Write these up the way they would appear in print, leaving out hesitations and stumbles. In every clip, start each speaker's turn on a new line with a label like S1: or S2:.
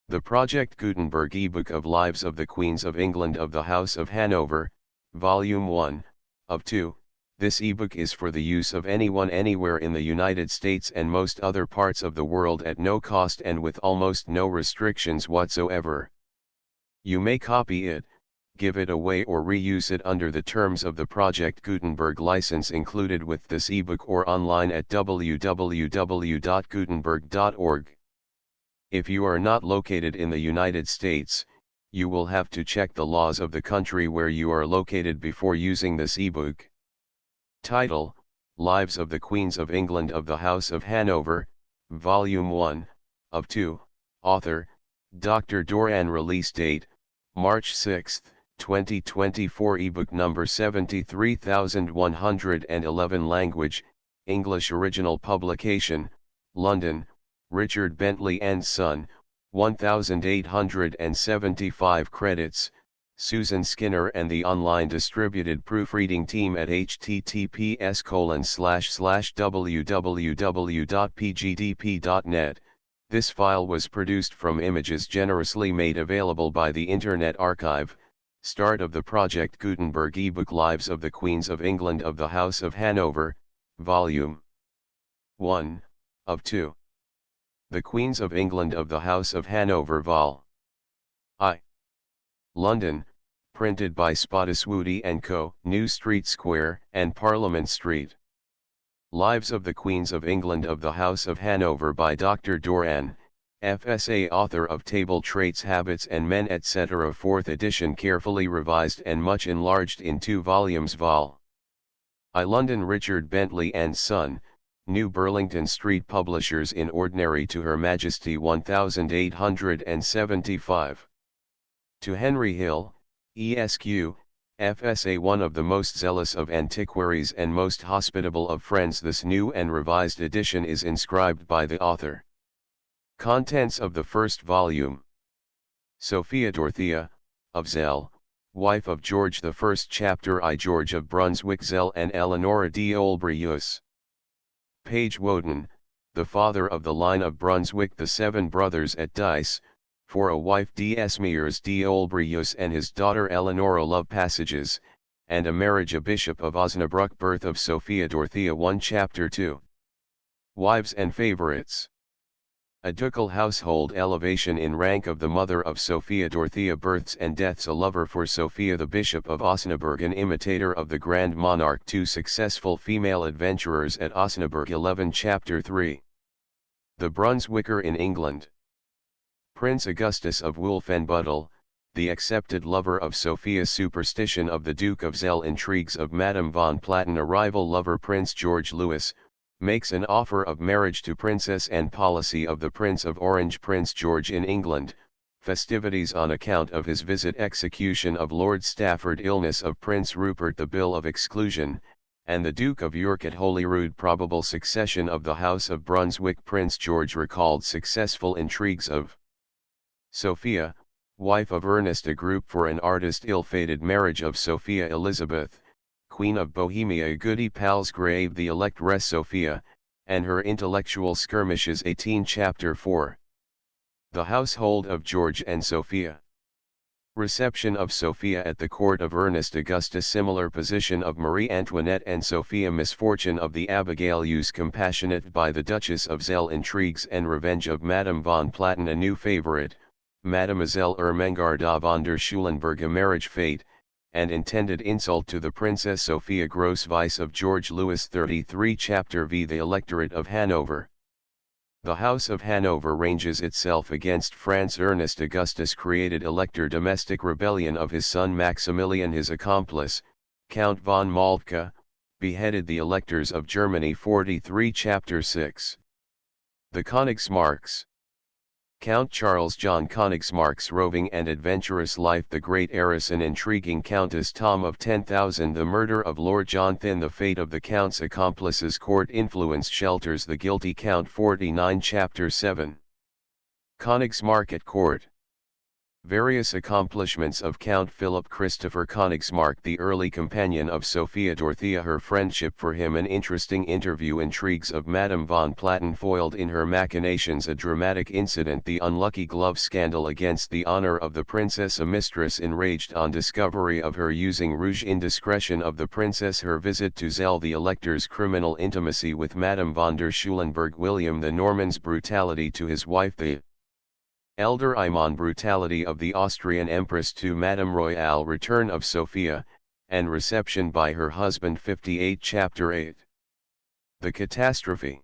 S1: The Project Gutenberg ebook of Lives of the Queens of England of the House of Hanover, Volume 1, of 2. This ebook is for the use of anyone anywhere in the United States and most other parts of the world at no cost and with almost no restrictions whatsoever. You may copy it, give it away or reuse it under the terms of the Project Gutenberg license included with this ebook or online at www.gutenberg.org. If you are not located in the United States, you will have to check the laws of the country where you are located before using this ebook. Title: Lives of the Queens of England of the House of Hanover, Volume 1, of 2. Author: Dr. Doran. Release date: March 6, 2024. Ebook number 73111. Language: English. Original publication: London, Richard Bentley & Son, 1875 credits, Susan Skinner and the online distributed proofreading team at https://www.pgdp.net. This file was produced from images generously made available by the Internet Archive. Start of the Project Gutenberg ebook Lives of the Queens of England of the House of Hanover, Volume 1, of 2. The Queens of England of the House of Hanover Vol. I. London, printed by Spottiswoode & Co., New Street Square and Parliament Street. Lives of the Queens of England of the House of Hanover by Dr. Doran, FSA, author of Table Traits, Habits and Men etc. 4th edition, carefully revised and much enlarged in 2 volumes. Vol. I. London, Richard Bentley & Son, New Burlington Street Publishers. In ordinary to Her Majesty 1875. To Henry Hill, Esq., FSA, one of the most zealous of antiquaries and most hospitable of friends, this new and revised edition is inscribed by the author. Contents of the first volume. Sophia Dorothea, of Zell, wife of George I. Chapter I. George of Brunswick Zell and Eleonora d'Olbreus. Page Woden, the father of the line of Brunswick, the 7 brothers at Dice, for a wife d'Esmiers d'Olbreus and his daughter Eleonora. Love passages, and a marriage. A bishop of Osnabrück. Birth of Sophia Dorothea 1. Chapter 2. Wives and favorites. A ducal household. Elevation in rank of the mother of Sophia Dorothea. Births and deaths. A lover for Sophia the Bishop of Osnabrück. An imitator of the Grand Monarch. 2 successful female adventurers at Osnabrück. 11. Chapter 3. The Brunswicker in England. Prince Augustus of Wolfenbüttel, the accepted lover of Sophia. Superstition of the Duke of Zell. Intrigues of Madame von Platen. A rival lover. Prince George Louis makes an offer of marriage to Princess and policy of the Prince of Orange. Prince George in England, festivities on account of his visit. Execution of Lord Stafford. Illness of Prince Rupert. The Bill of Exclusion, and the Duke of York at Holyrood. Probable succession of the House of Brunswick. Prince George recalled. Successful intrigues of Sophia, wife of Ernest. A group for an artist. Ill-fated marriage of Sophia Elizabeth, Queen of Bohemia. Goody Palsgrave. The elect res Sophia, and her intellectual skirmishes. 18. Chapter 4. The household of George and Sophia. Reception of Sophia at the court of Ernest Augustus. Similar position of Marie Antoinette and Sophia. Misfortune of the Abigail. Use compassionate by the Duchess of Zell. Intrigues and revenge of Madame von Platen. A new favorite, Mademoiselle Ermengarda von der Schulenburg. A marriage fate, and intended insult to the Princess Sophia. Gross vice of George Louis. 33. Chapter V. The Electorate of Hanover. The House of Hanover ranges itself against France. Ernest Augustus created elector. Domestic rebellion of his son Maximilian. His accomplice, Count von Moltke, beheaded the electors of Germany. 43. Chapter 6. The Königsmarks. Count Charles John Königsmarck's roving and adventurous life. The great heiress and intriguing Countess Tom of 10,000. The murder of Lord John Thynne. The fate of the Count's accomplices. Court influence shelters the guilty Count. 49. Chapter 7. Königsmarck at Court. Various accomplishments of Count Philip Christopher Königsmarck, the early companion of Sophia Dorothea, her friendship for him, an interesting interview, intrigues of Madame von Platen foiled in her machinations, a dramatic incident, the unlucky glove scandal against the honor of the princess, a mistress enraged on discovery of her using rouge, indiscretion of the princess, her visit to Zell, the elector's criminal intimacy with Madame von der Schulenburg, William the Norman's brutality to his wife, the elder Iman brutality of the Austrian Empress to Madame Royale, return of Sophia, and reception by her husband. 58 Chapter 8. The catastrophe.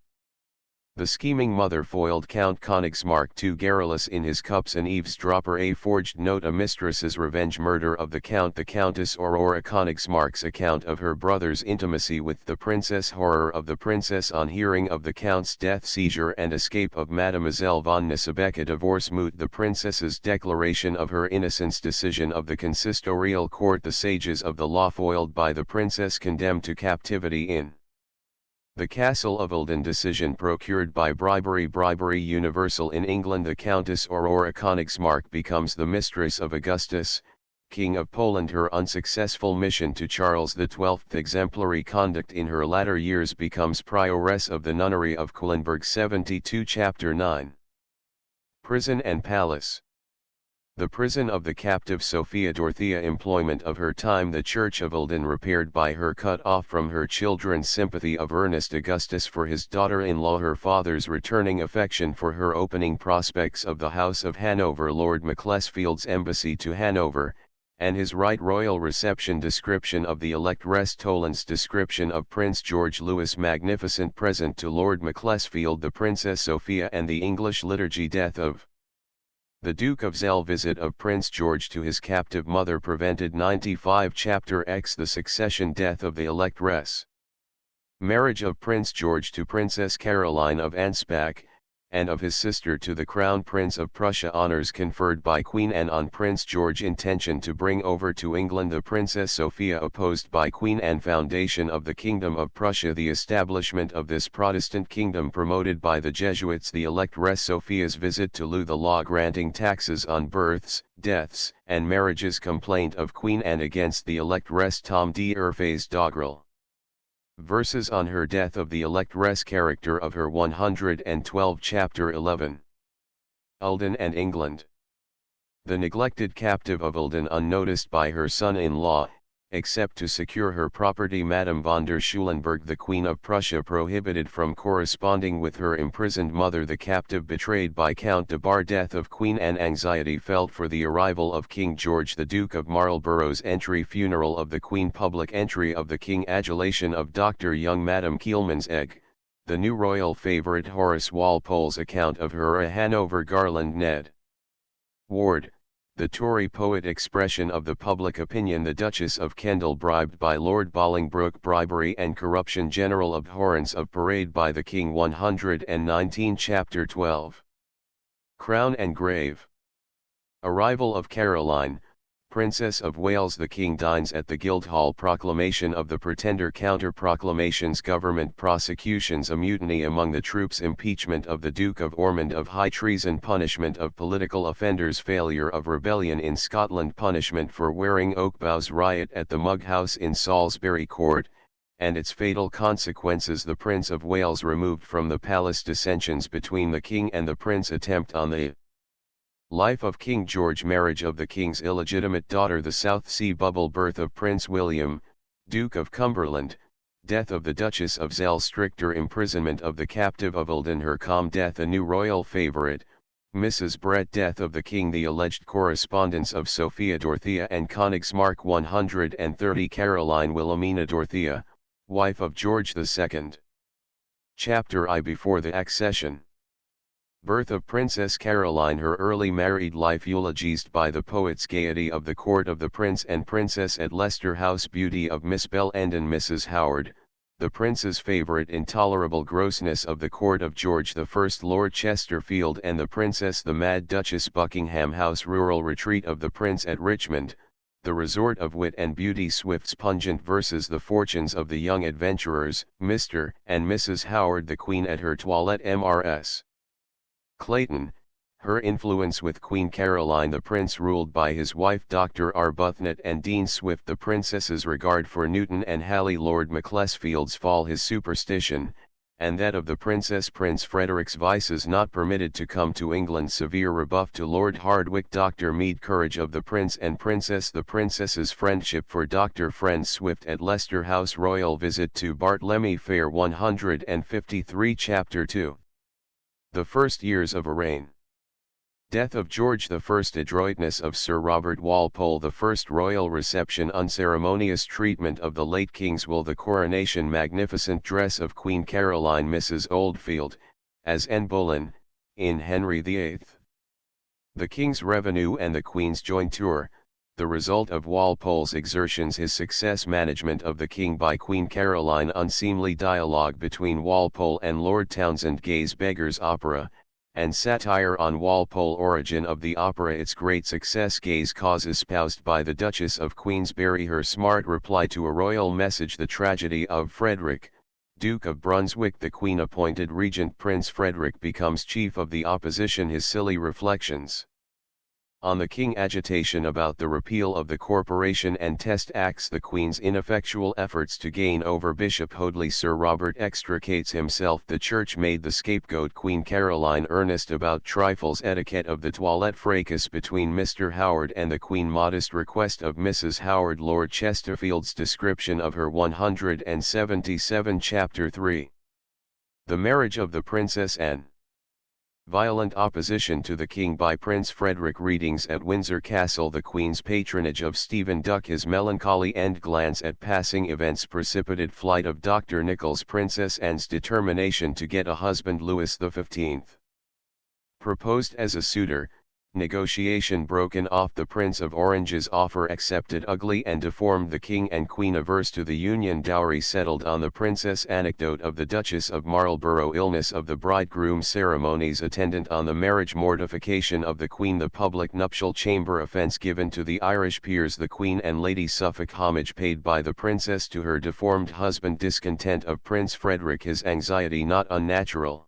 S1: The scheming mother foiled Count Königsmarck, too garrulous in his cups, an eavesdropper, a forged note, a mistress's revenge, murder of the Count, the Countess Aurora Königsmarck's account of her brother's intimacy with the princess, horror of the princess on hearing of the Count's death, seizure and escape of Mademoiselle von Nissebeck, divorce moot, the princess's declaration of her innocence, decision of the consistorial court, the sages of the law foiled by the princess, condemned to captivity in the Castle of Eldon, decision procured by bribery, bribery universal in England, the Countess Aurora Königsmarck becomes the mistress of Augustus, King of Poland, her unsuccessful mission to Charles XII, exemplary conduct in her latter years, becomes prioress of the nunnery of Kulenburg. 72 Chapter 9. Prison and Palace. The prison of the captive Sophia Dorothea, employment of her time, the church of Eldon repaired by her, cut off from her children, sympathy of Ernest Augustus for his daughter-in-law, her father's returning affection for her, opening prospects of the House of Hanover, Lord Macclesfield's embassy to Hanover, and his right royal reception, description of the electress Toland's description of Prince George Louis, magnificent present to Lord Macclesfield, the Princess Sophia and the English liturgy, death of the Duke of Zell, visit of Prince George to his captive mother prevented. 95 Chapter X. The succession, death of the electress, marriage of Prince George to Princess Caroline of Ansbach, and of his sister to the Crown Prince of Prussia, honors conferred by Queen Anne on Prince George, intention to bring over to England the Princess Sophia, opposed by Queen Anne, foundation of the Kingdom of Prussia, the establishment of this Protestant kingdom promoted by the Jesuits, the electress Sophia's visit to Lou, the law granting taxes on births, deaths, and marriages, complaint of Queen Anne against the electress Tom de Urfey's doggerel. Verses on her death of the electress, character of her. 112 Chapter 11. Eldon and England. The neglected captive of Eldon, unnoticed by her son-in-law, except to secure her property, Madame von der Schulenburg, the Queen of Prussia, prohibited from corresponding with her imprisoned mother, the captive betrayed by Count de Bar, death of Queen Anne, anxiety felt for the arrival of King George, the Duke of Marlborough's entry, funeral of the Queen, public entry of the King, adulation of Dr. Young, Madame Kielman's egg, the new royal favourite, Horace Walpole's account of her, a Hanover garland, Ned Ward, the Tory poet, expression of the public opinion, the Duchess of Kendal bribed by Lord Bolingbroke, bribery and corruption, general abhorrence of parade by the King. 119 Chapter 12. Crown and grave. Arrival of Caroline, Princess of Wales, the King dines at the Guildhall, proclamation of the Pretender, counter-proclamations, government prosecutions, a mutiny among the troops, impeachment of the Duke of Ormond of high treason, punishment of political offenders, failure of rebellion in Scotland, punishment for wearing oak boughs, riot at the Mug House in Salisbury Court, and its fatal consequences, the Prince of Wales removed from the palace, dissensions between the King and the Prince, attempt on the life of King George, marriage of the King's illegitimate daughter, the South Sea Bubble, birth of Prince William, Duke of Cumberland, death of the Duchess of Zell, stricter imprisonment of the captive of Eldon, her calm death, a new royal favourite, Mrs. Brett, death of the King, the alleged correspondence of Sophia Dorothea and Königsmarck. 130 Caroline Wilhelmina Dorothea, wife of George II. Chapter I. Before the accession. Birth of Princess Caroline, her early married life eulogized by the poets, gaiety of the court of the Prince and Princess at Leicester House, beauty of Miss Bell and Mrs. Howard, the Prince's favourite, intolerable grossness of the court of George I, Lord Chesterfield and the Princess, the Mad Duchess, Buckingham House, rural retreat of the Prince at Richmond, the resort of wit and beauty, Swift's pungent verses, the fortunes of the young adventurers, Mr. and Mrs. Howard, the Queen at her toilette, Mrs. Clayton, Her influence with Queen Caroline the Prince ruled by his wife Dr. Arbuthnot and Dean Swift the Princess's regard for Newton and Halley Lord Macclesfield's fall his superstition, and that of the Princess Prince Frederick's vices not permitted to come to England severe rebuff to Lord Hardwicke Dr. Meade courage of the Prince and Princess the Princess's friendship for Dr. Friend Swift at Leicester House royal visit to Bartlemy Fair 153 Chapter 2. The first years of a reign. Death of George I, adroitness of Sir Robert Walpole I, royal reception, unceremonious treatment of the late King's will, the coronation, magnificent dress of Queen Caroline Mrs. Oldfield, as Anne Boleyn, in Henry VIII. The King's revenue and the Queen's jointure, the result of Walpole's exertions, his success, management of the King by Queen Caroline, unseemly dialogue between Walpole and Lord Townsend, Gay's Beggar's Opera, and satire on Walpole, origin of the opera, its great success, Gay's cause espoused by the Duchess of Queensberry, her smart reply to a royal message, the tragedy of Frederick, Duke of Brunswick, the Queen appointed regent, Prince Frederick becomes chief of the opposition, his silly reflections on the King, agitation about the repeal of the Corporation and Test Acts, the Queen's ineffectual efforts to gain over Bishop Hoadley, Sir Robert extricates himself, the Church made the scapegoat, Queen Caroline earnest about trifles, etiquette of the toilette, fracas between Mr. Howard and the Queen, modest request of Mrs. Howard, Lord Chesterfield's description of her 177 Chapter 3. The marriage of the Princess Anne. Violent opposition to the King by Prince Frederick, readings at Windsor Castle, the Queen's patronage of Stephen Duck, his melancholy end glance at passing events, precipitate flight of Dr. Nichols, Princess Anne's determination to get a husband, Louis XV. Proposed as a suitor, negotiation broken off, the Prince of Orange's offer accepted, ugly and deformed, the King and Queen averse to the union, dowry settled on the Princess, anecdote of the Duchess of Marlborough, illness of the bridegroom, ceremonies attendant on the marriage, mortification of the Queen, the public nuptial chamber, offence given to the Irish peers, the Queen and Lady Suffolk, homage paid by the Princess to her deformed husband, discontent of Prince Frederick, his anxiety not unnatural.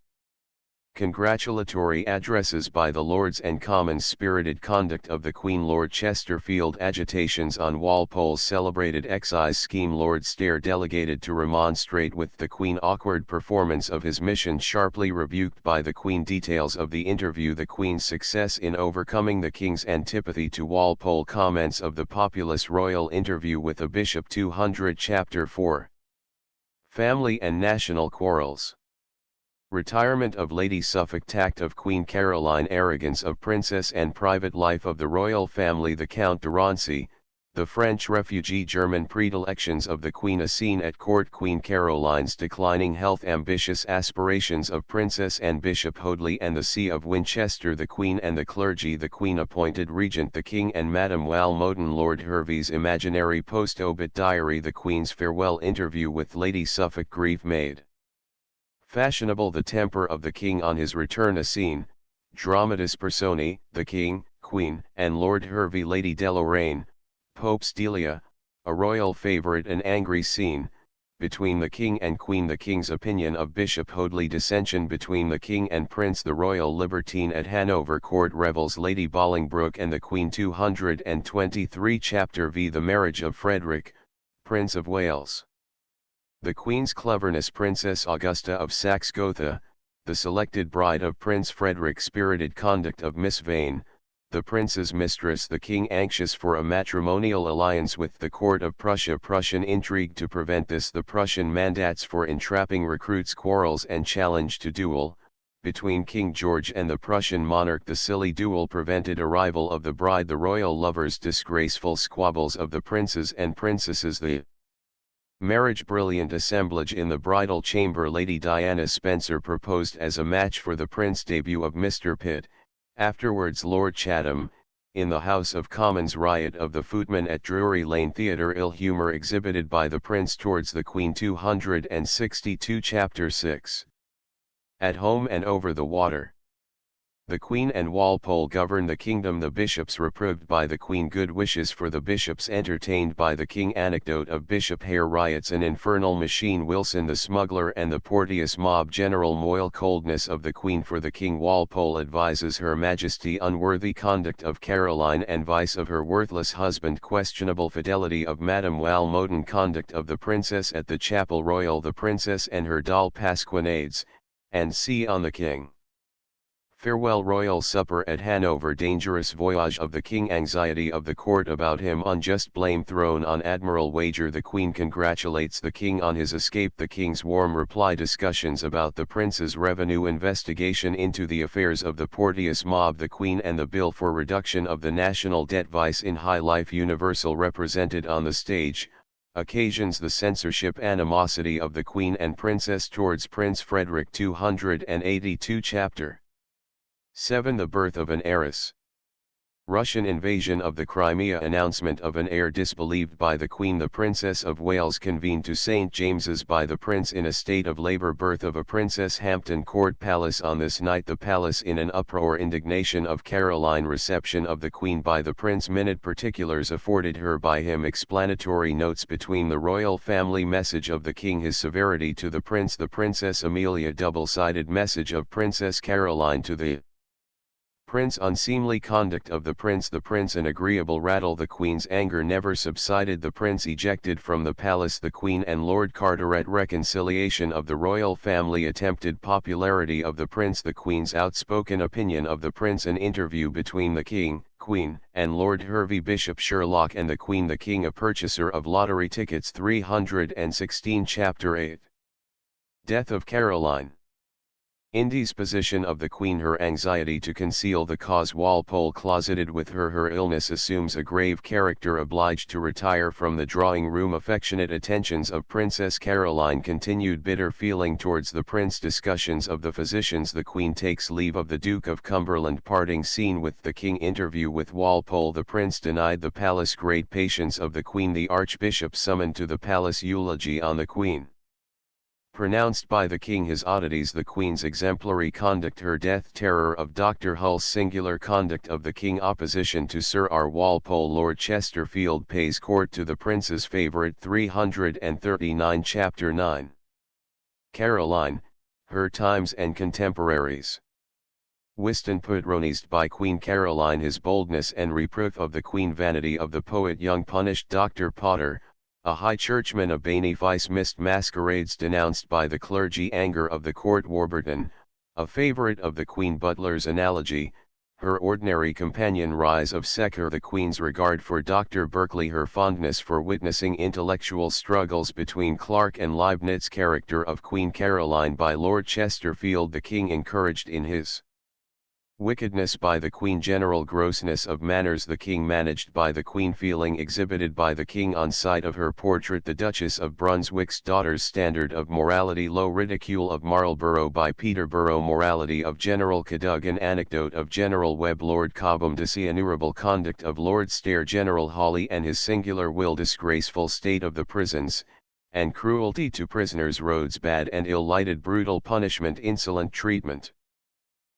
S1: Congratulatory addresses by the Lords and Commons, spirited conduct of the Queen, Lord Chesterfield, agitations on Walpole's celebrated excise scheme, Lord Stair delegated to remonstrate with the Queen, awkward performance of his mission, sharply rebuked by the Queen, details of the interview, the Queen's success in overcoming the King's antipathy to Walpole, comments of the populous royal interview with a bishop, 200 Chapter 4. Family and national quarrels. Retirement of Lady Suffolk, tact of Queen Caroline, arrogance of Princess Anne, private life of the royal family, the Count de Rancy, the French refugee, German predilections of the Queen, a scene at court, Queen Caroline's declining health, ambitious aspirations of Princess Anne, Bishop Hoadley and the See of Winchester, the Queen and the clergy, the Queen appointed regent, the King and Madame Walmoden, Lord Hervey's imaginary post-obit diary, the Queen's farewell interview with Lady Suffolk, grief made fashionable, the temper of the King on his return, a scene, dramatis personae, the King, Queen, and Lord Hervey, Lady Deloraine, Pope's Delia, a royal favourite, an angry scene, between the King and Queen, the King's opinion of Bishop Hoadley, dissension between the King and Prince, the royal libertine at Hanover court revels, Lady Bolingbroke and the Queen, 223 Chapter V, the marriage of Frederick, Prince of Wales. The Queen's cleverness, Princess Augusta of Saxe-Gotha, the selected bride of Prince Frederick, spirited conduct of Miss Vane, the Prince's mistress, the King anxious for a matrimonial alliance with the court of Prussia, Prussian intrigue to prevent this, the Prussian mandats for entrapping recruits, quarrels and challenge to duel, between King George and the Prussian monarch, the silly duel prevented arrival of the bride, the royal lovers, disgraceful squabbles of the princes and princesses, the marriage, brilliant assemblage in the bridal chamber, Lady Diana Spencer proposed as a match for the Prince, debut of Mr. Pitt, afterwards Lord Chatham, in the House of Commons, riot of the footmen at Drury Lane Theatre, ill humour exhibited by the Prince towards the Queen, 262 Chapter 6. At home and over the water. The Queen and Walpole govern the kingdom. The bishops reproved by the Queen. Good wishes for the bishops entertained by the King. Anecdote of Bishop Hare riots. An infernal machine. Wilson the smuggler and the Porteous mob. General Moyle. Coldness of the Queen for the King. Walpole advises Her Majesty. Unworthy conduct of Caroline and vice of her worthless husband. Questionable fidelity of Madame Walmoden. Conduct of the Princess at the Chapel Royal. The Princess and her doll pasquinades, and see on the King. Farewell Royal Supper at Hanover. Dangerous voyage of the King. Anxiety of the court about him. Unjust blame thrown on Admiral Wager. The Queen congratulates the King on his escape. The King's warm reply. Discussions about the Prince's revenue. Investigation into the affairs of the Porteous mob. The Queen and the bill for reduction of the national debt. Vice in high life. Universal represented on the stage. Occasions the censorship. Animosity of the Queen and Princess towards Prince Frederick. 282 Chapter 7. The birth of an heiress. Russian invasion of the Crimea. Announcement of an heir disbelieved by the Queen. The Princess of Wales convened to St. James's by the Prince in a state of labour. Birth of a Princess. Hampton Court Palace. On this night the palace in an uproar. Indignation of Caroline. Reception of the Queen by the Prince. Minute particulars afforded her by him. Explanatory notes between the royal family. Message of the King. His severity to the Prince. The Princess Amelia. Double-sided message of Princess Caroline to the Prince. Unseemly conduct of the Prince. The Prince an agreeable rattle. The Queen's anger never subsided. The Prince ejected from the palace. The Queen and Lord Carteret. Reconciliation of the royal family. Attempted popularity of the Prince. The Queen's outspoken opinion of the Prince. An interview between the King, Queen, and Lord Hervey. Bishop Sherlock and the Queen. The King a purchaser of lottery tickets. 316 Chapter 8. Death of Caroline. Indisposition of the Queen. Her anxiety to conceal the cause. Walpole closeted with her. Her illness assumes a grave character. Obliged to retire from the drawing room. Affectionate attentions of Princess Caroline. Continued bitter feeling towards the Prince. Discussions of the physicians. The Queen takes leave of the Duke of Cumberland. Parting scene with the King. Interview with Walpole. The Prince denied the palace. Great patience of the Queen. The Archbishop summoned to the palace. Eulogy on the Queen pronounced by the King. His oddities. The Queen's exemplary conduct. Her death. Terror of Dr. Hull's singular conduct of the King. Opposition to Sir R. Walpole. Lord Chesterfield pays court to the Prince's favourite. 339 Chapter 9. Caroline, her times and contemporaries. Whiston patronized by Queen Caroline. His boldness and reproof of the Queen. Vanity of the poet Young punished Dr. Potter, a high churchman. A benefice missed. Masquerades denounced by the clergy. Anger of the court. Warburton, a favourite of the Queen. Butler's analogy, her ordinary companion. Rise of Secker. The Queen's regard for Dr. Berkeley. Her fondness for witnessing intellectual struggles between Clarke and Leibniz. Character of Queen Caroline by Lord Chesterfield. The King encouraged in his wickedness by the Queen. General grossness of manners. The King managed by the Queen. Feeling exhibited by the King on sight of her portrait. The Duchess of Brunswick's daughters. Standard of morality. Low ridicule of Marlborough by Peterborough. Morality of General Cadogan. Anecdote of General Webb. Lord Cobham. Dishonourable conduct of Lord Stair. General Hawley and his singular will. Disgraceful state of the prisons, and cruelty to prisoners. Roads bad and ill-lighted. Brutal punishment. Insolent treatment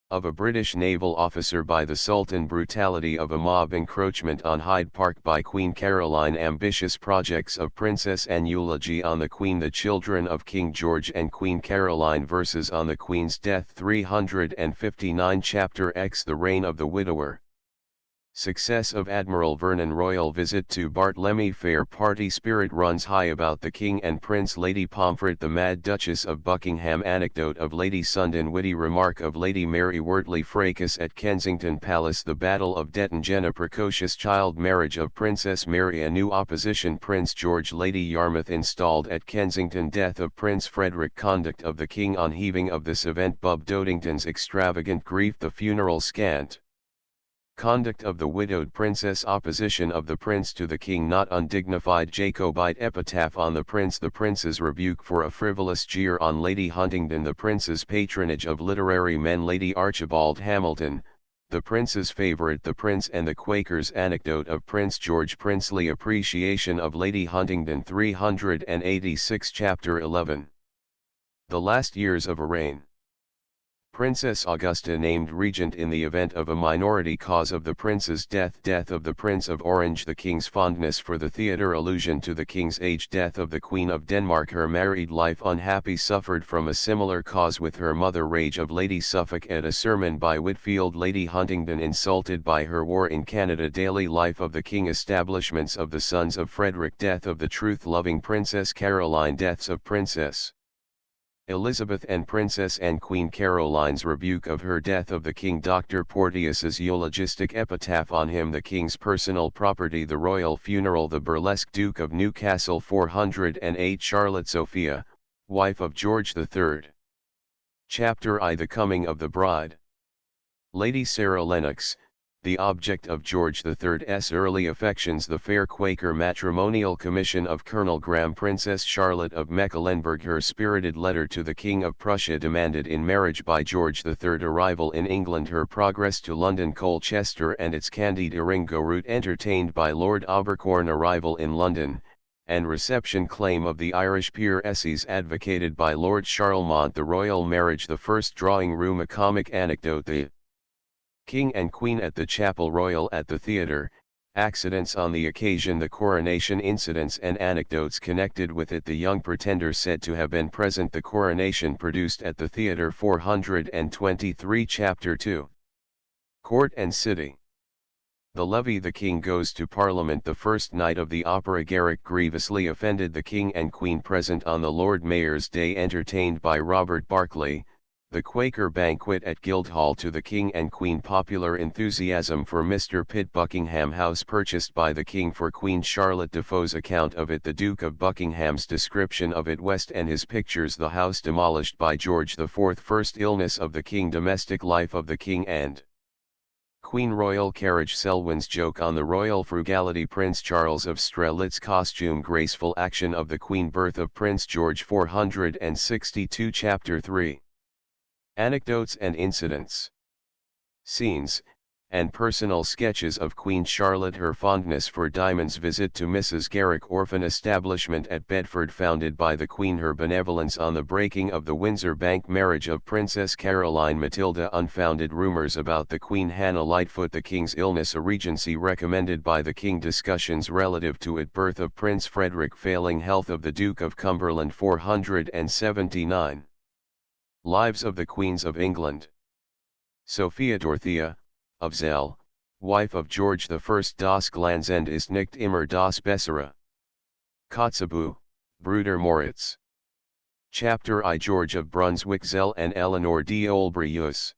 S1: of a British naval officer by the Sultan. Brutality of a mob. Encroachment on Hyde Park by Queen Caroline. Ambitious projects of Princess Anne. Eulogy on the Queen. The children of King George and Queen Caroline. Verses on the Queen's death. 359 Chapter X. The reign of the widower. Success of Admiral Vernon. Royal visit to Bartlemy Fair. Party spirit runs high about the King and Prince. Lady Pomfret the Mad Duchess of Buckingham. Anecdote of Lady Sundon. Witty remark of Lady Mary Wortley. Fracas at Kensington Palace. The Battle of Dettingen. A precocious child marriage of Princess Mary. A new opposition. Prince George. Lady Yarmouth installed at Kensington. Death of Prince Frederick. Conduct of the King on heaving of this event. Bub Dodington's extravagant grief. The funeral. Scant conduct of the widowed princess. Opposition of the prince to the King. Not undignified Jacobite epitaph on the prince. The prince's rebuke for a frivolous jeer on Lady Huntingdon. The prince's patronage of literary men. Lady Archibald Hamilton, the prince's favourite. The prince and the Quakers. Anecdote of Prince George. Princely appreciation of Lady Huntingdon. 386 Chapter 11. The last years of a reign. Princess Augusta named regent in the event of a minority cause of the prince's death. Death of the Prince of Orange. The king's fondness for the theatre. Allusion to the king's age. Death of the Queen of Denmark. Her married life unhappy. Suffered from a similar cause with her mother. Rage of Lady Suffolk at a sermon by Whitfield. Lady Huntingdon insulted by her. War in Canada. Daily life of the king. Establishments of the sons of Frederick. Death of the truth-loving Princess Caroline. Deaths of Princess Elizabeth and Princess Anne. Queen Caroline's rebuke of her. Death of the king. Dr. Porteus's eulogistic epitaph on him. The king's personal property. The royal funeral. The burlesque Duke of Newcastle. 408. Charlotte Sophia, wife of George III. Chapter I. The coming of the bride. Lady Sarah Lennox, the object of George III's early affections. The fair Quaker matrimonial commission of Colonel Graham. Princess Charlotte of Mecklenburg. Her spirited letter to the King of Prussia demanded in marriage by George III. Arrival in England. Her progress to London. Colchester and its Candide Iringo route entertained by Lord Abercorn. Arrival in London, and reception. Claim of the Irish peeresses advocated by Lord Charlemont. The royal marriage. The first drawing room. A comic anecdote. The King and Queen at the Chapel Royal. At the theatre, accidents on the occasion. The coronation. Incidents and anecdotes connected with it. The young pretender said to have been present. The coronation produced at the theatre. 423. Chapter 2. Court and City. The levee. The king goes to Parliament. The first night of the opera. Garrick grievously offended. The king and queen present on the Lord Mayor's Day entertained by Robert Barclay. The Quaker banquet at Guildhall. To the king and queen. Popular enthusiasm for Mr. Pitt. Buckingham House purchased by the king for Queen Charlotte. Defoe's account of it. The Duke of Buckingham's description of it. West and his pictures. The house demolished by George IV. First illness of the king. Domestic life of the king and Queen. Royal carriage. Selwyn's joke on the royal frugality. Prince Charles of Strelitz costume. Graceful action of the queen. Birth of Prince George. 462. Chapter 3. Anecdotes and incidents. Scenes, and personal sketches of Queen Charlotte. Her fondness for diamonds. Visit to Mrs. Garrick Orphan Establishment at Bedford founded by the Queen. Her benevolence on the breaking of the Windsor Bank. Marriage of Princess Caroline Matilda. Unfounded rumors about the Queen. Hannah Lightfoot. The King's illness. A regency recommended by the King. Discussions relative to it. Birth of Prince Frederick. Failing health of the Duke of Cumberland. 479. Lives of the Queens of England. Sophia Dorothea, of Zell, wife of George I. Das Glanzend ist nicht immer das Bessere. Kotzebue, Bruder Moritz. Chapter I. George of Brunswick. Zell and Eleanor d'Olbreus.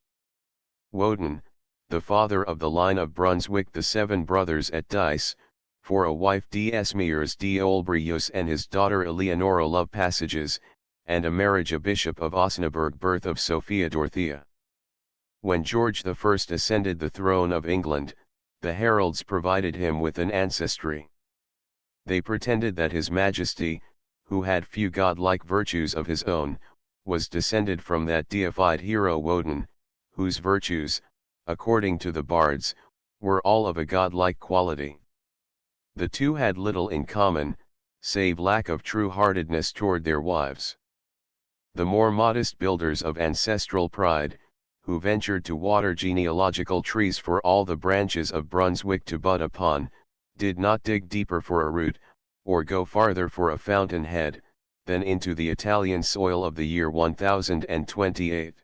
S1: Woden, the father of the line of Brunswick. The 7 brothers at Dice, for a wife. D'Esmiers d'Olbreus and his daughter Eleonora. Love passages, and a marriage. A bishop of Osnaburg. Birth of Sophia Dorothea. When George I ascended the throne of England, the heralds provided him with an ancestry. They pretended that his majesty, who had few godlike virtues of his own, was descended from that deified hero Woden, whose virtues, according to the bards, were all of a godlike quality. The two had little in common, save lack of true-heartedness toward their wives. The more modest builders of ancestral pride, who ventured to water genealogical trees for all the branches of Brunswick to bud upon, did not dig deeper for a root, or go farther for a fountain-head, than into the Italian soil of the year 1028.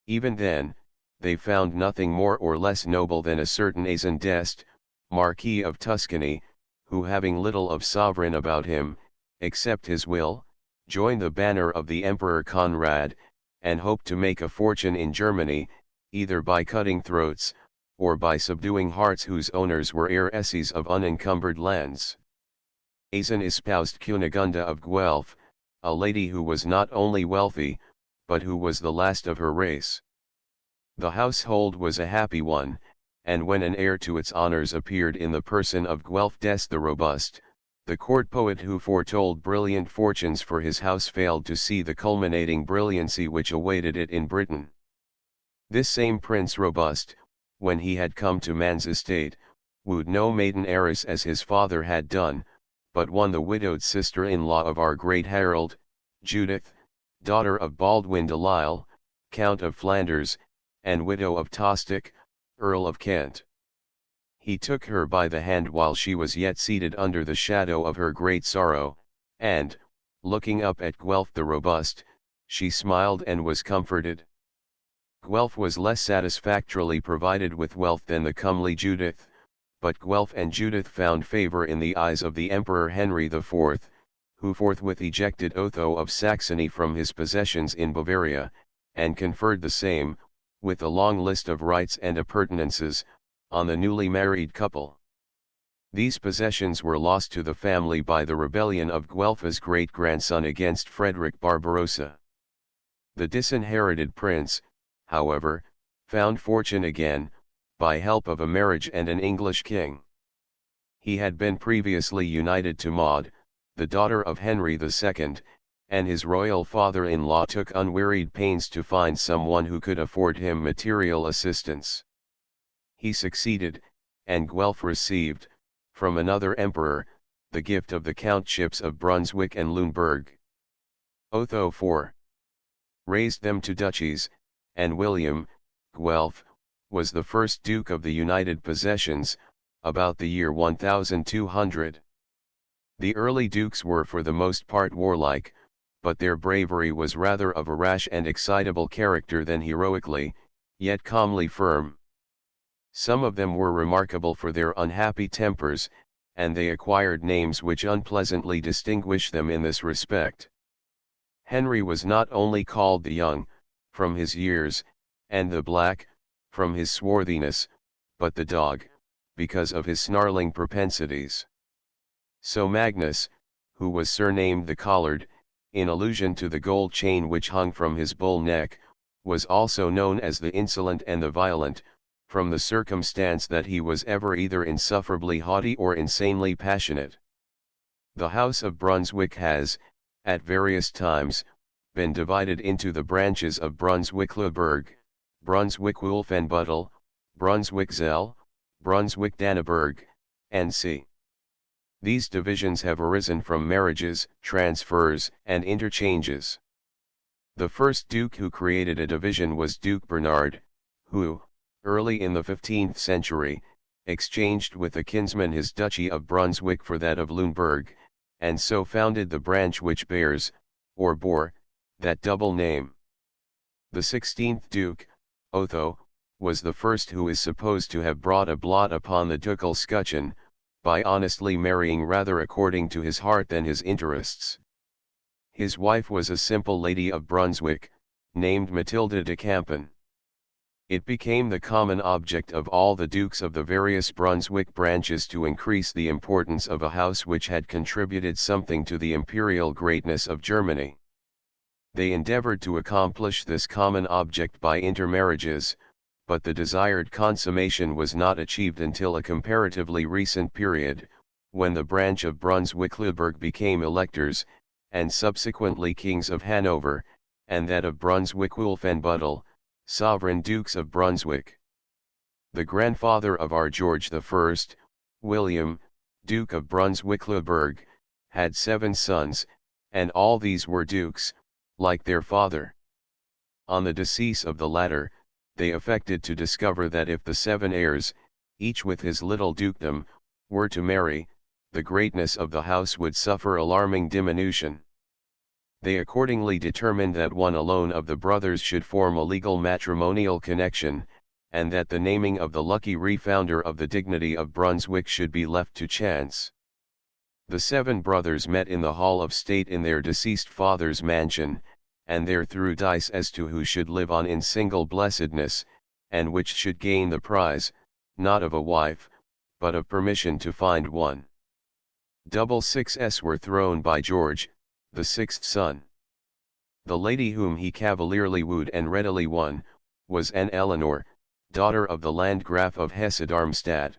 S1: Even then, they found nothing more or less noble than a certain Azan d'Este, Marquis of Tuscany, who having little of sovereign about him, except his will, joined the banner of the Emperor Conrad, and hoped to make a fortune in Germany, either by cutting throats, or by subduing hearts whose owners were heiresses of unencumbered lands. Azan espoused Cunegunda of Guelph, a lady who was not only wealthy, but who was the last of her race. The household was a happy one, and when an heir to its honors appeared in the person of Guelph d'Este the Robust, the court poet who foretold brilliant fortunes for his house failed to see the culminating brilliancy which awaited it in Britain. This same Prince Robust, when he had come to man's estate, wooed no maiden heiress as his father had done, but won the widowed sister-in-law of our great Harold, Judith, daughter of Baldwin de Lisle, Count of Flanders, and widow of Tostig, Earl of Kent. He took her by the hand while she was yet seated under the shadow of her great sorrow, and, looking up at Guelph the robust, she smiled and was comforted. Guelph was less satisfactorily provided with wealth than the comely Judith, but Guelph and Judith found favor in the eyes of the Emperor Henry IV, who forthwith ejected Otho of Saxony from his possessions in Bavaria, and conferred the same, with a long list of rights and appurtenances, on the newly married couple. These possessions were lost to the family by the rebellion of Guelpha's great-grandson against Frederick Barbarossa. The disinherited prince, however, found fortune again, by help of a marriage and an English king. He had been previously united to Maud, the daughter of Henry II, and his royal father-in-law took unwearied pains to find someone who could afford him material assistance. He succeeded, and Guelph received, from another emperor, the gift of the countships of Brunswick and Luneburg. Otho IV raised them to duchies, and William, Guelph, was the first duke of the United Possessions, about the year 1200. The early dukes were for the most part warlike, but their bravery was rather of a rash and excitable character than heroically, yet calmly firm. Some of them were remarkable for their unhappy tempers, and they acquired names which unpleasantly distinguish them in this respect. Henry was not only called the Young, from his years, and the Black, from his swarthiness, but the Dog, because of his snarling propensities. So Magnus, who was surnamed the Collared, in allusion to the gold chain which hung from his bull neck, was also known as the Insolent and the Violent, from the circumstance that he was ever either insufferably haughty or insanely passionate. The House of Brunswick has, at various times, been divided into the branches of Brunswick-Luneburg, Brunswick-Wolfenbüttel, Brunswick-Zell, Brunswick-Danneberg, and c. These divisions have arisen from marriages, transfers, and interchanges. The first duke who created a division was Duke Bernard, who, early in the 15th century, exchanged with a kinsman his duchy of Brunswick for that of Luneburg, and so founded the branch which bears, or bore, that double name. The 16th Duke, Otho, was the first who is supposed to have brought a blot upon the ducal scutcheon, by honestly marrying rather according to his heart than his interests. His wife was a simple lady of Brunswick, named Matilda de Campen. It became the common object of all the dukes of the various Brunswick branches to increase the importance of a house which had contributed something to the imperial greatness of Germany. They endeavored to accomplish this common object by intermarriages, but the desired consummation was not achieved until a comparatively recent period, when the branch of Brunswick-Luneburg became electors, and subsequently kings of Hanover, and that of Brunswick-Wolfenbüttel, sovereign dukes of Brunswick. The grandfather of our George I, William, Duke of Brunswick-Luneburg, had 7 sons, and all these were dukes, like their father. On the decease of the latter, they affected to discover that if the 7 heirs, each with his little dukedom, were to marry, the greatness of the house would suffer alarming diminution. They accordingly determined that one alone of the brothers should form a legal matrimonial connection, and that the naming of the lucky refounder of the dignity of Brunswick should be left to chance. The 7 brothers met in the hall of state in their deceased father's mansion, and there threw dice as to who should live on in single blessedness, and which should gain the prize, not of a wife, but of permission to find one. Double sixes were thrown by George, the 6th son. The lady whom he cavalierly wooed and readily won, was Anne Eleanor, daughter of the Landgraf of Hesse-Darmstadt.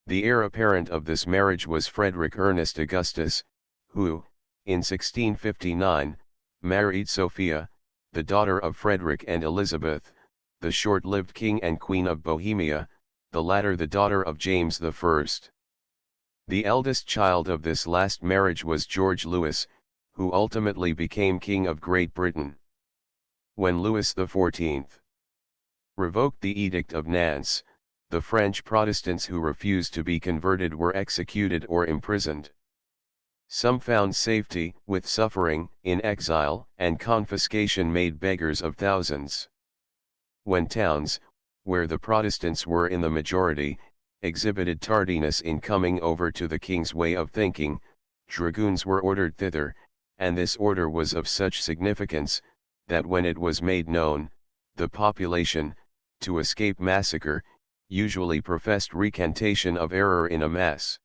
S1: The heir apparent of this marriage was Frederick Ernest Augustus, who, in 1659, married Sophia, the daughter of Frederick and Elizabeth, the short-lived king and queen of Bohemia, the latter the daughter of James I. The eldest child of this last marriage was George Louis, who ultimately became King of Great Britain. When Louis XIV revoked the Edict of Nantes, the French Protestants who refused to be converted were executed or imprisoned. Some found safety, with suffering, in exile, and confiscation made beggars of thousands. When towns, where the Protestants were in the majority, exhibited tardiness in coming over to the king's way of thinking, dragoons were ordered thither, and this order was of such significance, that when it was made known, the population, to escape massacre, usually professed recantation of error in a mass.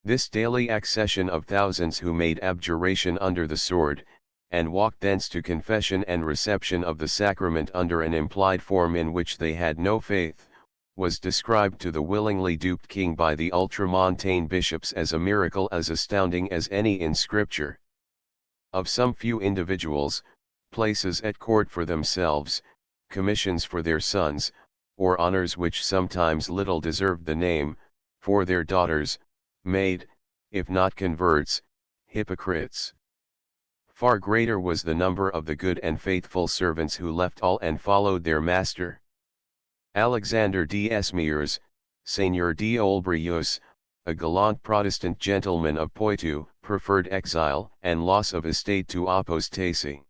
S1: This daily accession of thousands who made abjuration under the sword, and walked thence to confession and reception of the sacrament under an implied form in which they had no faith, was described to the willingly duped king by the ultramontane bishops as a miracle as astounding as any in Scripture. Of some few individuals, places at court for themselves, commissions for their sons, or honors which sometimes little deserved the name, for their daughters, made, if not converts, hypocrites. Far greater was the number of the good and faithful servants who left all and followed their master. Alexander d'Esmires, Seigneur d'Olbrius, a gallant Protestant gentleman of Poitou, preferred exile and loss of estate to apostasy.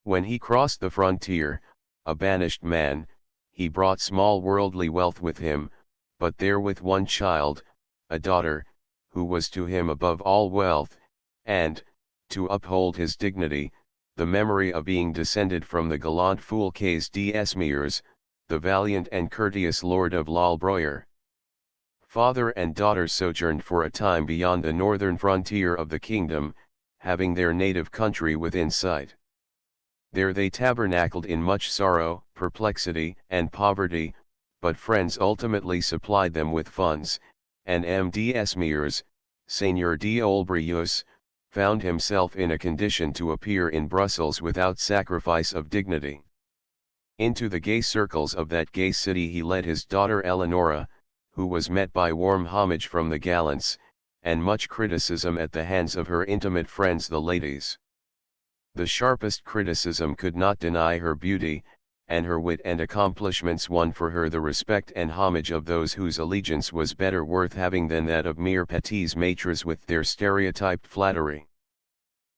S1: When he crossed the frontier, a banished man, he brought small worldly wealth with him, but there with one child, a daughter, who was to him above all wealth, and, to uphold his dignity, the memory of being descended from the gallant Foulques d'Esmires, the valiant and courteous lord of L'Albroyer. Father and daughter sojourned for a time beyond the northern frontier of the kingdom, having their native country within sight. There they tabernacled in much sorrow, perplexity, and poverty, but friends ultimately supplied them with funds, and M. d'Esmires, Seigneur d'Olbrius, found himself in a condition to appear in Brussels without sacrifice of dignity. Into the gay circles of that gay city he led his daughter Eleonora, who was met by warm homage from the gallants, and much criticism at the hands of her intimate friends the ladies. The sharpest criticism could not deny her beauty, and her wit and accomplishments won for her the respect and homage of those whose allegiance was better worth having than that of mere petits maîtres with their stereotyped flattery.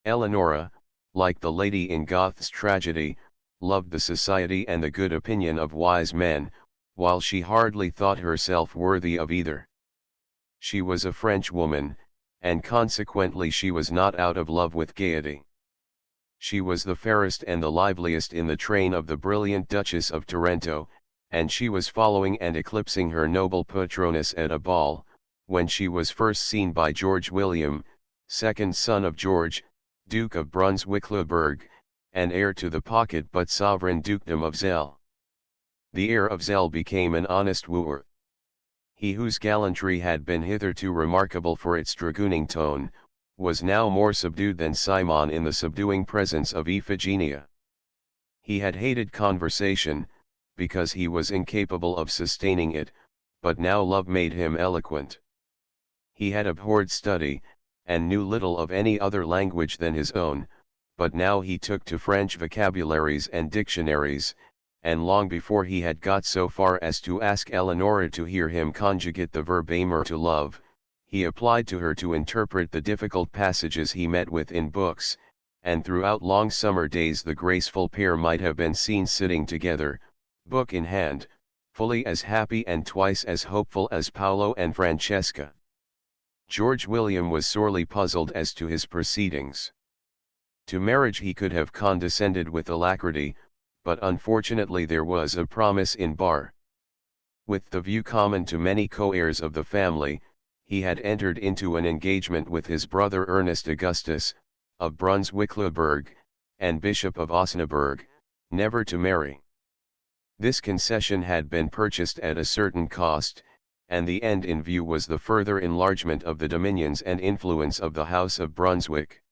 S1: Eleonora, like the lady in Gothe's tragedy, loved the society and the good opinion of wise men, while she hardly thought herself worthy of either. She was a French woman, and consequently she was not out of love with gaiety. She was the fairest and the liveliest in the train of the brilliant Duchess of Taranto, and she was following and eclipsing her noble patroness at a ball, when she was first seen by George William, second son of George, Duke of Brunswick-Luneburg, and heir to the pocket but sovereign dukedom of Zell. The heir of Zell became an honest wooer. He whose gallantry had been hitherto remarkable for its dragooning tone, was now more subdued than Cimon in the subduing presence of Iphigenia. He had hated conversation, because he was incapable of sustaining it, but now love made him eloquent. He had abhorred study, and knew little of any other language than his own, but now he took to French vocabularies and dictionaries, and long before he had got so far as to ask Eleonora to hear him conjugate the verb aimer to love, he applied to her to interpret the difficult passages he met with in books, and throughout long summer days the graceful pair might have been seen sitting together, book in hand, fully as happy and twice as hopeful as Paolo and Francesca. George William was sorely puzzled as to his proceedings. To marriage he could have condescended with alacrity, but unfortunately there was a promise in bar. With the view common to many co-heirs of the family, he had entered into an engagement with his brother Ernest Augustus, of Brunswick-Luneburg, and Bishop of Osnaburg, never to marry. This concession had been purchased at a certain cost, and the end in view was the further enlargement of the dominions and influence of the House of Brunswick.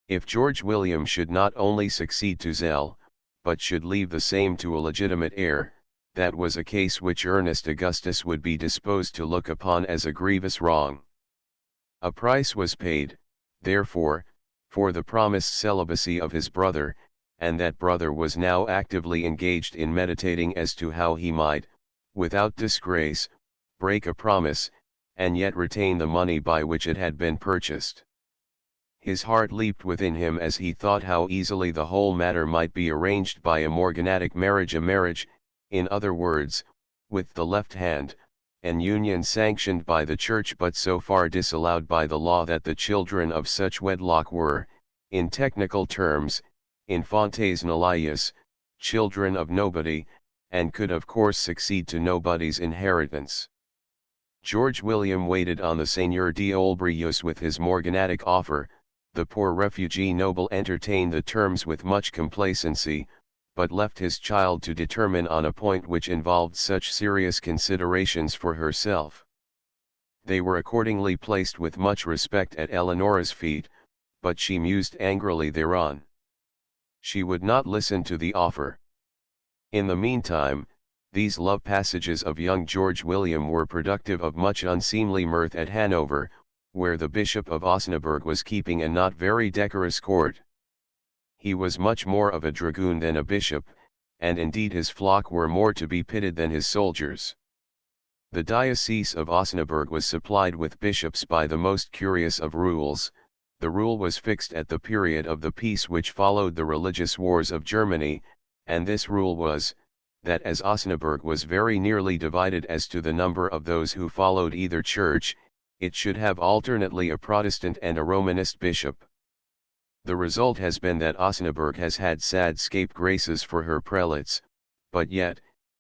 S1: If George William should not only succeed to Zell, but should leave the same to a legitimate heir, that was a case which Ernest Augustus would be disposed to look upon as a grievous wrong. A price was paid, therefore, for the promised celibacy of his brother, and that brother was now actively engaged in meditating as to how he might, without disgrace, break a promise, and yet retain the money by which it had been purchased. His heart leaped within him as he thought how easily the whole matter might be arranged by a morganatic marriage, in other words, with the left hand, an union sanctioned by the Church but so far disallowed by the law that the children of such wedlock were, in technical terms, infantes nullius, children of nobody, and could of course succeed to nobody's inheritance. George William waited on the Seigneur d'Olbreus with his morganatic offer. The poor refugee noble entertained the terms with much complacency, but left his child to determine on a point which involved such serious considerations for herself. They were accordingly placed with much respect at Eleanora's feet, but she mused angrily thereon. She would not listen to the offer. In the meantime, these love passages of young George William were productive of much unseemly mirth at Hanover, where the Bishop of Osnaburg was keeping a not very decorous court. He was much more of a dragoon than a bishop, and indeed his flock were more to be pitied than his soldiers. The diocese of Osnaburg was supplied with bishops by the most curious of rules. The rule was fixed at the period of the peace which followed the religious wars of Germany, and this rule was, that as Osnaburg was very nearly divided as to the number of those who followed either church, it should have alternately a Protestant and a Romanist bishop. The result has been that Osnaburg has had sad scapegraces for her prelates, but yet,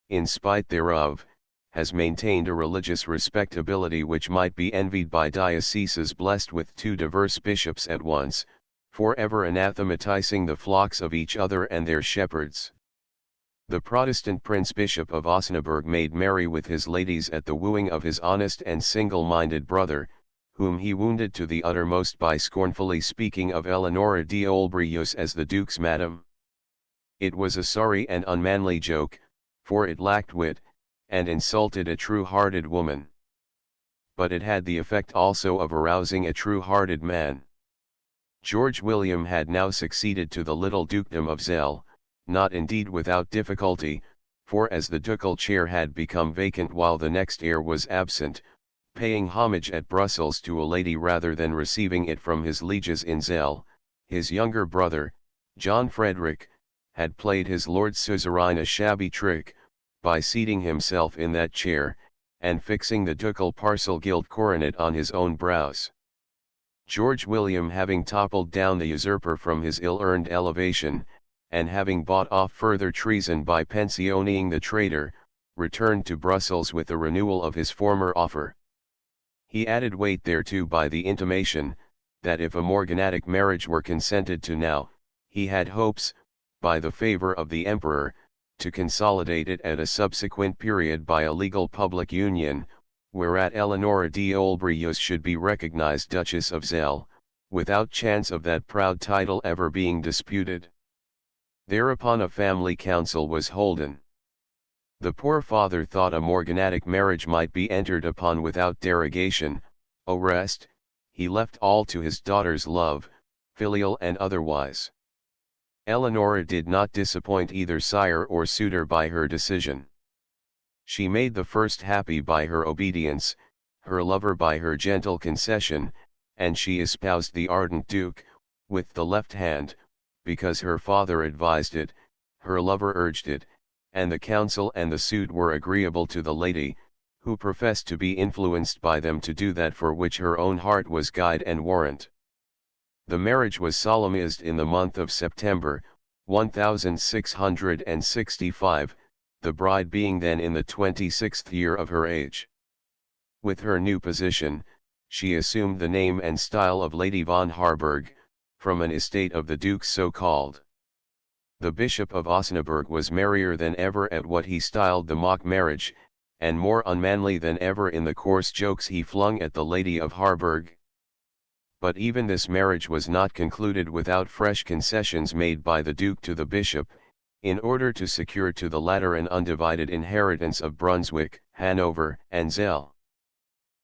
S1: in spite thereof, has maintained a religious respectability which might be envied by dioceses blessed with two diverse bishops at once, forever anathematizing the flocks of each other and their shepherds. The Protestant Prince-Bishop of Osnaburg made merry with his ladies at the wooing of his honest and single-minded brother, whom he wounded to the uttermost by scornfully speaking of Eleanora d'Olbreus as the Duke's madam. It was a sorry and unmanly joke, for it lacked wit, and insulted a true-hearted woman. But it had the effect also of arousing a true-hearted man. George William had now succeeded to the little dukedom of Zell, not indeed without difficulty, for as the ducal chair had become vacant while the next heir was absent, paying homage at Brussels to a lady rather than receiving it from his lieges in Zell, his younger brother, John Frederick, had played his lord suzerain a shabby trick, by seating himself in that chair, and fixing the ducal parcel gilt coronet on his own brows. George William having toppled down the usurper from his ill-earned elevation, and having bought off further treason by pensioning the traitor, returned to Brussels with the renewal of his former offer. He added weight thereto by the intimation, that if a morganatic marriage were consented to now, he had hopes, by the favor of the Emperor, to consolidate it at a subsequent period by a legal public union, whereat Eleanora d'Olbreus should be recognized Duchess of Zell, without chance of that proud title ever being disputed. Thereupon a family council was holden. The poor father thought a morganatic marriage might be entered upon without derogation. O rest, he left all to his daughter's love, filial and otherwise. Eleanora did not disappoint either sire or suitor by her decision. She made the first happy by her obedience, her lover by her gentle concession, and she espoused the ardent duke, with the left hand, because her father advised it, her lover urged it, and the council and the suit were agreeable to the lady, who professed to be influenced by them to do that for which her own heart was guide and warrant. The marriage was solemnized in the month of September, 1665, the bride being then in the 26th year of her age. With her new position, she assumed the name and style of Lady von Harburg, from an estate of the Duke's so called. The Bishop of Osnaburg was merrier than ever at what he styled the mock marriage, and more unmanly than ever in the coarse jokes he flung at the Lady of Harburg. But even this marriage was not concluded without fresh concessions made by the Duke to the Bishop, in order to secure to the latter an undivided inheritance of Brunswick, Hanover, and Zell.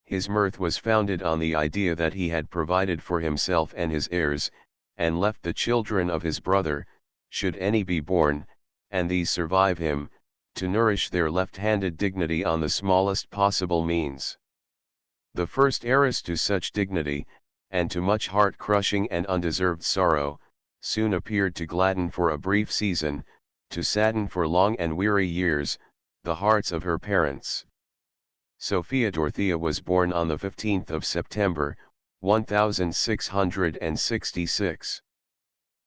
S1: His mirth was founded on the idea that he had provided for himself and his heirs, and left the children of his brother, should any be born, and these survive him, to nourish their left-handed dignity on the smallest possible means. The first heiress to such dignity, and to much heart-crushing and undeserved sorrow, soon appeared to gladden for a brief season, to sadden for long and weary years, the hearts of her parents. Sophia Dorothea was born on the 15th of September, 1666.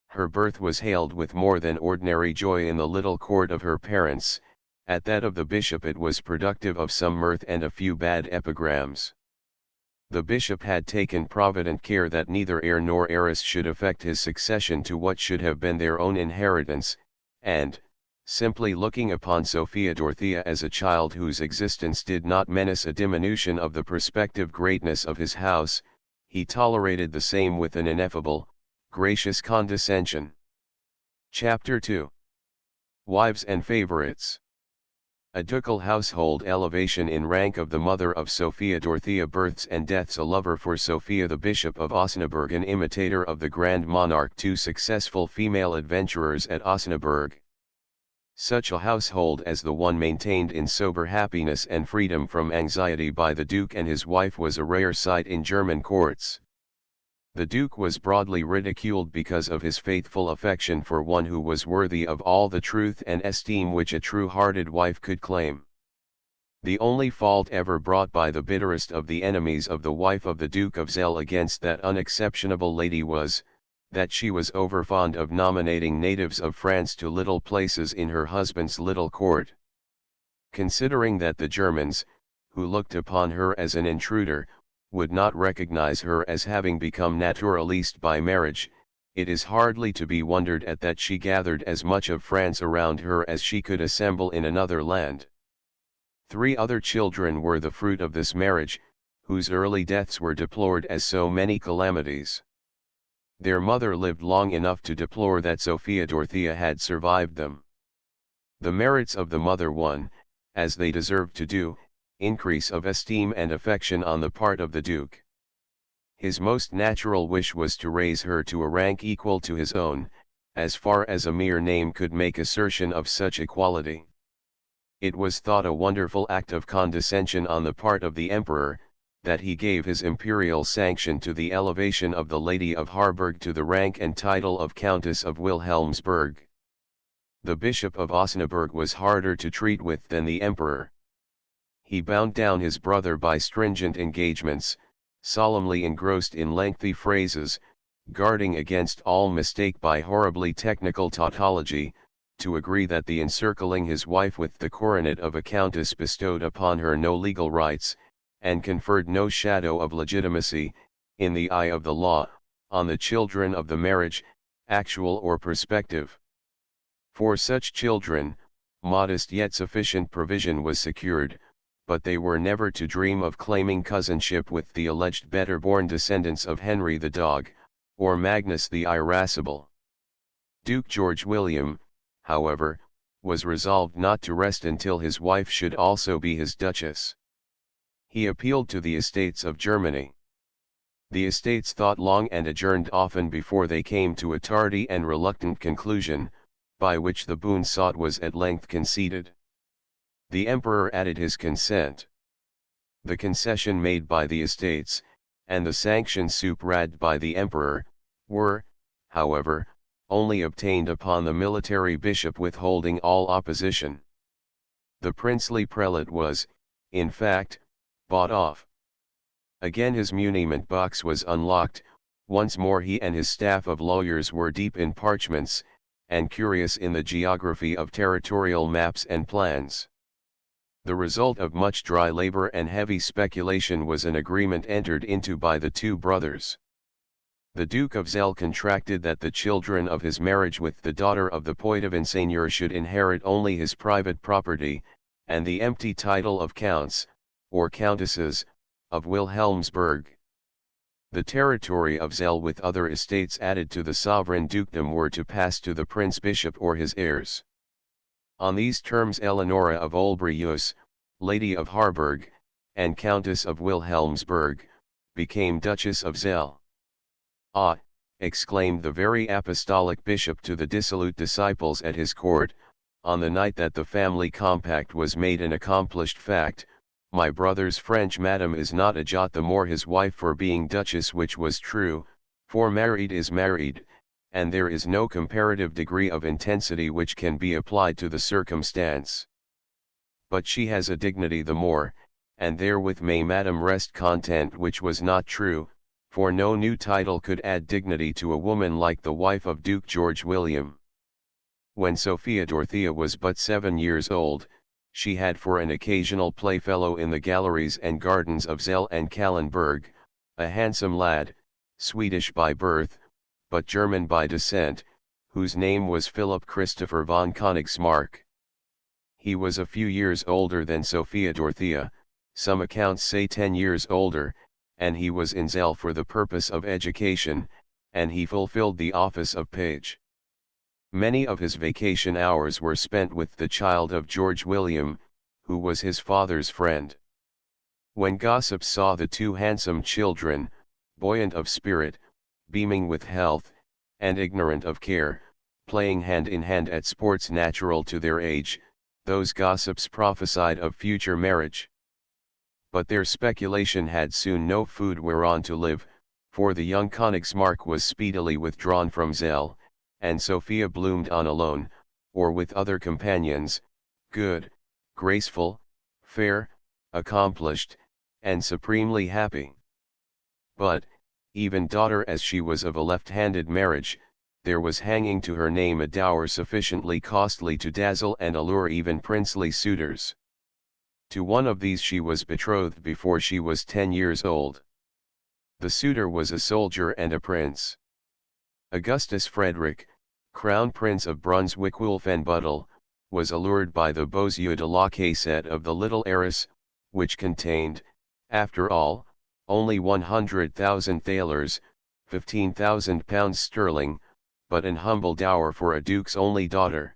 S1: Her birth was hailed with more than ordinary joy in the little court of her parents. At that of the bishop it was productive of some mirth and a few bad epigrams. The bishop had taken provident care that neither heir nor heiress should affect his succession to what should have been their own inheritance, and, simply looking upon Sophia Dorothea as a child whose existence did not menace a diminution of the prospective greatness of his house, he tolerated the same with an ineffable, gracious condescension. Chapter 2. Wives and Favorites. A ducal household elevation in rank of the mother of Sophia Dorothea births and deaths a lover for Sophia the Bishop of Osnaburg an imitator of the Grand Monarch two successful female adventurers at Osnaburg. Such a household as the one maintained in sober happiness and freedom from anxiety by the Duke and his wife was a rare sight in German courts. The Duke was broadly ridiculed because of his faithful affection for one who was worthy of all the truth and esteem which a true-hearted wife could claim. The only fault ever brought by the bitterest of the enemies of the wife of the Duke of Zell against that unexceptionable lady was, that she was overfond of nominating natives of France to little places in her husband's little court. Considering that the Germans, who looked upon her as an intruder, would not recognize her as having become naturaliste by marriage, it is hardly to be wondered at that she gathered as much of France around her as she could assemble in another land. 3 other children were the fruit of this marriage, whose early deaths were deplored as so many calamities. Their mother lived long enough to deplore that Sophia Dorothea had survived them. The merits of the mother won, as they deserved to do, increase of esteem and affection on the part of the Duke. His most natural wish was to raise her to a rank equal to his own, as far as a mere name could make assertion of such equality. It was thought a wonderful act of condescension on the part of the Emperor, that he gave his imperial sanction to the elevation of the Lady of Harburg to the rank and title of Countess of Wilhelmsburg. The Bishop of Osnaburg was harder to treat with than the Emperor. He bound down his brother by stringent engagements, solemnly engrossed in lengthy phrases, guarding against all mistake by horribly technical tautology, to agree that the encircling his wife with the coronet of a countess bestowed upon her no legal rights, and conferred no shadow of legitimacy, in the eye of the law, on the children of the marriage, actual or prospective. For such children, modest yet sufficient provision was secured, but they were never to dream of claiming cousinship with the alleged better-born descendants of Henry the Dog, or Magnus the Irascible. Duke George William, however, was resolved not to rest until his wife should also be his duchess. He appealed to the Estates of Germany. The Estates thought long and adjourned often before they came to a tardy and reluctant conclusion, by which the boon sought was at length conceded. The Emperor added his consent. The concession made by the Estates, and the sanction superadded by the Emperor, were, however, only obtained upon the military bishop withholding all opposition. The princely prelate was, in fact, bought off. Again his muniment box was unlocked, once more he and his staff of lawyers were deep in parchments, and curious in the geography of territorial maps and plans. The result of much dry labor and heavy speculation was an agreement entered into by the 2 brothers. The Duke of Zell contracted that the children of his marriage with the daughter of the Poitevin seigneur should inherit only his private property, and the empty title of counts, or countesses, of Wilhelmsburg. The territory of Zell with other estates added to the sovereign dukedom were to pass to the prince-bishop or his heirs. On these terms Eleonora of Olbrius, Lady of Harburg, and Countess of Wilhelmsburg, became Duchess of Zell. Ah, exclaimed the very apostolic bishop to the dissolute disciples at his court, on the night that the family compact was made an accomplished fact, my brother's French madam is not a jot the more his wife for being duchess, which was true, for married is married, and there is no comparative degree of intensity which can be applied to the circumstance. But she has a dignity the more, and therewith may madam rest content, which was not true, for no new title could add dignity to a woman like the wife of Duke George William. When Sophia Dorothea was but 7 years old, she had for an occasional playfellow in the galleries and gardens of Zell and Kallenberg, a handsome lad, Swedish by birth, but German by descent, whose name was Philip Christopher von Königsmarck. He was a few years older than Sophia Dorothea, some accounts say 10 years older, and he was in Zell for the purpose of education, and he fulfilled the office of page. Many of his vacation hours were spent with the child of George William, who was his father's friend. When gossips saw the two handsome children, buoyant of spirit, beaming with health, and ignorant of care, playing hand in hand at sports natural to their age, those gossips prophesied of future marriage. But their speculation had soon no food whereon to live, for the young Königsmarck was speedily withdrawn from Zell, and Sophia bloomed on alone, or with other companions, good, graceful, fair, accomplished, and supremely happy. But, even daughter as she was of a left-handed marriage, there was hanging to her name a dower sufficiently costly to dazzle and allure even princely suitors. To one of these she was betrothed before she was 10 years old. The suitor was a soldier and a prince. Augustus Frederick, Crown Prince of Brunswick-Wolfenbüttel, was allured by the beaux yeux de la cassette of the little heiress, which contained, after all, only 100,000 thalers, £15,000 sterling, but an humble dower for a duke's only daughter.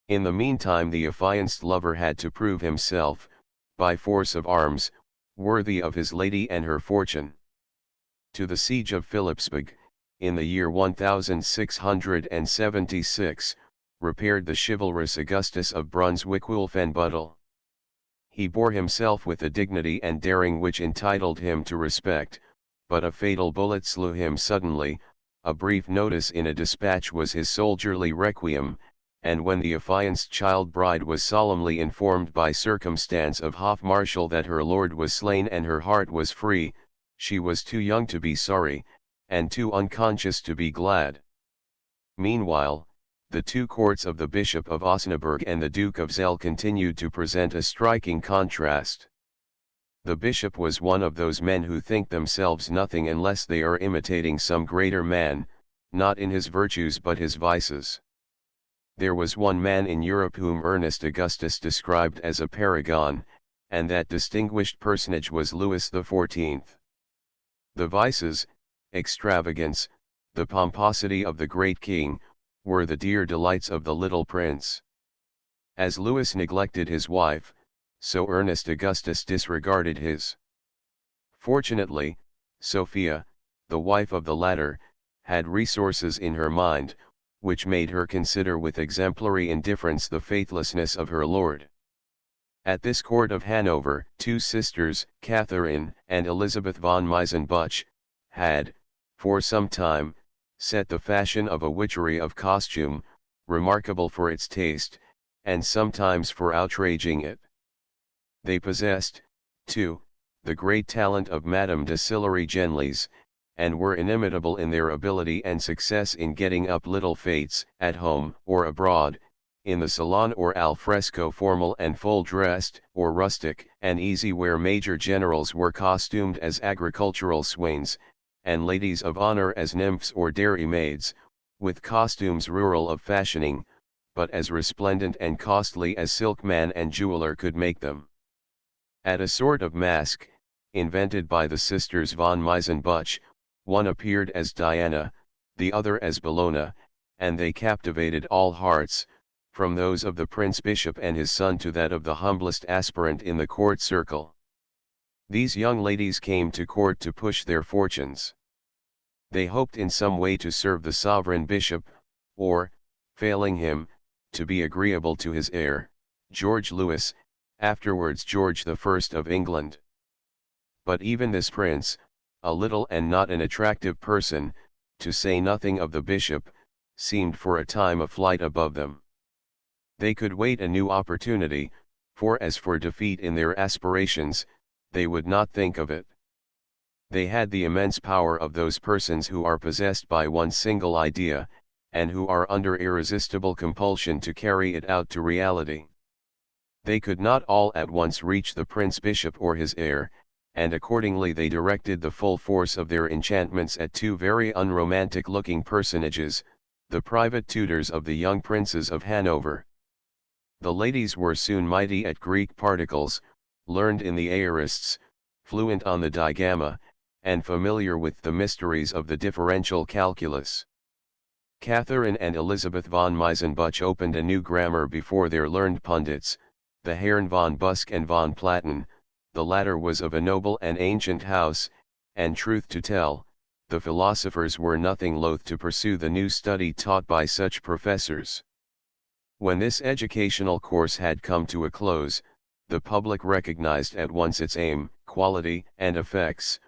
S1: In the meantime the affianced lover had to prove himself, by force of arms, worthy of his lady and her fortune. To the siege of Philipsburg, in the year 1676, repaired the chivalrous Augustus of Brunswick-Wolfenbüttel. He bore himself with a dignity and daring which entitled him to respect, but a fatal bullet slew him suddenly. A brief notice in a dispatch was his soldierly requiem, and when the affianced child bride was solemnly informed by circumstance of Hofmarschall that her lord was slain and her heart was free, she was too young to be sorry, and too unconscious to be glad. Meanwhile, the two courts of the Bishop of Osnaburg and the Duke of Zell continued to present a striking contrast. The bishop was one of those men who think themselves nothing unless they are imitating some greater man, not in his virtues but his vices. There was one man in Europe whom Ernest Augustus described as a paragon, and that distinguished personage was Louis XIV. The vices, extravagance, the pomposity of the great king, were the dear delights of the little prince. As Louis neglected his wife, so Ernest Augustus disregarded his. Fortunately, Sophia, the wife of the latter, had resources in her mind, which made her consider with exemplary indifference the faithlessness of her lord. At this court of Hanover, two sisters, Catherine and Elizabeth von Meisenbuch, had, for some time, set the fashion of a witchery of costume, remarkable for its taste, and sometimes for outraging it. They possessed, too, the great talent of Madame de Sillery Genlis, and were inimitable in their ability and success in getting up little fêtes, at home or abroad, in the salon or al fresco, formal and full-dressed, or rustic and easy, where major generals were costumed as agricultural swains, and ladies of honor as nymphs or dairy maids, with costumes rural of fashioning, but as resplendent and costly as silkman and jeweler could make them. At a sort of masque, invented by the sisters von Meisenbuch, one appeared as Diana, the other as Bellona, and they captivated all hearts, from those of the Prince Bishop and his son to that of the humblest aspirant in the court circle. These young ladies came to court to push their fortunes. They hoped in some way to serve the sovereign bishop, or, failing him, to be agreeable to his heir, George Louis, afterwards George I of England. But even this prince, a little and not an attractive person, to say nothing of the bishop, seemed for a time a flight above them. They could wait a new opportunity, for as for defeat in their aspirations, they would not think of it. They had the immense power of those persons who are possessed by one single idea, and who are under irresistible compulsion to carry it out to reality. They could not all at once reach the prince bishop or his heir, and accordingly they directed the full force of their enchantments at two very unromantic-looking personages, the private tutors of the young princes of Hanover. The ladies were soon mighty at Greek particles, learned in the aorists, fluent on the digamma, and familiar with the mysteries of the differential calculus. Catherine and Elizabeth von Meisenbuch opened a new grammar before their learned pundits, the Herren von Busk and von Platen. The latter was of a noble and ancient house, and truth to tell, the philosophers were nothing loath to pursue the new study taught by such professors. When this educational course had come to a close, the public recognized at once its aim, quality, and effects,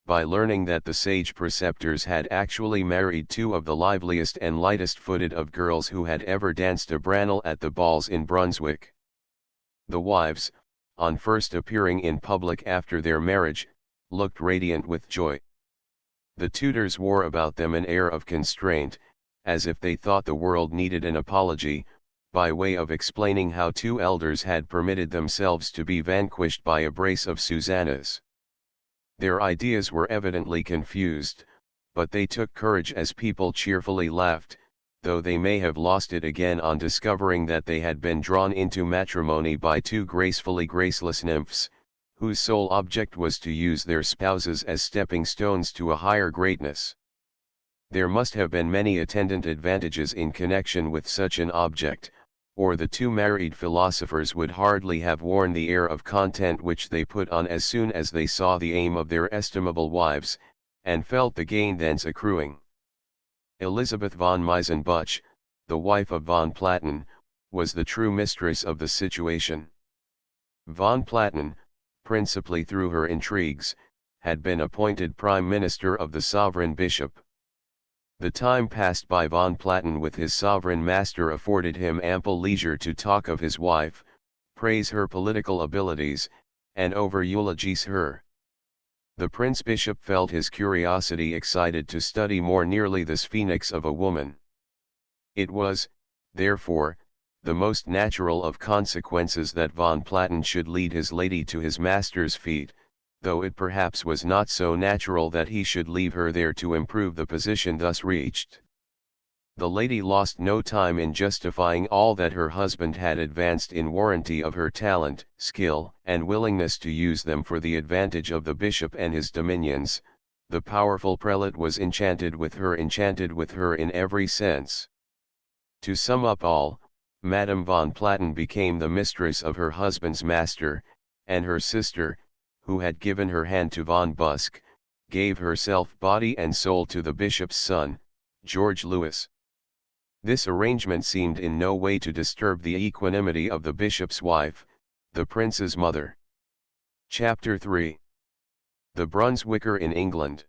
S1: by learning that the sage preceptors had actually married two of the liveliest and lightest-footed of girls who had ever danced a brannel at the balls in Brunswick. The wives, on first appearing in public after their marriage, looked radiant with joy. The tutors wore about them an air of constraint, as if they thought the world needed an apology, by way of explaining how two elders had permitted themselves to be vanquished by a brace of Susannas. Their ideas were evidently confused, but they took courage as people cheerfully laughed, though they may have lost it again on discovering that they had been drawn into matrimony by two gracefully graceless nymphs, whose sole object was to use their spouses as stepping stones to a higher greatness. There must have been many attendant advantages in connection with such an object, or the two married philosophers would hardly have worn the air of content which they put on as soon as they saw the aim of their estimable wives, and felt the gain thence accruing. Elizabeth von Meisenbuch, the wife of von Platen, was the true mistress of the situation. Von Platen, principally through her intrigues, had been appointed prime minister of the sovereign bishop. The time passed by von Platen with his sovereign master afforded him ample leisure to talk of his wife, praise her political abilities, and over-eulogize her. The prince bishop felt his curiosity excited to study more nearly this phoenix of a woman. It was, therefore, the most natural of consequences that von Platen should lead his lady to his master's feet, though it perhaps was not so natural that he should leave her there to improve the position thus reached. The lady lost no time in justifying all that her husband had advanced in warranty of her talent, skill, and willingness to use them for the advantage of the bishop and his dominions. The powerful prelate was enchanted with her in every sense. To sum up all, Madame von Platen became the mistress of her husband's master, and her sister, who had given her hand to von Busk, gave herself body and soul to the bishop's son, George Louis. This arrangement seemed in no way to disturb the equanimity of the bishop's wife, the prince's mother. Chapter 3. The Brunswicker in England.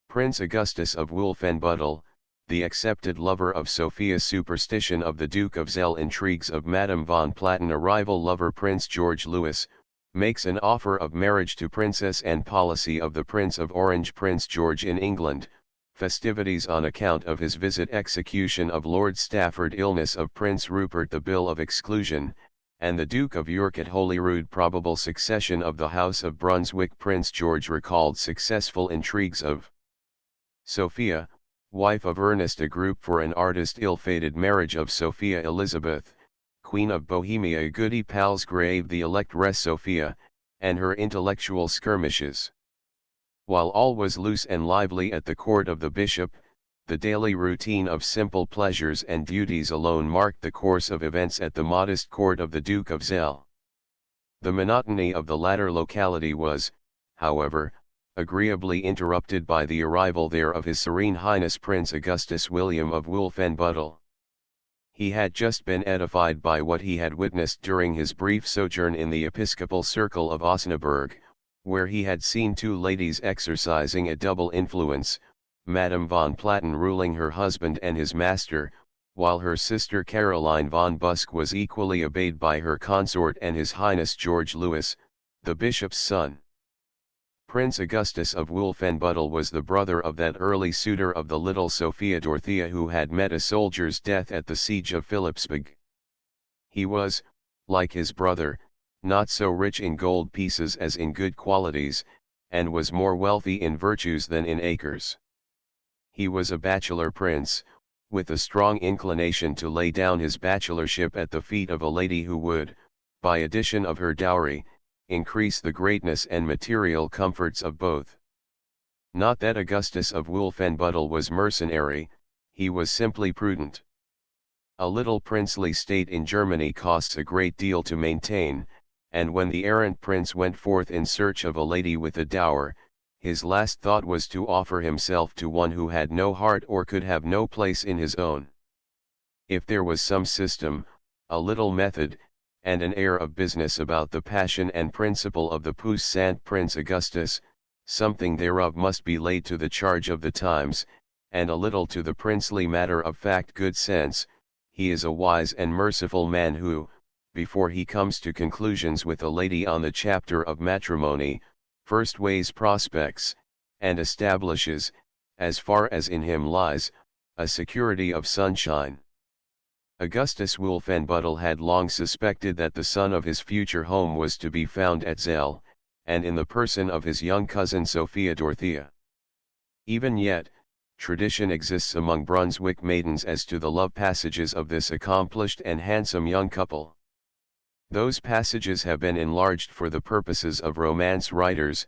S1: Prince Augustus of Wolfenbüttel, the accepted lover of Sophia's superstition of the Duke of Zell intrigues of Madame von Platen, a rival lover Prince George Louis, makes an offer of marriage to Princess and policy of the Prince of Orange Prince George in England, festivities on account of his visit, execution of Lord Stafford, illness of Prince Rupert, the Bill of Exclusion, and the Duke of York at Holyrood, probable succession of the House of Brunswick. Prince George recalled successful intrigues of Sophia, wife of Ernest, a group for an artist, ill-fated marriage of Sophia Elizabeth, Queen of Bohemia, Goody Palsgrave, the electress Sophia, and her intellectual skirmishes. While all was loose and lively at the court of the bishop, the daily routine of simple pleasures and duties alone marked the course of events at the modest court of the Duke of Zell. The monotony of the latter locality was, however, agreeably interrupted by the arrival there of His Serene Highness Prince Augustus William of Wolfenbüttel. He had just been edified by what he had witnessed during his brief sojourn in the episcopal circle of Osnaburg, where he had seen two ladies exercising a double influence, Madame von Platen ruling her husband and his master, while her sister Caroline von Busk was equally obeyed by her consort and His Highness George Louis, the bishop's son. Prince Augustus of Wolfenbüttel was the brother of that early suitor of the little Sophia Dorothea who had met a soldier's death at the siege of Philipsburg. He was, like his brother, not so rich in gold pieces as in good qualities, and was more wealthy in virtues than in acres. He was a bachelor prince, with a strong inclination to lay down his bachelorship at the feet of a lady who would, by addition of her dowry, increase the greatness and material comforts of both. Not that Augustus of Wolfenbüttel was mercenary, he was simply prudent. A little princely state in Germany costs a great deal to maintain, and when the errant prince went forth in search of a lady with a dower, his last thought was to offer himself to one who had no heart or could have no place in his own. If there was some system, a little method, and an air of business about the passion and principle of the puissant Prince Augustus, something thereof must be laid to the charge of the times, and a little to the princely matter of fact good sense. He is a wise and merciful man who, before he comes to conclusions with a lady on the chapter of matrimony, first weighs prospects, and establishes, as far as in him lies, a security of sunshine. Augustus Wolfenbüttel had long suspected that the son of his future home was to be found at Zell, and in the person of his young cousin Sophia Dorothea. Even yet, tradition exists among Brunswick maidens as to the love passages of this accomplished and handsome young couple. Those passages have been enlarged for the purposes of romance writers,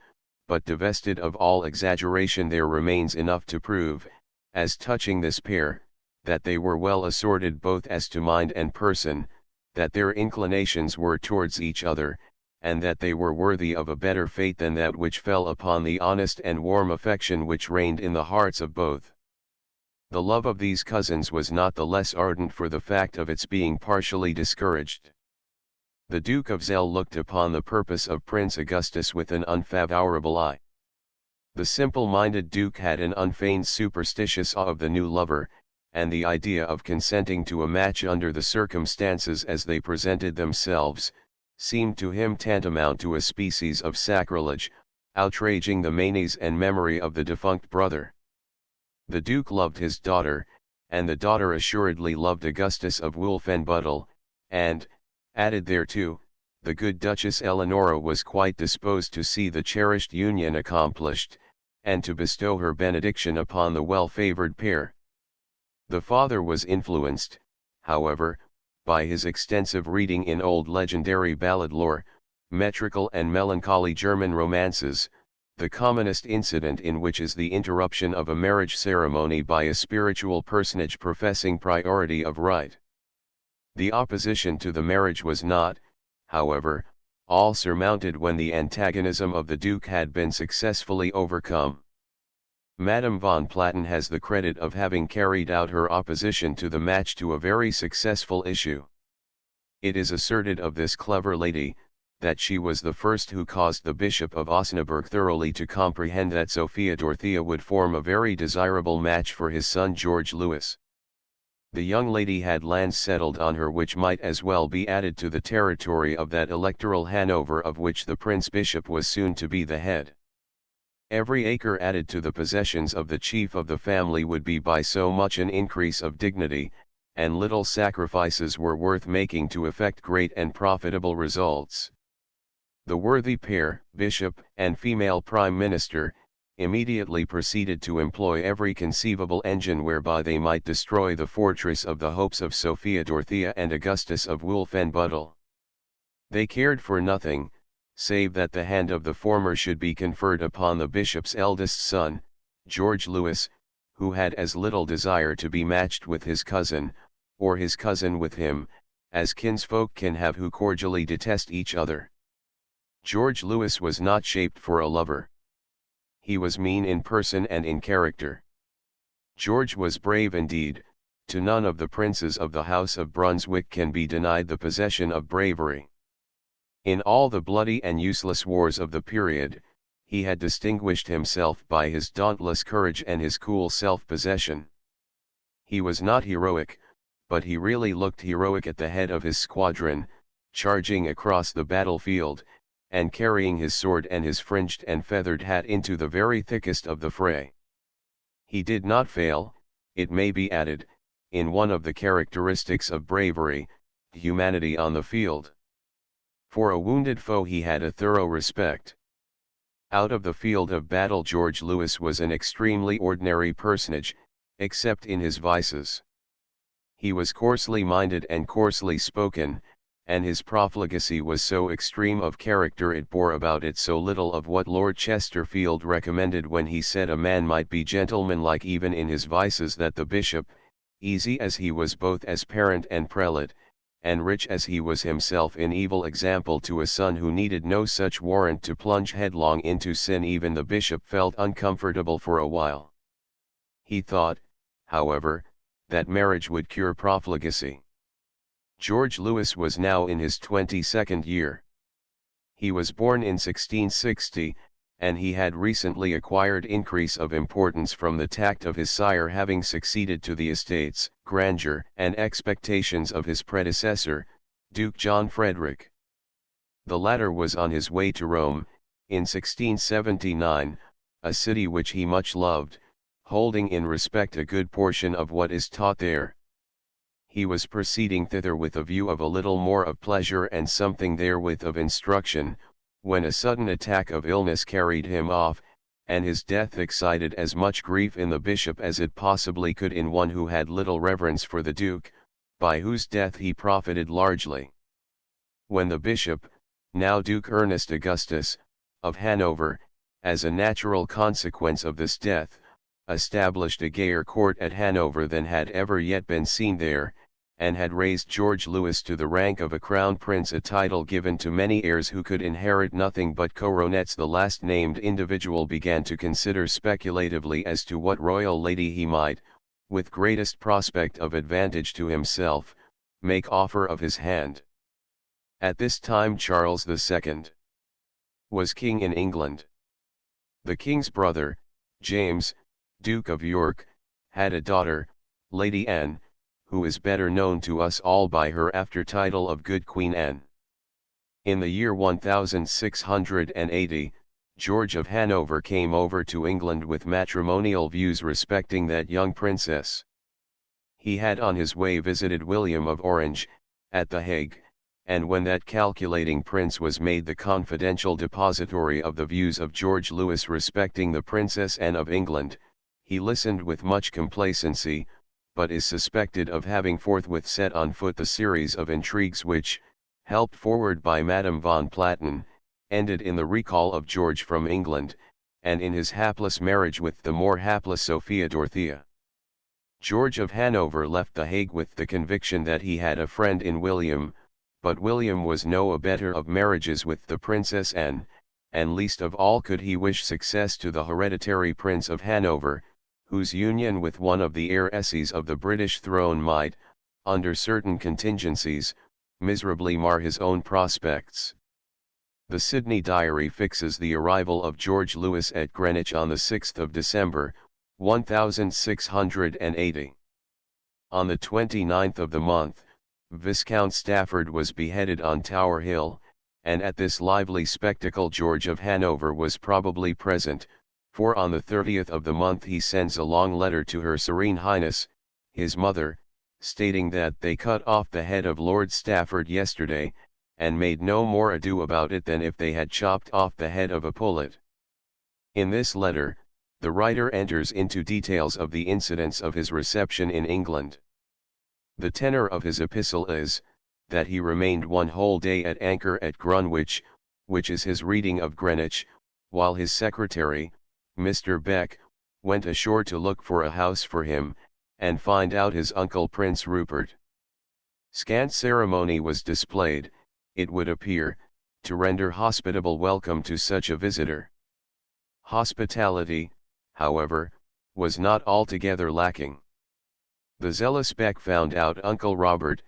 S1: but divested of all exaggeration there remains enough to prove, as touching this pair, that they were well assorted both as to mind and person, that their inclinations were towards each other, and that they were worthy of a better fate than that which fell upon the honest and warm affection which reigned in the hearts of both. The love of these cousins was not the less ardent for the fact of its being partially discouraged. The Duke of Zell looked upon the purpose of Prince Augustus with an unfavorable eye. The simple-minded Duke had an unfeigned superstitious awe of the new lover, and the idea of consenting to a match under the circumstances as they presented themselves, seemed to him tantamount to a species of sacrilege, outraging the manes and memory of the defunct brother. The Duke loved his daughter, and the daughter assuredly loved Augustus of Wolfenbüttel, and, added thereto, the good Duchess Eleonora was quite disposed to see the cherished union accomplished, and to bestow her benediction upon the well-favored pair. The father was influenced, however, by his extensive reading in old legendary ballad lore, metrical and melancholy German romances, the commonest incident in which is the interruption of a marriage ceremony by a spiritual personage professing priority of right. The opposition to the marriage was not, however, all surmounted when the antagonism of the Duke had been successfully overcome. Madame von Platen has the credit of having carried out her opposition to the match to a very successful issue. It is asserted of this clever lady, that she was the first who caused the Bishop of Osnaburg thoroughly to comprehend that Sophia Dorothea would form a very desirable match for his son George Louis. The young lady had lands settled on her which might as well be added to the territory of that electoral Hanover of which the Prince Bishop was soon to be the head. Every acre added to the possessions of the chief of the family would be by so much an increase of dignity, and little sacrifices were worth making to effect great and profitable results. The worthy pair, bishop and female prime minister, immediately proceeded to employ every conceivable engine whereby they might destroy the fortress of the hopes of Sophia Dorothea and Augustus of Wolfenbüttel. They cared for nothing, save that the hand of the former should be conferred upon the bishop's eldest son, George Louis, who had as little desire to be matched with his cousin, or his cousin with him, as kinsfolk can have who cordially detest each other. George Louis was not shaped for a lover. he was mean in person and in character. George was brave indeed, to none of the princes of the House of Brunswick can be denied the possession of bravery. In all the bloody and useless wars of the period, he had distinguished himself by his dauntless courage and his cool self-possession. He was not heroic, but he really looked heroic at the head of his squadron, charging across the battlefield, and carrying his sword and his fringed and feathered hat into the very thickest of the fray. He did not fail, it may be added, in one of the characteristics of bravery, humanity on the field. For a wounded foe he had a thorough respect. Out of the field of battle George Lewis was an extremely ordinary personage, except in his vices. He was coarsely minded and coarsely spoken, and his profligacy was so extreme of character it bore about it so little of what Lord Chesterfield recommended when he said a man might be gentlemanlike even in his vices, that the bishop, easy as he was both as parent and prelate, and rich as he was himself in evil example to a son who needed no such warrant to plunge headlong into sin, even the bishop felt uncomfortable for a while. He thought, however, that marriage would cure profligacy. George Lewis was now in his 22nd year. He was born in 1660, and he had recently acquired increase of importance from the tact of his sire, having succeeded to the estates, grandeur, and expectations of his predecessor, Duke John Frederick. The latter was on his way to Rome, in 1679, a city which he much loved, holding in respect a good portion of what is taught there. He was proceeding thither with a view of a little more of pleasure and something therewith of instruction, when a sudden attack of illness carried him off, and his death excited as much grief in the bishop as it possibly could in one who had little reverence for the duke, by whose death he profited largely. When the bishop, now Duke Ernest Augustus, of Hanover, as a natural consequence of this death, established a gayer court at Hanover than had ever yet been seen there, and had raised George Lewis to the rank of a crown prince, a title given to many heirs who could inherit nothing but coronets, the last named individual began to consider speculatively as to what royal lady he might, with greatest prospect of advantage to himself, make offer of his hand. At this time Charles II was king in England. The king's brother, James, Duke of York, had a daughter, Lady Anne, who is better known to us all by her after title of Good Queen Anne. In the year 1680, George of Hanover came over to England with matrimonial views respecting that young princess. He had on his way visited William of Orange, at the Hague, and when that calculating prince was made the confidential depository of the views of George Lewis respecting the Princess Anne of England, he listened with much complacency, but is suspected of having forthwith set on foot the series of intrigues which, helped forward by Madame von Platen, ended in the recall of George from England, and in his hapless marriage with the more hapless Sophia Dorothea. George of Hanover left the Hague with the conviction that he had a friend in William, but William was no abettor of marriages with the Princess Anne, and least of all could he wish success to the hereditary Prince of Hanover, whose union with one of the heiresses of the British throne might, under certain contingencies, miserably mar his own prospects. The Sydney Diary fixes the arrival of George Lewis at Greenwich on the 6th of December, 1680. On the 29th of the month, Viscount Stafford was beheaded on Tower Hill, and at this lively spectacle George of Hanover was probably present, for on the 30th of the month he sends a long letter to Her Serene Highness, his mother, stating that they cut off the head of Lord Stafford yesterday, and made no more ado about it than if they had chopped off the head of a pullet. In this letter, the writer enters into details of the incidents of his reception in England. The tenor of his epistle is, that he remained one whole day at anchor at Greenwich, which is his reading of Greenwich, while his secretary, Mr. Beck, went ashore to look for a house for him, and find out his uncle Prince Rupert. Scant ceremony was displayed, it would appear, to render hospitable welcome to such a visitor. Hospitality, however, was not altogether lacking. The zealous Beck found out Uncle Robert,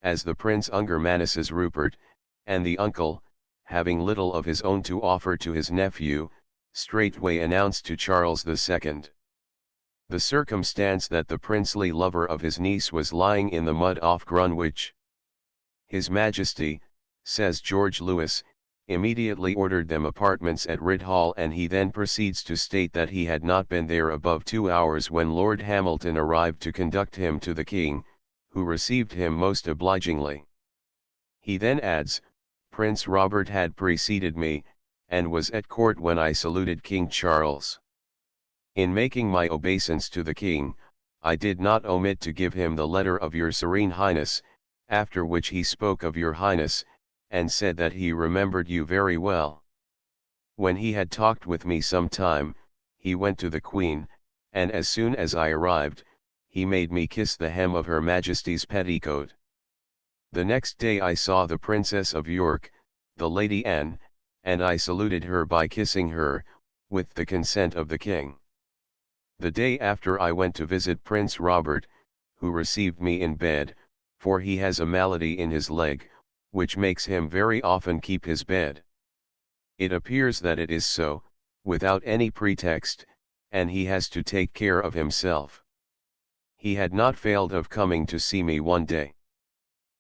S1: as the Prince Unger Manas's Rupert, and the uncle, having little of his own to offer to his nephew, straightway announced to Charles II. The circumstance that the princely lover of his niece was lying in the mud off Greenwich. His Majesty, says George Lewis, immediately ordered them apartments at Rid Hall, and he then proceeds to state that he had not been there above 2 hours when Lord Hamilton arrived to conduct him to the King, who received him most obligingly. He then adds, Prince Robert had preceded me, and was at court when I saluted King Charles. In making my obeisance to the King, I did not omit to give him the letter of your Serene Highness, after which he spoke of your Highness, and said that he remembered you very well. When he had talked with me some time, he went to the Queen, and as soon as I arrived, he made me kiss the hem of her Majesty's petticoat. The next day I saw the Princess of York, the Lady Anne, and I saluted her by kissing her, with the consent of the King. The day after I went to visit Prince Robert, who received me in bed, for he has a malady in his leg, which makes him very often keep his bed. It appears that it is so, without any pretext, and he has to take care of himself. He had not failed of coming to see me one day.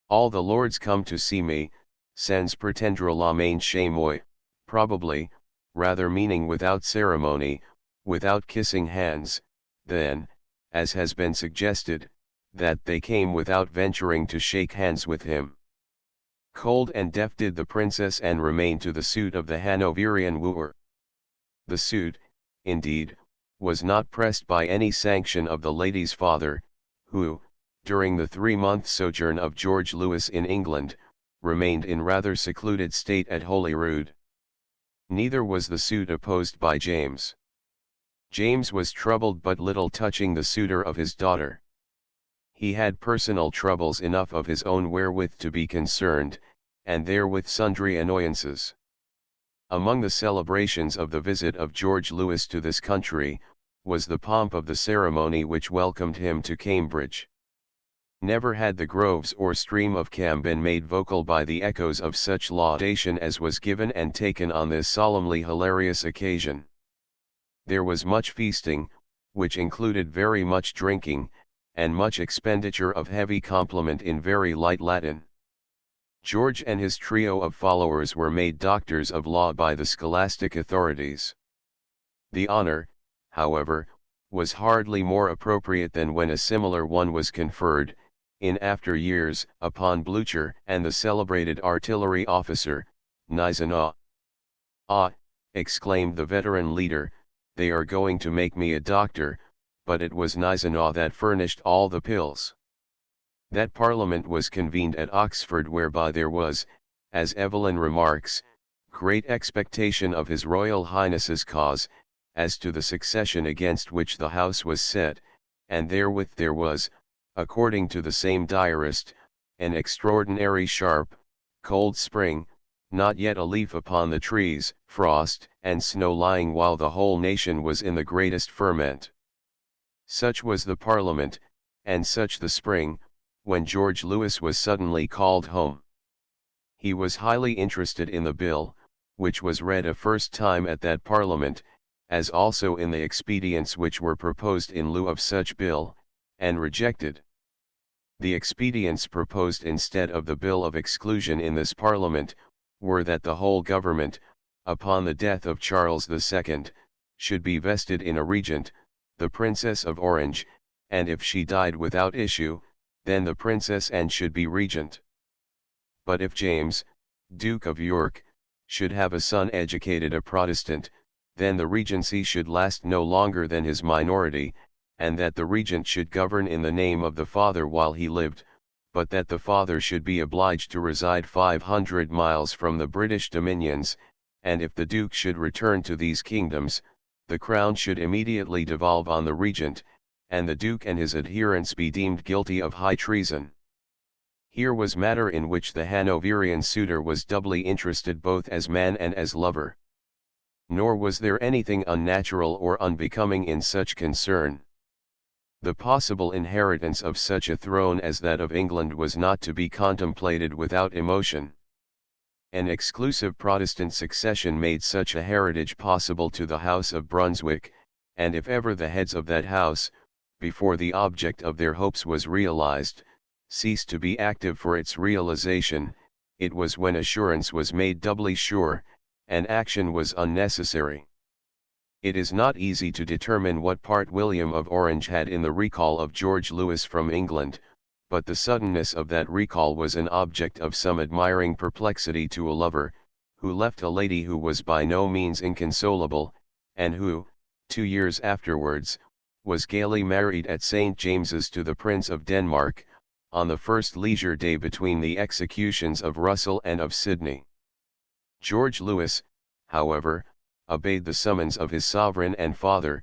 S1: All the lords come to see me, sans pretendre la main chez moi, probably, rather meaning without ceremony, without kissing hands, then, as has been suggested, that they came without venturing to shake hands with him. Cold and deaf did the princess Anne remain to the suit of the Hanoverian wooer. The suit, indeed, was not pressed by any sanction of the lady's father, who, during the 3-month sojourn of George Lewis in England, remained in rather secluded state at Holyrood. Neither was the suit opposed by James. James was troubled but little touching the suitor of his daughter. He had personal troubles enough of his own wherewith to be concerned, and therewith sundry annoyances. Among the celebrations of the visit of George Lewis to this country, was the pomp of the ceremony which welcomed him to Cambridge. Never had the groves or stream of Cam been made vocal by the echoes of such laudation as was given and taken on this solemnly hilarious occasion. There was much feasting, which included very much drinking, and much expenditure of heavy compliment in very light Latin. George and his trio of followers were made doctors of law by the scholastic authorities. The honor, however, was hardly more appropriate than when a similar one was conferred, in after years, upon Blucher and the celebrated artillery officer, Gneisenau. "Ah," exclaimed the veteran leader, "they are going to make me a doctor," but it was Gneisenau that furnished all the pills. That Parliament was convened at Oxford, whereby there was, as Evelyn remarks, great expectation of His Royal Highness's cause, as to the succession against which the House was set, and therewith there was, according to the same diarist, an extraordinary sharp, cold spring, not yet a leaf upon the trees, frost and snow lying while the whole nation was in the greatest ferment. Such was the Parliament, and such the spring, when George Lewis was suddenly called home. He was highly interested in the bill, which was read a first time at that Parliament, as also in the expedients which were proposed in lieu of such bill, and rejected. The expedients proposed instead of the bill of exclusion in this Parliament, were that the whole government, upon the death of Charles II, should be vested in a regent, the Princess of Orange, and if she died without issue, then the Princess Anne should be regent. But if James, Duke of York, should have a son educated a Protestant, then the regency should last no longer than his minority, and that the regent should govern in the name of the father while he lived, but that the father should be obliged to reside 500 miles from the British dominions, and if the Duke should return to these kingdoms, the crown should immediately devolve on the regent, and the Duke and his adherents be deemed guilty of high treason. Here was matter in which the Hanoverian suitor was doubly interested both as man and as lover. Nor was there anything unnatural or unbecoming in such concern. The possible inheritance of such a throne as that of England was not to be contemplated without emotion. An exclusive Protestant succession made such a heritage possible to the House of Brunswick, and if ever the heads of that house, before the object of their hopes was realized, ceased to be active for its realization, it was when assurance was made doubly sure, and action was unnecessary. It is not easy to determine what part William of Orange had in the recall of George Lewis from England, but the suddenness of that recall was an object of some admiring perplexity to a lover, who left a lady who was by no means inconsolable, and who, 2 years afterwards, was gaily married at St. James's to the Prince of Denmark, on the first leisure day between the executions of Russell and of Sidney. George Lewis, however, obeyed the summons of his sovereign and father,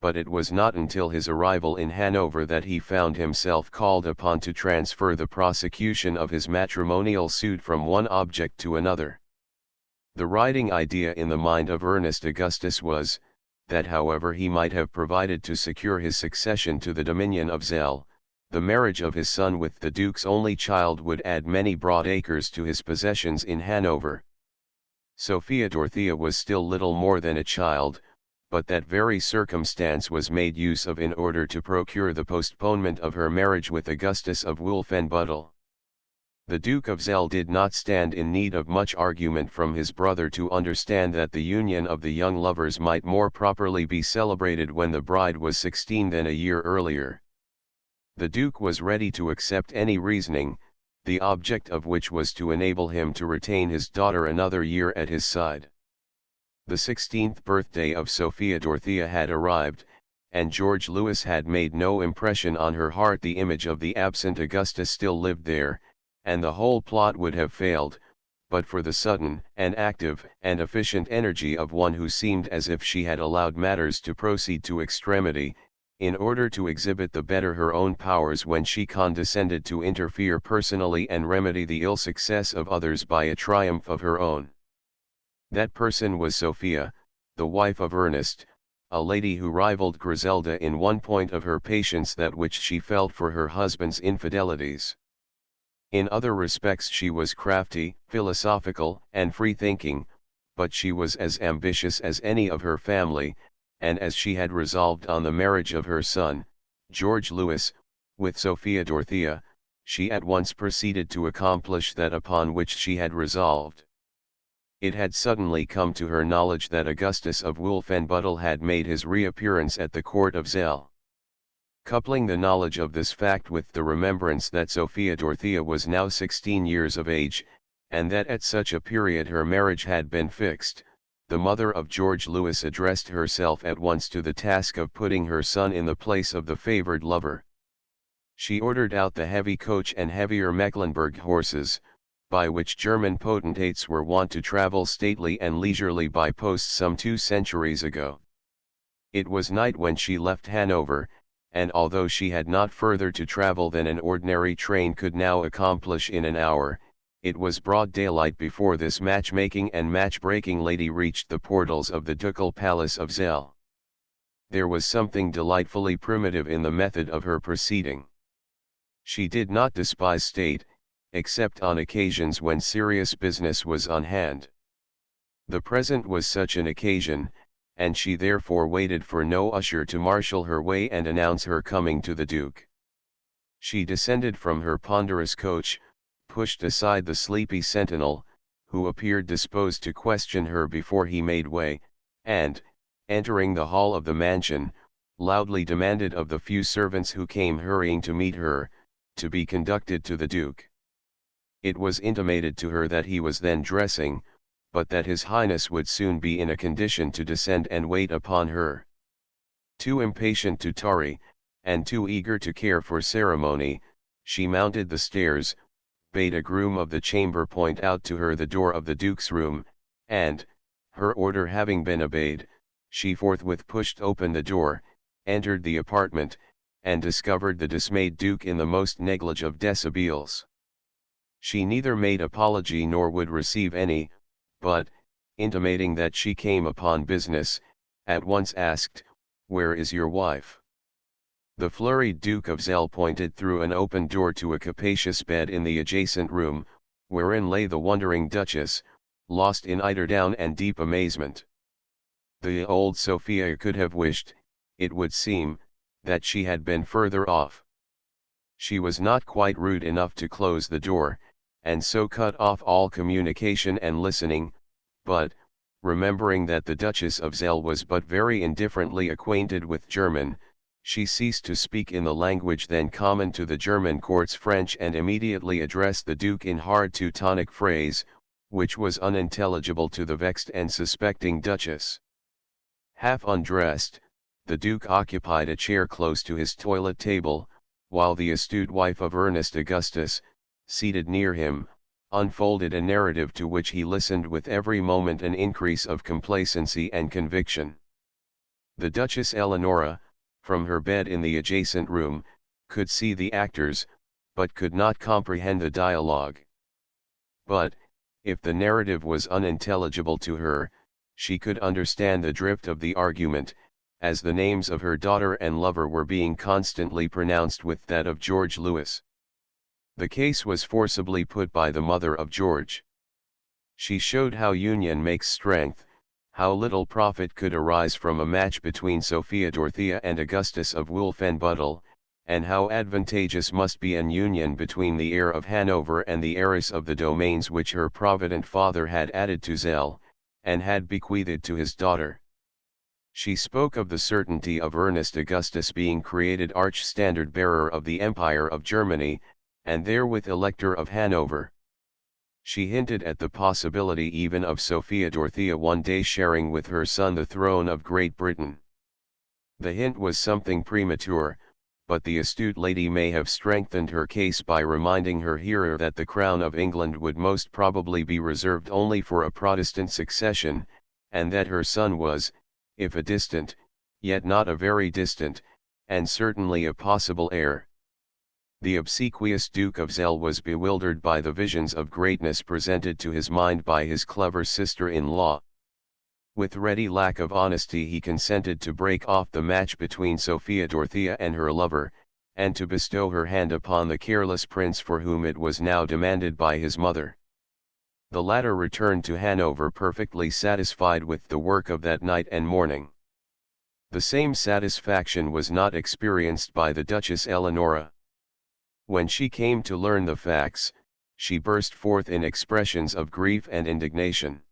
S1: but it was not until his arrival in Hanover that he found himself called upon to transfer the prosecution of his matrimonial suit from one object to another. The riding idea in the mind of Ernest Augustus was, that however he might have provided to secure his succession to the dominion of Zell, the marriage of his son with the Duke's only child would add many broad acres to his possessions in Hanover. Sophia Dorothea was still little more than a child, but that very circumstance was made use of in order to procure the postponement of her marriage with Augustus of Wolfenbüttel. The Duke of Zell did not stand in need of much argument from his brother to understand that the union of the young lovers might more properly be celebrated when the bride was 16 than a year earlier. The Duke was ready to accept any reasoning, the object of which was to enable him to retain his daughter another year at his side. The 16th birthday of Sophia Dorothea had arrived, and George Lewis had made no impression on her heart. The image of the absent Augustus still lived there, and the whole plot would have failed, but for the sudden and active and efficient energy of one who seemed as if she had allowed matters to proceed to extremity, in order to exhibit the better her own powers when she condescended to interfere personally and remedy the ill success of others by a triumph of her own. That person was Sophia, the wife of Ernest, a lady who rivaled Griselda in one point of her patience, that which she felt for her husband's infidelities. In other respects she was crafty, philosophical, and free-thinking, but she was as ambitious as any of her family, and as she had resolved on the marriage of her son, George Lewis, with Sophia Dorothea, she at once proceeded to accomplish that upon which she had resolved. It had suddenly come to her knowledge that Augustus of Wolfenbüttel had made his reappearance at the court of Zell. Coupling the knowledge of this fact with the remembrance that Sophia Dorothea was now 16 years of age, and that at such a period her marriage had been fixed, the mother of George Lewis addressed herself at once to the task of putting her son in the place of the favored lover. She ordered out the heavy coach and heavier Mecklenburg horses, by which German potentates were wont to travel stately and leisurely by post some 2 centuries ago. It was night when she left Hanover, and although she had not further to travel than an ordinary train could now accomplish in an hour, it was broad daylight before this matchmaking and match-breaking lady reached the portals of the ducal palace of Zell. There was something delightfully primitive in the method of her proceeding. She did not despise state, except on occasions when serious business was on hand. The present was such an occasion, and she therefore waited for no usher to marshal her way and announce her coming to the Duke. She descended from her ponderous coach, pushed aside the sleepy sentinel, who appeared disposed to question her before he made way, and, entering the hall of the mansion, loudly demanded of the few servants who came hurrying to meet her, to be conducted to the Duke. It was intimated to her that he was then dressing, but that his Highness would soon be in a condition to descend and wait upon her. Too impatient to tarry, and too eager to care for ceremony, she mounted the stairs, bade a groom of the chamber point out to her the door of the Duke's room, and, her order having been obeyed, she forthwith pushed open the door, entered the apartment, and discovered the dismayed Duke in the most negligent of dishabiles. She neither made apology nor would receive any, but, intimating that she came upon business, at once asked, "Where is your wife?" The flurried Duke of Zell pointed through an open door to a capacious bed in the adjacent room, wherein lay the wondering Duchess, lost in eiderdown and deep amazement. The old Sophia could have wished, it would seem, that she had been further off. She was not quite rude enough to close the door, and so cut off all communication and listening, but, remembering that the Duchess of Zell was but very indifferently acquainted with German, she ceased to speak in the language then common to the German court's French and immediately addressed the Duke in hard Teutonic phrase, which was unintelligible to the vexed and suspecting Duchess. Half undressed, the Duke occupied a chair close to his toilet table, while the astute wife of Ernest Augustus, seated near him, unfolded a narrative to which he listened with every moment an increase of complacency and conviction. The Duchess Eleonora, from her bed in the adjacent room, could see the actors, but could not comprehend the dialogue. But, if the narrative was unintelligible to her, she could understand the drift of the argument, as the names of her daughter and lover were being constantly pronounced with that of George Louis. The case was forcibly put by the mother of George. She showed how union makes strength, how little profit could arise from a match between Sophia Dorothea and Augustus of Wolfenbüttel, and how advantageous must be an union between the heir of Hanover and the heiress of the domains which her provident father had added to Zell, and had bequeathed to his daughter. She spoke of the certainty of Ernest Augustus being created arch-standard-bearer of the Empire of Germany, and therewith Elector of Hanover. She hinted at the possibility even of Sophia Dorothea one day sharing with her son the throne of Great Britain. The hint was something premature, but the astute lady may have strengthened her case by reminding her hearer that the crown of England would most probably be reserved only for a Protestant succession, and that her son was, if a distant, yet not a very distant, and certainly a possible heir. The obsequious Duke of Zell was bewildered by the visions of greatness presented to his mind by his clever sister-in-law. With ready lack of honesty he consented to break off the match between Sophia Dorothea and her lover, and to bestow her hand upon the careless prince for whom it was now demanded by his mother. The latter returned to Hanover perfectly satisfied with the work of that night and morning. The same satisfaction was not experienced by the Duchess Eleonora. When she came to learn the facts, she burst forth in expressions of grief and indignation.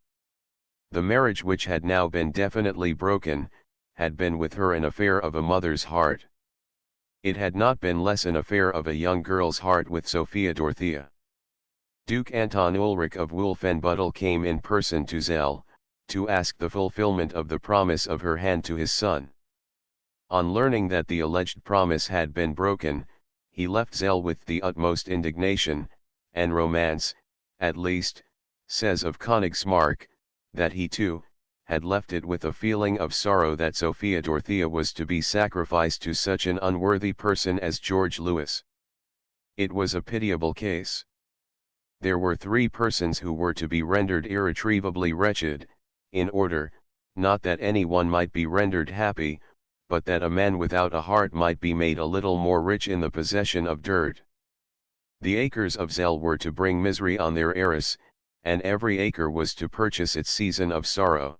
S1: The marriage which had now been definitely broken, had been with her an affair of a mother's heart. It had not been less an affair of a young girl's heart with Sophia Dorothea. Duke Anton Ulrich of Wolfenbüttel came in person to Zell, to ask the fulfillment of the promise of her hand to his son. On learning that the alleged promise had been broken, he left Zell with the utmost indignation, and romance, at least, says of Königsmarck, that he too, had left it with a feeling of sorrow that Sophia Dorothea was to be sacrificed to such an unworthy person as George Louis. It was a pitiable case. There were three persons who were to be rendered irretrievably wretched, in order, not that any one might be rendered happy, but that a man without a heart might be made a little more rich in the possession of dirt. The acres of Zell were to bring misery on their heiress, and every acre was to purchase its season of sorrow.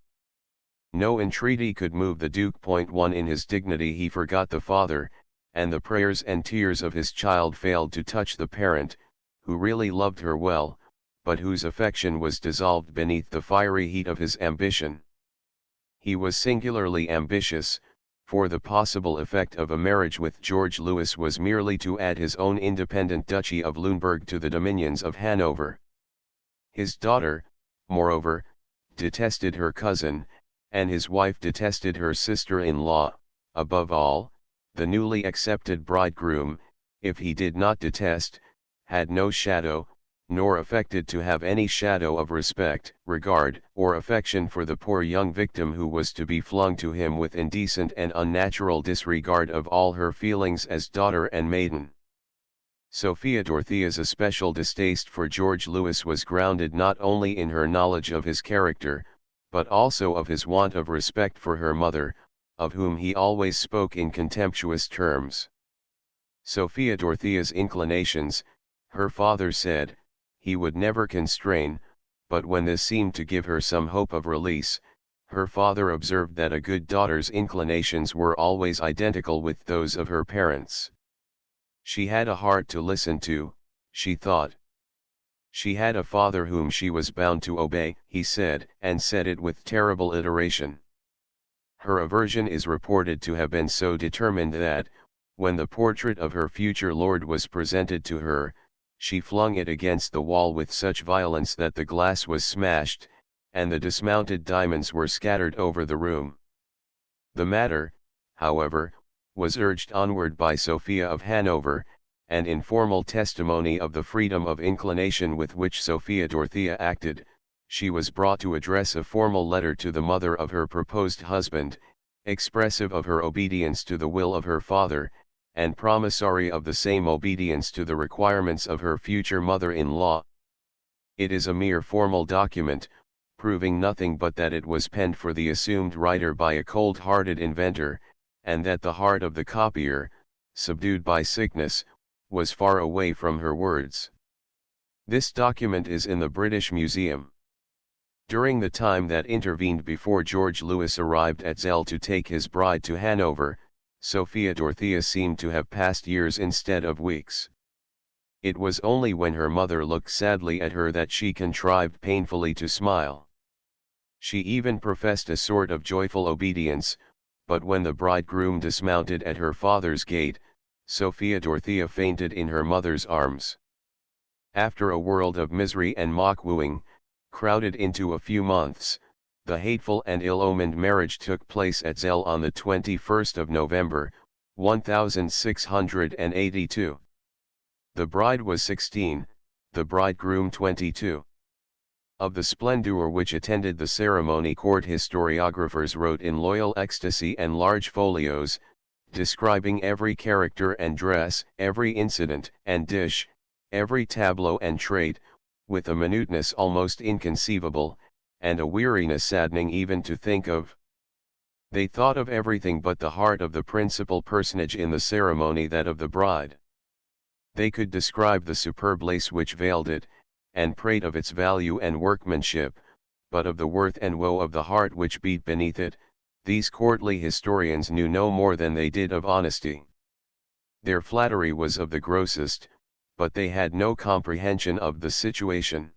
S1: No entreaty could move the Duke. 1 In his dignity he forgot the father, and the prayers and tears of his child failed to touch the parent, who really loved her well, but whose affection was dissolved beneath the fiery heat of his ambition. He was singularly ambitious, for the possible effect of a marriage with George Louis was merely to add his own independent duchy of Luneburg to the dominions of Hanover. His daughter, moreover, detested her cousin, and his wife detested her sister-in-law. Above all, the newly accepted bridegroom, if he did not detest, had no shadow, nor affected to have any shadow of respect, regard, or affection for the poor young victim who was to be flung to him with indecent and unnatural disregard of all her feelings as daughter and maiden. Sophia Dorothea's especial distaste for George Louis was grounded not only in her knowledge of his character, but also of his want of respect for her mother, of whom he always spoke in contemptuous terms. Sophia Dorothea's inclinations, her father said, he would never constrain, but when this seemed to give her some hope of release, her father observed that a good daughter's inclinations were always identical with those of her parents. She had a heart to listen to, she thought. She had a father whom she was bound to obey, he said, and said it with terrible iteration. Her aversion is reported to have been so determined that, when the portrait of her future lord was presented to her, she flung it against the wall with such violence that the glass was smashed, and the dismounted diamonds were scattered over the room. The matter, however, was urged onward by Sophia of Hanover, and in formal testimony of the freedom of inclination with which Sophia Dorothea acted, she was brought to address a formal letter to the mother of her proposed husband, expressive of her obedience to the will of her father, and promissory of the same obedience to the requirements of her future mother-in-law. It is a mere formal document, proving nothing but that it was penned for the assumed writer by a cold-hearted inventor, and that the heart of the copier, subdued by sickness, was far away from her words. This document is in the British Museum. During the time that intervened before George Louis arrived at Zell to take his bride to Hanover, Sophia Dorothea seemed to have passed years instead of weeks. It was only when her mother looked sadly at her that she contrived painfully to smile. She even professed a sort of joyful obedience, but when the bridegroom dismounted at her father's gate, Sophia Dorothea fainted in her mother's arms. After a world of misery and mock-wooing, crowded into a few months, the hateful and ill-omened marriage took place at Zell on the 21st of November, 1682. The bride was 16, the bridegroom 22. Of the splendor which attended the ceremony, court historiographers wrote in loyal ecstasy and large folios, describing every character and dress, every incident and dish, every tableau and trait, with a minuteness almost inconceivable, and a weariness saddening even to think of. They thought of everything but the heart of the principal personage in the ceremony, that of the bride. They could describe the superb lace which veiled it, and prate of its value and workmanship, but of the worth and woe of the heart which beat beneath it, these courtly historians knew no more than they did of honesty. Their flattery was of the grossest, but they had no comprehension of the situation.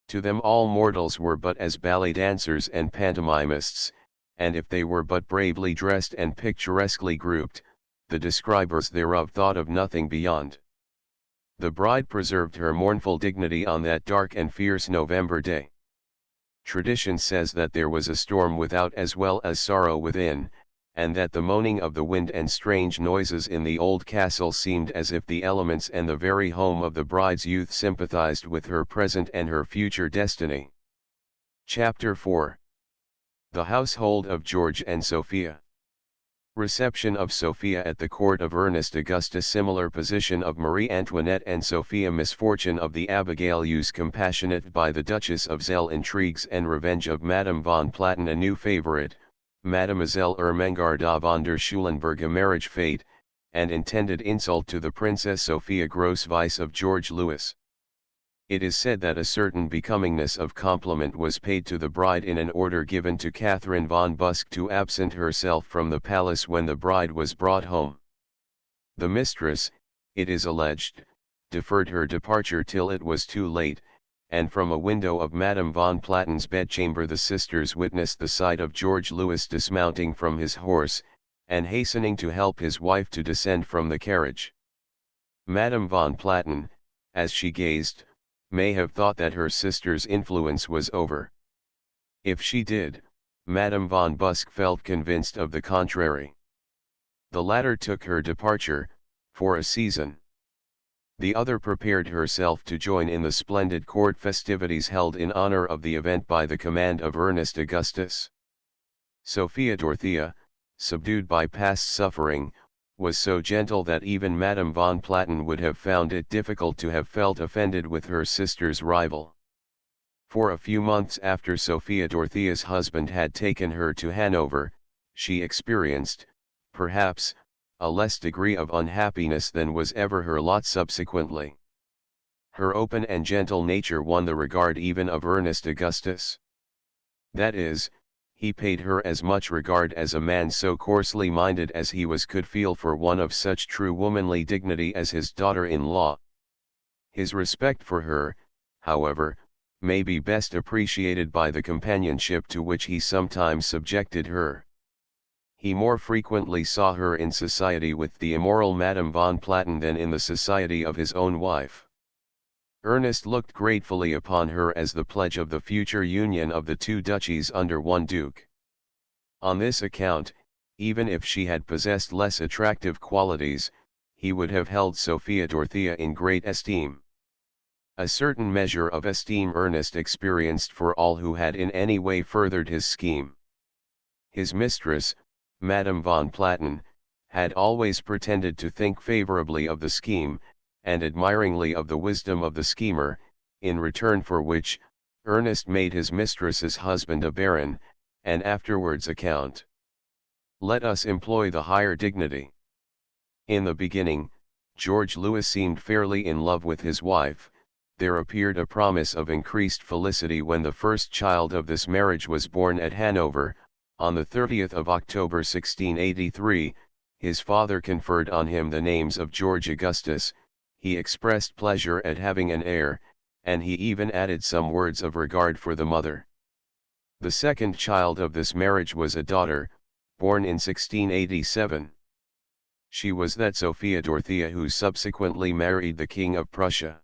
S1: To them all mortals were but as ballet dancers and pantomimists, and if they were but bravely dressed and picturesquely grouped, the describers thereof thought of nothing beyond. The bride preserved her mournful dignity on that dark and fierce November day. Tradition says that there was a storm without as well as sorrow within, and that the moaning of the wind and strange noises in the old castle seemed as if the elements and the very home of the bride's youth sympathized with her present and her future destiny. Chapter 4. The Household of George and Sophia. Reception of Sophia at the court of Ernest Augustus. Similar position of Marie Antoinette and Sophia. Misfortune of the Abigail use compassionate by the Duchess of Zell. Intrigues and revenge of Madame von Platen. A new favorite, Mademoiselle Ermengarda von der Schulenburg. A marriage fate, and intended insult to the Princess Sophia. Gross vice of George Louis. It is said that a certain becomingness of compliment was paid to the bride in an order given to Catherine von Busk to absent herself from the palace when the bride was brought home. The mistress, it is alleged, deferred her departure till it was too late, and from a window of Madame von Platen's bedchamber the sisters witnessed the sight of George Louis dismounting from his horse, and hastening to help his wife to descend from the carriage. Madame von Platen, as she gazed, may have thought that her sister's influence was over. If she did, Madame von Busk felt convinced of the contrary. The latter took her departure, for a season. The other prepared herself to join in the splendid court festivities held in honor of the event by the command of Ernest Augustus. Sophia Dorothea, subdued by past suffering, was so gentle that even Madame von Platen would have found it difficult to have felt offended with her sister's rival. For a few months after Sophia Dorothea's husband had taken her to Hanover, she experienced, perhaps, a less degree of unhappiness than was ever her lot subsequently. Her open and gentle nature won the regard even of Ernest Augustus. That is, he paid her as much regard as a man so coarsely minded as he was could feel for one of such true womanly dignity as his daughter-in-law. His respect for her, however, may be best appreciated by the companionship to which he sometimes subjected her. He more frequently saw her in society with the immoral Madame von Platen than in the society of his own wife. Ernest looked gratefully upon her as the pledge of the future union of the two duchies under one duke. On this account, even if she had possessed less attractive qualities, he would have held Sophia Dorothea in great esteem. A certain measure of esteem Ernest experienced for all who had in any way furthered his scheme. His mistress, Madame von Platen, had always pretended to think favorably of the scheme, and admiringly of the wisdom of the schemer, in return for which, Ernest made his mistress's husband a baron, and afterwards a count. Let us employ the higher dignity. In the beginning, George Louis seemed fairly in love with his wife. There appeared a promise of increased felicity when the first child of this marriage was born at Hanover. On the 30th of October 1683, his father conferred on him the names of George Augustus. He expressed pleasure at having an heir, and he even added some words of regard for the mother. The second child of this marriage was a daughter, born in 1687. She was that Sophia Dorothea who subsequently married the King of Prussia.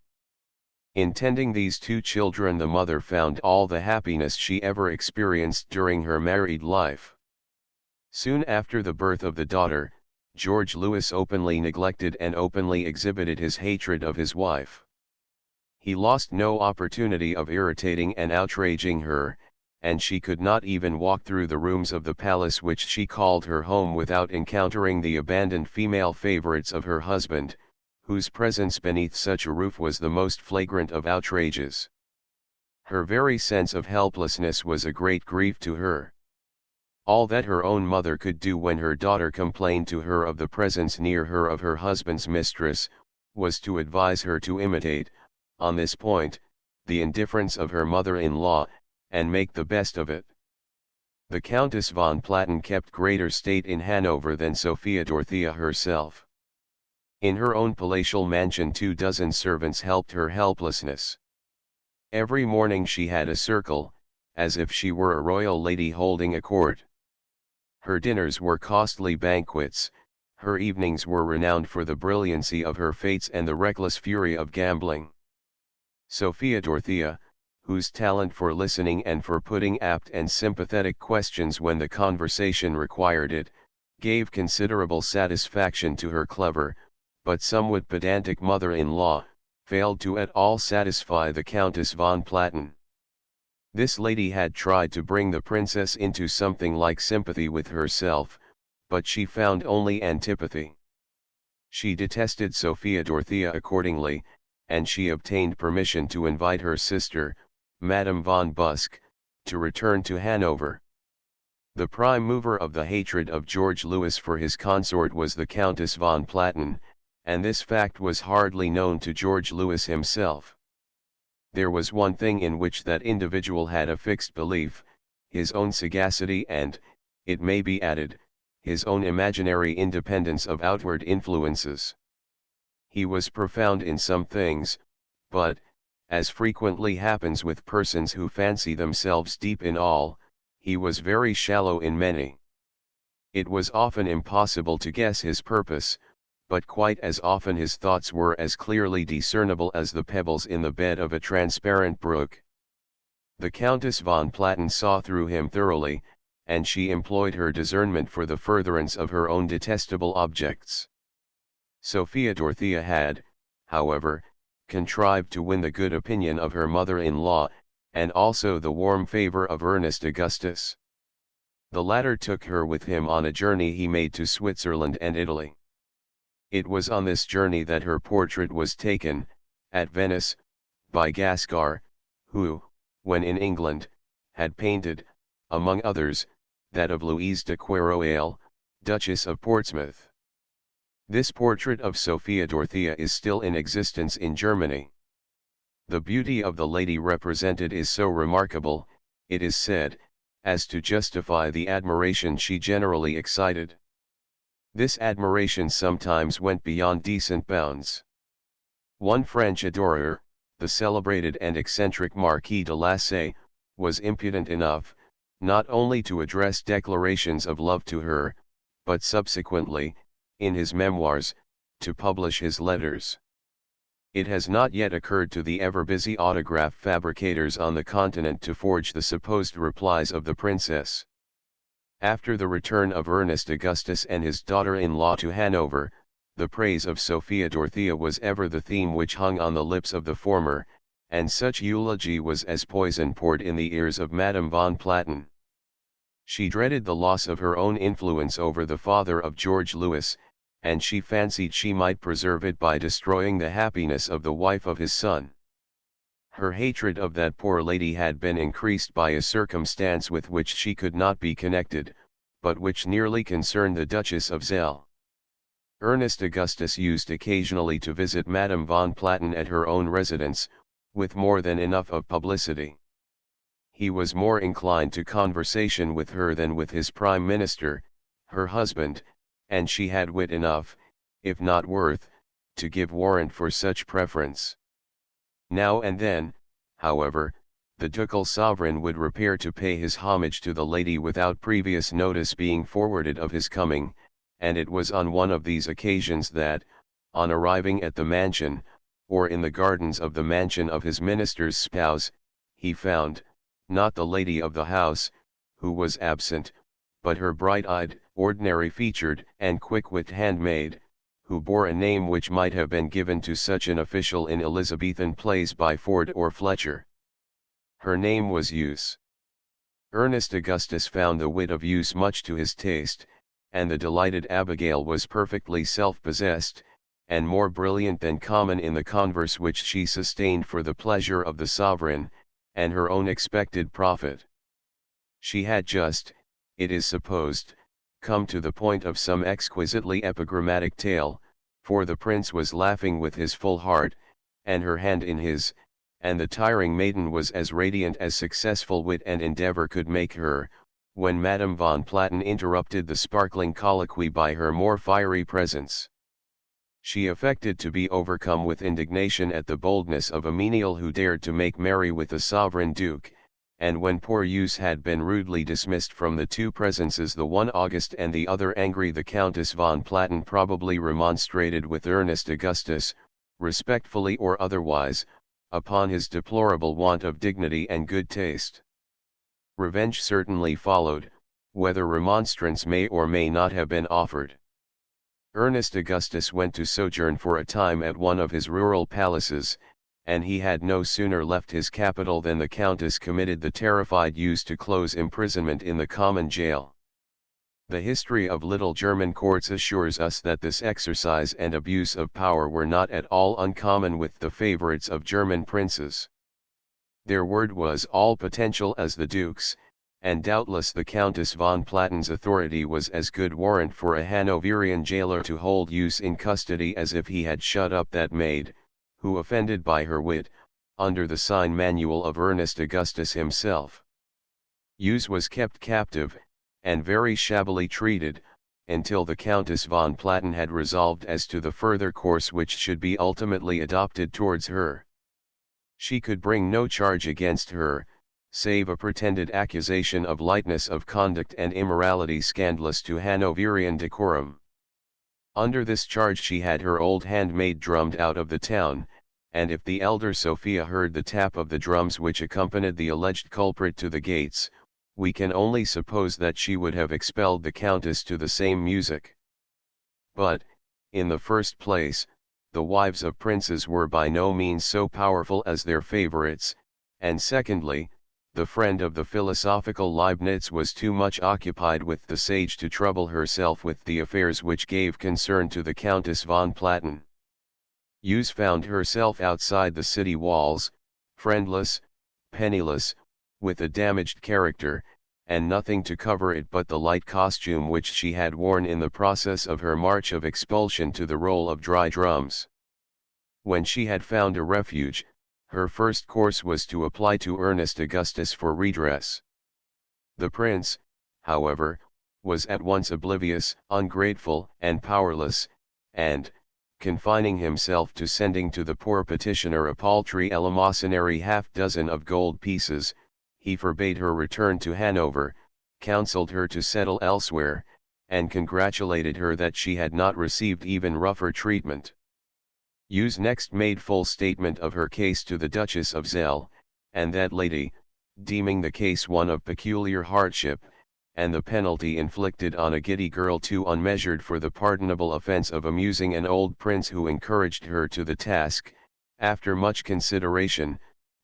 S1: In tending these two children the mother found all the happiness she ever experienced during her married life. Soon after the birth of the daughter, George Louis openly neglected and openly exhibited his hatred of his wife. He lost no opportunity of irritating and outraging her, and she could not even walk through the rooms of the palace which she called her home without encountering the abandoned female favorites of her husband, whose presence beneath such a roof was the most flagrant of outrages. Her very sense of helplessness was a great grief to her. All that her own mother could do when her daughter complained to her of the presence near her of her husband's mistress, was to advise her to imitate, on this point, the indifference of her mother-in-law, and make the best of it. The Countess von Platen kept greater state in Hanover than Sophia Dorothea herself. In her own palatial mansion 24 servants helped her helplessness. Every morning she had a circle, as if she were a royal lady holding a court. Her dinners were costly banquets, her evenings were renowned for the brilliancy of her fêtes and the reckless fury of gambling. Sophia Dorothea, whose talent for listening and for putting apt and sympathetic questions when the conversation required it, gave considerable satisfaction to her clever, but somewhat pedantic mother-in-law, failed to at all satisfy the Countess von Platen. This lady had tried to bring the princess into something like sympathy with herself, but she found only antipathy. She detested Sophia Dorothea accordingly, and she obtained permission to invite her sister, Madame von Busk, to return to Hanover. The prime mover of the hatred of George Louis for his consort was the Countess von Platen, and this fact was hardly known to George Louis himself. There was one thing in which that individual had a fixed belief, his own sagacity and, it may be added, his own imaginary independence of outward influences. He was profound in some things, but, as frequently happens with persons who fancy themselves deep in all, he was very shallow in many. It was often impossible to guess his purpose, but quite as often his thoughts were as clearly discernible as the pebbles in the bed of a transparent brook. The Countess von Platen saw through him thoroughly, and she employed her discernment for the furtherance of her own detestable objects. Sophia Dorothea had, however, contrived to win the good opinion of her mother-in-law, and also the warm favor of Ernest Augustus. The latter took her with him on a journey he made to Switzerland and Italy. It was on this journey that her portrait was taken, at Venice, by Gascar, who, when in England, had painted, among others, that of Louise de Querouaille, Duchess of Portsmouth. This portrait of Sophia Dorothea is still in existence in Germany. The beauty of the lady represented is so remarkable, it is said, as to justify the admiration she generally excited. This admiration sometimes went beyond decent bounds. One French adorer, the celebrated and eccentric Marquis de Lassay, was impudent enough, not only to address declarations of love to her, but subsequently, in his memoirs, to publish his letters. It has not yet occurred to the ever-busy autograph fabricators on the continent to forge the supposed replies of the princess. After the return of Ernest Augustus and his daughter-in-law to Hanover, the praise of Sophia Dorothea was ever the theme which hung on the lips of the former, and such eulogy was as poison poured in the ears of Madame von Platen. She dreaded the loss of her own influence over the father of George Louis, and she fancied she might preserve it by destroying the happiness of the wife of his son. Her hatred of that poor lady had been increased by a circumstance with which she could not be connected, but which nearly concerned the Duchess of Zell. Ernest Augustus used occasionally to visit Madame von Platen at her own residence, with more than enough of publicity. He was more inclined to conversation with her than with his prime minister, her husband, and she had wit enough, if not worth, to give warrant for such preference. Now and then, however, the ducal sovereign would repair to pay his homage to the lady without previous notice being forwarded of his coming, and it was on one of these occasions that, on arriving at the mansion, or in the gardens of the mansion of his minister's spouse, he found, not the lady of the house, who was absent, but her bright-eyed, ordinary-featured, and quick-witted handmaid, who bore a name which might have been given to such an official in Elizabethan plays by Ford or Fletcher. Her name was Use. Ernest Augustus found the wit of Use much to his taste, and the delighted Abigail was perfectly self-possessed, and more brilliant than common in the converse which she sustained for the pleasure of the sovereign, and her own expected profit. She had just, it is supposed, come to the point of some exquisitely epigrammatic tale, for the prince was laughing with his full heart, and her hand in his, and the tiring maiden was as radiant as successful wit and endeavor could make her, when Madame von Platen interrupted the sparkling colloquy by her more fiery presence. She affected to be overcome with indignation at the boldness of a menial who dared to make merry with the sovereign duke, and when poor Use had been rudely dismissed from the two presences, the one august and the other angry, the Countess von Platen probably remonstrated with Ernest Augustus, respectfully or otherwise, upon his deplorable want of dignity and good taste. Revenge certainly followed, whether remonstrance may or may not have been offered. Ernest Augustus went to sojourn for a time at one of his rural palaces, and he had no sooner left his capital than the Countess committed the terrified Use to close imprisonment in the common jail. The history of little German courts assures us that this exercise and abuse of power were not at all uncommon with the favorites of German princes. Their word was all potential as the duke's, and doubtless the Countess von Platen's authority was as good warrant for a Hanoverian jailer to hold Use in custody as if he had shut up that maid, who offended by her wit, under the sign manual of Ernest Augustus himself. Use was kept captive, and very shabbily treated, until the Countess von Platen had resolved as to the further course which should be ultimately adopted towards her. She could bring no charge against her, save a pretended accusation of lightness of conduct and immorality scandalous to Hanoverian decorum. Under this charge she had her old handmaid drummed out of the town, and if the elder Sophia heard the tap of the drums which accompanied the alleged culprit to the gates, we can only suppose that she would have expelled the Countess to the same music. But, in the first place, the wives of princes were by no means so powerful as their favorites, and secondly, the friend of the philosophical Leibniz was too much occupied with the sage to trouble herself with the affairs which gave concern to the Countess von Platen. Use found herself outside the city walls, friendless, penniless, with a damaged character, and nothing to cover it but the light costume which she had worn in the process of her march of expulsion to the roll of dry drums. When she had found a refuge, her first course was to apply to Ernest Augustus for redress. The prince, however, was at once oblivious, ungrateful, and powerless, and, confining himself to sending to the poor petitioner a paltry eleemosynary half-dozen of gold pieces, he forbade her return to Hanover, counselled her to settle elsewhere, and congratulated her that she had not received even rougher treatment. Hughes next made full statement of her case to the Duchess of Zell, and that lady, deeming the case one of peculiar hardship, and the penalty inflicted on a giddy girl too unmeasured for the pardonable offence of amusing an old prince who encouraged her to the task, after much consideration,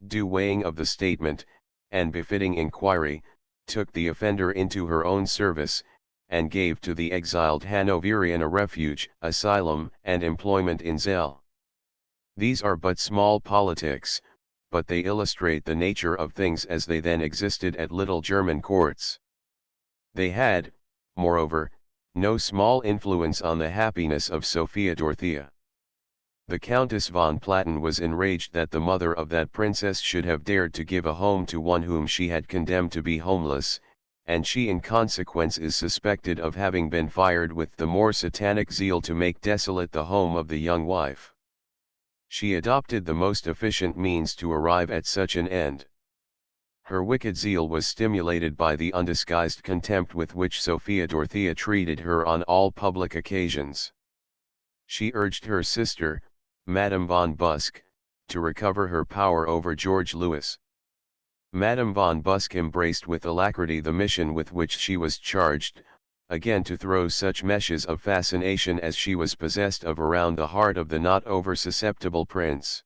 S1: due weighing of the statement, and befitting inquiry, took the offender into her own service, and gave to the exiled Hanoverian a refuge, asylum, and employment in Zell. These are but small politics, but they illustrate the nature of things as they then existed at little German courts. They had, moreover, no small influence on the happiness of Sophia Dorothea. The Countess von Platen was enraged that the mother of that princess should have dared to give a home to one whom she had condemned to be homeless, and she in consequence is suspected of having been fired with the more satanic zeal to make desolate the home of the young wife. She adopted the most efficient means to arrive at such an end. Her wicked zeal was stimulated by the undisguised contempt with which Sophia Dorothea treated her on all public occasions. She urged her sister, Madame von Busk, to recover her power over George Louis. Madame von Busk embraced with alacrity the mission with which she was charged, again to throw such meshes of fascination as she was possessed of around the heart of the not over-susceptible prince.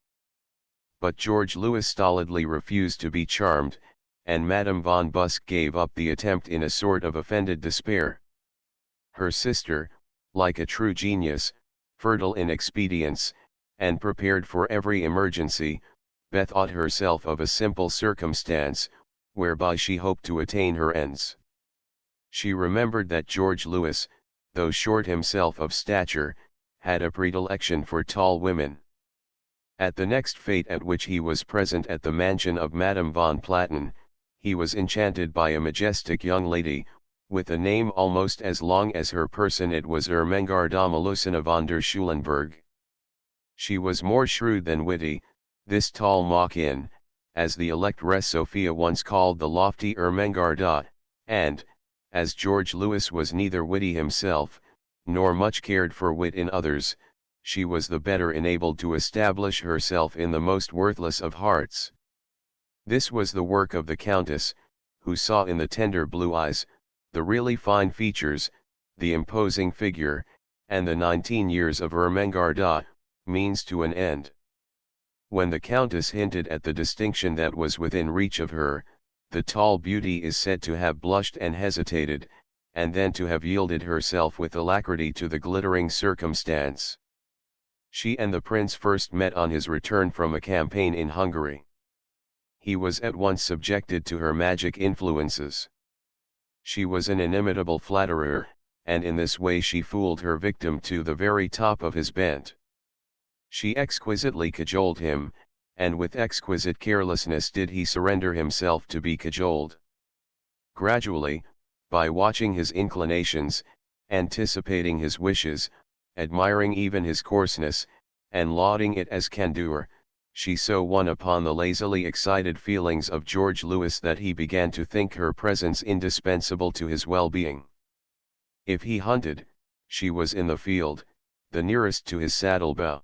S1: But George Louis stolidly refused to be charmed, and Madame von Busk gave up the attempt in a sort of offended despair. Her sister, like a true genius, fertile in expedients, and prepared for every emergency, bethought herself of a simple circumstance, whereby she hoped to attain her ends. She remembered that George Louis, though short himself of stature, had a predilection for tall women. At the next fete at which he was present at the mansion of Madame von Platen, he was enchanted by a majestic young lady, with a name almost as long as her person. It was Ermengarda Melusina von der Schulenburg. She was more shrewd than witty, this tall Mach-in, as the electress Sophia once called the lofty Ermengarda, and, as George Louis was neither witty himself, nor much cared for wit in others, she was the better enabled to establish herself in the most worthless of hearts. This was the work of the Countess, who saw in the tender blue eyes, the really fine features, the imposing figure, and the 19 years of Ermengarda, means to an end. When the Countess hinted at the distinction that was within reach of her, the tall beauty is said to have blushed and hesitated, and then to have yielded herself with alacrity to the glittering circumstance. She and the prince first met on his return from a campaign in Hungary. He was at once subjected to her magic influences. She was an inimitable flatterer, and in this way she fooled her victim to the very top of his bent. She exquisitely cajoled him, and with exquisite carelessness did he surrender himself to be cajoled. Gradually, by watching his inclinations, anticipating his wishes, admiring even his coarseness, and lauding it as candor, she so won upon the lazily excited feelings of George Louis that he began to think her presence indispensable to his well-being. If he hunted, she was in the field, the nearest to his saddle-bow.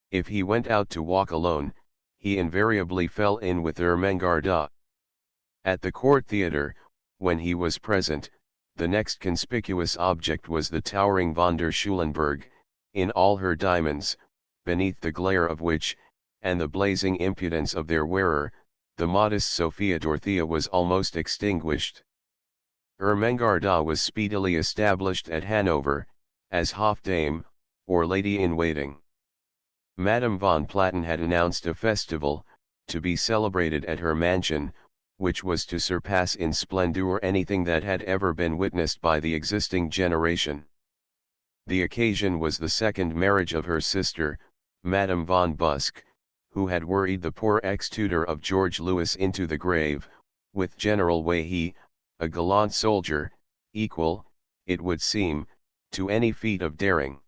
S1: If he went out to walk alone, he invariably fell in with Ermengarda. At the court theatre, when he was present, the next conspicuous object was the towering von der Schulenburg, in all her diamonds, beneath the glare of which, and the blazing impudence of their wearer, the modest Sophia Dorothea was almost extinguished. Ermengarda was speedily established at Hanover, as Hofdame, or lady-in-waiting. Madame von Platen had announced a festival, to be celebrated at her mansion, which was to surpass in splendor anything that had ever been witnessed by the existing generation. The occasion was the second marriage of her sister, Madame von Busk, who had worried the poor ex-tutor of George Louis into the grave, with General Wahey, a gallant soldier, equal, it would seem, to any feat of daring.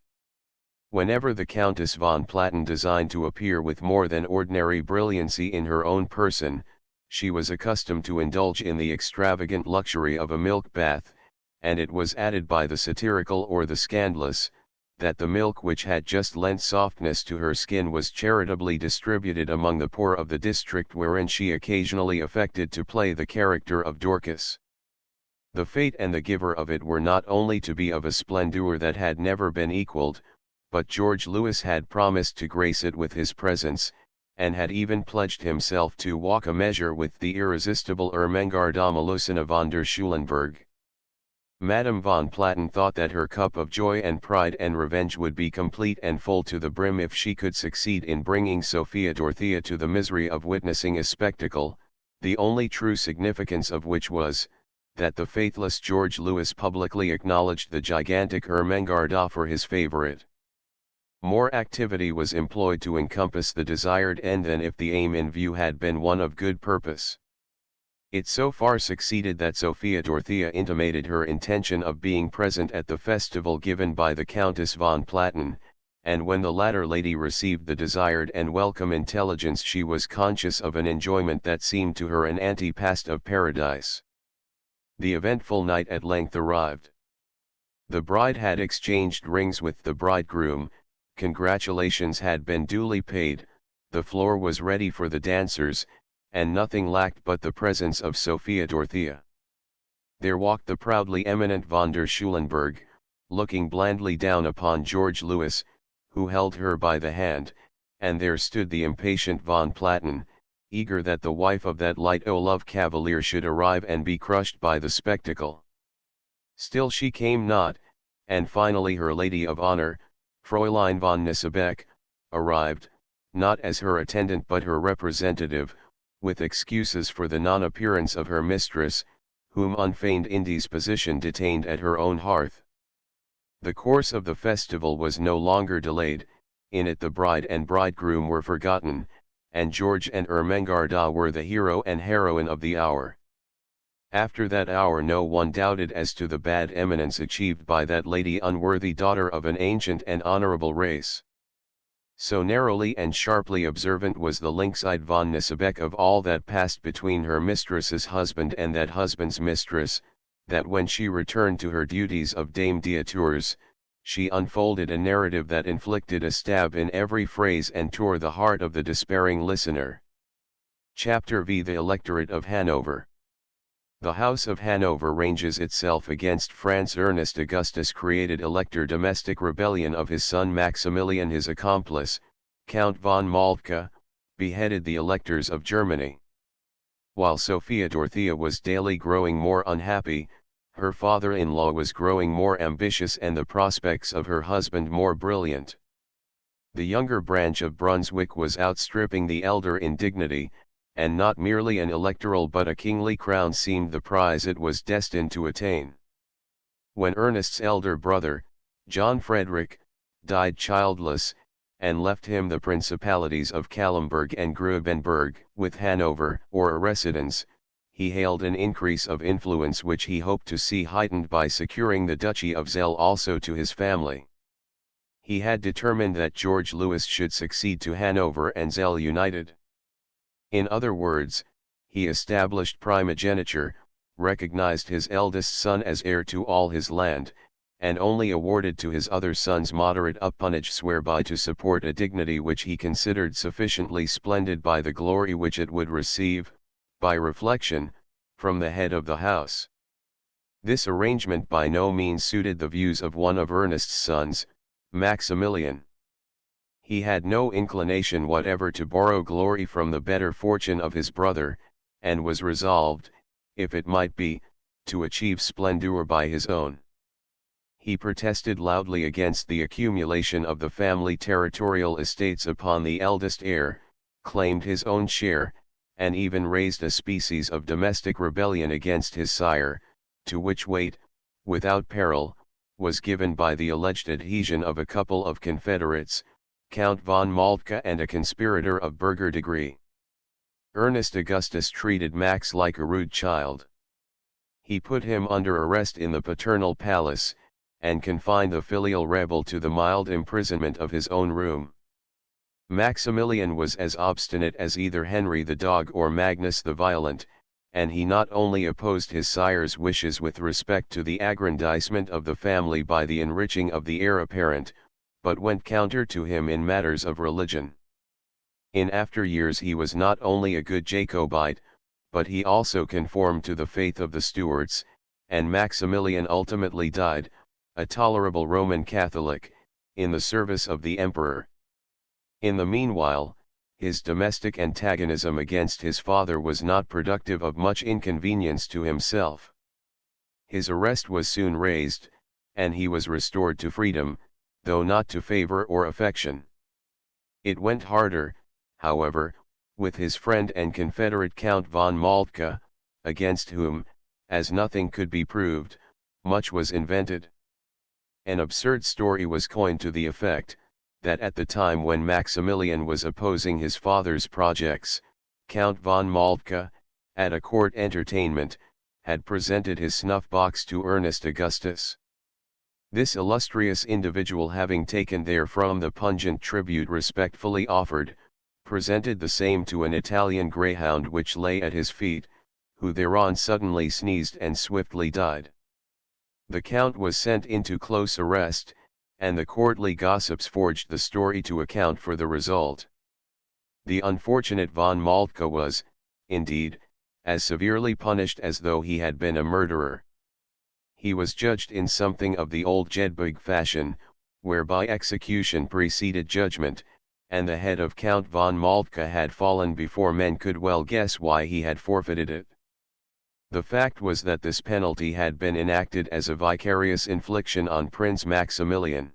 S1: Whenever the Countess von Platen designed to appear with more than ordinary brilliancy in her own person, she was accustomed to indulge in the extravagant luxury of a milk bath, and it was added by the satirical or the scandalous, that the milk which had just lent softness to her skin was charitably distributed among the poor of the district wherein she occasionally affected to play the character of Dorcas. The fate and the giver of it were not only to be of a splendor that had never been equalled, but George Louis had promised to grace it with his presence, and had even pledged himself to walk a measure with the irresistible Ermengarda Melusina von der Schulenburg. Madame von Platen thought that her cup of joy and pride and revenge would be complete and full to the brim if she could succeed in bringing Sophia Dorothea to the misery of witnessing a spectacle, the only true significance of which was, that the faithless George Louis publicly acknowledged the gigantic Ermengarda for his favorite. More activity was employed to encompass the desired end than if the aim in view had been one of good purpose. It so far succeeded that Sophia Dorothea intimated her intention of being present at the festival given by the Countess von Platen, and when the latter lady received the desired and welcome intelligence she was conscious of an enjoyment that seemed to her an antepast of paradise. The eventful night at length arrived. The bride had exchanged rings with the bridegroom, congratulations had been duly paid, the floor was ready for the dancers, and nothing lacked but the presence of Sophia Dorothea. There walked the proudly eminent von der Schulenburg, looking blandly down upon George Louis, who held her by the hand, and there stood the impatient von Platen, eager that the wife of that light-o'-love cavalier should arrive and be crushed by the spectacle. Still she came not, and finally her lady of honor, Fräulein von Nissebeck, arrived, not as her attendant but her representative, with excuses for the non-appearance of her mistress, whom unfeigned indisposition detained at her own hearth. The course of the festival was no longer delayed, in it the bride and bridegroom were forgotten, and George and Ermengarda were the hero and heroine of the hour. After that hour no one doubted as to the bad eminence achieved by that lady, unworthy daughter of an ancient and honorable race. So narrowly and sharply observant was the lynx-eyed von Nissebeck of all that passed between her mistress's husband and that husband's mistress, that when she returned to her duties of Dame d'Atours, she unfolded a narrative that inflicted a stab in every phrase and tore the heart of the despairing listener. Chapter V. The Electorate of Hanover. The House of Hanover ranges itself against France. Ernest Augustus created elector. Domestic rebellion of his son Maximilian. His accomplice, Count von Moltke, beheaded the electors of Germany. While Sophia Dorothea was daily growing more unhappy, her father-in-law was growing more ambitious and the prospects of her husband more brilliant. The younger branch of Brunswick was outstripping the elder in dignity, and not merely an electoral but a kingly crown seemed the prize it was destined to attain. When Ernest's elder brother, John Frederick, died childless, and left him the principalities of Calenberg and Grubenberg, with Hanover, or a residence, he hailed an increase of influence which he hoped to see heightened by securing the Duchy of Zell also to his family. He had determined that George Louis should succeed to Hanover and Zell united. In other words, he established primogeniture, recognized his eldest son as heir to all his land, and only awarded to his other sons moderate appanage whereby to support a dignity which he considered sufficiently splendid by the glory which it would receive, by reflection, from the head of the house. This arrangement by no means suited the views of one of Ernest's sons, Maximilian. He had no inclination whatever to borrow glory from the better fortune of his brother, and was resolved, if it might be, to achieve splendor by his own. He protested loudly against the accumulation of the family territorial estates upon the eldest heir, claimed his own share, and even raised a species of domestic rebellion against his sire, to which weight, without peril, was given by the alleged adhesion of a couple of confederates, Count von Moltke and a conspirator of burgher degree. Ernest Augustus treated Max like a rude child. He put him under arrest in the paternal palace, and confined the filial rebel to the mild imprisonment of his own room. Maximilian was as obstinate as either Henry the Dog or Magnus the Violent, and he not only opposed his sire's wishes with respect to the aggrandizement of the family by the enriching of the heir apparent, but went counter to him in matters of religion. In after years he was not only a good Jacobite, but he also conformed to the faith of the Stuarts, and Maximilian ultimately died, a tolerable Roman Catholic, in the service of the emperor. In the meanwhile, his domestic antagonism against his father was not productive of much inconvenience to himself. His arrest was soon raised, and he was restored to freedom, though not to favor or affection. It went harder, however, with his friend and confederate Count von Moltke, against whom, as nothing could be proved, much was invented. An absurd story was coined to the effect that at the time when Maximilian was opposing his father's projects, Count von Moltke, at a court entertainment, had presented his snuff-box to Ernest Augustus. This illustrious individual, having taken therefrom the pungent tribute respectfully offered, presented the same to an Italian greyhound which lay at his feet, who thereon suddenly sneezed and swiftly died. The Count was sent into close arrest, and the courtly gossips forged the story to account for the result. The unfortunate von Moltke was, indeed, as severely punished as though he had been a murderer. He was judged in something of the old Jedburgh fashion, whereby execution preceded judgment, and the head of Count von Moltke had fallen before men could well guess why he had forfeited it. The fact was that this penalty had been enacted as a vicarious infliction on Prince Maximilian.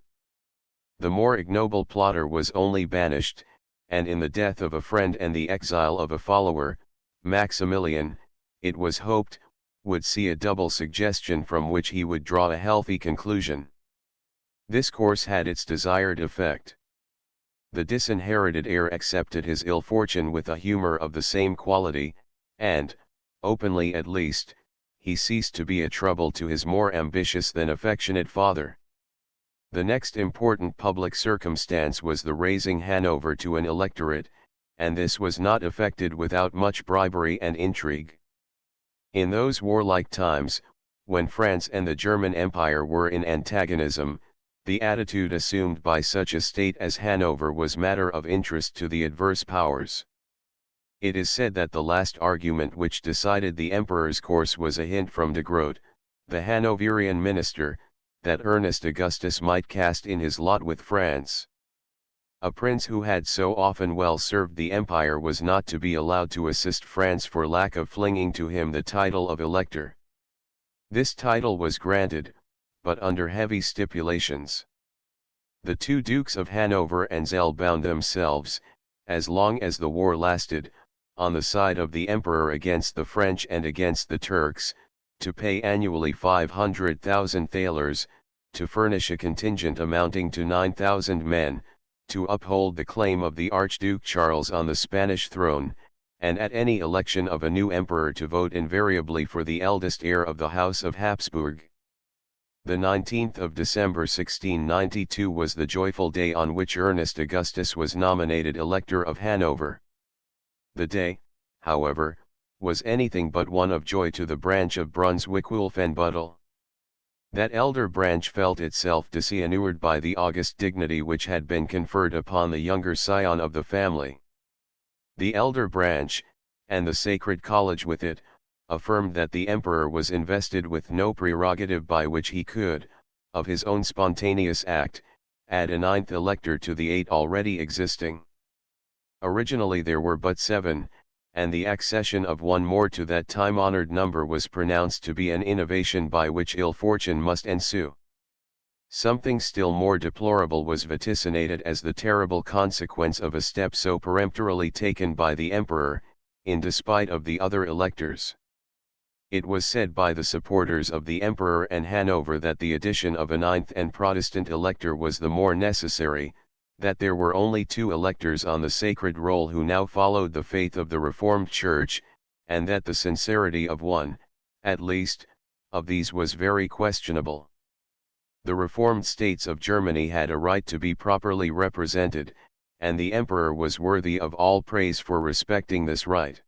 S1: The more ignoble plotter was only banished, and in the death of a friend and the exile of a follower, Maximilian, it was hoped, would see a double suggestion from which he would draw a healthy conclusion. This course had its desired effect. The disinherited heir accepted his ill fortune with a humor of the same quality, and, openly at least, he ceased to be a trouble to his more ambitious than affectionate father. The next important public circumstance was the raising Hanover to an electorate, and this was not effected without much bribery and intrigue. In those warlike times, when France and the German Empire were in antagonism, the attitude assumed by such a state as Hanover was matter of interest to the adverse powers. It is said that the last argument which decided the emperor's course was a hint from de Groot, the Hanoverian minister, that Ernest Augustus might cast in his lot with France. A prince who had so often well served the empire was not to be allowed to assist France for lack of flinging to him the title of elector. This title was granted, but under heavy stipulations. The two Dukes of Hanover and Zell bound themselves, as long as the war lasted, on the side of the emperor against the French and against the Turks, to pay annually 500,000 thalers, to furnish a contingent amounting to 9,000 men, to uphold the claim of the Archduke Charles on the Spanish throne, and at any election of a new emperor to vote invariably for the eldest heir of the House of Habsburg. The 19th of December 1692 was the joyful day on which Ernest Augustus was nominated Elector of Hanover. The day, however, was anything but one of joy to the branch of Brunswick-Wolfenbüttel. That elder branch felt itself disinured by the august dignity which had been conferred upon the younger scion of the family. The elder branch, and the sacred college with it, affirmed that the emperor was invested with no prerogative by which he could, of his own spontaneous act, add a ninth elector to the 8 already existing. Originally there were but 7, and the accession of one more to that time-honored number was pronounced to be an innovation by which ill fortune must ensue. Something still more deplorable was vaticinated as the terrible consequence of a step so peremptorily taken by the emperor, in despite of the other electors. It was said by the supporters of the emperor and Hanover that the addition of a ninth and Protestant elector was the more necessary, that there were only 2 electors on the sacred roll who now followed the faith of the Reformed Church, and that the sincerity of one, at least, of these was very questionable. The Reformed states of Germany had a right to be properly represented, and the emperor was worthy of all praise for respecting this right.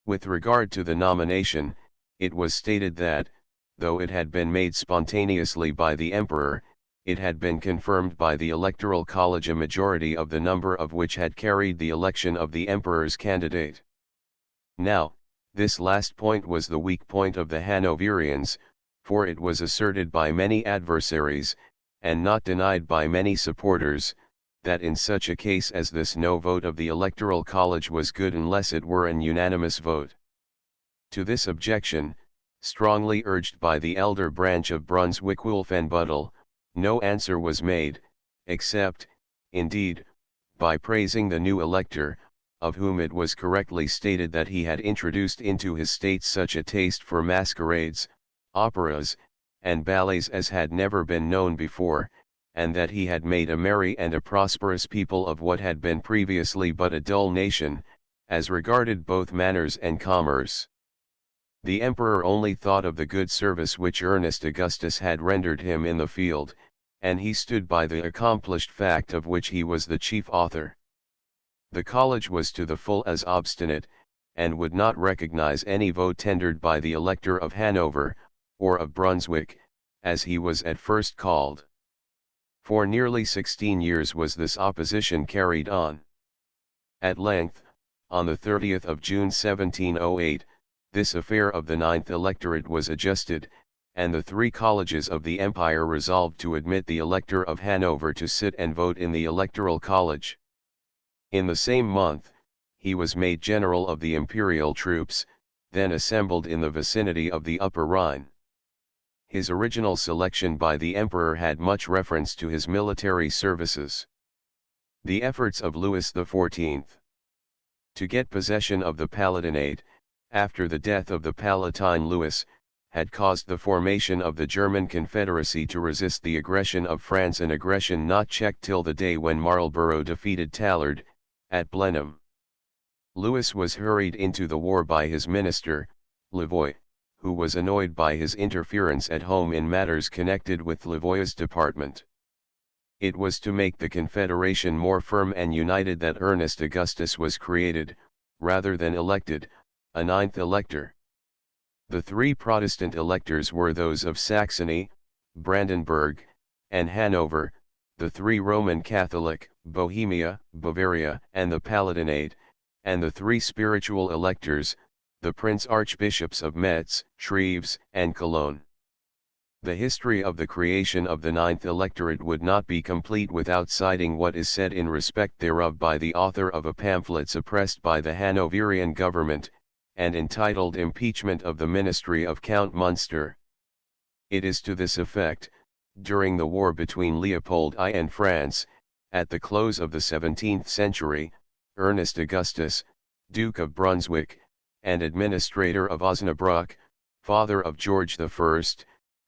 S1: With regard to the nomination, it was stated that, though it had been made spontaneously by the emperor, it had been confirmed by the Electoral College, a majority of the number of which had carried the election of the emperor's candidate. Now, this last point was the weak point of the Hanoverians, for it was asserted by many adversaries, and not denied by many supporters, that in such a case as this no vote of the Electoral College was good unless it were an unanimous vote. To this objection, strongly urged by the elder branch of Brunswick-Wolfenbüttel, no answer was made, except, indeed, by praising the new elector, of whom it was correctly stated that he had introduced into his state such a taste for masquerades, operas, and ballets as had never been known before, and that he had made a merry and a prosperous people of what had been previously but a dull nation, as regarded both manners and commerce. The emperor only thought of the good service which Ernest Augustus had rendered him in the field, and he stood by the accomplished fact of which he was the chief author. The college was to the full as obstinate, and would not recognize any vote tendered by the elector of Hanover, or of Brunswick, as he was at first called. For nearly 16 years was this opposition carried on. At length, on the 30th of June 1708, this affair of the ninth electorate was adjusted, and the 3 colleges of the empire resolved to admit the elector of Hanover to sit and vote in the electoral college. In the same month, he was made general of the imperial troops, then assembled in the vicinity of the Upper Rhine. His original selection by the emperor had much reference to his military services. The efforts of Louis XIV. To get possession of the Palatinate, after the death of the Palatine Louis, had caused the formation of the German Confederacy to resist the aggression of France, an aggression not checked till the day when Marlborough defeated Tallard, at Blenheim. Louis was hurried into the war by his minister, Louvois, who was annoyed by his interference at home in matters connected with Louvois' department. It was to make the Confederation more firm and united that Ernest Augustus was created, rather than elected, a ninth elector. The 3 Protestant electors were those of Saxony, Brandenburg, and Hanover, the 3 Roman Catholic, Bohemia, Bavaria, and the Palatinate, and the 3 spiritual electors, the Prince-Archbishops of Metz, Treves, and Cologne. The history of the creation of the ninth electorate would not be complete without citing what is said in respect thereof by the author of a pamphlet suppressed by the Hanoverian government, and entitled Impeachment of the Ministry of Count Munster. It is to this effect: during the war between Leopold I and France, at the close of the 17th century, Ernest Augustus, Duke of Brunswick, and administrator of Osnabrück, father of George I,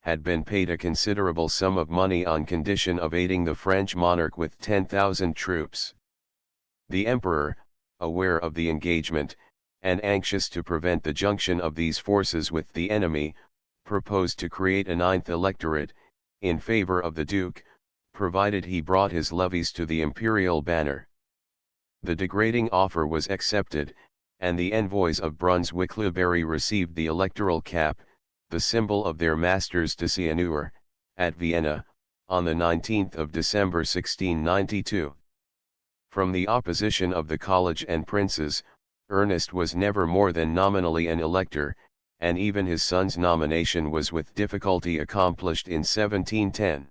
S1: had been paid a considerable sum of money on condition of aiding the French monarch with 10,000 troops. The emperor, aware of the engagement, and anxious to prevent the junction of these forces with the enemy, proposed to create a ninth electorate, in favor of the duke, provided he brought his levies to the imperial banner. The degrading offer was accepted, and the envoys of Brunswick-Lubery received the electoral cap, the symbol of their masters to Hanover, at Vienna, on the 19th of December 1692. From the opposition of the college and princes, Ernest was never more than nominally an elector, and even his son's nomination was with difficulty accomplished in 1710.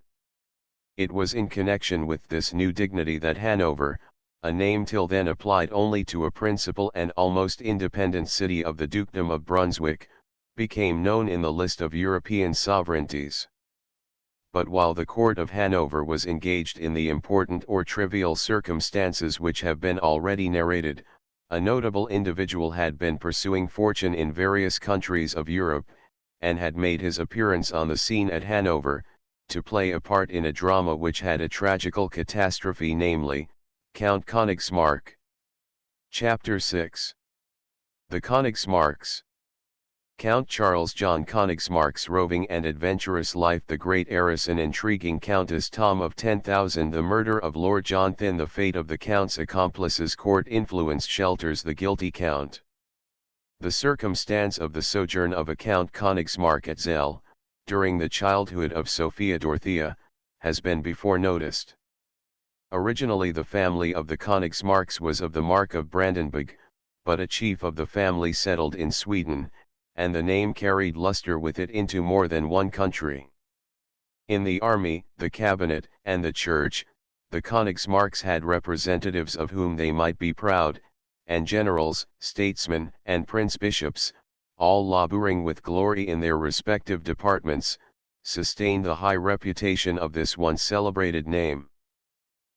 S1: It was in connection with this new dignity that Hanover, a name till then applied only to a principal and almost independent city of the Dukedom of Brunswick, became known in the list of European sovereignties. but while the court of Hanover was engaged in the important or trivial circumstances which have been already narrated, a notable individual had been pursuing fortune in various countries of Europe, and had made his appearance on the scene at Hanover, to play a part in a drama which had a tragical catastrophe, namely, Count Königsmarck. Chapter 6. The Königsmarcks. Count Charles John Königsmarck's roving and adventurous life, the great heiress and intriguing Countess Tom of 10,000, the murder of Lord John Thynne, the fate of the Count's accomplices, court influence shelters the guilty Count. The circumstance of the sojourn of a Count Königsmarck at Zell, during the childhood of Sophia Dorothea, has been before noticed. Originally the family of the Königsmarcks was of the Mark of Brandenburg, but a chief of the family settled in Sweden, and the name carried luster with it into more than one country. In the army, the cabinet, and the church, the Königsmarcks had representatives of whom they might be proud, and generals, statesmen, and prince-bishops, all laboring with glory in their respective departments, sustained the high reputation of this once celebrated name.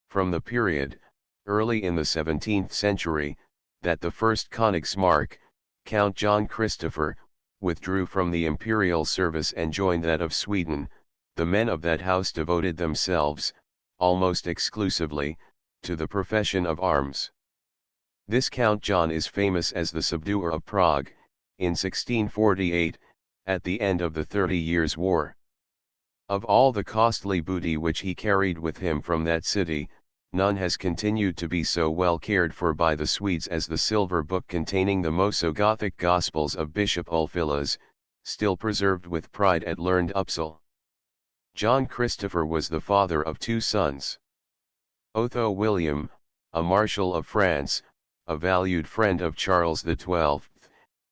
S1: From the period, early in the 17th century, that the first Königsmarck, Count John Christopher, withdrew from the imperial service and joined that of Sweden, the men of that house devoted themselves, almost exclusively, to the profession of arms. This Count John is famous as the subduer of Prague, in 1648, at the end of the 30 Years' War. Of all the costly booty which he carried with him from that city, none has continued to be so well cared for by the Swedes as the silver book containing the Moso-Gothic Gospels of Bishop Ulfilas, still preserved with pride at learned Upsal. John Christopher was the father of 2 sons. Otho William, a Marshal of France, a valued friend of Charles XII,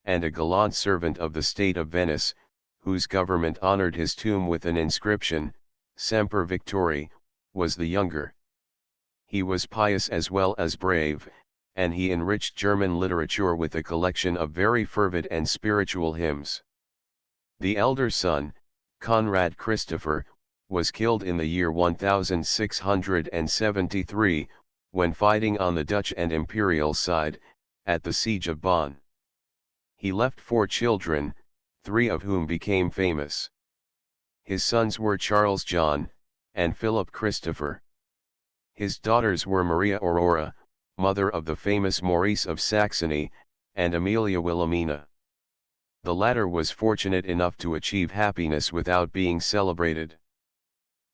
S1: and a gallant servant of the state of Venice, whose government honored his tomb with an inscription, Semper Victori, was the younger. He was pious as well as brave, and he enriched German literature with a collection of very fervid and spiritual hymns. The elder son, Conrad Christopher, was killed in the year 1673, when fighting on the Dutch and imperial side, at the siege of Bonn. He left 4 children, 3 of whom became famous. His sons were Charles John, and Philip Christopher. His daughters were Maria Aurora, mother of the famous Maurice of Saxony, and Amelia Wilhelmina. The latter was fortunate enough to achieve happiness without being celebrated.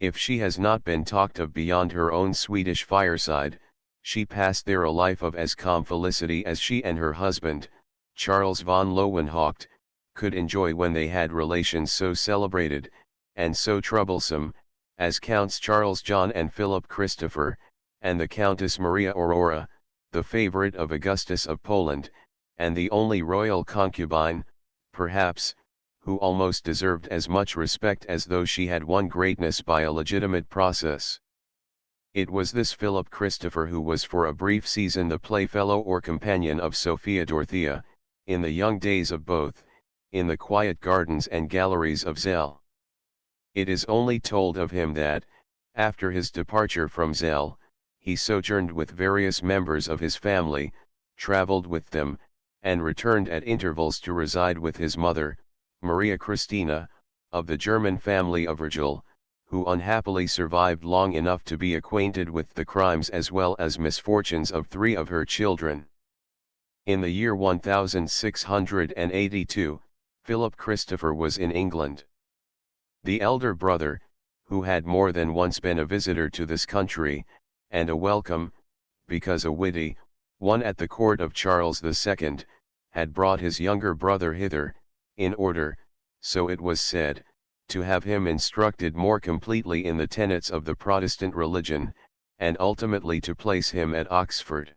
S1: If she has not been talked of beyond her own Swedish fireside, she passed there a life of as calm felicity as she and her husband, Charles von Lowenhaupt, could enjoy when they had relations so celebrated, and so troublesome, as Counts Charles John and Philip Christopher, and the Countess Maria Aurora, the favorite of Augustus of Poland, and the only royal concubine, perhaps, who almost deserved as much respect as though she had won greatness by a legitimate process. It was this Philip Christopher who was for a brief season the playfellow or companion of Sophia Dorothea, in the young days of both, in the quiet gardens and galleries of Zell. It is only told of him that, after his departure from Zell, he sojourned with various members of his family, travelled with them, and returned at intervals to reside with his mother, Maria Christina, of the German family of Virgil, who unhappily survived long enough to be acquainted with the crimes as well as misfortunes of 3 of her children. In the year 1682, Philip Christopher was in England. The elder brother, who had more than once been a visitor to this country, and a welcome, because a witty, one at the court of Charles II, had brought his younger brother hither, in order, so it was said, to have him instructed more completely in the tenets of the Protestant religion, and ultimately to place him at Oxford.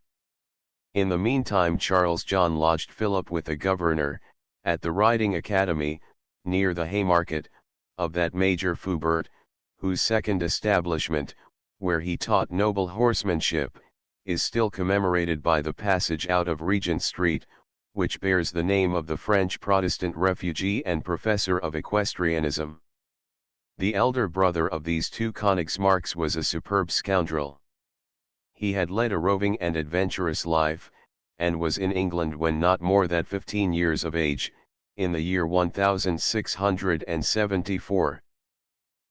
S1: In the meantime Charles John lodged Philip with a governor, at the Riding Academy, near the Haymarket, of that Major Fubert, whose second establishment, where he taught noble horsemanship, is still commemorated by the passage out of Regent Street, which bears the name of the French Protestant refugee and professor of equestrianism. The elder brother of these two Königsmarks was a superb scoundrel. He had led a roving and adventurous life, and was in England when not more than 15 years of age, in the year 1674.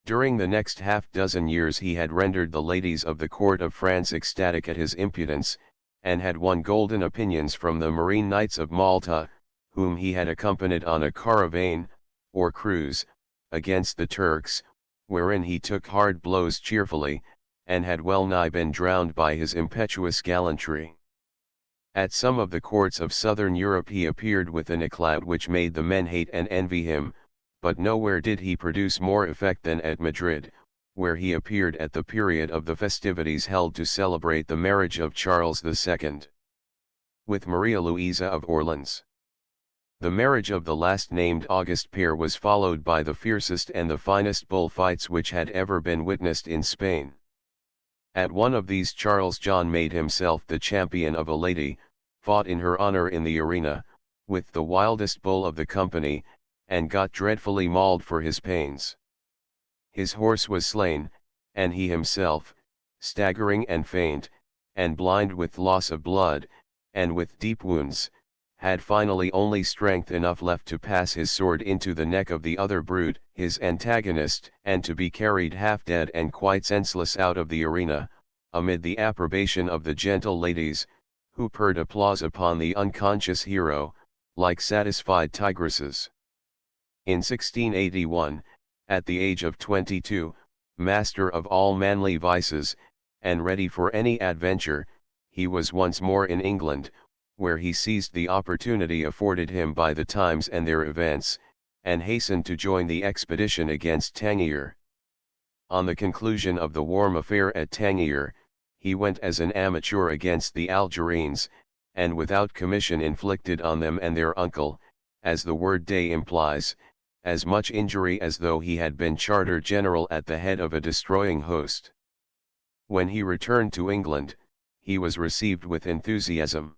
S1: During the next half-dozen years he had rendered the ladies of the court of France ecstatic at his impudence, and had won golden opinions from the Marine Knights of Malta, whom he had accompanied on a caravan, or cruise, against the Turks, wherein he took hard blows cheerfully, and had well nigh been drowned by his impetuous gallantry. At some of the courts of southern Europe he appeared with an eclat which made the men hate and envy him, but nowhere did he produce more effect than at Madrid, where he appeared at the period of the festivities held to celebrate the marriage of Charles II. with Maria Louisa of Orleans. The marriage of the last named August pair was followed by the fiercest and the finest bullfights which had ever been witnessed in Spain. At one of these Charles John made himself the champion of a lady, fought in her honor in the arena, with the wildest bull of the company, and got dreadfully mauled for his pains. His horse was slain, and he himself, staggering and faint, and blind with loss of blood, and with deep wounds, had finally only strength enough left to pass his sword into the neck of the other brute, his antagonist, and to be carried half dead and quite senseless out of the arena, amid the approbation of the gentle ladies, who purred applause upon the unconscious hero, like satisfied tigresses. In 1681, at the age of 22, master of all manly vices, and ready for any adventure, he was once more in England, where he seized the opportunity afforded him by the times and their events, and hastened to join the expedition against Tangier. On the conclusion of the warm affair at Tangier, he went as an amateur against the Algerines, and without commission inflicted on them and their uncle, as the word Dey implies, as much injury as though he had been charter general at the head of a destroying host. When he returned to England, he was received with enthusiasm.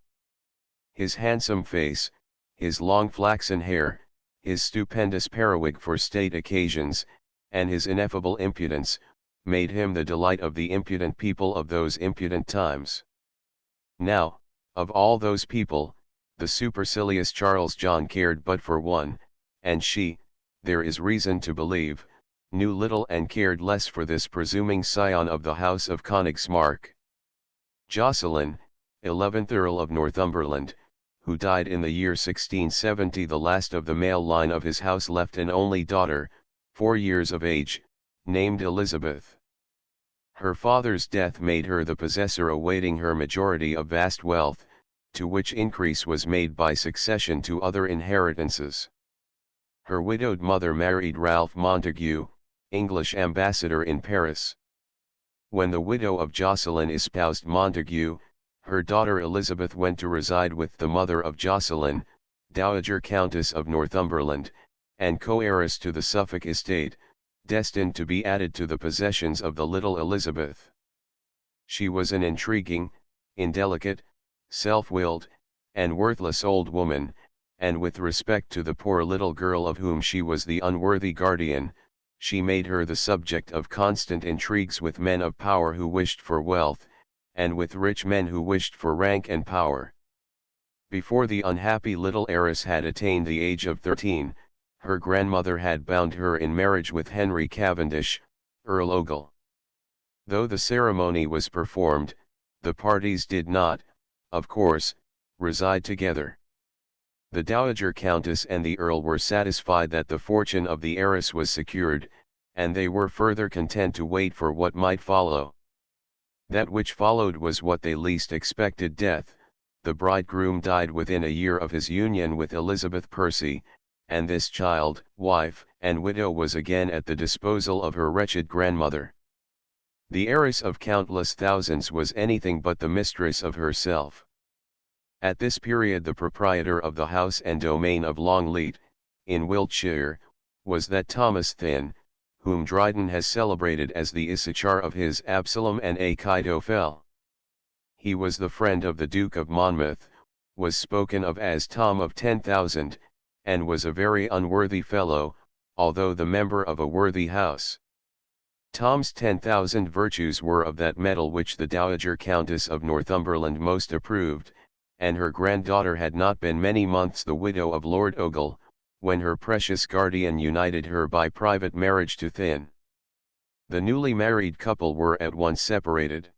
S1: His handsome face, his long flaxen hair, his stupendous periwig for state occasions, and his ineffable impudence, made him the delight of the impudent people of those impudent times. Now, of all those people, the supercilious Charles John cared but for one, and she, there is reason to believe, knew little and cared less for this presuming scion of the house of Königsmark. Jocelyn, 11th Earl of Northumberland, who died in the year 1670, the last of the male line of his house, left an only daughter, 4 years of age, named Elizabeth. Her father's death made her the possessor awaiting her majority of vast wealth, to which increase was made by succession to other inheritances. Her widowed mother married Ralph Montague, English ambassador in Paris. When the widow of Jocelyn espoused Montague, her daughter Elizabeth went to reside with the mother of Jocelyn, Dowager Countess of Northumberland, and co-heiress to the Suffolk estate, destined to be added to the possessions of the little Elizabeth. She was an intriguing, indelicate, self-willed, and worthless old woman, and with respect to the poor little girl of whom she was the unworthy guardian, she made her the subject of constant intrigues with men of power who wished for wealth, and with rich men who wished for rank and power. Before the unhappy little heiress had attained the age of 13, her grandmother had bound her in marriage with Henry Cavendish, Earl Ogle. Though the ceremony was performed, the parties did not, of course, reside together. The Dowager Countess and the Earl were satisfied that the fortune of the heiress was secured, and they were further content to wait for what might follow. That which followed was what they least expected: death. The bridegroom died within a year of his union with Elizabeth Percy, and this child, wife, and widow was again at the disposal of her wretched grandmother. The heiress of countless thousands was anything but the mistress of herself. At this period the proprietor of the house and domain of Longleat, in Wiltshire, was that Thomas Thynne, whom Dryden has celebrated as the Issachar of his Absalom and Achitophel. He was the friend of the Duke of Monmouth, was spoken of as Tom of 10,000, and was a very unworthy fellow, although the member of a worthy house. Tom's 10,000 virtues were of that metal which the Dowager Countess of Northumberland most approved, and her granddaughter had not been many months the widow of Lord Ogle, when her precious guardian united her by private marriage to Thynne. The newly married couple were at once separated.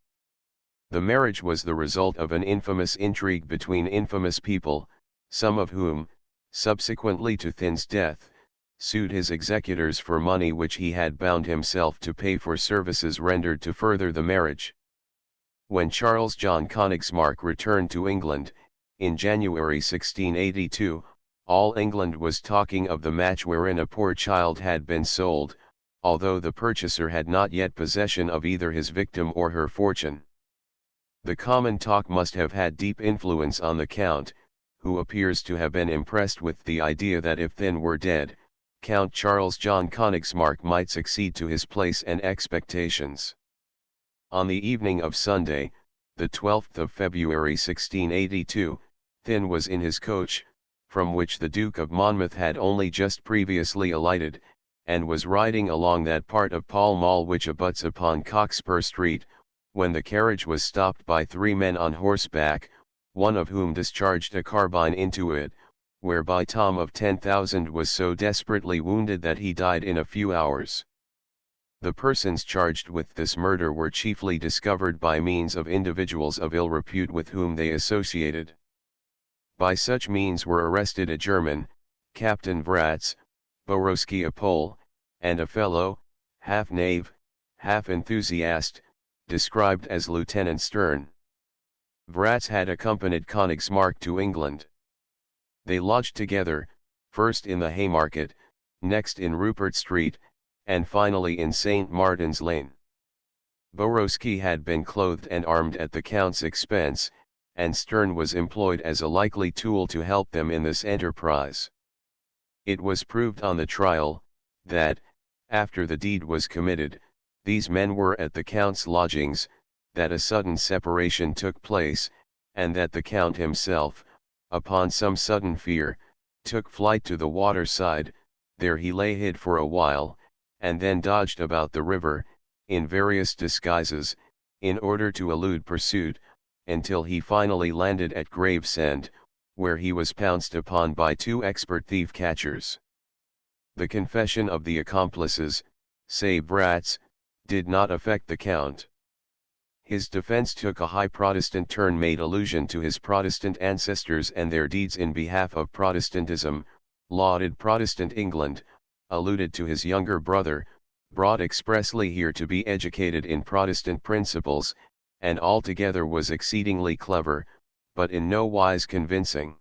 S1: The marriage was the result of an infamous intrigue between infamous people, some of whom, subsequently to Thynne's death, sued his executors for money which he had bound himself to pay for services rendered to further the marriage. When Charles John Konigsmark returned to England, in January 1682, all England was talking of the match wherein a poor child had been sold, although the purchaser had not yet possession of either his victim or her fortune. The common talk must have had deep influence on the Count, who appears to have been impressed with the idea that if Thynne were dead, Count Charles John Konigsmark might succeed to his place and expectations. On the evening of Sunday, the 12th of February 1682, Thynne was in his coach, from which the Duke of Monmouth had only just previously alighted, and was riding along that part of Pall Mall which abuts upon Cockspur Street, when the carriage was stopped by 3 men on horseback, one of whom discharged a carbine into it, whereby Tom of 10,000 was so desperately wounded that he died in a few hours. The persons charged with this murder were chiefly discovered by means of individuals of ill repute with whom they associated. By such means were arrested a German, Captain Vratz, Borowski a Pole, and a fellow, half knave, half enthusiast, described as Lieutenant Stern. Vratz had accompanied Konigsmark to England. They lodged together, first in the Haymarket, next in Rupert Street, and finally in St. Martin's Lane. Borowski had been clothed and armed at the Count's expense, and Stern was employed as a likely tool to help them in this enterprise. It was proved on the trial, that, after the deed was committed, these men were at the Count's lodgings, that a sudden separation took place, and that the Count himself, upon some sudden fear, took flight to the water side. There he lay hid for a while, and then dodged about the river, in various disguises, in order to elude pursuit, until he finally landed at Gravesend, where he was pounced upon by 2 expert thief-catchers. The confession of the accomplices, say Vratz, did not affect the Count. His defense took a high Protestant turn, made allusion to his Protestant ancestors and their deeds in behalf of Protestantism, lauded Protestant England, alluded to his younger brother, brought expressly here to be educated in Protestant principles, and altogether was exceedingly clever, but in no wise convincing.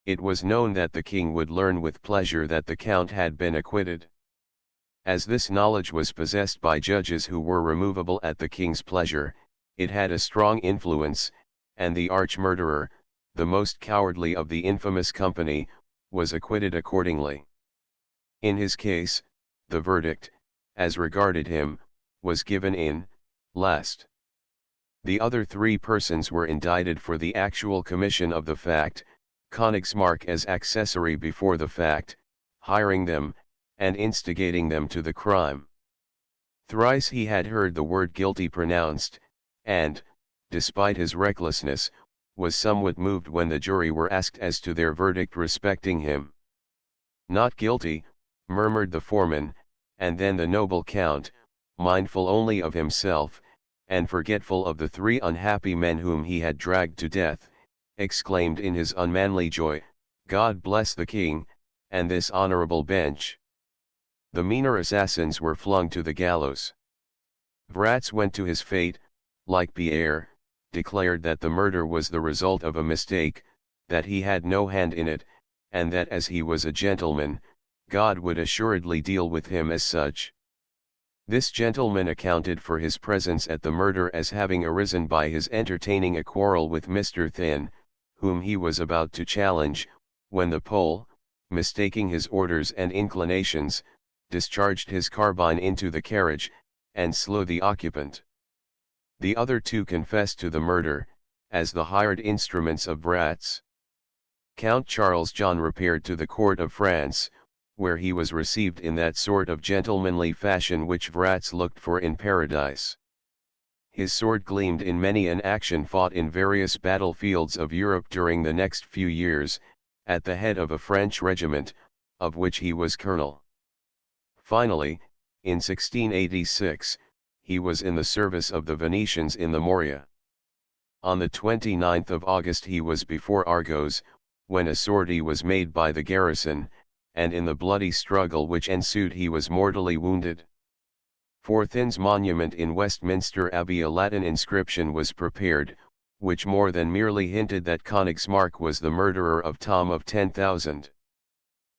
S1: It was known that the king would learn with pleasure that the Count had been acquitted. As this knowledge was possessed by judges who were removable at the king's pleasure, it had a strong influence, and the arch-murderer, the most cowardly of the infamous company, was acquitted accordingly. In his case, the verdict, as regarded him, was given in last. The other 3 persons were indicted for the actual commission of the fact, Konigsmark as accessory before the fact, hiring them, and instigating them to the crime. Thrice he had heard the word guilty pronounced, and, despite his recklessness, was somewhat moved when the jury were asked as to their verdict respecting him. Not guilty, murmured the foreman, and then the noble Count, mindful only of himself, and forgetful of the 3 unhappy men whom he had dragged to death, exclaimed in his unmanly joy, "God bless the king, and this honorable bench." The meaner assassins were flung to the gallows. Vratz went to his fate, like Pierre, declared that the murder was the result of a mistake, that he had no hand in it, and that as he was a gentleman, God would assuredly deal with him as such. This gentleman accounted for his presence at the murder as having arisen by his entertaining a quarrel with Mr. Thynne, whom he was about to challenge, when the Pole, mistaking his orders and inclinations, discharged his carbine into the carriage, and slew the occupant. The other 2 confessed to the murder, as the hired instruments of Vratz. Count Charles John repaired to the court of France, where he was received in that sort of gentlemanly fashion which Vrats looked for in paradise. His sword gleamed in many an action fought in various battlefields of Europe during the next few years, at the head of a French regiment, of which he was colonel. Finally, in 1686, he was in the service of the Venetians in the Morea. On the 29th of August he was before Argos, when a sortie was made by the garrison, and in the bloody struggle which ensued he was mortally wounded. For Thynne's monument in Westminster Abbey a Latin inscription was prepared, which more than merely hinted that Königsmarck was the murderer of Tom of 10,000.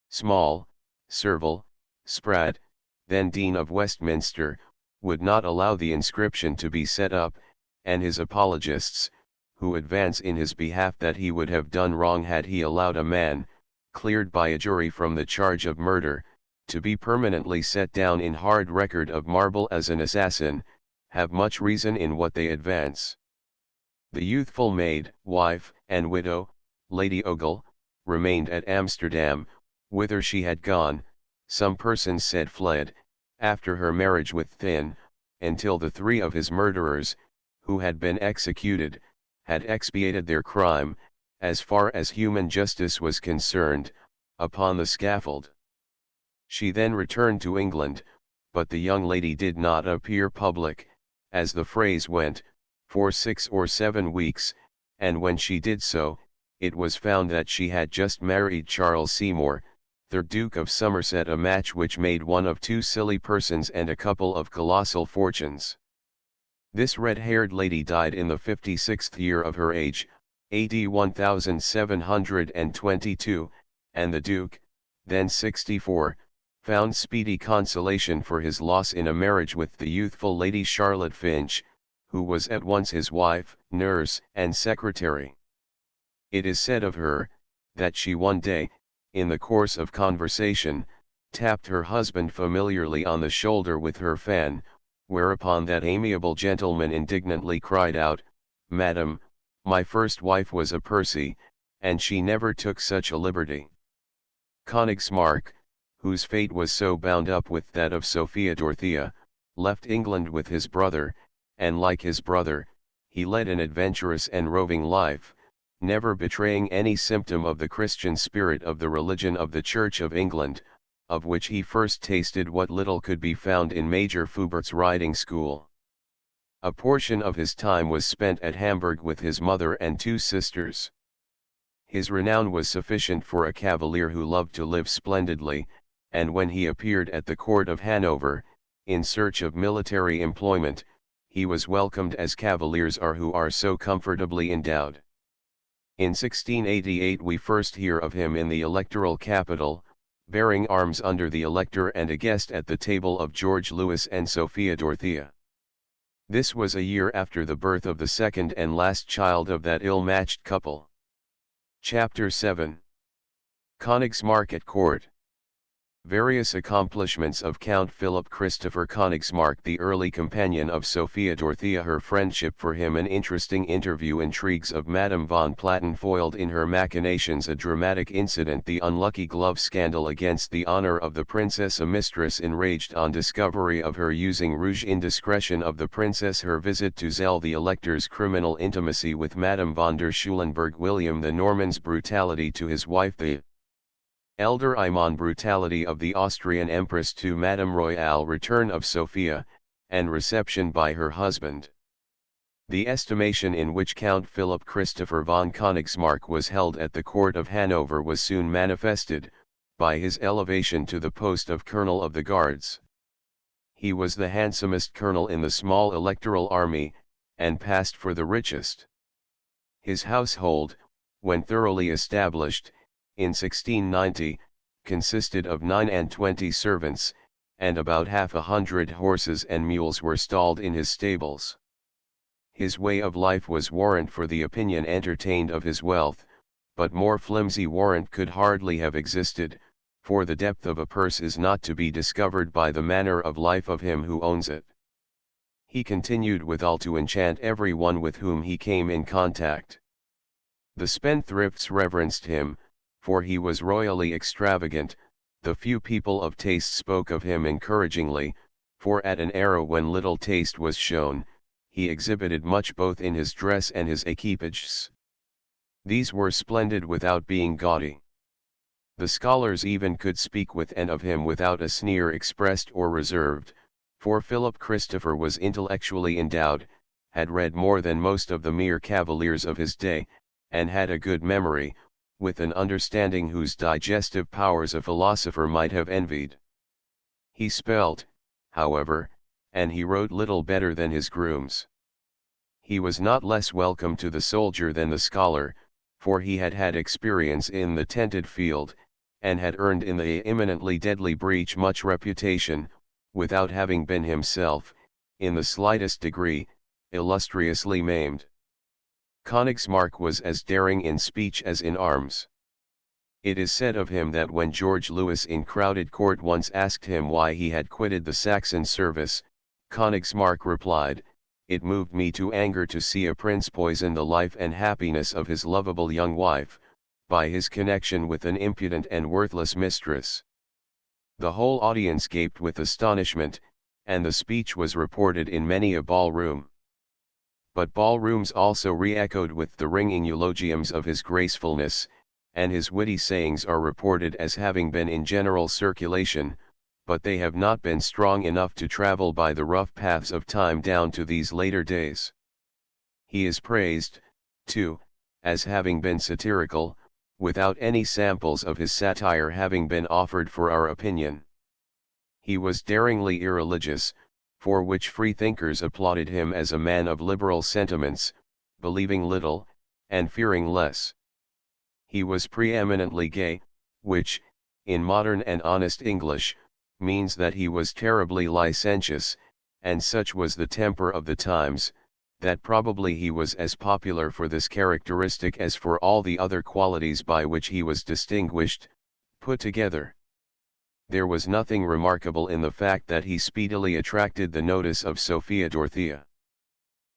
S1: Small, Servile, Spratt, then Dean of Westminster, would not allow the inscription to be set up, and his apologists, who advance in his behalf that he would have done wrong had he allowed a man, cleared by a jury from the charge of murder, to be permanently set down in hard record of marble as an assassin, have much reason in what they advance. The youthful maid, wife, and widow, Lady Ogle, remained at Amsterdam, whither she had gone, some persons said fled, after her marriage with Thynne, until the three of his murderers, who had been executed, had expiated their crime, as far as human justice was concerned, upon the scaffold. She then returned to England, but the young lady did not appear public, as the phrase went, for 6 or 7 weeks, and when she did so, it was found that she had just married Charles Seymour, 3rd Duke of Somerset, a match which made one of 2 silly persons and a couple of colossal fortunes. This red-haired lady died in the 56th year of her age, AD 1722, and the Duke, then 64, found speedy consolation for his loss in a marriage with the youthful Lady Charlotte Finch, who was at once his wife, nurse, and secretary. It is said of her, that she one day, in the course of conversation, tapped her husband familiarly on the shoulder with her fan, whereupon that amiable gentleman indignantly cried out, "Madam, my first wife was a Percy, and she never took such a liberty." Königsmarck, whose fate was so bound up with that of Sophia Dorothea, left England with his brother, and like his brother, he led an adventurous and roving life, never betraying any symptom of the Christian spirit of the religion of the Church of England, of which he first tasted what little could be found in Major Fubert's riding school. A portion of his time was spent at Hamburg with his mother and 2 sisters. His renown was sufficient for a cavalier who loved to live splendidly, and when he appeared at the court of Hanover, in search of military employment, he was welcomed as cavaliers are who are so comfortably endowed. In 1688 we first hear of him in the electoral capital, bearing arms under the elector and a guest at the table of George Louis and Sophia Dorothea. This was a year after the birth of the second and last child of that ill-matched couple. Chapter 7. Königsmarck at Court. Various accomplishments of Count Philip Christopher Königsmarck, the early companion of Sophia Dorothea, her friendship for him, an interesting interview, intrigues of Madame von Platen foiled in her machinations, a dramatic incident, the unlucky glove scandal against the honor of the princess, a mistress enraged on discovery of her using rouge, indiscretion of the princess, her visit to Zell, the elector's criminal intimacy with Madame von der Schulenburg, William the Norman's brutality to his wife, the elder Imon, brutality of the Austrian Empress to Madame Royale, return of Sophia, and reception by her husband. The estimation in which Count Philip Christopher von Königsmarck was held at the court of Hanover was soon manifested, by his elevation to the post of Colonel of the Guards. He was the handsomest colonel in the small electoral army, and passed for the richest. His household, when thoroughly established, in 1690, consisted of 29 servants, and about 50 horses and mules were stalled in his stables. His way of life was warrant for the opinion entertained of his wealth, but more flimsy warrant could hardly have existed, for the depth of a purse is not to be discovered by the manner of life of him who owns it. He continued withal to enchant every one with whom he came in contact. The spendthrifts reverenced him, for he was royally extravagant, The few people of taste spoke of him encouragingly, for at an era when little taste was shown, he exhibited much both in his dress and his equipages. These were splendid without being gaudy. The scholars even could speak with and of him without a sneer expressed or reserved, for Philip Christopher was intellectually endowed, had read more than most of the mere cavaliers of his day, and had a good memory, with an understanding whose digestive powers a philosopher might have envied. He spelt, however, and he wrote little better than his grooms. He was not less welcome to the soldier than the scholar, for he had had experience in the tented field, and had earned in the imminently deadly breach much reputation, without having been himself, in the slightest degree, illustriously maimed. Königsmarck was as daring in speech as in arms. It is said of him that when George Louis in crowded court once asked him why he had quitted the Saxon service, Königsmarck replied, "It moved me to anger to see a prince poison the life and happiness of his lovable young wife, by his connection with an impudent and worthless mistress." The whole audience gaped with astonishment, and the speech was reported in many a ballroom. But ballrooms also re-echoed with the ringing eulogiums of his gracefulness, and his witty sayings are reported as having been in general circulation, but they have not been strong enough to travel by the rough paths of time down to these later days. He is praised, too, as having been satirical, without any samples of his satire having been offered for our opinion. He was daringly irreligious, for which freethinkers applauded him as a man of liberal sentiments, believing little, and fearing less. He was preeminently gay, which, in modern and honest English, means that he was terribly licentious, and such was the temper of the times, that probably he was as popular for this characteristic as for all the other qualities by which he was distinguished, put together. There was nothing remarkable in the fact that he speedily attracted the notice of Sophia Dorothea.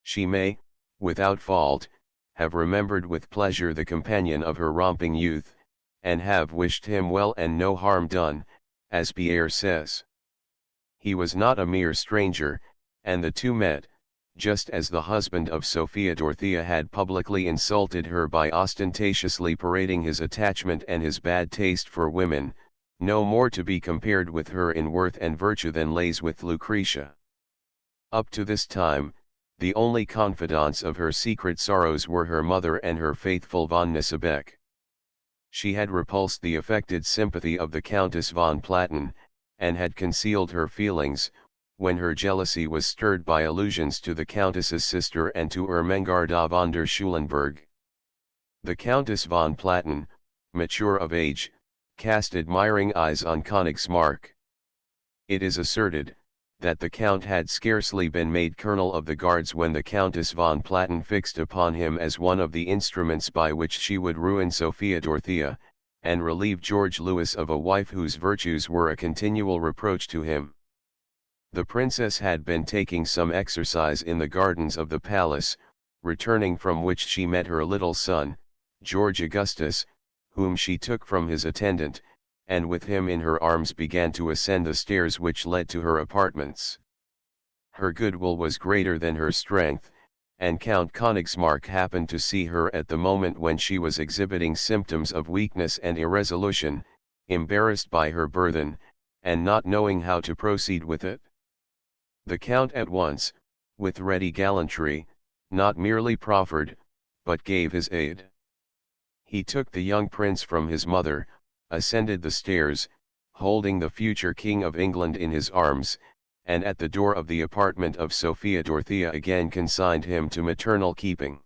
S1: She may, without fault, have remembered with pleasure the companion of her romping youth, and have wished him well and no harm done, as Pierre says. He was not a mere stranger, and the two met, just as the husband of Sophia Dorothea had publicly insulted her by ostentatiously parading his attachment and his bad taste for women, no more to be compared with her in worth and virtue than lays with Lucretia. Up to this time, the only confidants of her secret sorrows were her mother and her faithful von Nissebeck. She had repulsed the affected sympathy of the Countess von Platen, and had concealed her feelings, when her jealousy was stirred by allusions to the Countess's sister and to Ermengarda von der Schulenburg. The Countess von Platen, mature of age, cast admiring eyes on Königsmarck. It is asserted, that the Count had scarcely been made Colonel of the Guards when the Countess von Platen fixed upon him as one of the instruments by which she would ruin Sophia Dorothea, and relieve George Louis of a wife whose virtues were a continual reproach to him. The princess had been taking some exercise in the gardens of the palace, returning from which she met her little son, George Augustus, whom she took from his attendant, and with him in her arms began to ascend the stairs which led to her apartments. Her goodwill was greater than her strength, and Count Königsmarck happened to see her at the moment when she was exhibiting symptoms of weakness and irresolution, embarrassed by her burthen, and not knowing how to proceed with it. The Count at once, with ready gallantry, not merely proffered, but gave his aid. He took the young prince from his mother, ascended the stairs, holding the future King of England in his arms, and at the door of the apartment of Sophia Dorothea again consigned him to maternal keeping.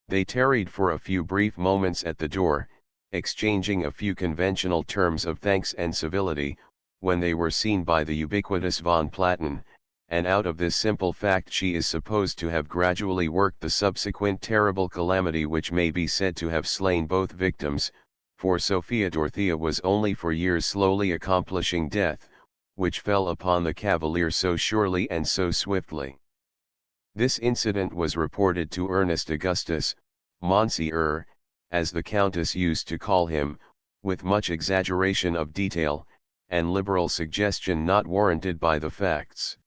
S1: They tarried for a few brief moments at the door, exchanging a few conventional terms of thanks and civility, when they were seen by the ubiquitous von Platen, and out of this simple fact she is supposed to have gradually worked the subsequent terrible calamity which may be said to have slain both victims, for Sophia Dorothea was only for years slowly accomplishing death, which fell upon the cavalier so surely and so swiftly. This incident was reported to Ernest Augustus, Monsieur, as the Countess used to call him, with much exaggeration of detail, and liberal suggestion not warranted by the facts.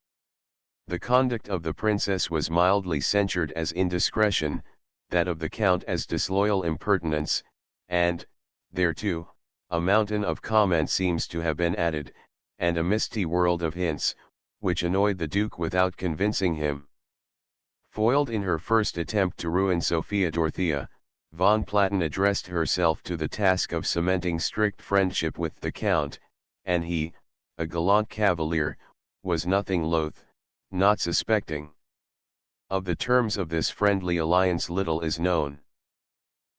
S1: The conduct of the princess was mildly censured as indiscretion, that of the count as disloyal impertinence, and, thereto, a mountain of comment seems to have been added, and a misty world of hints, which annoyed the duke without convincing him. Foiled in her first attempt to ruin Sophia Dorothea, von Platen addressed herself to the task of cementing strict friendship with the count, and he, a gallant cavalier, was nothing loath, not suspecting. Of the terms of this friendly alliance little is known.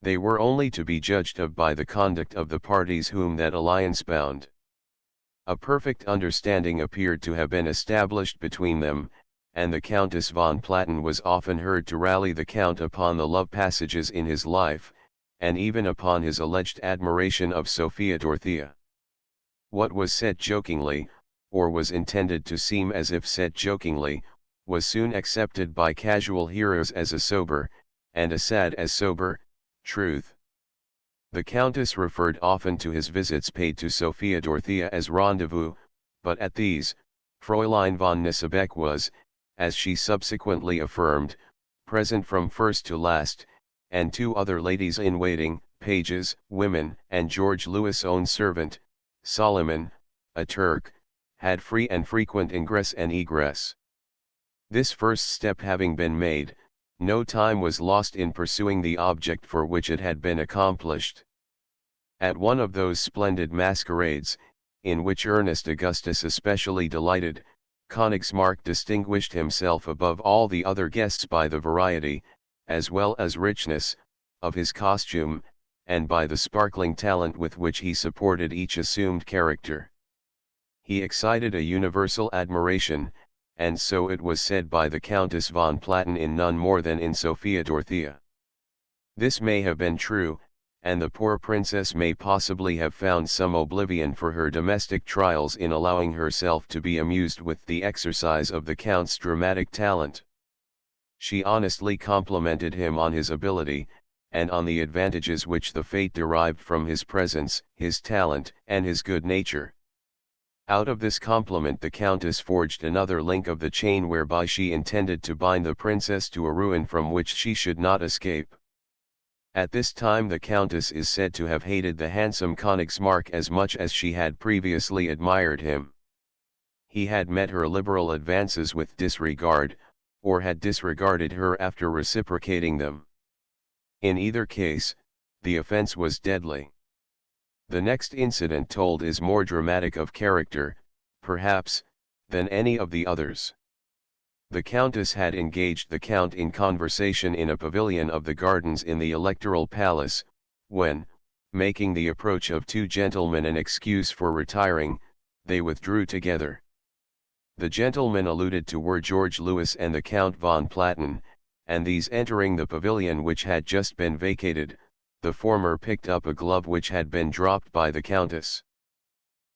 S1: They were only to be judged of by the conduct of the parties whom that alliance bound. A perfect understanding appeared to have been established between them, and the Countess von Platen was often heard to rally the Count upon the love passages in his life, and even upon his alleged admiration of Sophia Dorothea. What was said jokingly, or was intended to seem as if said jokingly, was soon accepted by casual hearers as a sober, and a sad as sober, truth. The Countess referred often to his visits paid to Sophia Dorothea as rendezvous, but at these, Fräulein von Nissebeck was, as she subsequently affirmed, present from first to last, and 2 other ladies-in-waiting, pages, women, and George Louis' own servant, Solomon, a Turk, had free and frequent ingress and egress. This first step having been made, no time was lost in pursuing the object for which it had been accomplished. At one of those splendid masquerades, in which Ernest Augustus especially delighted, Königsmarck distinguished himself above all the other guests by the variety, as well as richness, of his costume, and by the sparkling talent with which he supported each assumed character. He excited a universal admiration, and so it was said by the Countess von Platen in none more than in Sophia Dorothea. This may have been true, and the poor princess may possibly have found some oblivion for her domestic trials in allowing herself to be amused with the exercise of the Count's dramatic talent. She honestly complimented him on his ability, and on the advantages which the fate derived from his presence, his talent, and his good nature. Out of this compliment the Countess forged another link of the chain whereby she intended to bind the princess to a ruin from which she should not escape. At this time the Countess is said to have hated the handsome Königsmarck as much as she had previously admired him. He had met her liberal advances with disregard, or had disregarded her after reciprocating them. In either case, the offense was deadly. The next incident told is more dramatic of character, perhaps, than any of the others. The Countess had engaged the Count in conversation in a pavilion of the gardens in the Electoral Palace, when, making the approach of 2 gentlemen an excuse for retiring, they withdrew together. The gentlemen alluded to were George Louis and the Count von Platen, and these entering the pavilion which had just been vacated, the former picked up a glove which had been dropped by the Countess.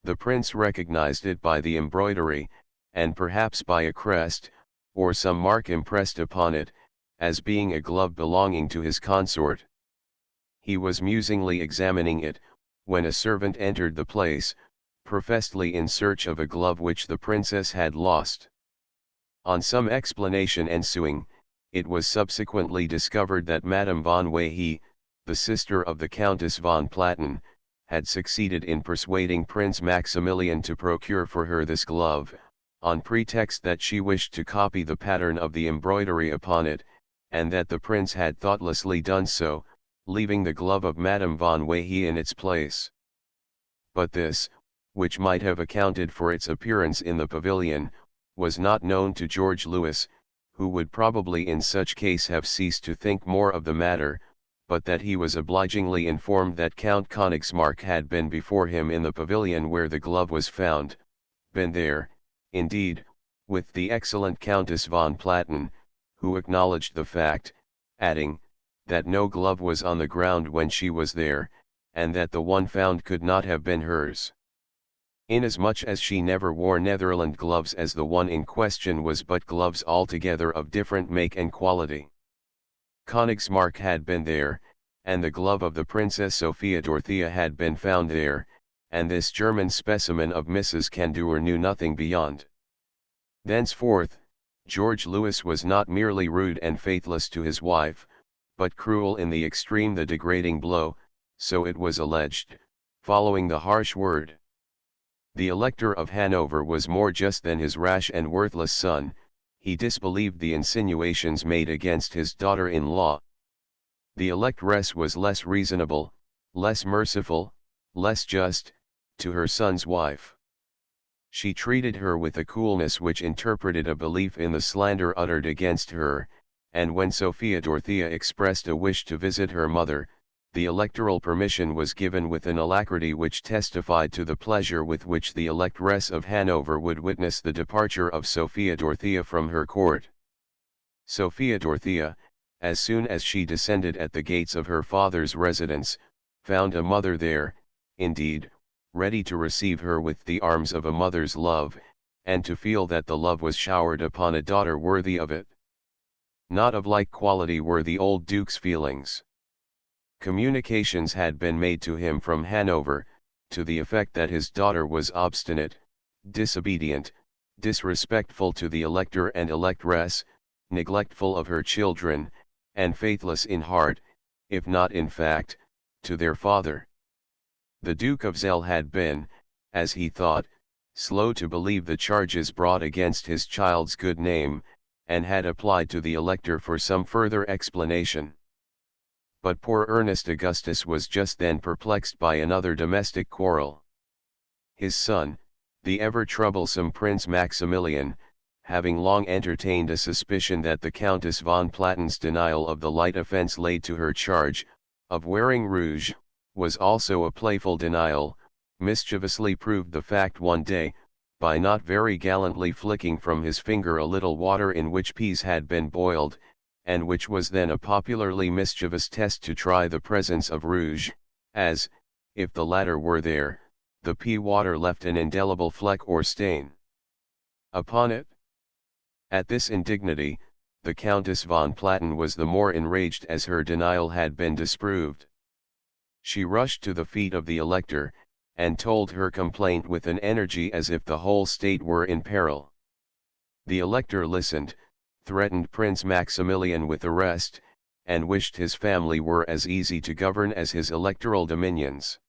S1: The prince recognized it by the embroidery, and perhaps by a crest, or some mark impressed upon it, as being a glove belonging to his consort. He was musingly examining it, when a servant entered the place, professedly in search of a glove which the princess had lost. On some explanation ensuing, it was subsequently discovered that Madame von Wehe, the sister of the Countess von Platen, had succeeded in persuading Prince Maximilian to procure for her this glove, on pretext that she wished to copy the pattern of the embroidery upon it, and that the prince had thoughtlessly done so, leaving the glove of Madame von Wehe in its place. But this, which might have accounted for its appearance in the pavilion, was not known to George Louis, who would probably in such case have ceased to think more of the matter, but that he was obligingly informed that Count Königsmarck had been before him in the pavilion where the glove was found, been there, indeed, with the excellent Countess von Platen, who acknowledged the fact, adding, that no glove was on the ground when she was there, and that the one found could not have been hers. Inasmuch as she never wore Netherland gloves, as the one in question was but gloves altogether of different make and quality. Königsmarck had been there, and the glove of the Princess Sophia Dorothea had been found there, and this German specimen of Mrs. Candeur knew nothing beyond. Thenceforth, George Louis was not merely rude and faithless to his wife, but cruel in the extreme, the degrading blow, so it was alleged, following the harsh word. The Elector of Hanover was more just than his rash and worthless son. He disbelieved the insinuations made against his daughter-in-law. The Electress was less reasonable, less merciful, less just, to her son's wife. She treated her with a coolness which interpreted a belief in the slander uttered against her, and when Sophia Dorothea expressed a wish to visit her mother, the electoral permission was given with an alacrity which testified to the pleasure with which the Electress of Hanover would witness the departure of Sophia Dorothea from her court. Sophia Dorothea, as soon as she descended at the gates of her father's residence, found a mother there, indeed, ready to receive her with the arms of a mother's love, and to feel that the love was showered upon a daughter worthy of it. Not of like quality were the old Duke's feelings. Communications had been made to him from Hanover, to the effect that his daughter was obstinate, disobedient, disrespectful to the Elector and Electress, neglectful of her children, and faithless in heart, if not in fact, to their father. The Duke of Zell had been, as he thought, slow to believe the charges brought against his child's good name, and had applied to the Elector for some further explanation. But poor Ernest Augustus was just then perplexed by another domestic quarrel. His son, the ever troublesome Prince Maximilian, having long entertained a suspicion that the Countess von Platten's denial of the light offence laid to her charge, of wearing rouge, was also a playful denial, mischievously proved the fact one day, by not very gallantly flicking from his finger a little water in which peas had been boiled, and which was then a popularly mischievous test to try the presence of rouge, as, if the latter were there, the pea water left an indelible fleck or stain upon it. At this indignity, the Countess von Platten was the more enraged as her denial had been disproved. She rushed to the feet of the Elector, and told her complaint with an energy as if the whole state were in peril. The Elector listened, threatened Prince Maximilian with arrest, and wished his family were as easy to govern as his electoral dominions.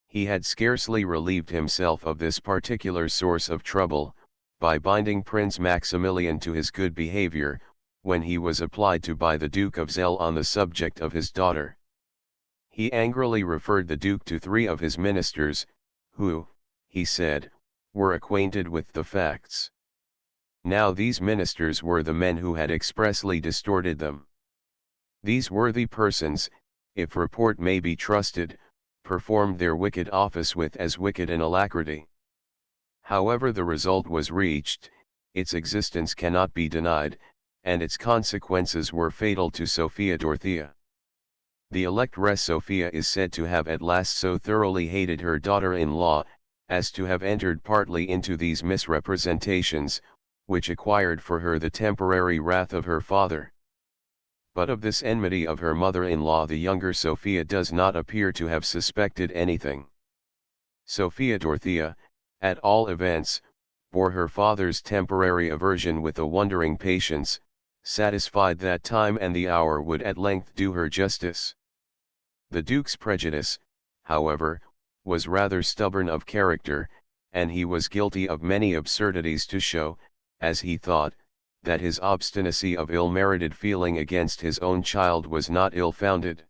S1: He had scarcely relieved himself of this particular source of trouble, by binding Prince Maximilian to his good behavior, when he was applied to by the Duke of Zell on the subject of his daughter. He angrily referred the Duke to 3 of his ministers, who, he said, were acquainted with the facts. Now these ministers were the men who had expressly distorted them. These worthy persons, if report may be trusted, performed their wicked office with as wicked an alacrity. However the result was reached, its existence cannot be denied, and its consequences were fatal to Sophia Dorothea. The Electress Sophia is said to have at last so thoroughly hated her daughter-in-law, as to have entered partly into these misrepresentations, which acquired for her the temporary wrath of her father. But of this enmity of her mother-in-law the younger Sophia does not appear to have suspected anything. Sophia Dorothea, at all events, bore her father's temporary aversion with a wondering patience, satisfied that time and the hour would at length do her justice. The Duke's prejudice, however, was rather stubborn of character, and he was guilty of many absurdities to show, as he thought, that his obstinacy of ill-merited feeling against his own child was not ill-founded.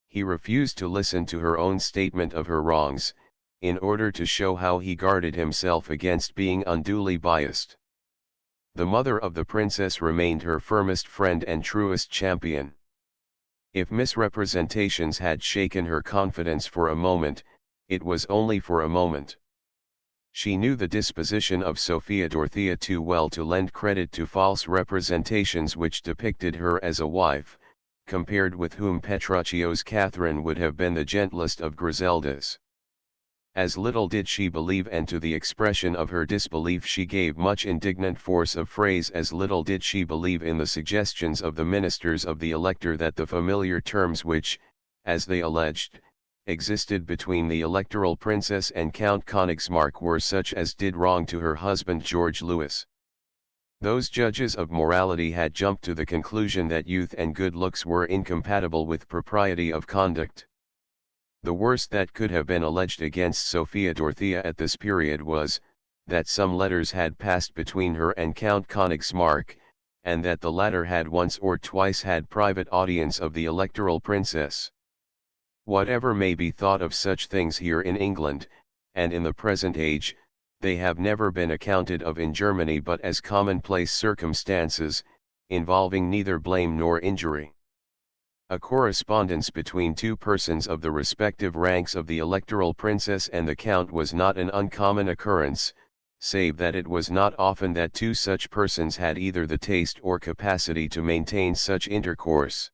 S1: He refused to listen to her own statement of her wrongs, in order to show how he guarded himself against being unduly biased. The mother of the princess remained her firmest friend and truest champion. If misrepresentations had shaken her confidence for a moment, it was only for a moment. She knew the disposition of Sophia Dorothea too well to lend credit to false representations which depicted her as a wife, compared with whom Petruchio's Catherine would have been the gentlest of Griseldas. As little did she believe, and to the expression of her disbelief she gave much indignant force of phrase, as little did she believe in the suggestions of the ministers of the Elector that the familiar terms which, as they alleged, existed between the Electoral Princess and Count Königsmarck were such as did wrong to her husband George Louis. Those judges of morality had jumped to the conclusion that youth and good looks were incompatible with propriety of conduct. The worst that could have been alleged against Sophia Dorothea at this period was, that some letters had passed between her and Count Königsmarck, and that the latter had once or twice had private audience of the Electoral Princess. Whatever may be thought of such things here in England, and in the present age, they have never been accounted of in Germany but as commonplace circumstances, involving neither blame nor injury. A correspondence between two persons of the respective ranks of the Electoral Princess and the Count was not an uncommon occurrence, save that it was not often that two such persons had either the taste or capacity to maintain such intercourse.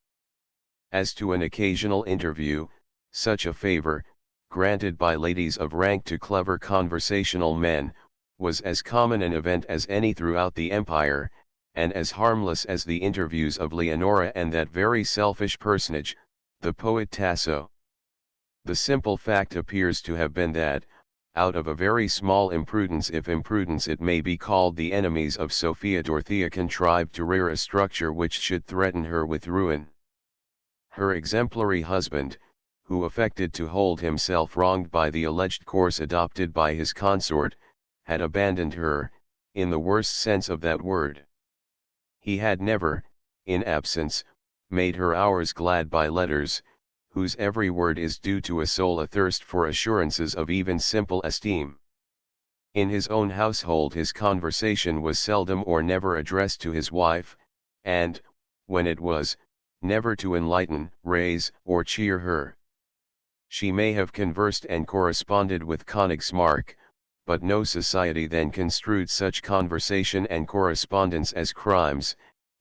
S1: As to an occasional interview, such a favor, granted by ladies of rank to clever conversational men, was as common an event as any throughout the empire, and as harmless as the interviews of Leonora and that very selfish personage, the poet Tasso. The simple fact appears to have been that, out of a very small imprudence, if imprudence it may be called, the enemies of Sophia Dorothea contrived to rear a structure which should threaten her with ruin. Her exemplary husband, who affected to hold himself wronged by the alleged course adopted by his consort, had abandoned her, in the worst sense of that word. He had never, in absence, made her hours glad by letters, whose every word is due to a soul athirst for assurances of even simple esteem. In his own household his conversation was seldom or never addressed to his wife, and, when it was, never to enlighten, raise, or cheer her. She may have conversed and corresponded with Königsmarck, but no society then construed such conversation and correspondence as crimes,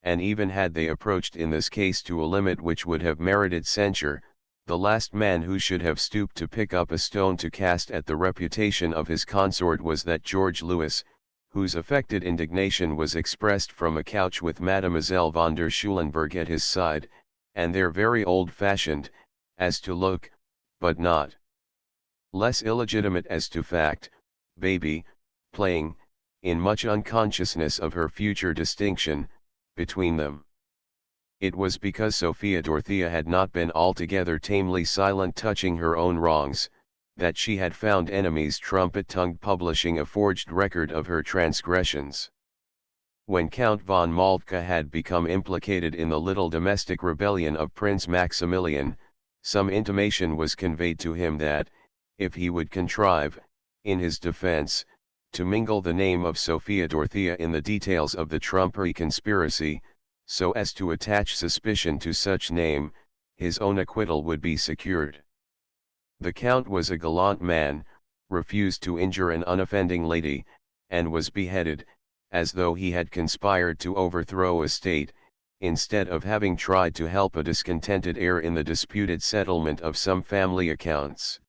S1: and even had they approached in this case to a limit which would have merited censure, the last man who should have stooped to pick up a stone to cast at the reputation of his consort was that George Louis, whose affected indignation was expressed from a couch with Mademoiselle von der Schulenburg at his side, and there very old-fashioned, as to look, but not less illegitimate as to fact, baby, playing, in much unconsciousness of her future distinction, between them. It was because Sophia Dorothea had not been altogether tamely silent touching her own wrongs, that she had found enemies trumpet-tongued publishing a forged record of her transgressions. When Count von Moltke had become implicated in the little domestic rebellion of Prince Maximilian, some intimation was conveyed to him that, if he would contrive, in his defense, to mingle the name of Sophia Dorothea in the details of the trumpery conspiracy, so as to attach suspicion to such name, his own acquittal would be secured. The Count was a gallant man, refused to injure an unoffending lady, and was beheaded, as though he had conspired to overthrow a state, instead of having tried to help a discontented heir in the disputed settlement of some family accounts.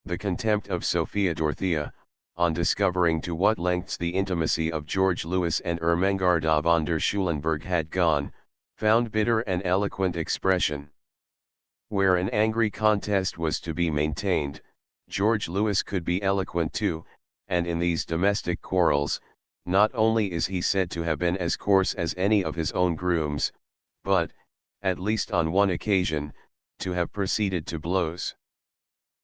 S1: The contempt of Sophia Dorothea, on discovering to what lengths the intimacy of George Louis and Ermengarda von der Schulenburg had gone, found bitter and eloquent expression. Where an angry contest was to be maintained, George Louis could be eloquent too, and in these domestic quarrels, not only is he said to have been as coarse as any of his own grooms, but, at least on one occasion, to have proceeded to blows.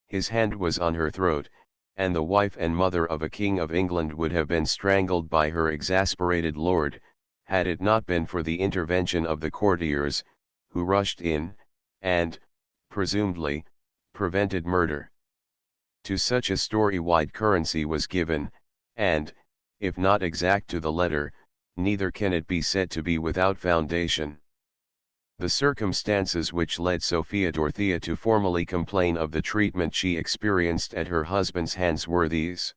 S1: His hand was on her throat, and the wife and mother of a king of England would have been strangled by her exasperated lord, had it not been for the intervention of the courtiers, who rushed in, and, presumably, prevented murder. To such a story wide currency was given, and, if not exact to the letter, neither can it be said to be without foundation. The circumstances which led Sophia Dorothea to formally complain of the treatment she experienced at her husband's hands were these.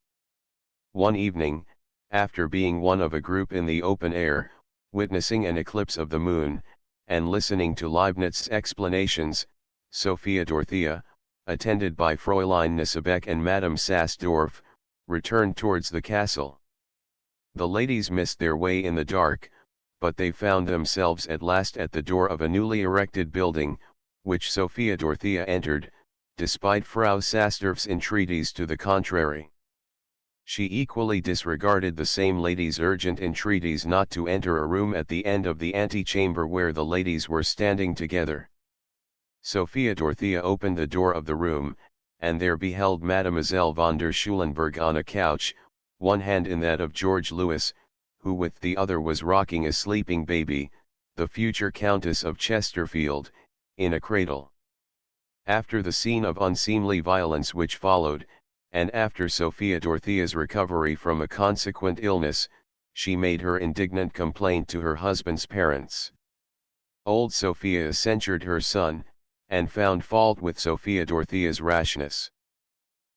S1: One evening, after being one of a group in the open air, witnessing an eclipse of the moon, and listening to Leibniz's explanations, Sophia Dorothea, attended by Fräulein Nissebeck and Madame Sassdorf, returned towards the castle. The ladies missed their way in the dark, but they found themselves at last at the door of a newly erected building, which Sophia Dorothea entered, despite Frau Sasdorf's entreaties to the contrary. She equally disregarded the same lady's urgent entreaties not to enter a room at the end of the antechamber where the ladies were standing together. Sophia Dorothea opened the door of the room, and there beheld Mademoiselle von der Schulenburg on a couch, one hand in that of George Louis, who with the other was rocking a sleeping baby, the future Countess of Chesterfield, in a cradle. After the scene of unseemly violence which followed, and after Sophia Dorothea's recovery from a consequent illness, she made her indignant complaint to her husband's parents. Old Sophia censured her son, and found fault with Sophia Dorothea's rashness.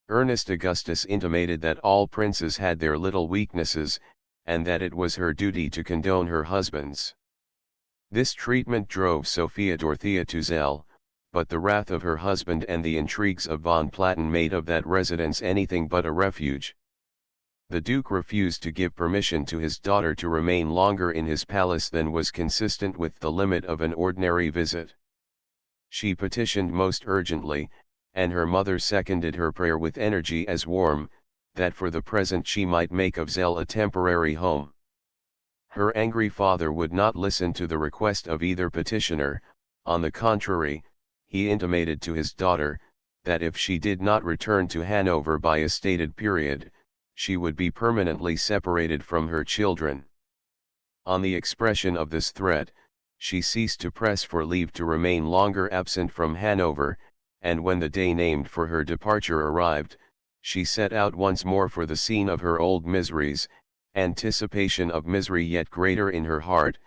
S1: Ernest Augustus intimated that all princes had their little weaknesses, and that it was her duty to condone her husband's. This treatment drove Sophia Dorothea to Zell, but the wrath of her husband and the intrigues of von Platen made of that residence anything but a refuge. The Duke refused to give permission to his daughter to remain longer in his palace than was consistent with the limit of an ordinary visit. She petitioned most urgently, and her mother seconded her prayer with energy as warm, that for the present she might make of Zell a temporary home. Her angry father would not listen to the request of either petitioner. On the contrary, he intimated to his daughter, that if she did not return to Hanover by a stated period, she would be permanently separated from her children. On the expression of this threat, she ceased to press for leave to remain longer absent from Hanover, and when the day named for her departure arrived, she set out once more for the scene of her old miseries, anticipation of misery yet greater in her heart,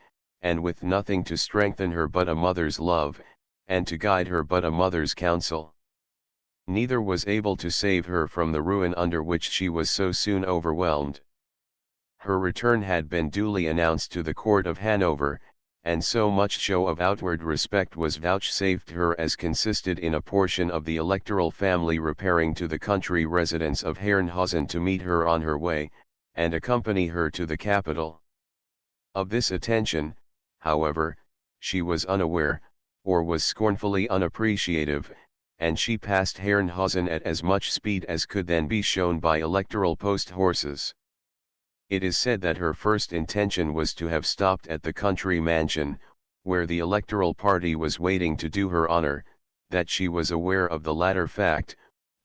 S1: and with nothing to strengthen her but a mother's love, and to guide her but a mother's counsel. Neither was able to save her from the ruin under which she was so soon overwhelmed. Her return had been duly announced to the court of Hanover, and so much show of outward respect was vouchsafed her as consisted in a portion of the electoral family repairing to the country residence of Herrenhausen to meet her on her way, and accompany her to the capital. Of this attention, however, she was unaware, or was scornfully unappreciative, and she passed Herrenhausen at as much speed as could then be shown by electoral post horses. It is said that her first intention was to have stopped at the country mansion, where the electoral party was waiting to do her honor, that she was aware of the latter fact,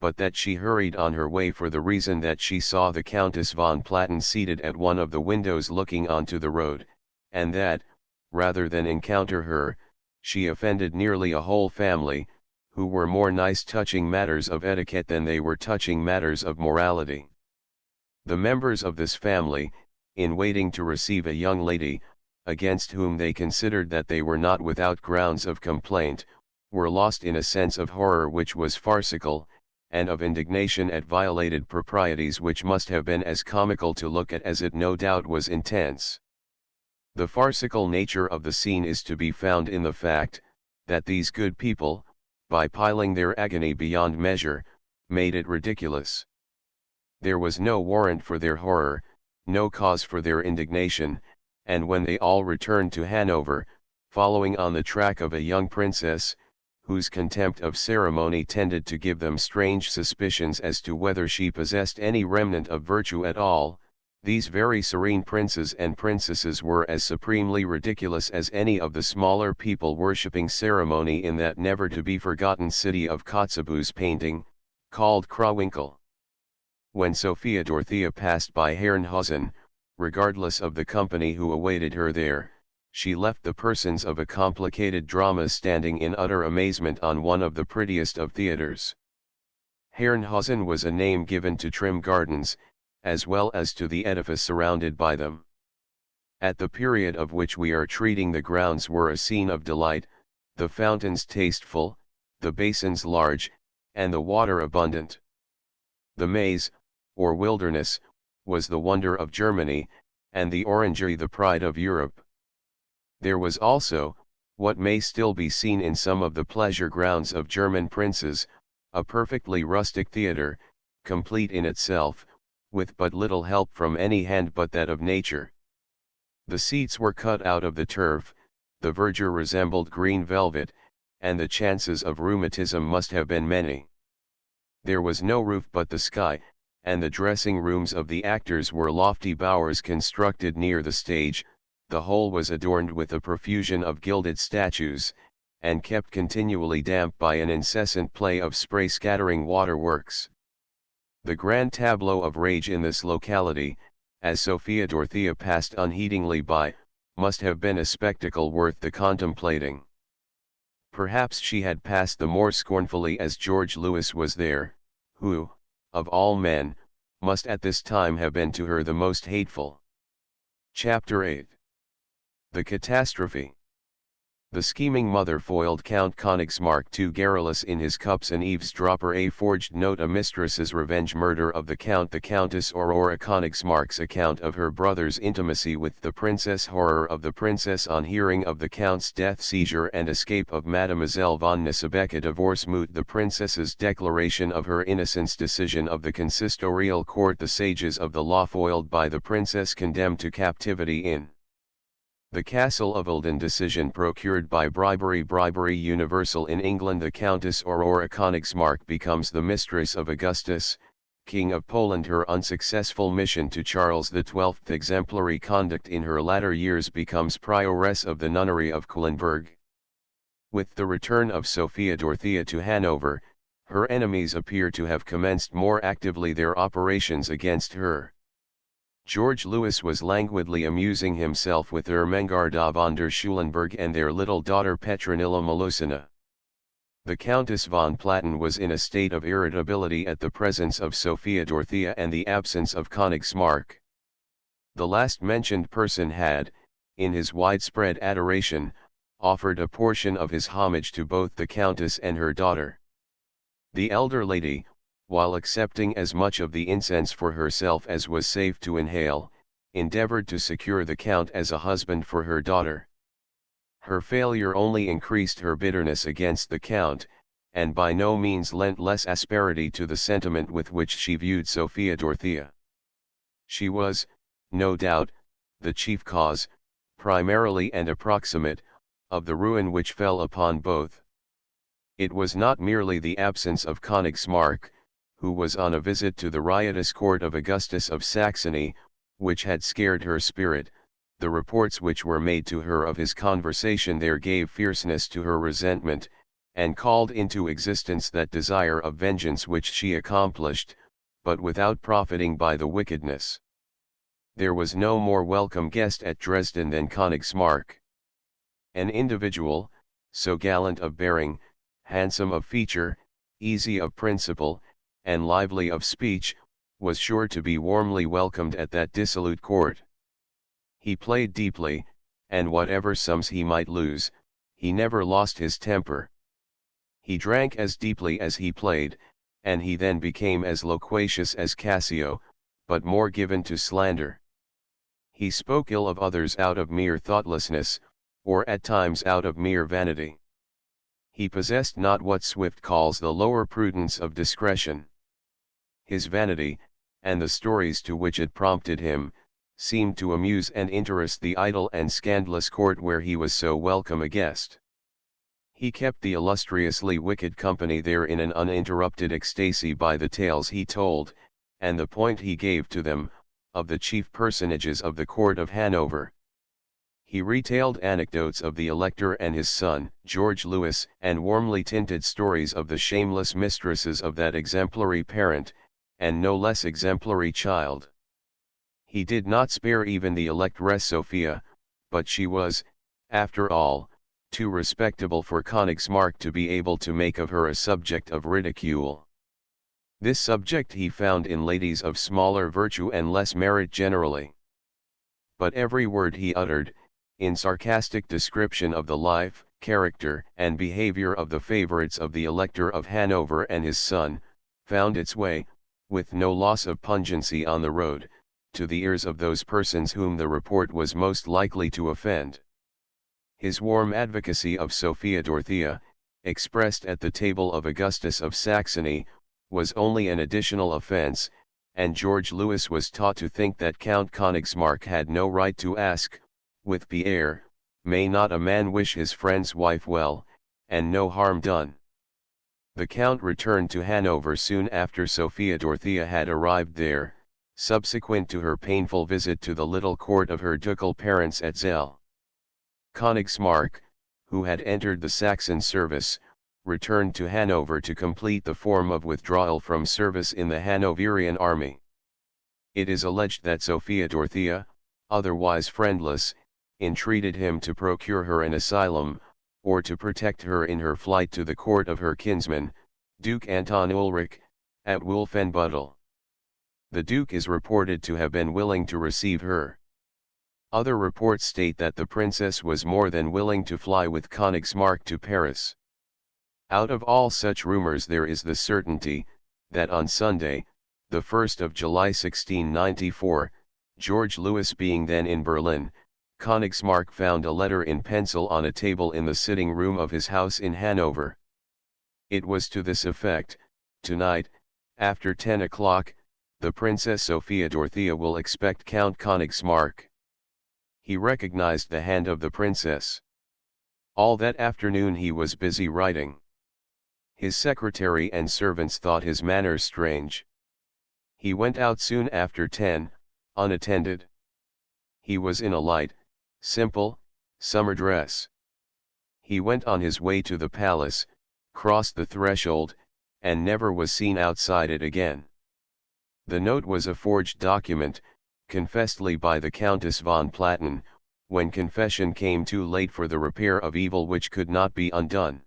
S1: but that she hurried on her way for the reason that she saw the Countess von Platen seated at one of the windows looking onto the road, and that, rather than encounter her, she offended nearly a whole family, who were more nice touching matters of etiquette than they were touching matters of morality. The members of this family, in waiting to receive a young lady, against whom they considered that they were not without grounds of complaint, were lost in a sense of horror which was farcical, and of indignation at violated proprieties which must have been as comical to look at as it no doubt was intense. The farcical nature of the scene is to be found in the fact, that these good people, by piling their agony beyond measure, made it ridiculous. There was no warrant for their horror, no cause for their indignation, and when they all returned to Hanover, following on the track of a young princess, whose contempt of ceremony tended to give them strange suspicions as to whether she possessed any remnant of virtue at all, these very serene princes and princesses were as supremely ridiculous as any of the smaller people worshipping ceremony in that never-to-be-forgotten city of Kotzebue's painting, called Krawinkel. When Sophia Dorothea passed by Herrenhausen, regardless of the company who awaited her there, she left the persons of a complicated drama standing in utter amazement on one of the prettiest of theatres. Herrenhausen was a name given to trim gardens, as well as to the edifice surrounded by them. At the period of which we are treating, the grounds were a scene of delight, the fountains tasteful, the basins large, and the water abundant. The maize, or wilderness, was the wonder of Germany, and the orangery the pride of Europe. There was also, what may still be seen in some of the pleasure grounds of German princes, a perfectly rustic theatre, complete in itself, with but little help from any hand but that of nature. The seats were cut out of the turf, the verdure resembled green velvet, and the chances of rheumatism must have been many. There was no roof but the sky, and the dressing rooms of the actors were lofty bowers constructed near the stage. The whole was adorned with a profusion of gilded statues, and kept continually damp by an incessant play of spray-scattering waterworks. The grand tableau of rage in this locality, as Sophia Dorothea passed unheedingly by, must have been a spectacle worth the contemplating. Perhaps she had passed the more scornfully as George Lewis was there, who, of all men, must at this time have been to her the most hateful. Chapter 8. The Catastrophe. The scheming mother foiled Count Königsmarck too garrulous in his cups, and eavesdropper a forged note a mistress's revenge murder of the Countess Aurora Königsmarck's account of her brother's intimacy with the princess, horror of the princess on hearing of the count's death, seizure and escape of Mademoiselle von Nissebeck, divorce moot, the princess's declaration of her innocence, decision of the consistorial court, the sages of the law foiled by the princess, condemned to captivity in the Castle of Eldon, decision procured by bribery universal in England. The Countess Aurora Königsmarck becomes the mistress of Augustus, King of Poland. Her unsuccessful mission to Charles XII, exemplary conduct in her latter years, becomes prioress of the nunnery of Kulenburg. With the return of Sophia Dorothea to Hanover, her enemies appear to have commenced more actively their operations against her. George Lewis was languidly amusing himself with Ermengarda von der Schulenburg and their little daughter Petronilla Melusina. The Countess von Platen was in a state of irritability at the presence of Sophia Dorothea and the absence of Königsmarck. The last mentioned person had, in his widespread adoration, offered a portion of his homage to both the Countess and her daughter. The elder lady, while accepting as much of the incense for herself as was safe to inhale, endeavored to secure the Count as a husband for her daughter. Her failure only increased her bitterness against the Count, and by no means lent less asperity to the sentiment with which she viewed Sophia Dorothea. She was, no doubt, the chief cause, primarily and approximate, of the ruin which fell upon both. It was not merely the absence of Königsmarck, who was on a visit to the riotous court of Augustus of Saxony, which had scared her spirit. The reports which were made to her of his conversation there gave fierceness to her resentment, and called into existence that desire of vengeance which she accomplished, but without profiting by the wickedness. There was no more welcome guest at Dresden than Königsmarck. An individual, so gallant of bearing, handsome of feature, easy of principle, and lively of speech, was sure to be warmly welcomed at that dissolute court. He played deeply, and whatever sums he might lose, he never lost his temper. He drank as deeply as he played, and he then became as loquacious as Cassio, but more given to slander. He spoke ill of others out of mere thoughtlessness, or at times out of mere vanity. He possessed not what Swift calls the lower prudence of discretion. His vanity, and the stories to which it prompted him, seemed to amuse and interest the idle and scandalous court where he was so welcome a guest. He kept the illustriously wicked company there in an uninterrupted ecstasy by the tales he told, and the point he gave to them, of the chief personages of the court of Hanover. He retailed anecdotes of the Elector and his son, George Lewis, and warmly tinted stories of the shameless mistresses of that exemplary parent, and no less exemplary child. He did not spare even the Electress Sophia, but she was, after all, too respectable for Königsmarck to be able to make of her a subject of ridicule. This subject he found in ladies of smaller virtue and less merit generally. But every word he uttered, in sarcastic description of the life, character, and behavior of the favorites of the Elector of Hanover and his son, found its way, with no loss of pungency on the road, to the ears of those persons whom the report was most likely to offend. His warm advocacy of Sophia Dorothea, expressed at the table of Augustus of Saxony, was only an additional offense, and George Lewis was taught to think that Count Königsmarck had no right to ask, with Pierre, may not a man wish his friend's wife well, and no harm done? The Count returned to Hanover soon after Sophia Dorothea had arrived there, subsequent to her painful visit to the little court of her ducal parents at Zell. Königsmarck, who had entered the Saxon service, returned to Hanover to complete the form of withdrawal from service in the Hanoverian army. It is alleged that Sophia Dorothea, otherwise friendless, entreated him to procure her an asylum, or to protect her in her flight to the court of her kinsman, Duke Anton Ulrich, at Wolfenbüttel. The Duke is reported to have been willing to receive her. Other reports state that the princess was more than willing to fly with Königsmarck to Paris. Out of all such rumors there is the certainty, that on Sunday, the 1st of July 1694, George Louis being then in Berlin, Königsmarck found a letter in pencil on a table in the sitting room of his house in Hanover. It was to this effect: "Tonight, after 10 o'clock, the Princess Sophia Dorothea will expect Count Königsmarck." He recognized the hand of the princess. All that afternoon he was busy writing. His secretary and servants thought his manners strange. He went out soon after 10, unattended. He was in a light, simple, summer dress. He went on his way to the palace, crossed the threshold, and never was seen outside it again. The note was a forged document, confessedly by the Countess von Platen, when confession came too late for the repair of evil which could not be undone.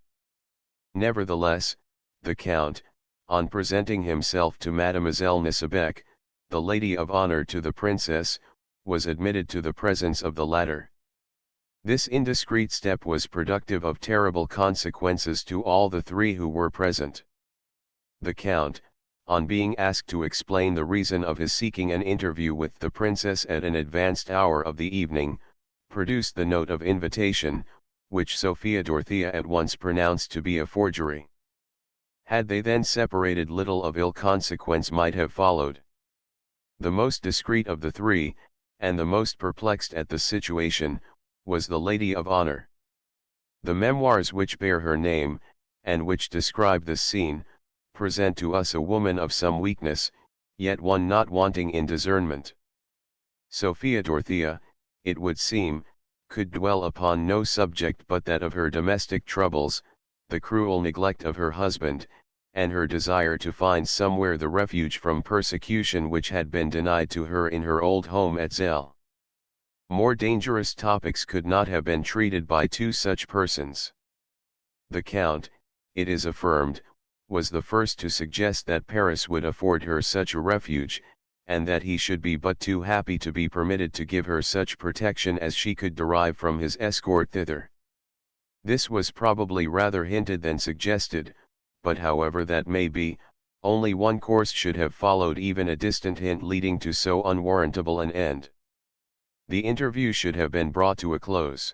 S1: Nevertheless, the Count, on presenting himself to Mademoiselle Nissebeck, the lady of honor to the princess, was admitted to the presence of the latter. This indiscreet step was productive of terrible consequences to all the three who were present. The Count, on being asked to explain the reason of his seeking an interview with the princess at an advanced hour of the evening, produced the note of invitation, which Sophia Dorothea at once pronounced to be a forgery. Had they then separated, little of ill consequence might have followed. The most discreet of the three, and the most perplexed at the situation, was the lady of honor. The memoirs which bear her name, and which describe this scene, present to us a woman of some weakness, yet one not wanting in discernment. Sophia Dorothea, it would seem, could dwell upon no subject but that of her domestic troubles, the cruel neglect of her husband, and her desire to find somewhere the refuge from persecution which had been denied to her in her old home at Zell. More dangerous topics could not have been treated by two such persons. The Count, it is affirmed, was the first to suggest that Paris would afford her such a refuge, and that he should be but too happy to be permitted to give her such protection as she could derive from his escort thither. This was probably rather hinted than suggested, but however that may be, only one course should have followed even a distant hint leading to so unwarrantable an end. The interview should have been brought to a close.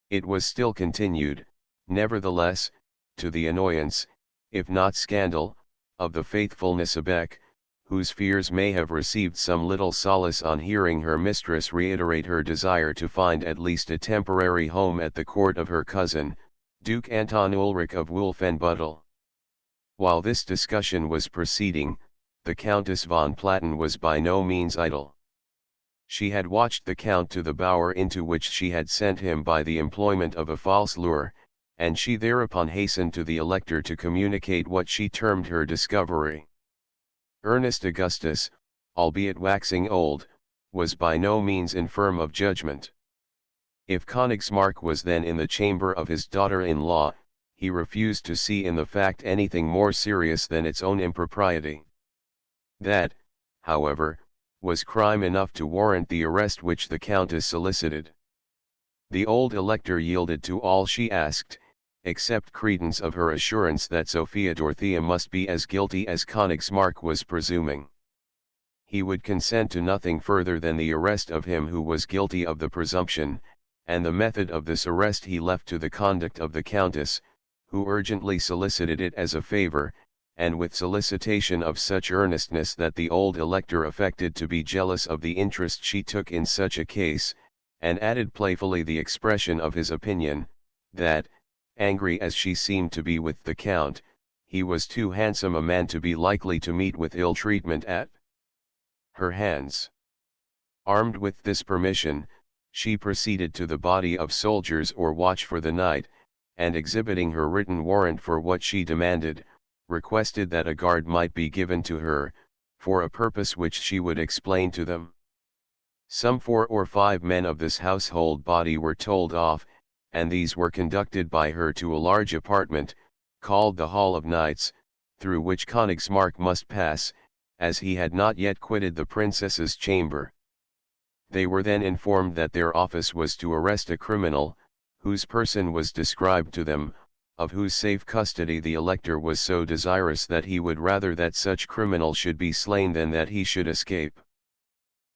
S1: It was still continued, nevertheless, to the annoyance, if not scandal, of the faithful Nissebeck, whose fears may have received some little solace on hearing her mistress reiterate her desire to find at least a temporary home at the court of her cousin, Duke Anton Ulrich of Wolfenbüttel. While this discussion was proceeding, the Countess von Platen was by no means idle. She had watched the Count to the bower into which she had sent him by the employment of a false lure, and she thereupon hastened to the Elector to communicate what she termed her discovery. Ernest Augustus, albeit waxing old, was by no means infirm of judgment. If Königsmarck was then in the chamber of his daughter-in-law, he refused to see in the fact anything more serious than its own impropriety. That, however, was crime enough to warrant the arrest which the Countess solicited. The old Elector yielded to all she asked, except credence of her assurance that Sophia Dorothea must be as guilty as Königsmarck was presuming. He would consent to nothing further than the arrest of him who was guilty of the presumption, and the method of this arrest he left to the conduct of the Countess, who urgently solicited it as a favor, and with solicitation of such earnestness that the old Elector affected to be jealous of the interest she took in such a case, and added playfully the expression of his opinion, that, angry as she seemed to be with the Count, he was too handsome a man to be likely to meet with ill treatment at her hands. Armed with this permission, she proceeded to the body of soldiers or watch for the night, and exhibiting her written warrant for what she demanded, requested that a guard might be given to her, for a purpose which she would explain to them. Some 4 or 5 men of this household body were told off, and these were conducted by her to a large apartment, called the Hall of Knights, through which Königsmarck must pass, as he had not yet quitted the princess's chamber. They were then informed that their office was to arrest a criminal, whose person was described to them, of whose safe custody the elector was so desirous that he would rather that such criminal should be slain than that he should escape.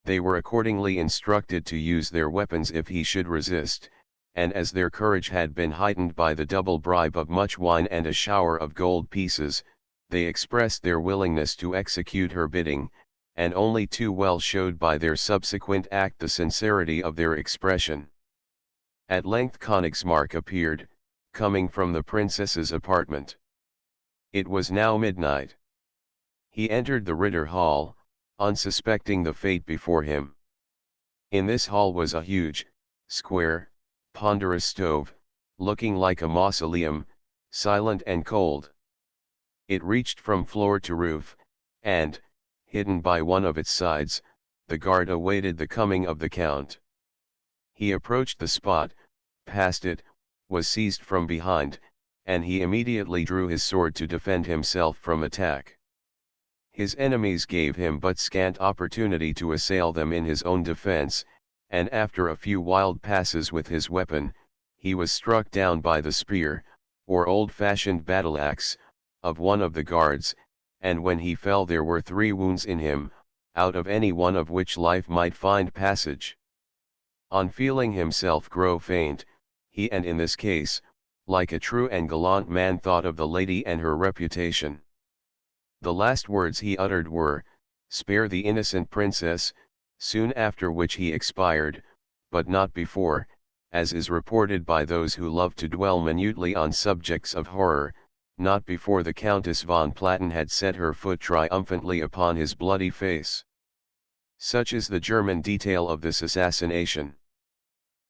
S1: They were accordingly instructed to use their weapons if he should resist, and as their courage had been heightened by the double bribe of much wine and a shower of gold pieces, they expressed their willingness to execute her bidding, and only too well showed by their subsequent act the sincerity of their expression. At length Königsmarck appeared, coming from the princess's apartment. It was now midnight. He entered the Ritter Hall, unsuspecting the fate before him. In this hall was a huge, square, ponderous stove, looking like a mausoleum, silent and cold. It reached from floor to roof, and, hidden by one of its sides, the guard awaited the coming of the count. He approached the spot, passed it, was seized from behind, and he immediately drew his sword to defend himself from attack. His enemies gave him but scant opportunity to assail them in his own defense, and after a few wild passes with his weapon, he was struck down by the spear, or old-fashioned battle-axe, of one of the guards, and when he fell there were 3 wounds in him, out of any one of which life might find passage. On feeling himself grow faint, he and in this case, like a true and gallant man thought of the lady and her reputation. The last words he uttered were, "Spare the innocent princess," soon after which he expired, but not before, as is reported by those who love to dwell minutely on subjects of horror, not before the Countess von Platen had set her foot triumphantly upon his bloody face. Such is the German detail of this assassination.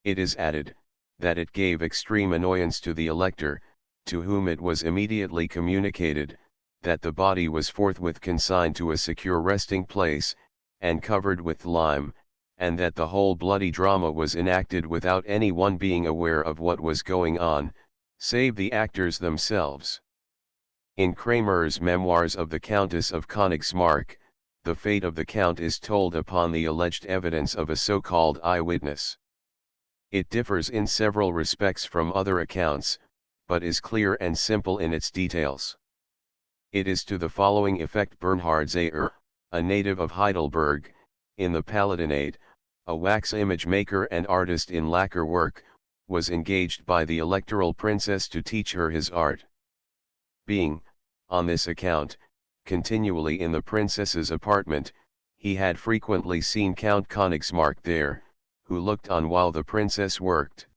S1: It is added, that it gave extreme annoyance to the elector, to whom it was immediately communicated, that the body was forthwith consigned to a secure resting place, and covered with lime, and that the whole bloody drama was enacted without any one being aware of what was going on, save the actors themselves. In Kramer's Memoirs of the Countess of Königsmarck, the fate of the Count is told upon the alleged evidence of a so-called eyewitness. It differs in several respects from other accounts, but is clear and simple in its details. It is to the following effect: Bernhard Zeyer, a native of Heidelberg, in the Palatinate, a wax image maker and artist in lacquer work, was engaged by the electoral princess to teach her his art. Being, on this account, continually in the princess's apartment, he had frequently seen Count Königsmarck there, who looked on while the princess worked.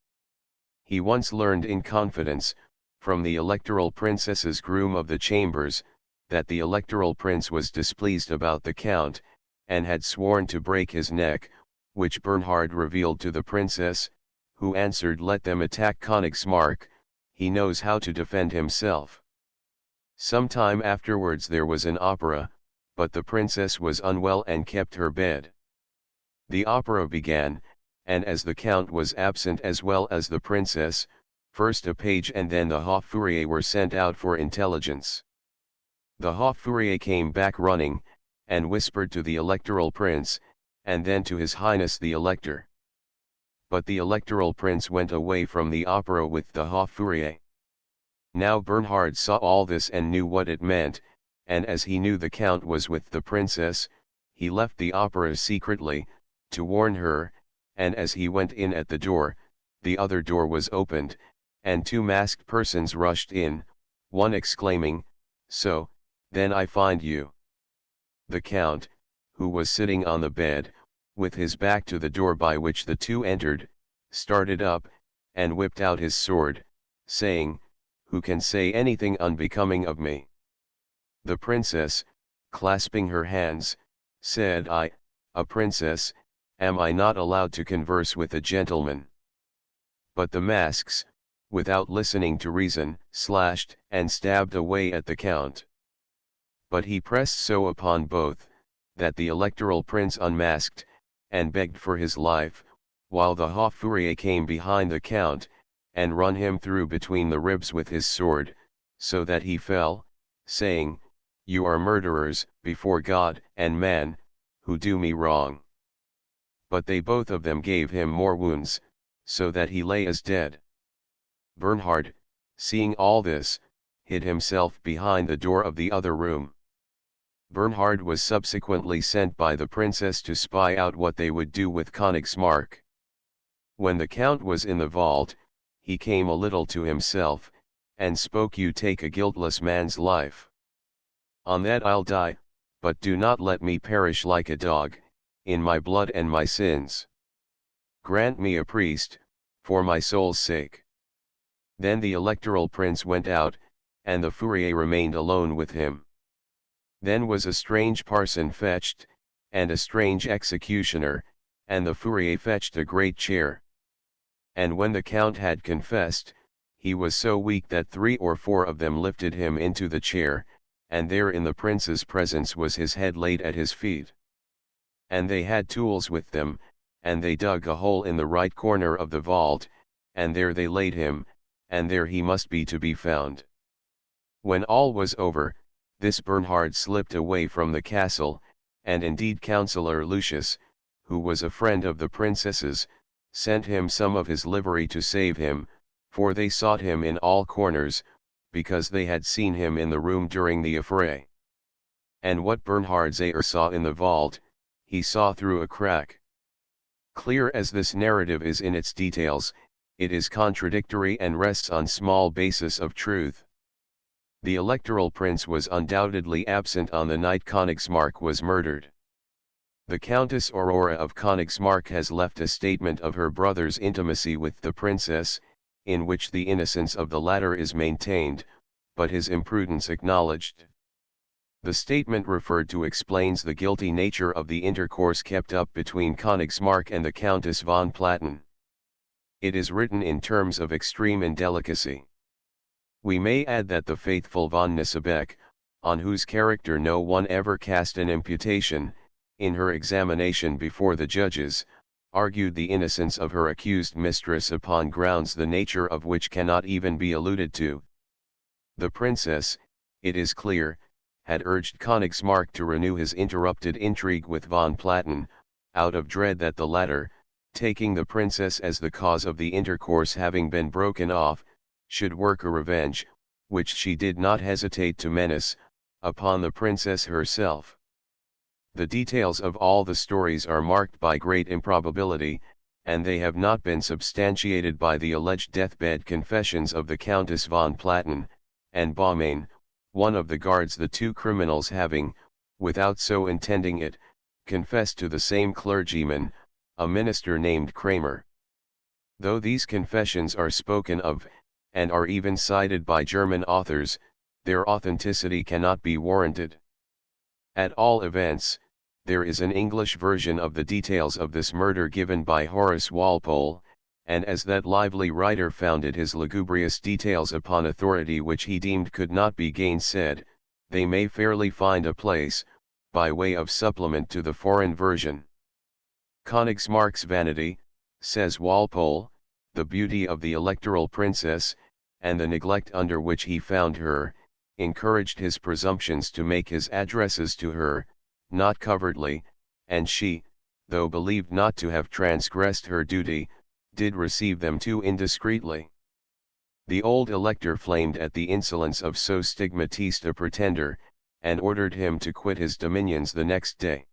S1: He once learned in confidence, from the electoral princess's groom of the chambers, that the electoral prince was displeased about the count, and had sworn to break his neck, which Bernhard revealed to the princess, who answered, "Let them attack Königsmarck, he knows how to defend himself." Some time afterwards there was an opera, but the princess was unwell and kept her bed. The opera began, and as the count was absent as well as the princess, first a page and then the Hoffourier were sent out for intelligence. The Hoffourier came back running, and whispered to the electoral prince, and then to his highness the elector. But the electoral prince went away from the opera with the Hoffourier. Now Bernhard saw all this and knew what it meant, and as he knew the count was with the princess, he left the opera secretly, to warn her, and as he went in at the door, the other door was opened, and 2 masked persons rushed in, one exclaiming, "So, then I find you." The count, who was sitting on the bed, with his back to the door by which the 2 entered, started up, and whipped out his sword, saying, "Who can say anything unbecoming of me?" The princess, clasping her hands, said, "I, a princess, am I not allowed to converse with a gentleman?" But the masks, without listening to reason, slashed and stabbed away at the count. But he pressed so upon both, that the electoral prince unmasked, and begged for his life, while the Haut-Fourier came behind the count, and run him through between the ribs with his sword, so that he fell, saying, "You are murderers, before God and man, who do me wrong." But they both of them gave him more wounds, so that he lay as dead. Bernhard, seeing all this, hid himself behind the door of the other room. Bernhard was subsequently sent by the princess to spy out what they would do with Königsmarck. When the count was in the vault, he came a little to himself, and spoke, "You take a guiltless man's life. On that I'll die, but do not let me perish like a dog, in my blood and my sins. Grant me a priest, for my soul's sake." Then the electoral prince went out, and the Fourier remained alone with him. Then was a strange parson fetched, and a strange executioner, and the Fourier fetched a great chair. And when the count had confessed, he was so weak that 3 or 4 of them lifted him into the chair, and there in the prince's presence was his head laid at his feet. And they had tools with them, and they dug a hole in the right corner of the vault, and there they laid him, and there he must be to be found. When all was over, this Bernhard slipped away from the castle, and indeed Councillor Lucius, who was a friend of the princess's, sent him some of his livery to save him, for they sought him in all corners, because they had seen him in the room during the affray. And what Bernhard Zaire saw in the vault, he saw through a crack. Clear as this narrative is in its details, it is contradictory and rests on small basis of truth. The electoral prince was undoubtedly absent on the night Königsmarck was murdered. The Countess Aurora of Königsmarck has left a statement of her brother's intimacy with the princess, in which the innocence of the latter is maintained, but his imprudence acknowledged. The statement referred to explains the guilty nature of the intercourse kept up between Königsmarck and the Countess von Platen. It is written in terms of extreme indelicacy. We may add that the faithful von Nissebeck, on whose character no one ever cast an imputation, in her examination before the judges, argued the innocence of her accused mistress upon grounds the nature of which cannot even be alluded to. The princess, it is clear, had urged Königsmarck to renew his interrupted intrigue with von Platen, out of dread that the latter, taking the princess as the cause of the intercourse having been broken off, should work a revenge, which she did not hesitate to menace, upon the princess herself. The details of all the stories are marked by great improbability, and they have not been substantiated by the alleged deathbed confessions of the Countess von Platen, and Baumain, one of the guards, the 2 criminals having, without so intending it, confessed to the same clergyman, a minister named Kramer. Though these confessions are spoken of, and are even cited by German authors, their authenticity cannot be warranted. At all events, there is an English version of the details of this murder given by Horace Walpole, and as that lively writer founded his lugubrious details upon authority which he deemed could not be gainsaid, they may fairly find a place, by way of supplement to the foreign version. Königsmarck's vanity, says Walpole, the beauty of the electoral princess, and the neglect under which he found her, encouraged his presumptions to make his addresses to her, not covertly, and she, though believed not to have transgressed her duty, did receive them too indiscreetly. The old elector flamed at the insolence of so stigmatized a pretender, and ordered him to quit his dominions the next day.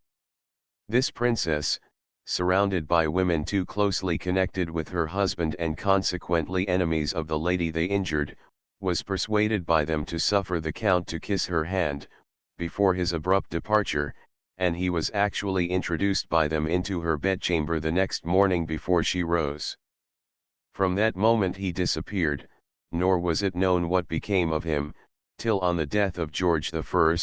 S1: This princess, surrounded by women too closely connected with her husband and consequently enemies of the lady they injured, was persuaded by them to suffer the count to kiss her hand, before his abrupt departure, and he was actually introduced by them into her bedchamber the next morning before she rose. From that moment he disappeared, nor was it known what became of him, till on the death of George I,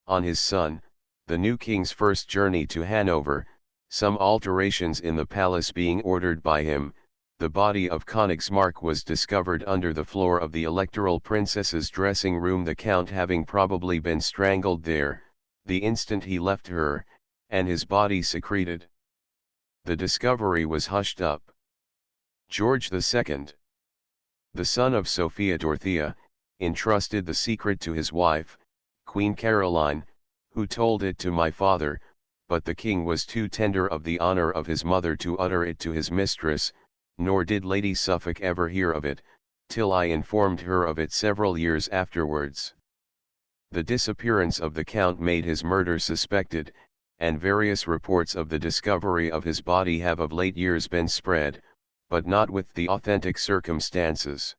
S1: on his son, the new king's first journey to Hanover, some alterations in the palace being ordered by him, the body of Königsmarck was discovered under the floor of the electoral princess's dressing room, the count having probably been strangled there, the instant he left her, and his body secreted. The discovery was hushed up. George II, the son of Sophia Dorothea, entrusted the secret to his wife, Queen Caroline, who told it to my father, but the king was too tender of the honor of his mother to utter it to his mistress, nor did Lady Suffolk ever hear of it, till I informed her of it several years afterwards. The disappearance of the count made his murder suspected, and various reports of the discovery of his body have of late years been spread, but not with the authentic circumstances.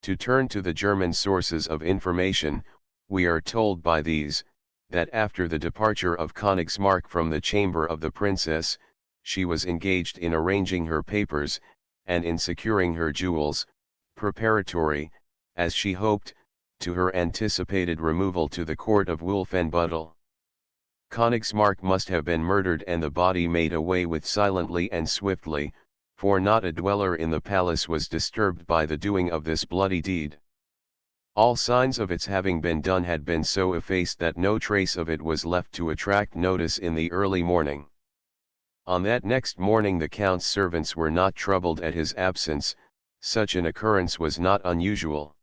S1: To turn to the German sources of information, we are told by these, that after the departure of Königsmarck from the chamber of the princess, she was engaged in arranging her papers, and in securing her jewels, preparatory, as she hoped, to her anticipated removal to the court of Wolfenbüttel. Königsmarck must have been murdered and the body made away with silently and swiftly, for not a dweller in the palace was disturbed by the doing of this bloody deed. All signs of its having been done had been so effaced that no trace of it was left to attract notice in the early morning. On that next morning the count's servants were not troubled at his absence, such an occurrence was not unusual.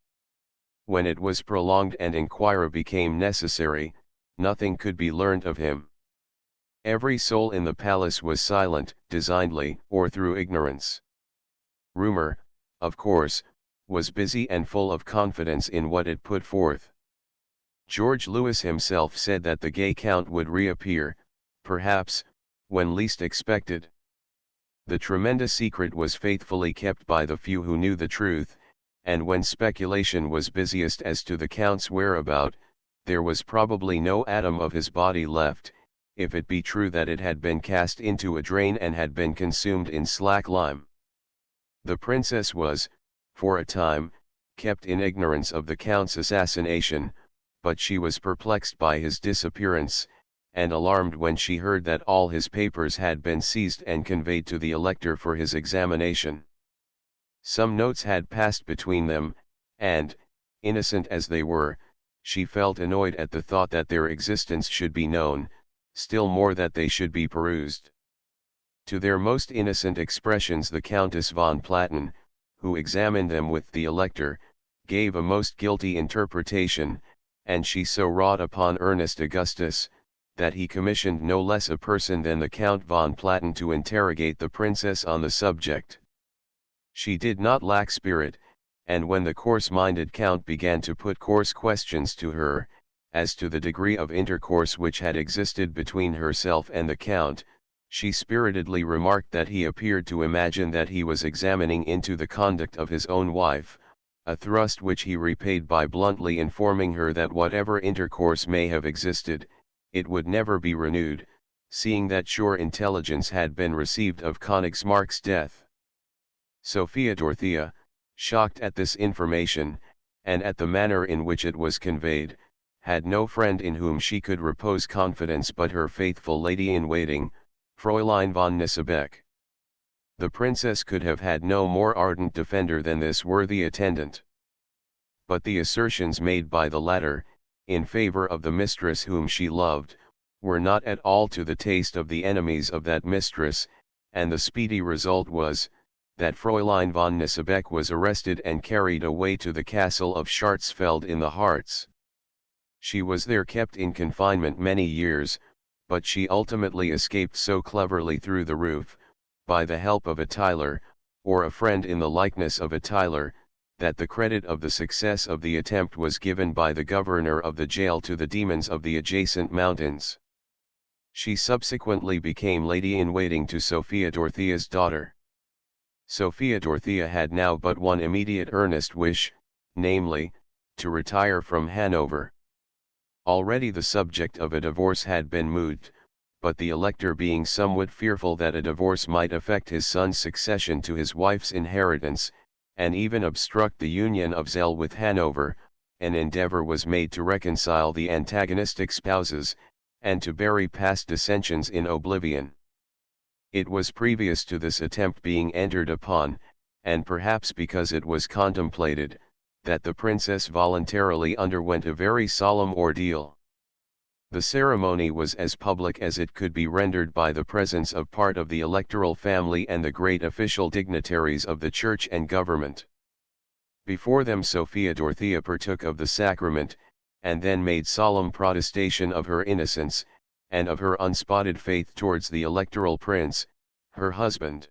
S1: When it was prolonged and inquiry became necessary, nothing could be learned of him. Every soul in the palace was silent, designedly or through ignorance. Rumor, of course, was busy and full of confidence in what it put forth. George Louis himself said that the gay count would reappear, perhaps, when least expected. The tremendous secret was faithfully kept by the few who knew the truth, and when speculation was busiest as to the count's whereabout, there was probably no atom of his body left, if it be true that it had been cast into a drain and had been consumed in slack lime. The princess was, for a time, kept in ignorance of the count's assassination, but she was perplexed by his disappearance, and alarmed when she heard that all his papers had been seized and conveyed to the elector for his examination. Some notes had passed between them, and, innocent as they were, she felt annoyed at the thought that their existence should be known, still more that they should be perused. To their most innocent expressions the Countess von Platen, who examined them with the elector, gave a most guilty interpretation, and she so wrought upon Ernest Augustus, that he commissioned no less a person than the Count von Platen to interrogate the princess on the subject. She did not lack spirit, and when the coarse-minded count began to put coarse questions to her, as to the degree of intercourse which had existed between herself and the count, she spiritedly remarked that he appeared to imagine that he was examining into the conduct of his own wife, a thrust which he repaid by bluntly informing her that whatever intercourse may have existed, it would never be renewed, seeing that sure intelligence had been received of Königsmarck's death. Sophia Dorothea, shocked at this information, and at the manner in which it was conveyed, had no friend in whom she could repose confidence but her faithful lady-in-waiting, Fräulein von Nissebeck. The princess could have had no more ardent defender than this worthy attendant. But the assertions made by the latter, in favor of the mistress whom she loved, were not at all to the taste of the enemies of that mistress, and the speedy result was, that Fräulein von Nissebeck was arrested and carried away to the castle of Schwarzfeld in the Harz. She was there kept in confinement many years, but she ultimately escaped so cleverly through the roof, by the help of a tiler, or a friend in the likeness of a tiler, that the credit of the success of the attempt was given by the governor of the jail to the demons of the adjacent mountains. She subsequently became lady-in-waiting to Sophia Dorothea's daughter. Sophia Dorothea had now but one immediate earnest wish, namely, to retire from Hanover. Already the subject of a divorce had been moved, but the elector being somewhat fearful that a divorce might affect his son's succession to his wife's inheritance, and even obstruct the union of Zell with Hanover, an endeavor was made to reconcile the antagonistic spouses, and to bury past dissensions in oblivion. It was previous to this attempt being entered upon, and perhaps because it was contemplated, that the princess voluntarily underwent a very solemn ordeal. The ceremony was as public as it could be rendered by the presence of part of the electoral family and the great official dignitaries of the church and government. Before them Sophia Dorothea partook of the sacrament, and then made solemn protestation of her innocence, and of her unspotted faith towards the electoral prince, her husband.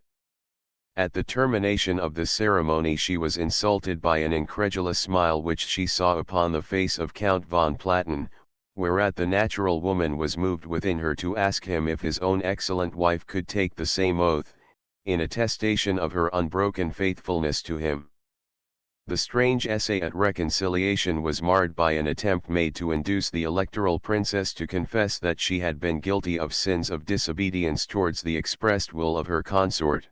S1: At the termination of this ceremony she was insulted by an incredulous smile which she saw upon the face of Count von Platen, whereat the natural woman was moved within her to ask him if his own excellent wife could take the same oath, in attestation of her unbroken faithfulness to him. The strange essay at reconciliation was marred by an attempt made to induce the electoral princess to confess that she had been guilty of sins of disobedience towards the expressed will of her consort.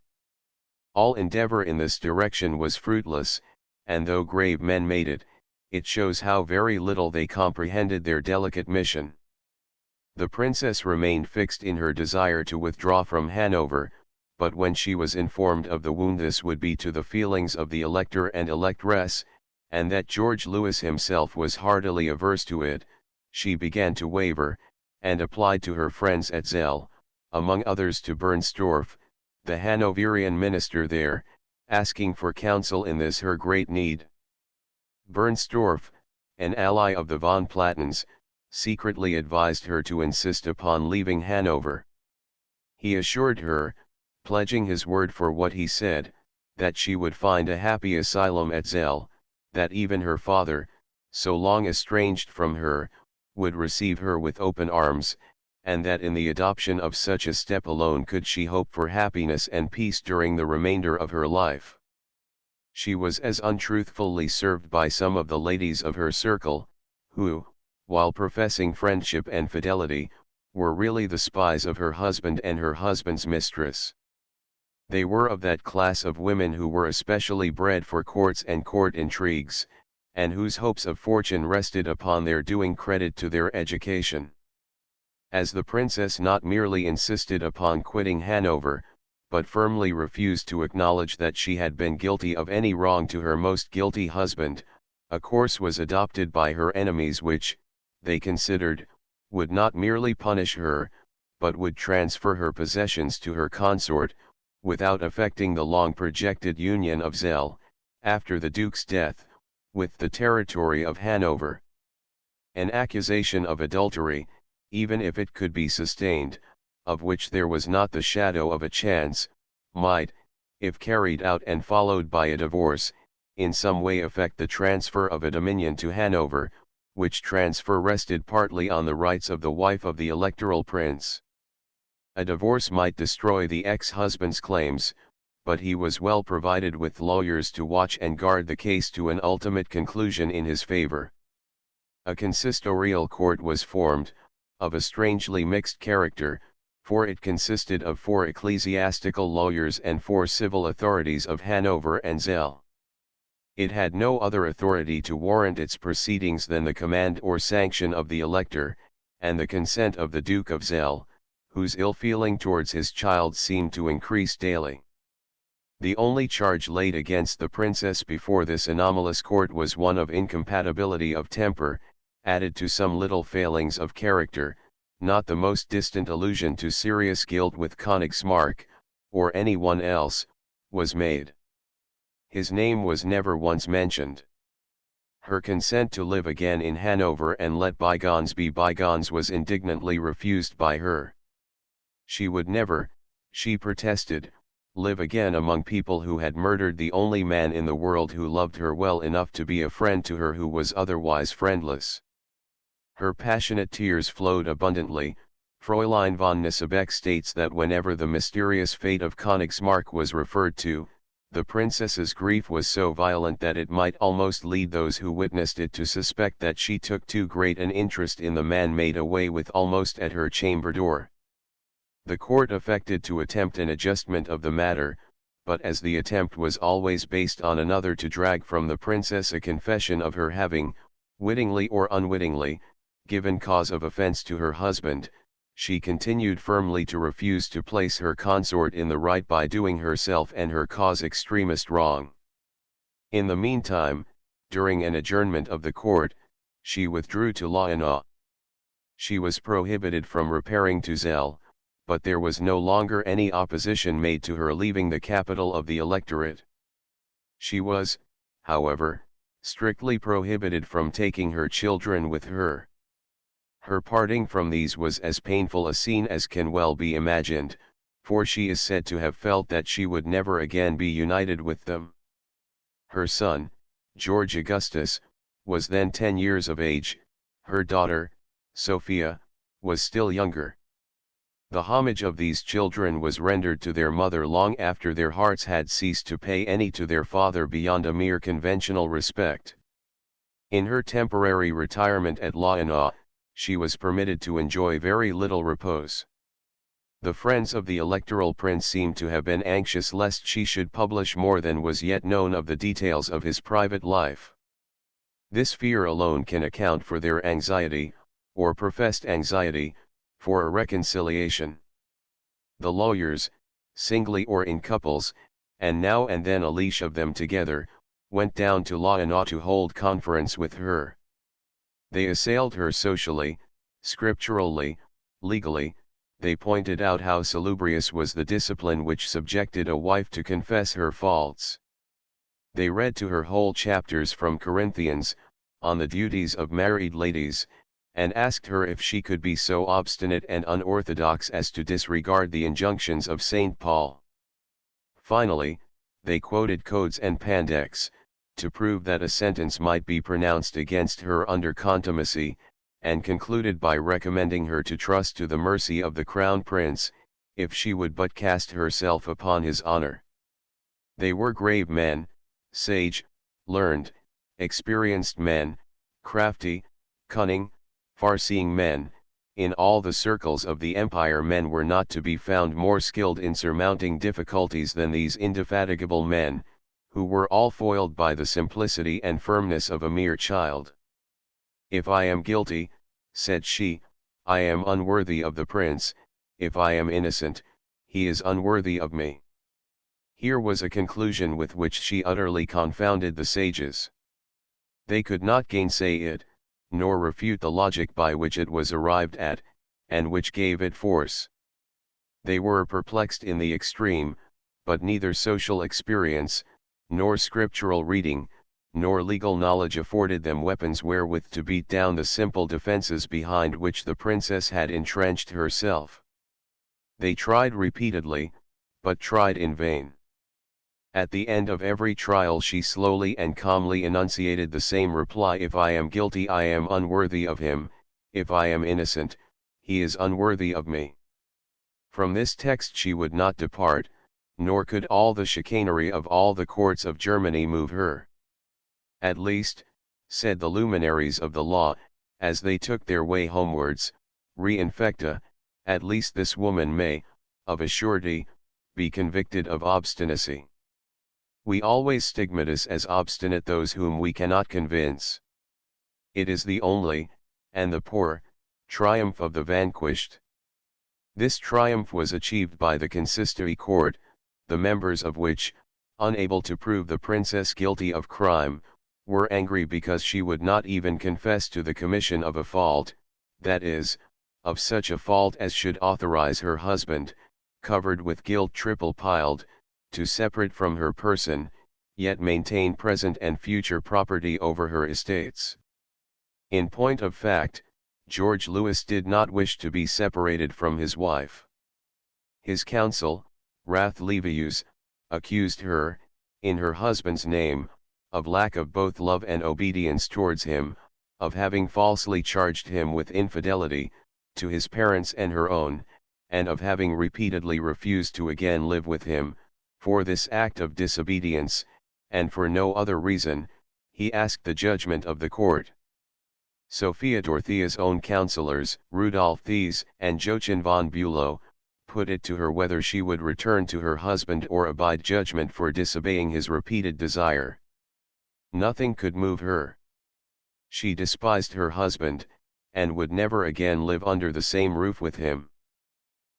S1: All endeavor in this direction was fruitless, and though grave men made it, it shows how very little they comprehended their delicate mission. The princess remained fixed in her desire to withdraw from Hanover, but when she was informed of the wound this would be to the feelings of the elector and electress, and that George Louis himself was heartily averse to it, she began to waver, and applied to her friends at Zell, among others to Bernstorff, the Hanoverian minister there, asking for counsel in this her great need. Bernstorff, an ally of the von Platens, secretly advised her to insist upon leaving Hanover. He assured her, pledging his word for what he said, that she would find a happy asylum at Zell, that even her father, so long estranged from her, would receive her with open arms, and that in the adoption of such a step alone could she hope for happiness and peace during the remainder of her life. She was as untruthfully served by some of the ladies of her circle, who, while professing friendship and fidelity, were really the spies of her husband and her husband's mistress. They were of that class of women who were especially bred for courts and court intrigues, and whose hopes of fortune rested upon their doing credit to their education. As the princess not merely insisted upon quitting Hanover, but firmly refused to acknowledge that she had been guilty of any wrong to her most guilty husband, a course was adopted by her enemies which, they considered, would not merely punish her, but would transfer her possessions to her consort, without affecting the long-projected union of Zell, after the Duke's death, with the territory of Hanover. An accusation of adultery, even if it could be sustained, of which there was not the shadow of a chance, might, if carried out and followed by a divorce, in some way affect the transfer of a dominion to Hanover, which transfer rested partly on the rights of the wife of the electoral prince. A divorce might destroy the ex-husband's claims, but he was well provided with lawyers to watch and guard the case to an ultimate conclusion in his favor. A consistorial court was formed, of a strangely mixed character, for it consisted of 4 ecclesiastical lawyers and 4 civil authorities of Hanover and Zell. It had no other authority to warrant its proceedings than the command or sanction of the elector, and the consent of the Duke of Zell, whose ill feeling towards his child seemed to increase daily. The only charge laid against the princess before this anomalous court was one of incompatibility of temper, added to some little failings of character, not the most distant allusion to serious guilt with Königsmarck, or any one else, was made. His name was never once mentioned. Her consent to live again in Hanover and let bygones be bygones was indignantly refused by her. She would never, she protested, live again among people who had murdered the only man in the world who loved her well enough to be a friend to her who was otherwise friendless. Her passionate tears flowed abundantly. Fräulein von Nissebeck states that whenever the mysterious fate of Königsmarck was referred to, the princess's grief was so violent that it might almost lead those who witnessed it to suspect that she took too great an interest in the man made away with almost at her chamber door. The court affected to attempt an adjustment of the matter, but as the attempt was always based on another to drag from the princess a confession of her having, Wittingly or unwittingly, given cause of offense to her husband, she continued firmly to refuse to place her consort in the right by doing herself and her cause extremest wrong. In the meantime, during an adjournment of the court, she withdrew to Laonau. She was prohibited from repairing to Zell, but there was no longer any opposition made to her leaving the capital of the electorate. She was, however, strictly prohibited from taking her children with her. Her parting from these was as painful a scene as can well be imagined, for she is said to have felt that she would never again be united with them. Her son, George Augustus, was then 10 years of age, her daughter, Sophia, was still younger. The homage of these children was rendered to their mother long after their hearts had ceased to pay any to their father beyond a mere conventional respect. In her temporary retirement at Laonau, she was permitted to enjoy very little repose. The friends of the electoral prince seemed to have been anxious lest she should publish more than was yet known of the details of his private life. This fear alone can account for their anxiety, or professed anxiety, for a reconciliation. The lawyers, singly or in couples, and now and then a leash of them together, went down to Laonau to hold conference with her. They assailed her socially, scripturally, legally. They pointed out how salubrious was the discipline which subjected a wife to confess her faults. They read to her whole chapters from Corinthians, on the duties of married ladies, and asked her if she could be so obstinate and unorthodox as to disregard the injunctions of St. Paul. Finally, they quoted codes and pandects, to prove that a sentence might be pronounced against her under contumacy, and concluded by recommending her to trust to the mercy of the Crown Prince, if she would but cast herself upon his honor. They were grave men, sage, learned, experienced men, crafty, cunning, far-seeing men. In all the circles of the empire men were not to be found more skilled in surmounting difficulties than these indefatigable men, who were all foiled by the simplicity and firmness of a mere child. "If I am guilty," said she, "I am unworthy of the prince; if I am innocent, he is unworthy of me." Here was a conclusion with which she utterly confounded the sages. They could not gainsay it, nor refute the logic by which it was arrived at, and which gave it force. They were perplexed in the extreme, but neither social experience, nor scriptural reading, nor legal knowledge afforded them weapons wherewith to beat down the simple defenses behind which the princess had entrenched herself. They tried repeatedly, but tried in vain. At the end of every trial she slowly and calmly enunciated the same reply: "If I am guilty I am unworthy of him, if I am innocent, he is unworthy of me." From this text she would not depart, nor could all the chicanery of all the courts of Germany move her. "At least," said the luminaries of the law, as they took their way homewards, "re infecta, at least this woman may, of a surety, be convicted of obstinacy." We always stigmatize as obstinate those whom we cannot convince. It is the only, and the poor, triumph of the vanquished. This triumph was achieved by the consistory court, the members of which, unable to prove the princess guilty of crime, were angry because she would not even confess to the commission of a fault, that is, of such a fault as should authorize her husband, covered with guilt triple piled, to separate from her person, yet maintain present and future property over her estates. In point of fact, George Louis did not wish to be separated from his wife. His counsel, Rathlevius, accused her, in her husband's name, of lack of both love and obedience towards him, of having falsely charged him with infidelity, to his parents and her own, and of having repeatedly refused to again live with him. For this act of disobedience, and for no other reason, he asked the judgment of the court. Sophia Dorothea's own counselors, Rudolf Thies and Joachim von Bülow, put it to her whether she would return to her husband or abide judgment for disobeying his repeated desire. Nothing could move her. She despised her husband, and would never again live under the same roof with him.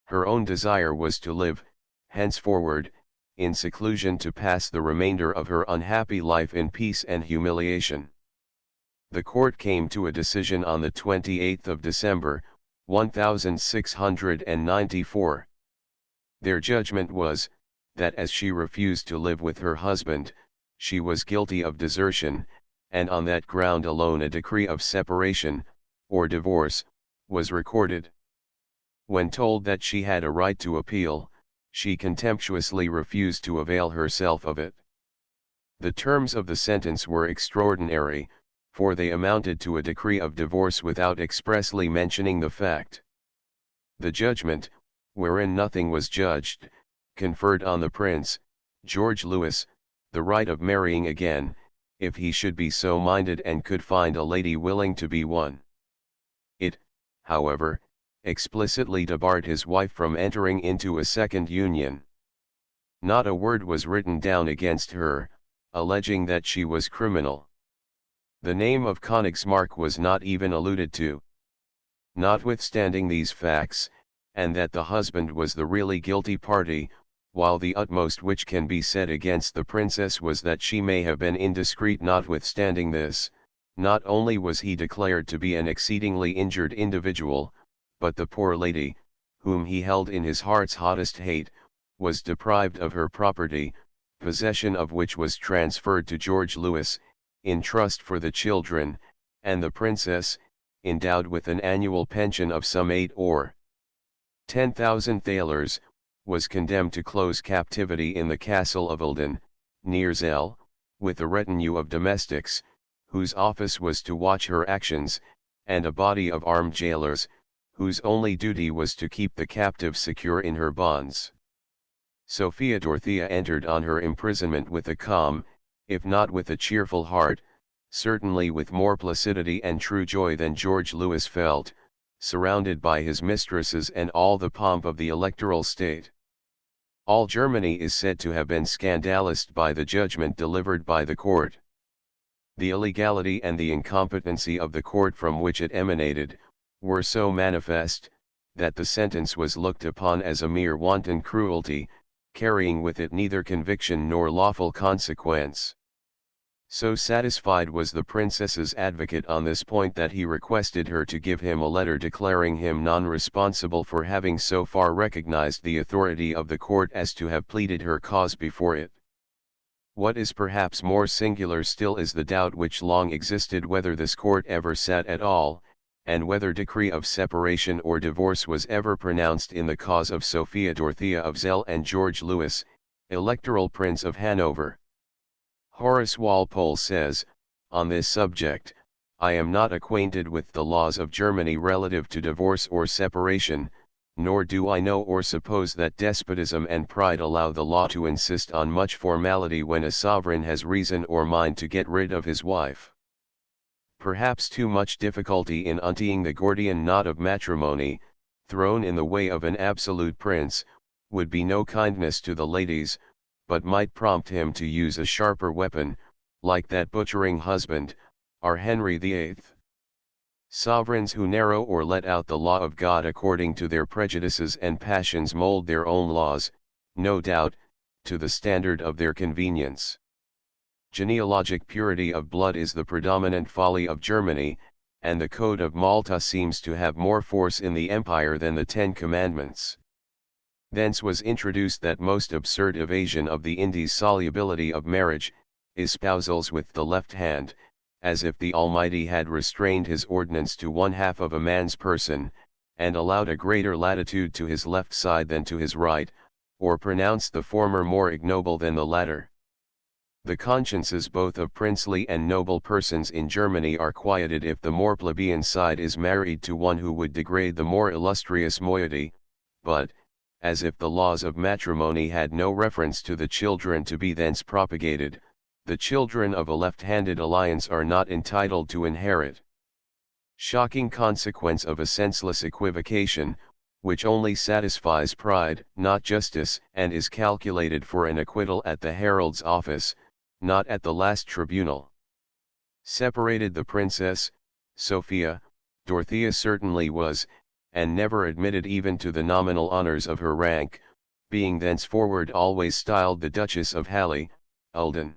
S1: Her own desire was to live, henceforward, in seclusion, to pass the remainder of her unhappy life in peace and humiliation. The court came to a decision on the 28th of December, 1694. Their judgment was, that as she refused to live with her husband, she was guilty of desertion, and on that ground alone a decree of separation, or divorce, was recorded. When told that she had a right to appeal, she contemptuously refused to avail herself of it. The terms of the sentence were extraordinary, for they amounted to a decree of divorce without expressly mentioning the fact. The judgment, wherein nothing was judged, conferred on the Prince, George Louis, the right of marrying again, if he should be so minded and could find a lady willing to be won. It, however, explicitly debarred his wife from entering into a second union. Not a word was written down against her, alleging that she was criminal. The name of Königsmarck was not even alluded to. Notwithstanding these facts, and that the husband was the really guilty party, while the utmost which can be said against the princess was that she may have been indiscreet, notwithstanding this, not only was he declared to be an exceedingly injured individual, but the poor lady, whom he held in his heart's hottest hate, was deprived of her property, possession of which was transferred to George Louis, in trust for the children, and the princess, endowed with an annual pension of some 8 or 10,000 thalers, was condemned to close captivity in the castle of Eldon, near Zell, with a retinue of domestics, whose office was to watch her actions, and a body of armed jailers, whose only duty was to keep the captive secure in her bonds. Sophia Dorothea entered on her imprisonment with a calm, if not with a cheerful heart, certainly with more placidity and true joy than George Louis felt, surrounded by his mistresses and all the pomp of the electoral state. All Germany is said to have been scandalized by the judgment delivered by the court. The illegality and the incompetency of the court from which it emanated, were so manifest, that the sentence was looked upon as a mere wanton cruelty, carrying with it neither conviction nor lawful consequence. So satisfied was the princess's advocate on this point that he requested her to give him a letter declaring him non-responsible for having so far recognized the authority of the court as to have pleaded her cause before it. What is perhaps more singular still is the doubt which long existed whether this court ever sat at all, and whether decree of separation or divorce was ever pronounced in the cause of Sophia Dorothea of Zell and George Louis, Electoral Prince of Hanover. Horace Walpole says, on this subject, "I am not acquainted with the laws of Germany relative to divorce or separation, nor do I know or suppose that despotism and pride allow the law to insist on much formality when a sovereign has reason or mind to get rid of his wife. Perhaps too much difficulty in untying the Gordian knot of matrimony, thrown in the way of an absolute prince, would be no kindness to the ladies, but might prompt him to use a sharper weapon, like that butchering husband, our Henry VIII. Sovereigns who narrow or let out the law of God according to their prejudices and passions mold their own laws, no doubt, to the standard of their convenience. Genealogic purity of blood is the predominant folly of Germany, and the Code of Malta seems to have more force in the empire than the 10 Commandments. Thence was introduced that most absurd evasion of the indissolubility of marriage, espousals with the left hand, as if the Almighty had restrained his ordinance to 1/2 of a man's person, and allowed a greater latitude to his left side than to his right, or pronounced the former more ignoble than the latter. The consciences both of princely and noble persons in Germany are quieted if the more plebeian side is married to one who would degrade the more illustrious moiety, but, as if the laws of matrimony had no reference to the children to be thence propagated, the children of a left-handed alliance are not entitled to inherit. Shocking consequence of a senseless equivocation, which only satisfies pride, not justice, and is calculated for an acquittal at the herald's office, not at the last tribunal. separated the princess, Sophia. Dorothea certainly was, and never admitted even to the nominal honors of her rank, being thenceforward always styled the Duchess of Halle, Eldon.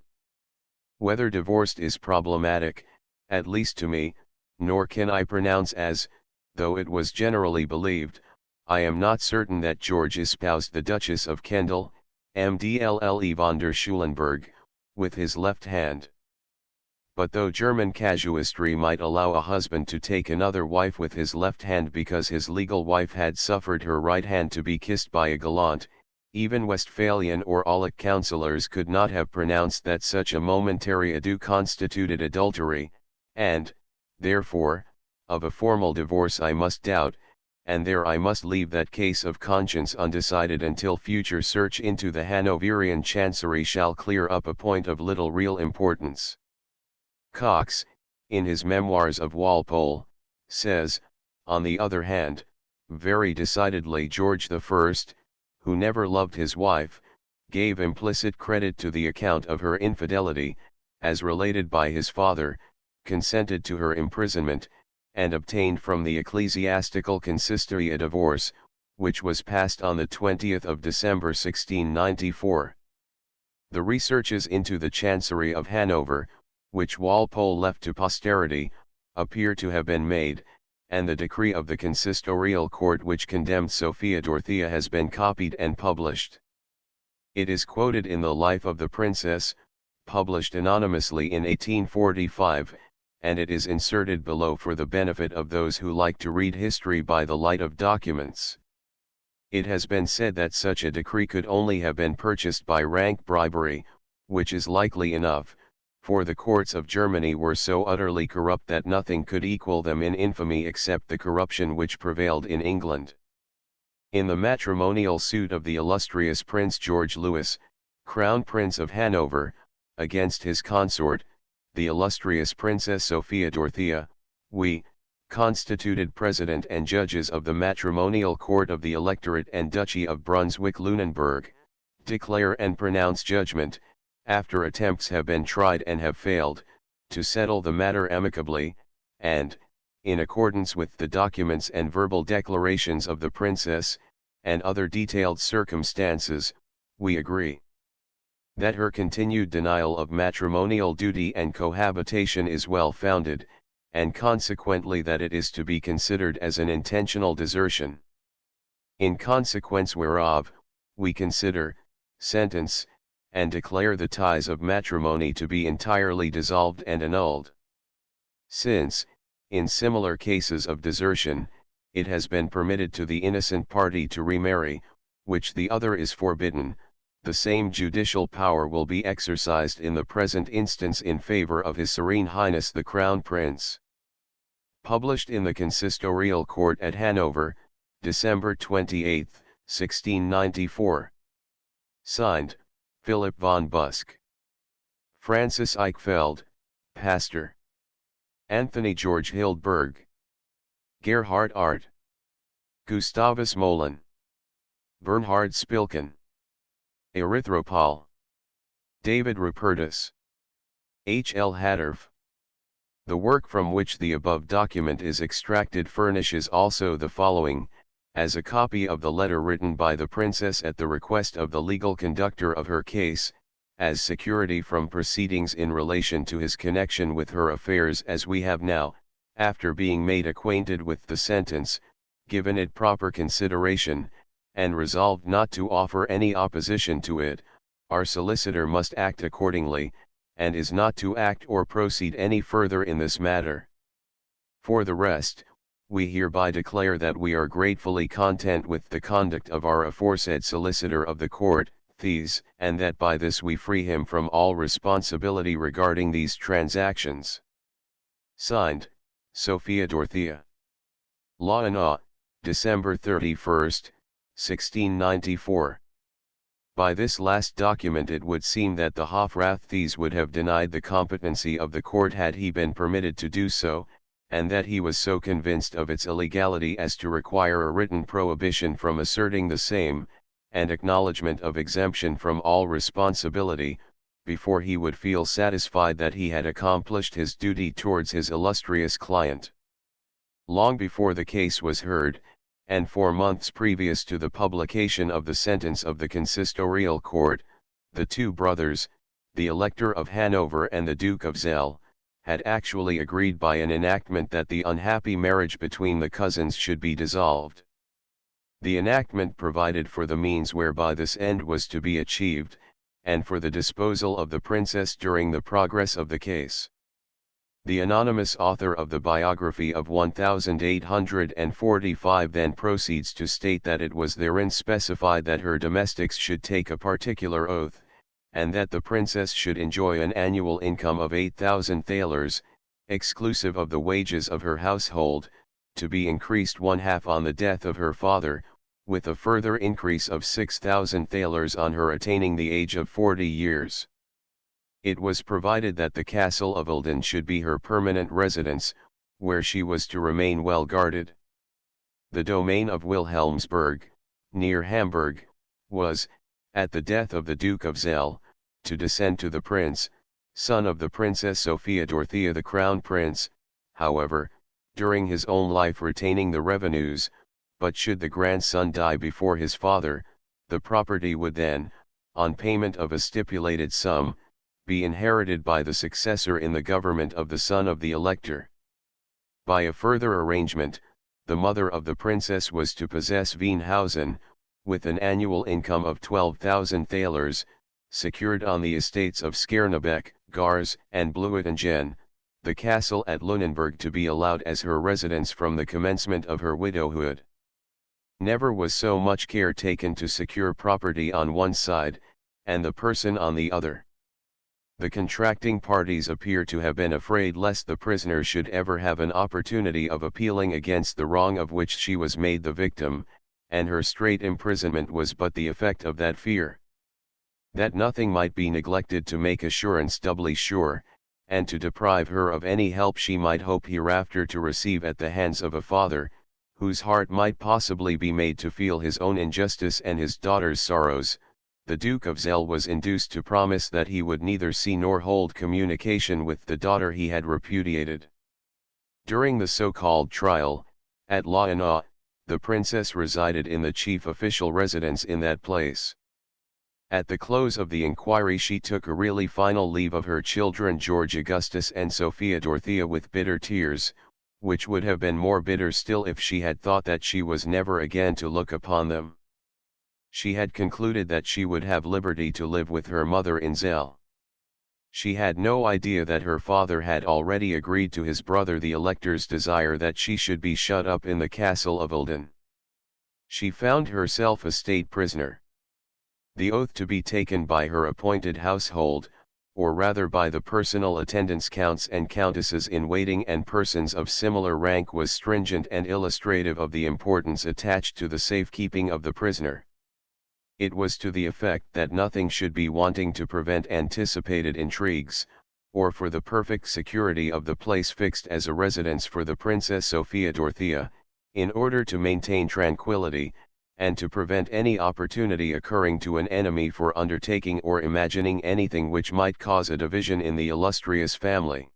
S1: Whether divorced is problematic, at least to me, nor can I pronounce as, though it was generally believed, I am not certain that George espoused the Duchess of Kendal, Mdlle von der Schulenburg, with his left hand. But though German casuistry might allow a husband to take another wife with his left hand because his legal wife had suffered her right hand to be kissed by a gallant, even Westphalian or Aulic councillors could not have pronounced that such a momentary ado constituted adultery, and, therefore, of a formal divorce I must doubt, and there I must leave that case of conscience undecided until future search into the Hanoverian chancery shall clear up a point of little real importance. Cox, in his Memoirs of Walpole, says, on the other hand, very decidedly George I, who never loved his wife, gave implicit credit to the account of her infidelity, as related by his father, consented to her imprisonment, and obtained from the ecclesiastical consistory a divorce, which was passed on the 20th of December 1694. The researches into the Chancery of Hanover, which Walpole left to posterity, appear to have been made, and the decree of the consistorial court which condemned Sophia Dorothea has been copied and published. It is quoted in the Life of the Princess, published anonymously in 1845, and it is inserted below for the benefit of those who like to read history by the light of documents. It has been said that such a decree could only have been purchased by rank bribery, which is likely enough, for the courts of Germany were so utterly corrupt that nothing could equal them in infamy except the corruption which prevailed in England. In the matrimonial suit of the illustrious Prince George Louis, Crown Prince of Hanover, against his consort, the illustrious Princess Sophia Dorothea, we, constituted President and Judges of the Matrimonial Court of the Electorate and Duchy of Brunswick-Lunenburg, declare and pronounce judgment, after attempts have been tried and have failed, to settle the matter amicably, and, in accordance with the documents and verbal declarations of the Princess, and other detailed circumstances, we agree that her continued denial of matrimonial duty and cohabitation is well founded, and consequently that it is to be considered as an intentional desertion. In consequence whereof, we consider, sentence, and declare the ties of matrimony to be entirely dissolved and annulled. Since, in similar cases of desertion, it has been permitted to the innocent party to remarry, which the other is forbidden, the same judicial power will be exercised in the present instance in favor of His Serene Highness the Crown Prince. Published in the Consistorial Court at Hanover, December 28, 1694. Signed, Philip von Busk. Francis Eichfeld, Pastor. Anthony George Hildberg. Gerhard Art. Gustavus Molen. Bernhard Spilken. Erythropol. David Rupertus. H. L. Hatterf. The work from which the above document is extracted furnishes also the following, as a copy of the letter written by the Princess at the request of the legal conductor of her case, as security from proceedings in relation to his connection with her affairs, as we have now, after being made acquainted with the sentence, given it proper consideration, and resolved not to offer any opposition to it, our solicitor must act accordingly, and is not to act or proceed any further in this matter. For the rest, we hereby declare that we are gratefully content with the conduct of our aforesaid solicitor of the court, Thies, and that by this we free him from all responsibility regarding these transactions. Signed, Sophia Dorothea. Law, December 31, 1694. By this last document it would seem that the Hofrath Thies would have denied the competency of the court had he been permitted to do so, and that he was so convinced of its illegality as to require a written prohibition from asserting the same, and acknowledgment of exemption from all responsibility, before he would feel satisfied that he had accomplished his duty towards his illustrious client. Long before the case was heard, and for months previous to the publication of the sentence of the consistorial court, the two brothers, the Elector of Hanover and the Duke of Zell, had actually agreed by an enactment that the unhappy marriage between the cousins should be dissolved. The enactment provided for the means whereby this end was to be achieved, and for the disposal of the princess during the progress of the case. The anonymous author of the biography of 1845 then proceeds to state that it was therein specified that her domestics should take a particular oath, and that the princess should enjoy an annual income of 8,000 thalers, exclusive of the wages of her household, to be increased one half on the death of her father, with a further increase of 6,000 thalers on her attaining the age of 40 years. It was provided that the castle of Ilden should be her permanent residence, where she was to remain well guarded. The domain of Wilhelmsburg, near Hamburg, was, at the death of the Duke of Zell, to descend to the prince, son of the Princess Sophia Dorothea the Crown Prince, however, during his own life retaining the revenues, but should the grandson die before his father, the property would then, on payment of a stipulated sum, be inherited by the successor in the government of the son of the elector. By a further arrangement, the mother of the princess was to possess Wienhausen, with an annual income of 12,000 thalers, secured on the estates of Skiernebeck, Gars, and Bluitingen, the castle at Lunenburg to be allowed as her residence from the commencement of her widowhood. Never was so much care taken to secure property on one side, and the person on the other. The contracting parties appear to have been afraid lest the prisoner should ever have an opportunity of appealing against the wrong of which she was made the victim, and her straight imprisonment was but the effect of that fear. That nothing might be neglected to make assurance doubly sure, and to deprive her of any help she might hope hereafter to receive at the hands of a father, whose heart might possibly be made to feel his own injustice and his daughter's sorrows, the Duke of Zell was induced to promise that he would neither see nor hold communication with the daughter he had repudiated. During the so-called trial, at Lauenau, the princess resided in the chief official residence in that place. At the close of the inquiry she took a really final leave of her children George Augustus and Sophia Dorothea with bitter tears, which would have been more bitter still if she had thought that she was never again to look upon them. She had concluded that she would have liberty to live with her mother in Zell. She had no idea that her father had already agreed to his brother the elector's desire that she should be shut up in the castle of Ilden. She found herself a state prisoner. The oath to be taken by her appointed household, or rather by the personal attendants counts and countesses in waiting and persons of similar rank, was stringent and illustrative of the importance attached to the safekeeping of the prisoner. It was to the effect that nothing should be wanting to prevent anticipated intrigues, or for the perfect security of the place fixed as a residence for the Princess Sophia Dorothea, in order to maintain tranquility, and to prevent any opportunity occurring to an enemy for undertaking or imagining anything which might cause a division in the illustrious family.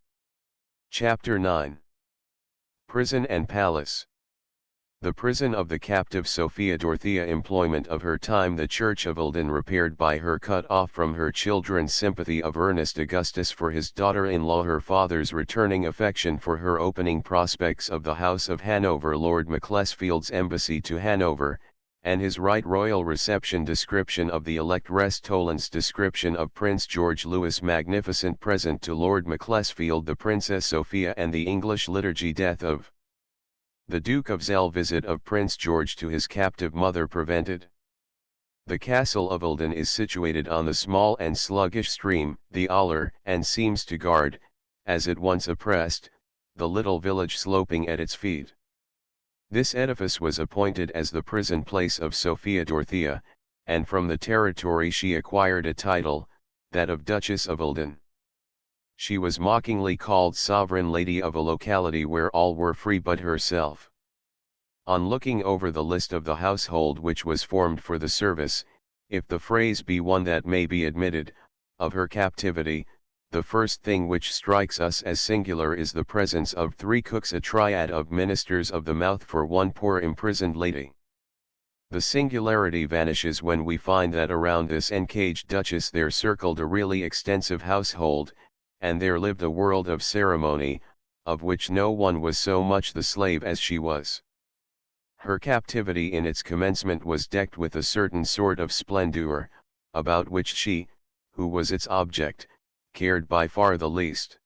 S1: Chapter 9. Prison and Palace. The prison of the captive Sophia Dorothea, employment of her time the church of Ilden repaired by her, cut off from her children sympathy of Ernest Augustus for his daughter-in-law, her father's returning affection for her, opening prospects of the House of Hanover, Lord Macclesfield's embassy to Hanover, and his right royal reception, description of the elect Restolan's description of Prince George Louis' magnificent present to Lord Macclesfield the Princess Sophia, and the English liturgy, death of the Duke of Zell, visit of Prince George to his captive mother prevented. The castle of Ilden is situated on the small and sluggish stream, the Aller, and seems to guard, as it once oppressed, the little village sloping at its feet. This edifice was appointed as the prison place of Sophia Dorothea, and from the territory she acquired a title, that of Duchess of Ilden. She was mockingly called sovereign lady of a locality where all were free but herself. On looking over the list of the household which was formed for the service, if the phrase be one that may be admitted, of her captivity, the first thing which strikes us as singular is the presence of 3 cooks, a triad of ministers of the mouth for one poor imprisoned lady. The singularity vanishes when we find that around this encaged duchess there circled a really extensive household, and there lived a world of ceremony, of which no one was so much the slave as she was. Her captivity in its commencement was decked with a certain sort of splendor, about which she, who was its object, cared by far the least.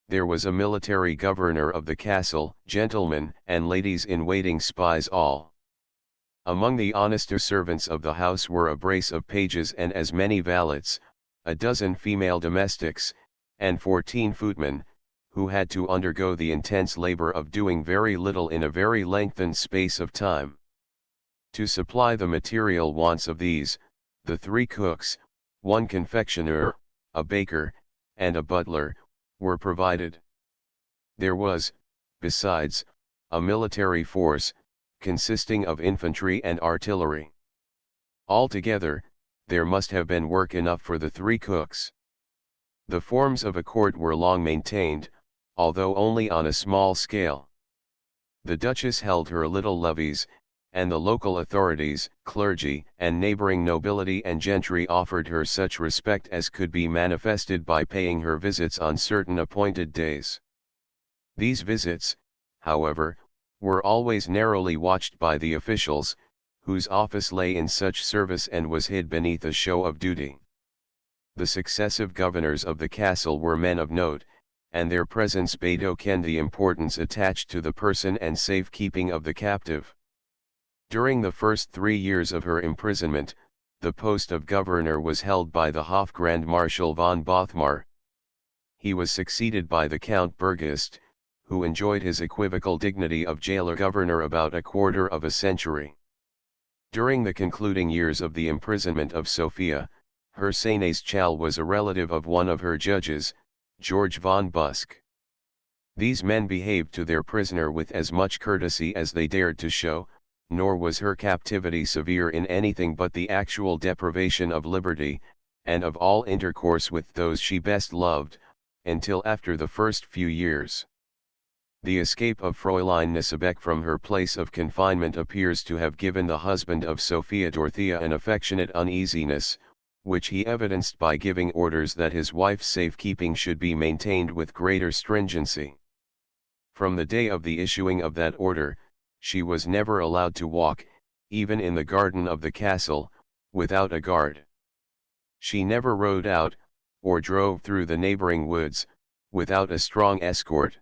S1: There was a military governor of the castle, gentlemen and ladies in waiting, spies all. Among the honester servants of the house were a brace of pages and as many valets, a dozen female domestics, and 14 footmen, who had to undergo the intense labor of doing very little in a very lengthened space of time. To supply the material wants of these, the 3 cooks, 1 confectioner, a baker, and a butler, were provided. There was, besides, a military force, consisting of infantry and artillery. Altogether, there must have been work enough for the 3 cooks. The forms of a court were long maintained, although only on a small scale. The Duchess held her little levees, and the local authorities, clergy, and neighboring nobility and gentry offered her such respect as could be manifested by paying her visits on certain appointed days. These visits, however, were always narrowly watched by the officials, whose office lay in such service and was hid beneath a show of duty. The successive governors of the castle were men of note, and their presence betokened the importance attached to the person and safe keeping of the captive. During the first 3 years of her imprisonment, the post of governor was held by the Hof Grand Marshal von Bothmar. He was succeeded by the Count Burgist, who enjoyed his equivocal dignity of jailer-governor about a quarter of a century. During the concluding years of the imprisonment of Sophia, her seneschal was a relative of one of her judges, George von Busk. These men behaved to their prisoner with as much courtesy as they dared to show, nor was her captivity severe in anything but the actual deprivation of liberty, and of all intercourse with those she best loved, until after the first few years. The escape of Fräulein Nissebeck from her place of confinement appears to have given the husband of Sophia Dorothea an affectionate uneasiness, which he evidenced by giving orders that his wife's safekeeping should be maintained with greater stringency. From the day of the issuing of that order, she was never allowed to walk, even in the garden of the castle, without a guard. She never rode out, or drove through the neighboring woods, without a strong escort.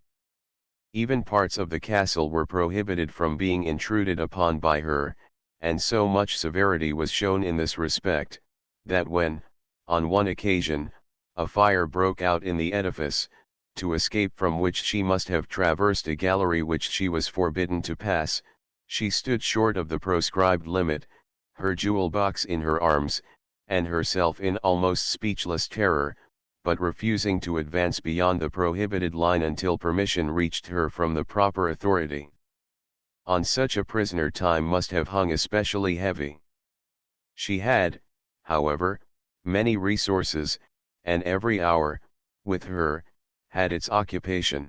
S1: Even parts of the castle were prohibited from being intruded upon by her, and so much severity was shown in this respect, that when, on one occasion, a fire broke out in the edifice, to escape from which she must have traversed a gallery which she was forbidden to pass, she stood short of the proscribed limit, her jewel box in her arms, and herself in almost speechless terror, but refusing to advance beyond the prohibited line until permission reached her from the proper authority. On such a prisoner time must have hung especially heavy. She had, however, many resources, and every hour, with her, had its occupation.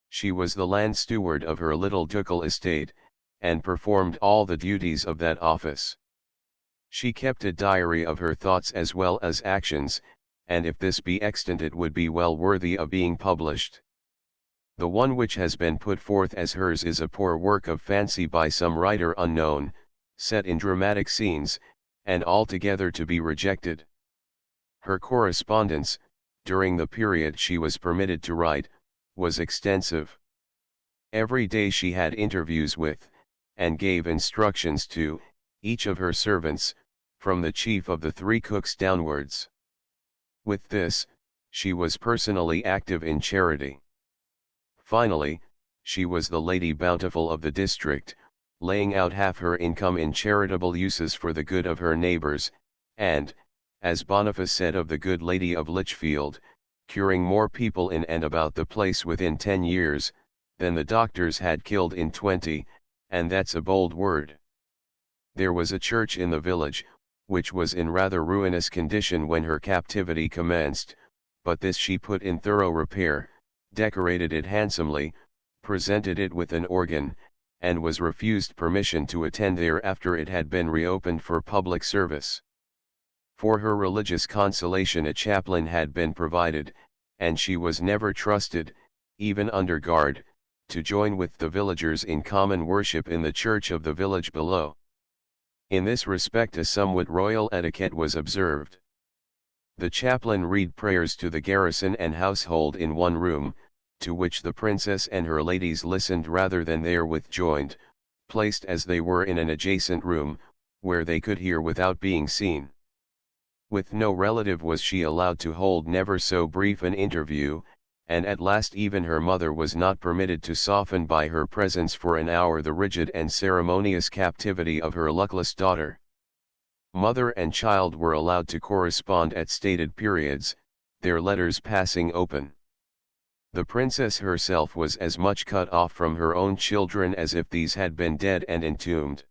S1: She was the land steward of her little ducal estate, and performed all the duties of that office. She kept a diary of her thoughts as well as actions, and if this be extant it would be well worthy of being published. The one which has been put forth as hers is a poor work of fancy by some writer unknown, set in dramatic scenes, and altogether to be rejected. Her correspondence, during the period she was permitted to write, was extensive. Every day she had interviews with, and gave instructions to, each of her servants, from the chief of the 3 cooks downwards. With this, she was personally active in charity. Finally, she was the Lady Bountiful of the district, laying out half her income in charitable uses for the good of her neighbors, and, as Boniface said of the good lady of Lichfield, curing more people in and about the place within 10 years, than the doctors had killed in 20, and that's a bold word. There was a church in the village, which was in rather ruinous condition when her captivity commenced, but this she put in thorough repair, decorated it handsomely, presented it with an organ, and was refused permission to attend there after it had been reopened for public service. For her religious consolation a chaplain had been provided, and she was never trusted, even under guard, to join with the villagers in common worship in the church of the village below. In this respect a somewhat royal etiquette was observed. The chaplain read prayers to the garrison and household in one room, to which the princess and her ladies listened rather than therewith joined, placed as they were in an adjacent room, where they could hear without being seen. With no relative was she allowed to hold never so brief an interview, and at last even her mother was not permitted to soften by her presence for an hour the rigid and ceremonious captivity of her luckless daughter. Mother and child were allowed to correspond at stated periods, their letters passing open. The princess herself was as much cut off from her own children as if these had been dead and entombed.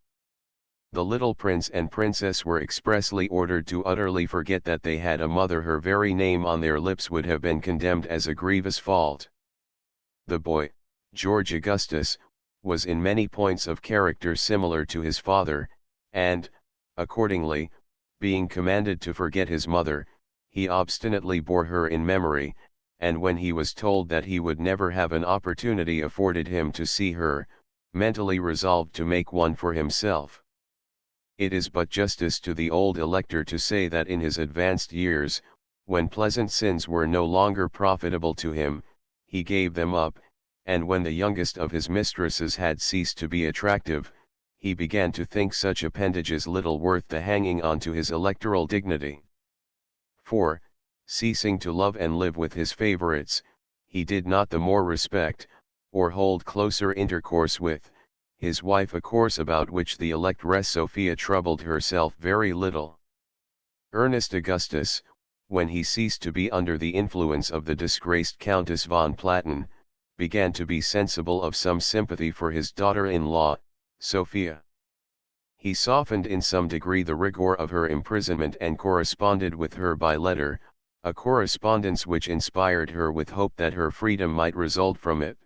S1: The little prince and princess were expressly ordered to utterly forget that they had a mother. Her very name on their lips would have been condemned as a grievous fault. The boy, George Augustus, was in many points of character similar to his father, and, accordingly, being commanded to forget his mother, he obstinately bore her in memory, and when he was told that he would never have an opportunity afforded him to see her, mentally resolved to make one for himself. It is but justice to the old elector to say that in his advanced years, when pleasant sins were no longer profitable to him, he gave them up, and when the youngest of his mistresses had ceased to be attractive, he began to think such appendages little worth the hanging on to his electoral dignity. For, ceasing to love and live with his favorites, he did not the more respect, or hold closer intercourse with, his wife, a course about which the electress Sophia troubled herself very little. Ernest Augustus, when he ceased to be under the influence of the disgraced Countess von Platen, began to be sensible of some sympathy for his daughter-in-law, Sophia. He softened in some degree the rigor of her imprisonment and corresponded with her by letter, a correspondence which inspired her with hope that her freedom might result from it.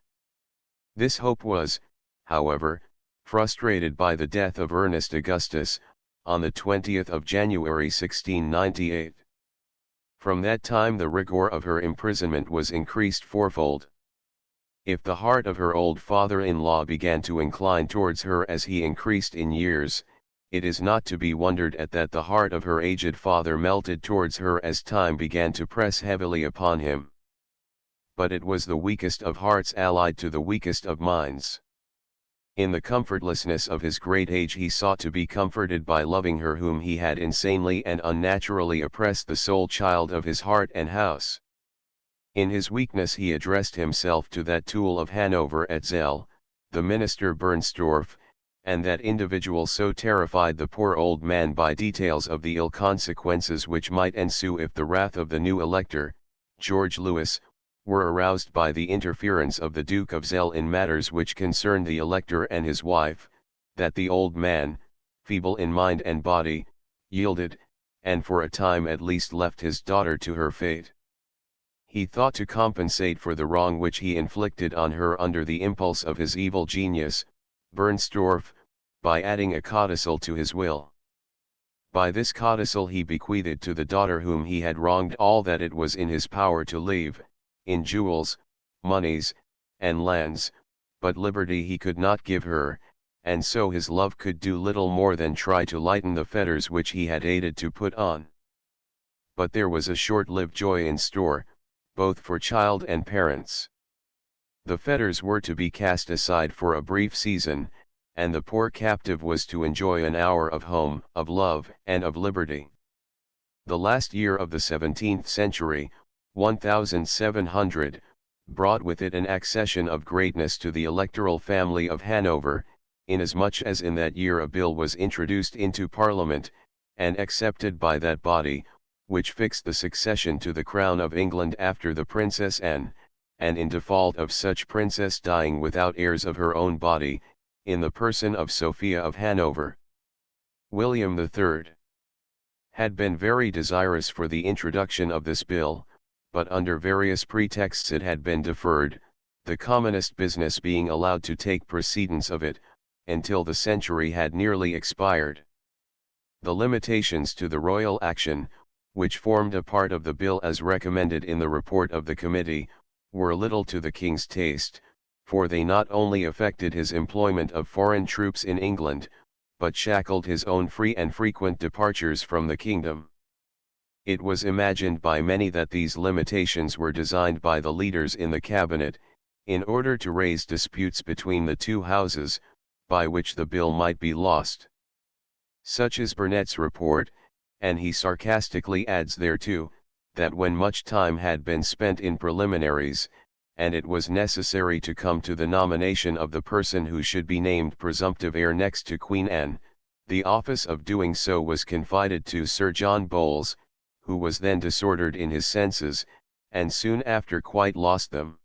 S1: This hope was, however, frustrated by the death of Ernest Augustus, on the 20th of January 1698. From that time the rigor of her imprisonment was increased fourfold. If the heart of her old father-in-law began to incline towards her as he increased in years, it is not to be wondered at that the heart of her aged father melted towards her as time began to press heavily upon him. But it was the weakest of hearts allied to the weakest of minds. In the comfortlessness of his great age he sought to be comforted by loving her whom he had insanely and unnaturally oppressed, the sole child of his heart and house. In his weakness he addressed himself to that tool of Hanover at Zell, the minister Bernstorff, and that individual so terrified the poor old man by details of the ill consequences which might ensue if the wrath of the new elector, George Louis, were aroused by the interference of the Duke of Zell in matters which concerned the elector and his wife, that the old man, feeble in mind and body, yielded, and for a time at least left his daughter to her fate. He thought to compensate for the wrong which he inflicted on her under the impulse of his evil genius, Bernstorff, by adding a codicil to his will. By this codicil he bequeathed to the daughter whom he had wronged all that it was in his power to leave, in jewels, monies, and lands, but liberty he could not give her, and so his love could do little more than try to lighten the fetters which he had aided to put on. But there was a short-lived joy in store, both for child and parents. The fetters were to be cast aside for a brief season, and the poor captive was to enjoy an hour of home, of love, and of liberty. The last year of the 17th century, 1700, brought with it an accession of greatness to the electoral family of Hanover, inasmuch as in that year a bill was introduced into Parliament, and accepted by that body, which fixed the succession to the crown of England after the Princess Anne, and in default of such princess dying without heirs of her own body, in the person of Sophia of Hanover. William III. had been very desirous for the introduction of this bill, but under various pretexts it had been deferred, the commonest business being allowed to take precedence of it, until the century had nearly expired. The limitations to the royal action, which formed a part of the bill as recommended in the report of the committee, were little to the king's taste, for they not only affected his employment of foreign troops in England, but shackled his own free and frequent departures from the kingdom. It was imagined by many that these limitations were designed by the leaders in the cabinet, in order to raise disputes between the two houses, by which the bill might be lost. Such is Burnet's report, and he sarcastically adds thereto, that when much time had been spent in preliminaries, and it was necessary to come to the nomination of the person who should be named presumptive heir next to Queen Anne, the office of doing so was confided to Sir John Bowles, who was then disordered in his senses, and soon after quite lost them.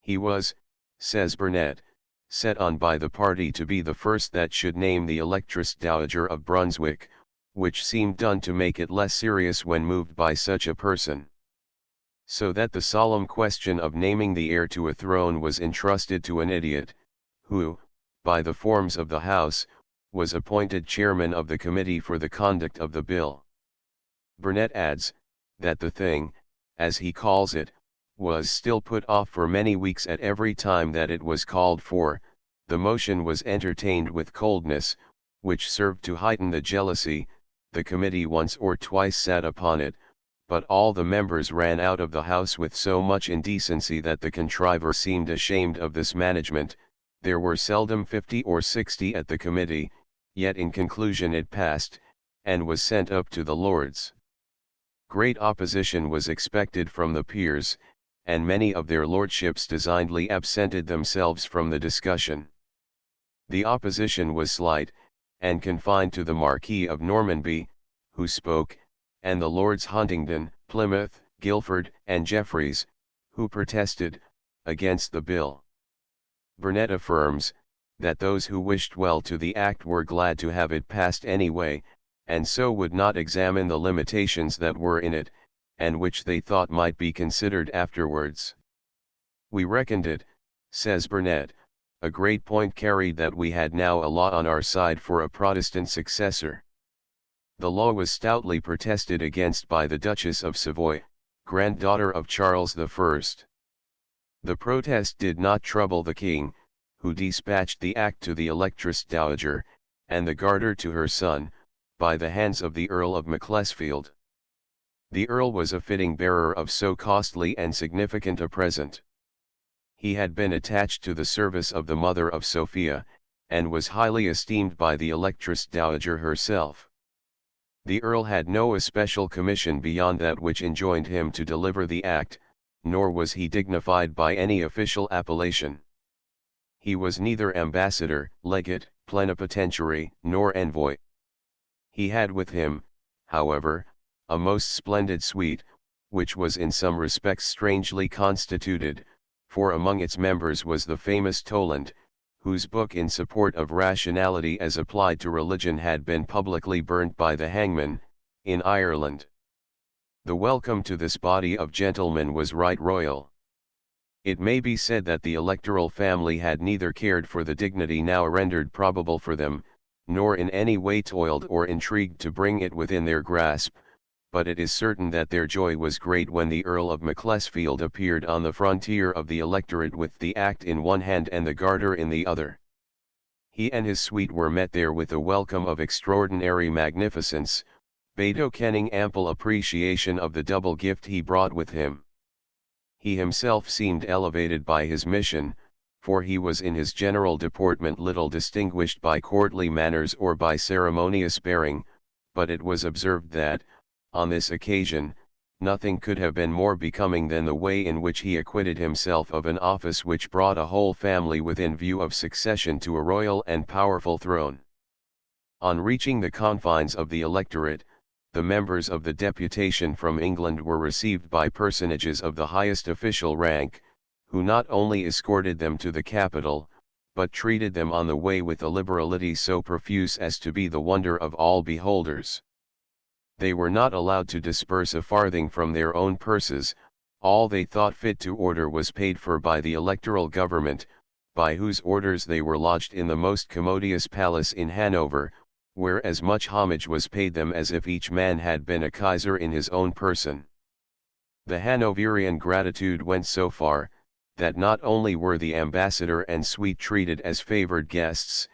S1: He was, says Burnet, set on by the party to be the first that should name the Electress Dowager of Brunswick, which seemed done to make it less serious when moved by such a person. So that the solemn question of naming the heir to a throne was entrusted to an idiot, who, by the forms of the House, was appointed chairman of the committee for the conduct of the bill. Burnet adds, that the thing, as he calls it, was still put off for many weeks. At every time that it was called for, the motion was entertained with coldness, which served to heighten the jealousy. The committee once or twice sat upon it, but all the members ran out of the house with so much indecency that the contriver seemed ashamed of this management. There were seldom 50 or 60 at the committee, yet in conclusion it passed, and was sent up to the Lords. Great opposition was expected from the peers, and many of their lordships designedly absented themselves from the discussion. The opposition was slight, and confined to the Marquis of Normanby, who spoke, and the Lords Huntingdon, Plymouth, Guilford, and Jeffreys, who protested against the bill. Burnet affirms, that those who wished well to the act were glad to have it passed anyway, and so would not examine the limitations that were in it, and which they thought might be considered afterwards. We reckoned it, says Burnet, a great point carried that we had now a law on our side for a Protestant successor. The law was stoutly protested against by the Duchess of Savoy, granddaughter of Charles I. The protest did not trouble the king, who dispatched the act to the Electress Dowager, and the garter to her son, by the hands of the Earl of Macclesfield. The Earl was a fitting bearer of so costly and significant a present. He had been attached to the service of the mother of Sophia, and was highly esteemed by the Electress Dowager herself. The Earl had no especial commission beyond that which enjoined him to deliver the act, nor was he dignified by any official appellation. He was neither ambassador, legate, plenipotentiary, nor envoy. He had with him, however, a most splendid suite, which was in some respects strangely constituted, for among its members was the famous Toland, whose book in support of rationality as applied to religion had been publicly burnt by the hangman, in Ireland. The welcome to this body of gentlemen was right royal. It may be said that the electoral family had neither cared for the dignity now rendered probable for them, nor in any way toiled or intrigued to bring it within their grasp, but it is certain that their joy was great when the Earl of Macclesfield appeared on the frontier of the electorate with the act in one hand and the garter in the other. He and his suite were met there with a welcome of extraordinary magnificence, betokening ample appreciation of the double gift he brought with him. He himself seemed elevated by his mission, for he was in his general deportment little distinguished by courtly manners or by ceremonious bearing, but it was observed that, on this occasion, nothing could have been more becoming than the way in which he acquitted himself of an office which brought a whole family within view of succession to a royal and powerful throne. On reaching the confines of the electorate, the members of the deputation from England were received by personages of the highest official rank, who not only escorted them to the capital, but treated them on the way with a liberality so profuse as to be the wonder of all beholders. They were not allowed to disburse a farthing from their own purses, all they thought fit to order was paid for by the electoral government, by whose orders they were lodged in the most commodious palace in Hanover, where as much homage was paid them as if each man had been a Kaiser in his own person. The Hanoverian gratitude went so far, that not only were the ambassador and suite treated as favored guests,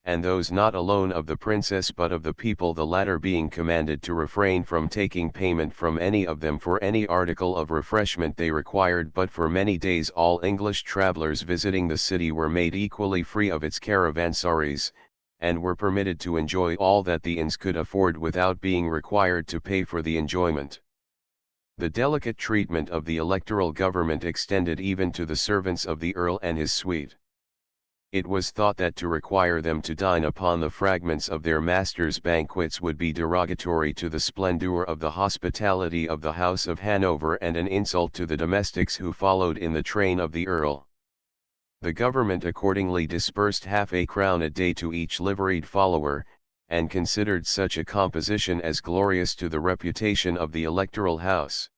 S1: and those not alone of the princess but of the people, the latter being commanded to refrain from taking payment from any of them for any article of refreshment they required, but for many days all English travellers visiting the city were made equally free of its caravansaries, and were permitted to enjoy all that the inns could afford without being required to pay for the enjoyment. The delicate treatment of the electoral government extended even to the servants of the Earl and his suite. It was thought that to require them to dine upon the fragments of their master's banquets would be derogatory to the splendour of the hospitality of the House of Hanover and an insult to the domestics who followed in the train of the Earl. The government accordingly disbursed half a crown a day to each liveried follower, and considered such a composition as glorious to the reputation of the electoral house.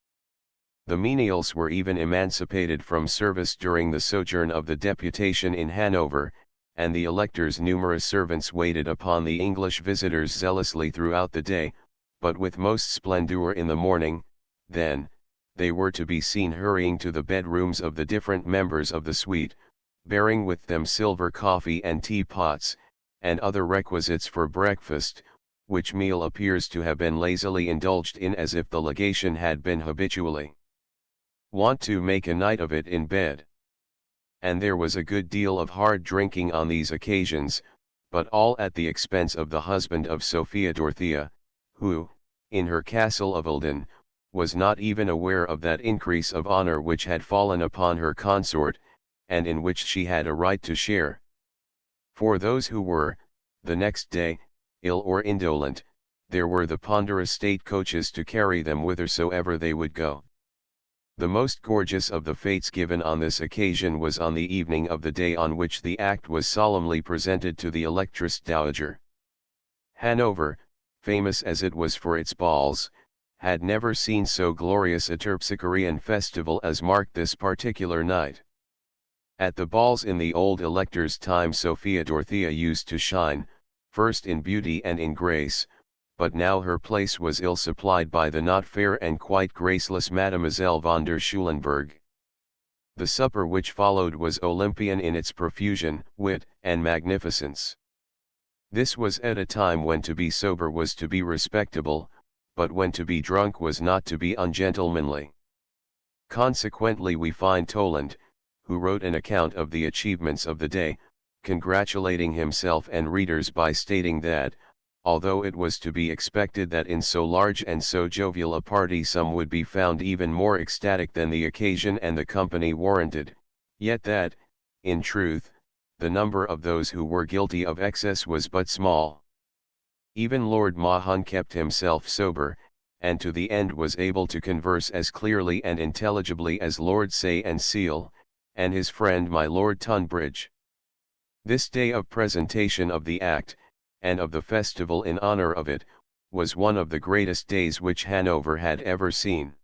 S1: The menials were even emancipated from service during the sojourn of the deputation in Hanover, and the elector's numerous servants waited upon the English visitors zealously throughout the day, but with most splendour in the morning. Then, they were to be seen hurrying to the bedrooms of the different members of the suite, bearing with them silver coffee and teapots, and other requisites for breakfast, which meal appears to have been lazily indulged in as if the legation had been habitually wont to make a night of it in bed. And there was a good deal of hard drinking on these occasions, but all at the expense of the husband of Sophia Dorothea, who, in her castle of Eldon, was not even aware of that increase of honor which had fallen upon her consort, and in which she had a right to share. For those who were, the next day, ill or indolent, there were the ponderous state coaches to carry them whithersoever they would go. The most gorgeous of the fetes given on this occasion was on the evening of the day on which the act was solemnly presented to the Electress Dowager. Hanover, famous as it was for its balls, had never seen so glorious a terpsichorean festival as marked this particular night. At the balls in the old elector's time Sophia Dorothea used to shine, first in beauty and in grace, but now her place was ill supplied by the not fair and quite graceless Mademoiselle von der Schulenburg. The supper which followed was Olympian in its profusion, wit, and magnificence. This was at a time when to be sober was to be respectable, but when to be drunk was not to be ungentlemanly. Consequently we find Toland, who wrote an account of the achievements of the day, congratulating himself and readers by stating that, although it was to be expected that in so large and so jovial a party some would be found even more ecstatic than the occasion and the company warranted, yet that, in truth, the number of those who were guilty of excess was but small. Even Lord Mahon kept himself sober, and to the end was able to converse as clearly and intelligibly as Lord Say and Seal, and his friend my Lord Tunbridge. This day of presentation of the Act, and of the festival in honor of it, was one of the greatest days which Hanover had ever seen.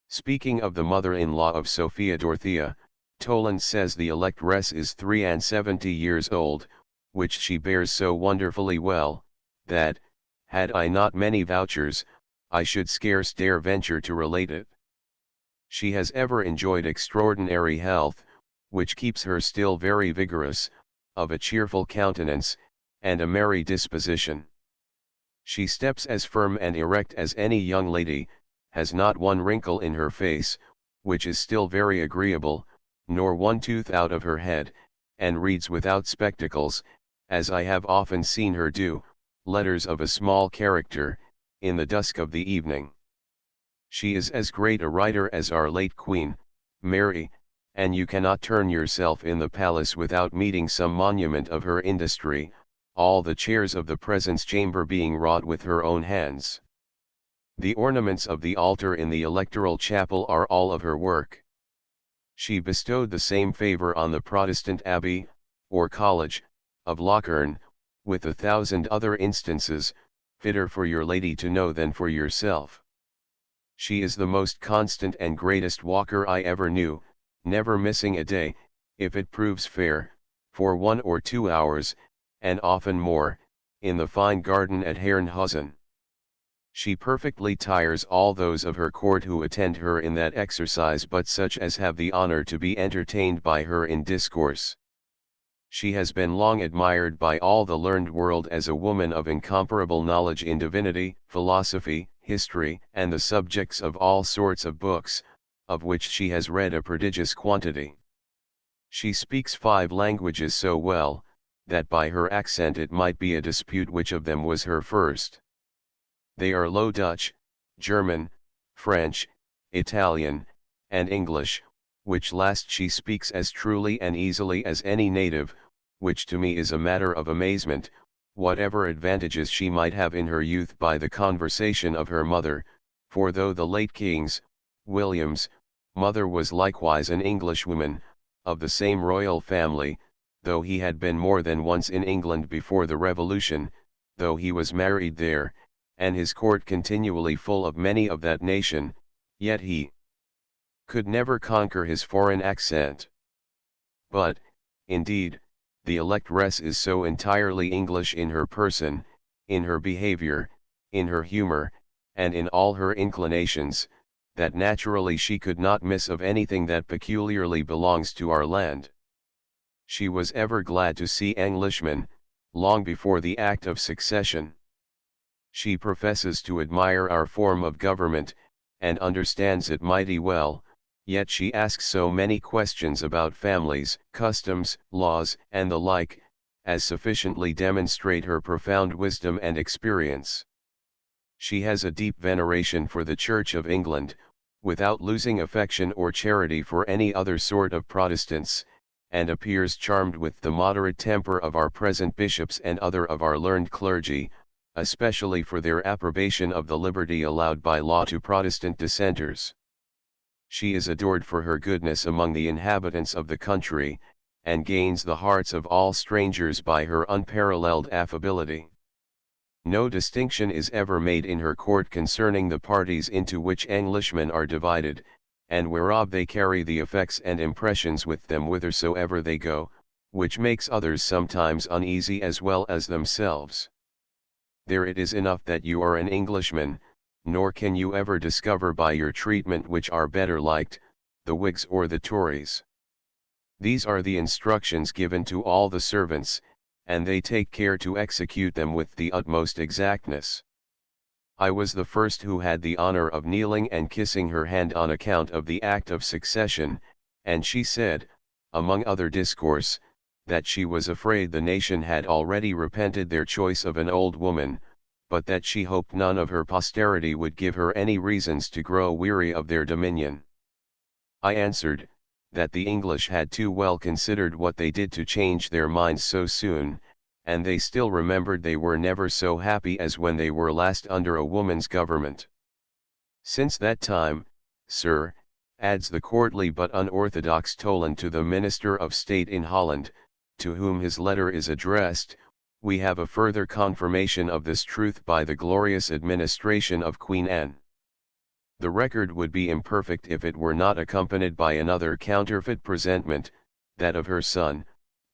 S1: Speaking of the mother-in-law of Sophia Dorothea, Toland says the electress is 73 years old, which she bears so wonderfully well, that, had I not many vouchers, I should scarce dare venture to relate it. She has ever enjoyed extraordinary health, which keeps her still very vigorous, of a cheerful countenance, and a merry disposition. She steps as firm and erect as any young lady, has not one wrinkle in her face, which is still very agreeable, nor one tooth out of her head, and reads without spectacles, as I have often seen her do, letters of a small character, in the dusk of the evening. She is as great a writer as our late Queen, Mary, and you cannot turn yourself in the palace without meeting some monument of her industry, all the chairs of the presence chamber being wrought with her own hands. The ornaments of the altar in the electoral chapel are all of her work. She bestowed the same favor on the Protestant abbey, or college, of Lochern, with 1,000 other instances, fitter for your lady to know than for yourself. She is the most constant and greatest walker I ever knew, never missing a day, if it proves fair, for 1 or 2 hours, and often more, in the fine garden at Herrenhausen. She perfectly tires all those of her court who attend her in that exercise but such as have the honor to be entertained by her in discourse. She has been long admired by all the learned world as a woman of incomparable knowledge in divinity, philosophy, history, and the subjects of all sorts of books, of which she has read a prodigious quantity. She speaks 5 languages so well, that by her accent it might be a dispute which of them was her first. They are Low Dutch, German, French, Italian, and English, which last she speaks as truly and easily as any native, which to me is a matter of amazement, whatever advantages she might have in her youth by the conversation of her mother, for though the late King's, William's, mother was likewise an Englishwoman, of the same royal family, though he had been more than once in England before the Revolution, though he was married there, and his court continually full of many of that nation, yet he could never conquer his foreign accent. But, indeed, the electress is so entirely English in her person, in her behavior, in her humor, and in all her inclinations, that naturally she could not miss of anything that peculiarly belongs to our land. She was ever glad to see Englishmen, long before the act of succession. She professes to admire our form of government, and understands it mighty well, yet she asks so many questions about families, customs, laws, and the like, as sufficiently demonstrate her profound wisdom and experience. She has a deep veneration for the Church of England, without losing affection or charity for any other sort of Protestants, and appears charmed with the moderate temper of our present bishops and other of our learned clergy, especially for their approbation of the liberty allowed by law to Protestant dissenters. She is adored for her goodness among the inhabitants of the country, and gains the hearts of all strangers by her unparalleled affability. No distinction is ever made in her court concerning the parties into which Englishmen are divided, and whereof they carry the effects and impressions with them whithersoever they go, which makes others sometimes uneasy as well as themselves. There it is enough that you are an Englishman, nor can you ever discover by your treatment which are better liked, the Whigs or the Tories. These are the instructions given to all the servants, and they take care to execute them with the utmost exactness. I was the first who had the honor of kneeling and kissing her hand on account of the act of succession, and she said, among other discourse, that she was afraid the nation had already repented their choice of an old woman, but that she hoped none of her posterity would give her any reasons to grow weary of their dominion. I answered, that the English had too well considered what they did to change their minds so soon, and they still remembered they were never so happy as when they were last under a woman's government. Since that time, sir, adds the courtly but unorthodox Tolan to the Minister of State in Holland, to whom his letter is addressed, we have a further confirmation of this truth by the glorious administration of Queen Anne. The record would be imperfect if it were not accompanied by another counterfeit presentment, that of her son,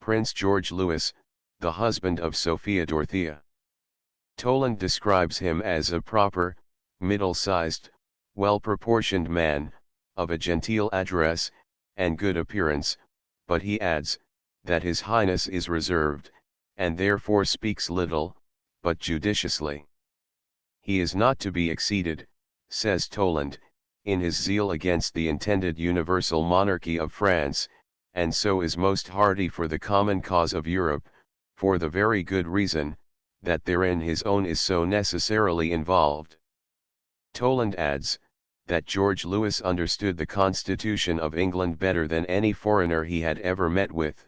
S1: Prince George Louis, the husband of Sophia Dorothea. Toland describes him as a proper, middle-sized, well-proportioned man, of a genteel address, and good appearance, but he adds, that his highness is reserved, and therefore speaks little, but judiciously. He is not to be exceeded, says Toland, in his zeal against the intended universal monarchy of France, and so is most hearty for the common cause of Europe, for the very good reason, that therein his own is so necessarily involved. Toland adds, that George Louis understood the constitution of England better than any foreigner he had ever met with,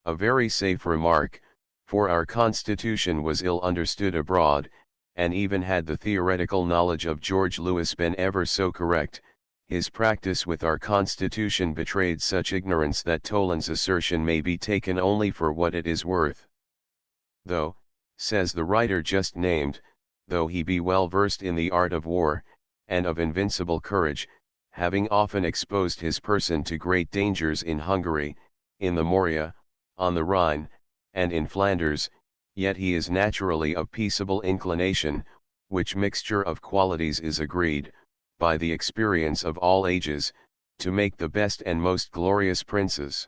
S1: a very safe remark, for our constitution was ill understood abroad, and even had the theoretical knowledge of George Louis been ever so correct, his practice with our constitution betrayed such ignorance that Toland's assertion may be taken only for what it is worth. Though, says the writer just named, though he be well versed in the art of war, and of invincible courage, having often exposed his person to great dangers in Hungary, in the Morea, on the Rhine, and in Flanders, yet he is naturally of peaceable inclination, which mixture of qualities is agreed, by the experience of all ages, to make the best and most glorious princes.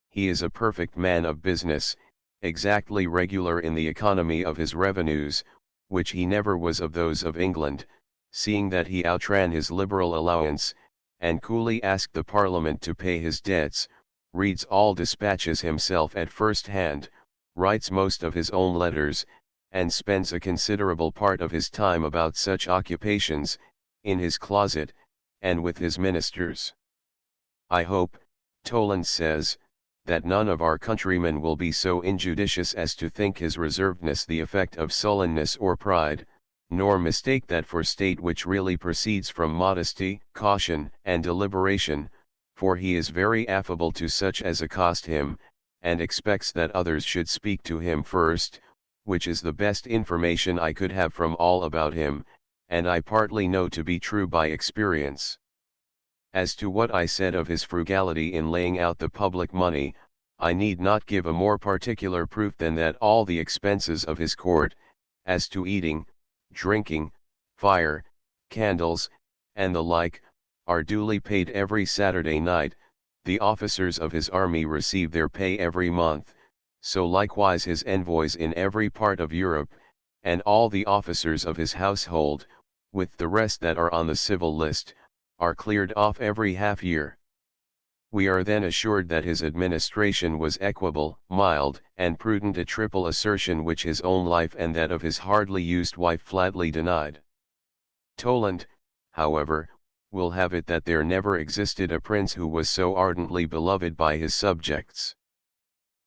S1: He is a perfect man of business, exactly regular in the economy of his revenues, which he never was of those of England, seeing that he outran his liberal allowance, and coolly asked the Parliament to pay his debts, reads all dispatches himself at first hand, writes most of his own letters, and spends a considerable part of his time about such occupations, in his closet, and with his ministers. I hope, Toland says, that none of our countrymen will be so injudicious as to think his reservedness the effect of sullenness or pride, nor mistake that for state which really proceeds from modesty, caution, and deliberation, for he is very affable to such as accost him, and expects that others should speak to him first, which is the best information I could have from all about him, and I partly know to be true by experience. As to what I said of his frugality in laying out the public money, I need not give a more particular proof than that all the expenses of his court, as to eating, drinking, fire, candles, and the like, are duly paid every Saturday night. The officers of his army receive their pay every month, so likewise his envoys in every part of Europe, and all the officers of his household, with the rest that are on the civil list, are cleared off every half year. We are then assured that his administration was equable, mild, and prudent, a triple assertion which his own life and that of his hardly used wife flatly denied. Toland, however, will have it that there never existed a prince who was so ardently beloved by his subjects.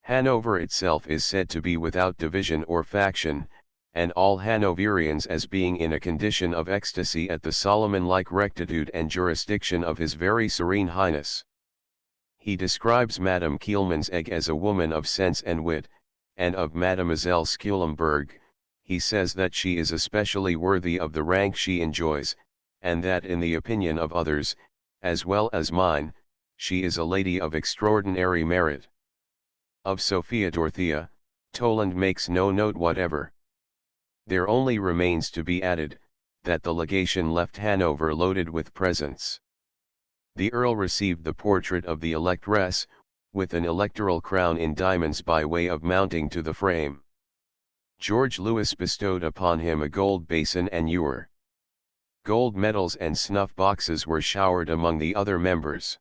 S1: Hanover itself is said to be without division or faction, and all Hanoverians as being in a condition of ecstasy at the Solomon-like rectitude and jurisdiction of his very serene highness. He describes Madame Kielmansegg as a woman of sense and wit, and of Mademoiselle Sculemberg, he says that she is especially worthy of the rank she enjoys, and that in the opinion of others, as well as mine, she is a lady of extraordinary merit. Of Sophia Dorothea, Toland makes no note whatever. There only remains to be added, that the legation left Hanover loaded with presents. The Earl received the portrait of the electress, with an electoral crown in diamonds by way of mounting to the frame. George Louis bestowed upon him a gold basin and ewer. Gold medals and snuff boxes were showered among the other members.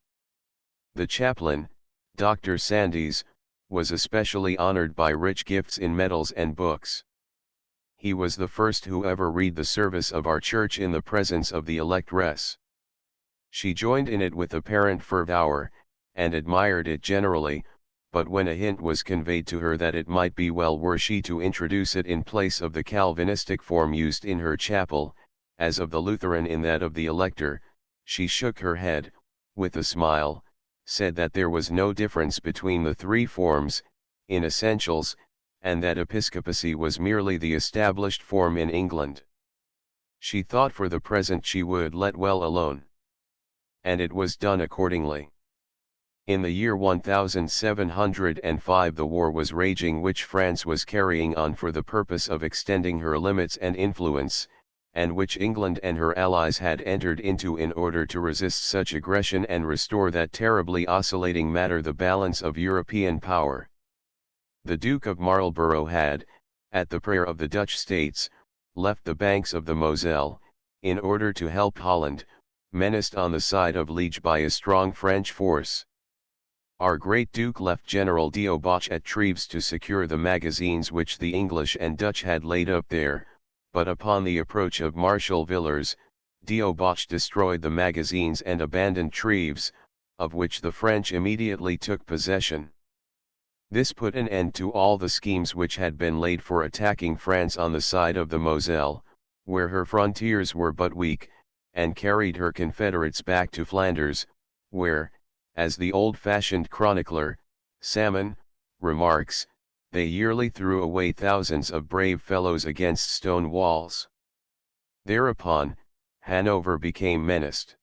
S1: The chaplain, Dr. Sandys, was especially honored by rich gifts in medals and books. He was the first who ever read the service of our church in the presence of the electress. She joined in it with apparent fervour, and admired it generally, but when a hint was conveyed to her that it might be well were she to introduce it in place of the Calvinistic form used in her chapel, as of the Lutheran in that of the elector, she shook her head, with a smile, said that there was no difference between the three forms, in essentials, and that episcopacy was merely the established form in England. She thought for the present she would let well alone. And it was done accordingly. In the year 1705 the war was raging which France was carrying on for the purpose of extending her limits and influence, and which England and her allies had entered into in order to resist such aggression and restore that terribly oscillating matter the balance of European power. The Duke of Marlborough had, at the prayer of the Dutch states, left the banks of the Moselle, in order to help Holland, menaced on the side of Liege by a strong French force. Our great Duke left General d'Aubach at Treves to secure the magazines which the English and Dutch had laid up there, but upon the approach of Marshal Villars, d'Aubach destroyed the magazines and abandoned Treves, of which the French immediately took possession. This put an end to all the schemes which had been laid for attacking France on the side of the Moselle, where her frontiers were but weak, and carried her confederates back to Flanders, where, as the old-fashioned chronicler, Salmon, remarks, they yearly threw away thousands of brave fellows against stone walls. Thereupon, Hanover became menaced.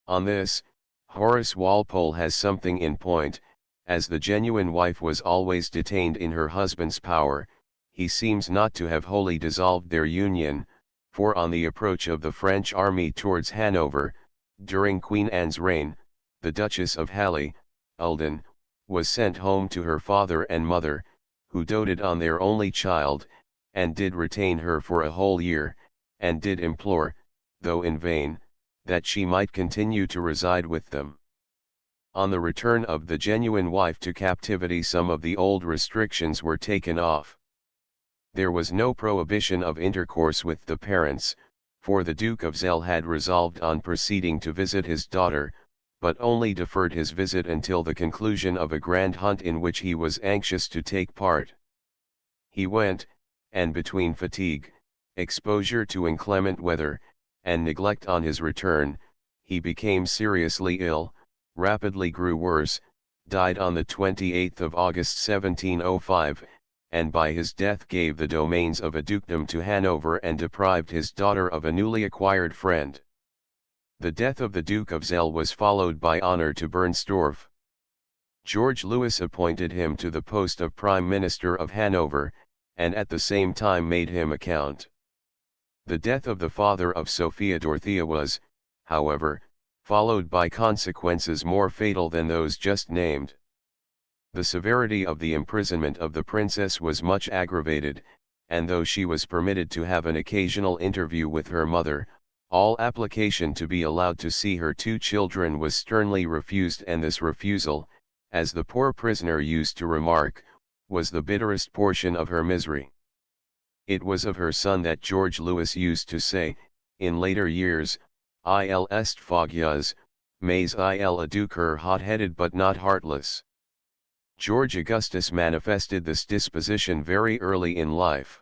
S1: On this, Horace Walpole has something in point, as the genuine wife was always detained in her husband's power. He seems not to have wholly dissolved their union, for on the approach of the French army towards Hanover, during Queen Anne's reign, the Duchess of Halle, Eldon, was sent home to her father and mother, who doted on their only child, and did retain her for a whole year, and did implore, though in vain, that she might continue to reside with them. On the return of the genuine wife to captivity, some of the old restrictions were taken off. There was no prohibition of intercourse with the parents, for the Duke of Zell had resolved on proceeding to visit his daughter, but only deferred his visit until the conclusion of a grand hunt in which he was anxious to take part. He went, and between fatigue, exposure to inclement weather, and neglect on his return, he became seriously ill, rapidly grew worse, died on the 28th of August 1705, and by his death gave the domains of a dukedom to Hanover and deprived his daughter of a newly acquired friend. The death of the Duke of Zell was followed by honor to Bernstorff. George Louis appointed him to the post of Prime Minister of Hanover, and at the same time made him a count. The death of the father of Sophia Dorothea was, however, followed by consequences more fatal than those just named. The severity of the imprisonment of the princess was much aggravated, and though she was permitted to have an occasional interview with her mother, all application to be allowed to see her two children was sternly refused, and this refusal, as the poor prisoner used to remark, was the bitterest portion of her misery. It was of her son that George Louis used to say, in later years, Il est fougueux, mais il a du cœur hot-headed but not heartless. George Augustus manifested this disposition very early in life.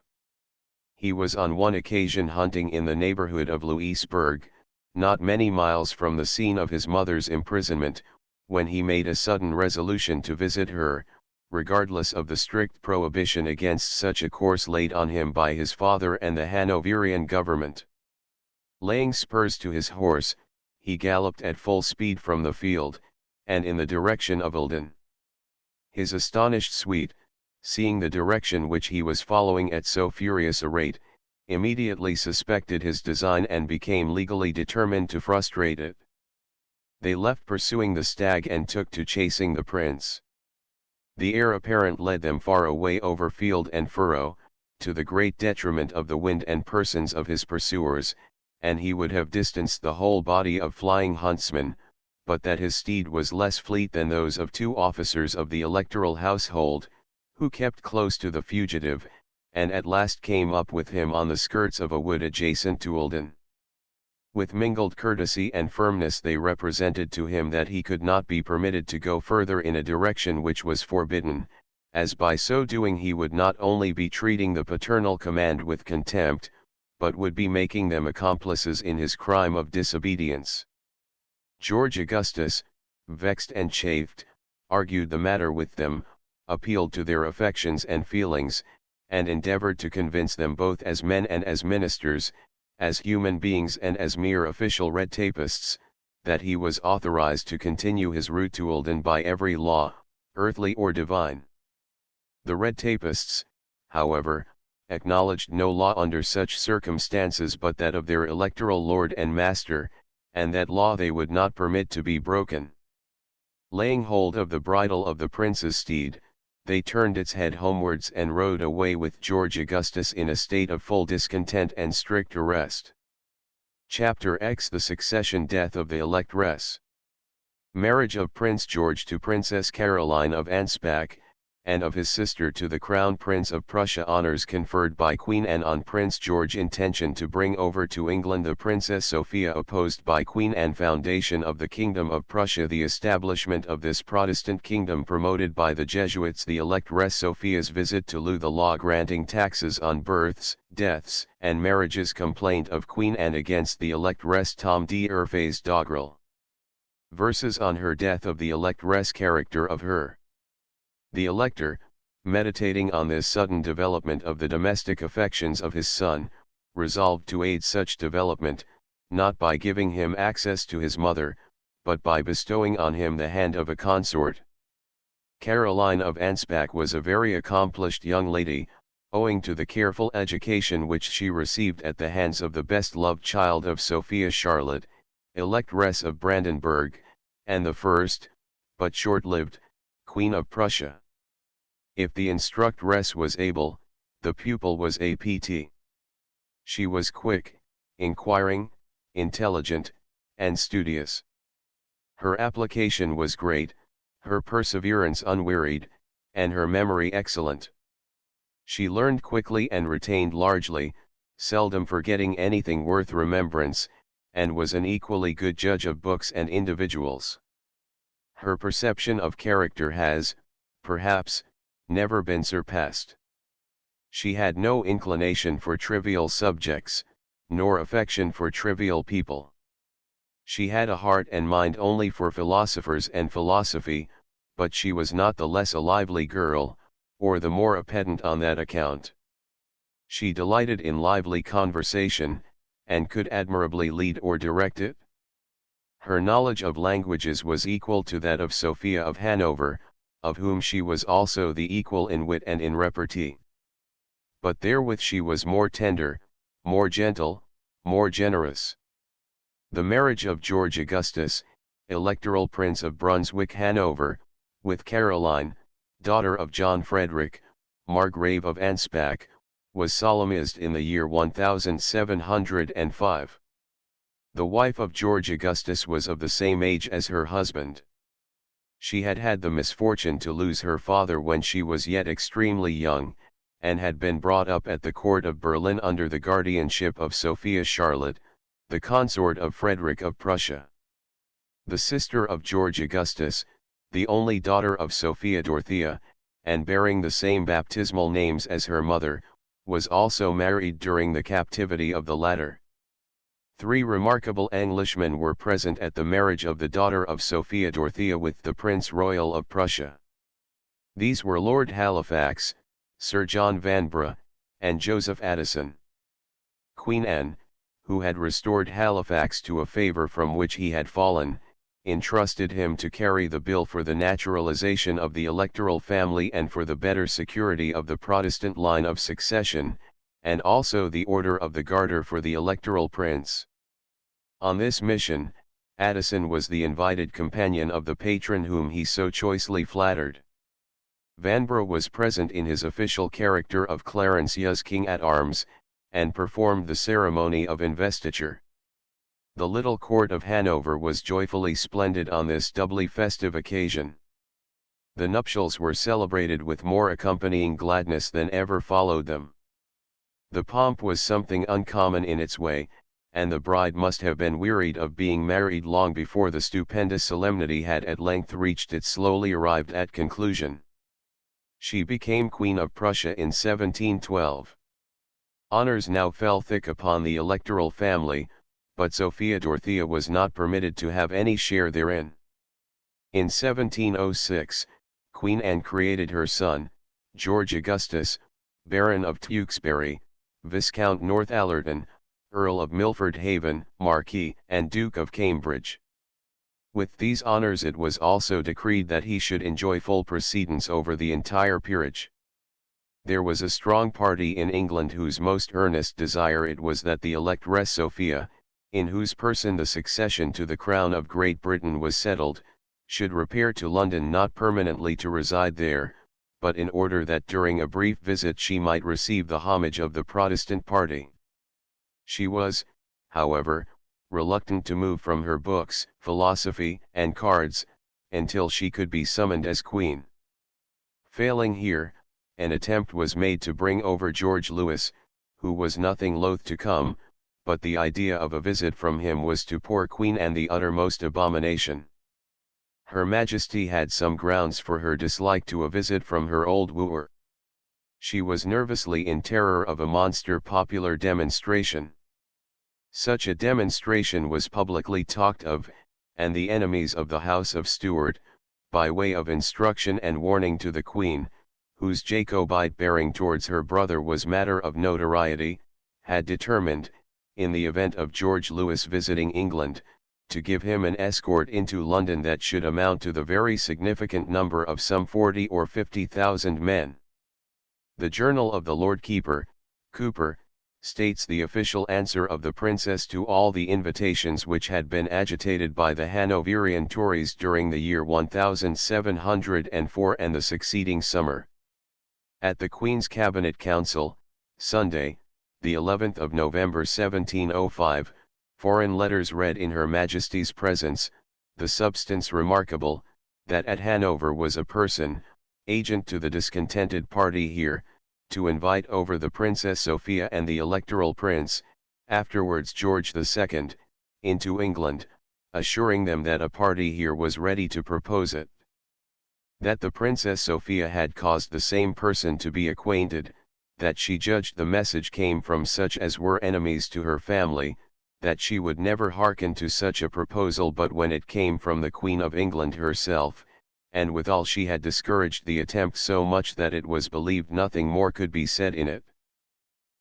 S1: He was on one occasion hunting in the neighborhood of Louisbourg, not many miles from the scene of his mother's imprisonment, when he made a sudden resolution to visit her, regardless of the strict prohibition against such a course laid on him by his father and the Hanoverian government. Laying spurs to his horse, he galloped at full speed from the field, and in the direction of Eldon. His astonished suite, seeing the direction which he was following at so furious a rate, immediately suspected his design and became legally determined to frustrate it. They left pursuing the stag and took to chasing the prince. The heir apparent led them far away over field and furrow, to the great detriment of the wind and persons of his pursuers, and he would have distanced the whole body of flying huntsmen, but that his steed was less fleet than those of two officers of the electoral household, who kept close to the fugitive, and at last came up with him on the skirts of a wood adjacent to Eldon. With mingled courtesy and firmness they represented to him that he could not be permitted to go further in a direction which was forbidden, as by so doing he would not only be treating the paternal command with contempt, but would be making them accomplices in his crime of disobedience. George Augustus, vexed and chafed, argued the matter with them, appealed to their affections and feelings, and endeavored to convince them both as men and as ministers, as human beings and as mere official red tapists, that he was authorized to continue his route to Eldon by every law, earthly or divine. The red tapists, however, acknowledged no law under such circumstances but that of their electoral lord and master, and that law they would not permit to be broken. Laying hold of the bridle of the prince's steed, they turned its head homewards and rode away with George Augustus in a state of full discontent and strict arrest. Chapter X: The Succession Death of the Electress. Marriage of Prince George to Princess Caroline of Ansbach, and of his sister to the Crown Prince of Prussia. Honors conferred by Queen Anne on Prince George. Intention to bring over to England the Princess Sophia opposed by Queen Anne. Foundation of the Kingdom of Prussia. The establishment of this Protestant kingdom promoted by the Jesuits. The Electress Sophia's visit to Lou. The law granting taxes on births, deaths, and marriages. Complaint of Queen Anne against the Electress. Tom d'Urfey's doggerel. Verses on her death of the Electress. Character of her. The Elector, meditating on this sudden development of the domestic affections of his son, resolved to aid such development, not by giving him access to his mother, but by bestowing on him the hand of a consort. Caroline of Ansbach was a very accomplished young lady, owing to the careful education which she received at the hands of the best-loved child of Sophia Charlotte, Electress of Brandenburg, and the first, but short-lived, Queen of Prussia. If the instructress was able, the pupil was apt. She was quick, inquiring, intelligent, and studious. Her application was great, her perseverance unwearied, and her memory excellent. She learned quickly and retained largely, seldom forgetting anything worth remembrance, and was an equally good judge of books and individuals. Her perception of character has, perhaps, never been surpassed. She had no inclination for trivial subjects, nor affection for trivial people. She had a heart and mind only for philosophers and philosophy, but she was not the less a lively girl, or the more a pedant on that account. She delighted in lively conversation, and could admirably lead or direct it. Her knowledge of languages was equal to that of Sophia of Hanover, of whom she was also the equal in wit and in repartee. But therewith she was more tender, more gentle, more generous. The marriage of George Augustus, Electoral Prince of Brunswick-Hanover, with Caroline, daughter of John Frederick, Margrave of Ansbach, was solemnized in the year 1705. The wife of George Augustus was of the same age as her husband. She had had the misfortune to lose her father when she was yet extremely young, and had been brought up at the court of Berlin under the guardianship of Sophia Charlotte, the consort of Frederick of Prussia. The sister of George Augustus, the only daughter of Sophia Dorothea, and bearing the same baptismal names as her mother, was also married during the captivity of the latter. 3 remarkable Englishmen were present at the marriage of the daughter of Sophia Dorothea with the Prince Royal of Prussia. These were Lord Halifax, Sir John Vanbrugh, and Joseph Addison. Queen Anne, who had restored Halifax to a favour from which he had fallen, entrusted him to carry the bill for the naturalization of the electoral family and for the better security of the Protestant line of succession, and also the Order of the Garter for the electoral prince. On this mission, Addison was the invited companion of the patron whom he so choicely flattered. Vanbrugh was present in his official character of Clarence's King-at-Arms, and performed the ceremony of investiture. The little court of Hanover was joyfully splendid on this doubly festive occasion. The nuptials were celebrated with more accompanying gladness than ever followed them. The pomp was something uncommon in its way, and the bride must have been wearied of being married long before the stupendous solemnity had at length reached its slowly arrived at conclusion. She became Queen of Prussia in 1712. Honours now fell thick upon the electoral family, but Sophia Dorothea was not permitted to have any share therein. In 1706, Queen Anne created her son, George Augustus, Baron of Tewkesbury, Viscount Northallerton, Earl of Milford Haven, Marquis and Duke of Cambridge. With these honours it was also decreed that he should enjoy full precedence over the entire peerage. There was a strong party in England whose most earnest desire it was that the electress Sophia, in whose person the succession to the crown of Great Britain was settled, should repair to London not permanently to reside there, but in order that during a brief visit she might receive the homage of the Protestant party. She was, however, reluctant to move from her books, philosophy, and cards, until she could be summoned as queen. Failing here, an attempt was made to bring over George Louis, who was nothing loath to come, but the idea of a visit from him was to poor Queen Anne the uttermost abomination. Her Majesty had some grounds for her dislike to a visit from her old wooer. She was nervously in terror of a monster popular demonstration. Such a demonstration was publicly talked of, and the enemies of the House of Stuart, by way of instruction and warning to the Queen, whose Jacobite bearing towards her brother was matter of notoriety, had determined, in the event of George Louis visiting England, to give him an escort into London that should amount to the very significant number of some 40 or 50,000 men. The Journal of the Lord Keeper, Cooper, states the official answer of the princess to all the invitations which had been agitated by the Hanoverian Tories during the year 1704 and the succeeding summer. At the Queen's Cabinet Council, Sunday, the 11th of November 1705, foreign letters read in Her Majesty's presence, the substance remarkable, that at Hanover was a person, agent to the discontented party here, to invite over the Princess Sophia and the Electoral Prince, afterwards George II, into England, assuring them that a party here was ready to propose it. That the Princess Sophia had caused the same person to be acquainted, that she judged the message came from such as were enemies to her family, that she would never hearken to such a proposal but when it came from the Queen of England herself, and withal she had discouraged the attempt so much that it was believed nothing more could be said in it.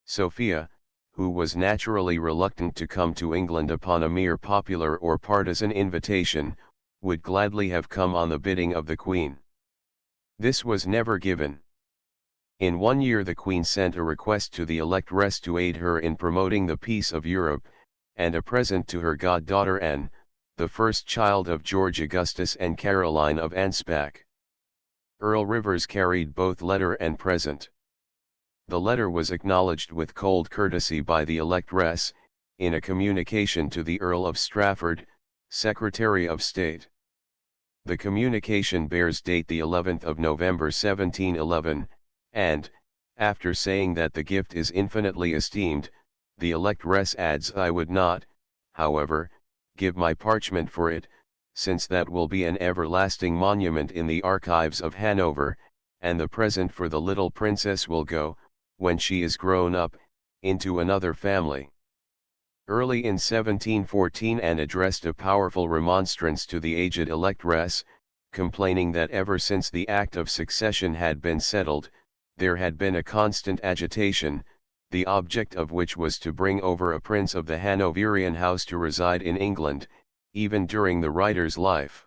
S1: Sophia, who was naturally reluctant to come to England upon a mere popular or partisan invitation, would gladly have come on the bidding of the Queen. This was never given. In 1 year the Queen sent a request to the electress to aid her in promoting the peace of Europe, and a present to her goddaughter Anne, the first child of George Augustus and Caroline of Anspach. Earl Rivers carried both letter and present. The letter was acknowledged with cold courtesy by the electress, in a communication to the Earl of Strafford, Secretary of State. The communication bears date the 11th of November 1711, and, after saying that the gift is infinitely esteemed, the electress adds, "I would not, however, give my parchment for it, since that will be an everlasting monument in the archives of Hanover, and the present for the little princess will go, when she is grown up, into another family." Early in 1714 Anne addressed a powerful remonstrance to the aged electress, complaining that ever since the Act of Succession had been settled, there had been a constant agitation, the object of which was to bring over a prince of the Hanoverian house to reside in England, even during the writer's life.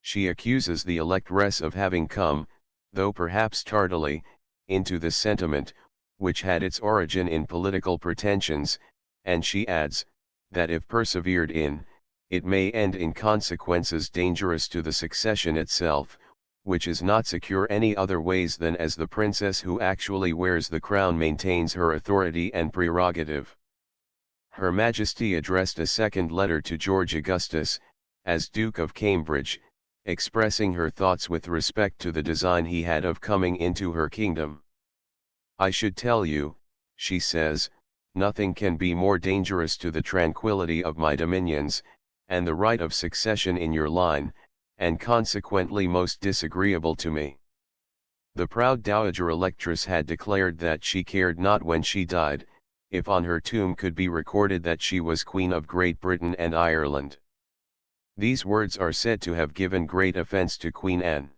S1: She accuses the electress of having come, though perhaps tardily, into this sentiment, which had its origin in political pretensions, and she adds, that if persevered in, it may end in consequences dangerous to the succession itself, which is not secure any other ways than as the princess who actually wears the crown maintains her authority and prerogative. Her Majesty addressed a second letter to George Augustus, as Duke of Cambridge, expressing her thoughts with respect to the design he had of coming into her kingdom. "I should tell you," she says, "nothing can be more dangerous to the tranquillity of my dominions, and the right of succession in your line, and consequently most disagreeable to me." The proud dowager electress had declared that she cared not when she died, if on her tomb could be recorded that she was Queen of Great Britain and Ireland. These words are said to have given great offence to Queen Anne.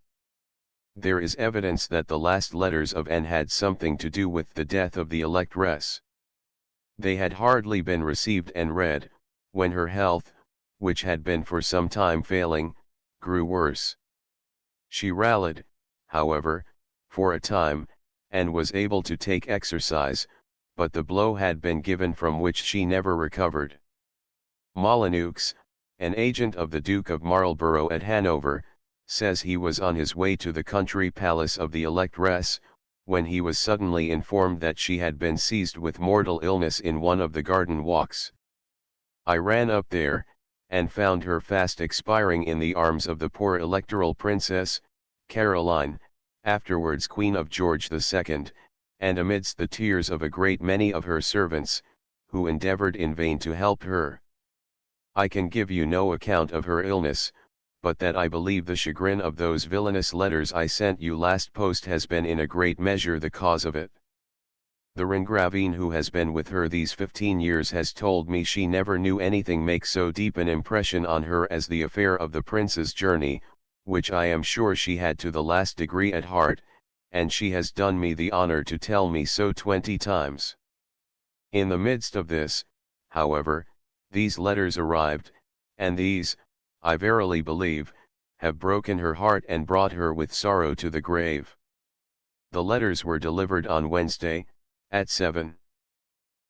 S1: There is evidence that the last letters of Anne had something to do with the death of the electress. They had hardly been received and read, when her health, which had been for some time failing, grew worse. She rallied, however, for a time, and was able to take exercise, but the blow had been given from which she never recovered. Molyneux, an agent of the Duke of Marlborough at Hanover, says he was on his way to the country palace of the electress, when he was suddenly informed that she had been seized with mortal illness in one of the garden walks. "I ran up there, and found her fast expiring in the arms of the poor electoral princess, Caroline, afterwards Queen of George II, and amidst the tears of a great many of her servants, who endeavored in vain to help her. I can give you no account of her illness, but that I believe the chagrin of those villainous letters I sent you last post has been in a great measure the cause of it. The Ringravine who has been with her these 15 years has told me she never knew anything make so deep an impression on her as the affair of the prince's journey, which I am sure she had to the last degree at heart, and she has done me the honor to tell me so 20 times. In the midst of this, however, these letters arrived, and these, I verily believe, have broken her heart and brought her with sorrow to the grave. The letters were delivered on Wednesday, at 7.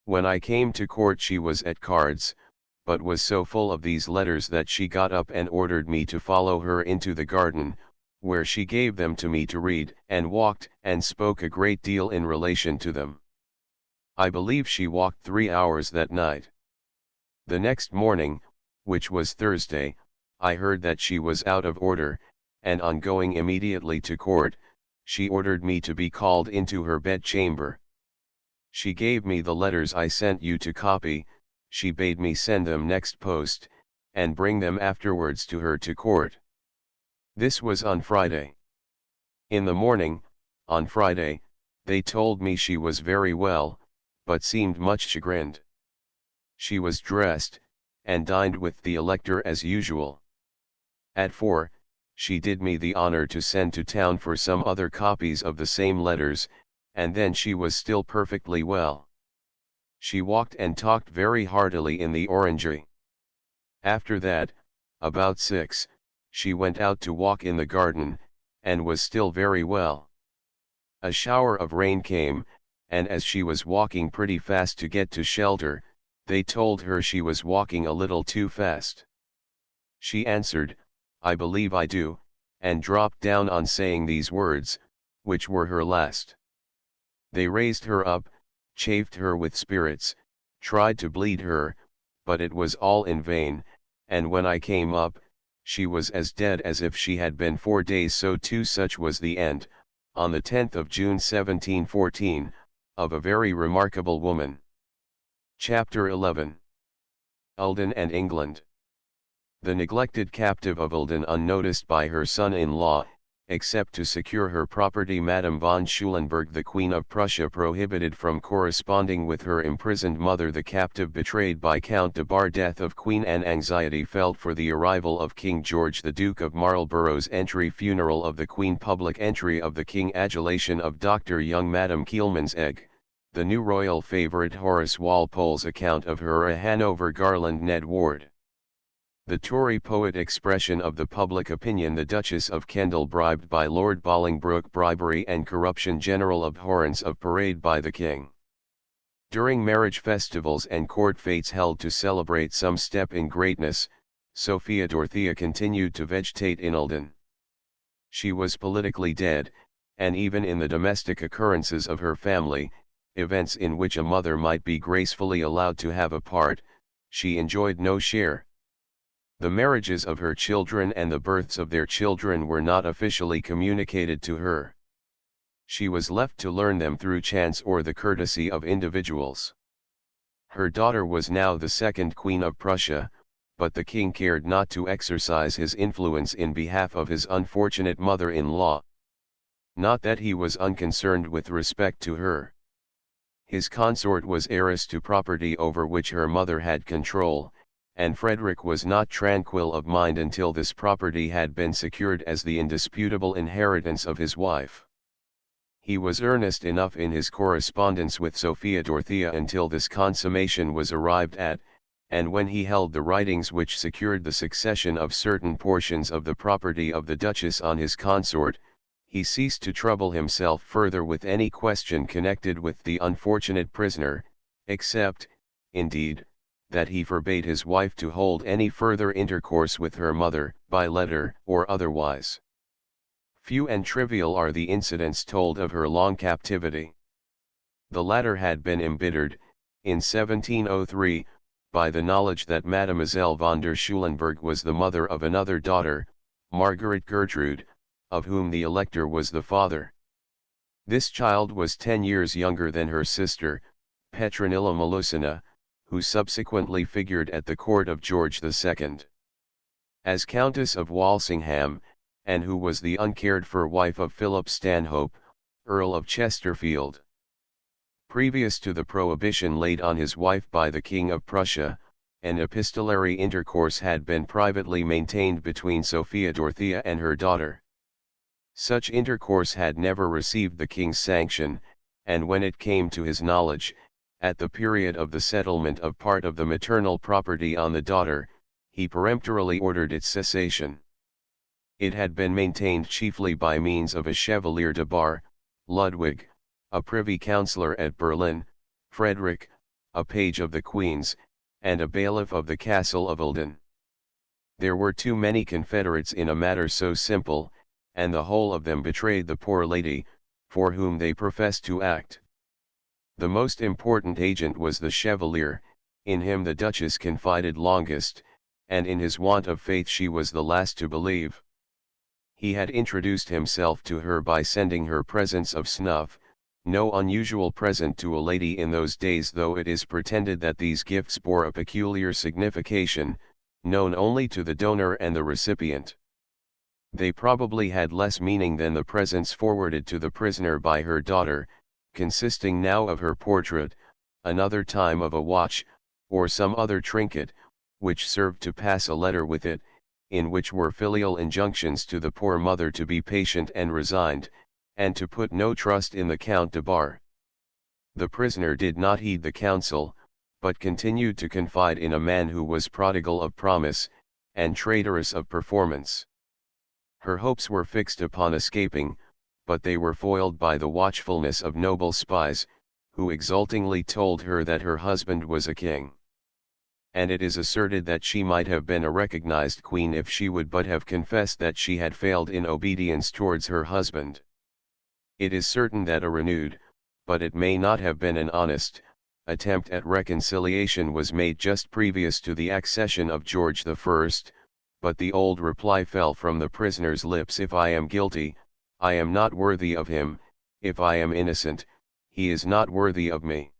S1: When I came to court she was at cards, but was so full of these letters that she got up and ordered me to follow her into the garden, where she gave them to me to read, and walked and spoke a great deal in relation to them. I believe she walked 3 hours that night. The next morning, which was Thursday, I heard that she was out of order, and on going immediately to court, she ordered me to be called into her bedchamber. She gave me the letters I sent you to copy, she bade me send them next post, and bring them afterwards to her to court. This was on Friday. In the morning, on Friday, they told me she was very well, but seemed much chagrined. She was dressed, and dined with the elector as usual. At 4, she did me the honor to send to town for some other copies of the same letters, and then she was still perfectly well. She walked and talked very heartily in the orangery. After that, about 6, she went out to walk in the garden, and was still very well. A shower of rain came, and as she was walking pretty fast to get to shelter, they told her she was walking a little too fast. She answered, "I believe I do," and dropped down on saying these words, which were her last. They raised her up, chafed her with spirits, tried to bleed her, but it was all in vain, and when I came up, she was as dead as if she had been 4 days. So too such was the end, on the 10th of June 1714, of a very remarkable woman. Chapter 11. Eldon and England. The neglected captive of Eldon, unnoticed by her son-in-law, except to secure her property, Madame von Schulenburg, the Queen of Prussia, prohibited from corresponding with her imprisoned mother. The captive betrayed by Count de Bar. Death of Queen Anne. Anxiety felt for the arrival of King George the Duke of Marlborough's entry. Funeral of the Queen. Public entry of the King. Adulation of Dr. Young. Madame Kielman's egg. The new royal favourite. Horace Walpole's account of her. A Hanover garland. Ned Ward. The Tory poet. Expression of the public opinion. The Duchess of Kendal bribed by Lord Bolingbroke. Bribery and corruption. General abhorrence of parade by the King. During marriage festivals and court fetes held to celebrate some step in greatness, Sophia Dorothea continued to vegetate in Eldon. She was politically dead, and even in the domestic occurrences of her family, events in which a mother might be gracefully allowed to have a part, she enjoyed no share. The marriages of her children and the births of their children were not officially communicated to her. She was left to learn them through chance or the courtesy of individuals. Her daughter was now the second Queen of Prussia, but the King cared not to exercise his influence in behalf of his unfortunate mother-in-law. Not that he was unconcerned with respect to her. His consort was heiress to property over which her mother had control, and Frederick was not tranquil of mind until this property had been secured as the indisputable inheritance of his wife. He was earnest enough in his correspondence with Sophia Dorothea until this consummation was arrived at, and when he held the writings which secured the succession of certain portions of the property of the Duchess on his consort, he ceased to trouble himself further with any question connected with the unfortunate prisoner, except, indeed, that he forbade his wife to hold any further intercourse with her mother, by letter or otherwise. Few and trivial are the incidents told of her long captivity. The latter had been embittered, in 1703, by the knowledge that Mademoiselle von der Schulenburg was the mother of another daughter, Margaret Gertrude, of whom the Elector was the father. This child was 10 years younger than her sister, Petronilla Melusina, who subsequently figured at the court of George II. as Countess of Walsingham, and who was the uncared-for wife of Philip Stanhope, Earl of Chesterfield. Previous to the prohibition laid on his wife by the King of Prussia, an epistolary intercourse had been privately maintained between Sophia Dorothea and her daughter. Such intercourse had never received the king's sanction, and when it came to his knowledge, at the period of the settlement of part of the maternal property on the daughter, he peremptorily ordered its cessation. It had been maintained chiefly by means of a Chevalier de Bar, Ludwig, a privy councillor at Berlin, Frederick, a page of the Queen's, and a bailiff of the castle of Ilden. There were too many confederates in a matter so simple, and the whole of them betrayed the poor lady, for whom they professed to act. The most important agent was the Chevalier, in him the Duchess confided longest, and in his want of faith she was the last to believe. He had introduced himself to her by sending her presents of snuff, no unusual present to a lady in those days, though it is pretended that these gifts bore a peculiar signification, known only to the donor and the recipient. They probably had less meaning than the presents forwarded to the prisoner by her daughter, consisting now of her portrait, another time of a watch, or some other trinket, which served to pass a letter with it, in which were filial injunctions to the poor mother to be patient and resigned, and to put no trust in the Count de Bar. The prisoner did not heed the counsel, but continued to confide in a man who was prodigal of promise, and traitorous of performance. Her hopes were fixed upon escaping, but they were foiled by the watchfulness of noble spies, who exultingly told her that her husband was a king. And it is asserted that she might have been a recognized queen if she would but have confessed that she had failed in obedience towards her husband. It is certain that a renewed, but it may not have been an honest, attempt at reconciliation was made just previous to the accession of George I, but the old reply fell from the prisoner's lips: if I am guilty, I am not worthy of him; if I am innocent, he is not worthy of me.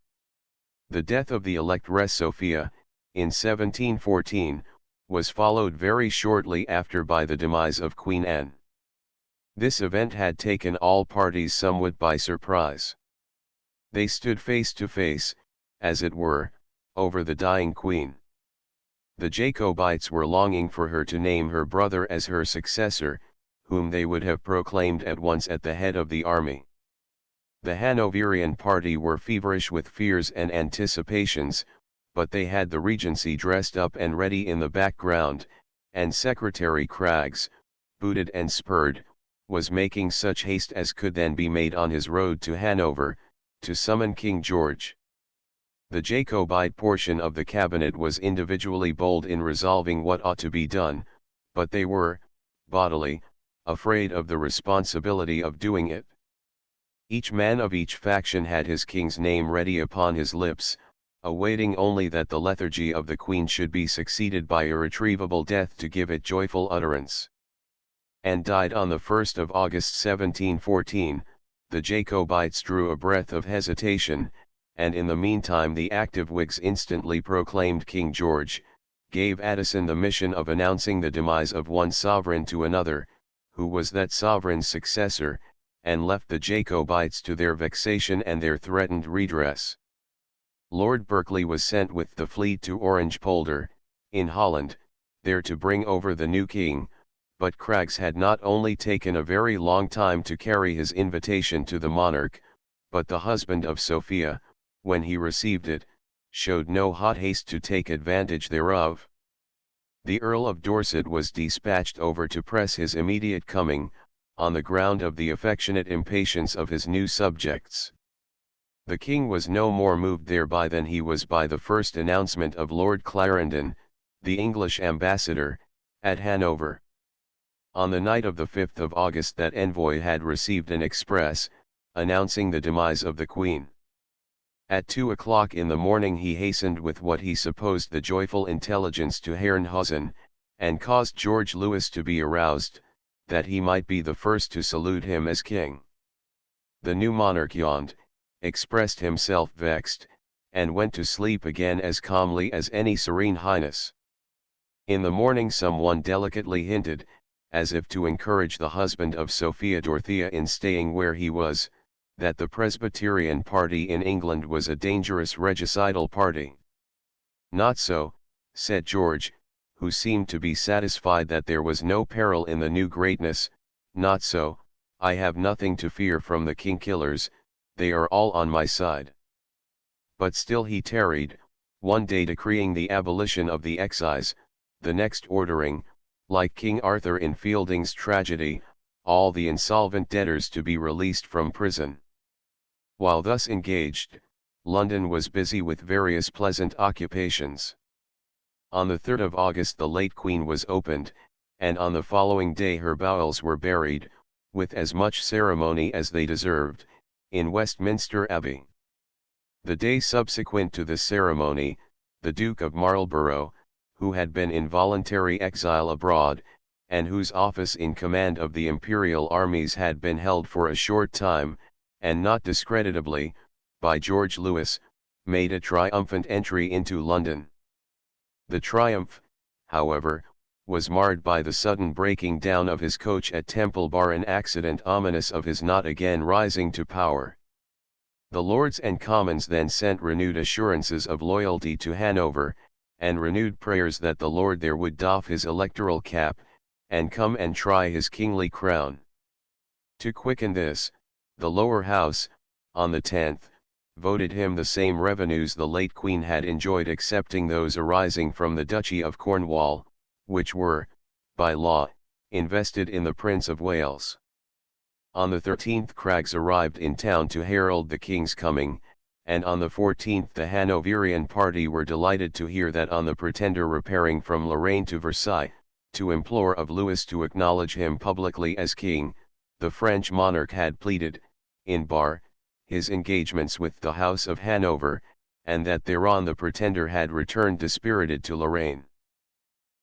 S1: The death of the Electress Sophia, in 1714, was followed very shortly after by the demise of Queen Anne. This event had taken all parties somewhat by surprise. They stood face to face, as it were, over the dying queen. The Jacobites were longing for her to name her brother as her successor, whom they would have proclaimed at once at the head of the army. The Hanoverian party were feverish with fears and anticipations, but they had the regency dressed up and ready in the background, and Secretary Craggs, booted and spurred, was making such haste as could then be made on his road to Hanover, to summon King George. The Jacobite portion of the cabinet was individually bold in resolving what ought to be done, but they were, bodily, afraid of the responsibility of doing it. Each man of each faction had his king's name ready upon his lips, awaiting only that the lethargy of the queen should be succeeded by irretrievable death to give it joyful utterance. And died on the 1st of August 1714, the Jacobites drew a breath of hesitation, and in the meantime the active Whigs instantly proclaimed King George, gave Addison the mission of announcing the demise of one sovereign to another, who was that sovereign's successor, and left the Jacobites to their vexation and their threatened redress. Lord Berkeley was sent with the fleet to Orange Polder, in Holland, there to bring over the new king, but Craggs had not only taken a very long time to carry his invitation to the monarch, but the husband of Sophia, when he received it, showed no hot haste to take advantage thereof. The Earl of Dorset was dispatched over to press his immediate coming, on the ground of the affectionate impatience of his new subjects. The king was no more moved thereby than he was by the first announcement of Lord Clarendon, the English ambassador, at Hanover. On the night of the 5th of August that envoy had received an express, announcing the demise of the Queen. At 2 o'clock in the morning he hastened with what he supposed the joyful intelligence to Herrenhausen, and caused George Louis to be aroused, that he might be the first to salute him as king. The new monarch yawned, expressed himself vexed, and went to sleep again as calmly as any serene highness. In the morning some one delicately hinted, as if to encourage the husband of Sophia Dorothea in staying where he was, that the Presbyterian party in England was a dangerous regicidal party. Not so, said George, who seemed to be satisfied that there was no peril in the new greatness, not so, I have nothing to fear from the king-killers, they are all on my side. But still he tarried, one day decreeing the abolition of the excise, the next ordering, like King Arthur in Fielding's tragedy, all the insolvent debtors to be released from prison. While thus engaged, London was busy with various pleasant occupations. On the 3rd of August the late Queen was opened, and on the following day her bowels were buried, with as much ceremony as they deserved, in Westminster Abbey. The day subsequent to this ceremony, the Duke of Marlborough, who had been in voluntary exile abroad, and whose office in command of the imperial armies had been held for a short time, and not discreditably, by George Lewis, made a triumphant entry into London. The triumph, however, was marred by the sudden breaking down of his coach at Temple Bar, an accident ominous of his not again rising to power. The Lords and Commons then sent renewed assurances of loyalty to Hanover, and renewed prayers that the Lord there would doff his electoral cap, and come and try his kingly crown. To quicken this, the Lower House, on the 10th, voted him the same revenues the late Queen had enjoyed, excepting those arising from the Duchy of Cornwall, which were, by law, invested in the Prince of Wales. On the 13th Craggs arrived in town to herald the King's coming, and on the 14th the Hanoverian party were delighted to hear that on the Pretender repairing from Lorraine to Versailles, to implore of Louis to acknowledge him publicly as king, the French monarch had pleaded, in bar, his engagements with the House of Hanover, and that thereon the Pretender had returned dispirited to Lorraine.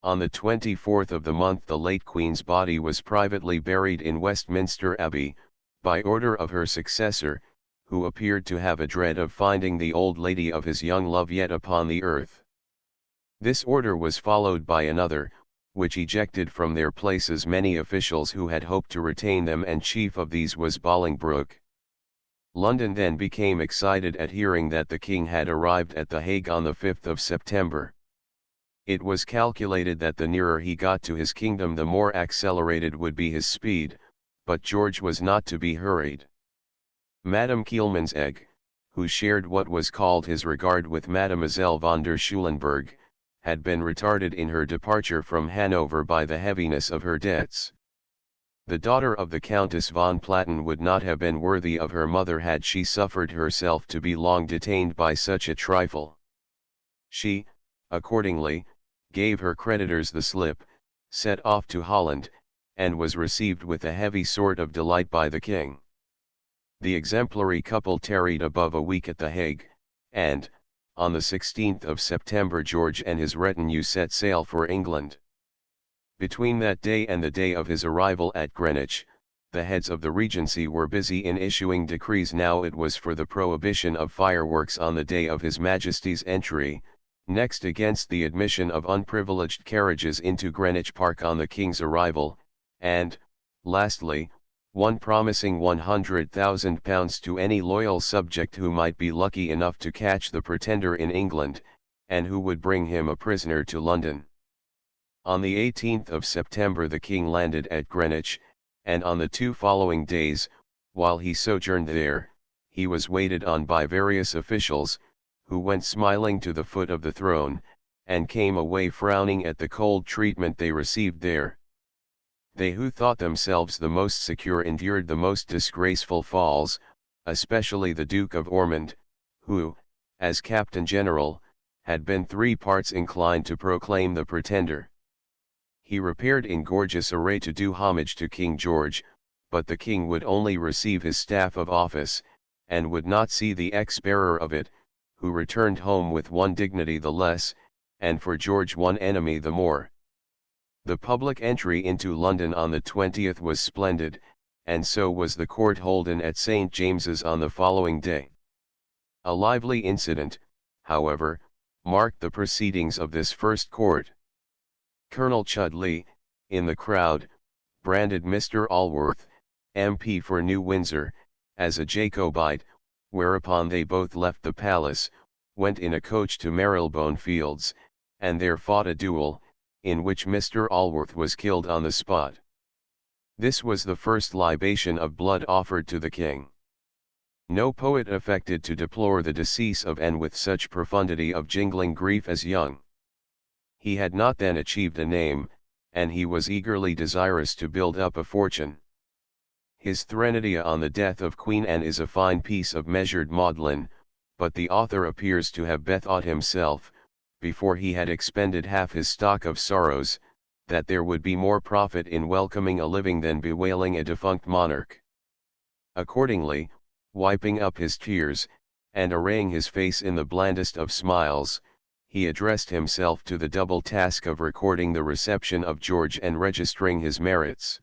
S1: On the 24th of the month the late Queen's body was privately buried in Westminster Abbey, by order of her successor, who appeared to have a dread of finding the old lady of his young love yet upon the earth. This order was followed by another, which ejected from their places many officials who had hoped to retain them, and chief of these was Bolingbroke. London then became excited at hearing that the King had arrived at The Hague on the 5th of September. It was calculated that the nearer he got to his kingdom the more accelerated would be his speed, but George was not to be hurried. Madame Kielmansegg, who shared what was called his regard with Mademoiselle von der Schulenburg, had been retarded in her departure from Hanover by the heaviness of her debts. The daughter of the Countess von Platen would not have been worthy of her mother had she suffered herself to be long detained by such a trifle. She, accordingly, gave her creditors the slip, set off to Holland, and was received with a heavy sort of delight by the King. The exemplary couple tarried above a week at The Hague, and, on the 16th of September George and his retinue set sail for England. Between that day and the day of his arrival at Greenwich, the heads of the Regency were busy in issuing decrees. Now it was for the prohibition of fireworks on the day of His Majesty's entry, next against the admission of unprivileged carriages into Greenwich Park on the King's arrival, and, lastly, one promising £100,000 to any loyal subject who might be lucky enough to catch the Pretender in England, and who would bring him a prisoner to London. On the 18th of September the King landed at Greenwich, and on the 2 following days, while he sojourned there, he was waited on by various officials, who went smiling to the foot of the throne, and came away frowning at the cold treatment they received there. They who thought themselves the most secure endured the most disgraceful falls, especially the Duke of Ormond, who, as Captain General, had been 3 parts inclined to proclaim the Pretender. He repaired in gorgeous array to do homage to King George, but the King would only receive his staff of office, and would not see the ex-bearer of it, who returned home with one dignity the less, and for George one enemy the more. The public entry into London on the 20th was splendid, and so was the court holden at St. James's on the following day. A lively incident, however, marked the proceedings of this first court. Colonel Chudleigh, in the crowd, branded Mr. Allworth, MP for New Windsor, as a Jacobite, whereupon they both left the palace, went in a coach to Marylebone Fields, and there fought a duel, in which Mr. Allworth was killed on the spot. This was the first libation of blood offered to the king. No poet affected to deplore the decease of Anne with such profundity of jingling grief as Young. He had not then achieved a name, and he was eagerly desirous to build up a fortune. His Threnody on the death of Queen Anne is a fine piece of measured maudlin, but the author appears to have bethought himself, before he had expended half his stock of sorrows, that there would be more profit in welcoming a living than bewailing a defunct monarch. Accordingly, wiping up his tears, and arraying his face in the blandest of smiles, he addressed himself to the double task of recording the reception of George and registering his merits.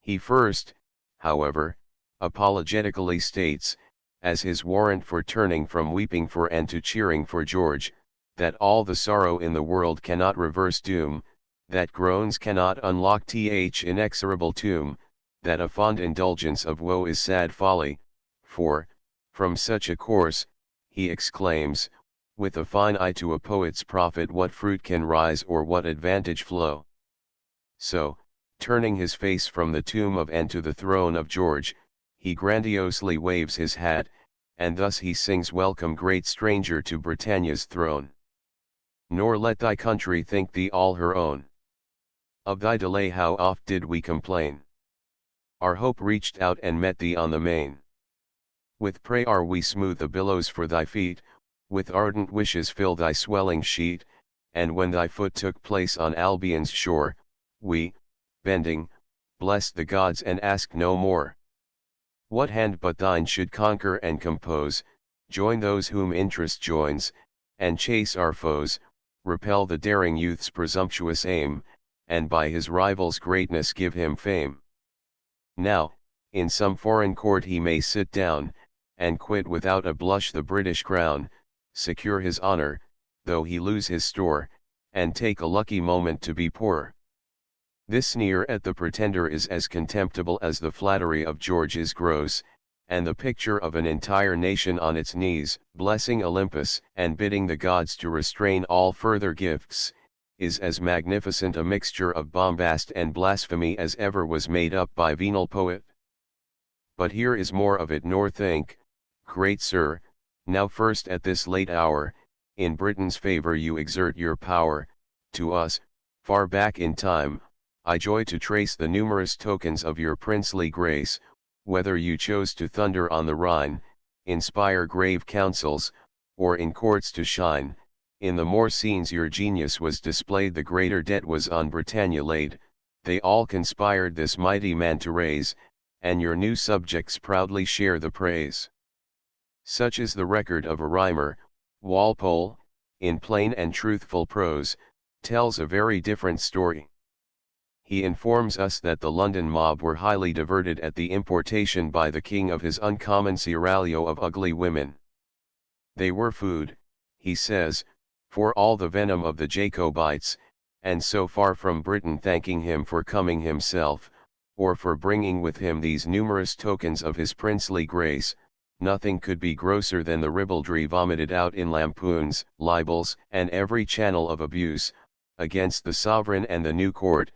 S1: He first, however, apologetically states, as his warrant for turning from weeping for Anne to cheering for George, that all the sorrow in the world cannot reverse doom, that groans cannot unlock th inexorable tomb, that a fond indulgence of woe is sad folly, for, from such a course, he exclaims, with a fine eye to a poet's profit, what fruit can rise or what advantage flow? So, turning his face from the tomb of Anne to the throne of George, he grandiosely waves his hat, and thus he sings, welcome great stranger to Britannia's throne. Nor let thy country think thee all her own. Of thy delay how oft did we complain. Our hope reached out and met thee on the main. With prayer we smooth the billows for thy feet, with ardent wishes fill thy swelling sheet, and when thy foot took place on Albion's shore, we, bending, blessed the gods and asked no more. What hand but thine should conquer and compose, join those whom interest joins, and chase our foes, repel the daring youth's presumptuous aim, and by his rival's greatness give him fame. Now, in some foreign court he may sit down, and quit without a blush the British crown, secure his honor, though he lose his store, and take a lucky moment to be poor. This sneer at the pretender is as contemptible as the flattery of George is gross, and the picture of an entire nation on its knees, blessing Olympus and bidding the gods to restrain all further gifts, is as magnificent a mixture of bombast and blasphemy as ever was made up by venal poet. But here is more of it, nor think, great sir, now first at this late hour, in Britain's favour you exert your power. To us, far back in time, I joy to trace the numerous tokens of your princely grace, whether you chose to thunder on the Rhine, inspire grave councils, or in courts to shine. In the more scenes your genius was displayed, the greater debt was on Britannia laid. They all conspired this mighty man to raise, and your new subjects proudly share the praise. Such is the record of a rhymer. Walpole, in plain and truthful prose, tells a very different story. He informs us that the London mob were highly diverted at the importation by the king of his uncommon seraglio of ugly women. They were food, he says, for all the venom of the Jacobites, and so far from Britain thanking him for coming himself, or for bringing with him these numerous tokens of his princely grace, nothing could be grosser than the ribaldry vomited out in lampoons, libels, and every channel of abuse, against the sovereign and the new court,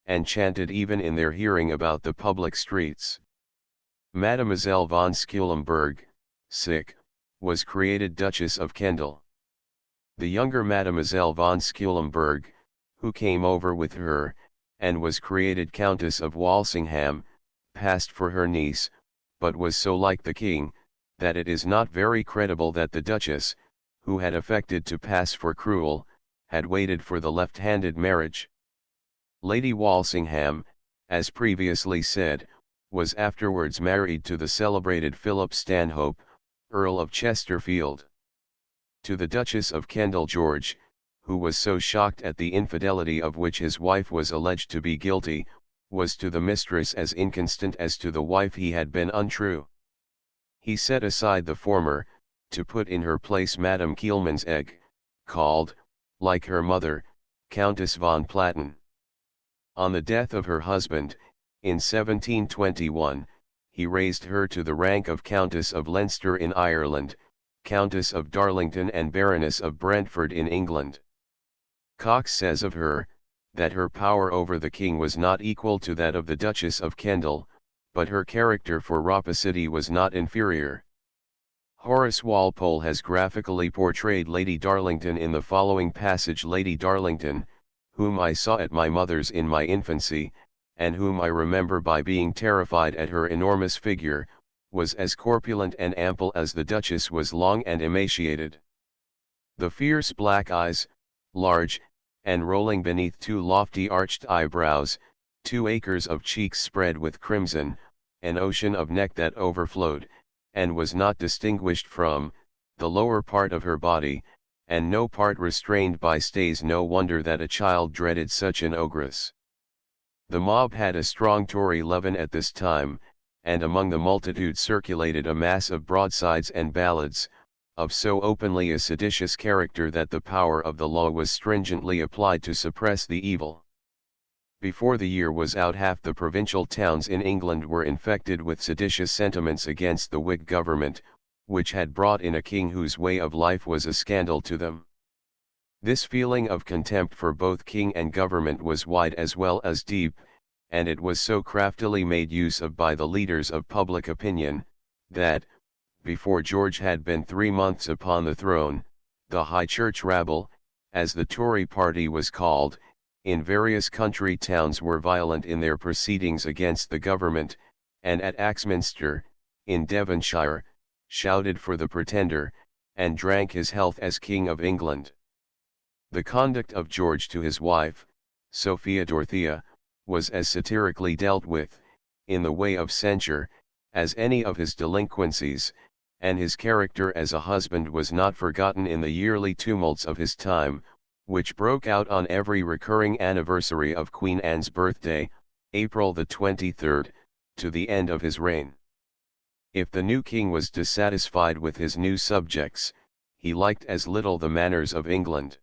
S1: and chanted even in their hearing about the public streets. Mademoiselle von Schulenburg, was created Duchess of Kendal. The younger Mademoiselle von Schulenburg, who came over with her, and was created Countess of Walsingham, passed for her niece, but was so like the king, that it is not very credible that the Duchess, who had affected to pass for cruel, had waited for the left-handed marriage. Lady Walsingham, as previously said, was afterwards married to the celebrated Philip Stanhope, Earl of Chesterfield. To the Duchess of Kendal George, who was so shocked at the infidelity of which his wife was alleged to be guilty, was to the mistress as inconstant as to the wife he had been untrue. He set aside the former, to put in her place Madame Kielman's egg, called, like her mother, Countess von Platen. On the death of her husband, in 1721, he raised her to the rank of Countess of Leinster in Ireland, Countess of Darlington and Baroness of Brentford in England. Cox says of her, that her power over the king was not equal to that of the Duchess of Kendal, but her character for rapacity was not inferior. Horace Walpole has graphically portrayed Lady Darlington in the following passage: Lady Darlington, whom I saw at my mother's in my infancy, and whom I remember by being terrified at her enormous figure, was as corpulent and ample as the Duchess was long and emaciated. The fierce black eyes, large, and rolling beneath two lofty arched eyebrows, 2 acres of cheeks spread with crimson, an ocean of neck that overflowed, and was not distinguished from, the lower part of her body, and no part restrained by stays. No wonder that a child dreaded such an ogress. The mob had a strong Tory leaven at this time, and among the multitude circulated a mass of broadsides and ballads, of so openly a seditious character that the power of the law was stringently applied to suppress the evil. Before the year was out, half the provincial towns in England were infected with seditious sentiments against the Whig government, which had brought in a king whose way of life was a scandal to them. This feeling of contempt for both king and government was wide as well as deep, and it was so craftily made use of by the leaders of public opinion, that, before George had been 3 months upon the throne, the High Church rabble, as the Tory party was called, in various country towns were violent in their proceedings against the government, and at Axminster, in Devonshire, shouted for the Pretender, and drank his health as King of England. The conduct of George to his wife, Sophia Dorothea, was as satirically dealt with, in the way of censure, as any of his delinquencies, and his character as a husband was not forgotten in the yearly tumults of his time, which broke out on every recurring anniversary of Queen Anne's birthday, April the 23rd, to the end of his reign. If the new king was dissatisfied with his new subjects, he liked as little the manners of England.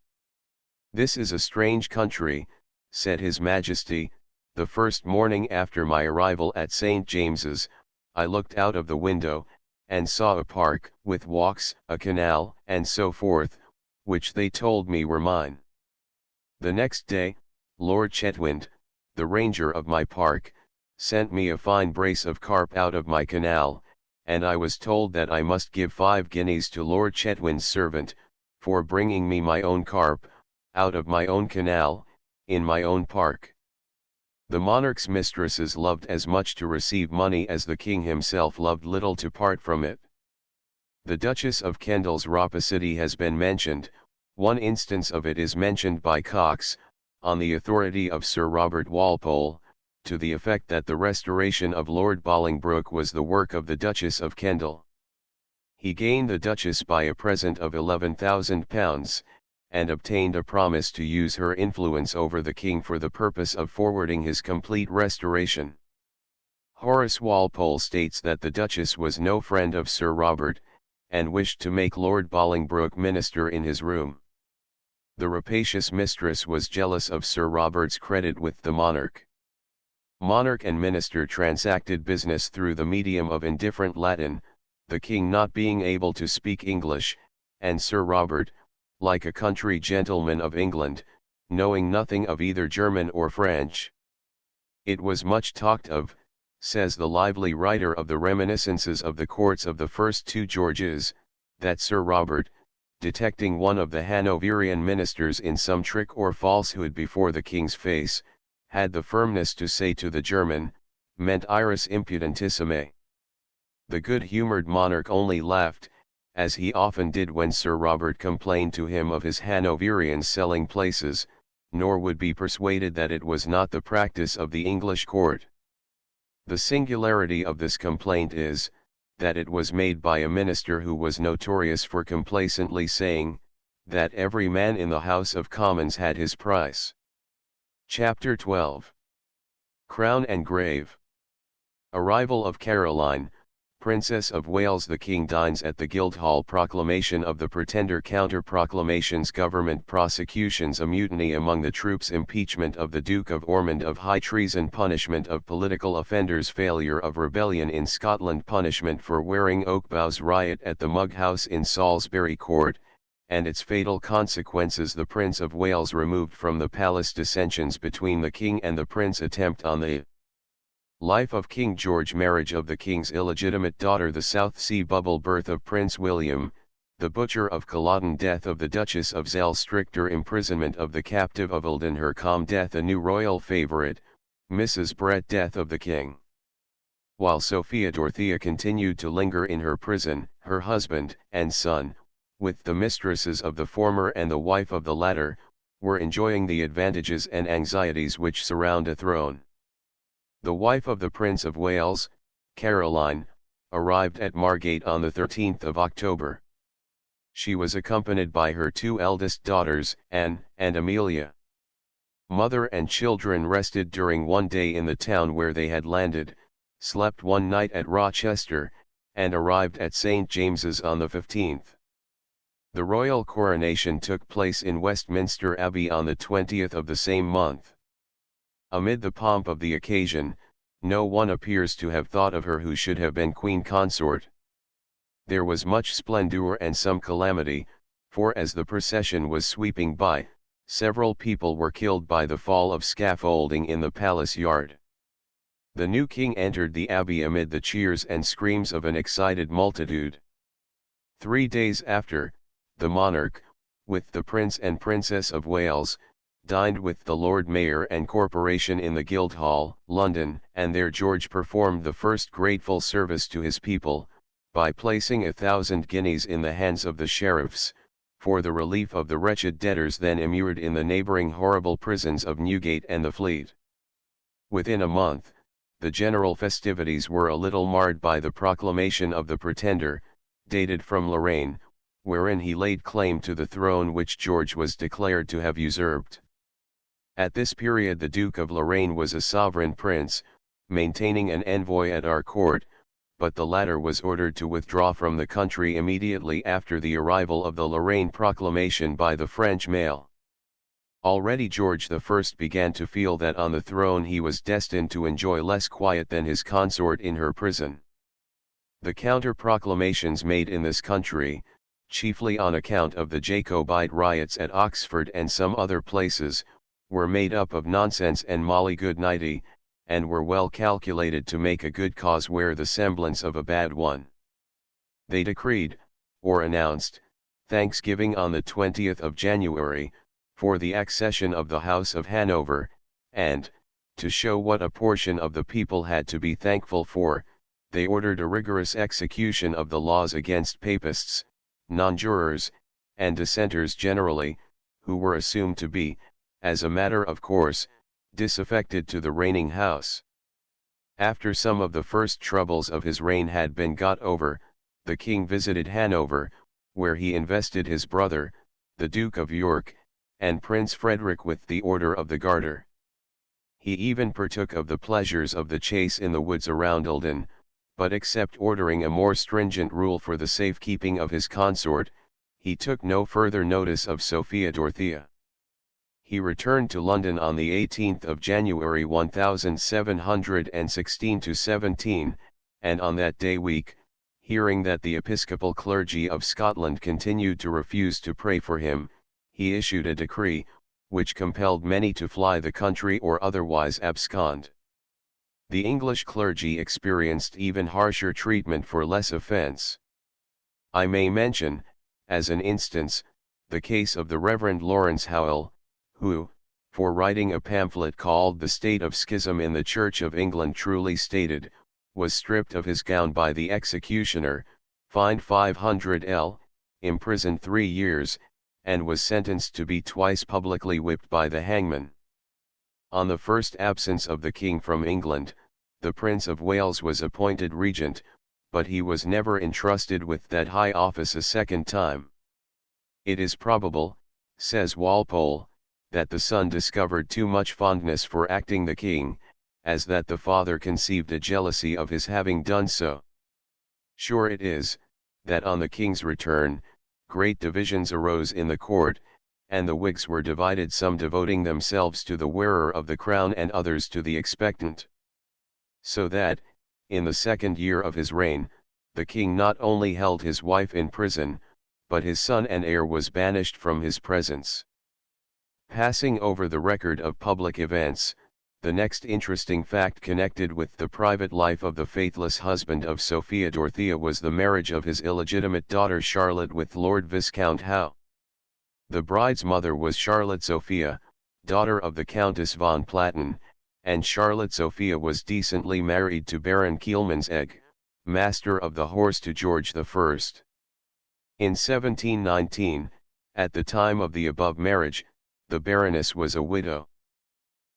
S1: "This is a strange country," said His Majesty, the first morning after my arrival at St. James's. I looked out of the window, and saw a park, with walks, a canal, and so forth, which they told me were mine. The next day, Lord Chetwynd, the ranger of my park, sent me a fine brace of carp out of my canal, and I was told that I must give 5 guineas to Lord Chetwynd's servant, for bringing me my own carp, out of my own canal, in my own park. The monarch's mistresses loved as much to receive money as the king himself loved little to part from it. The Duchess of Kendal's rapacity has been mentioned. One instance of it is mentioned by Cox, on the authority of Sir Robert Walpole, to the effect that the restoration of Lord Bolingbroke was the work of the Duchess of Kendal. He gained the Duchess by a present of £11,000, and obtained a promise to use her influence over the king for the purpose of forwarding his complete restoration. Horace Walpole states that the Duchess was no friend of Sir Robert, and wished to make Lord Bolingbroke minister in his room. The rapacious mistress was jealous of Sir Robert's credit with the monarch. Monarch and minister transacted business through the medium of indifferent Latin, the king not being able to speak English, and Sir Robert, like a country gentleman of England, knowing nothing of either German or French. It was much talked of, says the lively writer of the Reminiscences of the Courts of the first 2 Georges, that Sir Robert, detecting one of the Hanoverian ministers in some trick or falsehood before the king's face, had the firmness to say to the German, "Ment iris impudentissime." The good-humoured monarch only laughed, as he often did when Sir Robert complained to him of his Hanoverians selling places, nor would be persuaded that it was not the practice of the English court. The singularity of this complaint is, that it was made by a minister who was notorious for complacently saying, that every man in the House of Commons had his price. Chapter 12. Crown and Grave. Arrival of Caroline, Princess of Wales. The King dines at the Guildhall. Proclamation of the Pretender. Counter-proclamations. Government prosecutions. A mutiny among the troops. Impeachment of the Duke of Ormond of high treason. Punishment of political offenders. Failure of rebellion in Scotland. Punishment for wearing oak boughs. Riot at the Mug House in Salisbury Court, and its fatal consequences. The Prince of Wales removed from the palace. Dissensions between the king and the prince. Attempt on the life of King George. Marriage of the king's illegitimate daughter. The South Sea Bubble. Birth of Prince William, the Butcher of Culloden. Death of the Duchess of Zell. Stricter imprisonment of the captive of Eldon. Her calm death. A new royal favourite, Mrs. Brett. Death of the king. While Sophia Dorothea continued to linger in her prison, her husband and son, with the mistresses of the former and the wife of the latter, were enjoying the advantages and anxieties which surround a throne. The wife of the Prince of Wales, Caroline, arrived at Margate on the 13th of October. She was accompanied by her two eldest daughters, Anne and Amelia. Mother and children rested during one day in the town where they had landed, slept one night at Rochester, and arrived at St. James's on the 15th. The royal coronation took place in Westminster Abbey on the 20th of the same month. Amid the pomp of the occasion, no one appears to have thought of her who should have been queen consort. There was much splendour and some calamity, for as the procession was sweeping by, several people were killed by the fall of scaffolding in the palace yard. The new king entered the abbey amid the cheers and screams of an excited multitude. 3 days after, the monarch, with the Prince and Princess of Wales, dined with the Lord Mayor and Corporation in the Guildhall, London, and there George performed the first grateful service to his people, by placing 1,000 guineas in the hands of the sheriffs, for the relief of the wretched debtors then immured in the neighbouring horrible prisons of Newgate and the Fleet. Within a month, the general festivities were a little marred by the proclamation of the Pretender, dated from Lorraine, wherein he laid claim to the throne which George was declared to have usurped. At this period the Duke of Lorraine was a sovereign prince, maintaining an envoy at our court, but the latter was ordered to withdraw from the country immediately after the arrival of the Lorraine proclamation by the French mail. Already George I began to feel that on the throne he was destined to enjoy less quiet than his consort in her prison. The counter-proclamations made in this country, chiefly on account of the Jacobite riots at Oxford and some other places, were made up of nonsense and molly goodnighty, and were well calculated to make a good cause wear the semblance of a bad one. They decreed, or announced, Thanksgiving on the 20th of January, for the accession of the House of Hanover, and, to show what a portion of the people had to be thankful for, they ordered a rigorous execution of the laws against papists, non-jurors, and dissenters generally, who were assumed to be, as a matter of course, disaffected to the reigning house. After some of the first troubles of his reign had been got over, the king visited Hanover, where he invested his brother, the Duke of York, and Prince Frederick with the Order of the Garter. He even partook of the pleasures of the chase in the woods around Eldon, but except ordering a more stringent rule for the safekeeping of his consort, he took no further notice of Sophia Dorothea. He returned to London on the 18th of January 1716-17, and on that day week, hearing that the episcopal clergy of Scotland continued to refuse to pray for him, he issued a decree, which compelled many to fly the country or otherwise abscond. The English clergy experienced even harsher treatment for less offence. I may mention, as an instance, the case of the Reverend Lawrence Howell, who, for writing a pamphlet called The State of Schism in the Church of England truly stated, was stripped of his gown by the executioner, fined 500 imprisoned 3 years, and was sentenced to be twice publicly whipped by the hangman. On the first absence of the king from England, the Prince of Wales was appointed regent, but he was never entrusted with that high office a second time. It is probable, says Walpole, that the son discovered too much fondness for acting the king, as that the father conceived a jealousy of his having done so. Sure it is, that on the king's return, great divisions arose in the court, and the Whigs were divided, some devoting themselves to the wearer of the crown and others to the expectant. So that, in the second year of his reign, the king not only held his wife in prison, but his son and heir was banished from his presence. Passing over the record of public events, the next interesting fact connected with the private life of the faithless husband of Sophia Dorothea was the marriage of his illegitimate daughter Charlotte with Lord Viscount Howe. The bride's mother was Charlotte Sophia, daughter of the Countess von Platen, and Charlotte Sophia was decently married to Baron Kielmansegg, Master of the Horse to George I. In 1719, at the time of the above marriage, the Baroness was a widow.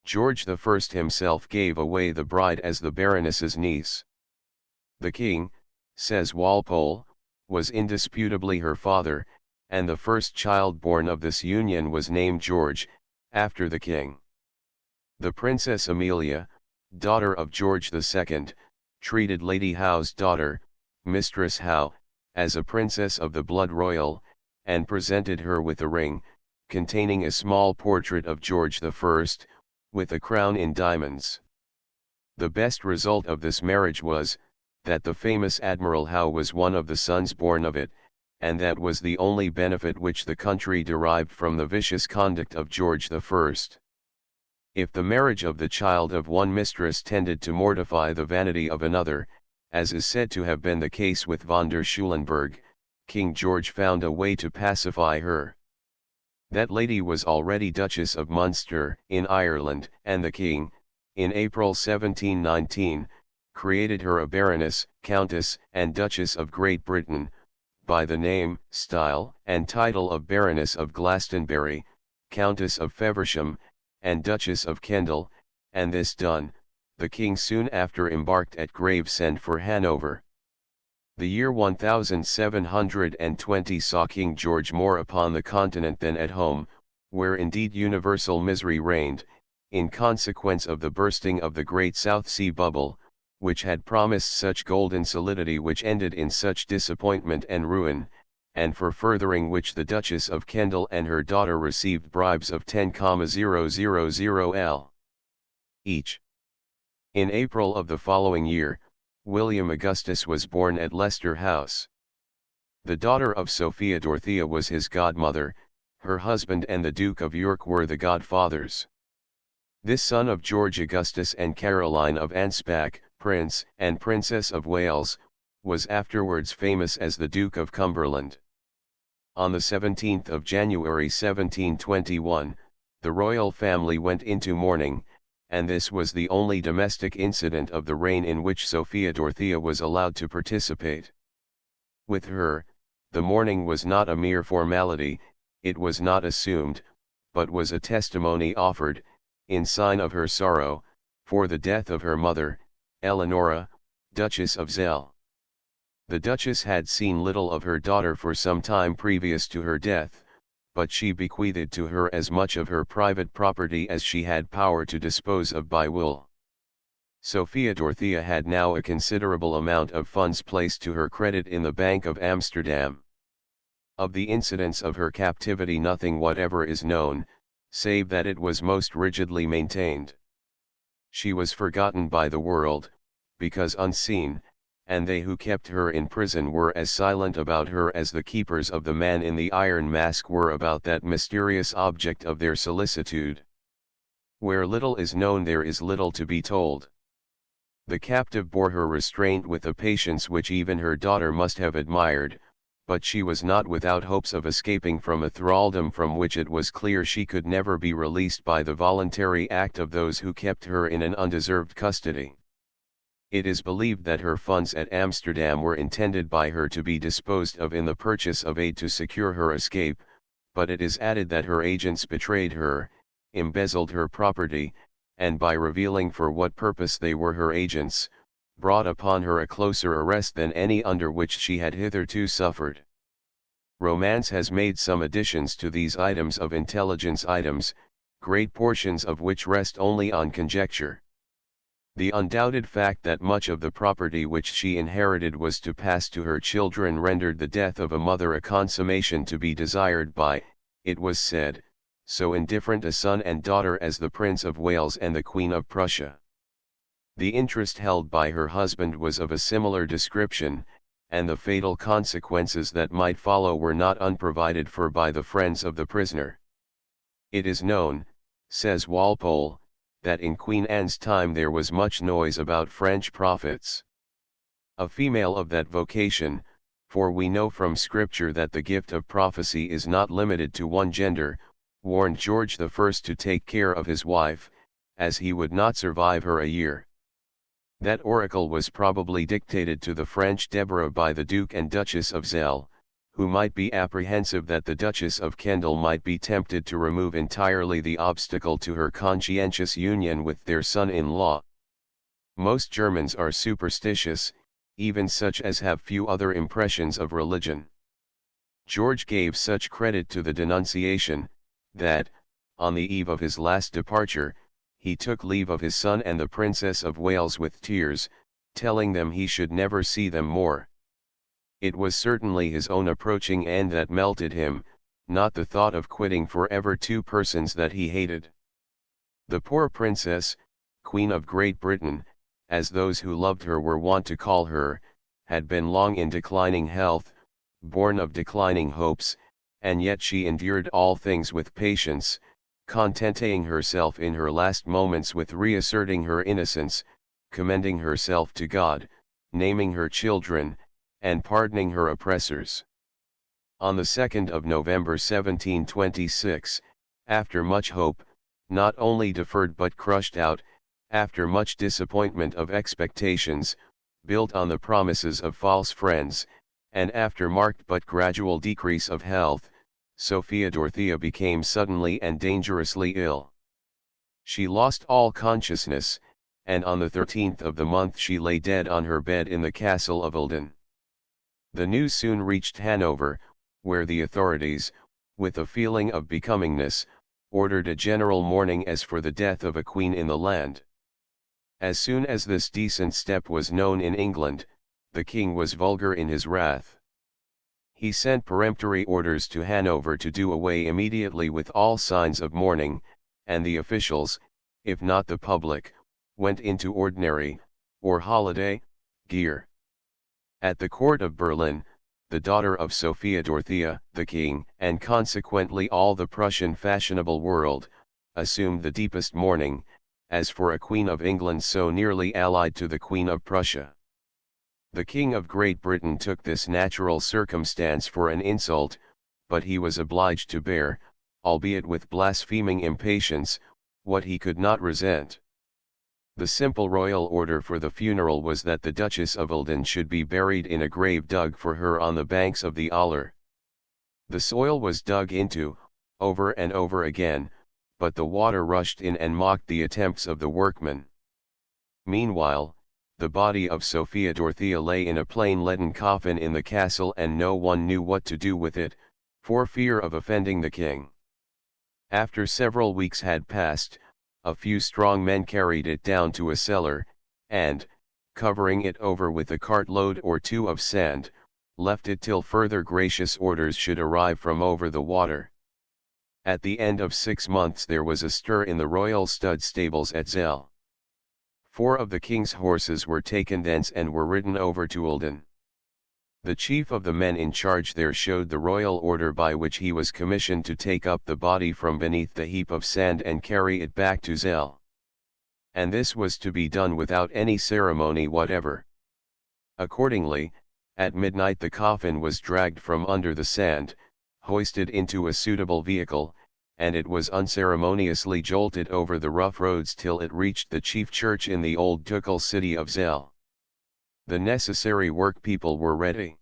S1: George I himself gave away the bride as the Baroness's niece. The king, says Walpole, was indisputably her father, and the first child born of this union was named George, after the king. The Princess Amelia, daughter of George II, treated Lady Howe's daughter, Mistress Howe, as a princess of the blood royal, and presented her with a ring, containing a small portrait of George I, with a crown in diamonds. The best result of this marriage was, that the famous Admiral Howe was one of the sons born of it, and that was the only benefit which the country derived from the vicious conduct of George I. If the marriage of the child of one mistress tended to mortify the vanity of another, as is said to have been the case with von der Schulenburg, King George found a way to pacify her. That lady was already Duchess of Munster, in Ireland, and the king, in April 1719, created her a Baroness, Countess, and Duchess of Great Britain, by the name, style, and title of Baroness of Glastonbury, Countess of Feversham, and Duchess of Kendal, and this done, the king soon after embarked at Gravesend for Hanover. The year 1720 saw King George more upon the continent than at home, where indeed universal misery reigned, in consequence of the bursting of the great South Sea bubble, which had promised such golden solidity which ended in such disappointment and ruin, and for furthering which the Duchess of Kendal and her daughter received bribes of 10,000 L each. In April of the following year, William Augustus was born at Leicester House. The daughter of Sophia Dorothea was his godmother, her husband and the Duke of York were the godfathers. This son of George Augustus and Caroline of Anspach, Prince and Princess of Wales, was afterwards famous as the Duke of Cumberland. On the 17th of January 1721, the royal family went into mourning, and this was the only domestic incident of the reign in which Sophia Dorothea was allowed to participate. With her, the mourning was not a mere formality, it was not assumed, but was a testimony offered, in sign of her sorrow, for the death of her mother, Eleonora, Duchess of Zell. The Duchess had seen little of her daughter for some time previous to her death, but she bequeathed to her as much of her private property as she had power to dispose of by will. Sophia Dorothea had now a considerable amount of funds placed to her credit in the Bank of Amsterdam. Of the incidents of her captivity nothing whatever is known, save that it was most rigidly maintained. She was forgotten by the world, because unseen, and they who kept her in prison were as silent about her as the keepers of the Man in the Iron Mask were about that mysterious object of their solicitude. Where little is known there is little to be told. The captive bore her restraint with a patience which even her daughter must have admired, but she was not without hopes of escaping from a thraldom from which it was clear she could never be released by the voluntary act of those who kept her in an undeserved custody. It is believed that her funds at Amsterdam were intended by her to be disposed of in the purchase of aid to secure her escape, but it is added that her agents betrayed her, embezzled her property, and by revealing for what purpose they were her agents, brought upon her a closer arrest than any under which she had hitherto suffered. Romance has made some additions to these items of intelligence items, great portions of which rest only on conjecture. The undoubted fact that much of the property which she inherited was to pass to her children rendered the death of a mother a consummation to be desired by, it was said, so indifferent a son and daughter as the Prince of Wales and the Queen of Prussia. The interest held by her husband was of a similar description, and the fatal consequences that might follow were not unprovided for by the friends of the prisoner. It is known, says Walpole, that in Queen Anne's time there was much noise about French prophets. A female of that vocation, for we know from Scripture that the gift of prophecy is not limited to one gender, warned George I to take care of his wife, as he would not survive her a year. That oracle was probably dictated to the French Deborah by the Duke and Duchess of Zell, who might be apprehensive that the Duchess of Kendal might be tempted to remove entirely the obstacle to her conscientious union with their son-in-law. Most Germans are superstitious, even such as have few other impressions of religion. George gave such credit to the denunciation, that, on the eve of his last departure, he took leave of his son and the Princess of Wales with tears, telling them he should never see them more. It was certainly his own approaching end that melted him, not the thought of quitting forever two persons that he hated. The poor princess, Queen of Great Britain, as those who loved her were wont to call her, had been long in declining health, born of declining hopes, and yet she endured all things with patience, contenting herself in her last moments with reasserting her innocence, commending herself to God, naming her children, and pardoning her oppressors. On the 2nd of November 1726, after much hope, not only deferred but crushed out, after much disappointment of expectations, built on the promises of false friends, and after marked but gradual decrease of health, Sophia Dorothea became suddenly and dangerously ill. She lost all consciousness, and on the 13th of the month she lay dead on her bed in the castle of Eldon. The news soon reached Hanover, where the authorities, with a feeling of becomingness, ordered a general mourning as for the death of a queen in the land. As soon as this decent step was known in England, the king was vulgar in his wrath. He sent peremptory orders to Hanover to do away immediately with all signs of mourning, and the officials, if not the public, went into ordinary, or holiday, gear. At the court of Berlin, the daughter of Sophia Dorothea, the king, and consequently all the Prussian fashionable world, assumed the deepest mourning, as for a Queen of England so nearly allied to the Queen of Prussia. The King of Great Britain took this natural circumstance for an insult, but he was obliged to bear, albeit with blaspheming impatience, what he could not resent. The simple royal order for the funeral was that the Duchess of Eldon should be buried in a grave dug for her on the banks of the Aller. The soil was dug into, over and over again, but the water rushed in and mocked the attempts of the workmen. Meanwhile, the body of Sophia Dorothea lay in a plain leaden coffin in the castle and no one knew what to do with it, for fear of offending the king. After several weeks had passed, a few strong men carried it down to a cellar, and, covering it over with a cartload or two of sand, left it till further gracious orders should arrive from over the water. At the end of 6 months there was a stir in the royal stud stables at Zell. 4 of the king's horses were taken thence and were ridden over to Eldon. The chief of the men in charge there showed the royal order by which he was commissioned to take up the body from beneath the heap of sand and carry it back to Zell. And this was to be done without any ceremony whatever. Accordingly, at midnight the coffin was dragged from under the sand, hoisted into a suitable vehicle, and it was unceremoniously jolted over the rough roads till it reached the chief church in the old ducal city of Zell. The necessary workpeople were ready.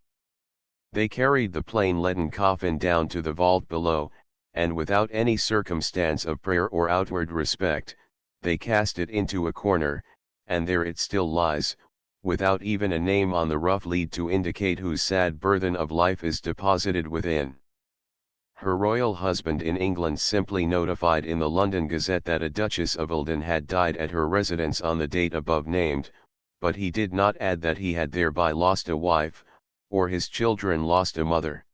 S1: They carried the plain leaden coffin down to the vault below, and without any circumstance of prayer or outward respect, they cast it into a corner, and there it still lies, without even a name on the rough lead to indicate whose sad burthen of life is deposited within. Her royal husband in England simply notified in the London Gazette that a Duchess of Eldon had died at her residence on the date above named, but he did not add that he had thereby lost a wife, or his children lost a mother.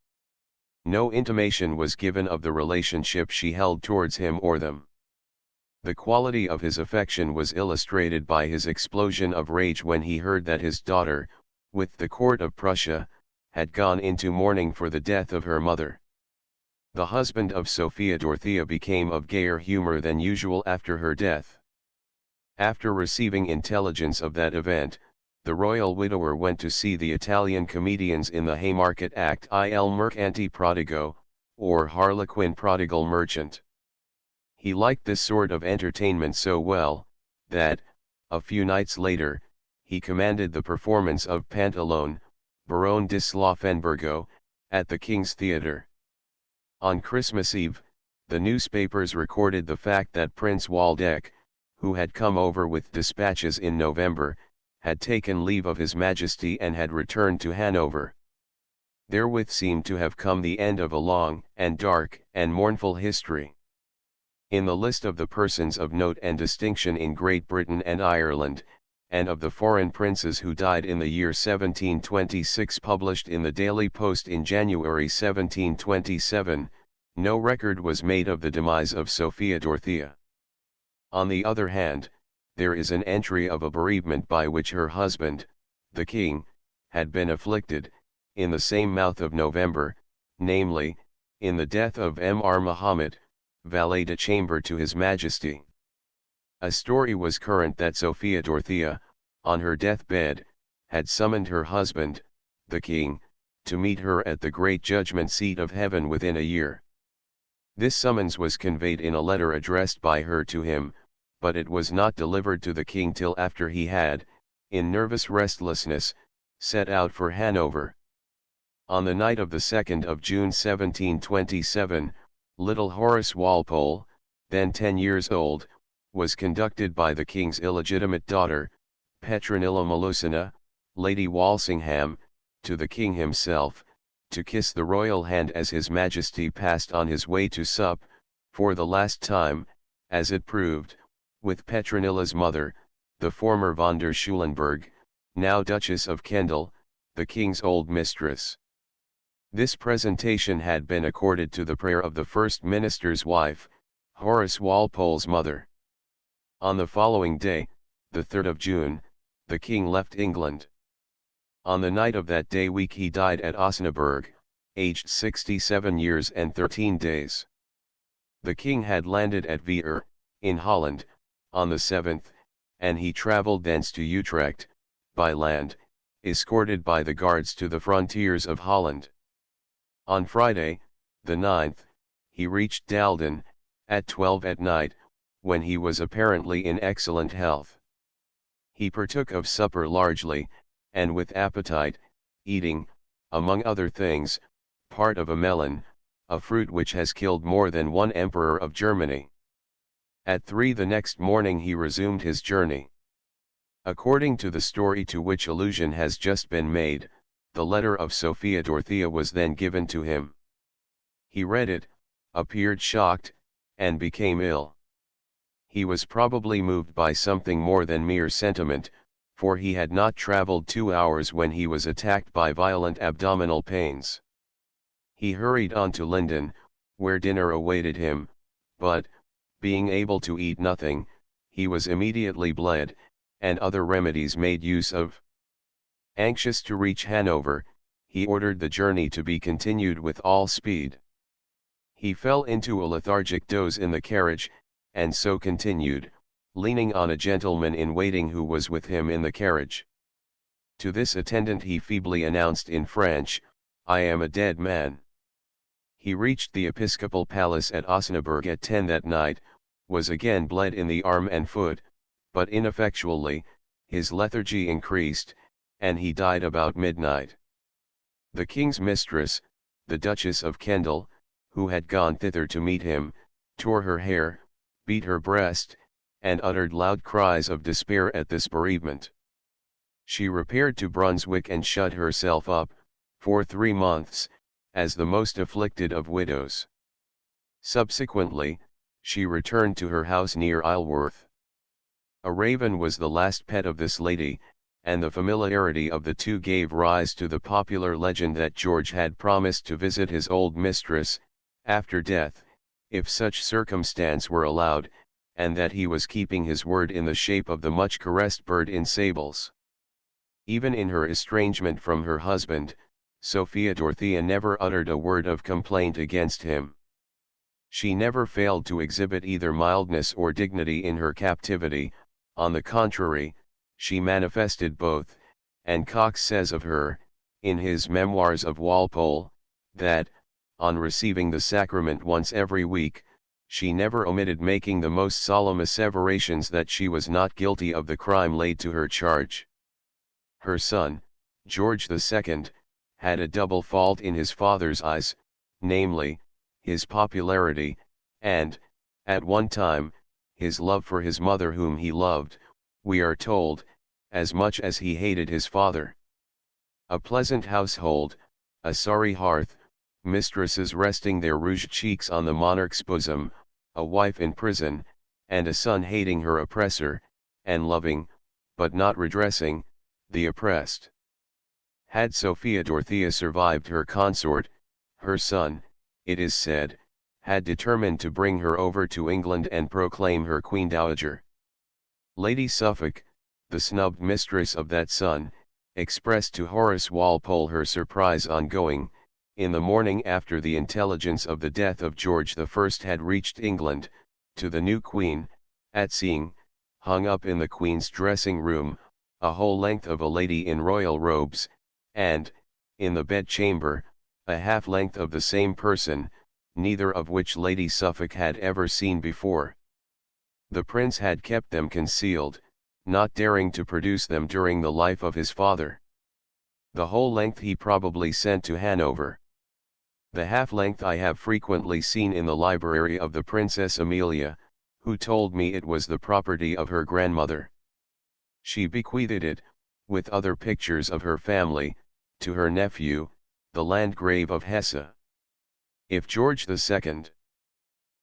S1: No intimation was given of the relationship she held towards him or them. The quality of his affection was illustrated by his explosion of rage when he heard that his daughter, with the court of Prussia, had gone into mourning for the death of her mother. The husband of Sophia Dorothea became of gayer humor than usual after her death. After receiving intelligence of that event, the royal widower went to see the Italian comedians in the Haymarket act Il Mercante Prodigo, or Harlequin Prodigal Merchant. He liked this sort of entertainment so well, that, a few nights later, he commanded the performance of Pantalone, Barone di Slaffenburgo, at the King's Theatre. On Christmas Eve, the newspapers recorded the fact that Prince Waldeck, who had come over with dispatches in November, had taken leave of His Majesty and had returned to Hanover. Therewith seemed to have come the end of a long, and dark, and mournful history. In the list of the persons of note and distinction in Great Britain and Ireland, and of the foreign princes who died in the year 1726 published in the Daily Post in January 1727, no record was made of the demise of Sophia Dorothea. On the other hand, there is an entry of a bereavement by which her husband, the king, had been afflicted, in the same month of November, namely, in the death of Mr. Muhammad, valet de chamber to His Majesty. A story was current that Sophia Dorothea, on her deathbed, had summoned her husband, the king, to meet her at the great judgment seat of heaven within a year. This summons was conveyed in a letter addressed by her to him, but it was not delivered to the king till after he had, in nervous restlessness, set out for Hanover. On the night of the 2nd of June 1727, little Horace Walpole, then 10 years old, was conducted by the king's illegitimate daughter, Petronilla Melusina, Lady Walsingham, to the king himself, to kiss the royal hand as His Majesty passed on his way to sup, for the last time, as it proved, with Petronilla's mother, the former von der Schulenburg, now Duchess of Kendal, the king's old mistress. This presentation had been accorded to the prayer of the First Minister's wife, Horace Walpole's mother. On the following day, the 3rd of June, the king left England. On the night of that day week he died at Osnaburg, aged 67 years and 13 days. The king had landed at Veer, in Holland, on the 7th, and he travelled thence to Utrecht, by land, escorted by the guards to the frontiers of Holland. On Friday, the 9th, he reached Daldon, at 12 at night, when he was apparently in excellent health. He partook of supper largely, and with appetite, eating, among other things, part of a melon, a fruit which has killed more than one emperor of Germany. At 3 the next morning he resumed his journey. According to the story to which allusion has just been made, the letter of Sophia Dorothea was then given to him. He read it, appeared shocked, and became ill. He was probably moved by something more than mere sentiment, for he had not travelled 2 hours when he was attacked by violent abdominal pains. He hurried on to Linden, where dinner awaited him, but, being able to eat nothing, he was immediately bled, and other remedies made use of. Anxious to reach Hanover, he ordered the journey to be continued with all speed. He fell into a lethargic doze in the carriage, and so continued, leaning on a gentleman in waiting who was with him in the carriage. To this attendant he feebly announced in French, "I am a dead man." He reached the episcopal palace at Osnaburg at 10 that night, was again bled in the arm and foot, but ineffectually, his lethargy increased, and he died about midnight. The king's mistress, the Duchess of Kendal, who had gone thither to meet him, tore her hair, beat her breast, and uttered loud cries of despair at this bereavement. She repaired to Brunswick and shut herself up, for 3 months, as the most afflicted of widows. Subsequently, she returned to her house near Isleworth. A raven was the last pet of this lady, and the familiarity of the two gave rise to the popular legend that George had promised to visit his old mistress, after death, if such circumstance were allowed, and that he was keeping his word in the shape of the much caressed bird in sables. Even in her estrangement from her husband, Sophia Dorothea never uttered a word of complaint against him. She never failed to exhibit either mildness or dignity in her captivity, on the contrary, she manifested both, and Cox says of her, in his Memoirs of Walpole, that, on receiving the sacrament once every week, she never omitted making the most solemn asseverations that she was not guilty of the crime laid to her charge. Her son, George II, had a double fault in his father's eyes, namely, his popularity, and, at one time, his love for his mother whom he loved, we are told, as much as he hated his father. A pleasant household, a sorry hearth, mistresses resting their rouged cheeks on the monarch's bosom, a wife in prison, and a son hating her oppressor, and loving, but not redressing, the oppressed. Had Sophia Dorothea survived her consort, her son, it is said, had determined to bring her over to England and proclaim her Queen Dowager. Lady Suffolk, the snubbed mistress of that son, expressed to Horace Walpole her surprise on going, in the morning after the intelligence of the death of George I had reached England, to the new Queen, at seeing, hung up in the Queen's dressing room, a whole length of a lady in royal robes, and, in the bed-chamber, a half-length of the same person, neither of which Lady Suffolk had ever seen before. The prince had kept them concealed, not daring to produce them during the life of his father. The whole length he probably sent to Hanover. The half-length I have frequently seen in the library of the Princess Amelia, who told me it was the property of her grandmother. She bequeathed it, with other pictures of her family, to her nephew, the Landgrave of Hesse. If George II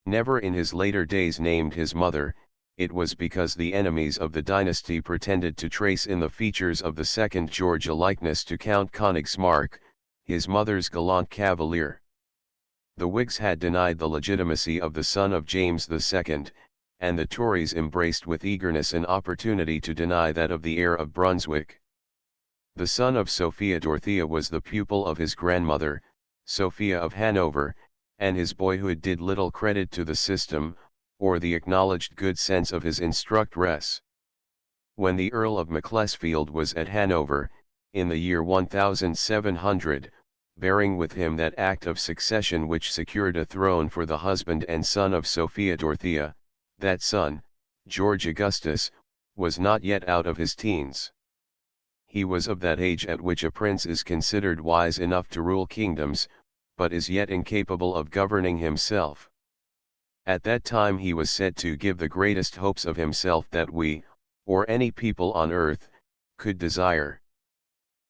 S1: never in his later days named his mother, it was because the enemies of the dynasty pretended to trace in the features of the second George a likeness to Count Königsmarck, his mother's gallant cavalier. The Whigs had denied the legitimacy of the son of James II, and the Tories embraced with eagerness an opportunity to deny that of the heir of Brunswick. The son of Sophia Dorothea was the pupil of his grandmother, Sophia of Hanover, and his boyhood did little credit to the system, or the acknowledged good sense of his instructress. When the Earl of Macclesfield was at Hanover, in the year 1700, bearing with him that act of succession which secured a throne for the husband and son of Sophia Dorothea, that son, George Augustus, was not yet out of his teens. He was of that age at which a prince is considered wise enough to rule kingdoms, but is yet incapable of governing himself. At that time he was said to give the greatest hopes of himself that we, or any people on earth, could desire.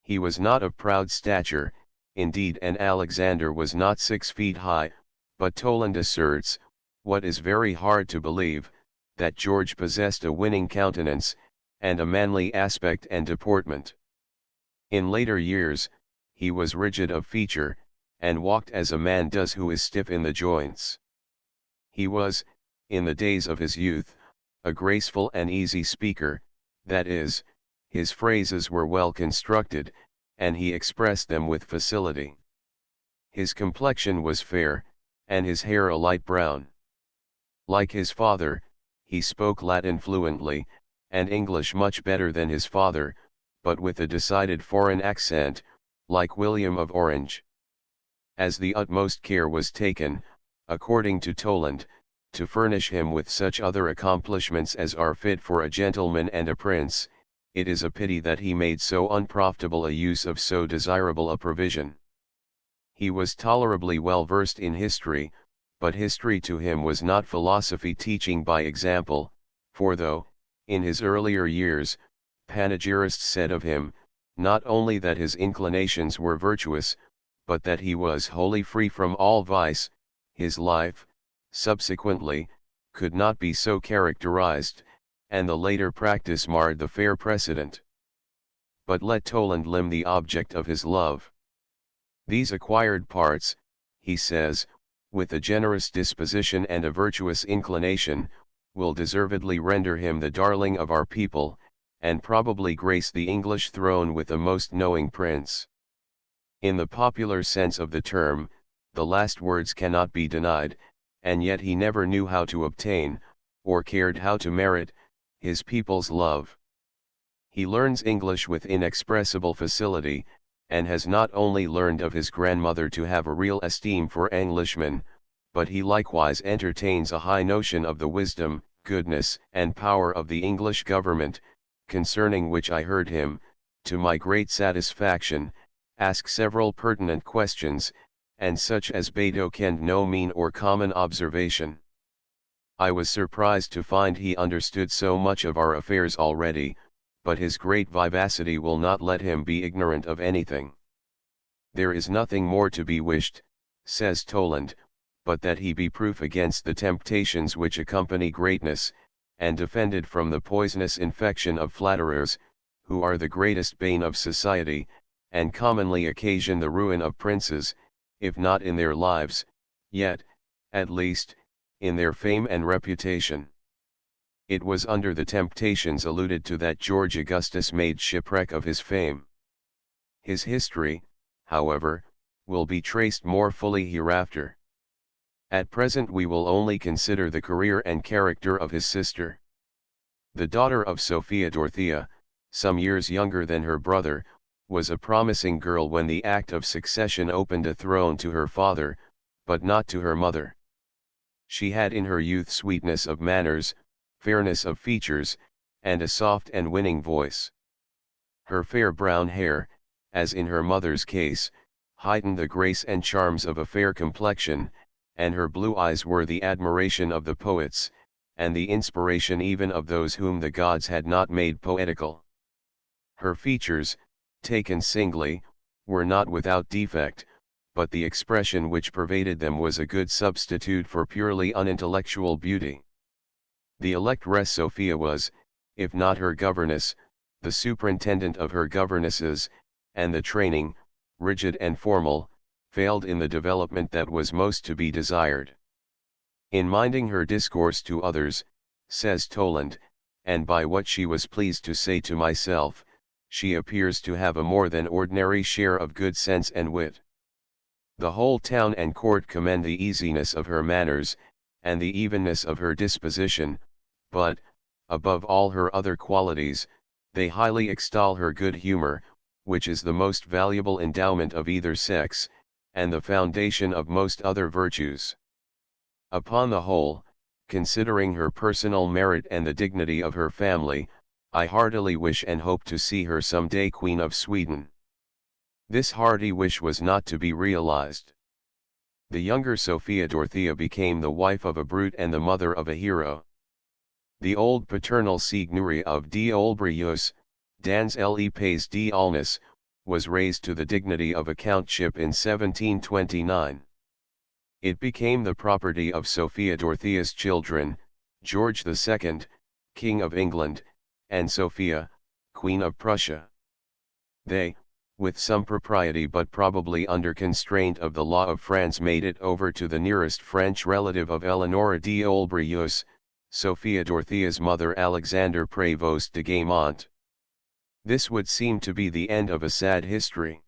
S1: He was not of proud stature, indeed, and Alexander was not 6 feet high, but Toland asserts, what is very hard to believe, that George possessed a winning countenance, and a manly aspect and deportment. In later years, he was rigid of feature, and walked as a man does who is stiff in the joints. He was, in the days of his youth, a graceful and easy speaker, that is, his phrases were well constructed, and he expressed them with facility. His complexion was fair, and his hair a light brown. Like his father, he spoke Latin fluently, and English much better than his father, but with a decided foreign accent, like William of Orange. As the utmost care was taken, according to Toland, to furnish him with such other accomplishments as are fit for a gentleman and a prince, it is a pity that he made so unprofitable a use of so desirable a provision. He was tolerably well versed in history, but history to him was not philosophy teaching by example, for though, in his earlier years, panegyrists said of him, not only that his inclinations were virtuous, but that he was wholly free from all vice, his life, subsequently, could not be so characterized, and the later practice marred the fair precedent. But let Toland limn the object of his love. These acquired parts, he says, with a generous disposition and a virtuous inclination, will deservedly render him the darling of our people, and probably grace the English throne with a most knowing prince. In the popular sense of the term, the last words cannot be denied, and yet he never knew how to obtain, or cared how to merit, his people's love. He learns English with inexpressible facility, and has not only learned of his grandmother to have a real esteem for Englishmen, but he likewise entertains a high notion of the wisdom, goodness, and power of the English government, concerning which I heard him, to my great satisfaction, ask several pertinent questions, and such as betokenned no mean or common observation. I was surprised to find he understood so much of our affairs already, but his great vivacity will not let him be ignorant of anything. There is nothing more to be wished, says Toland, but that he be proof against the temptations which accompany greatness, and defended from the poisonous infection of flatterers, who are the greatest bane of society, and commonly occasion the ruin of princes, if not in their lives, yet, at least, in their fame and reputation. It was under the temptations alluded to that George Augustus made shipwreck of his fame. His history, however, will be traced more fully hereafter. At present we will only consider the career and character of his sister. The daughter of Sophia Dorothea, some years younger than her brother, was a promising girl when the act of succession opened a throne to her father, but not to her mother. She had in her youth sweetness of manners, fairness of features, and a soft and winning voice. Her fair brown hair, as in her mother's case, heightened the grace and charms of a fair complexion, and her blue eyes were the admiration of the poets, and the inspiration even of those whom the gods had not made poetical. Her features, taken singly, were not without defect, but the expression which pervaded them was a good substitute for purely unintellectual beauty. The electress Sophia was, if not her governess, the superintendent of her governesses, and the training, rigid and formal, failed in the development that was most to be desired. In minding her discourse to others, says Toland, and by what she was pleased to say to myself, she appears to have a more than ordinary share of good sense and wit. The whole town and court commend the easiness of her manners, and the evenness of her disposition, but, above all her other qualities, they highly extol her good humor, which is the most valuable endowment of either sex, and the foundation of most other virtues. Upon the whole, considering her personal merit and the dignity of her family, I heartily wish and hope to see her some day Queen of Sweden. This hearty wish was not to be realized. The younger Sophia Dorothea became the wife of a brute and the mother of a hero. The old paternal Signoria of D. Olbrius, dans le Pays d'Aulnes, was raised to the dignity of a countship in 1729. It became the property of Sophia Dorothea's children, George II, King of England, and Sophia, Queen of Prussia. They, with some propriety but probably under constraint of the law of France, made it over to the nearest French relative of Eleonora d'Olbrius, Sophia Dorothea's mother, Alexander Prévost de Gaimont. This would seem to be the end of a sad history.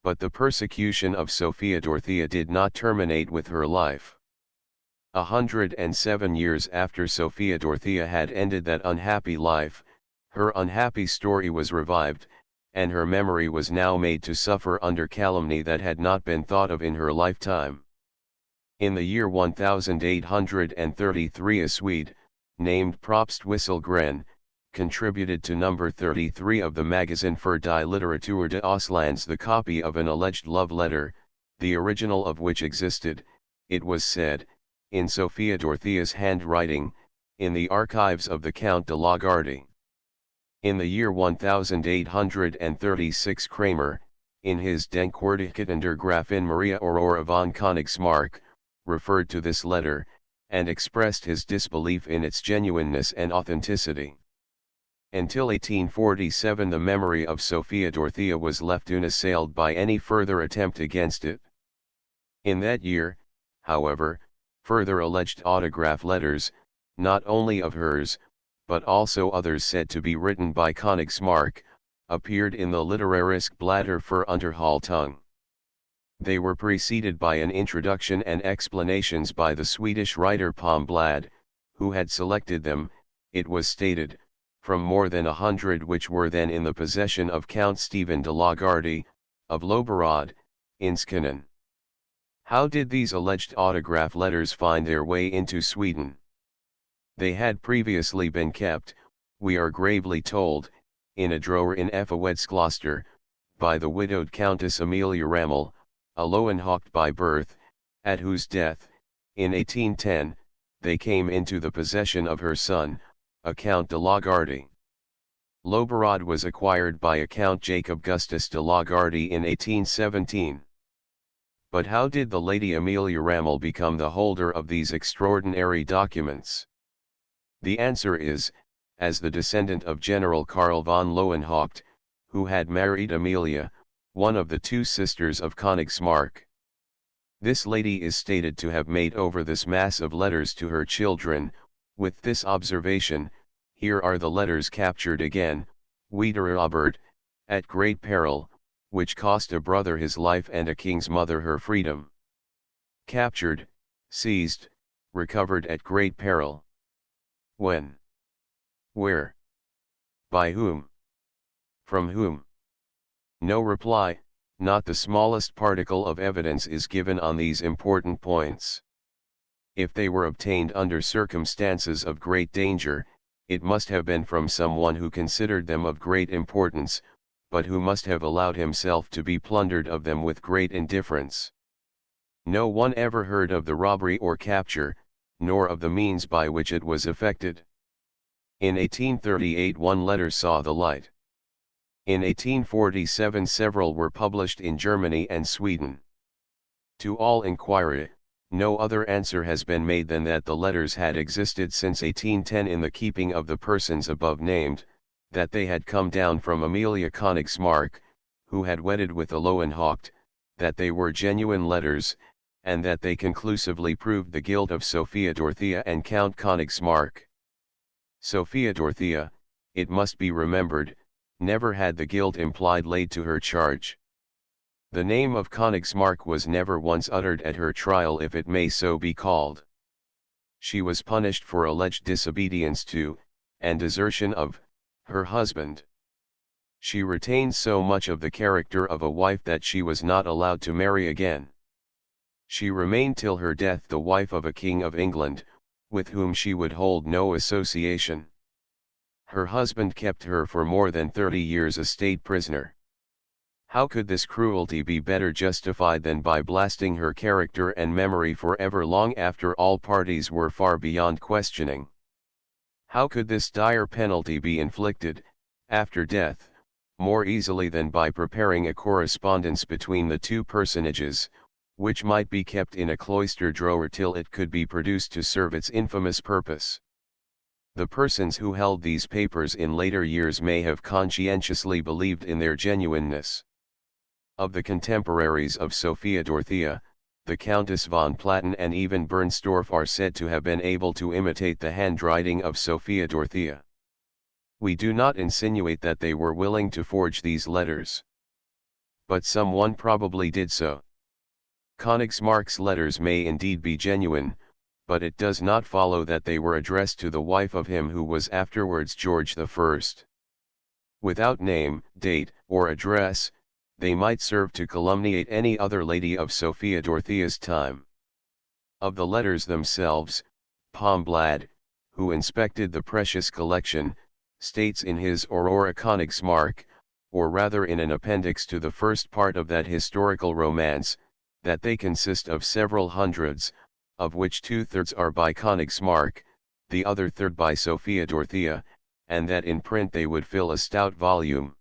S1: But the persecution of Sophia Dorothea did not terminate with her life. 107 years after Sophia Dorothea had ended that unhappy life, her unhappy story was revived, and her memory was now made to suffer under calumny that had not been thought of in her lifetime. In the year 1833 a Swede, named Propst Wisselgren, contributed to number 33 of the Magazine für die Literatur des Auslands the copy of an alleged love letter, the original of which existed, it was said, in Sophia Dorothea's handwriting, in the archives of the Count de Lagarde. In the year 1836 Kramer, in his Denkwürdigkeit der Gräfin Maria Aurora von Königsmarck, referred to this letter, and expressed his disbelief in its genuineness and authenticity. Until 1847 the memory of Sophia Dorothea was left unassailed by any further attempt against it. In that year, however, further alleged autograph letters, not only of hers, but also others said to be written by Königsmark, appeared in the Literarische Blätter für Unterhaltung. They were preceded by an introduction and explanations by the Swedish writer Palmblad, who had selected them, it was stated, from more than 100 which were then in the possession of Count Stephen de Lagarde, of Loberod, in Skåne. How did these alleged autograph letters find their way into Sweden? They had previously been kept, we are gravely told, in a drawer in Fawedskloster, by the widowed Countess Amelia Ramel, a Lowenhaupt by birth, at whose death, in 1810, they came into the possession of her son, a Count de Lagarde. Loberod was acquired by a Count Jacob Gustus de Lagarde in 1817. But how did the Lady Amelia Ramel become the holder of these extraordinary documents? The answer is, as the descendant of General Karl von Lowenhaupt, who had married Amelia, one of the two sisters of Königsmark. This lady is stated to have made over this mass of letters to her children, with this observation, here are the letters captured again, Wiedererobert, at great peril, which cost a brother his life and a king's mother her freedom. Captured, seized, recovered at great peril. When? Where? By whom? From whom? No reply, not the smallest particle of evidence is given on these important points. If they were obtained under circumstances of great danger, it must have been from someone who considered them of great importance, but who must have allowed himself to be plundered of them with great indifference. No one ever heard of the robbery or capture, nor of the means by which it was effected. In 1838 one letter saw the light. In 1847 several were published in Germany and Sweden. To all inquiry, no other answer has been made than that the letters had existed since 1810 in the keeping of the persons above named, that they had come down from Amelia Königsmark, who had wedded with a Lowenhaupt, that they were genuine letters, and that they conclusively proved the guilt of Sophia Dorothea and Count Königsmark. Sophia Dorothea, it must be remembered, never had the guilt implied laid to her charge. The name of Königsmark was never once uttered at her trial, if it may so be called. She was punished for alleged disobedience to, and desertion of, her husband. She retained so much of the character of a wife that she was not allowed to marry again. She remained till her death the wife of a king of England, with whom she would hold no association. Her husband kept her for more than 30 years a state prisoner. How could this cruelty be better justified than by blasting her character and memory forever long after all parties were far beyond questioning? How could this dire penalty be inflicted, after death, more easily than by preparing a correspondence between the two personages, which might be kept in a cloister drawer till it could be produced to serve its infamous purpose? The persons who held these papers in later years may have conscientiously believed in their genuineness. Of the contemporaries of Sophia Dorothea, the Countess von Platen and even Bernstorff are said to have been able to imitate the handwriting of Sophia Dorothea. We do not insinuate that they were willing to forge these letters. But someone probably did so. Königsmark's letters may indeed be genuine, but it does not follow that they were addressed to the wife of him who was afterwards George I. Without name, date, or address, they might serve to calumniate any other lady of Sophia Dorothea's time. Of the letters themselves, Palmblad, who inspected the precious collection, states in his Aurora Königsmark, or rather in an appendix to the first part of that historical romance, that they consist of several hundreds, of which 2/3 are by Königsmark, the other third by Sophia Dorothea, and that in print they would fill a stout volume.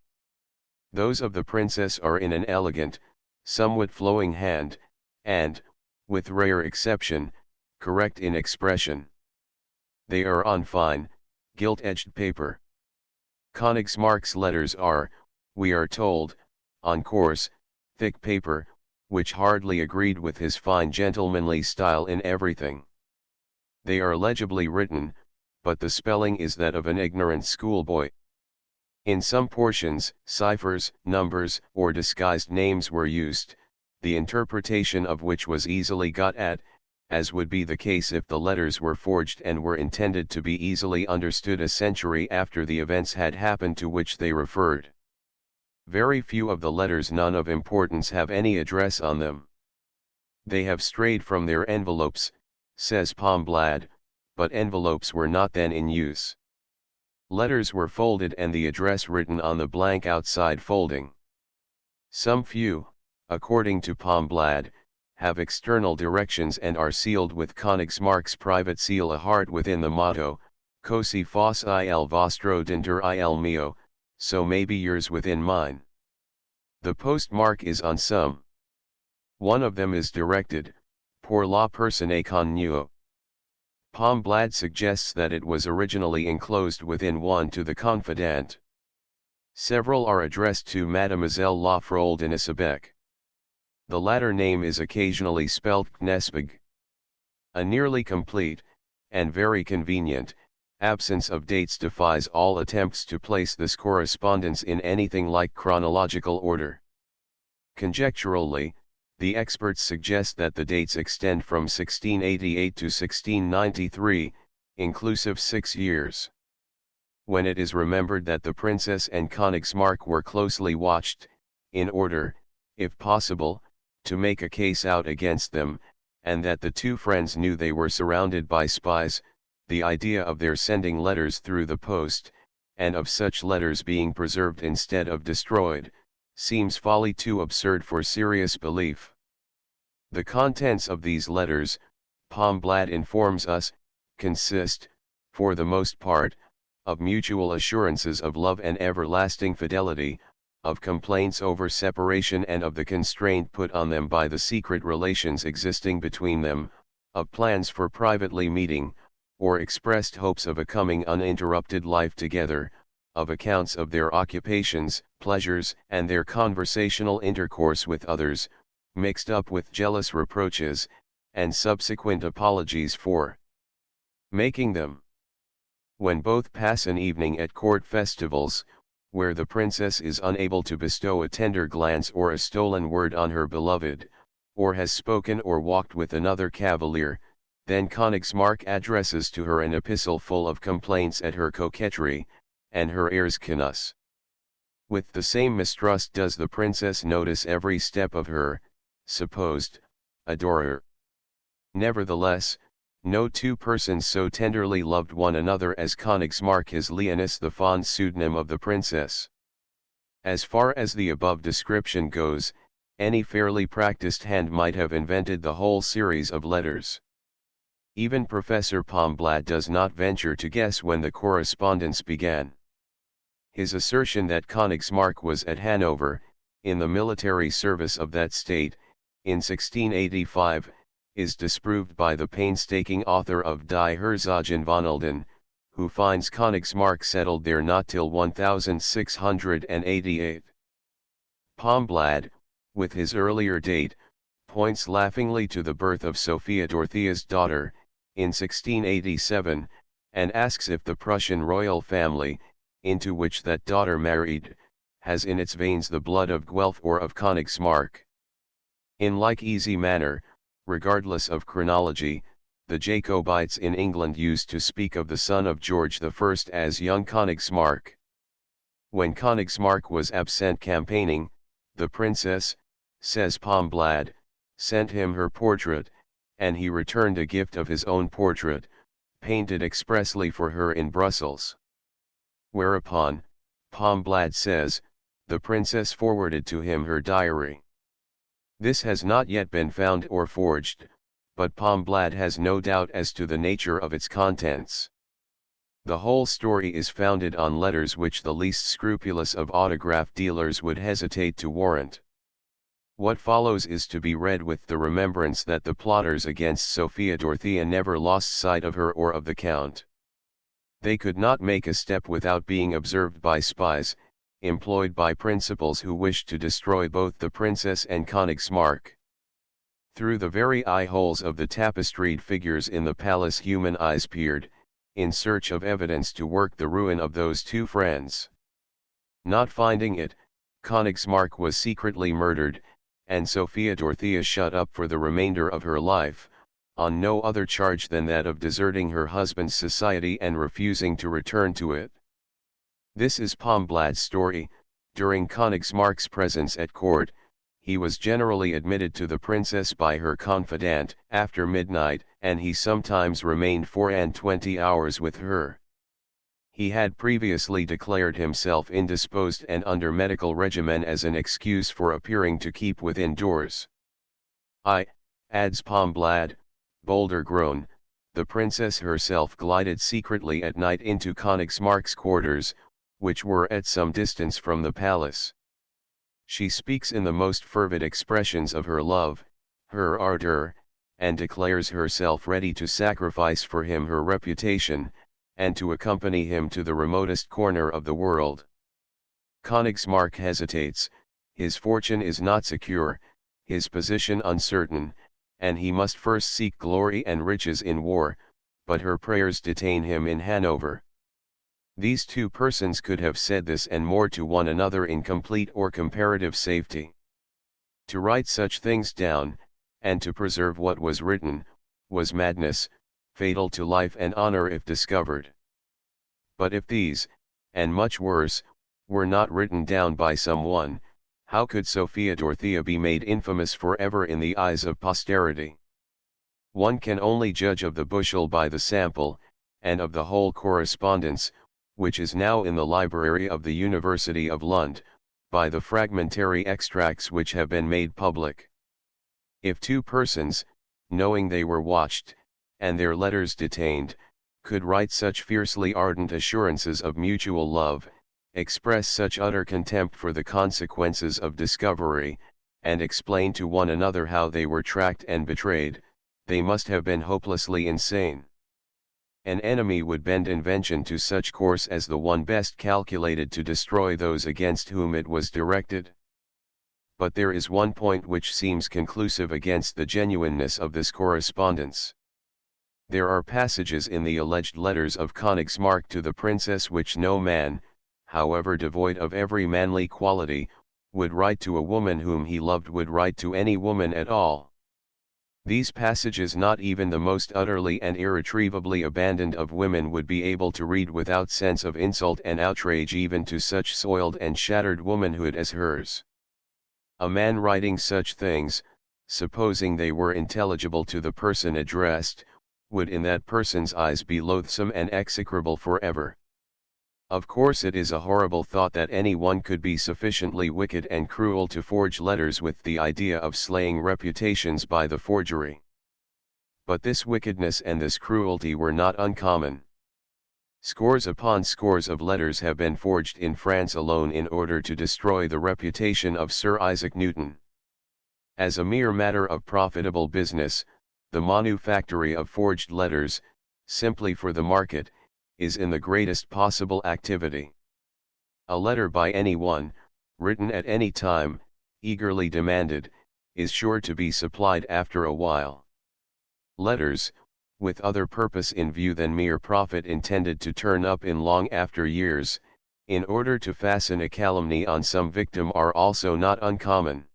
S1: Those of the princess are in an elegant, somewhat flowing hand, and, with rare exception, correct in expression. They are on fine, gilt-edged paper. Königsmark's letters are, we are told, on coarse, thick paper, which hardly agreed with his fine gentlemanly style in everything. They are legibly written, but the spelling is that of an ignorant schoolboy. In some portions, ciphers, numbers, or disguised names were used, the interpretation of which was easily got at, as would be the case if the letters were forged and were intended to be easily understood a century after the events had happened to which they referred. Very few of the letters, none of importance, have any address on them. They have strayed from their envelopes, says Palmblad, but envelopes were not then in use. Letters were folded and the address written on the blank outside folding. Some few, according to Palmblad, have external directions and are sealed with Königsmarck's private seal, a heart within the motto, Così fos il vostro dentro il mio, so may be yours within mine. The postmark is on some. One of them is directed, Pour la personne con nous. Palmblad suggests that it was originally enclosed within one to the confidant. Several are addressed to Mademoiselle la Frole de Nissebeck. The latter name is occasionally spelt Knesbeg. A nearly complete, and very convenient, absence of dates defies all attempts to place this correspondence in anything like chronological order. Conjecturally, the experts suggest that the dates extend from 1688 to 1693, inclusive 6 years. When it is remembered that the princess and Königsmarck were closely watched, in order, if possible, to make a case out against them, and that the two friends knew they were surrounded by spies, the idea of their sending letters through the post, and of such letters being preserved instead of destroyed, seems folly too absurd for serious belief. The contents of these letters, Palmblad informs us, consist, for the most part, of mutual assurances of love and everlasting fidelity, of complaints over separation and of the constraint put on them by the secret relations existing between them, of plans for privately meeting, or expressed hopes of a coming uninterrupted life together, of accounts of their occupations, pleasures, and their conversational intercourse with others, mixed up with jealous reproaches, and subsequent apologies for making them. When both pass an evening at court festivals, where the princess is unable to bestow a tender glance or a stolen word on her beloved, or has spoken or walked with another cavalier, then Königsmarck addresses to her an epistle full of complaints at her coquetry, and her airs canus. With the same mistrust does the princess notice every step of her supposed adorer. Nevertheless, no two persons so tenderly loved one another as Königsmarck, his Leonis, the fond pseudonym of the princess. As far as the above description goes, any fairly practiced hand might have invented the whole series of letters. Even Professor Palmblad does not venture to guess when the correspondence began. His assertion that Königsmarck was at Hanover, in the military service of that state, in 1685, is disproved by the painstaking author of Die Herzogen von Eldon, who finds Königsmarck settled there not till 1688. Palmblad, with his earlier date, points laughingly to the birth of Sophia Dorothea's daughter, in 1687, and asks if the Prussian royal family, into which that daughter married, has in its veins the blood of Guelph or of Königsmarck. In like easy manner, regardless of chronology, the Jacobites in England used to speak of the son of George I as young Königsmarck. When Königsmarck was absent campaigning, the princess, says Palmblad, sent him her portrait, and he returned a gift of his own portrait, painted expressly for her in Brussels. Whereupon, Palmblad says, the princess forwarded to him her diary. This has not yet been found or forged, but Palmblad has no doubt as to the nature of its contents. The whole story is founded on letters which the least scrupulous of autograph dealers would hesitate to warrant. What follows is to be read with the remembrance that the plotters against Sophia Dorothea never lost sight of her or of the Count. They could not make a step without being observed by spies, employed by principals who wished to destroy both the princess and Königsmarck. Through the very eye-holes of the tapestried figures in the palace human eyes peered, in search of evidence to work the ruin of those two friends. Not finding it, Königsmarck was secretly murdered, and Sophia Dorothea shut up for the remainder of her life, on no other charge than that of deserting her husband's society and refusing to return to it. This is Palmblad's story. During Königsmarck's presence at court, he was generally admitted to the princess by her confidant after midnight, and he sometimes remained 24 hours with her. He had previously declared himself indisposed and under medical regimen as an excuse for appearing to keep within doors. Adds Palmblad, bolder grown, the princess herself glided secretly at night into Königsmarck's quarters, which were at some distance from the palace. She speaks in the most fervid expressions of her love, her ardor, and declares herself ready to sacrifice for him her reputation, and to accompany him to the remotest corner of the world. Königsmarck hesitates, his fortune is not secure, his position uncertain, and he must first seek glory and riches in war, but her prayers detain him in Hanover. These two persons could have said this and more to one another in complete or comparative safety. To write such things down, and to preserve what was written, was madness, fatal to life and honor if discovered. But if these, and much worse, were not written down by someone, how could Sophia Dorothea be made infamous forever in the eyes of posterity? One can only judge of the bushel by the sample, and of the whole correspondence, which is now in the library of the University of Lund, by the fragmentary extracts which have been made public. If two persons, knowing they were watched, and their letters detained, could write such fiercely ardent assurances of mutual love, express such utter contempt for the consequences of discovery, and explain to one another how they were tracked and betrayed, they must have been hopelessly insane. An enemy would bend invention to such course as the one best calculated to destroy those against whom it was directed. But there is one point which seems conclusive against the genuineness of this correspondence. There are passages in the alleged letters of Königsmarck to the princess which no man, however devoid of every manly quality, would write to a woman whom he loved would write to any woman at all. These passages not even the most utterly and irretrievably abandoned of women would be able to read without sense of insult and outrage even to such soiled and shattered womanhood as hers. A man writing such things, supposing they were intelligible to the person addressed, would in that person's eyes be loathsome and execrable forever. Of course it is a horrible thought that any one could be sufficiently wicked and cruel to forge letters with the idea of slaying reputations by the forgery. But this wickedness and this cruelty were not uncommon. Scores upon scores of letters have been forged in France alone in order to destroy the reputation of Sir Isaac Newton. As a mere matter of profitable business, the manufactory of forged letters, simply for the market, is in the greatest possible activity. A letter by anyone, written at any time, eagerly demanded, is sure to be supplied after a while. Letters, with other purpose in view than mere profit intended to turn up in long after years, in order to fasten a calumny on some victim are also not uncommon.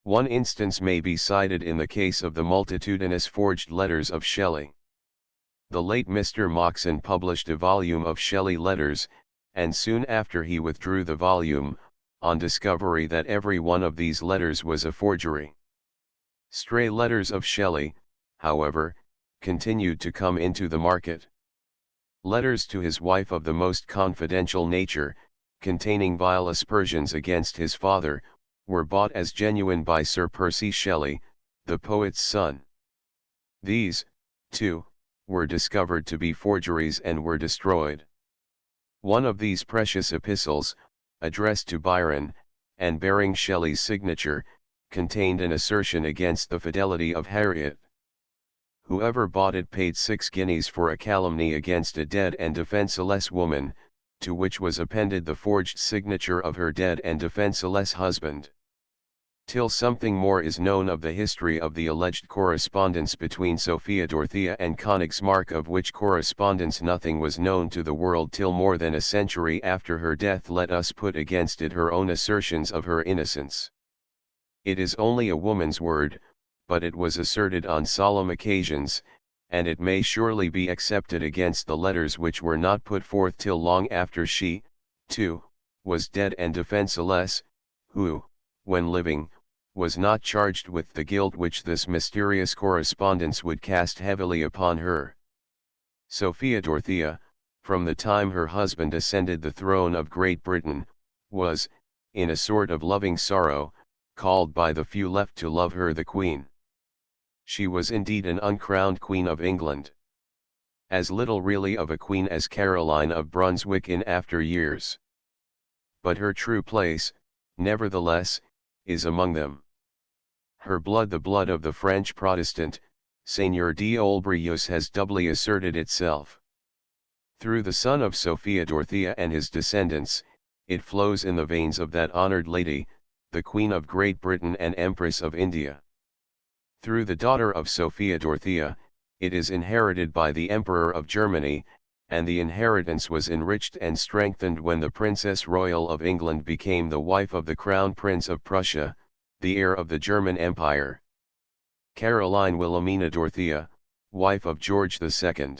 S1: One instance may be cited in the case of the multitudinous forged letters of Shelley. The late Mr. Moxon published a volume of Shelley letters, and soon after he withdrew the volume, on discovery that every one of these letters was a forgery. Stray letters of Shelley, however, continued to come into the market. Letters to his wife of the most confidential nature, containing vile aspersions against his father, were bought as genuine by Sir Percy Shelley, the poet's son. These, too, were discovered to be forgeries and were destroyed. One of these precious epistles, addressed to Byron, and bearing Shelley's signature, contained an assertion against the fidelity of Harriet. Whoever bought it paid 6 guineas for a calumny against a dead and defenceless woman, to which was appended the forged signature of her dead and defenceless husband. Till something more is known of the history of the alleged correspondence between Sophia Dorothea and Königsmarck, of which correspondence nothing was known to the world till more than a century after her death, let us put against it her own assertions of her innocence. It is only a woman's word, but it was asserted on solemn occasions, and it may surely be accepted against the letters which were not put forth till long after she, too, was dead and defenceless, who, when living, was not charged with the guilt which this mysterious correspondence would cast heavily upon her. Sophia Dorothea, from the time her husband ascended the throne of Great Britain, was, in a sort of loving sorrow, called by the few left to love her the Queen. She was indeed an uncrowned Queen of England. As little really of a queen as Caroline of Brunswick in after years. But her true place, nevertheless, is among them. Her blood, the blood of the French Protestant, Seigneur d'Olbrios, has doubly asserted itself. Through the son of Sophia Dorothea and his descendants, it flows in the veins of that honored lady, the Queen of Great Britain and Empress of India. Through the daughter of Sophia Dorothea, it is inherited by the Emperor of Germany, and the inheritance was enriched and strengthened when the Princess Royal of England became the wife of the Crown Prince of Prussia, the heir of the German Empire. Caroline Wilhelmina Dorothea, wife of George II.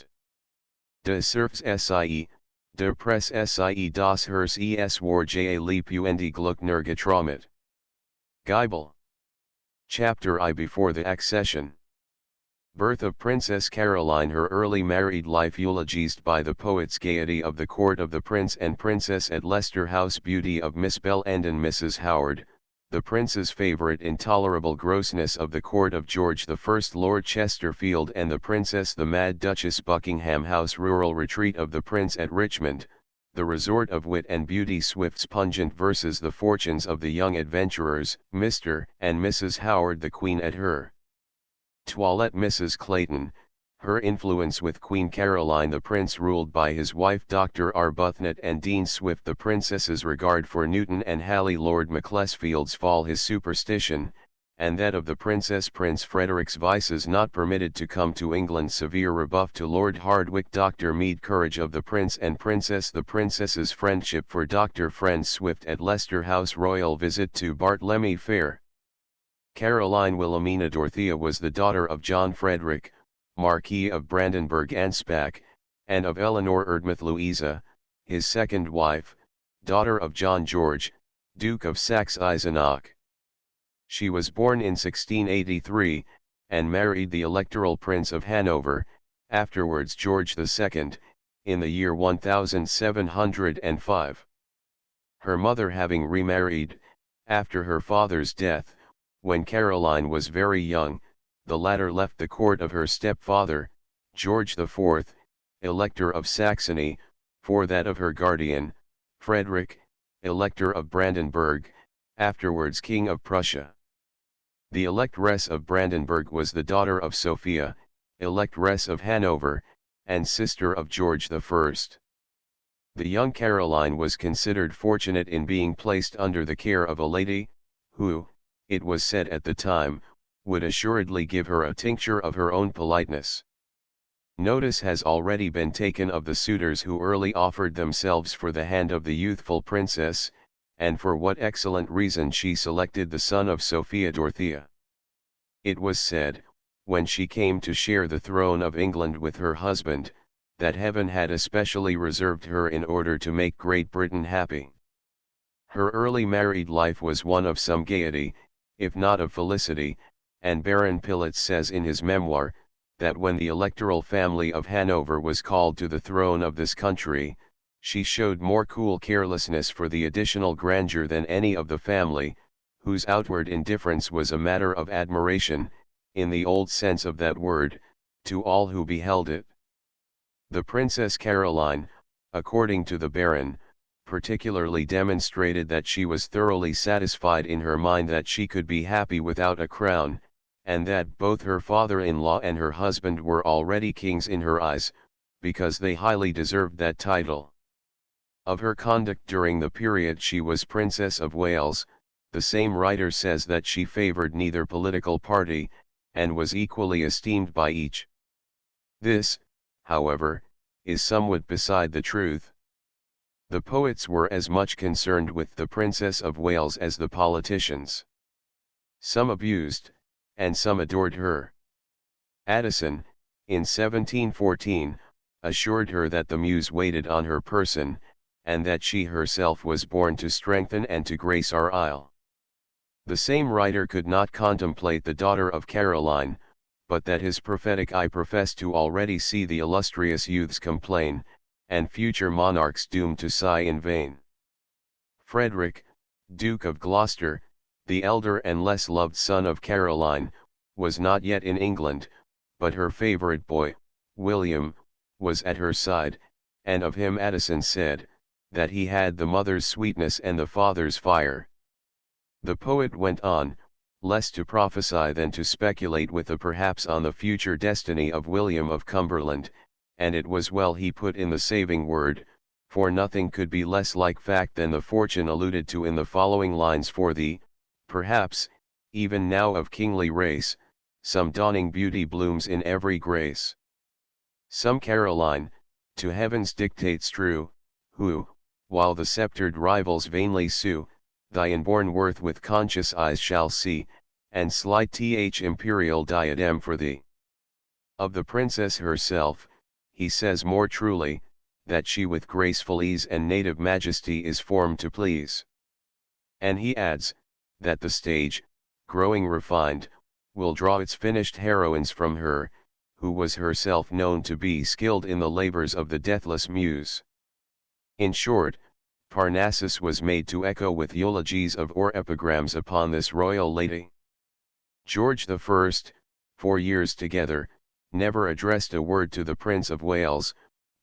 S1: De serfs sie, de press sie das Herz es war ja lebendig Glückner getraumet. Geibel. Chapter I. Before the accession. Birth of Princess Caroline. Her early married life eulogized by the poet's gaiety of the court of the Prince and Princess at Leicester House, beauty of Miss Bell and Mrs. Howard, the Prince's favourite, intolerable grossness of the court of George I Lord Chesterfield and the Princess the Mad Duchess, Buckingham House, rural retreat of the Prince at Richmond, the resort of wit and beauty, Swift's pungent verses, the fortunes of the young adventurers, Mr. and Mrs. Howard, the Queen at her toilette, Mrs. Clayton, her influence with Queen Caroline, the Prince ruled by his wife Dr. Arbuthnot and Dean Swift, the Princess's regard for Newton and Halley, Lord Macclesfield's fall, his superstition, and that of the Princess Prince Frederick's vices not permitted to come to England, severe rebuff to Lord Hardwicke, Dr. Mead, courage of the Prince and Princess, the Princess's friendship for Dr. Friend Swift at Leicester House, royal visit to Bartlemy Fair. Caroline Wilhelmina Dorothea was the daughter of John Frederick, Marquis of Brandenburg-Ansbach, and of Eleanor Erdmouth Louisa, his second wife, daughter of John George, Duke of Saxe-Eisenach. She was born in 1683, and married the Electoral Prince of Hanover, afterwards George II, in the year 1705. Her mother having remarried, after her father's death, when Caroline was very young, the latter left the court of her stepfather, George IV, Elector of Saxony, for that of her guardian, Frederick, Elector of Brandenburg, afterwards King of Prussia. The Electress of Brandenburg was the daughter of Sophia, Electress of Hanover, and sister of George I. The young Caroline was considered fortunate in being placed under the care of a lady, who, it was said at the time, would assuredly give her a tincture of her own politeness. Notice has already been taken of the suitors who early offered themselves for the hand of the youthful princess, and for what excellent reason she selected the son of Sophia Dorothea. It was said, when she came to share the throne of England with her husband, that heaven had especially reserved her in order to make Great Britain happy. Her early married life was one of some gaiety, if not of felicity, and Baron Pillet says in his memoir, that when the electoral family of Hanover was called to the throne of this country, she showed more cool carelessness for the additional grandeur than any of the family, whose outward indifference was a matter of admiration, in the old sense of that word, to all who beheld it. The Princess Caroline, according to the Baron, particularly demonstrated that she was thoroughly satisfied in her mind that she could be happy without a crown, and that both her father-in-law and her husband were already kings in her eyes, because they highly deserved that title. Of her conduct during the period she was Princess of Wales, The same writer says that she favored neither political party, and was equally esteemed by each. This, however, is somewhat beside the truth. The poets were as much concerned with the Princess of Wales as the politicians. Some abused, and some adored her. Addison, in 1714, assured her that the muse waited on her person, and that she herself was born to strengthen and to grace our isle. The same writer could not contemplate the daughter of Caroline, but that his prophetic eye professed to already see the illustrious youths complain, and future monarchs doomed to sigh in vain. Frederick, Duke of Gloucester, the elder and less loved son of Caroline, was not yet in England, but her favourite boy, William, was at her side, and of him Addison said, that he had the mother's sweetness and the father's fire. The poet went on, less to prophesy than to speculate with a perhaps on the future destiny of William of Cumberland, and it was well he put in the saving word, for nothing could be less like fact than the fortune alluded to in the following lines: for the, perhaps, even now of kingly race, some dawning beauty blooms in every grace. Some Caroline, to heaven's dictates true, who, while the sceptred rivals vainly sue, thy inborn worth with conscious eyes shall see, and slight th imperial diadem for thee. Of the princess herself, he says more truly, that she with graceful ease and native majesty is formed to please. And he adds, that the stage, growing refined, will draw its finished heroines from her, who was herself known to be skilled in the labors of the deathless muse. In short, Parnassus was made to echo with eulogies of or epigrams upon this royal lady. George I, 4 years together, never addressed a word to the Prince of Wales,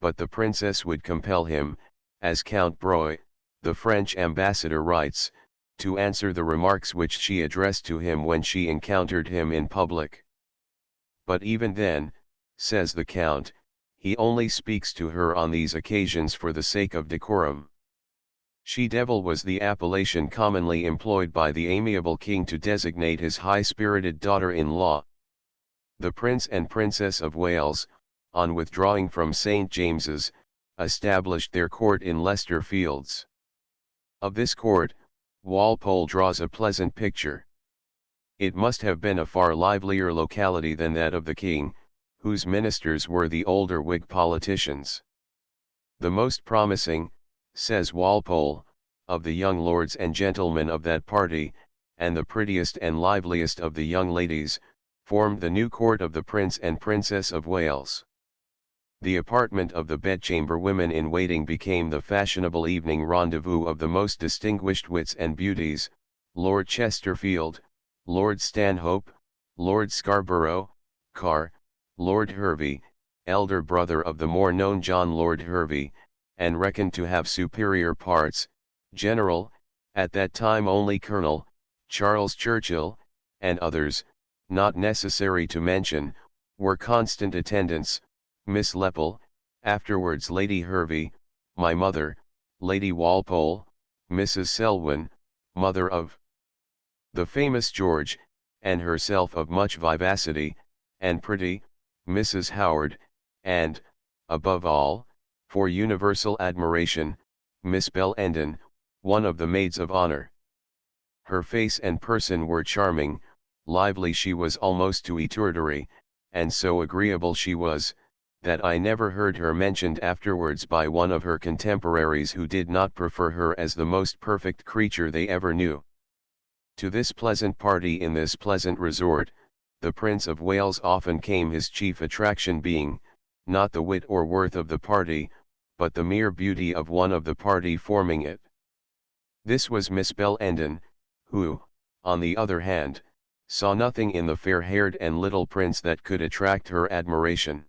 S1: but the princess would compel him, as Count Broy, the French ambassador writes, to answer the remarks which she addressed to him when she encountered him in public. But even then, says the Count, he only speaks to her on these occasions for the sake of decorum. She-devil was the appellation commonly employed by the amiable king to designate his high-spirited daughter-in-law. The Prince and Princess of Wales, on withdrawing from St. James's, established their court in Leicester Fields. Of this court, Walpole draws a pleasant picture. It must have been a far livelier locality than that of the king, whose ministers were the older Whig politicians. The most promising, says Walpole, of the young lords and gentlemen of that party, and the prettiest and liveliest of the young ladies, formed the new court of the Prince and Princess of Wales. The apartment of the bedchamber women in waiting became the fashionable evening rendezvous of the most distinguished wits and beauties, Lord Chesterfield, Lord Stanhope, Lord Scarborough, Carr, Lord Hervey, elder brother of the more known John Lord Hervey, and reckoned to have superior parts, General, at that time only Colonel, Charles Churchill, and others, not necessary to mention, were constant attendants, Miss Lepel, afterwards Lady Hervey, my mother, Lady Walpole, Mrs. Selwyn, mother of the famous George, and herself of much vivacity, and pretty, Mrs. Howard, and, above all, for universal admiration, Miss Bellenden, one of the maids of honor. Her face and person were charming, lively she was almost to étourderie, and so agreeable she was, that I never heard her mentioned afterwards by one of her contemporaries who did not prefer her as the most perfect creature they ever knew. To this pleasant party in this pleasant resort, the Prince of Wales often came, his chief attraction being, not the wit or worth of the party, but the mere beauty of one of the party forming it. This was Miss Bellenden, who, on the other hand, saw nothing in the fair-haired and little prince that could attract her admiration.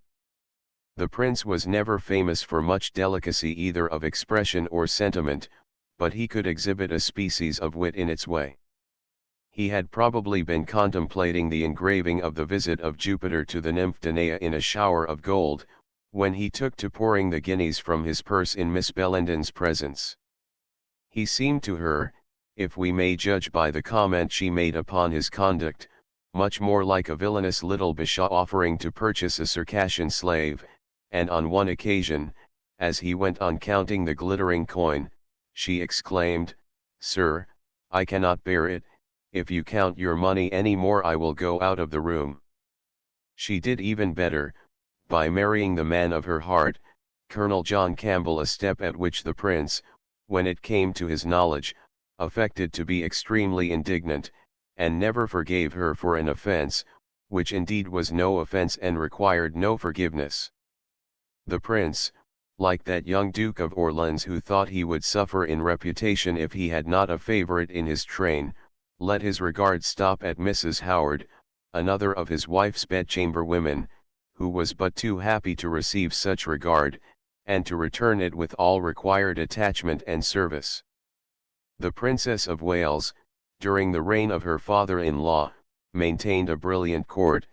S1: The prince was never famous for much delicacy either of expression or sentiment, but he could exhibit a species of wit in its way. He had probably been contemplating the engraving of the visit of Jupiter to the nymph Danae in a shower of gold, when he took to pouring the guineas from his purse in Miss Bellenden's presence. He seemed to her, if we may judge by the comment she made upon his conduct, much more like a villainous little bashaw offering to purchase a Circassian slave, and on one occasion, as he went on counting the glittering coin, she exclaimed, "Sir, I cannot bear it, if you count your money any more I will go out of the room." She did even better, by marrying the man of her heart, Colonel John Campbell, a step at which the prince, when it came to his knowledge, affected to be extremely indignant, and never forgave her for an offence, which indeed was no offence and required no forgiveness. The prince, like that young Duke of Orleans who thought he would suffer in reputation if he had not a favourite in his train, let his regard stop at Mrs. Howard, another of his wife's bedchamber women, who was but too happy to receive such regard, and to return it with all required attachment and service. The Princess of Wales, during the reign of her father-in-law, maintained a brilliant court,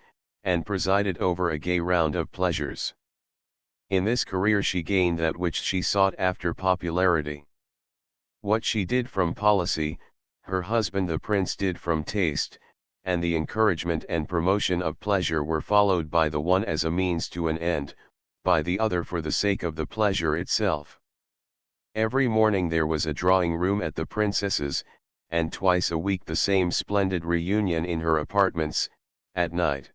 S1: and presided over a gay round of pleasures. In this career she gained that which she sought after, popularity. What she did from policy, her husband the prince did from taste, and the encouragement and promotion of pleasure were followed by the one as a means to an end, by the other for the sake of the pleasure itself. Every morning there was a drawing room at the princess's, and twice a week the same splendid reunion in her apartments, at night.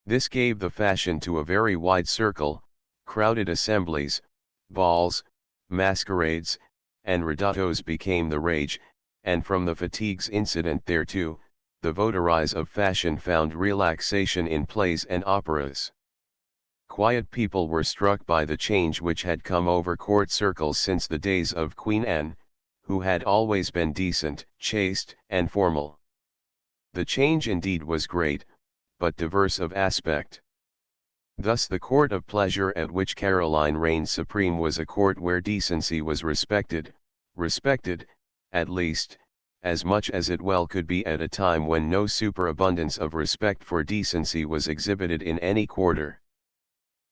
S1: This gave the fashion to a very wide circle, crowded assemblies, balls, masquerades, and ridottos became the rage, and from the fatigues incident thereto, the votaries of fashion found relaxation in plays and operas. Quiet people were struck by the change which had come over court circles since the days of Queen Anne, who had always been decent, chaste, and formal. The change indeed was great, but diverse of aspect. Thus the court of pleasure at which Caroline reigned supreme was a court where decency was respected, at least, as much as it well could be at a time when no superabundance of respect for decency was exhibited in any quarter.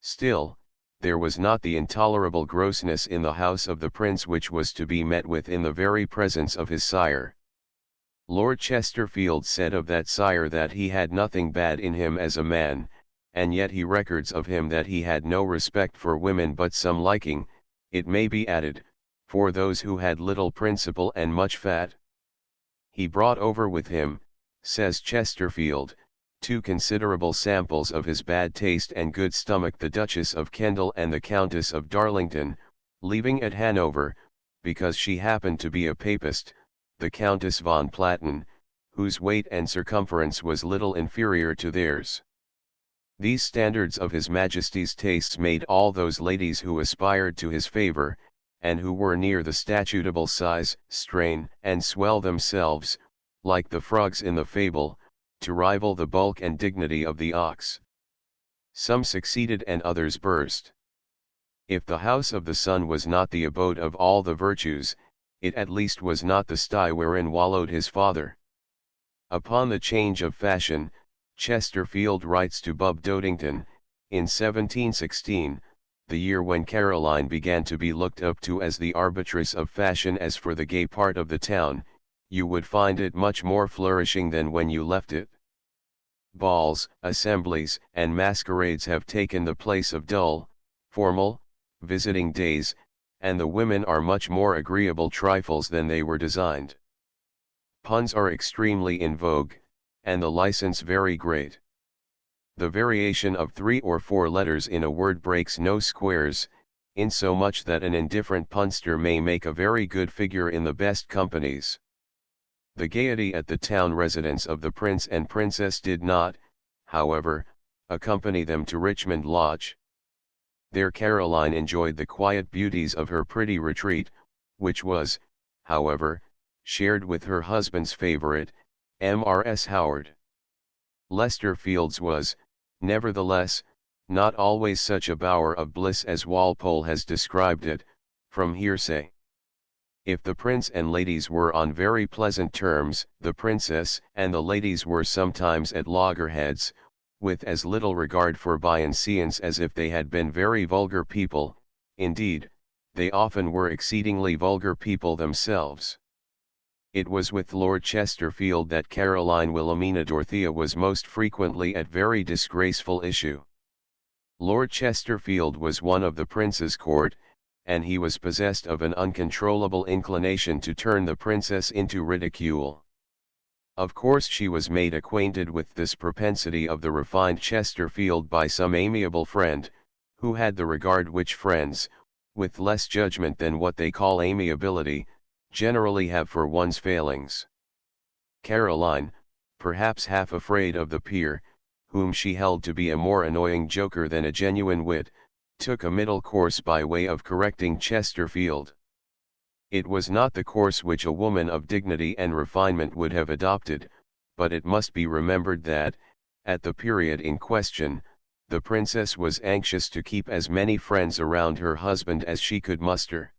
S1: Still, there was not the intolerable grossness in the house of the prince which was to be met with in the very presence of his sire. Lord Chesterfield said of that sire that he had nothing bad in him as a man, and yet he records of him that he had no respect for women but some liking, it may be added, for those who had little principle and much fat. He brought over with him, says Chesterfield, two considerable samples of his bad taste and good stomach, the Duchess of Kendal and the Countess of Darlington, leaving at Hanover, because she happened to be a papist, the Countess von Platen, whose weight and circumference was little inferior to theirs. These standards of His Majesty's tastes made all those ladies who aspired to his favour, and who were near the statutable size, strain, and swell themselves, like the frogs in the fable, to rival the bulk and dignity of the ox. Some succeeded and others burst. If the house of the sun was not the abode of all the virtues, it at least was not the sty wherein wallowed his father. Upon the change of fashion, Chesterfield writes to Bub Dodington, in 1716, the year when Caroline began to be looked up to as the arbitress of fashion. As for the gay part of the town, you would find it much more flourishing than when you left it. Balls, assemblies, and masquerades have taken the place of dull, formal, visiting days, and the women are much more agreeable trifles than they were designed. Puns are extremely in vogue, and the license very great. The variation of 3 or 4 letters in a word breaks no squares, insomuch that an indifferent punster may make a very good figure in the best companies. The gaiety at the town residence of the prince and princess did not, however, accompany them to Richmond Lodge. There Caroline enjoyed the quiet beauties of her pretty retreat, which was, however, shared with her husband's favourite, Mrs. Howard. Leicester Fields was, nevertheless, not always such a bower of bliss as Walpole has described it, from hearsay. If the prince and ladies were on very pleasant terms, the princess and the ladies were sometimes at loggerheads, with as little regard for bienseance as if they had been very vulgar people. Indeed, they often were exceedingly vulgar people themselves. It was with Lord Chesterfield that Caroline Wilhelmina Dorothea was most frequently at very disgraceful issue. Lord Chesterfield was one of the prince's court, and he was possessed of an uncontrollable inclination to turn the princess into ridicule. Of course she was made acquainted with this propensity of the refined Chesterfield by some amiable friend, who had the regard which friends, with less judgment than what they call amiability, generally have for one's failings. Caroline, perhaps half afraid of the peer, whom she held to be a more annoying joker than a genuine wit, took a middle course by way of correcting Chesterfield. It was not the course which a woman of dignity and refinement would have adopted, but it must be remembered that, at the period in question, the princess was anxious to keep as many friends around her husband as she could muster.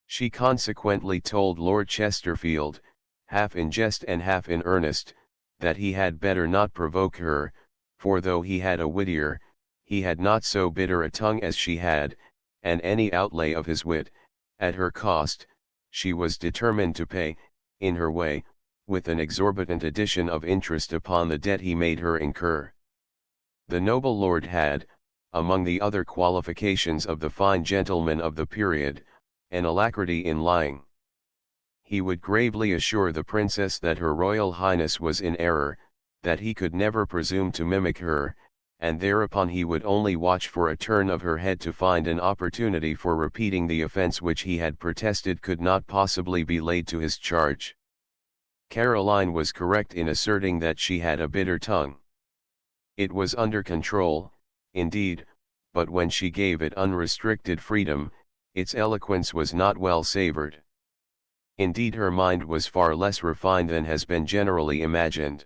S1: She consequently told Lord Chesterfield, half in jest and half in earnest, that he had better not provoke her, for though he had a wittier, he had not so bitter a tongue as she had, and any outlay of his wit, at her cost, she was determined to pay, in her way, with an exorbitant addition of interest upon the debt he made her incur. The noble lord had, among the other qualifications of the fine gentleman of the period, an alacrity in lying. He would gravely assure the princess that her royal highness was in error, that he could never presume to mimic her, and thereupon he would only watch for a turn of her head to find an opportunity for repeating the offence which he had protested could not possibly be laid to his charge. Caroline was correct in asserting that she had a bitter tongue. It was under control, indeed, but when she gave it unrestricted freedom, its eloquence was not well savoured. Indeed, her mind was far less refined than has been generally imagined.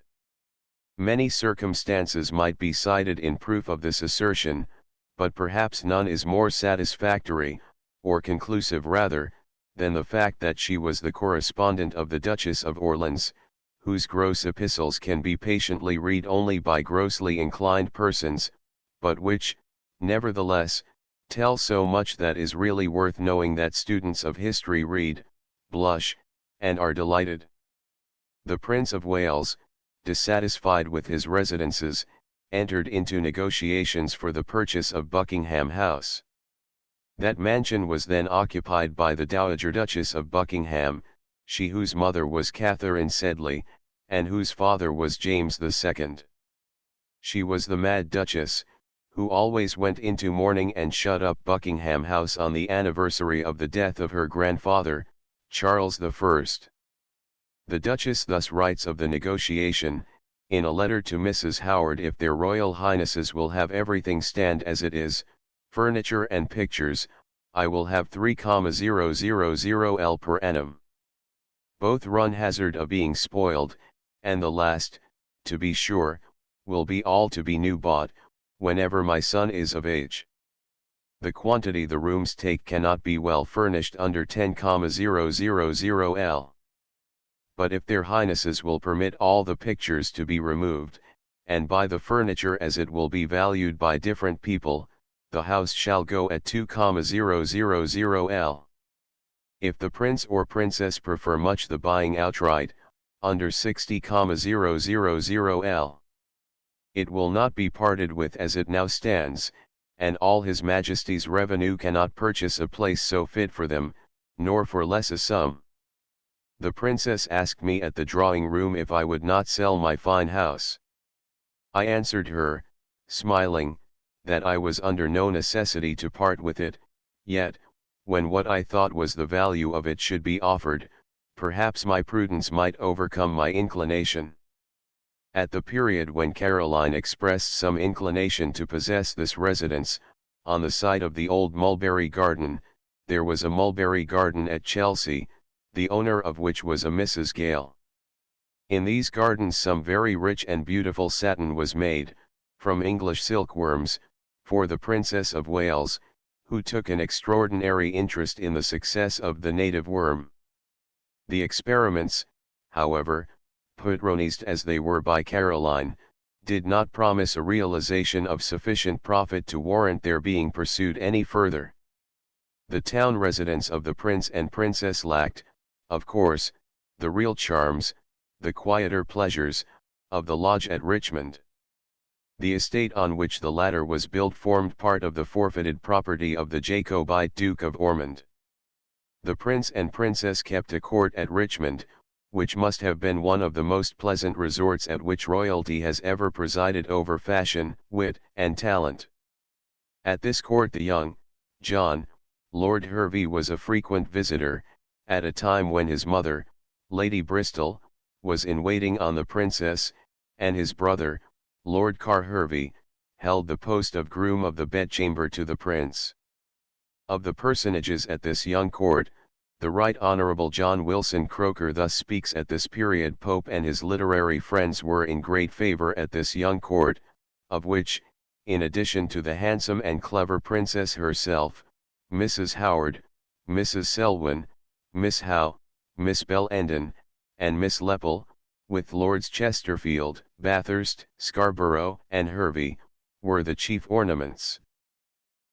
S1: Many circumstances might be cited in proof of this assertion, but perhaps none is more satisfactory, or conclusive rather, than the fact that she was the correspondent of the Duchess of Orleans, whose gross epistles can be patiently read only by grossly inclined persons, but which, nevertheless, tell so much that is really worth knowing that students of history read, blush, and are delighted. The Prince of Wales, dissatisfied with his residences, entered into negotiations for the purchase of Buckingham House. That mansion was then occupied by the Dowager Duchess of Buckingham, she whose mother was Catherine Sedley, and whose father was James II. She was the Mad Duchess, who always went into mourning and shut up Buckingham House on the anniversary of the death of her grandfather, Charles I. The Duchess thus writes of the negotiation, in a letter to Mrs. Howard: "If their Royal Highnesses will have everything stand as it is, furniture and pictures, I will have 3,000 L per annum. Both run hazard of being spoiled, and the last, to be sure, will be all to be new bought, whenever my son is of age. The quantity the rooms take cannot be well furnished under 10,000 L. But if their Highnesses will permit all the pictures to be removed, and buy the furniture as it will be valued by different people, the house shall go at 2,000 L. If the Prince or Princess prefer much the buying outright, under 60,000 L. It will not be parted with as it now stands, and all His Majesty's revenue cannot purchase a place so fit for them, nor for less a sum. The Princess asked me at the drawing room if I would not sell my fine house. I answered her, smiling, that I was under no necessity to part with it, yet, when what I thought was the value of it should be offered, perhaps my prudence might overcome my inclination. At the period when Caroline expressed some inclination to possess this residence, on the site of the old Mulberry Garden, there was a Mulberry Garden at Chelsea, the owner of which was a Mrs. Gale. In these gardens some very rich and beautiful satin was made, from English silkworms, for the Princess of Wales, who took an extraordinary interest in the success of the native worm. The experiments, however, patronized as they were by Caroline, did not promise a realization of sufficient profit to warrant their being pursued any further. The town residence of the Prince and Princess lacked, of course, the real charms, the quieter pleasures, of the lodge at Richmond. The estate on which the latter was built formed part of the forfeited property of the Jacobite Duke of Ormond. The prince and princess kept a court at Richmond, which must have been one of the most pleasant resorts at which royalty has ever presided over fashion, wit, and talent. At this court the young John, Lord Hervey, was a frequent visitor, at a time when his mother, Lady Bristol, was in waiting on the princess, and his brother, Lord Hervey, held the post of groom of the bedchamber to the prince. Of the personages at this young court, the Right Honourable John Wilson Croker thus speaks: at this period Pope and his literary friends were in great favour at this young court, of which, in addition to the handsome and clever princess herself, Mrs. Howard, Mrs. Selwyn, Miss Howe, Miss Bellenden, and Miss Lepel, with Lords Chesterfield, Bathurst, Scarborough, and Hervey, were the chief ornaments.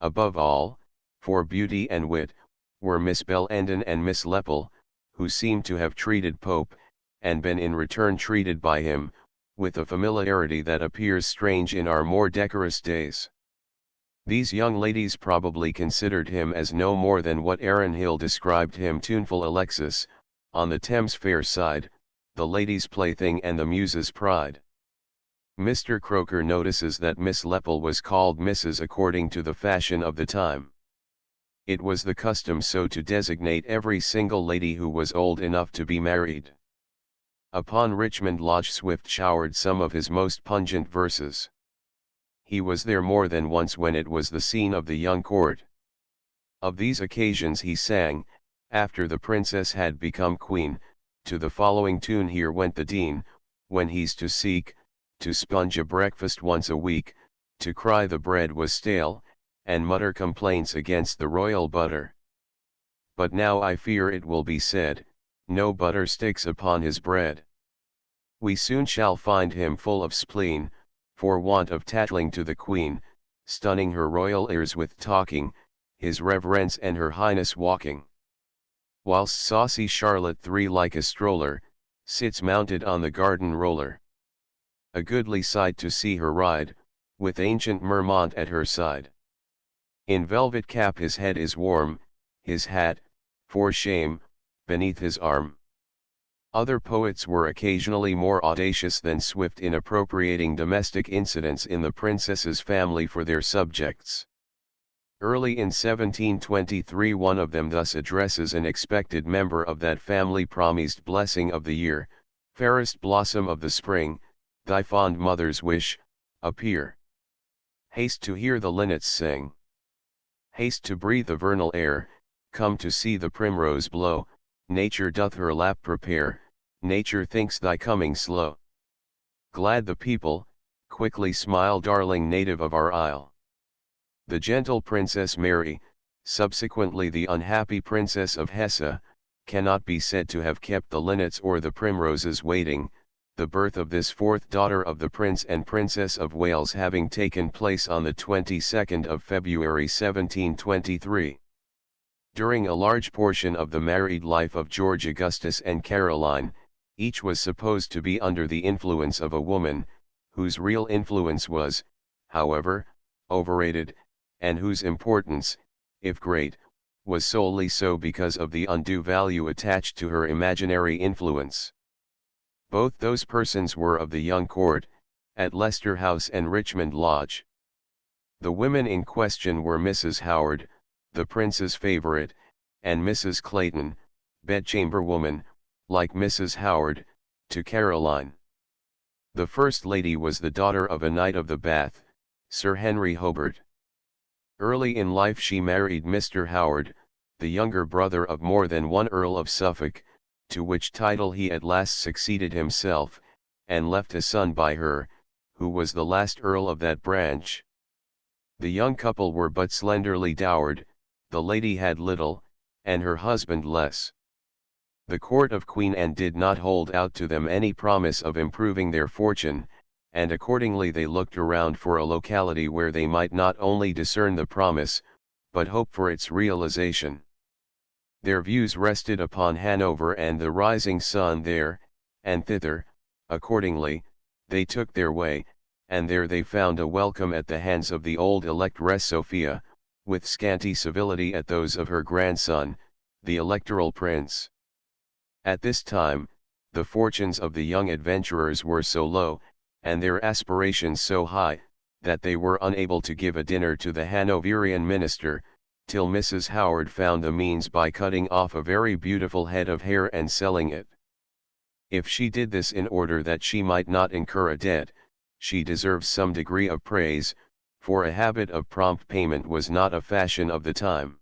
S1: Above all, for beauty and wit, were Miss Bellenden and Miss Lepel, who seemed to have treated Pope, and been in return treated by him, with a familiarity that appears strange in our more decorous days. These young ladies probably considered him as no more than what Aaron Hill described him: tuneful Alexis, on the Thames fair side, the lady's plaything and the muse's pride. Mr. Croker notices that Miss Lepel was called Mrs. according to the fashion of the time. It was the custom so to designate every single lady who was old enough to be married. Upon Richmond Lodge Swift showered some of his most pungent verses. He was there more than once when it was the scene of the young court. Of these occasions he sang, after the princess had become queen, to the following tune: here went the Dean, when he's to seek, to sponge a breakfast once a week, to cry the bread was stale, and mutter complaints against the royal butter. But now I fear it will be said, no butter sticks upon his bread. We soon shall find him full of spleen, for want of tattling to the Queen, stunning her royal ears with talking, his reverence and her highness walking. Whilst saucy Charlotte III like a stroller, sits mounted on the garden roller. A goodly sight to see her ride, with ancient Mermont at her side. In velvet cap his head is warm, his hat, for shame, beneath his arm. Other poets were occasionally more audacious than Swift in appropriating domestic incidents in the princess's family for their subjects. Early in 1723 one of them thus addresses an expected member of that family: promised blessing of the year, fairest blossom of the spring, thy fond mother's wish, appear. Haste to hear the linnets sing. Haste to breathe the vernal air, come to see the primrose blow, nature doth her lap prepare, nature thinks thy coming slow. Glad the people, quickly smile, darling native of our isle. The gentle Princess Mary, subsequently the unhappy Princess of Hesse, cannot be said to have kept the linnets or the primroses waiting, the birth of this fourth daughter of the Prince and Princess of Wales having taken place on the 22nd of February 1723. During a large portion of the married life of George Augustus and Caroline, each was supposed to be under the influence of a woman, whose real influence was, however, overrated, and whose importance, if great, was solely so because of the undue value attached to her imaginary influence. Both those persons were of the young court, at Leicester House and Richmond Lodge. The women in question were Mrs. Howard, the prince's favourite, and Mrs. Clayton, bedchamber woman, like Mrs. Howard, to Caroline. The first lady was the daughter of a Knight of the Bath, Sir Henry Hobart. Early in life she married Mr. Howard, the younger brother of more than one Earl of Suffolk, to which title he at last succeeded himself, and left a son by her, who was the last Earl of that branch. The young couple were but slenderly dowered, the lady had little, and her husband less. The court of Queen Anne did not hold out to them any promise of improving their fortune, and accordingly they looked around for a locality where they might not only discern the promise, but hope for its realization. Their views rested upon Hanover and the rising sun there, and thither, accordingly, they took their way, and there they found a welcome at the hands of the old electress Sophia, with scanty civility at those of her grandson, the electoral prince. At this time, the fortunes of the young adventurers were so low, and their aspirations so high, that they were unable to give a dinner to the Hanoverian minister, till Mrs. Howard found the means by cutting off a very beautiful head of hair and selling it. If she did this in order that she might not incur a debt, she deserves some degree of praise, for a habit of prompt payment was not a fashion of the time.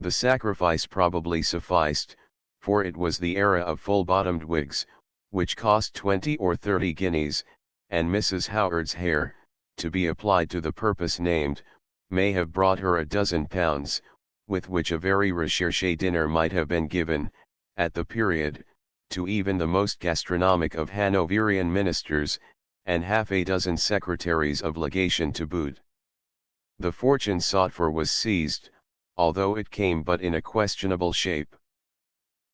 S1: The sacrifice probably sufficed, for it was the era of full-bottomed wigs, which cost 20 or 30 guineas, and Mrs. Howard's hair, to be applied to the purpose named, may have brought her £12, with which a very recherché dinner might have been given, at the period, to even the most gastronomic of Hanoverian ministers, and half a dozen secretaries of legation to boot. The fortune sought for was seized, although it came but in a questionable shape.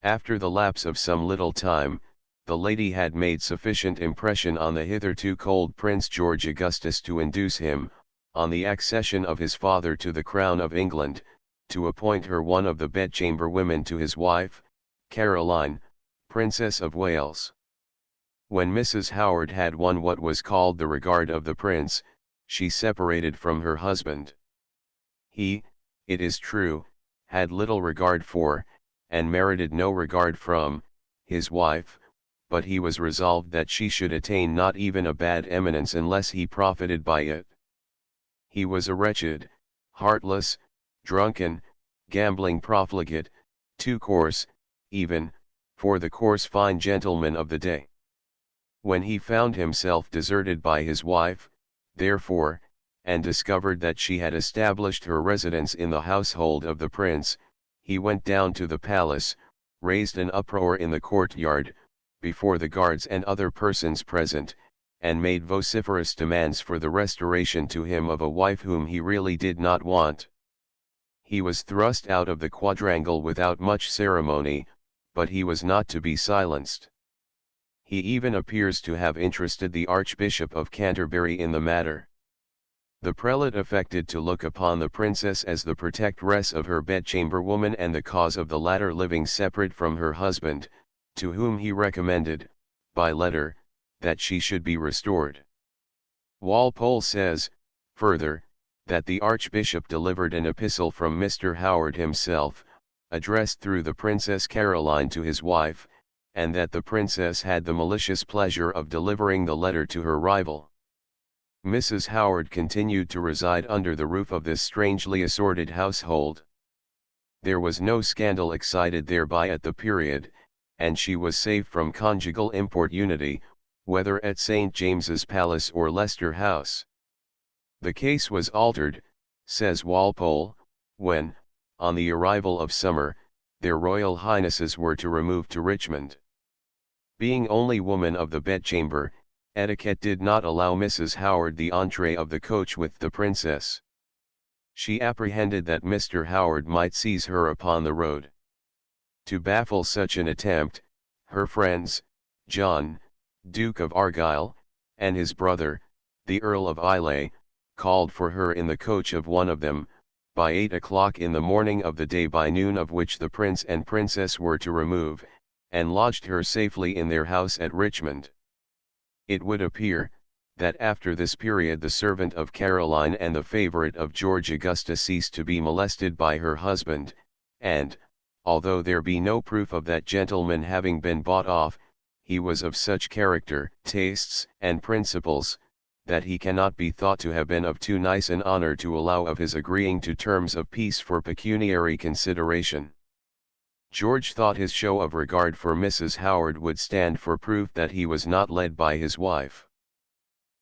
S1: After the lapse of some little time, the lady had made sufficient impression on the hitherto cold Prince George Augustus to induce him, on the accession of his father to the crown of England, to appoint her one of the bedchamber women to his wife, Caroline, Princess of Wales. When Mrs. Howard had won what was called the regard of the prince, she separated from her husband. He, it is true, had little regard for, and merited no regard from, his wife, but he was resolved that she should attain not even a bad eminence unless he profited by it. He was a wretched, heartless, drunken, gambling profligate, too coarse, even, for the coarse fine gentleman of the day. When he found himself deserted by his wife, therefore, and discovered that she had established her residence in the household of the prince, he went down to the palace, raised an uproar in the courtyard, before the guards and other persons present, and made vociferous demands for the restoration to him of a wife whom he really did not want. He was thrust out of the quadrangle without much ceremony, but he was not to be silenced. He even appears to have interested the Archbishop of Canterbury in the matter. The prelate affected to look upon the princess as the protectress of her bedchamber woman and the cause of the latter living separate from her husband, to whom he recommended, by letter, that she should be restored. Walpole says, further, that the Archbishop delivered an epistle from Mr. Howard himself, addressed through the Princess Caroline to his wife, and that the princess had the malicious pleasure of delivering the letter to her rival. Mrs. Howard continued to reside under the roof of this strangely assorted household. There was no scandal excited thereby at the period, and she was safe from conjugal importunity, whether at St. James's Palace or Leicester House. The case was altered, says Walpole, when, on the arrival of summer, their Royal Highnesses were to remove to Richmond. Being only woman of the bedchamber, etiquette did not allow Mrs. Howard the entree of the coach with the princess. She apprehended that Mr. Howard might seize her upon the road. To baffle such an attempt, her friends, John, Duke of Argyll, and his brother, the Earl of Islay, called for her in the coach of one of them, by 8 o'clock in the morning of the day by noon of which the prince and princess were to remove, and lodged her safely in their house at Richmond. It would appear, that after this period the servant of Caroline and the favourite of George Augustus ceased to be molested by her husband, and, although there be no proof of that gentleman having been bought off, he was of such character, tastes, and principles, that he cannot be thought to have been of too nice an honour to allow of his agreeing to terms of peace for pecuniary consideration. George thought his show of regard for Mrs. Howard would stand for proof that he was not led by his wife.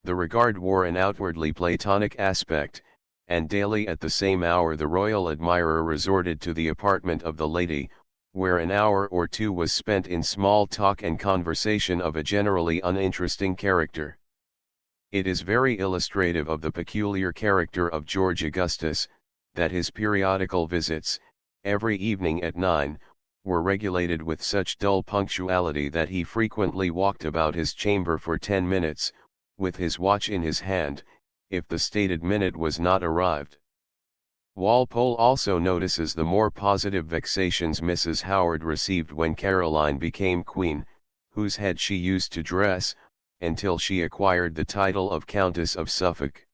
S1: The regard wore an outwardly platonic aspect, and daily at the same hour the royal admirer resorted to the apartment of the lady, where an hour or two was spent in small talk and conversation of a generally uninteresting character. It is very illustrative of the peculiar character of George Augustus, that his periodical visits, every evening at 9, were regulated with such dull punctuality that he frequently walked about his chamber for 10 minutes, with his watch in his hand, if the stated minute was not arrived. Walpole also notices the more positive vexations Mrs. Howard received when Caroline became queen, whose head she used to dress, until she acquired the title of Countess of Suffolk.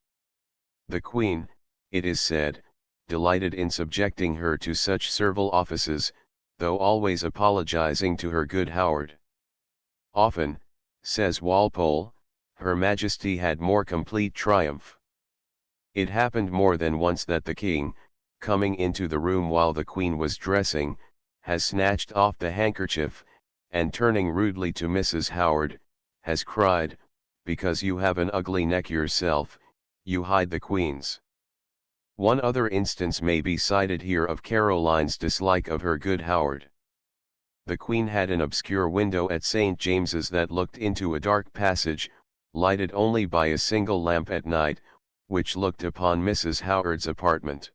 S1: The Queen, it is said, delighted in subjecting her to such servile offices, though always apologizing to her good Howard. Often, says Walpole, Her Majesty had more complete triumph. It happened more than once that the king, coming into the room while the Queen was dressing, has snatched off the handkerchief, and turning rudely to Mrs. Howard, has cried, "Because you have an ugly neck yourself, you hide the Queen's." One other instance may be cited here of Caroline's dislike of her good Howard. The Queen had an obscure window at St. James's that looked into a dark passage, lighted only by a single lamp at night, which looked upon Mrs. Howard's apartment.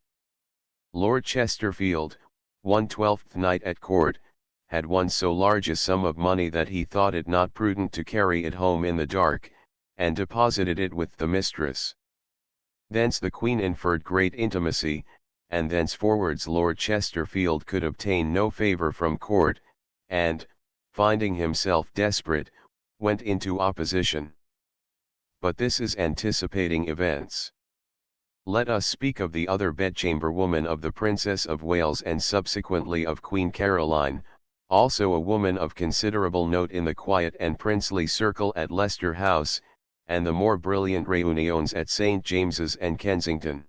S1: Lord Chesterfield, one 12th night at court, had won so large a sum of money that he thought it not prudent to carry it home in the dark, and deposited it with the mistress. Thence the Queen inferred great intimacy, and thenceforwards Lord Chesterfield could obtain no favour from court, and, finding himself desperate, went into opposition. But this is anticipating events. Let us speak of the other bedchamber woman of the Princess of Wales and subsequently of Queen Caroline, also a woman of considerable note in the quiet and princely circle at Leicester House, and the more brilliant réunions at St. James's and Kensington.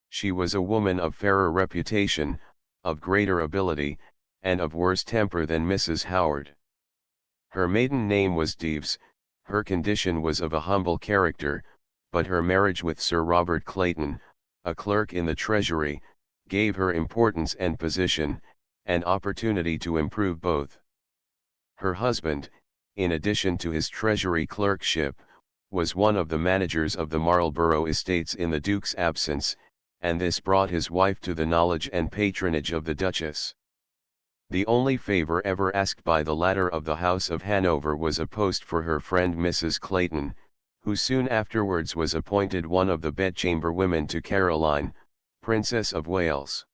S1: She was a woman of fairer reputation, of greater ability, and of worse temper than Mrs. Howard. Her maiden name was Deves, her condition was of a humble character, but her marriage with Sir Robert Clayton, a clerk in the Treasury, gave her importance and position, and opportunity to improve both. Her husband, in addition to his Treasury clerkship, was one of the managers of the Marlborough estates in the Duke's absence, and this brought his wife to the knowledge and patronage of the Duchess. The only favour ever asked by the latter of the House of Hanover was a post for her friend Mrs. Clayton, who soon afterwards was appointed one of the bedchamber women to Caroline, Princess of Wales.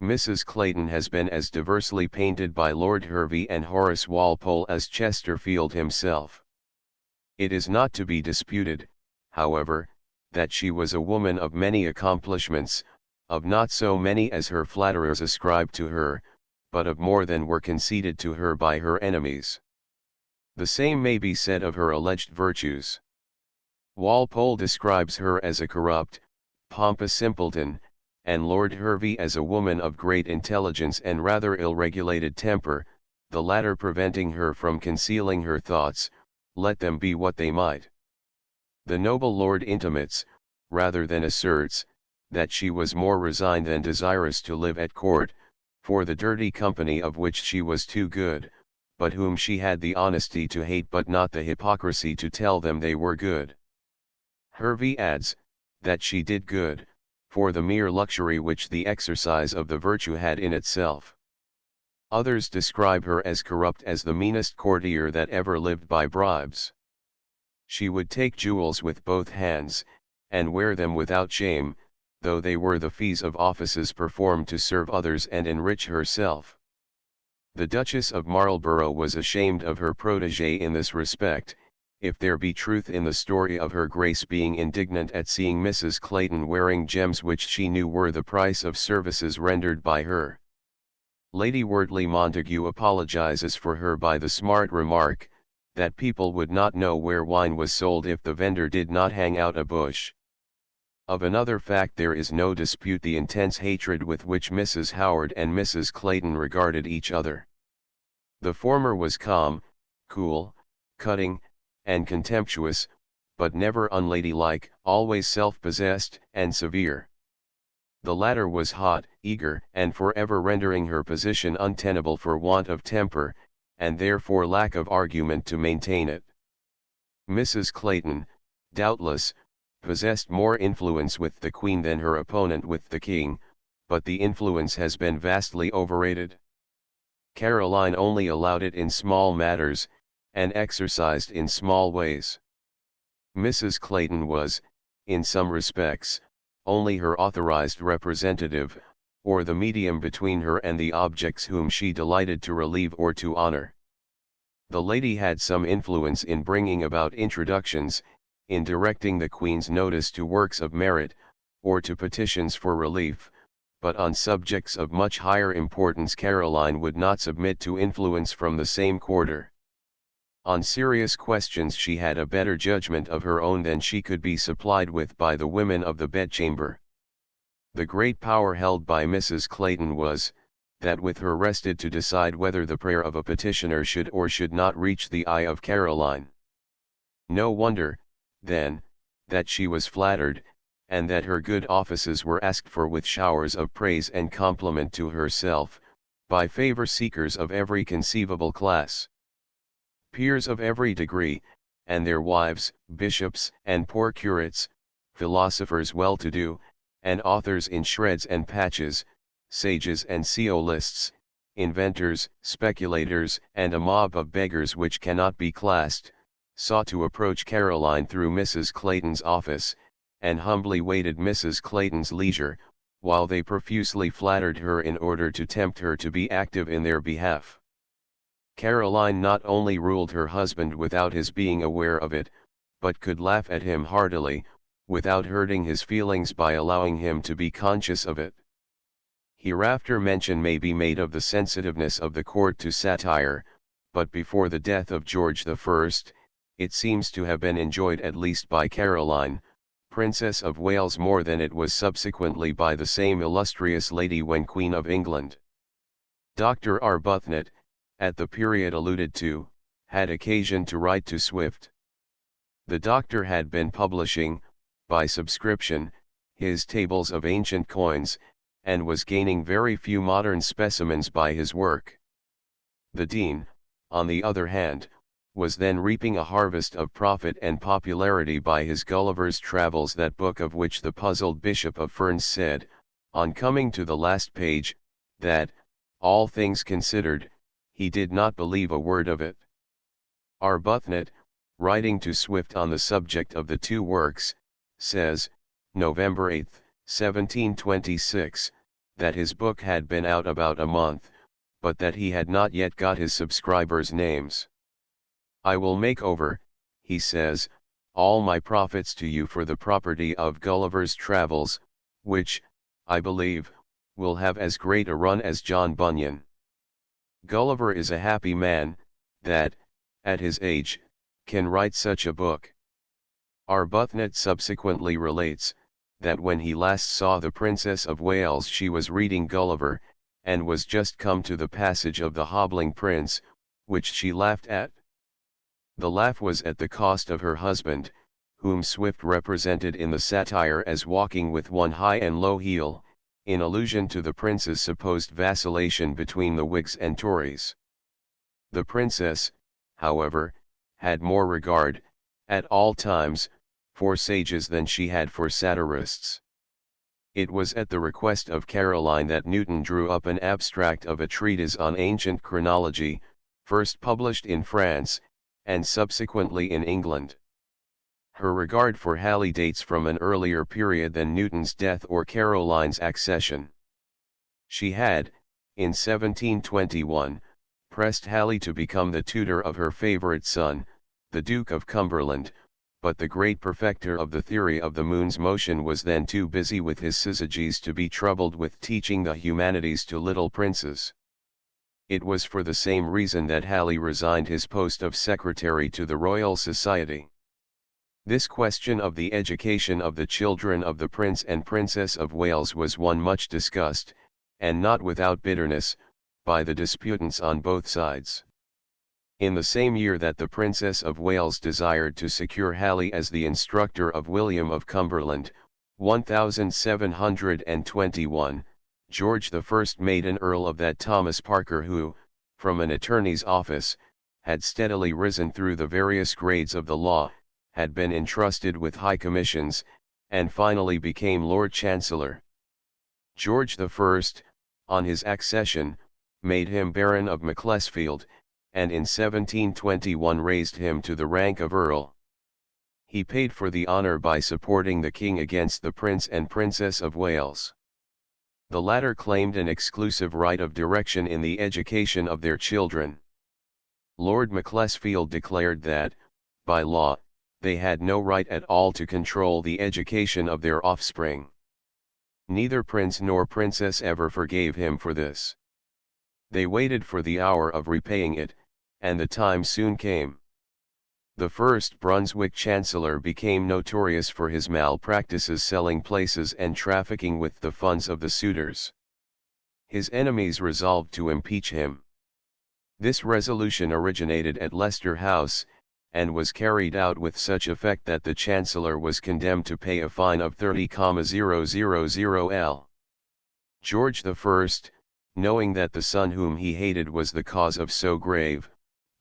S1: Mrs. Clayton has been as diversely painted by Lord Hervey and Horace Walpole as Chesterfield himself. It is not to be disputed, however, that she was a woman of many accomplishments, of not so many as her flatterers ascribed to her, but of more than were conceded to her by her enemies. The same may be said of her alleged virtues. Walpole describes her as a corrupt, pompous simpleton, and Lord Hervey as a woman of great intelligence and rather ill-regulated temper, the latter preventing her from concealing her thoughts, let them be what they might. The noble lord intimates, rather than asserts, that she was more resigned than desirous to live at court, for the dirty company of which she was too good, but whom she had the honesty to hate but not the hypocrisy to tell them they were good. Hervey adds, that she did good, for the mere luxury which the exercise of the virtue had in itself. Others describe her as corrupt as the meanest courtier that ever lived by bribes. She would take jewels with both hands, and wear them without shame, though they were the fees of offices performed to serve others and enrich herself. The Duchess of Marlborough was ashamed of her protégée in this respect, if there be truth in the story of her Grace being indignant at seeing Mrs. Clayton wearing gems which she knew were the price of services rendered by her. Lady Wortley Montagu apologizes for her by the smart remark, that people would not know where wine was sold if the vendor did not hang out a bush. Of another fact there is no dispute: the intense hatred with which Mrs. Howard and Mrs. Clayton regarded each other. The former was calm, cool, cutting, and contemptuous, but never unladylike, always self-possessed and severe. The latter was hot, eager, and forever rendering her position untenable for want of temper, and therefore lack of argument to maintain it. Mrs. Clayton, doubtless, possessed more influence with the Queen than her opponent with the King, but the influence has been vastly overrated. Caroline only allowed it in small matters, and exercised in small ways. Mrs. Clayton was, in some respects, only her authorized representative, or the medium between her and the objects whom she delighted to relieve or to honor. The lady had some influence in bringing about introductions, in directing the Queen's notice to works of merit, or to petitions for relief, but on subjects of much higher importance Caroline would not submit to influence from the same quarter. On serious questions she had a better judgment of her own than she could be supplied with by the women of the bedchamber. The great power held by Mrs. Clayton was, that with her rested to decide whether the prayer of a petitioner should or should not reach the eye of Caroline. No wonder, then, that she was flattered, and that her good offices were asked for with showers of praise and compliment to herself, by favor seekers of every conceivable class. Peers of every degree, and their wives, bishops and poor curates, philosophers well-to-do, and authors in shreds and patches, sages and ceolists, inventors, speculators, and a mob of beggars which cannot be classed, sought to approach Caroline through Mrs. Clayton's office, and humbly waited Mrs. Clayton's leisure, while they profusely flattered her in order to tempt her to be active in their behalf. Caroline not only ruled her husband without his being aware of it, but could laugh at him heartily, without hurting his feelings by allowing him to be conscious of it. Hereafter mention may be made of the sensitiveness of the court to satire, but before the death of George I, it seems to have been enjoyed at least by Caroline, Princess of Wales, more than it was subsequently by the same illustrious lady when Queen of England. Dr. Arbuthnot, at the period alluded to, had occasion to write to Swift. The doctor had been publishing, by subscription, his tables of ancient coins, and was gaining very few modern specimens by his work. The Dean, on the other hand, was then reaping a harvest of profit and popularity by his Gulliver's Travels, that book of which the puzzled Bishop of Ferns said, on coming to the last page, that, all things considered, he did not believe a word of it. Arbuthnot, writing to Swift on the subject of the two works, says, November 8, 1726, that his book had been out about a month, but that he had not yet got his subscribers' names. I will make over, he says, all my profits to you for the property of Gulliver's Travels, which, I believe, will have as great a run as John Bunyan. Gulliver is a happy man, that, at his age, can write such a book. Arbuthnot subsequently relates, that when he last saw the Princess of Wales she was reading Gulliver, and was just come to the passage of the hobbling prince, which she laughed at. The laugh was at the cost of her husband, whom Swift represented in the satire as walking with one high and low heel, in allusion to the prince's supposed vacillation between the Whigs and Tories. The princess, however, had more regard, at all times, for sages than she had for satirists. It was at the request of Caroline that Newton drew up an abstract of a treatise on ancient chronology, first published in France, and subsequently in England. Her regard for Halley dates from an earlier period than Newton's death or Caroline's accession. She had, in 1721, pressed Halley to become the tutor of her favourite son, the Duke of Cumberland, but the great perfecter of the theory of the moon's motion was then too busy with his syzygies to be troubled with teaching the humanities to little princes. It was for the same reason that Halley resigned his post of secretary to the Royal Society. This question of the education of the children of the Prince and Princess of Wales was one much discussed, and not without bitterness, by the disputants on both sides. In the same year that the Princess of Wales desired to secure Halley as the instructor of William of Cumberland, 1721, George I made an earl of that Thomas Parker who, from an attorney's office, had steadily risen through the various grades of the law, had been entrusted with high commissions, and finally became Lord Chancellor. George I, on his accession, made him Baron of Macclesfield, and in 1721 raised him to the rank of Earl. He paid for the honour by supporting the king against the Prince and Princess of Wales. The latter claimed an exclusive right of direction in the education of their children. Lord Macclesfield declared that, by law, they had no right at all to control the education of their offspring. Neither prince nor princess ever forgave him for this. They waited for the hour of repaying it, and the time soon came. The first Brunswick Chancellor became notorious for his malpractices selling places and trafficking with the funds of the suitors. His enemies resolved to impeach him. This resolution originated at Leicester House, and was carried out with such effect that the Chancellor was condemned to pay a fine of 30,000 L. George I, knowing that the son whom he hated was the cause of so grave,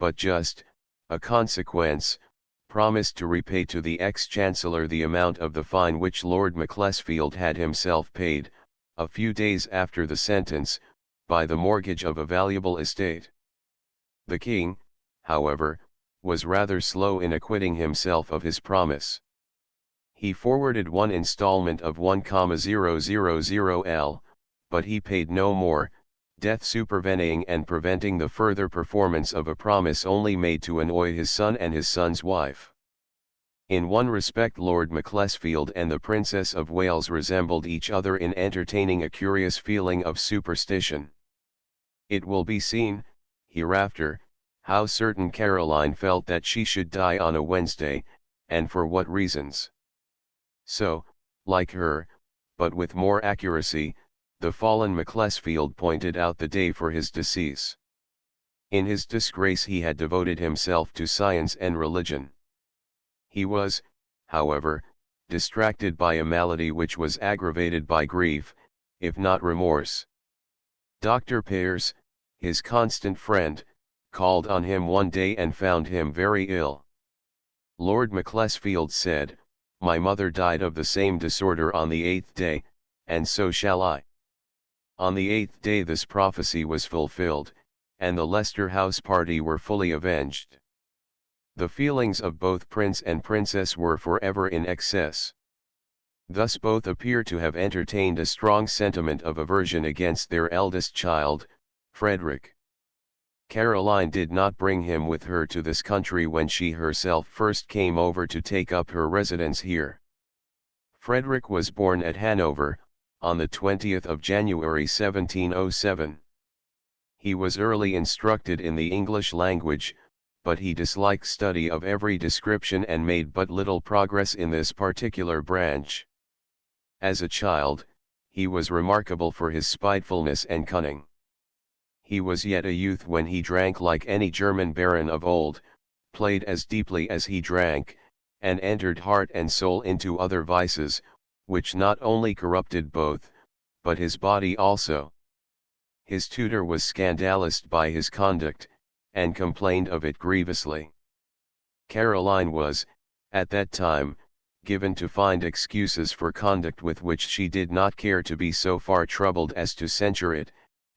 S1: but just, a consequence, promised to repay to the ex-Chancellor the amount of the fine which Lord Macclesfield had himself paid, a few days after the sentence, by the mortgage of a valuable estate. The king, however, was rather slow in acquitting himself of his promise. He forwarded one installment of 1,000 L, but he paid no more, death supervening and preventing the further performance of a promise only made to annoy his son and his son's wife. In one respect Lord Macclesfield and the Princess of Wales resembled each other in entertaining a curious feeling of superstition. It will be seen, hereafter, how certain Caroline felt that she should die on a Wednesday, and for what reasons. So, like her, but with more accuracy, the fallen Macclesfield pointed out the day for his decease. In his disgrace he had devoted himself to science and religion. He was, however, distracted by a malady which was aggravated by grief, if not remorse. Dr. Pears, his constant friend, called on him one day and found him very ill. Lord Macclesfield said, "My mother died of the same disorder on the 8th day, and so shall I." On the 8th day this prophecy was fulfilled, and the Leicester House party were fully avenged. The feelings of both prince and princess were forever in excess. Thus both appear to have entertained a strong sentiment of aversion against their eldest child, Frederick. Caroline did not bring him with her to this country when she herself first came over to take up her residence here. Frederick was born at Hanover, on the 20th of January 1707. He was early instructed in the English language, but he disliked study of every description and made but little progress in this particular branch. As a child, he was remarkable for his spitefulness and cunning. He was yet a youth when he drank like any German baron of old, played as deeply as he drank, and entered heart and soul into other vices, which not only corrupted both, but his body also. His tutor was scandalized by his conduct, and complained of it grievously. Caroline was, at that time, given to find excuses for conduct with which she did not care to be so far troubled as to censure it,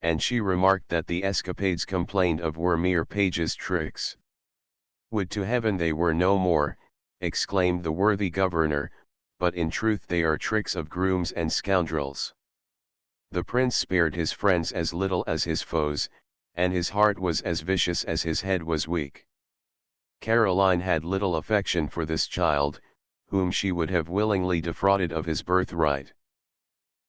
S1: and she remarked that the escapades complained of were mere pages' tricks. "Would to heaven they were no more," exclaimed the worthy governor, "but in truth they are tricks of grooms and scoundrels." The prince spared his friends as little as his foes, and his heart was as vicious as his head was weak. Caroline had little affection for this child, whom she would have willingly defrauded of his birthright.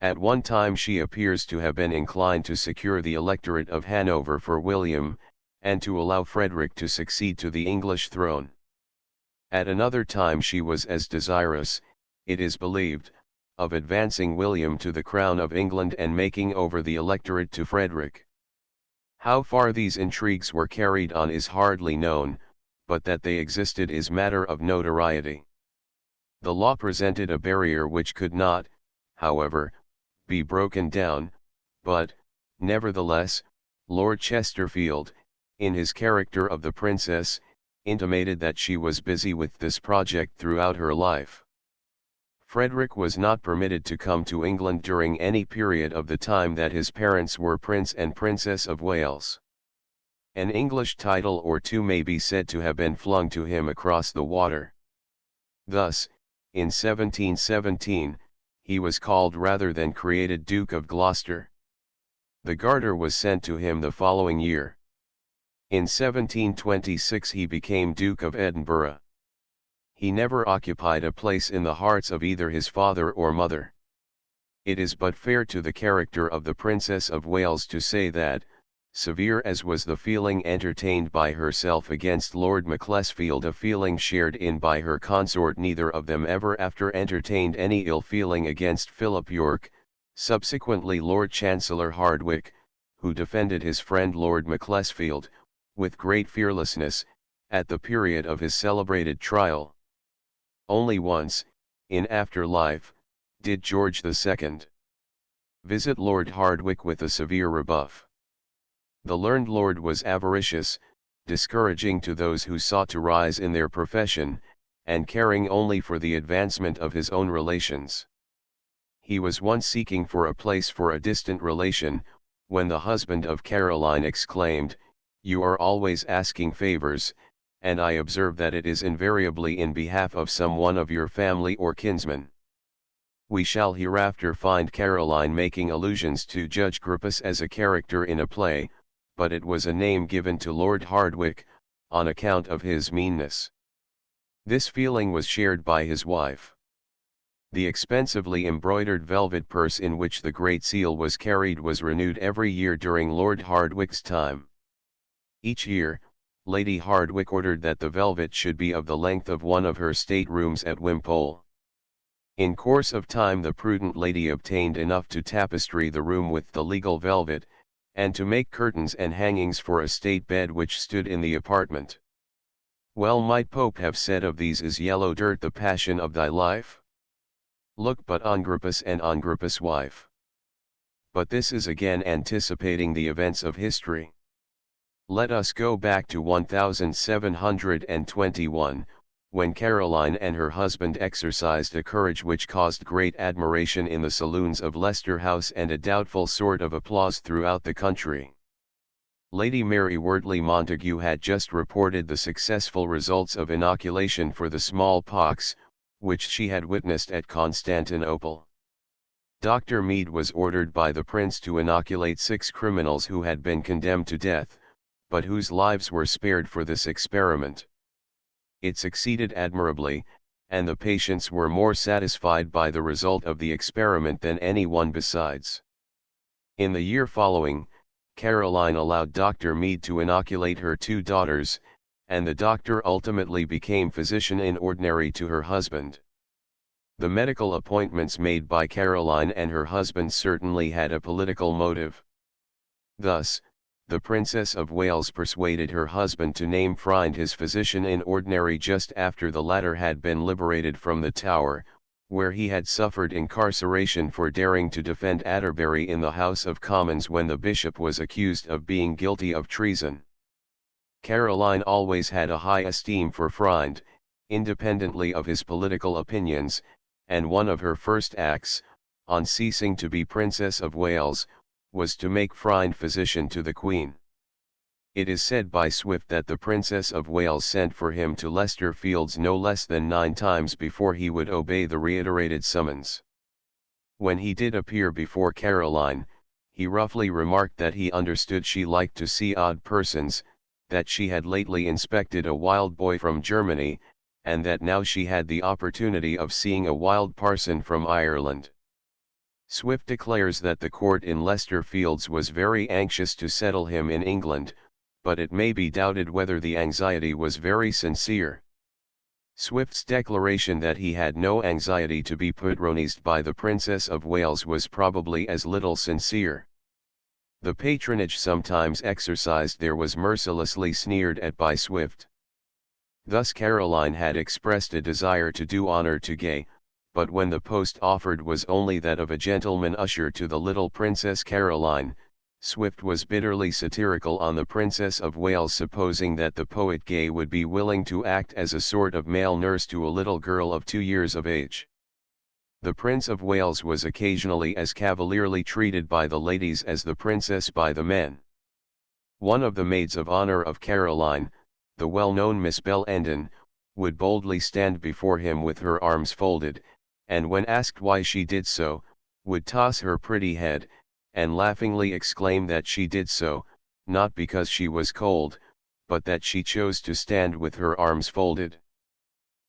S1: At one time she appears to have been inclined to secure the electorate of Hanover for William, and to allow Frederick to succeed to the English throne. At another time she was as desirous, it is believed, of advancing William to the crown of England and making over the electorate to Frederick. How far these intrigues were carried on is hardly known, but that they existed is matter of notoriety. The law presented a barrier which could not, however, be broken down, but, nevertheless, Lord Chesterfield, in his character of the princess, intimated that she was busy with this project throughout her life. Frederick was not permitted to come to England during any period of the time that his parents were Prince and Princess of Wales. An English title or two may be said to have been flung to him across the water. Thus, in 1717, he was called rather than created Duke of Gloucester. The Garter was sent to him the following year. In 1726 he became Duke of Edinburgh. He never occupied a place in the hearts of either his father or mother. It is but fair to the character of the Princess of Wales to say that, severe as was the feeling entertained by herself against Lord Macclesfield, a feeling shared in by her consort, neither of them ever after entertained any ill feeling against Philip Yorke, subsequently Lord Chancellor Hardwicke, who defended his friend Lord Macclesfield, with great fearlessness, at the period of his celebrated trial. Only once, in after life, did George II visit Lord Hardwicke with a severe rebuff. The learned lord was avaricious, discouraging to those who sought to rise in their profession, and caring only for the advancement of his own relations. He was once seeking for a place for a distant relation, when the husband of Caroline exclaimed, "You are always asking favors, and I observe that it is invariably in behalf of some one of your family or kinsmen." We shall hereafter find Caroline making allusions to Judge Grypus as a character in a play, but it was a name given to Lord Hardwicke, on account of his meanness. This feeling was shared by his wife. The expensively embroidered velvet purse in which the Great Seal was carried was renewed every year during Lord Hardwicke's time. Each year, Lady Hardwicke ordered that the velvet should be of the length of one of her state-rooms at Wimpole. In course of time the prudent lady obtained enough to tapestry the room with the legal velvet, and to make curtains and hangings for a state bed which stood in the apartment. Well might Pope have said of these, "Is yellow dirt the passion of thy life? Look but on Grypus and on Grypus' wife." But this is again anticipating the events of history. Let us go back to 1721, when Caroline and her husband exercised a courage which caused great admiration in the saloons of Leicester House and a doubtful sort of applause throughout the country. Lady Mary Wortley Montagu had just reported the successful results of inoculation for the smallpox, which she had witnessed at Constantinople. Dr. Mead was ordered by the prince to inoculate 6 criminals who had been condemned to death, but whose lives were spared for this experiment. It succeeded admirably, and the patients were more satisfied by the result of the experiment than any one besides. In the year following, Caroline allowed Dr. Mead to inoculate her 2 daughters, and the doctor ultimately became physician in ordinary to her husband. The medical appointments made by Caroline and her husband certainly had a political motive. Thus, the Princess of Wales persuaded her husband to name Phryne his physician in ordinary just after the latter had been liberated from the Tower, where he had suffered incarceration for daring to defend Atterbury in the House of Commons when the bishop was accused of being guilty of treason. Caroline always had a high esteem for Phryne, independently of his political opinions, and one of her first acts, on ceasing to be Princess of Wales, was to make Phryne physician to the Queen. It is said by Swift that the Princess of Wales sent for him to Leicester Fields no less than 9 times before he would obey the reiterated summons. When he did appear before Caroline, he roughly remarked that he understood she liked to see odd persons, that she had lately inspected a wild boy from Germany, and that now she had the opportunity of seeing a wild parson from Ireland. Swift declares that the court in Leicester Fields was very anxious to settle him in England, but it may be doubted whether the anxiety was very sincere. Swift's declaration that he had no anxiety to be patronised by the Princess of Wales was probably as little sincere. The patronage sometimes exercised there was mercilessly sneered at by Swift. Thus Caroline had expressed a desire to do honor to Gay, but when the post offered was only that of a gentleman usher to the little Princess Caroline, Swift was bitterly satirical on the Princess of Wales, supposing that the poet Gay would be willing to act as a sort of male nurse to a little girl of 2 years of age. The Prince of Wales was occasionally as cavalierly treated by the ladies as the princess by the men. One of the maids of honor of Caroline, the well-known Miss Bellenden, would boldly stand before him with her arms folded, and when asked why she did so, would toss her pretty head, and laughingly exclaim that she did so, not because she was cold, but that she chose to stand with her arms folded.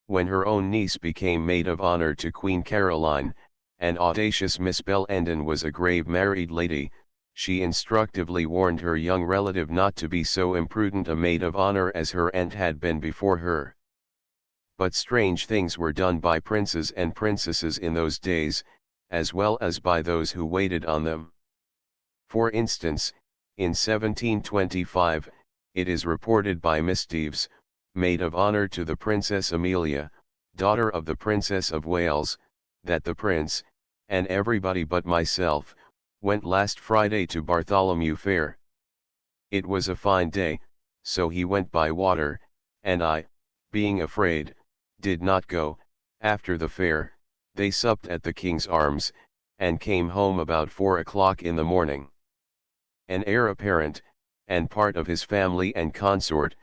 S1: When her own niece became maid of honor to Queen Caroline, and audacious Miss Bellenden was a grave married lady, she instructively warned her young relative not to be so imprudent a maid of honor as her aunt had been before her. But strange things were done by princes and princesses in those days, as well as by those who waited on them. For instance, in 1725, it is reported by Miss Deves, maid of honor to the Princess Amelia, daughter of the Princess of Wales, that the Prince, and everybody but myself, went last Friday to Bartholomew Fair. It was a fine day, so he went by water, and I, being afraid, did not go. After the fair, they supped at the King's Arms, and came home about 4 o'clock in the morning. An heir apparent, and part of his family and consort,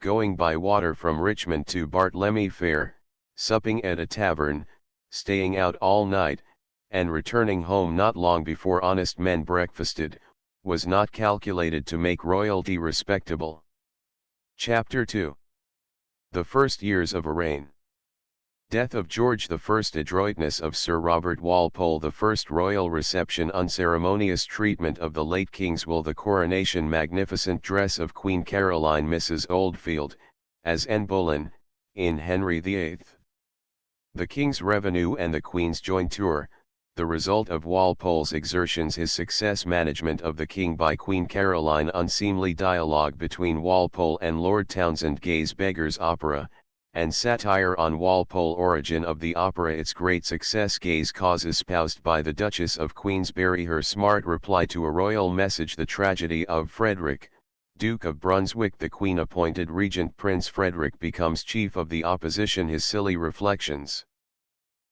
S1: going by water from Richmond to Bartlemy Fair, supping at a tavern, staying out all night, and returning home not long before honest men breakfasted, was not calculated to make royalty respectable. Chapter 2. The First Years of a Reign. Death of George I. Adroitness of Sir Robert Walpole. The first royal reception. Unceremonious treatment of the late King's will. The coronation. Magnificent dress of Queen Caroline. Mrs. Oldfield, as Anne Boleyn, in Henry VIII. The King's revenue and the Queen's jointure, the result of Walpole's exertions. His success. Management of the King by Queen Caroline. Unseemly dialogue between Walpole and Lord Townshend. Gay's Beggar's Opera, and satire on Walpole. Origin of the opera. Its great success. Gay's cause espoused by the Duchess of Queensberry. Her smart reply to a royal message. The tragedy of Frederick, Duke of Brunswick. The Queen appointed regent. Prince Frederick becomes chief of the opposition. His silly reflections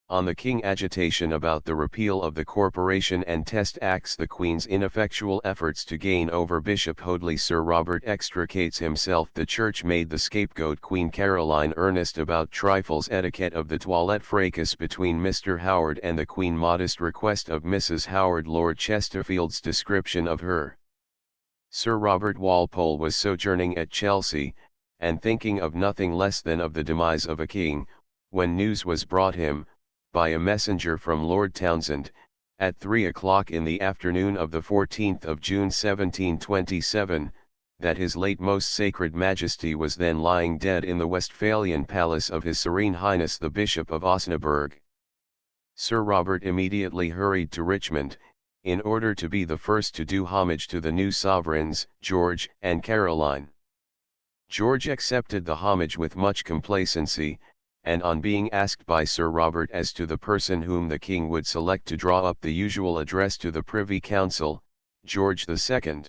S1: on the King. Agitation about the repeal of the Corporation and Test Acts. The Queen's ineffectual efforts to gain over Bishop Hoadley. Sir Robert extricates himself. The Church made the scapegoat. Queen Caroline earnest about trifles. Etiquette of the toilette. Fracas between Mr. Howard and the Queen. Modest request of Mrs. Howard. Lord Chesterfield's description of her. Sir Robert Walpole was sojourning at Chelsea, and thinking of nothing less than of the demise of a king, when news was brought him, by a messenger from Lord Townshend, at 3 o'clock in the afternoon of the 14th of June 1727, that his late most sacred Majesty was then lying dead in the Westphalian palace of His Serene Highness the Bishop of Osnaburg. Sir Robert immediately hurried to Richmond, in order to be the first to do homage to the new sovereigns, George and Caroline. George accepted the homage with much complacency, and on being asked by Sir Robert as to the person whom the King would select to draw up the usual address to the Privy Council, George II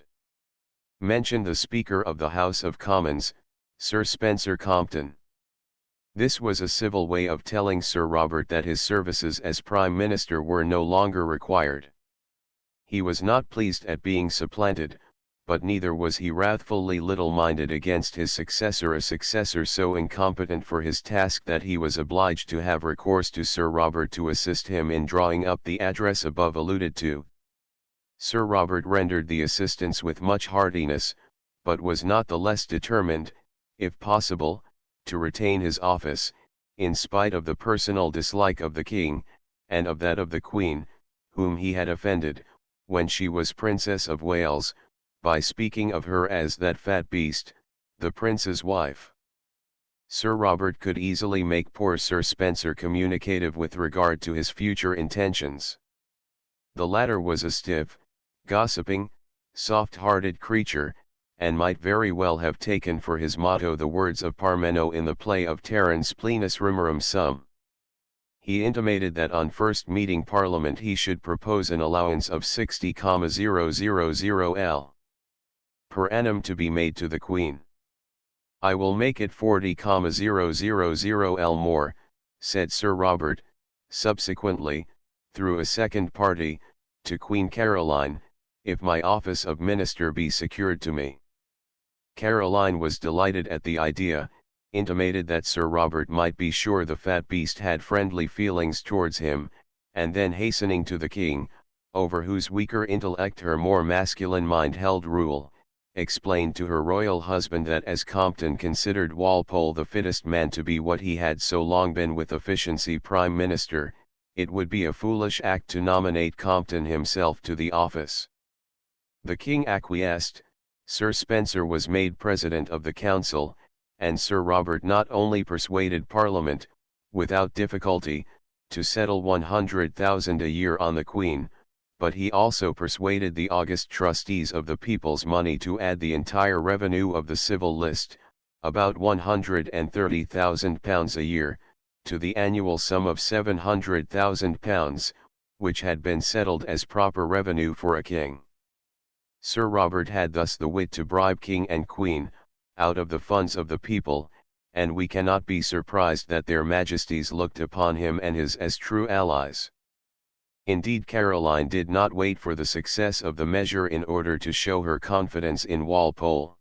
S1: mentioned the Speaker of the House of Commons, Sir Spencer Compton. This was a civil way of telling Sir Robert that his services as Prime Minister were no longer required. He was not pleased at being supplanted, but neither was he wrathfully little-minded against his successor, a successor so incompetent for his task that he was obliged to have recourse to Sir Robert to assist him in drawing up the address above alluded to. Sir Robert rendered the assistance with much heartiness, but was not the less determined, if possible, to retain his office, in spite of the personal dislike of the King, and of that of the Queen, whom he had offended, when she was Princess of Wales, by speaking of her as that fat beast, the Prince's wife. Sir Robert could easily make poor Sir Spencer communicative with regard to his future intentions. The latter was a stiff, gossiping, soft-hearted creature, and might very well have taken for his motto the words of Parmeno in the play of Terence Plenus Rumorum Sum. He intimated that on first meeting Parliament he should propose an allowance of 60,000 L. per annum to be made to the Queen. "I will make it 40,000 L more," said Sir Robert, subsequently, through a second party, to Queen Caroline, if my office of minister be secured to me. Caroline was delighted at the idea, intimated that Sir Robert might be sure the fat beast had friendly feelings towards him, and then hastening to the king, over whose weaker intellect her more masculine mind held rule, explained to her royal husband that as Compton considered Walpole the fittest man to be what he had so long been with efficiency Prime Minister, it would be a foolish act to nominate Compton himself to the office. The king acquiesced. Sir Spencer was made President of the Council, and Sir Robert not only persuaded Parliament, without difficulty, to settle 100,000 a year on the Queen, but he also persuaded the august trustees of the people's money to add the entire revenue of the civil list, about £130,000 a year, to the annual sum of £700,000, which had been settled as proper revenue for a king. Sir Robert had thus the wit to bribe King and Queen, out of the funds of the people, and we cannot be surprised that their majesties looked upon him and his as true allies. Indeed, Caroline did not wait for the success of the measure in order to show her confidence in Walpole.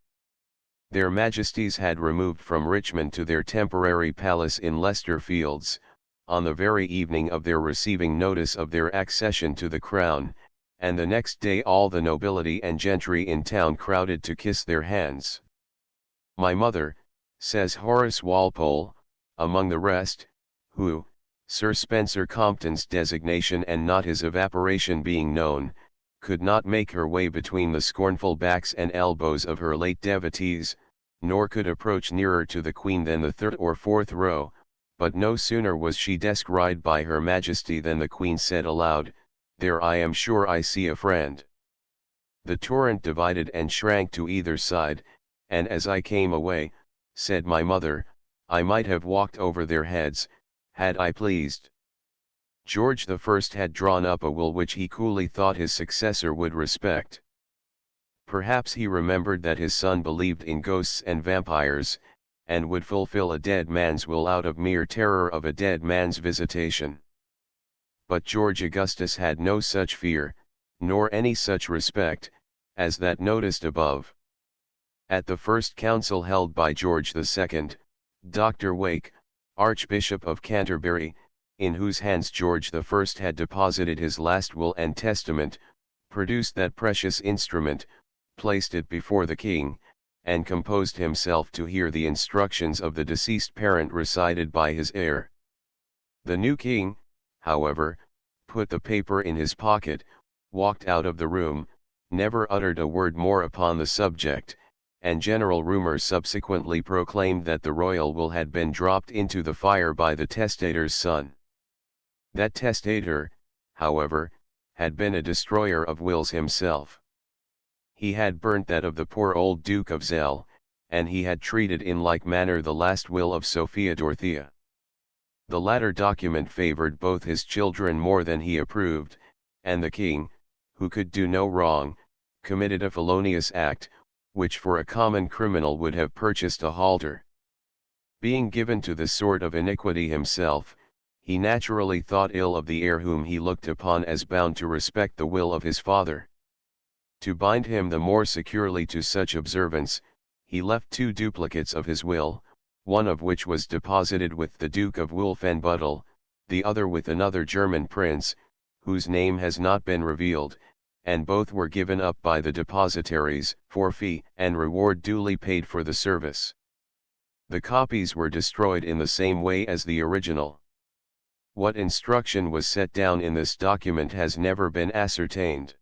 S1: Their majesties had removed from Richmond to their temporary palace in Leicester Fields, on the very evening of their receiving notice of their accession to the crown, and the next day all the nobility and gentry in town crowded to kiss their hands. My mother, says Horace Walpole, among the rest, who, Sir Spencer Compton's designation and not his evaporation being known, could not make her way between the scornful backs and elbows of her late devotees, nor could approach nearer to the Queen than the third or fourth row, but no sooner was she descried by Her Majesty than the Queen said aloud, "There I am sure I see a friend." The torrent divided and shrank to either side, and as I came away, said my mother, I might have walked over their heads, had I pleased. George I had drawn up a will which he coolly thought his successor would respect. Perhaps he remembered that his son believed in ghosts and vampires, and would fulfill a dead man's will out of mere terror of a dead man's visitation. But George Augustus had no such fear, nor any such respect, as that noticed above. At the first council held by George II, Dr. Wake, Archbishop of Canterbury, in whose hands George I had deposited his last will and testament, produced that precious instrument, placed it before the king, and composed himself to hear the instructions of the deceased parent recited by his heir. The new king, however, put the paper in his pocket, walked out of the room, never uttered a word more upon the subject, and general rumor subsequently proclaimed that the royal will had been dropped into the fire by the testator's son. That testator, however, had been a destroyer of wills himself. He had burnt that of the poor old Duke of Zell, and he had treated in like manner the last will of Sophia Dorothea. The latter document favored both his children more than he approved, and the king, who could do no wrong, committed a felonious act, which for a common criminal would have purchased a halter. Being given to this sort of iniquity himself, he naturally thought ill of the heir whom he looked upon as bound to respect the will of his father. To bind him the more securely to such observance, he left 2 duplicates of his will, one of which was deposited with the Duke of Wolfenbüttel, the other with another German prince, whose name has not been revealed, and both were given up by the depositaries, for fee and reward duly paid for the service. The copies were destroyed in the same way as the original. What instruction was set down in this document has never been ascertained.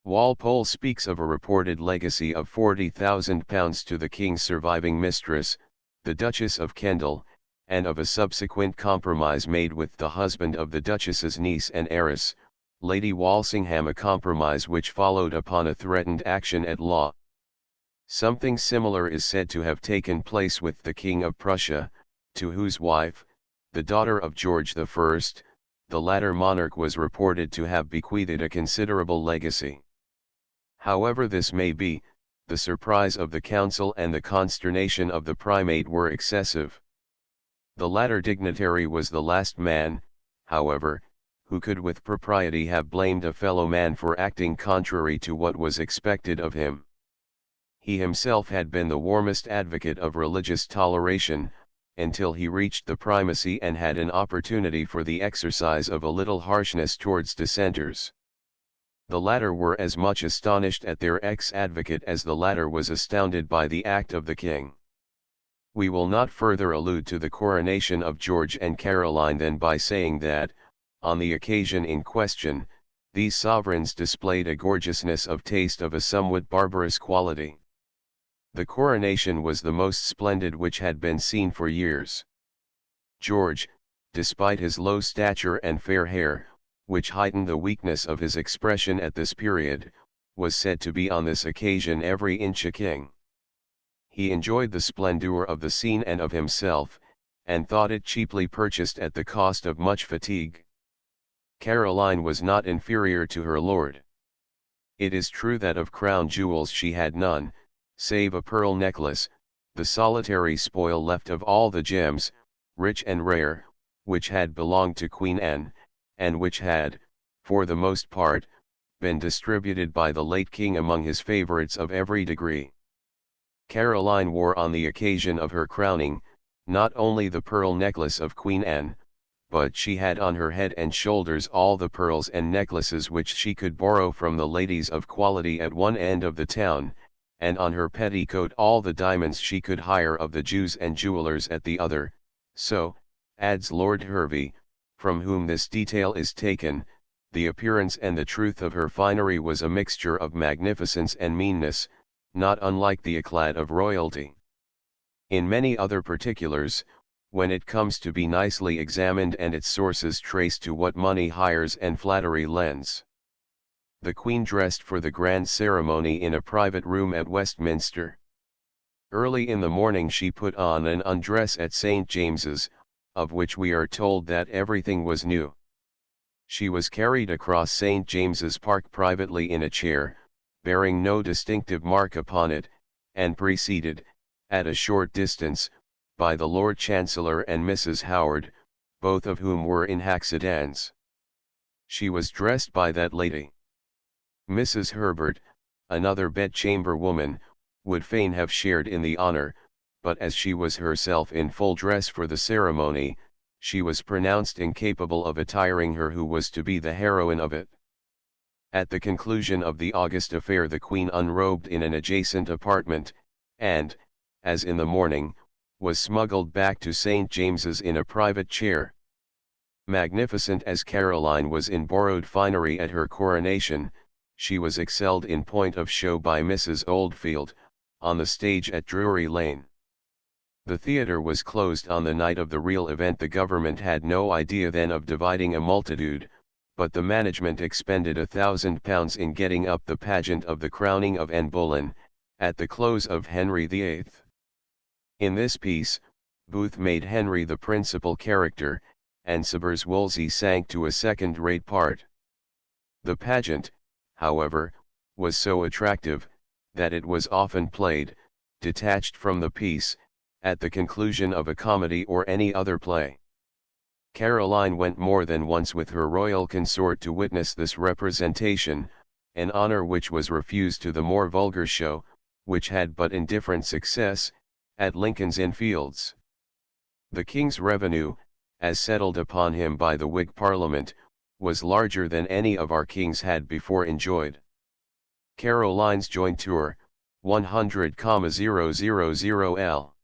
S1: Walpole speaks of a reported legacy of £40,000 to the king's surviving mistress, the Duchess of Kendal, and of a subsequent compromise made with the husband of the Duchess's niece and heiress, Lady Walsingham, a compromise which followed upon a threatened action at law. Something similar is said to have taken place with the King of Prussia, to whose wife, the daughter of George I, the latter monarch was reported to have bequeathed a considerable legacy. However this may be, the surprise of the council and the consternation of the primate were excessive. The latter dignitary was the last man, however, who could with propriety have blamed a fellow man for acting contrary to what was expected of him. He himself had been the warmest advocate of religious toleration, until he reached the primacy and had an opportunity for the exercise of a little harshness towards dissenters. The latter were as much astonished at their ex-advocate as the latter was astounded by the act of the king. We will not further allude to the coronation of George and Caroline than by saying that, on the occasion in question, these sovereigns displayed a gorgeousness of taste of a somewhat barbarous quality. The coronation was the most splendid which had been seen for years. George, despite his low stature and fair hair, which heightened the weakness of his expression at this period, was said to be on this occasion every inch a king. He enjoyed the splendor of the scene and of himself, and thought it cheaply purchased at the cost of much fatigue. Caroline was not inferior to her lord. It is true that of crown jewels she had none, save a pearl necklace, the solitary spoil left of all the gems, rich and rare, which had belonged to Queen Anne, and which had, for the most part, been distributed by the late king among his favorites of every degree. Caroline wore on the occasion of her crowning, not only the pearl necklace of Queen Anne, but she had on her head and shoulders all the pearls and necklaces which she could borrow from the ladies of quality at one end of the town, and on her petticoat all the diamonds she could hire of the Jews and jewelers at the other. So, adds Lord Hervey, from whom this detail is taken, the appearance and the truth of her finery was a mixture of magnificence and meanness, not unlike the eclat of royalty. In many other particulars, when it comes to be nicely examined and its sources traced to what money hires and flattery lends, the Queen dressed for the grand ceremony in a private room at Westminster. Early in the morning she put on an undress at St. James's, of which we are told that everything was new. She was carried across St. James's Park privately in a chair, bearing no distinctive mark upon it, and preceded, at a short distance, by the Lord Chancellor and Mrs. Howard, both of whom were in hack sedans. She was dressed by that lady. Mrs. Herbert, another bedchamber woman, would fain have shared in the honor, but as she was herself in full dress for the ceremony, she was pronounced incapable of attiring her who was to be the heroine of it. At the conclusion of the august affair the Queen unrobed in an adjacent apartment, and, as in the morning, was smuggled back to St. James's in a private chair. Magnificent as Caroline was in borrowed finery at her coronation, she was excelled in point of show by Mrs. Oldfield, on the stage at Drury Lane. The theatre was closed on the night of the real event. The government had no idea then of dividing a multitude, but the management expended £1,000 in getting up the pageant of the crowning of Anne Boleyn, at the close of Henry VIII. In this piece, Booth made Henry the principal character, and Sabers Wolsey sank to a second-rate part. The pageant, however, was so attractive, that it was often played, detached from the piece, at the conclusion of a comedy or any other play. Caroline went more than once with her royal consort to witness this representation, an honor which was refused to the more vulgar show, which had but indifferent success, at Lincoln's Inn Fields. The king's revenue, as settled upon him by the Whig Parliament, was larger than any of our kings had before enjoyed. Caroline's jointure, 100,000 L.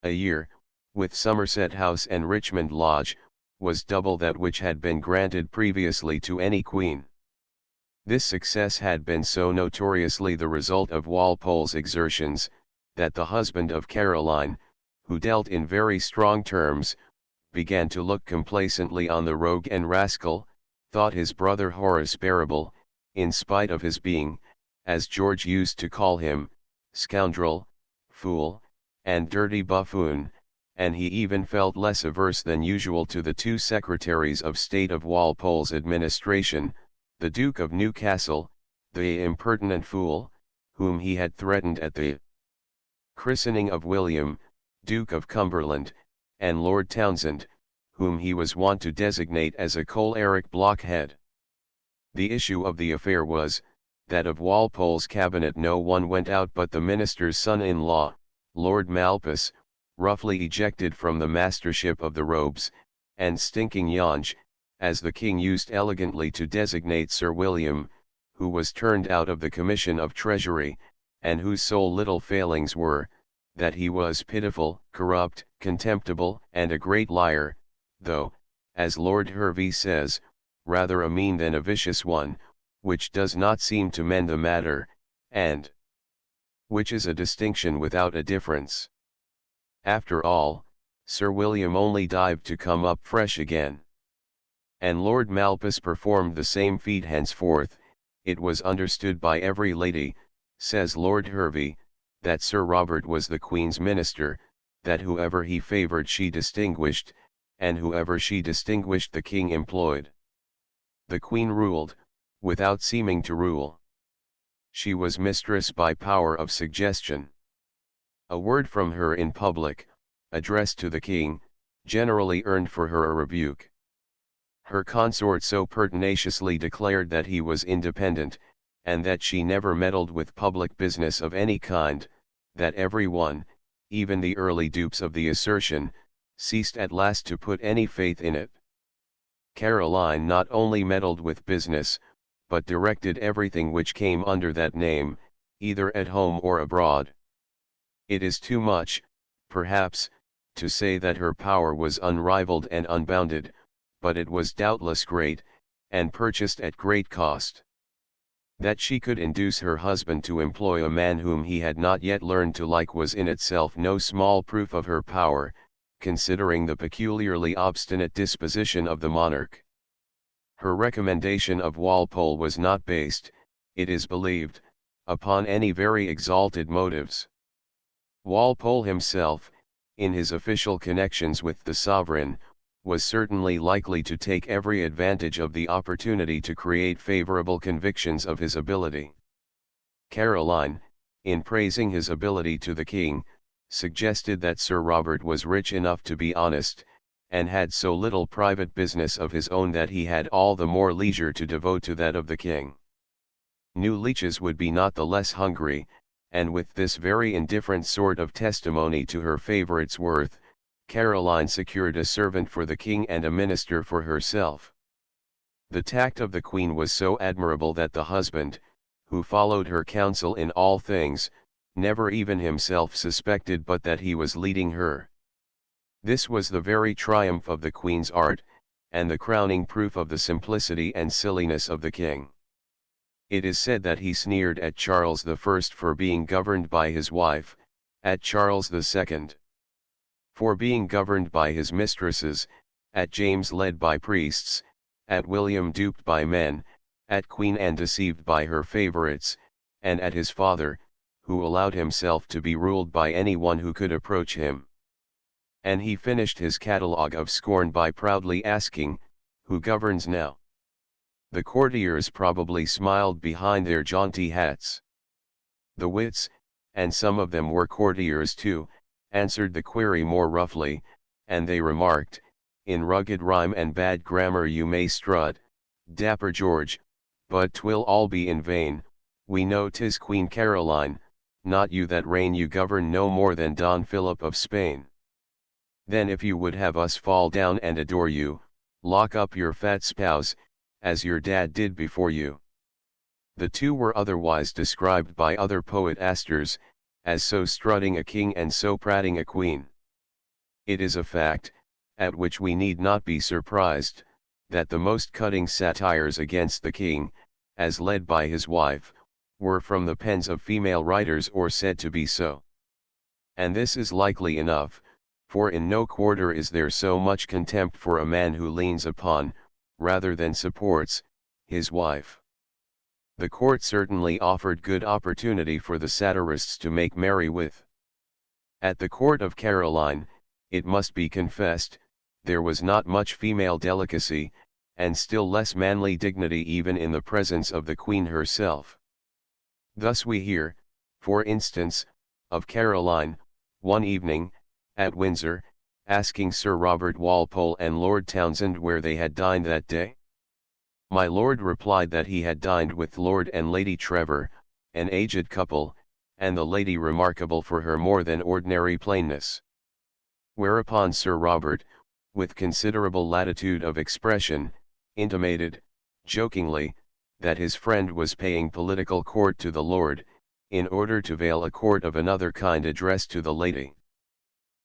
S1: a year, with Somerset House and Richmond Lodge, was double that which had been granted previously to any queen. This success had been so notoriously the result of Walpole's exertions, that the husband of Caroline, who dealt in very strong terms, began to look complacently on the rogue and rascal, thought his brother Horace bearable, in spite of his being, as George used to call him, scoundrel, fool, and dirty buffoon, and he even felt less averse than usual to the two secretaries of state of Walpole's administration, the Duke of Newcastle, the impertinent fool, whom he had threatened at the christening of William, Duke of Cumberland, and Lord Townsend, whom he was wont to designate as a choleric blockhead. The issue of the affair was, that of Walpole's cabinet no one went out but the minister's son-in-law, Lord Malpas, roughly ejected from the mastership of the robes, and stinking Yonge, as the king used elegantly to designate Sir William, who was turned out of the Commission of Treasury, and whose sole little failings were, that he was pitiful, corrupt, contemptible, and a great liar, though, as Lord Hervey says, rather a mean than a vicious one, which does not seem to mend the matter, and which is a distinction without a difference. After all, Sir William only dived to come up fresh again. And Lord Malpas performed the same feat henceforth. It was understood by every lady, says Lord Hervey, that Sir Robert was the Queen's minister, that whoever he favoured she distinguished, and whoever she distinguished the King employed. The Queen ruled, without seeming to rule. She was mistress by power of suggestion. A word from her in public, addressed to the King, generally earned for her a rebuke. Her consort so pertinaciously declared that he was independent, and that she never meddled with public business of any kind, that every one, even the early dupes of the assertion, ceased at last to put any faith in it. Caroline not only meddled with business, but directed everything which came under that name, either at home or abroad. It is too much, perhaps, to say that her power was unrivaled and unbounded, but it was doubtless great, and purchased at great cost. That she could induce her husband to employ a man whom he had not yet learned to like was in itself no small proof of her power, considering the peculiarly obstinate disposition of the monarch. Her recommendation of Walpole was not based, it is believed, upon any very exalted motives. Walpole himself, in his official connections with the sovereign, was certainly likely to take every advantage of the opportunity to create favourable convictions of his ability. Caroline, in praising his ability to the king, suggested that Sir Robert was rich enough to be honest, and had so little private business of his own that he had all the more leisure to devote to that of the king. New leeches would be not the less hungry, and with this very indifferent sort of testimony to her favourite's worth, Caroline secured a servant for the king and a minister for herself. The tact of the queen was so admirable that the husband, who followed her counsel in all things, never even himself suspected but that he was leading her. This was the very triumph of the queen's art, and the crowning proof of the simplicity and silliness of the king. It is said that he sneered at Charles I for being governed by his wife, at Charles II for being governed by his mistresses, at James led by priests, at William duped by men, at Queen Anne deceived by her favourites, and at his father, who allowed himself to be ruled by any one who could approach him. And he finished his catalogue of scorn by proudly asking, "Who governs now?" The courtiers probably smiled behind their jaunty hats. The wits, and some of them were courtiers too, answered the query more roughly, and they remarked, "In rugged rhyme and bad grammar you may strut, Dapper George, but 'twill all be in vain, we know 'tis Queen Caroline, not you that reign you govern no more than Don Philip of Spain. Then if you would have us fall down and adore you, lock up your fat spouse, as your dad did before you." The two were otherwise described by other poetasters, as so strutting a king and so prating a queen. It is a fact, at which we need not be surprised, that the most cutting satires against the king, as led by his wife, were from the pens of female writers or said to be so. And this is likely enough, for in no quarter is there so much contempt for a man who leans upon, rather than supports, his wife. The court certainly offered good opportunity for the satirists to make merry with. At the court of Caroline, it must be confessed, there was not much female delicacy, and still less manly dignity even in the presence of the Queen herself. Thus we hear, for instance, of Caroline, one evening, at Windsor, asking Sir Robert Walpole and Lord Townsend where they had dined that day. My lord replied that he had dined with Lord and Lady Trevor, an aged couple, and the lady remarkable for her more than ordinary plainness. Whereupon Sir Robert, with considerable latitude of expression, intimated, jokingly, that his friend was paying political court to the lord, in order to veil a court of another kind addressed to the lady.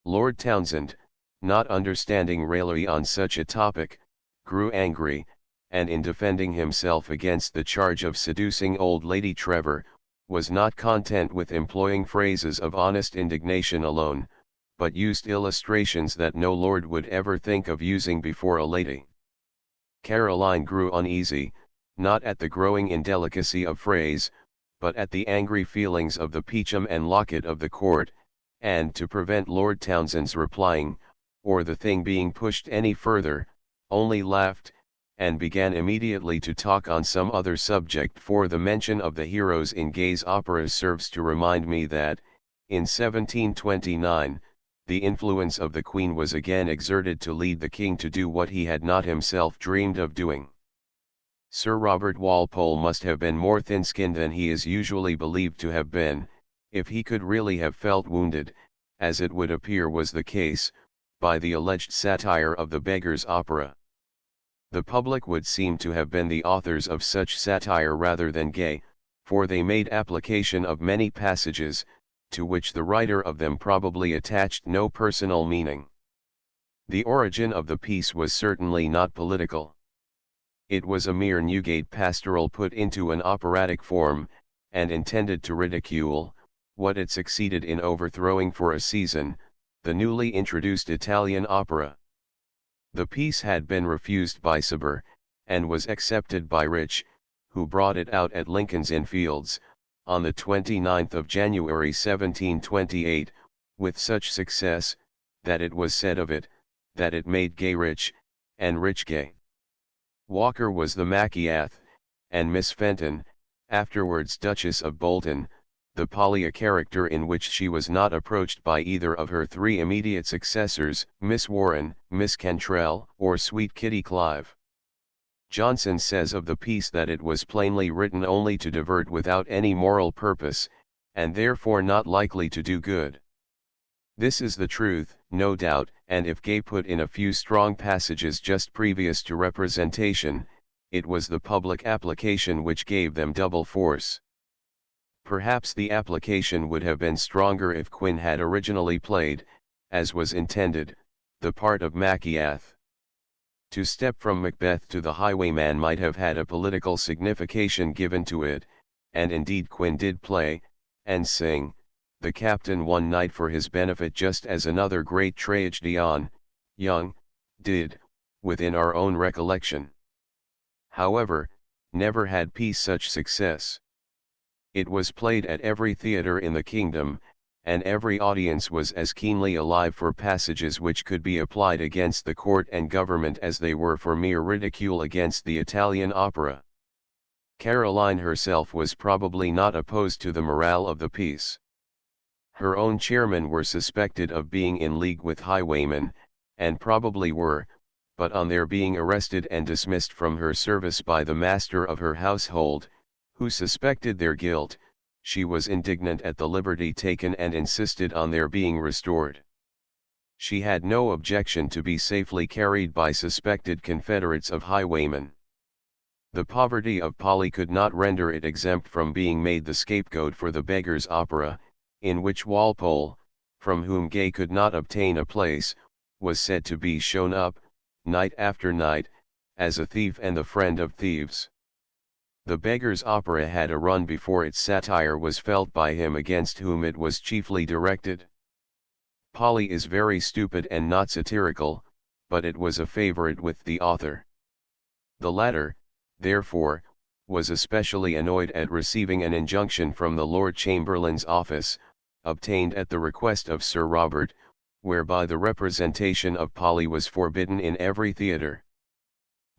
S1: Lord Townsend, not understanding raillery on such a topic, grew angry, and in defending himself against the charge of seducing old Lady Trevor, was not content with employing phrases of honest indignation alone, but used illustrations that no lord would ever think of using before a lady. Caroline grew uneasy, not at the growing indelicacy of phrase, but at the angry feelings of the Peacham and Locket of the court, and to prevent Lord Townsend's replying, or the thing being pushed any further, only laughed, and began immediately to talk on some other subject, for the mention of the heroes in Gay's operas serves to remind me that, in 1729, the influence of the Queen was again exerted to lead the King to do what he had not himself dreamed of doing. Sir Robert Walpole must have been more thin-skinned than he is usually believed to have been, if he could really have felt wounded, as it would appear was the case, by the alleged satire of the Beggar's Opera. The public would seem to have been the authors of such satire rather than Gay, for they made application of many passages, to which the writer of them probably attached no personal meaning. The origin of the piece was certainly not political. It was a mere Newgate pastoral put into an operatic form, and intended to ridicule, what it succeeded in overthrowing for a season, the newly introduced Italian opera. The piece had been refused by Cibber, and was accepted by Rich, who brought it out at Lincoln's Inn Fields, on the 29th of January 1728, with such success, that it was said of it, that it made Gay rich, and Rich gay. Walker was the Machiath, and Miss Fenton, afterwards Duchess of Bolton, the Polly, a character in which she was not approached by either of her three immediate successors, Miss Warren, Miss Cantrell, or sweet Kitty Clive. Johnson says of the piece that it was plainly written only to divert without any moral purpose, and therefore not likely to do good. This is the truth, no doubt, and if Gay put in a few strong passages just previous to representation, it was the public application which gave them double force. Perhaps the application would have been stronger if Quin had originally played, as was intended, the part of Machiath. To step from Macbeth to the Highwayman might have had a political signification given to it, and indeed Quin did play, and sing, the captain one night for his benefit, just as another great tragedian, Young, did, within our own recollection. However, never had piece such success. It was played at every theatre in the kingdom, and every audience was as keenly alive for passages which could be applied against the court and government as they were for mere ridicule against the Italian opera. Caroline herself was probably not opposed to the morale of the piece. Her own chairmen were suspected of being in league with highwaymen, and probably were, but on their being arrested and dismissed from her service by the master of her household, who suspected their guilt, she was indignant at the liberty taken and insisted on their being restored. She had no objection to be safely carried by suspected confederates of highwaymen. The poverty of Polly could not render it exempt from being made the scapegoat for the Beggar's Opera, in which Walpole, from whom Gay could not obtain a place, was said to be shown up, night after night, as a thief and the friend of thieves. The Beggar's Opera had a run before its satire was felt by him against whom it was chiefly directed. Polly is very stupid and not satirical, but it was a favorite with the author. The latter, therefore, was especially annoyed at receiving an injunction from the Lord Chamberlain's office, obtained at the request of Sir Robert, whereby the representation of Polly was forbidden in every theatre.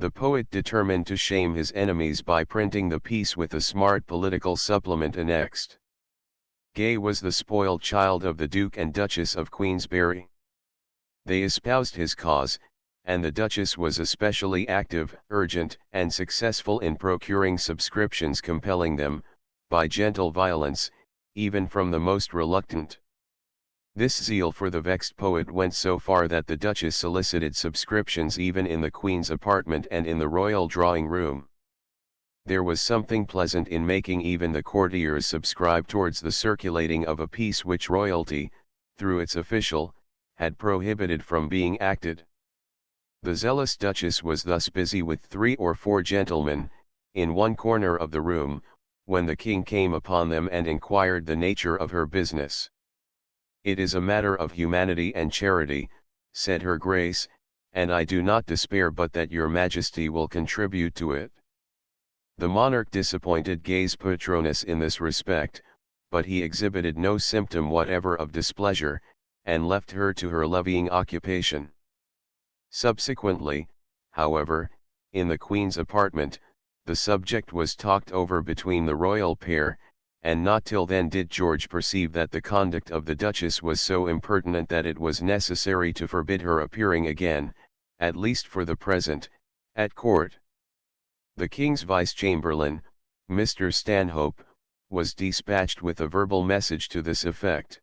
S1: The poet determined to shame his enemies by printing the piece with a smart political supplement annexed. Gay was the spoiled child of the Duke and Duchess of Queensberry. They espoused his cause, and the Duchess was especially active, urgent, and successful in procuring subscriptions, compelling them, by gentle violence, even from the most reluctant. This zeal for the vexed poet went so far that the Duchess solicited subscriptions even in the Queen's apartment and in the royal drawing room. There was something pleasant in making even the courtiers subscribe towards the circulating of a piece which royalty, through its official, had prohibited from being acted. The zealous Duchess was thus busy with 3 or 4 gentlemen, in one corner of the room, when the king came upon them and inquired the nature of her business. "It is a matter of humanity and charity," said her Grace, "and I do not despair but that your Majesty will contribute to it." The monarch disappointed Gay's patroness in this respect, but he exhibited no symptom whatever of displeasure, and left her to her levying occupation. Subsequently, however, in the Queen's apartment, the subject was talked over between the royal pair, and not till then did George perceive that the conduct of the Duchess was so impertinent that it was necessary to forbid her appearing again, at least for the present, at court. The King's Vice-Chamberlain, Mr. Stanhope, was dispatched with a verbal message to this effect.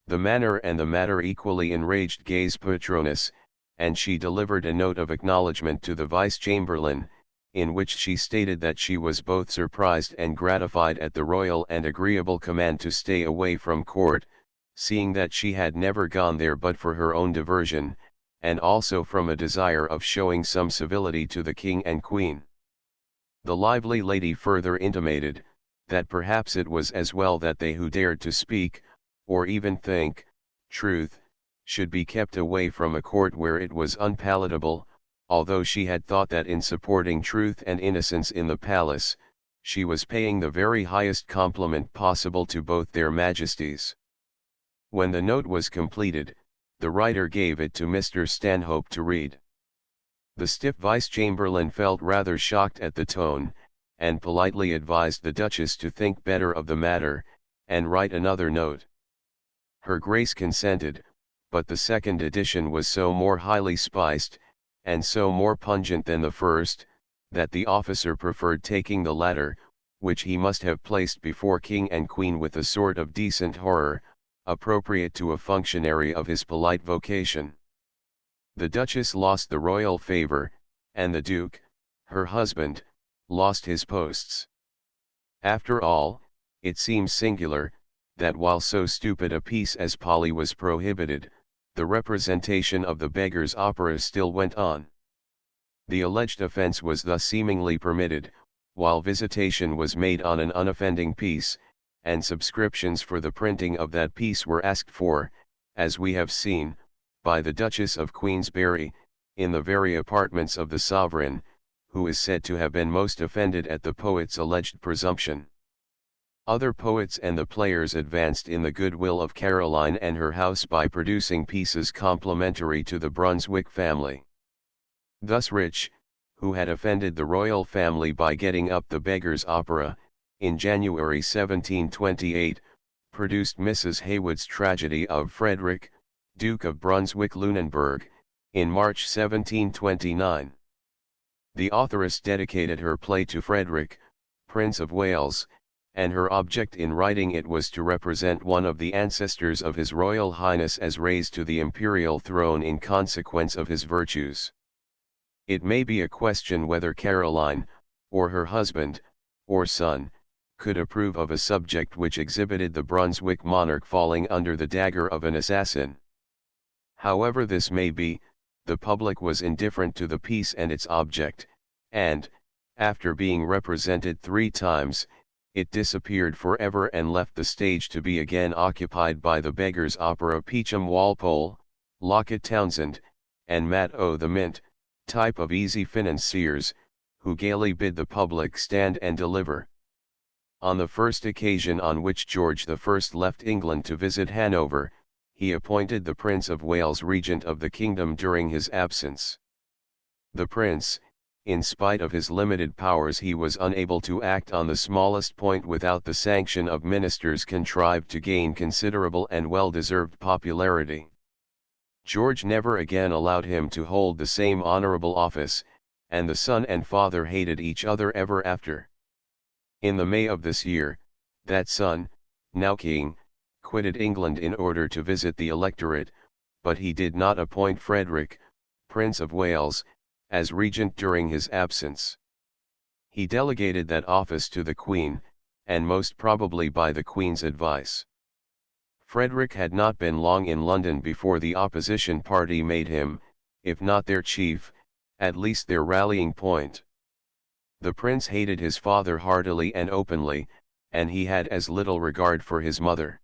S1: The manner and the matter equally enraged Gay's patroness, and she delivered a note of acknowledgment to the Vice-Chamberlain, in which she stated that she was both surprised and gratified at the royal and agreeable command to stay away from court, seeing that she had never gone there but for her own diversion, and also from a desire of showing some civility to the King and Queen. The lively lady further intimated, that perhaps it was as well that they who dared to speak, or even think, truth, should be kept away from a court where it was unpalatable, although she had thought that in supporting truth and innocence in the palace, she was paying the very highest compliment possible to both their majesties. When the note was completed, the writer gave it to Mr. Stanhope to read. The stiff Vice-Chamberlain felt rather shocked at the tone, and politely advised the Duchess to think better of the matter, and write another note. Her Grace consented, but the second edition was so more highly spiced, and so more pungent than the first, that the officer preferred taking the latter, which he must have placed before King and Queen with a sort of decent horror, appropriate to a functionary of his polite vocation. The Duchess lost the royal favor, and the Duke, her husband, lost his posts. After all, it seems singular, that while so stupid a piece as Polly was prohibited, the representation of the Beggar's Opera still went on. The alleged offence was thus seemingly permitted, while visitation was made on an unoffending piece, and subscriptions for the printing of that piece were asked for, as we have seen, by the Duchess of Queensberry, in the very apartments of the sovereign, who is said to have been most offended at the poet's alleged presumption. Other poets and the players advanced in the goodwill of Caroline and her house by producing pieces complimentary to the Brunswick family. Thus Rich, who had offended the royal family by getting up the Beggar's Opera, in January 1728, produced Mrs. Heywood's tragedy of Frederick, Duke of Brunswick-Lunenburg, in March 1729. The authoress dedicated her play to Frederick, Prince of Wales, and her object in writing it was to represent one of the ancestors of His Royal Highness as raised to the imperial throne in consequence of his virtues. It may be a question whether Caroline, or her husband, or son, could approve of a subject which exhibited the Brunswick monarch falling under the dagger of an assassin. However this may be, the public was indifferent to the piece and its object, and, after being represented 3 times, it disappeared forever and left the stage to be again occupied by the Beggar's Opera Peacham Walpole, Lockett Townsend, and Mat O' the Mint, type of easy financiers, who gaily bid the public stand and deliver. On the first occasion on which George I left England to visit Hanover, he appointed the Prince of Wales regent of the kingdom during his absence. The prince, in spite of his limited powers, he was unable to act on the smallest point without the sanction of ministers, contrived to gain considerable and well-deserved popularity. George never again allowed him to hold the same honorable office, and the son and father hated each other ever after. In the May of this year, that son, now king, quitted England in order to visit the electorate, but he did not appoint Frederick, Prince of Wales, as regent during his absence. He delegated that office to the Queen, and most probably by the Queen's advice. Frederick had not been long in London before the opposition party made him, if not their chief, at least their rallying point. The prince hated his father heartily and openly, and he had as little regard for his mother.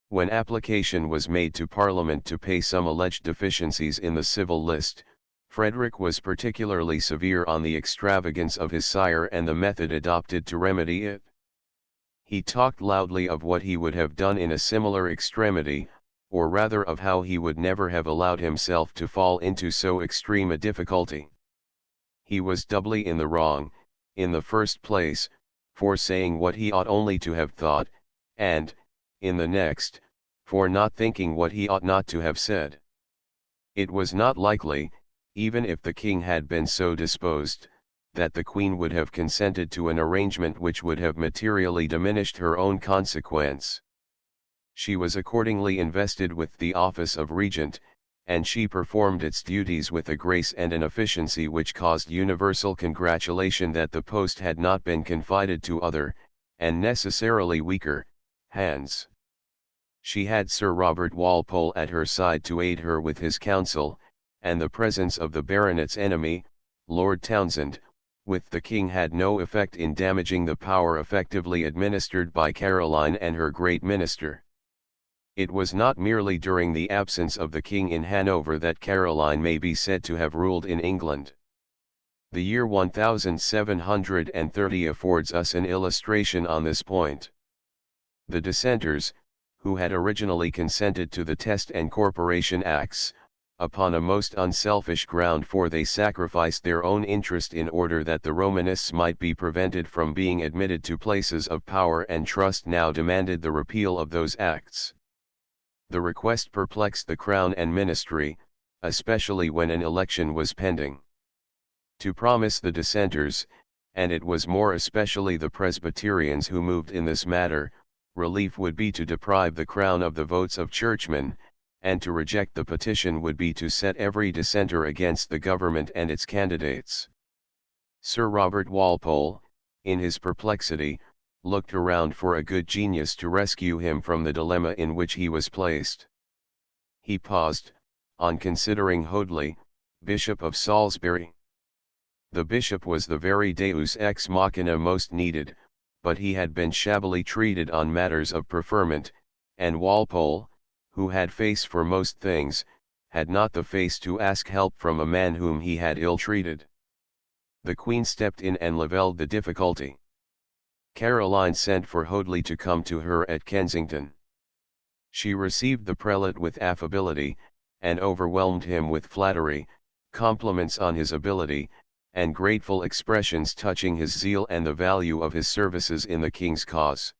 S1: When application was made to Parliament to pay some alleged deficiencies in the civil list, Frederick was particularly severe on the extravagance of his sire and the method adopted to remedy it. He talked loudly of what he would have done in a similar extremity, or rather of how he would never have allowed himself to fall into so extreme a difficulty. He was doubly in the wrong, in the first place, for saying what he ought only to have thought, and, in the next, for not thinking what he ought not to have said. It was not likely, even if the king had been so disposed, that the Queen would have consented to an arrangement which would have materially diminished her own consequence. She was accordingly invested with the office of regent, and she performed its duties with a grace and an efficiency which caused universal congratulation that the post had not been confided to other, and necessarily weaker, hands. She had Sir Robert Walpole at her side to aid her with his counsel, and the presence of the baronet's enemy, Lord Townshend, with the king had no effect in damaging the power effectively administered by Caroline and her great minister. It was not merely during the absence of the king in Hanover that Caroline may be said to have ruled in England. The year 1730 affords us an illustration on this point. The dissenters, who had originally consented to the Test and Corporation Acts, upon a most unselfish ground, for they sacrificed their own interest in order that the Romanists might be prevented from being admitted to places of power and trust, now demanded the repeal of those acts. The request perplexed the Crown and Ministry, especially when an election was pending. To promise the dissenters, and it was more especially the Presbyterians who moved in this matter, relief would be to deprive the Crown of the votes of churchmen, and to reject the petition would be to set every dissenter against the government and its candidates. Sir Robert Walpole, in his perplexity, looked around for a good genius to rescue him from the dilemma in which he was placed. He paused, on considering Hoadley, Bishop of Salisbury. The bishop was the very deus ex machina most needed, but he had been shabbily treated on matters of preferment, and Walpole, who had face for most things, had not the face to ask help from a man whom he had ill-treated. The Queen stepped in and levelled the difficulty. Caroline sent for Hoadley to come to her at Kensington. She received the prelate with affability, and overwhelmed him with flattery, compliments on his ability, and grateful expressions touching his zeal and the value of his services in the king's cause.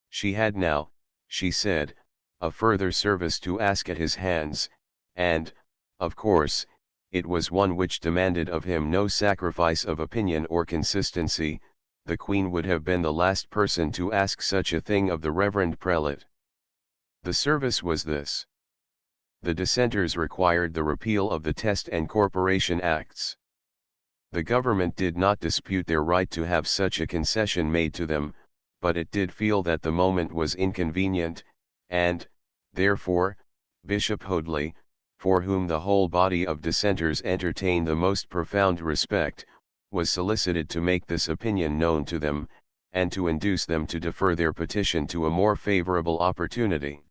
S1: She had now, she said, a further service to ask at his hands, and, of course, it was one which demanded of him no sacrifice of opinion or consistency. The Queen would have been the last person to ask such a thing of the reverend prelate. The service was this. The dissenters required the repeal of the Test and Corporation Acts. The government did not dispute their right to have such a concession made to them, but it did feel that the moment was inconvenient, and, therefore, Bishop Hoadley, for whom the whole body of dissenters entertained the most profound respect, was solicited to make this opinion known to them, and to induce them to defer their petition to a more favourable opportunity.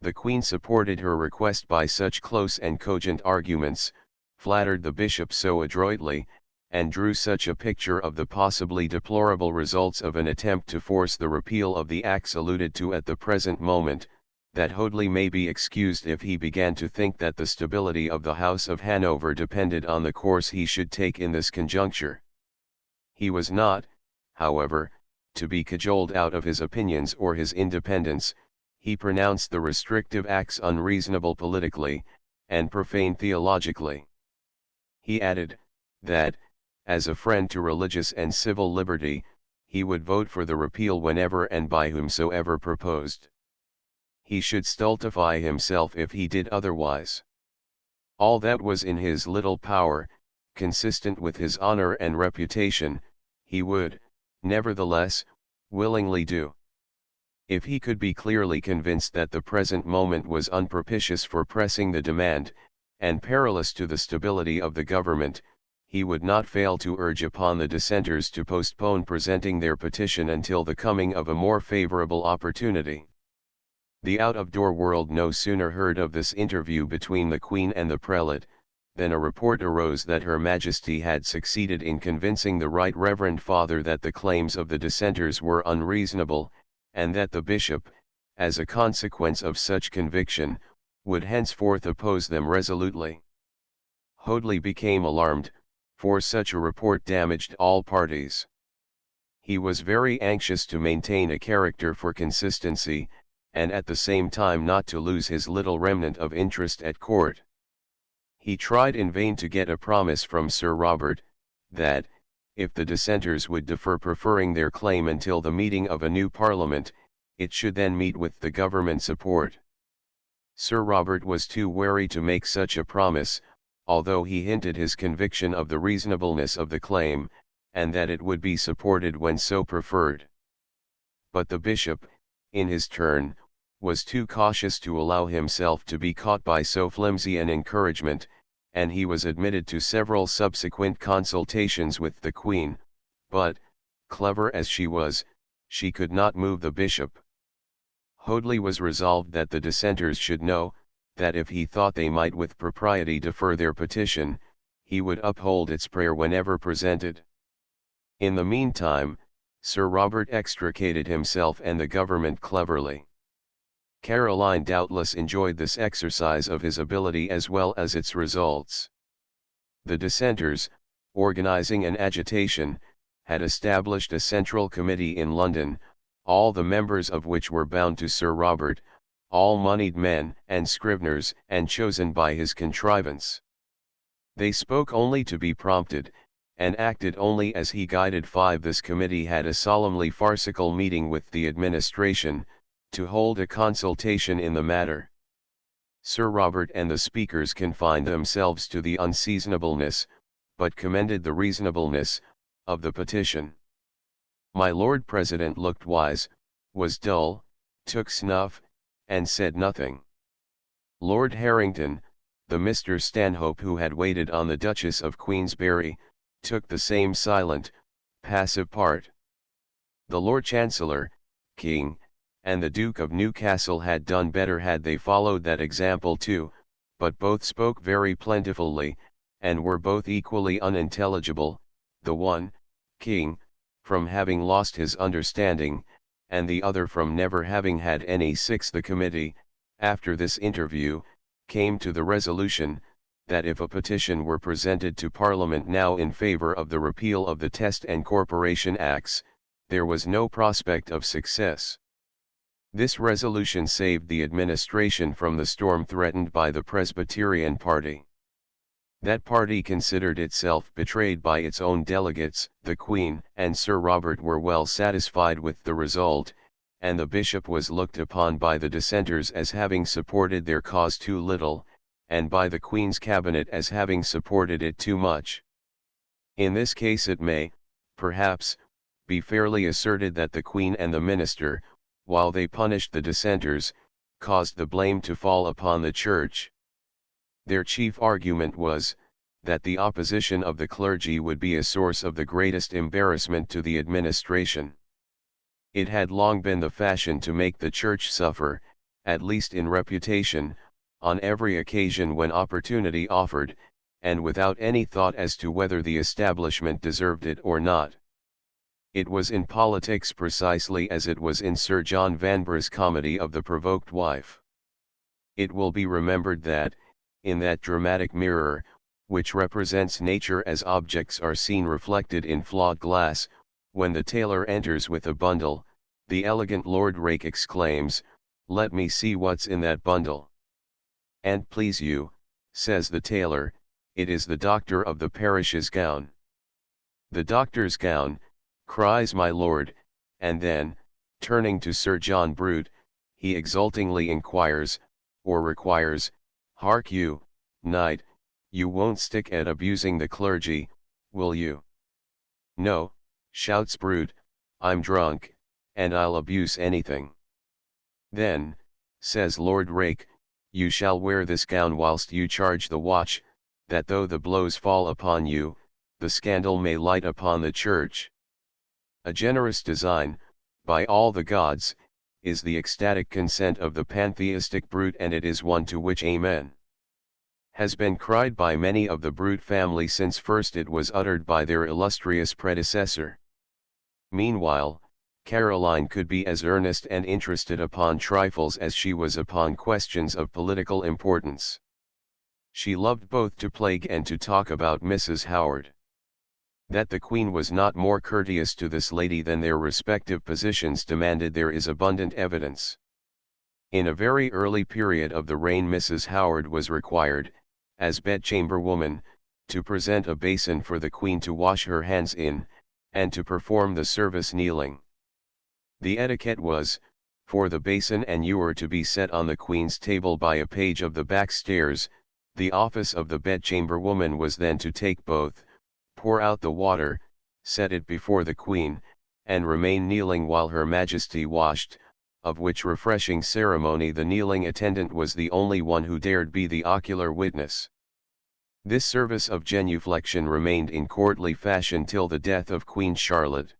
S1: The Queen supported her request by such close and cogent arguments, flattered the bishop so adroitly, and drew such a picture of the possibly deplorable results of an attempt to force the repeal of the acts alluded to at the present moment, that Hoadley may be excused if he began to think that the stability of the House of Hanover depended on the course he should take in this conjuncture. He was not, however, to be cajoled out of his opinions or his independence, He pronounced the restrictive acts unreasonable politically, and profane theologically. He added, that, as a friend to religious and civil liberty, he would vote for the repeal whenever and by whomsoever proposed. He should stultify himself if he did otherwise. All that was in his little power, consistent with his honor and reputation, he would, nevertheless, willingly do. If he could be clearly convinced that the present moment was unpropitious for pressing the demand, and perilous to the stability of the government, he would not fail to urge upon the dissenters to postpone presenting their petition until the coming of a more favorable opportunity. The out-of-door world no sooner heard of this interview between the Queen and the prelate, than a report arose that Her Majesty had succeeded in convincing the Right Reverend Father that the claims of the dissenters were unreasonable, and that the bishop, as a consequence of such conviction, would henceforth oppose them resolutely. Hoadley became alarmed, for such a report damaged all parties. He was very anxious to maintain a character for consistency, and at the same time not to lose his little remnant of interest at court. He tried in vain to get a promise from Sir Robert, that, if the dissenters would defer preferring their claim until the meeting of a new Parliament, it should then meet with the government support. Sir Robert was too wary to make such a promise, although he hinted his conviction of the reasonableness of the claim, and that it would be supported when so preferred. But the bishop, in his turn, was too cautious to allow himself to be caught by so flimsy an encouragement, and he was admitted to several subsequent consultations with the Queen, but, clever as she was, she could not move the bishop. Hoadley was resolved that the dissenters should know, that if he thought they might with propriety defer their petition, he would uphold its prayer whenever presented. In the meantime, Sir Robert extricated himself and the government cleverly. Caroline doubtless enjoyed this exercise of his ability as well as its results. The dissenters, organizing an agitation, had established a central committee in London, all the members of which were bound to Sir Robert, all moneyed men and scriveners and chosen by his contrivance. They spoke only to be prompted, and acted only as he guided. 5. This committee had a solemnly farcical meeting with the administration, to hold a consultation in the matter. Sir Robert and the speakers confined themselves to the unseasonableness, but commended the reasonableness, of the petition. My Lord President looked wise, was dull, took snuff, and said nothing. Lord Harrington, the Mr. Stanhope who had waited on the Duchess of Queensberry, took the same silent, passive part. The Lord Chancellor, King, and the Duke of Newcastle had done better had they followed that example too, but both spoke very plentifully, and were both equally unintelligible, the one, King, from having lost his understanding, and the other from never having had any. 6. The committee, after this interview, came to the resolution, that if a petition were presented to Parliament now in favour of the repeal of the Test and Corporation Acts, there was no prospect of success. This resolution saved the administration from the storm threatened by the Presbyterian party. That party considered itself betrayed by its own delegates. The Queen and Sir Robert were well satisfied with the result, and the bishop was looked upon by the dissenters as having supported their cause too little, and by the Queen's cabinet as having supported it too much. In this case it may, perhaps, be fairly asserted that the Queen and the minister, while they punished the dissenters, caused the blame to fall upon the Church. Their chief argument was, that the opposition of the clergy would be a source of the greatest embarrassment to the administration. It had long been the fashion to make the Church suffer, at least in reputation, on every occasion when opportunity offered, and without any thought as to whether the establishment deserved it or not. It was in politics precisely as it was in Sir John Vanbrugh's comedy of The Provoked Wife. It will be remembered that, in that dramatic mirror, which represents nature as objects are seen reflected in flawed glass, when the tailor enters with a bundle, the elegant Lord Rake exclaims, Let me see what's in that bundle. "And please you," says the tailor, "it is the doctor of the parish's gown." "The doctor's gown," cries my lord, and then, turning to Sir John Brute, he exultingly inquires, or requires, "Hark you, knight, you won't stick at abusing the clergy, will you?" "No," shouts Brute, "I'm drunk, and I'll abuse anything." "Then," says Lord Rake, "you shall wear this gown whilst you charge the watch, that though the blows fall upon you, the scandal may light upon the church." A generous design, by all the gods, is the ecstatic consent of the pantheistic Brute, and it is one to which Amen has been cried by many of the Brute family since first it was uttered by their illustrious predecessor. Meanwhile, Caroline could be as earnest and interested upon trifles as she was upon questions of political importance. She loved both to plague and to talk about Mrs. Howard. That the Queen was not more courteous to this lady than their respective positions demanded there is abundant evidence. In a very early period of the reign Mrs. Howard was required, as bedchamber woman, to present a basin for the Queen to wash her hands in, and to perform the service kneeling. The etiquette was, for the basin and ewer to be set on the Queen's table by a page of the back stairs. The office of the bedchamber woman was then to take both, pour out the water, set it before the Queen, and remain kneeling while Her Majesty washed, of which refreshing ceremony the kneeling attendant was the only one who dared be the ocular witness. This service of genuflection remained in courtly fashion till the death of Queen Charlotte.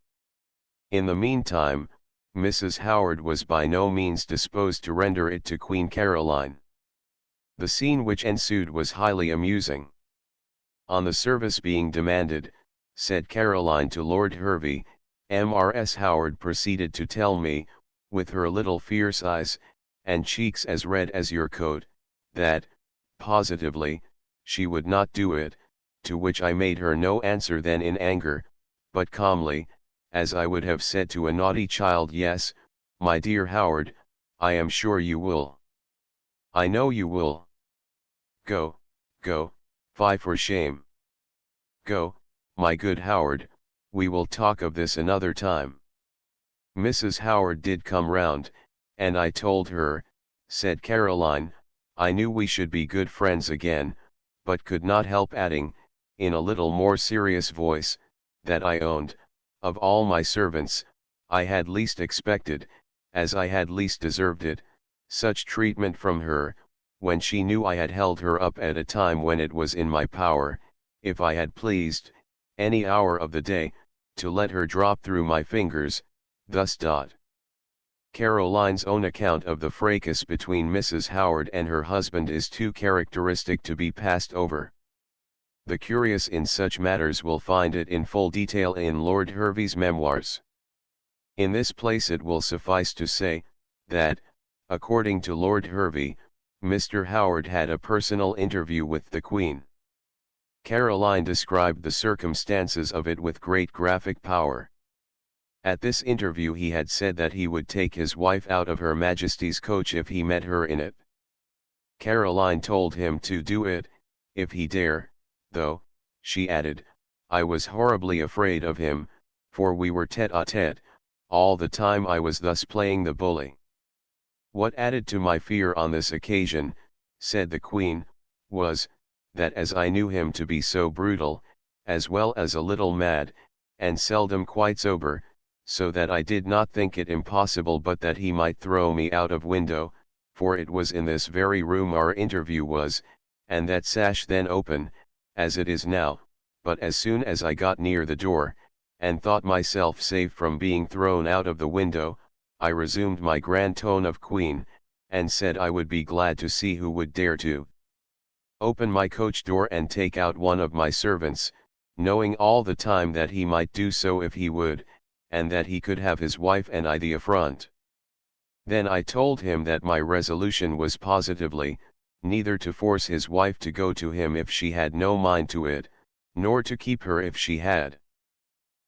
S1: In the meantime, Mrs. Howard was by no means disposed to render it to Queen Caroline. The scene which ensued was highly amusing. On the service being demanded, said Caroline to Lord Hervey, "Mrs. Howard proceeded to tell me, with her little fierce eyes, and cheeks as red as your coat, that, positively, she would not do it, to which I made her no answer then in anger, but calmly, as I would have said to a naughty child, 'Yes, my dear Howard, I am sure you will. I know you will. Go, go, fie for shame. Go, my good Howard, we will talk of this another time.' Mrs. Howard did come round, and I told her," said Caroline, "I knew we should be good friends again, but could not help adding, in a little more serious voice, that I owned, of all my servants, I had least expected, as I had least deserved it, such treatment from her, when she knew I had held her up at a time when it was in my power, if I had pleased, any hour of the day, to let her drop through my fingers, thus. Caroline's own account of the fracas between Mrs. Howard and her husband is too characteristic to be passed over. The curious in such matters will find it in full detail in Lord Hervey's memoirs. In this place it will suffice to say, that, according to Lord Hervey, Mr. Howard had a personal interview with the Queen. Caroline described the circumstances of it with great graphic power. At this interview he had said that he would take his wife out of Her Majesty's coach if he met her in it. Caroline told him to do it, if he dare, though, she added, I was horribly afraid of him, for we were tête-à-tête, all the time I was thus playing the bully. What added to my fear on this occasion, said the Queen, was, that as I knew him to be so brutal, as well as a little mad, and seldom quite sober, so that I did not think it impossible but that he might throw me out of window, for it was in this very room our interview was, and that sash then open, as it is now, but as soon as I got near the door, and thought myself safe from being thrown out of the window, I resumed my grand tone of Queen, and said I would be glad to see who would dare to open my coach door and take out one of my servants, knowing all the time that he might do so if he would, and that he could have his wife and I the affront. Then I told him that my resolution was positively, neither to force his wife to go to him if she had no mind to it, nor to keep her if she had.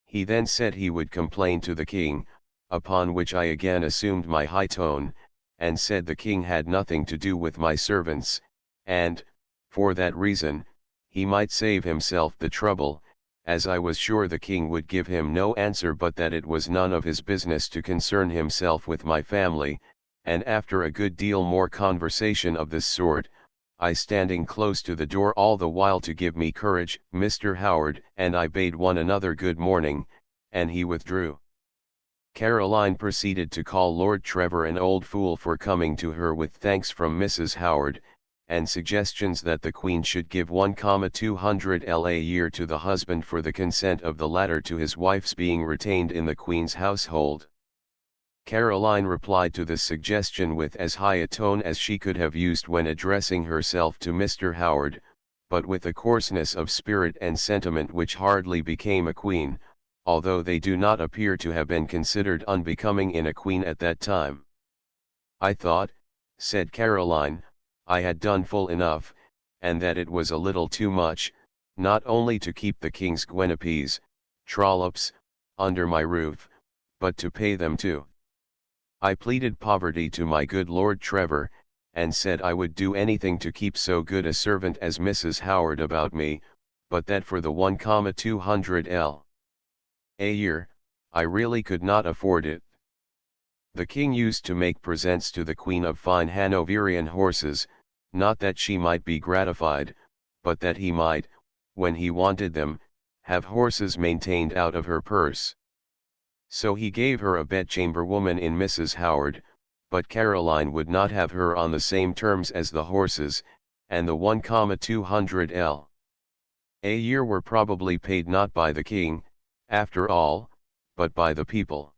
S1: He then said he would complain to the king, upon which I again assumed my high tone, and said the king had nothing to do with my servants, and, for that reason, he might save himself the trouble, as I was sure the king would give him no answer but that it was none of his business to concern himself with my family, and after a good deal more conversation of this sort, I standing close to the door all the while to give me courage, Mr. Howard and I bade one another good morning, and he withdrew. Caroline proceeded to call Lord Trevor an old fool for coming to her with thanks from Mrs. Howard, and suggestions that the Queen should give 1,200L a year to the husband for the consent of the latter to his wife's being retained in the Queen's household. Caroline replied to this suggestion with as high a tone as she could have used when addressing herself to Mr. Howard, but with a coarseness of spirit and sentiment which hardly became a queen, although they do not appear to have been considered unbecoming in a queen at that time. I thought, said Caroline, I had done full enough, and that it was a little too much, not only to keep the king's guinea-peas, trollops, under my roof, but to pay them too. I pleaded poverty to my good Lord Trevor, and said I would do anything to keep so good a servant as Mrs. Howard about me, but that for the 1,200L a year, I really could not afford it. The king used to make presents to the Queen of fine Hanoverian horses, not that she might be gratified, but that he might, when he wanted them, have horses maintained out of her purse. So he gave her a bedchamber woman in Mrs. Howard, but Caroline would not have her on the same terms as the horses, and the 1,200L a year were probably paid not by the king, after all, but by the people.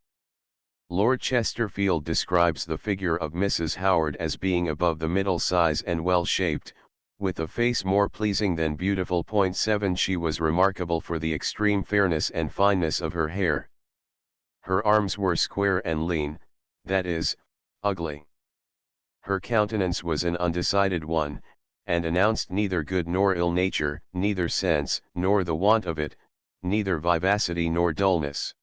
S1: Lord Chesterfield describes the figure of Mrs. Howard as being above the middle size and well-shaped, with a face more pleasing than beautiful. 7 She was remarkable for the extreme fairness and fineness of her hair. Her arms were square and lean, that is, ugly. Her countenance was an undecided one, and announced neither good nor ill nature, neither sense nor the want of it, neither vivacity nor dullness.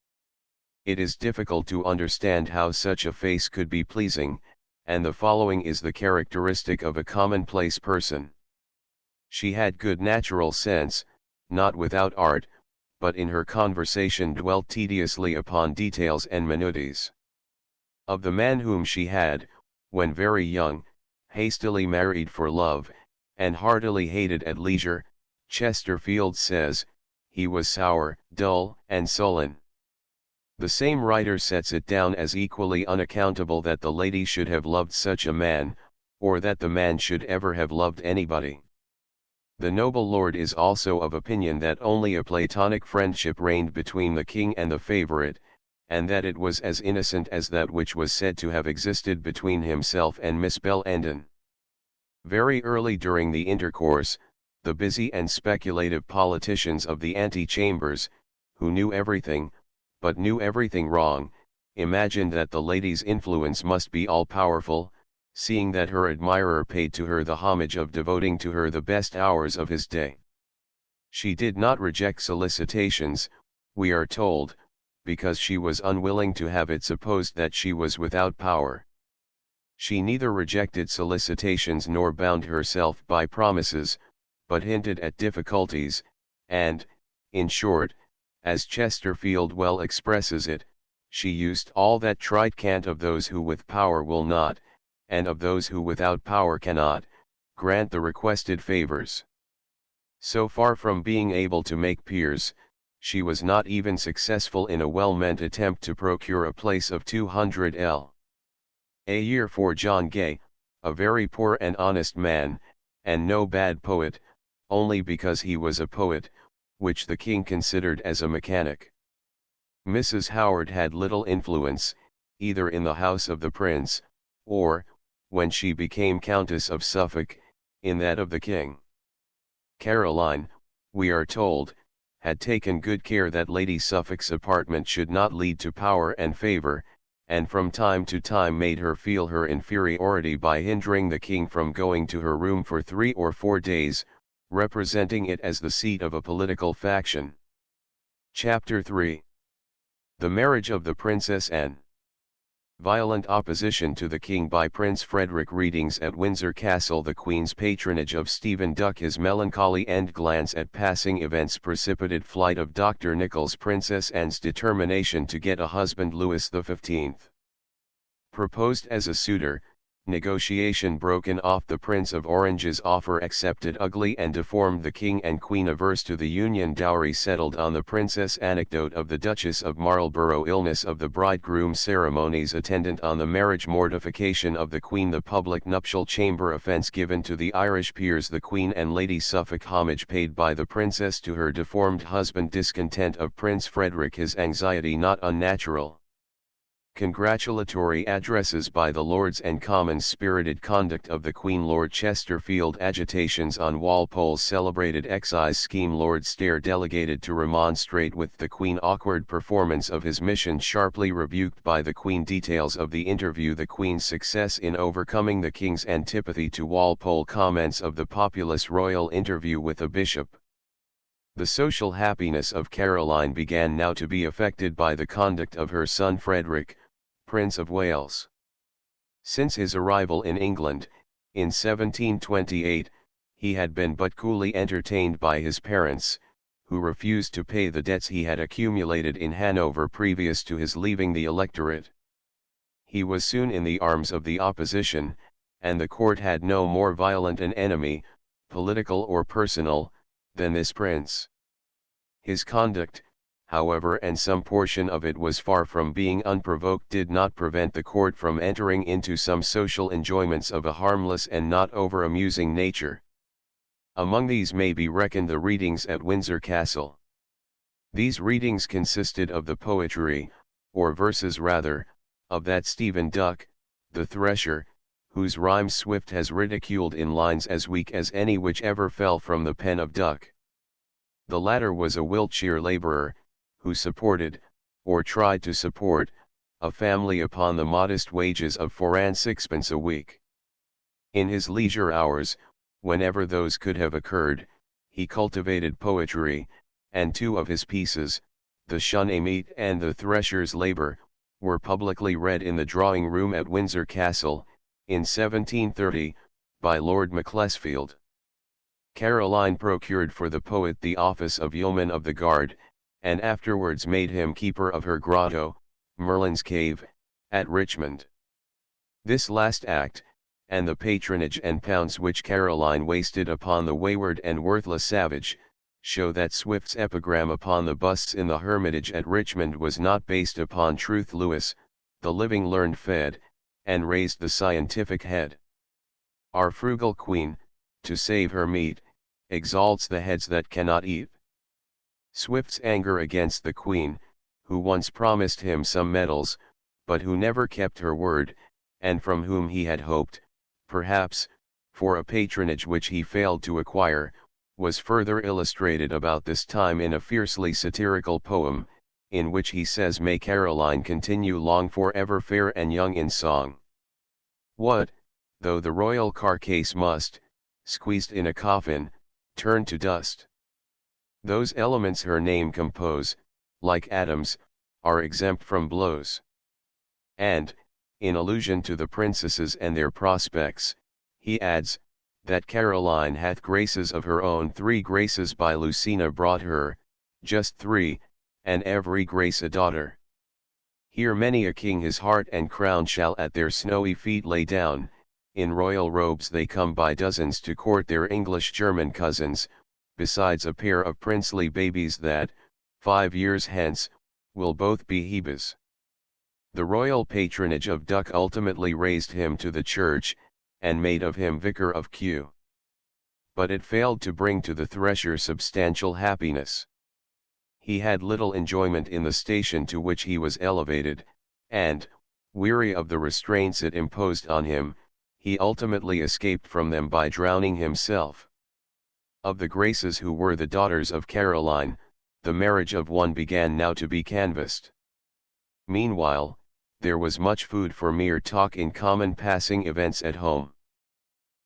S1: It is difficult to understand how such a face could be pleasing, and the following is the characteristic of a commonplace person. She had good natural sense, not without art, but in her conversation dwelt tediously upon details and minutities. Of the man whom she had, when very young, hastily married for love, and heartily hated at leisure, Chesterfield says, he was sour, dull, and sullen. The same writer sets it down as equally unaccountable that the lady should have loved such a man, or that the man should ever have loved anybody. The noble lord is also of opinion that only a platonic friendship reigned between the king and the favourite, and that it was as innocent as that which was said to have existed between himself and Miss Bellenden. Very early during the intercourse, the busy and speculative politicians of the antechambers, who knew everything, but knew everything wrong, imagined that the lady's influence must be all-powerful, seeing that her admirer paid to her the homage of devoting to her the best hours of his day. She did not reject solicitations, we are told, because she was unwilling to have it supposed that she was without power. She neither rejected solicitations nor bound herself by promises, but hinted at difficulties, and, in short, as Chesterfield well expresses it, she used all that trite cant of those who with power will not, and of those who without power cannot, grant the requested favors. So far from being able to make peers, she was not even successful in a well-meant attempt to procure a place of 200L a year for John Gay, a very poor and honest man, and no bad poet, only because he was a poet, which the king considered as a mechanic. Mrs. Howard had little influence, either in the house of the prince, or, when she became Countess of Suffolk, in that of the king. Caroline, we are told, had taken good care that Lady Suffolk's apartment should not lead to power and favour, and from time to time made her feel her inferiority by hindering the king from going to her room for 3 or 4 days, representing it as the seat of a political faction. Chapter 3. The marriage of the Princess N. Violent opposition to the king by Prince Frederick. Readings at Windsor Castle. The Queen's patronage of Stephen Duck. His melancholy end glance at passing events. Precipitate flight of Dr. Nichols. Princess Anne's determination to get a husband. Louis XV proposed as a suitor. Negotiation broken off. The Prince of Orange's offer accepted. Ugly and deformed. The king and queen averse to the union. Dowry settled on the princess. Anecdote of the Duchess of Marlborough. Illness of the bridegroom. Ceremonies attendant on the marriage. Mortification of the queen. The public nuptial chamber. Offence given to the Irish peers. The queen and Lady Suffolk. Homage paid by the princess to her deformed husband. Discontent of Prince Frederick. His anxiety not unnatural. Congratulatory addresses by the Lords and Commons. Spirited conduct of the Queen. Lord Chesterfield. Agitations on Walpole's celebrated excise scheme. Lord Stair delegated to remonstrate with the Queen. Awkward performance of his mission. Sharply rebuked by the Queen. Details of the interview. The Queen's success in overcoming the King's antipathy to Walpole. Comments of the populous royal interview with a bishop. The social happiness of Caroline began now to be affected by the conduct of her son Frederick, Prince of Wales. Since his arrival in England, in 1728, he had been but coolly entertained by his parents, who refused to pay the debts he had accumulated in Hanover previous to his leaving the electorate. He was soon in the arms of the opposition, and the court had no more violent an enemy, political or personal, than this prince. His conduct, however, and some portion of it was far from being unprovoked, did not prevent the court from entering into some social enjoyments of a harmless and not over-amusing nature. Among these may be reckoned the readings at Windsor Castle. These readings consisted of the poetry, or verses rather, of that Stephen Duck, the thresher, whose rhymes Swift has ridiculed in lines as weak as any which ever fell from the pen of Duck. The latter was a Wiltshire labourer, who supported, or tried to support, a family upon the modest wages of 4 and 6 a week. In his leisure hours, whenever those could have occurred, he cultivated poetry, and 2 of his pieces, the Shunamite and the Thresher's Labour, were publicly read in the drawing room at Windsor Castle, in 1730, by Lord Macclesfield. Caroline procured for the poet the office of Yeoman of the Guard, and afterwards made him keeper of her grotto, Merlin's Cave, at Richmond. This last act, and the patronage and pounds which Caroline wasted upon the wayward and worthless savage, show that Swift's epigram upon the busts in the Hermitage at Richmond was not based upon truth. Louis, the living learned fed, and raised the scientific head. Our frugal queen, to save her meat, exalts the heads that cannot eat. Swift's anger against the queen, who once promised him some medals, but who never kept her word, and from whom he had hoped, perhaps, for a patronage which he failed to acquire, was further illustrated about this time in a fiercely satirical poem, in which he says, "May Caroline continue long for ever fair and young in song. What, though the royal carcase must, squeezed in a coffin, turn to dust? Those elements her name compose, like atoms, are exempt from blows." And, in allusion to the princesses and their prospects, he adds, that Caroline hath graces of her own. 3 graces by Lucina brought her, just 3, and every grace a daughter. Here many a king his heart and crown shall at their snowy feet lay down. In royal robes they come by dozens to court their English German cousins, besides a pair of princely babies that, 5 years hence, will both be Hebes. The royal patronage of Duck ultimately raised him to the church, and made of him vicar of Kew. But it failed to bring to the thresher substantial happiness. He had little enjoyment in the station to which he was elevated, and, weary of the restraints it imposed on him, he ultimately escaped from them by drowning himself. Of the graces who were the daughters of Caroline, the marriage of one began now to be canvassed. Meanwhile, there was much food for mere talk in common passing events at home.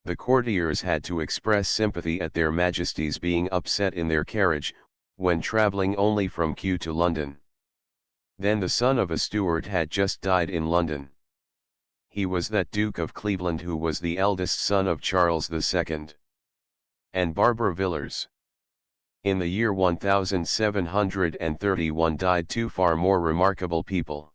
S1: The courtiers had to express sympathy at their majesties being upset in their carriage, when travelling only from Kew to London. Then the son of a steward had just died in London. He was that Duke of Cleveland who was the eldest son of Charles II. And Barbara Villars. In the year 1731 died two far more remarkable people.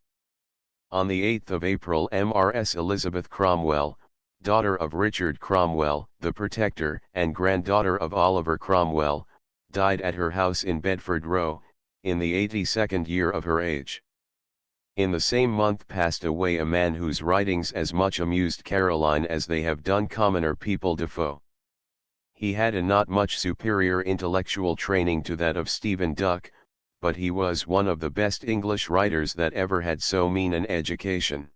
S1: On the 8th of April Mrs. Elizabeth Cromwell, daughter of Richard Cromwell, the Protector, and granddaughter of Oliver Cromwell, died at her house in Bedford Row, in the 82nd year of her age. In the same month passed away a man whose writings as much amused Caroline as they have done commoner people. Defoe. He had a not much superior intellectual training to that of Stephen Duck, but he was one of the best English writers that ever had so mean an education.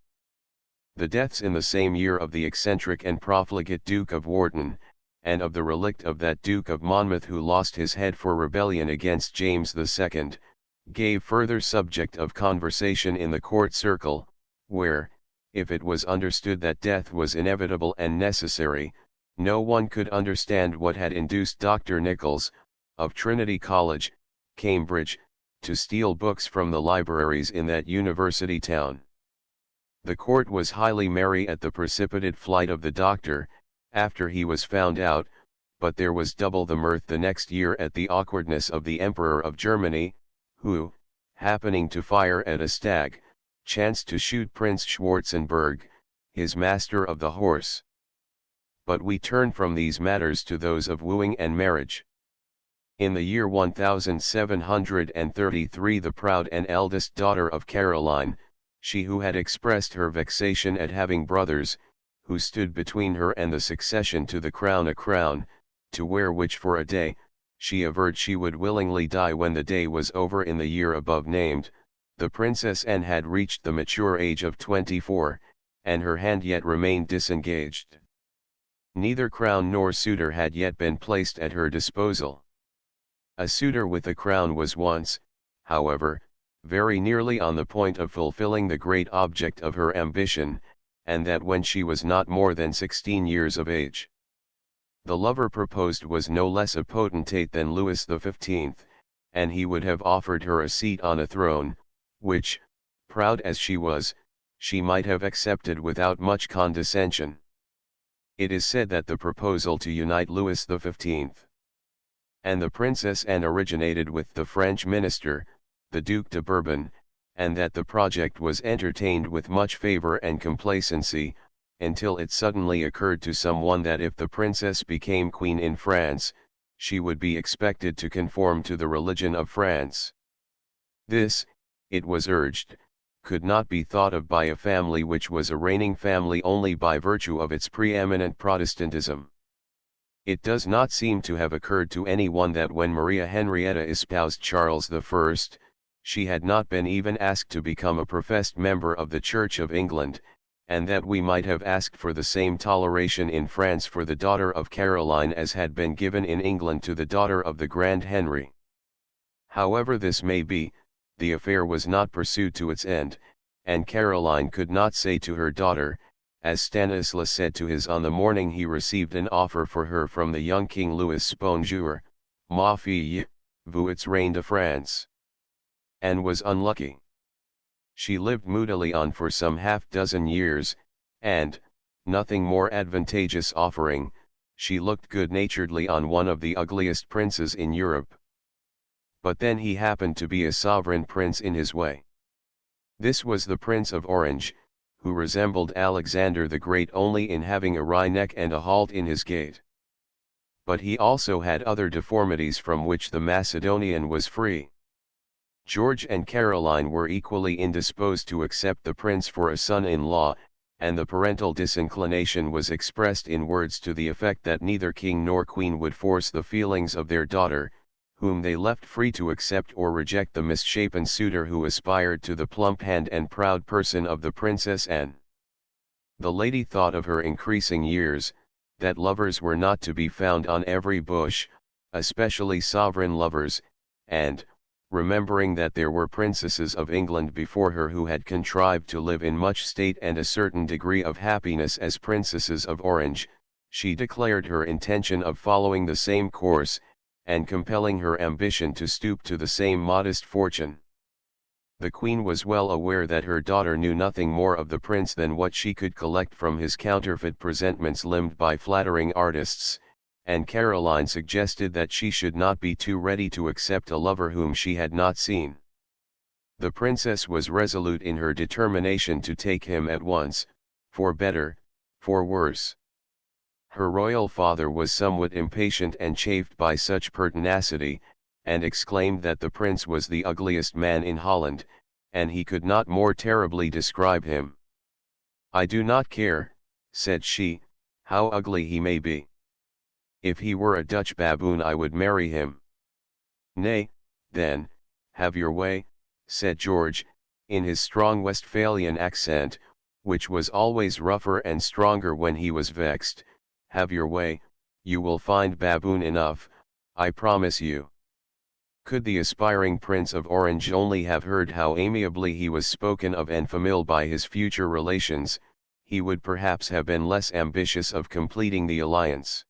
S1: The deaths in the same year of the eccentric and profligate Duke of Wharton, and of the relict of that Duke of Monmouth who lost his head for rebellion against James II, gave further subject of conversation in the court circle, where, if it was understood that death was inevitable and necessary, no one could understand what had induced Dr. Nichols, of Trinity College, Cambridge, to steal books from the libraries in that university town. The court was highly merry at the precipitate flight of the doctor, after he was found out, but there was double the mirth the next year at the awkwardness of the Emperor of Germany, who, happening to fire at a stag, chanced to shoot Prince Schwarzenberg, his master of the horse. But we turn from these matters to those of wooing and marriage. In the year 1733 the proud and eldest daughter of Caroline, she who had expressed her vexation at having brothers, who stood between her and the succession to the crown, a crown, to wear which for a day, she averred she would willingly die when the day was over. In the year above named, the Princess Anne had reached the mature age of 24, and her hand yet remained disengaged. Neither crown nor suitor had yet been placed at her disposal. A suitor with a crown was once, however, very nearly on the point of fulfilling the great object of her ambition, and that when she was not more than 16 years of age. The lover proposed was no less a potentate than Louis XV, and he would have offered her a seat on a throne, which, proud as she was, she might have accepted without much condescension. It is said that the proposal to unite Louis XV and the Princess Anne originated with the French minister, the Duc de Bourbon, and that the project was entertained with much favor and complacency, until it suddenly occurred to someone that if the princess became queen in France, she would be expected to conform to the religion of France. This, it was urged, could not be thought of by a family which was a reigning family only by virtue of its preeminent Protestantism. It does not seem to have occurred to anyone that when Maria Henrietta espoused Charles I, she had not been even asked to become a professed member of the Church of England, and that we might have asked for the same toleration in France for the daughter of Caroline as had been given in England to the daughter of the Grand Henry. However this may be, the affair was not pursued to its end, and Caroline could not say to her daughter, as Stanislas said to his on the morning he received an offer for her from the young King Louis, "Bonjour, ma fille, vous êtes reine de France," and was unlucky. She lived moodily on for some half-dozen years, and, nothing more advantageous offering, she looked good-naturedly on one of the ugliest princes in Europe. But then he happened to be a sovereign prince in his way. This was the Prince of Orange, who resembled Alexander the Great only in having a wry neck and a halt in his gait. But he also had other deformities from which the Macedonian was free. George and Caroline were equally indisposed to accept the prince for a son-in-law, and the parental disinclination was expressed in words to the effect that neither king nor queen would force the feelings of their daughter, whom they left free to accept or reject the misshapen suitor who aspired to the plump hand and proud person of the Princess Anne. The lady thought of her increasing years, that lovers were not to be found on every bush, especially sovereign lovers, and, remembering that there were princesses of England before her who had contrived to live in much state and a certain degree of happiness as princesses of Orange, she declared her intention of following the same course, and compelling her ambition to stoop to the same modest fortune. The queen was well aware that her daughter knew nothing more of the prince than what she could collect from his counterfeit presentments limned by flattering artists, and Caroline suggested that she should not be too ready to accept a lover whom she had not seen. The princess was resolute in her determination to take him at once, for better, for worse. Her royal father was somewhat impatient and chafed by such pertinacity, and exclaimed that the prince was the ugliest man in Holland, and he could not more terribly describe him. "I do not care," said she, "how ugly he may be. If he were a Dutch baboon I would marry him." "Nay, then, have your way," said George, in his strong Westphalian accent, which was always rougher and stronger when he was vexed. "Have your way, you will find baboon enough, I promise you." Could the aspiring Prince of Orange only have heard how amiably he was spoken of en famille by his future relations, he would perhaps have been less ambitious of completing the alliance.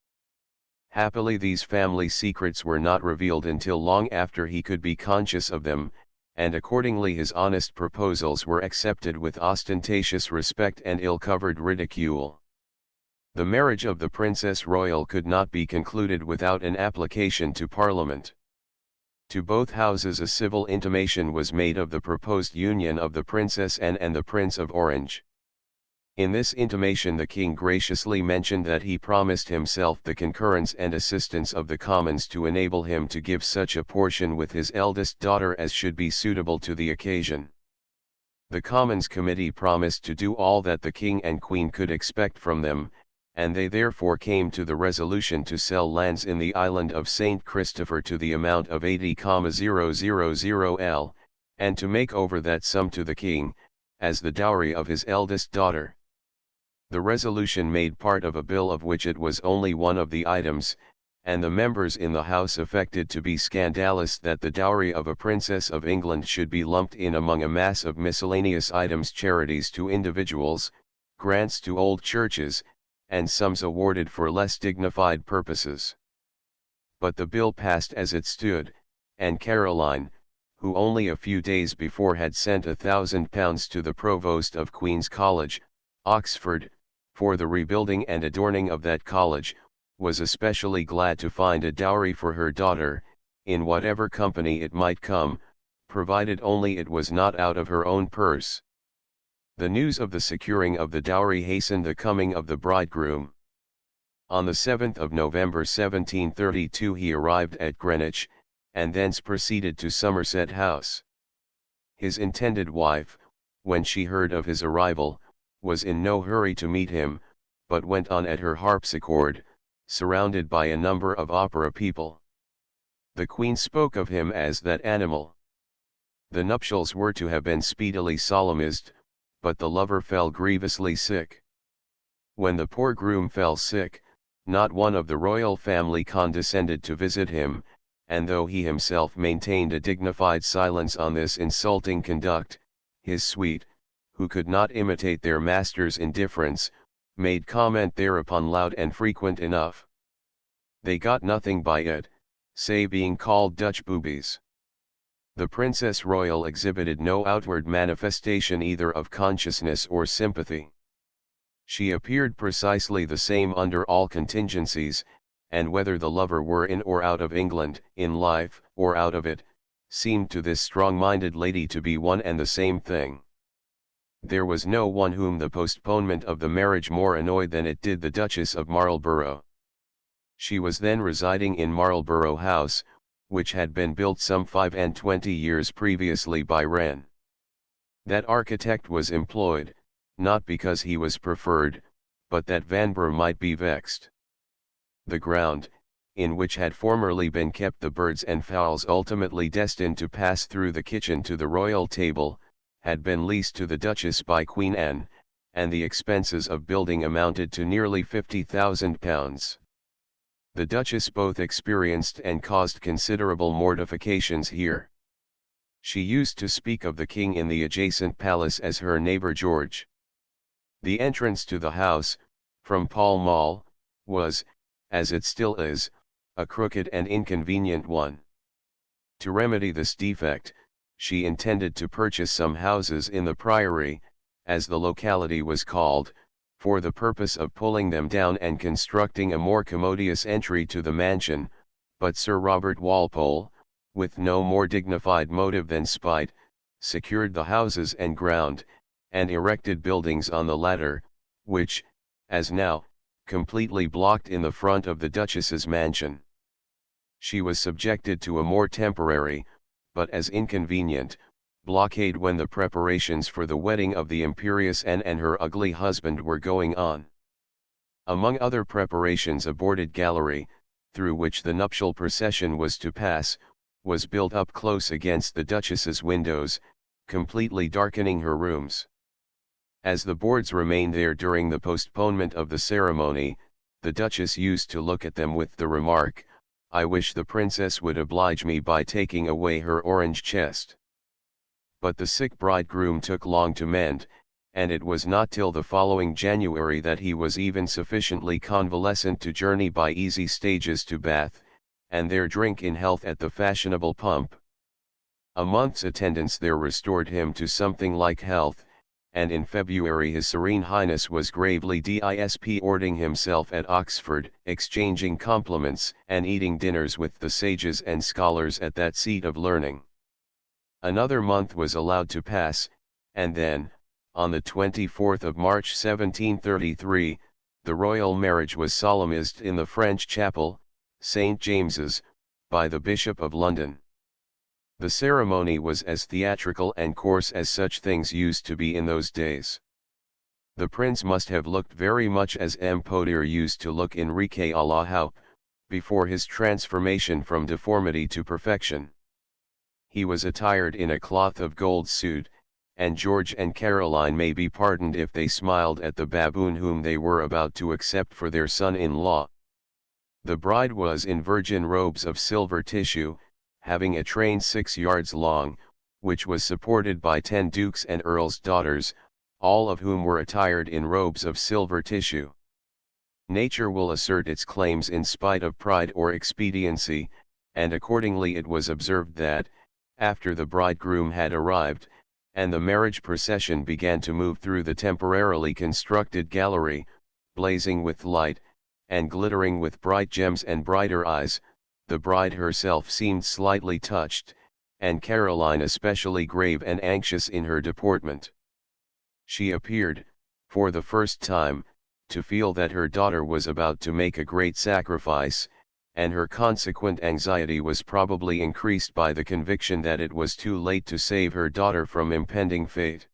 S1: Happily these family secrets were not revealed until long after he could be conscious of them, and accordingly his honest proposals were accepted with ostentatious respect and ill-covered ridicule. The marriage of the Princess Royal could not be concluded without an application to Parliament. To both houses a civil intimation was made of the proposed union of the Princess Anne and the Prince of Orange. In this intimation the King graciously mentioned that he promised himself the concurrence and assistance of the Commons to enable him to give such a portion with his eldest daughter as should be suitable to the occasion. The Commons Committee promised to do all that the King and Queen could expect from them, and they therefore came to the resolution to sell lands in the island of St. Christopher to the amount of 80,000 L, and to make over that sum to the King, as the dowry of his eldest daughter. The resolution made part of a bill of which it was only one of the items, and the members in the House affected to be scandalous that the dowry of a Princess of England should be lumped in among a mass of miscellaneous items, charities to individuals, grants to old churches, and sums awarded for less dignified purposes. But the bill passed as it stood, and Caroline, who only a few days before had sent £1,000 to the Provost of Queen's College, Oxford, for the rebuilding and adorning of that college, was especially glad to find a dowry for her daughter, in whatever company it might come, provided only it was not out of her own purse. The news of the securing of the dowry hastened the coming of the bridegroom. On the 7th of November 1732 he arrived at Greenwich, and thence proceeded to Somerset House. His intended wife, when she heard of his arrival, was in no hurry to meet him, but went on at her harpsichord, surrounded by a number of opera people. The Queen spoke of him as that animal. The nuptials were to have been speedily solemnized, but the lover fell grievously sick. When the poor groom fell sick, not one of the royal family condescended to visit him, and though he himself maintained a dignified silence on this insulting conduct, his suite, who could not imitate their master's indifference, made comment thereupon loud and frequent enough. They got nothing by it, say being called Dutch boobies. The Princess Royal exhibited no outward manifestation either of consciousness or sympathy. She appeared precisely the same under all contingencies, and whether the lover were in or out of England, in life, or out of it, seemed to this strong-minded lady to be one and the same thing. There was no one whom the postponement of the marriage more annoyed than it did the Duchess of Marlborough. She was then residing in Marlborough House, which had been built some 25 years previously by Wren. That architect was employed, not because he was preferred, but that Vanbrugh might be vexed. The ground, in which had formerly been kept the birds and fowls ultimately destined to pass through the kitchen to the royal table, had been leased to the Duchess by Queen Anne, and the expenses of building amounted to nearly £50,000. The Duchess both experienced and caused considerable mortifications here. She used to speak of the King in the adjacent palace as her neighbour George. The entrance to the house, from Pall Mall, was, as it still is, a crooked and inconvenient one. To remedy this defect, she intended to purchase some houses in the Priory, as the locality was called, for the purpose of pulling them down and constructing a more commodious entry to the mansion, but Sir Robert Walpole, with no more dignified motive than spite, secured the houses and ground, and erected buildings on the latter, which, as now, completely blocked in the front of the Duchess's mansion. She was subjected to a more temporary, but as inconvenient, blockade when the preparations for the wedding of the Imperious Anne and her ugly husband were going on. Among other preparations, a boarded gallery, through which the nuptial procession was to pass, was built up close against the Duchess's windows, completely darkening her rooms. As the boards remained there during the postponement of the ceremony, the Duchess used to look at them with the remark, "I wish the princess would oblige me by taking away her orange chest." But the sick bridegroom took long to mend, and it was not till the following January that he was even sufficiently convalescent to journey by easy stages to Bath, and there drink in health at the fashionable pump. A month's attendance there restored him to something like health, and in February His Serene Highness was gravely disporting himself at Oxford, exchanging compliments and eating dinners with the sages and scholars at that seat of learning. Another month was allowed to pass, and then, on the 24th of March 1733, the royal marriage was solemnized in the French chapel, St. James's, by the Bishop of London. The ceremony was as theatrical and coarse as such things used to be in those days. The prince must have looked very much as M. Potier used to look in Riquet à la Haupe, before his transformation from deformity to perfection. He was attired in a cloth of gold suit, and George and Caroline may be pardoned if they smiled at the baboon whom they were about to accept for their son-in-law. The bride was in virgin robes of silver tissue, having a train 6 yards long, which was supported by 10 dukes and earls' daughters, all of whom were attired in robes of silver tissue. Nature will assert its claims in spite of pride or expediency, and accordingly it was observed that, after the bridegroom had arrived, and the marriage procession began to move through the temporarily constructed gallery, blazing with light, and glittering with bright gems and brighter eyes, the bride herself seemed slightly touched, and Caroline especially grave and anxious in her deportment. She appeared, for the first time, to feel that her daughter was about to make a great sacrifice, and her consequent anxiety was probably increased by the conviction that it was too late to save her daughter from impending fate.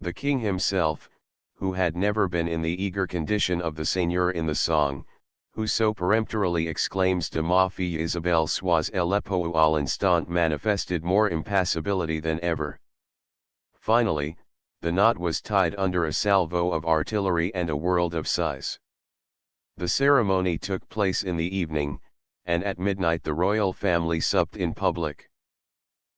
S1: The king himself, who had never been in the eager condition of the seigneur in the song, who so peremptorily exclaims de ma fille Isabelle sois l'époux à l'instant, manifested more impassibility than ever. Finally, the knot was tied under a salvo of artillery and a world of sighs. The ceremony took place in the evening, and at midnight the royal family supped in public.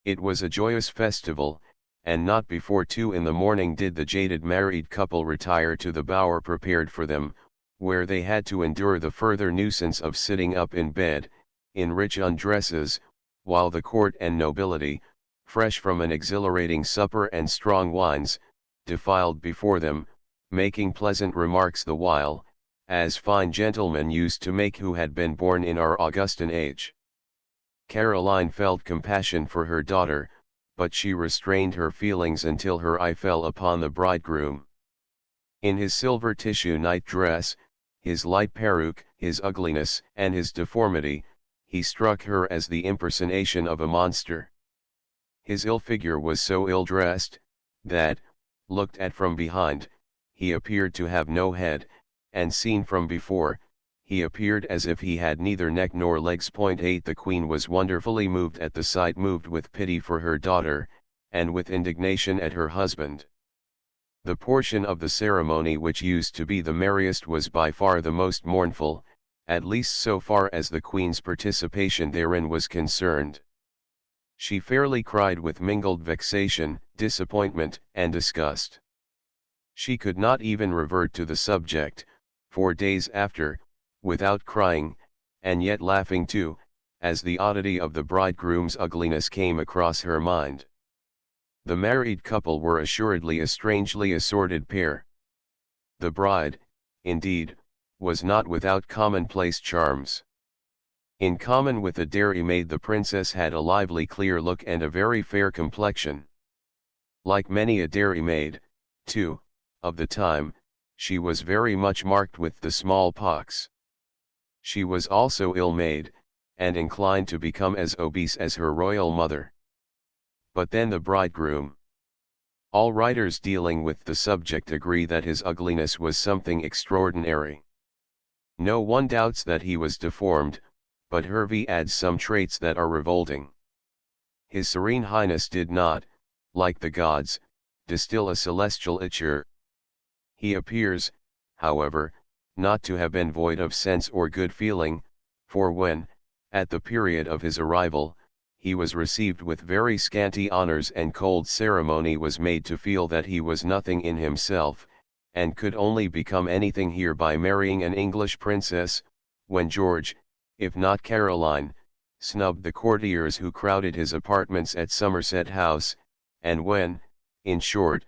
S1: It was a joyous festival, and not before 2 in the morning did the jaded married couple retire to the bower prepared for them, where they had to endure the further nuisance of sitting up in bed, in rich undresses, while the court and nobility, fresh from an exhilarating supper and strong wines, defiled before them, making pleasant remarks the while, as fine gentlemen used to make who had been born in our Augustan age. Caroline felt compassion for her daughter, but she restrained her feelings until her eye fell upon the bridegroom. In his silver tissue night-dress, his light peruke, his ugliness and his deformity, he struck her as the impersonation of a monster. His ill figure was so ill-dressed, that, looked at from behind, he appeared to have no head, and seen from before, he appeared as if he had neither neck nor legs. 8 The queen was wonderfully moved at the sight, moved with pity for her daughter, and with indignation at her husband. The portion of the ceremony which used to be the merriest was by far the most mournful, at least so far as the queen's participation therein was concerned. She fairly cried with mingled vexation, disappointment, and disgust. She could not even revert to the subject, for days after, without crying, and yet laughing too, as the oddity of the bridegroom's ugliness came across her mind. The married couple were assuredly a strangely assorted pair. The bride, indeed, was not without commonplace charms. In common with the dairymaid, the princess had a lively clear look and a very fair complexion. Like many a dairymaid, too, of the time, she was very much marked with the smallpox. She was also ill-made, and inclined to become as obese as her royal mother. But then the bridegroom. All writers dealing with the subject agree that his ugliness was something extraordinary. No one doubts that he was deformed, but Hervey adds some traits that are revolting. His Serene Highness did not, like the gods, distill a celestial ichor. He appears, however, not to have been void of sense or good feeling, for when, at the period of his arrival, he was received with very scanty honors and cold ceremony, was made to feel that he was nothing in himself, and could only become anything here by marrying an English princess, when George, if not Caroline, snubbed the courtiers who crowded his apartments at Somerset House, and when, in short,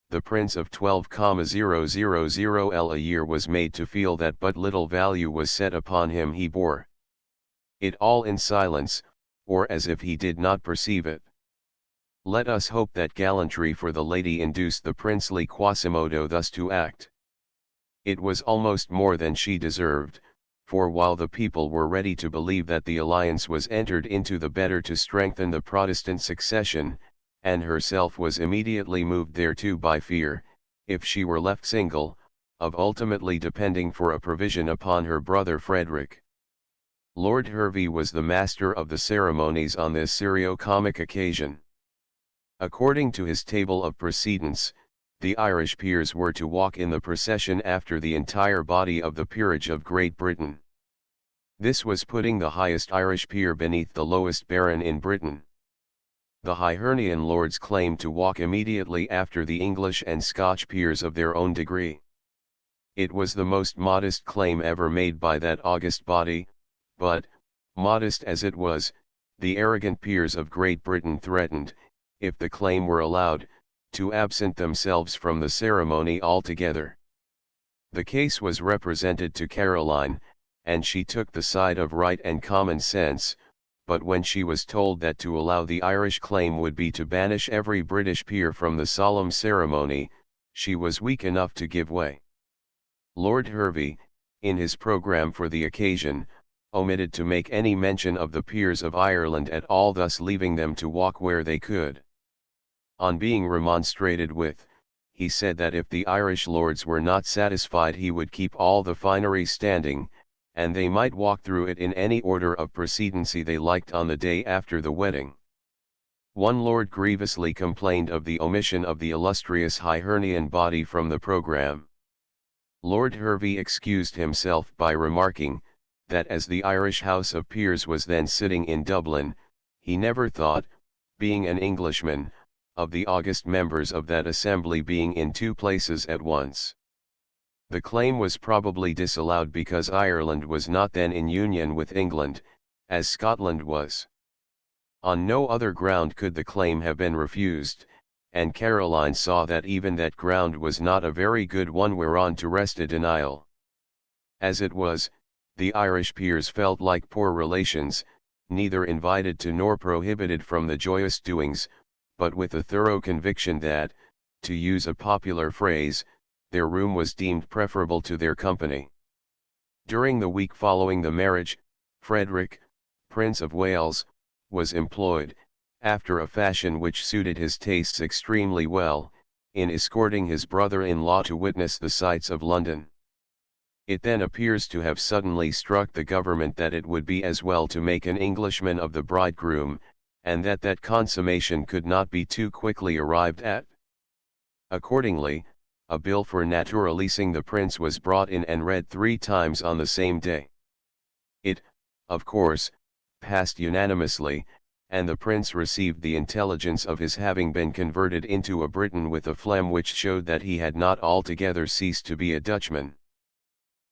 S1: the prince of 12,000L a year was made to feel that but little value was set upon him, he bore it all in silence, or as if he did not perceive it. Let us hope that gallantry for the lady induced the princely Quasimodo thus to act. It was almost more than she deserved, for while the people were ready to believe that the alliance was entered into the better to strengthen the Protestant succession, and herself was immediately moved thereto by fear, if she were left single, of ultimately depending for a provision upon her brother Frederick. Lord Hervey was the master of the ceremonies on this serio-comic occasion. According to his table of precedence, the Irish peers were to walk in the procession after the entire body of the peerage of Great Britain. This was putting the highest Irish peer beneath the lowest baron in Britain. The Hibernian lords claimed to walk immediately after the English and Scotch peers of their own degree. It was the most modest claim ever made by that august body, but, modest as it was, the arrogant peers of Great Britain threatened, if the claim were allowed, to absent themselves from the ceremony altogether. The case was represented to Caroline, and she took the side of right and common sense, but when she was told that to allow the Irish claim would be to banish every British peer from the solemn ceremony, she was weak enough to give way. Lord Hervey, in his programme for the occasion, omitted to make any mention of the peers of Ireland at all, thus leaving them to walk where they could. On being remonstrated with, he said that if the Irish lords were not satisfied he would keep all the finery standing, and they might walk through it in any order of precedency they liked on the day after the wedding. One lord grievously complained of the omission of the illustrious Hibernian body from the programme. Lord Hervey excused himself by remarking, that as the Irish House of Peers was then sitting in Dublin, he never thought, being an Englishman, of the august members of that assembly being in two places at once. The claim was probably disallowed because Ireland was not then in union with England, as Scotland was. On no other ground could the claim have been refused, and Caroline saw that even that ground was not a very good one whereon to rest a denial. As it was, the Irish peers felt like poor relations, neither invited to nor prohibited from the joyous doings, but with a thorough conviction that, to use a popular phrase, their room was deemed preferable to their company. During the week following the marriage, Frederick, Prince of Wales, was employed, after a fashion which suited his tastes extremely well, in escorting his brother-in-law to witness the sights of London. It then appears to have suddenly struck the government that it would be as well to make an Englishman of the bridegroom, and that consummation could not be too quickly arrived at. Accordingly, a bill for naturalising the prince was brought in and read 3 times on the same day. It, of course, passed unanimously, and the prince received the intelligence of his having been converted into a Briton with a phlegm which showed that he had not altogether ceased to be a Dutchman.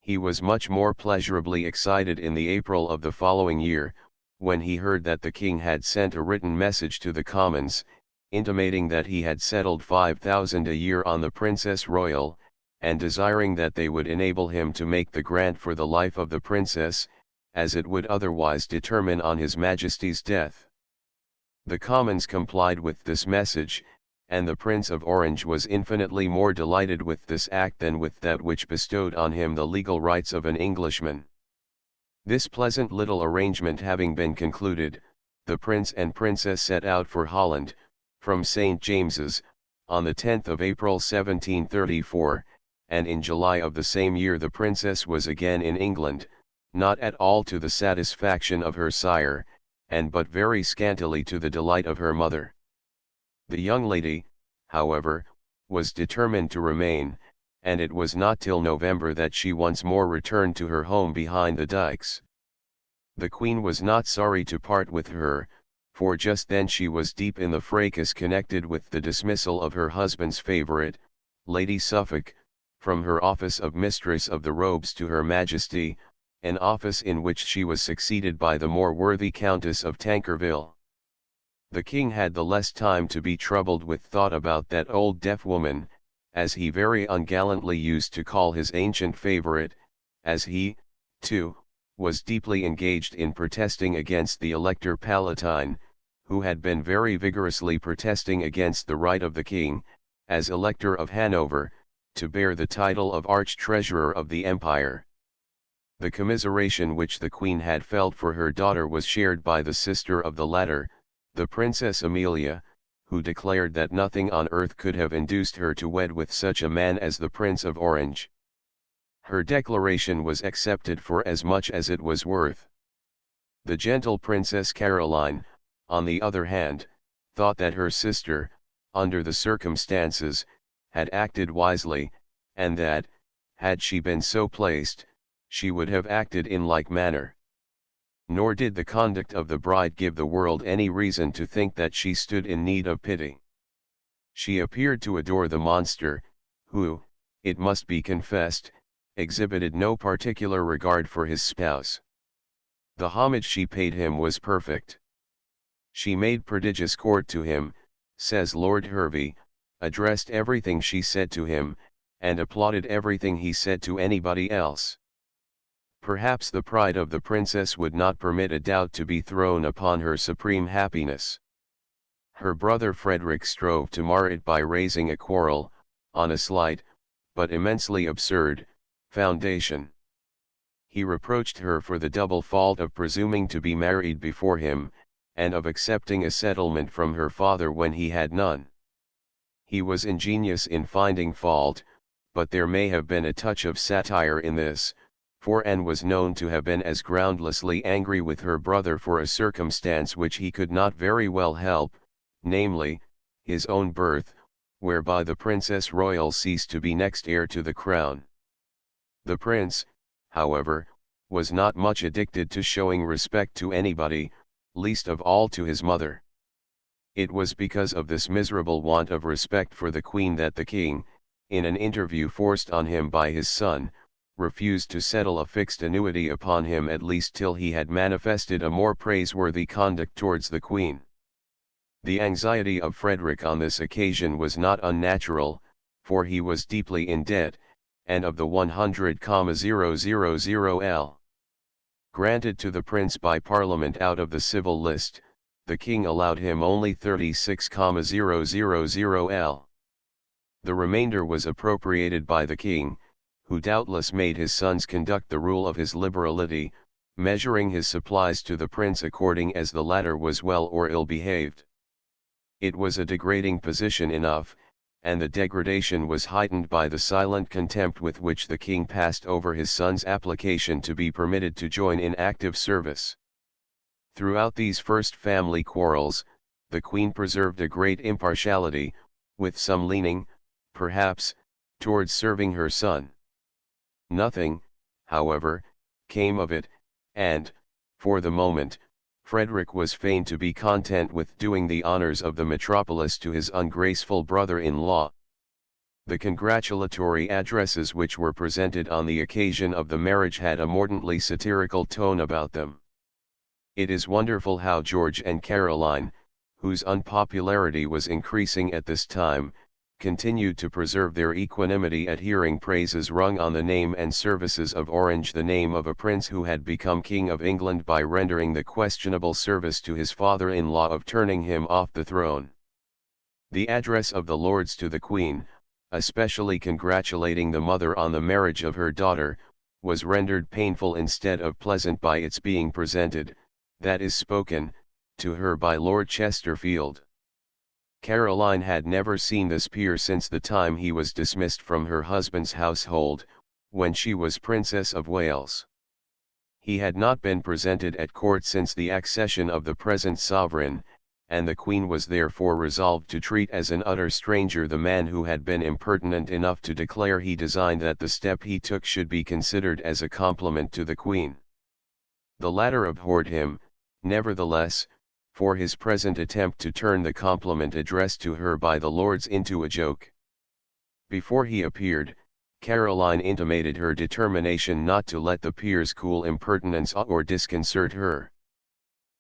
S1: He was much more pleasurably excited in the April of the following year, when he heard that the king had sent a written message to the commons, intimating that he had settled 5,000 a year on the Princess Royal, and desiring that they would enable him to make the grant for the life of the princess, as it would otherwise determine on his Majesty's death. The commons complied with this message, and the Prince of Orange was infinitely more delighted with this act than with that which bestowed on him the legal rights of an Englishman. This pleasant little arrangement having been concluded, the Prince and Princess set out for Holland, from St. James's, on the 10th of April 1734, and in July of the same year the Princess was again in England, not at all to the satisfaction of her sire, and but very scantily to the delight of her mother. The young lady, however, was determined to remain, and it was not till November that she once more returned to her home behind the dikes. The Queen was not sorry to part with her, for just then she was deep in the fracas connected with the dismissal of her husband's favourite, Lady Suffolk, from her office of Mistress of the Robes to Her Majesty, an office in which she was succeeded by the more worthy Countess of Tankerville. The king had the less time to be troubled with thought about that old deaf woman, as he very ungallantly used to call his ancient favourite, as he, too, was deeply engaged in protesting against the Elector Palatine, who had been very vigorously protesting against the right of the king, as Elector of Hanover, to bear the title of Arch-Treasurer of the Empire. The commiseration which the Queen had felt for her daughter was shared by the sister of the latter, the Princess Amelia, who declared that nothing on earth could have induced her to wed with such a man as the Prince of Orange. Her declaration was accepted for as much as it was worth. The gentle Princess Caroline, on the other hand, thought that her sister, under the circumstances, had acted wisely, and that, had she been so placed, she would have acted in like manner. Nor did the conduct of the bride give the world any reason to think that she stood in need of pity. She appeared to adore the monster, who, it must be confessed, exhibited no particular regard for his spouse. The homage she paid him was perfect. She made prodigious court to him, says Lord Hervey, addressed everything she said to him, and applauded everything he said to anybody else. Perhaps the pride of the princess would not permit a doubt to be thrown upon her supreme happiness. Her brother Frederick strove to mar it by raising a quarrel, on a slight, but immensely absurd, foundation. He reproached her for the double fault of presuming to be married before him, and of accepting a settlement from her father when he had none. He was ingenious in finding fault, but there may have been a touch of satire in this, for Anne was known to have been as groundlessly angry with her brother for a circumstance which he could not very well help, namely, his own birth, whereby the Princess Royal ceased to be next heir to the crown. The prince, however, was not much addicted to showing respect to anybody, least of all to his mother. It was because of this miserable want of respect for the Queen that the king, in an interview forced on him by his son, refused to settle a fixed annuity upon him at least till he had manifested a more praiseworthy conduct towards the Queen. The anxiety of Frederick on this occasion was not unnatural, for he was deeply in debt, and of the 100,000 L. granted to the prince by Parliament out of the civil list, the king allowed him only 36,000 L. The remainder was appropriated by the king, who doubtless made his sons conduct the rule of his liberality, measuring his supplies to the prince according as the latter was well or ill behaved. It was a degrading position enough, and the degradation was heightened by the silent contempt with which the king passed over his son's application to be permitted to join in active service. Throughout these first family quarrels, the Queen preserved a great impartiality, with some leaning, perhaps, towards serving her son. Nothing, however, came of it, and, for the moment, Frederick was fain to be content with doing the honors of the metropolis to his ungraceful brother-in-law. The congratulatory addresses which were presented on the occasion of the marriage had a mordantly satirical tone about them. It is wonderful how George and Caroline, whose unpopularity was increasing at this time, continued to preserve their equanimity at hearing praises rung on the name and services of Orange, the name of a prince who had become King of England by rendering the questionable service to his father-in-law of turning him off the throne. The address of the Lords to the Queen, especially congratulating the mother on the marriage of her daughter, was rendered painful instead of pleasant by its being presented, that is spoken, to her by Lord Chesterfield. Caroline had never seen this peer since the time he was dismissed from her husband's household, when she was Princess of Wales. He had not been presented at court since the accession of the present sovereign, and the Queen was therefore resolved to treat as an utter stranger the man who had been impertinent enough to declare he designed that the step he took should be considered as a compliment to the Queen. The latter abhorred him, nevertheless, for his present attempt to turn the compliment addressed to her by the Lords into a joke. Before he appeared, Caroline intimated her determination not to let the peer's cool impertinence awe or disconcert her.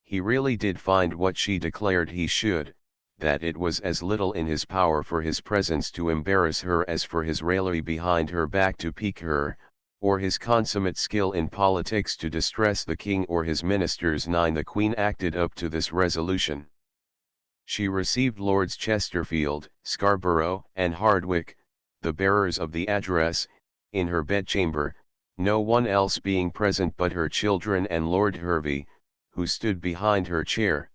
S1: He really did find what she declared he should, that it was as little in his power for his presence to embarrass her as for his raillery behind her back to pique her, or his consummate skill in politics to distress the king or his ministers. 9. The Queen acted up to this resolution. She received Lords Chesterfield, Scarborough, and Hardwicke, the bearers of the address, in her bedchamber, no one else being present but her children and Lord Hervey, who stood behind her chair.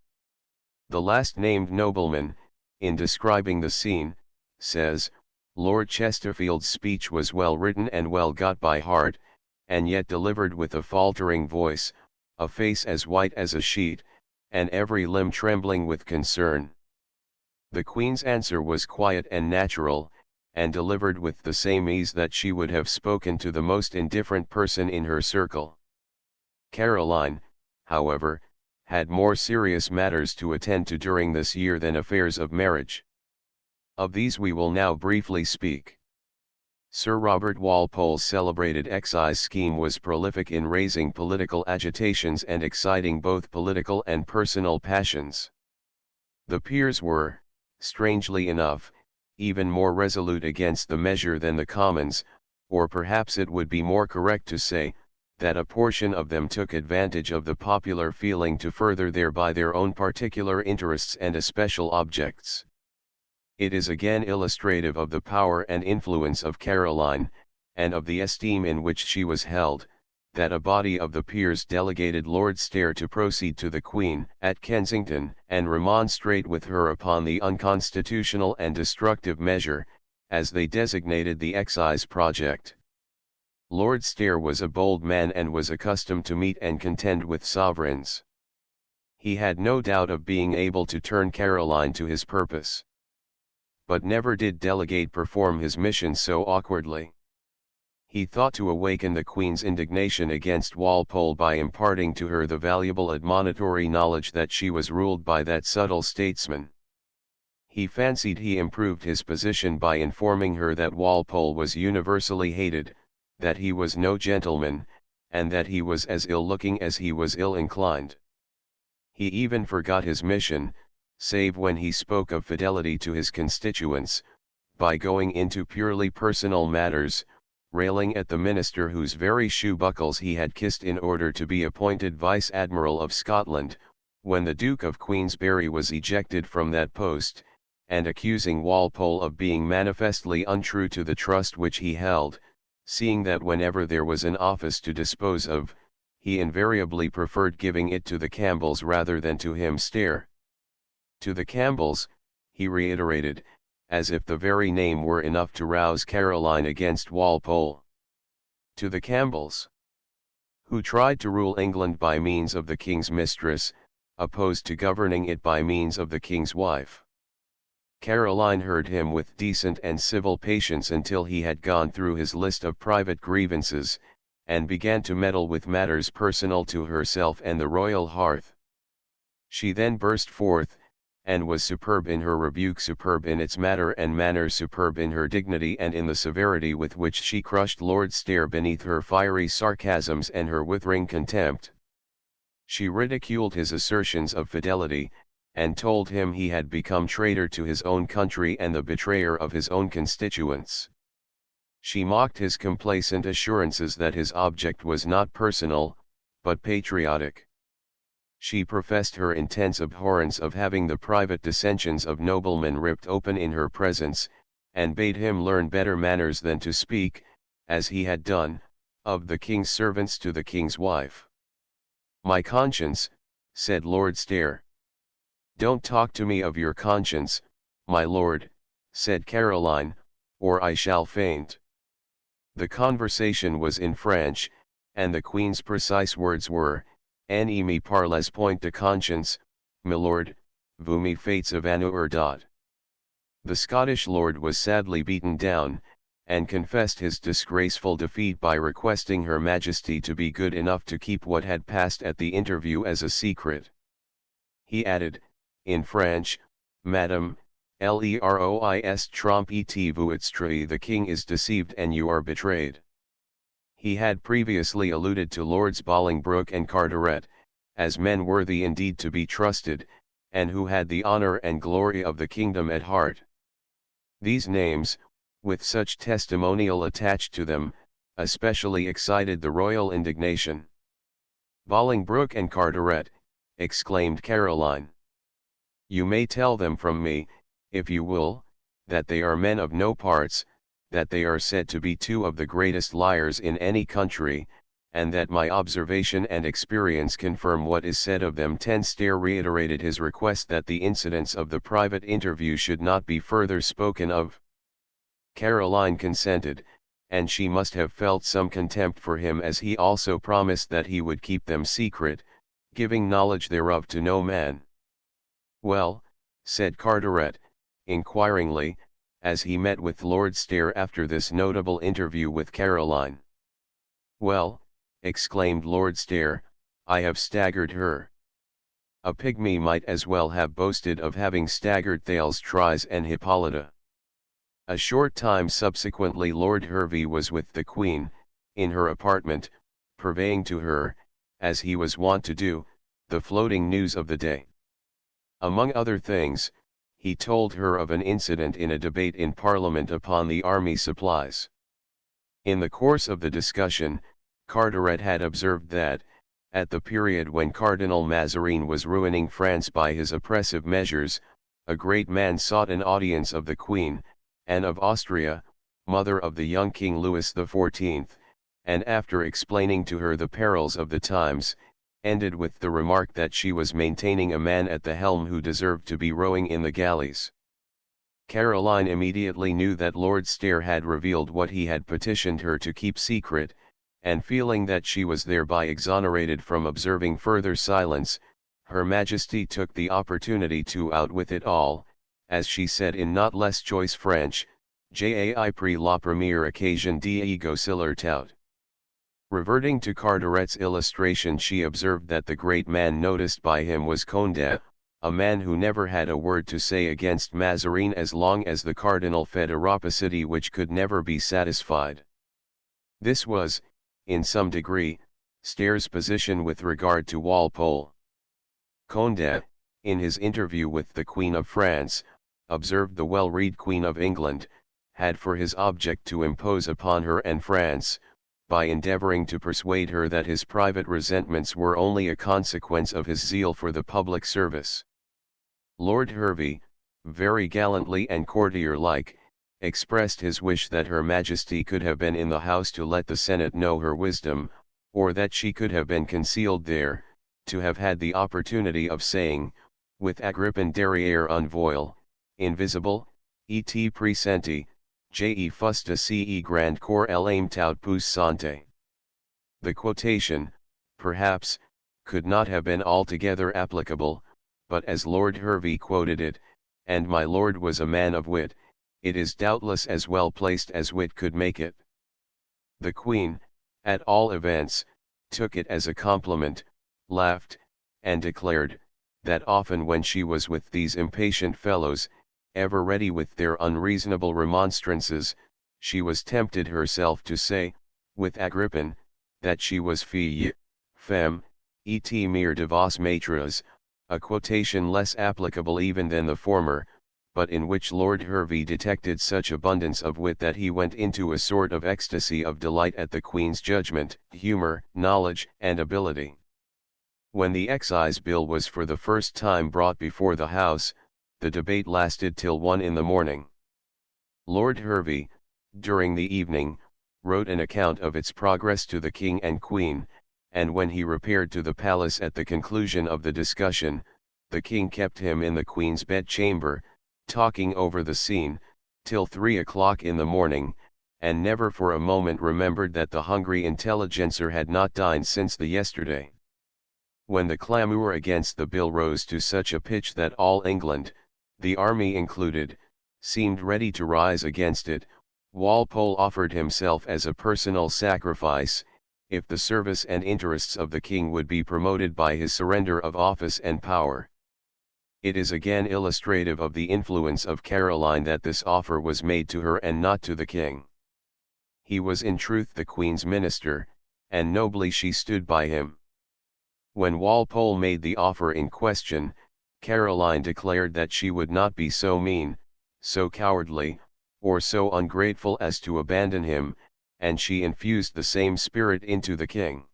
S1: The last named nobleman, in describing the scene, says, Lord Chesterfield's speech was well written and well got by heart, and yet delivered with a faltering voice, a face as white as a sheet, and every limb trembling with concern. The Queen's answer was quiet and natural, and delivered with the same ease that she would have spoken to the most indifferent person in her circle. Caroline, however, had more serious matters to attend to during this year than affairs of marriage. Of these we will now briefly speak. Sir Robert Walpole's celebrated excise scheme was prolific in raising political agitations and exciting both political and personal passions. The peers were, strangely enough, even more resolute against the measure than the Commons, or perhaps it would be more correct to say, that a portion of them took advantage of the popular feeling to further thereby their own particular interests and especial objects. It is again illustrative of the power and influence of Caroline, and of the esteem in which she was held, that a body of the peers delegated Lord Stair to proceed to the Queen at Kensington and remonstrate with her upon the unconstitutional and destructive measure, as they designated the excise project. Lord Stair was a bold man and was accustomed to meet and contend with sovereigns. He had no doubt of being able to turn Caroline to his purpose. But never did delegate perform his mission so awkwardly. He thought to awaken the Queen's indignation against Walpole by imparting to her the valuable admonitory knowledge that she was ruled by that subtle statesman. He fancied he improved his position by informing her that Walpole was universally hated, that he was no gentleman, and that he was as ill-looking as he was ill-inclined. He even forgot his mission, save when he spoke of fidelity to his constituents, by going into purely personal matters, railing at the minister whose very shoe buckles he had kissed in order to be appointed Vice-Admiral of Scotland, when the Duke of Queensberry was ejected from that post, and accusing Walpole of being manifestly untrue to the trust which he held, seeing that whenever there was an office to dispose of, he invariably preferred giving it to the Campbells rather than to him Stair. To the Campbells, he reiterated, as if the very name were enough to rouse Caroline against Walpole. To the Campbells, who tried to rule England by means of the king's mistress, opposed to governing it by means of the king's wife. Caroline heard him with decent and civil patience until he had gone through his list of private grievances, and began to meddle with matters personal to herself and the royal hearth. She then burst forth, and was superb in her rebuke, superb in its matter and manner, superb in her dignity and in the severity with which she crushed Lord Stair beneath her fiery sarcasms and her withering contempt. She ridiculed his assertions of fidelity, and told him he had become traitor to his own country and the betrayer of his own constituents. She mocked his complacent assurances that his object was not personal, but patriotic. She professed her intense abhorrence of having the private dissensions of noblemen ripped open in her presence, and bade him learn better manners than to speak, as he had done, of the king's servants to the king's wife. "My conscience," said Lord Stair. "Don't talk to me of your conscience, my lord," said Caroline, "or I shall faint." The conversation was in French, and the Queen's precise words were, "Ne me parlez point de conscience, milord, vous me faites of Hanover. The Scottish lord was sadly beaten down, and confessed his disgraceful defeat by requesting Her Majesty to be good enough to keep what had passed at the interview as a secret. He added, in French, "Madame, lerois trompe et vous êtes the king is deceived and you are betrayed." He had previously alluded to Lords Bolingbroke and Carteret, as men worthy indeed to be trusted, and who had the honour and glory of the kingdom at heart. These names, with such testimonial attached to them, especially excited the royal indignation. "Bolingbroke and Carteret," exclaimed Caroline. "You may tell them from me, if you will, that they are men of no parts, that they are said to be two of the greatest liars in any country, and that my observation and experience confirm what is said of them." Stair reiterated his request that the incidents of the private interview should not be further spoken of. Caroline consented, and she must have felt some contempt for him, as he also promised that he would keep them secret, giving knowledge thereof to no man. "Well," said Carteret, inquiringly, as he met with Lord Stair after this notable interview with Caroline. "Well," exclaimed Lord Stair, "I have staggered her." A pygmy might as well have boasted of having staggered Thalestrise and Hippolyta. A short time subsequently Lord Hervey was with the Queen, in her apartment, purveying to her, as he was wont to do, the floating news of the day. Among other things, he told her of an incident in a debate in Parliament upon the army supplies. In the course of the discussion, Carteret had observed that, at the period when Cardinal Mazarin was ruining France by his oppressive measures, a great man sought an audience of the Queen, Anne of Austria, mother of the young King Louis XIV, and after explaining to her the perils of the times, ended with the remark that she was maintaining a man at the helm who deserved to be rowing in the galleys. Caroline immediately knew that Lord Stair had revealed what he had petitioned her to keep secret, and feeling that she was thereby exonerated from observing further silence, Her Majesty took the opportunity to outwit it all, as she said in not less choice French, "J'ai pris la première occasion d'égousiller tout." Reverting to Carteret's illustration, she observed that the great man noticed by him was Condé, a man who never had a word to say against Mazarin as long as the cardinal fed a rapacity which could never be satisfied. This was, in some degree, Stair's position with regard to Walpole. Condé, in his interview with the Queen of France, observed the well-read Queen of England, had for his object to impose upon her and France, by endeavouring to persuade her that his private resentments were only a consequence of his zeal for the public service. Lord Hervey, very gallantly and courtier-like, expressed his wish that Her Majesty could have been in the House to let the Senate know her wisdom, or that she could have been concealed there, to have had the opportunity of saying, with Agrippin derrière un voile, invisible, et presenti, je fusta ce grand corps l'aime tout puissante. The quotation, perhaps, could not have been altogether applicable, but as Lord Hervey quoted it, and my lord was a man of wit, it is doubtless as well placed as wit could make it. The Queen, at all events, took it as a compliment, laughed, and declared, that often when she was with these impatient fellows, ever ready with their unreasonable remonstrances, she was tempted herself to say, with Agrippin, that she was fille, femme, et mere de vos maîtres, a quotation less applicable even than the former, but in which Lord Hervey detected such abundance of wit that he went into a sort of ecstasy of delight at the Queen's judgment, humour, knowledge, and ability. When the Excise Bill was for the first time brought before the House, the debate lasted till 1 in the morning. Lord Hervey, during the evening, wrote an account of its progress to the King and Queen, and when he repaired to the palace at the conclusion of the discussion, the King kept him in the Queen's bedchamber, talking over the scene, till 3 o'clock in the morning, and never for a moment remembered that the hungry intelligencer had not dined since the yesterday. When the clamour against the bill rose to such a pitch that all England, the army included, seemed ready to rise against it, Walpole offered himself as a personal sacrifice, if the service and interests of the King would be promoted by his surrender of office and power. It is again illustrative of the influence of Caroline that this offer was made to her and not to the King. He was in truth the Queen's minister, and nobly she stood by him. When Walpole made the offer in question, Caroline declared that she would not be so mean, so cowardly, or so ungrateful as to abandon him, and she infused the same spirit into the King.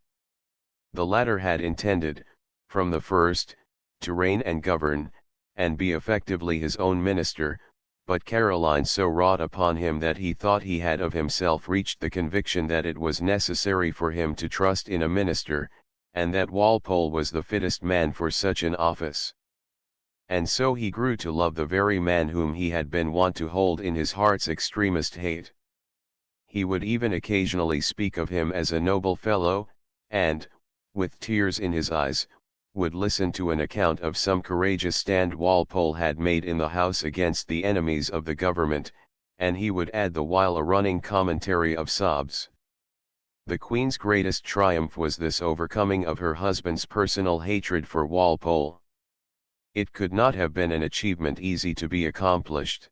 S1: The latter had intended, from the first, to reign and govern, and be effectively his own minister, but Caroline so wrought upon him that he thought he had of himself reached the conviction that it was necessary for him to trust in a minister, and that Walpole was the fittest man for such an office. And so he grew to love the very man whom he had been wont to hold in his heart's extremest hate. He would even occasionally speak of him as a noble fellow, and, with tears in his eyes, would listen to an account of some courageous stand Walpole had made in the House against the enemies of the government, and he would add the while a running commentary of sobs. The Queen's greatest triumph was this overcoming of her husband's personal hatred for Walpole. It could not have been an achievement easy to be accomplished.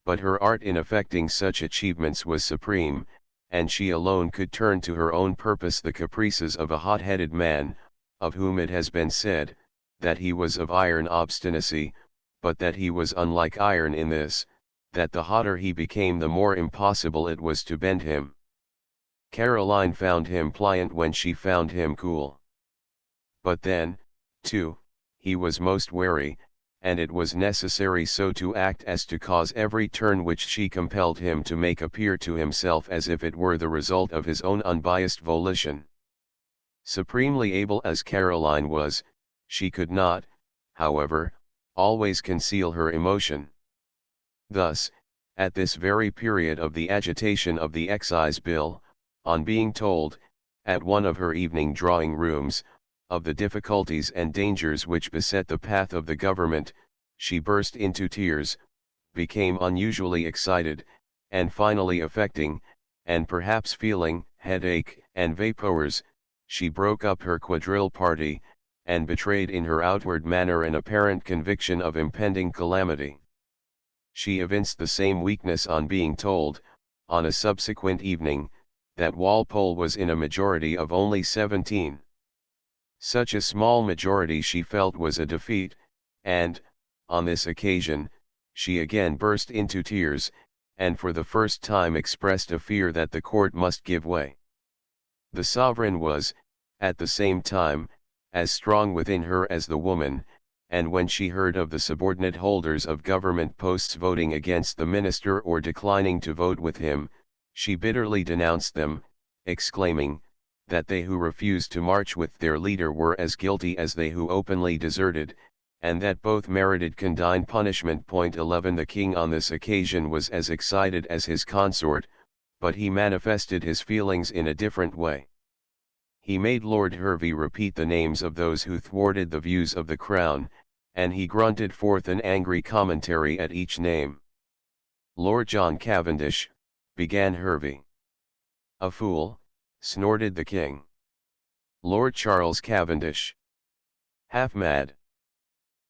S1: But her art in effecting such achievements was supreme, and she alone could turn to her own purpose the caprices of a hot-headed man, of whom it has been said, that he was of iron obstinacy, but that he was unlike iron in this, that the hotter he became the more impossible it was to bend him. Caroline found him pliant when she found him cool. But then, too, he was most wary, and it was necessary so to act as to cause every turn which she compelled him to make appear to himself as if it were the result of his own unbiased volition. Supremely able as Caroline was, she could not, however, always conceal her emotion. Thus, at this very period of the agitation of the Excise Bill, on being told, at one of her evening drawing rooms, of the difficulties and dangers which beset the path of the government, she burst into tears, became unusually excited, and finally affecting, and perhaps feeling, headache, and vapours, she broke up her quadrille party, and betrayed in her outward manner an apparent conviction of impending calamity. She evinced the same weakness on being told, on a subsequent evening, that Walpole was in a majority of only 17. Such a small majority she felt was a defeat, and, on this occasion, she again burst into tears, and for the first time expressed a fear that the court must give way. The sovereign was, at the same time, as strong within her as the woman, and when she heard of the subordinate holders of government posts voting against the minister or declining to vote with him, she bitterly denounced them, exclaiming, that they who refused to march with their leader were as guilty as they who openly deserted, and that both merited condign punishment. 11 The king on this occasion was as excited as his consort, but he manifested his feelings in a different way. He made Lord Hervey repeat the names of those who thwarted the views of the crown, and he grunted forth an angry commentary at each name. Lord John Cavendish, began Hervey. A fool, snorted the king. Lord Charles Cavendish. Half mad.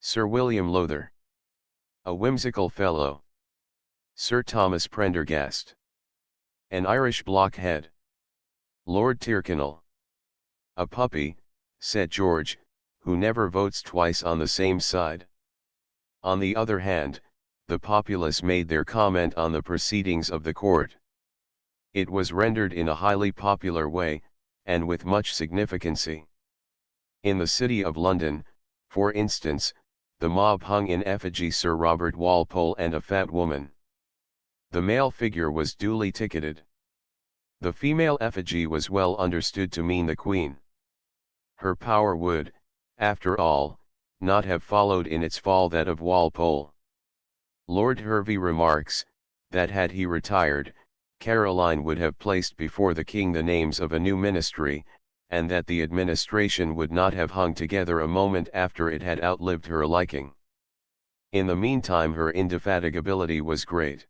S1: Sir William Lowther. A whimsical fellow. Sir Thomas Prendergast. An Irish blockhead. Lord Tyrconnel. A puppy, said George, who never votes twice on the same side. On the other hand, the populace made their comment on the proceedings of the court. It was rendered in a highly popular way, and with much significancy. In the city of London, for instance, the mob hung in effigy Sir Robert Walpole and a fat woman. The male figure was duly ticketed. The female effigy was well understood to mean the Queen. Her power would, after all, not have followed in its fall that of Walpole. Lord Hervey remarks, that had he retired, Caroline would have placed before the King the names of a new ministry, and that the administration would not have hung together a moment after it had outlived her liking. In the meantime her indefatigability was great.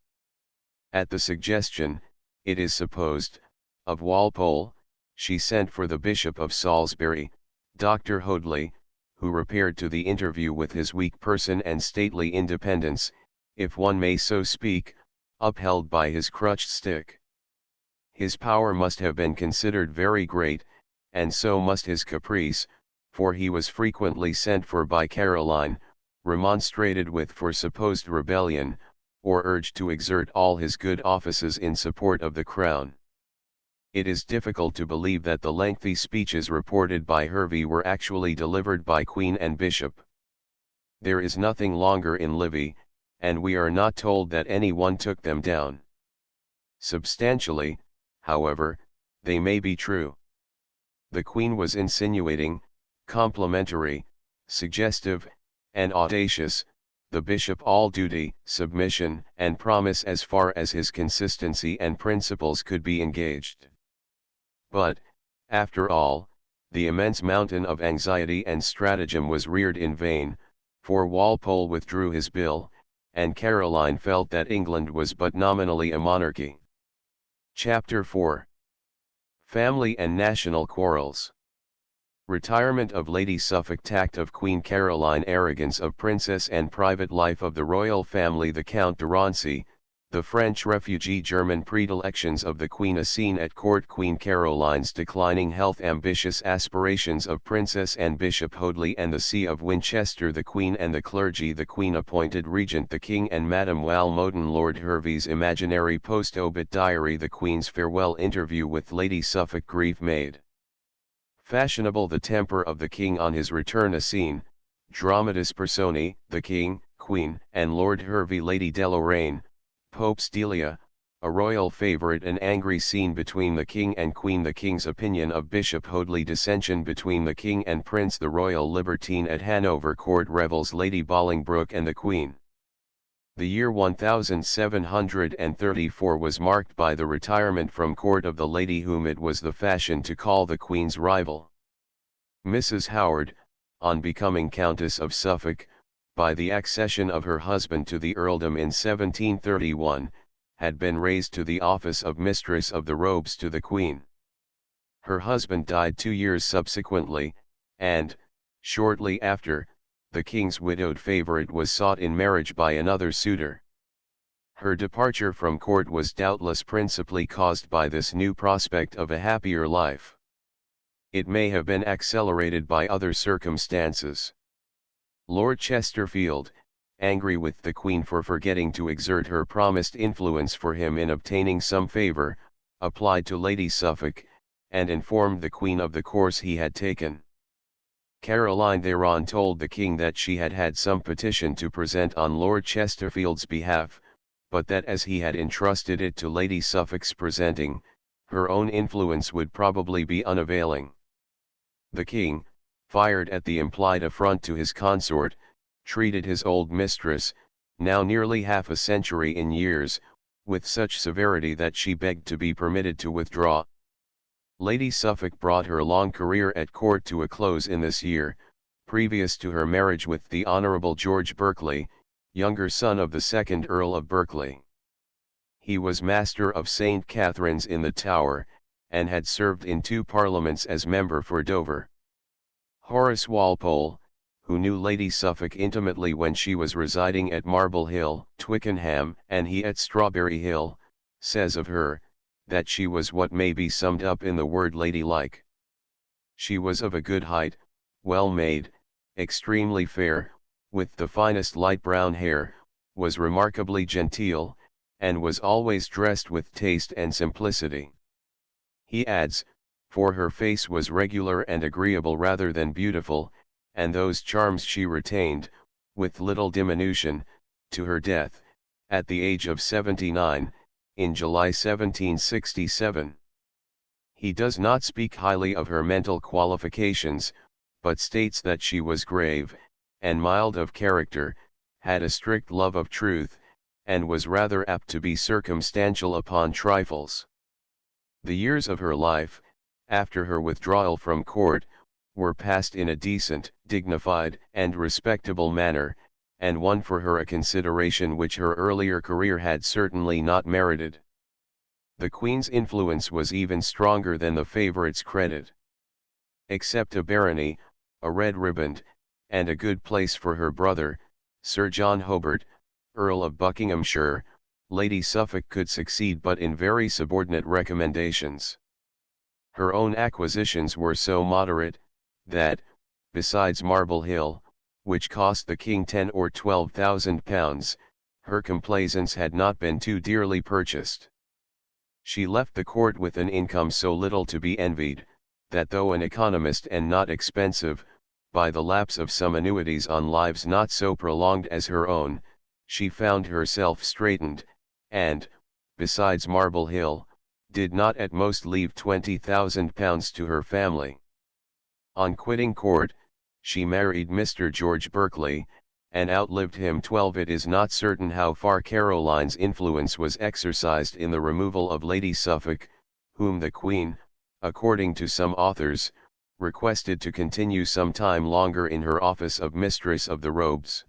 S1: At the suggestion, it is supposed, of Walpole, she sent for the Bishop of Salisbury, Dr. Hoadley, who repaired to the interview with his weak person and stately independence, if one may so speak, upheld by his crutched stick. His power must have been considered very great, and so must his caprice, for he was frequently sent for by Caroline, remonstrated with for supposed rebellion, or urged to exert all his good offices in support of the crown. It is difficult to believe that the lengthy speeches reported by Hervey were actually delivered by Queen and Bishop. There is nothing longer in Livy, and we are not told that any one took them down. Substantially, however, they may be true. The Queen was insinuating, complimentary, suggestive, and audacious, the Bishop all duty, submission, and promise as far as his consistency and principles could be engaged. But, after all, the immense mountain of anxiety and stratagem was reared in vain, for Walpole withdrew his bill, and Caroline felt that England was but nominally a monarchy. Chapter 4. Family and National Quarrels. Retirement of Lady Suffolk, tact of Queen Caroline, arrogance of princess, and private life of the royal family. The Count Doran, the French refugee. German predilections of the Queen, a scene at court. Queen Caroline's declining health, ambitious aspirations of Princess and Bishop Hoadley and the See of Winchester. The Queen and the clergy. The Queen appointed regent. The King and Madame Walmoden. Lord Hervey's imaginary post-obit diary. The Queen's farewell interview with Lady Suffolk. Grief made fashionable. The temper of the King on his return. A scene, dramatis personae. The King, Queen, and Lord Hervey. Lady Deloraine, Pope's Delia, a royal favourite. An angry scene between the King and Queen. The King's opinion of Bishop Hoadley. Dissension between the King and Prince. The royal libertine at Hanover. Court revels. Lady Bolingbroke and the Queen. The year 1734 was marked by the retirement from court of the lady whom it was the fashion to call the Queen's rival. Mrs. Howard, on becoming Countess of Suffolk, by the accession of her husband to the earldom in 1731, had been raised to the office of Mistress of the Robes to the Queen. Her husband died 2 years subsequently, and, shortly after, the King's widowed favourite was sought in marriage by another suitor. Her departure from court was doubtless principally caused by this new prospect of a happier life. It may have been accelerated by other circumstances. Lord Chesterfield, angry with the Queen for forgetting to exert her promised influence for him in obtaining some favour, applied to Lady Suffolk, and informed the Queen of the course he had taken. Caroline thereon told the King that she had had some petition to present on Lord Chesterfield's behalf, but that as he had entrusted it to Lady Suffolk's presenting, her own influence would probably be unavailing. The King, fired at the implied affront to his consort, treated his old mistress, now nearly half a century in years, with such severity that she begged to be permitted to withdraw. Lady Suffolk brought her long career at court to a close in this year, previous to her marriage with the Honourable George Berkeley, younger son of the second Earl of Berkeley. He was Master of St. Catherine's in the Tower, and had served in 2 parliaments as member for Dover. Horace Walpole, who knew Lady Suffolk intimately when she was residing at Marble Hill, Twickenham, and he at Strawberry Hill, says of her, that she was what may be summed up in the word ladylike. She was of a good height, well made, extremely fair, with the finest light brown hair, was remarkably genteel, and was always dressed with taste and simplicity. He adds, for her face was regular and agreeable rather than beautiful, and those charms she retained, with little diminution, to her death, at the age of 79, in July 1767. He does not speak highly of her mental qualifications, but states that she was grave, and mild of character, had a strict love of truth, and was rather apt to be circumstantial upon trifles. The years of her life, after her withdrawal from court, were passed in a decent, dignified, and respectable manner, and won for her a consideration which her earlier career had certainly not merited. The Queen's influence was even stronger than the favourite's credit. Except a barony, a red riband, and a good place for her brother, Sir John Hobart, Earl of Buckinghamshire, Lady Suffolk could succeed but in very subordinate recommendations. Her own acquisitions were so moderate, that, besides Marble Hill, which cost the king £10,000 or £12,000, her complaisance had not been too dearly purchased. She left the court with an income so little to be envied, that though an economist and not expensive, by the lapse of some annuities on lives not so prolonged as her own, she found herself straitened, and, besides Marble Hill, did not at most leave £20,000 to her family. On quitting court, she married Mr. George Berkeley, and outlived him 12. It is not certain how far Caroline's influence was exercised in the removal of Lady Suffolk, whom the Queen, according to some authors, requested to continue some time longer in her office of Mistress of the Robes.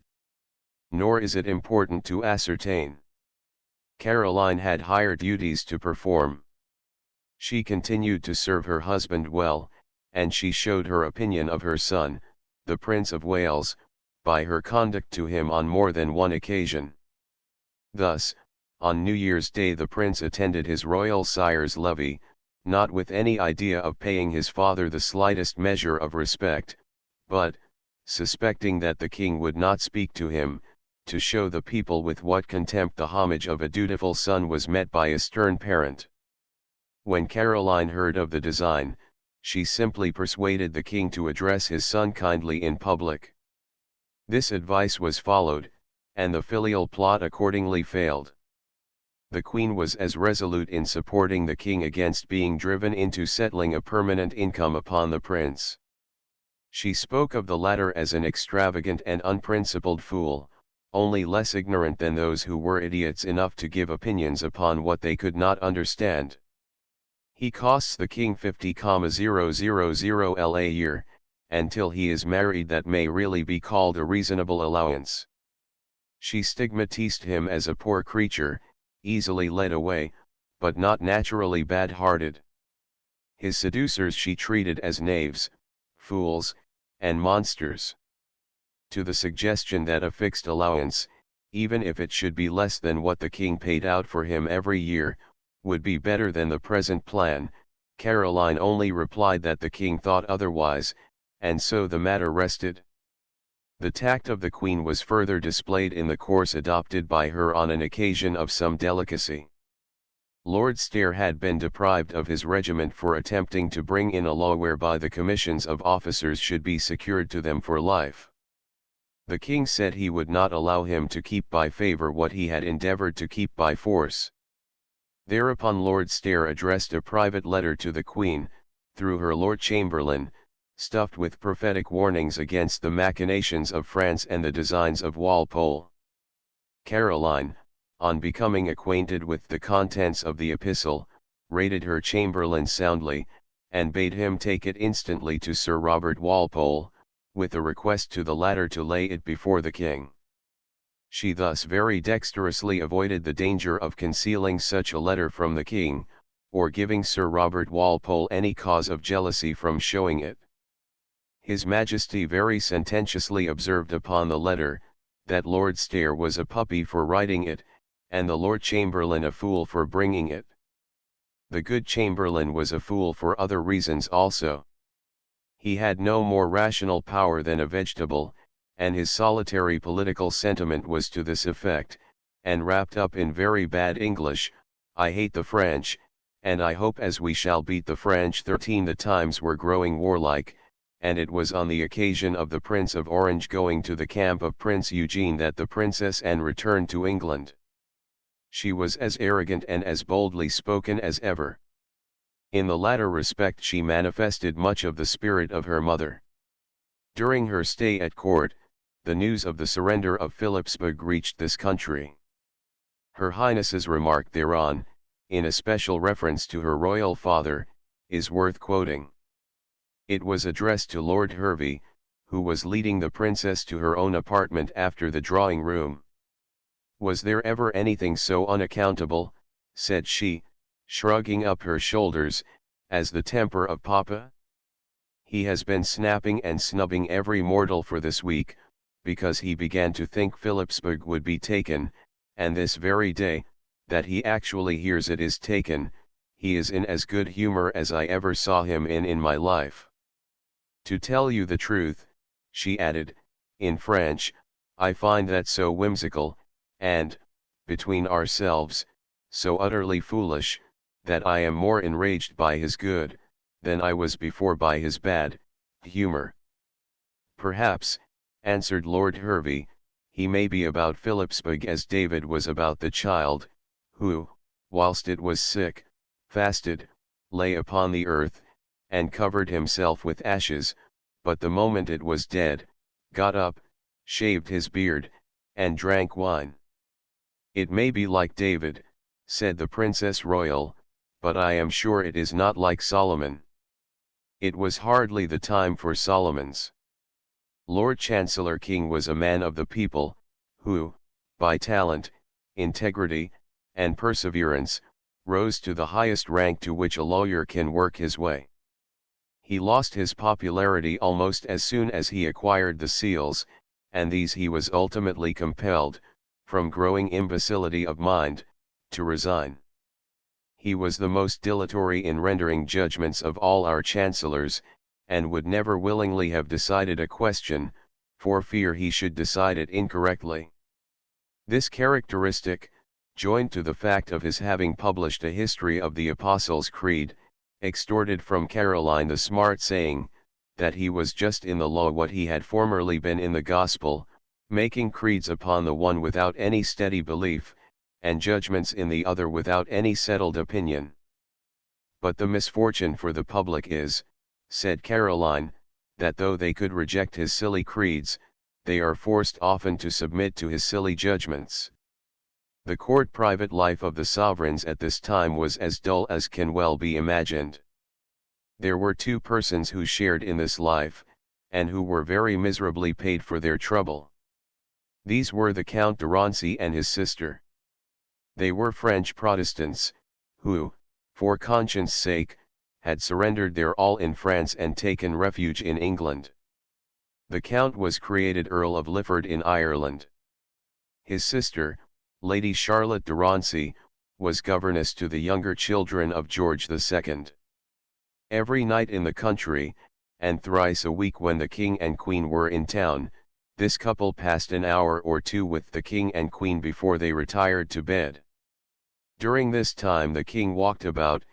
S1: Nor is it important to ascertain. Caroline had higher duties to perform. She continued to serve her husband well, and she showed her opinion of her son, the Prince of Wales, by her conduct to him on more than one occasion. Thus, on New Year's Day the Prince attended his royal sire's levee, not with any idea of paying his father the slightest measure of respect, but, suspecting that the king would not speak to him, to show the people with what contempt the homage of a dutiful son was met by a stern parent. When Caroline heard of the design, she simply persuaded the king to address his son kindly in public. This advice was followed, and the filial plot accordingly failed. The Queen was as resolute in supporting the king against being driven into settling a permanent income upon the prince. She spoke of the latter as an extravagant and unprincipled fool, only less ignorant than those who were idiots enough to give opinions upon what they could not understand. He costs the king 50,000 a year, and till he is married that may really be called a reasonable allowance. She stigmatized him as a poor creature, easily led away, but not naturally bad-hearted. His seducers she treated as knaves, fools, and monsters. To the suggestion that a fixed allowance, even if it should be less than what the king paid out for him every year, would be better than the present plan, Caroline only replied that the king thought otherwise, and so the matter rested. The tact of the Queen was further displayed in the course adopted by her on an occasion of some delicacy. Lord Stair had been deprived of his regiment for attempting to bring in a law whereby the commissions of officers should be secured to them for life. The king said he would not allow him to keep by favour what he had endeavoured to keep by force. Thereupon Lord Stair addressed a private letter to the Queen, through her Lord Chamberlain, stuffed with prophetic warnings against the machinations of France and the designs of Walpole. Caroline, on becoming acquainted with the contents of the epistle, rated her Chamberlain soundly, and bade him take it instantly to Sir Robert Walpole, with a request to the latter to lay it before the king. She thus very dexterously avoided the danger of concealing such a letter from the king, or giving Sir Robert Walpole any cause of jealousy from showing it. His Majesty very sententiously observed upon the letter, that Lord Stair was a puppy for writing it, and the Lord Chamberlain a fool for bringing it. The good Chamberlain was a fool for other reasons also. He had no more rational power than a vegetable, and his solitary political sentiment was to this effect, and wrapped up in very bad English: I hate the French, and I hope as we shall beat the French. 13 The times were growing warlike, and it was on the occasion of the Prince of Orange going to the camp of Prince Eugene that the Princess Anne returned to England. She was as arrogant and as boldly spoken as ever. In the latter respect she manifested much of the spirit of her mother. During her stay at court, the news of the surrender of Philipsburg reached this country. Her Highness's remark thereon, in especial reference to her royal father, is worth quoting. It was addressed to Lord Hervey, who was leading the princess to her own apartment after the drawing room. Was there ever anything so unaccountable, said she, shrugging up her shoulders, as the temper of Papa? He has been snapping and snubbing every mortal for this week, because he began to think Philipsburg would be taken, and this very day, that he actually hears it is taken, he is in as good humor as I ever saw him in my life. To tell you the truth, she added, in French, I find that so whimsical, and, between ourselves, so utterly foolish, that I am more enraged by his good, than I was before by his bad, humor. Perhaps, answered Lord Hervey, he may be about Philipsburg as David was about the child, who, whilst it was sick, fasted, lay upon the earth, and covered himself with ashes, but the moment it was dead, got up, shaved his beard, and drank wine. It may be like David, said the Princess Royal, but I am sure it is not like Solomon. It was hardly the time for Solomon's. Lord Chancellor King was a man of the people, who, by talent, integrity, and perseverance, rose to the highest rank to which a lawyer can work his way. He lost his popularity almost as soon as he acquired the seals, and these he was ultimately compelled, from growing imbecility of mind, to resign. He was the most dilatory in rendering judgments of all our chancellors, and would never willingly have decided a question, for fear he should decide it incorrectly. This characteristic, joined to the fact of his having published a history of the Apostles' Creed, extorted from Caroline the smart saying, that he was just in the law what he had formerly been in the gospel, making creeds upon the one without any steady belief, and judgments in the other without any settled opinion. But the misfortune for the public is, said Caroline, that though they could reject his silly creeds, they are forced often to submit to his silly judgments. The court private life of the sovereigns at this time was as dull as can well be imagined. There were two persons who shared in this life, and who were very miserably paid for their trouble. These were the Count de Rancy and his sister. They were French Protestants, who, for conscience' sake, had surrendered their all in France and taken refuge in England. The Count was created Earl of Lifford in Ireland. His sister, Lady Charlotte de Rancy, was governess to the younger children of George II. Every night in the country, and thrice a week when the King and Queen were in town, this couple passed an hour or two with the King and Queen before they retired to bed. During this time the King walked about,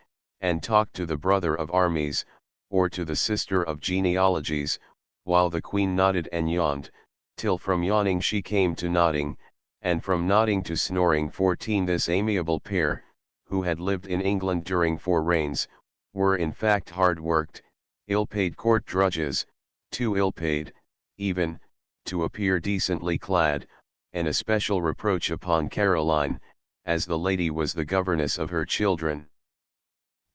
S1: and talked to the brother of armies, or to the sister of genealogies, while the Queen nodded and yawned, till from yawning she came to nodding, and from nodding to snoring. 14 This amiable pair, who had lived in England during 4 reigns, were in fact hard-worked, ill-paid court drudges, too ill-paid, even, to appear decently clad, an especial reproach upon Caroline, as the lady was the governess of her children.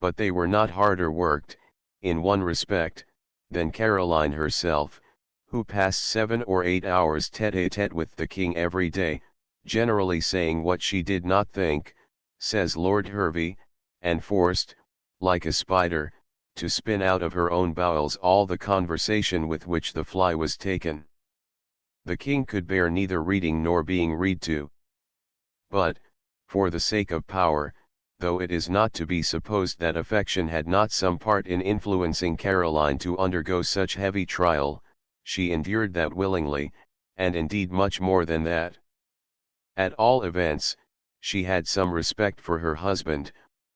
S1: But they were not harder worked, in one respect, than Caroline herself, who passed 7 or 8 hours tete-a-tete with the King every day, generally saying what she did not think, says Lord Hervey, and forced, like a spider, to spin out of her own bowels all the conversation with which the fly was taken. The King could bear neither reading nor being read to. But, for the sake of power, though it is not to be supposed that affection had not some part in influencing Caroline to undergo such heavy trial, she endured that willingly, and indeed much more than that. At all events, she had some respect for her husband,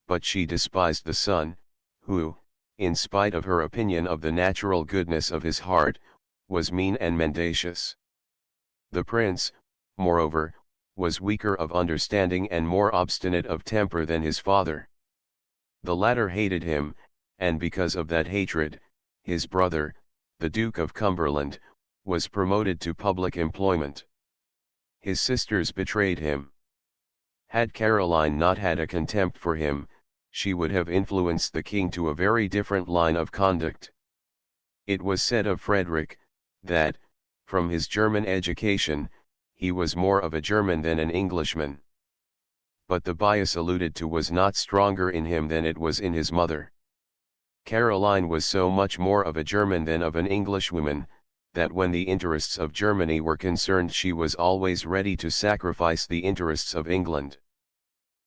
S1: but she despised the son, who, in spite of her opinion of the natural goodness of his heart, was mean and mendacious. The prince, moreover, was weaker of understanding and more obstinate of temper than his father. The latter hated him, and because of that hatred, his brother, the Duke of Cumberland, was promoted to public employment. His sisters betrayed him. Had Caroline not had a contempt for him, she would have influenced the king to a very different line of conduct. It was said of Frederick, that, from his German education, he was more of a German than an Englishman. But the bias alluded to was not stronger in him than it was in his mother. Caroline was so much more of a German than of an Englishwoman, that when the interests of Germany were concerned she was always ready to sacrifice the interests of England.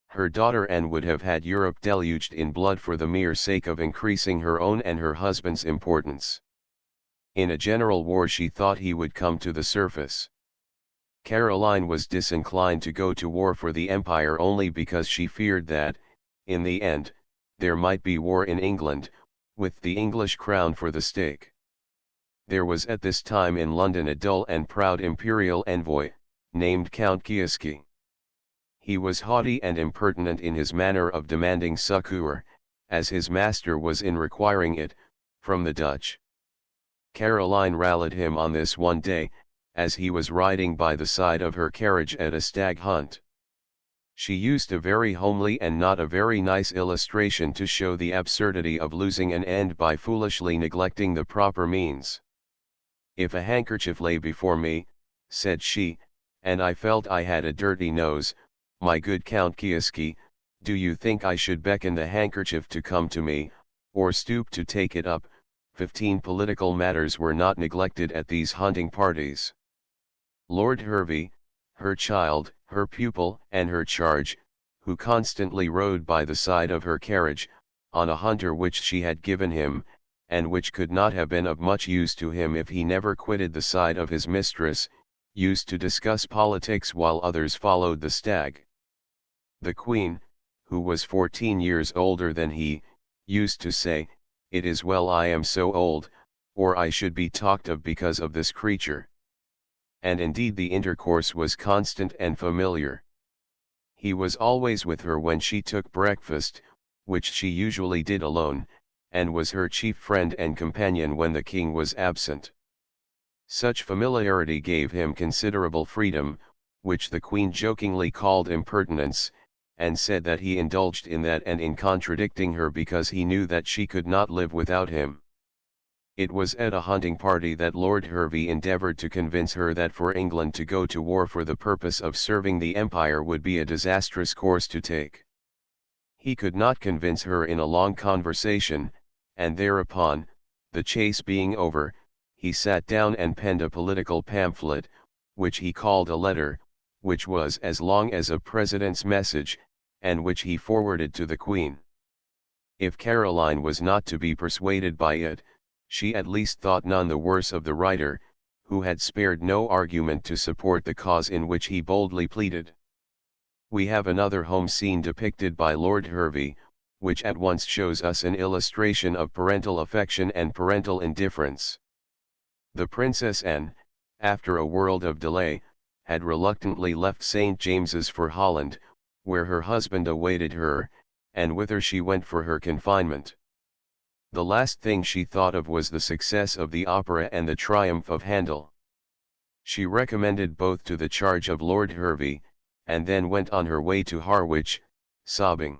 S1: Her daughter Anne would have had Europe deluged in blood for the mere sake of increasing her own and her husband's importance. In a general war she thought he would come to the surface. Caroline was disinclined to go to war for the empire only because she feared that, in the end, there might be war in England, with the English crown for the stake. There was at this time in London a dull and proud imperial envoy, named Count Kiesky. He was haughty and impertinent in his manner of demanding succour, as his master was in requiring it, from the Dutch. Caroline rallied him on this one day, as he was riding by the side of her carriage at a stag hunt. She used a very homely and not a very nice illustration to show the absurdity of losing an end by foolishly neglecting the proper means. "If a handkerchief lay before me," said she, "and I felt I had a dirty nose, my good Count Kiesky, do you think I should beckon the handkerchief to come to me, or stoop to take it up?" 15 Political matters were not neglected at these hunting parties. Lord Hervey, her child, her pupil, and her charge, who constantly rode by the side of her carriage, on a hunter which she had given him, and which could not have been of much use to him if he never quitted the side of his mistress, used to discuss politics while others followed the stag. The Queen, who was 14 years older than he, used to say, "It is well I am so old, or I should be talked of because of this creature." And indeed the intercourse was constant and familiar. He was always with her when she took breakfast, which she usually did alone, and was her chief friend and companion when the king was absent. Such familiarity gave him considerable freedom, which the Queen jokingly called impertinence, and said that he indulged in that and in contradicting her because he knew that she could not live without him. It was at a hunting party that Lord Hervey endeavoured to convince her that for England to go to war for the purpose of serving the Empire would be a disastrous course to take. He could not convince her in a long conversation, and thereupon, the chase being over, he sat down and penned a political pamphlet, which he called a letter, which was as long as a president's message, and which he forwarded to the Queen. If Caroline was not to be persuaded by it, she at least thought none the worse of the writer, who had spared no argument to support the cause in which he boldly pleaded. We have another home scene depicted by Lord Hervey, which at once shows us an illustration of parental affection and parental indifference. The Princess Anne, after a world of delay, had reluctantly left St. James's for Holland, where her husband awaited her, and whither she went for her confinement. The last thing she thought of was the success of the opera and the triumph of Handel. She recommended both to the charge of Lord Hervey, and then went on her way to Harwich, sobbing.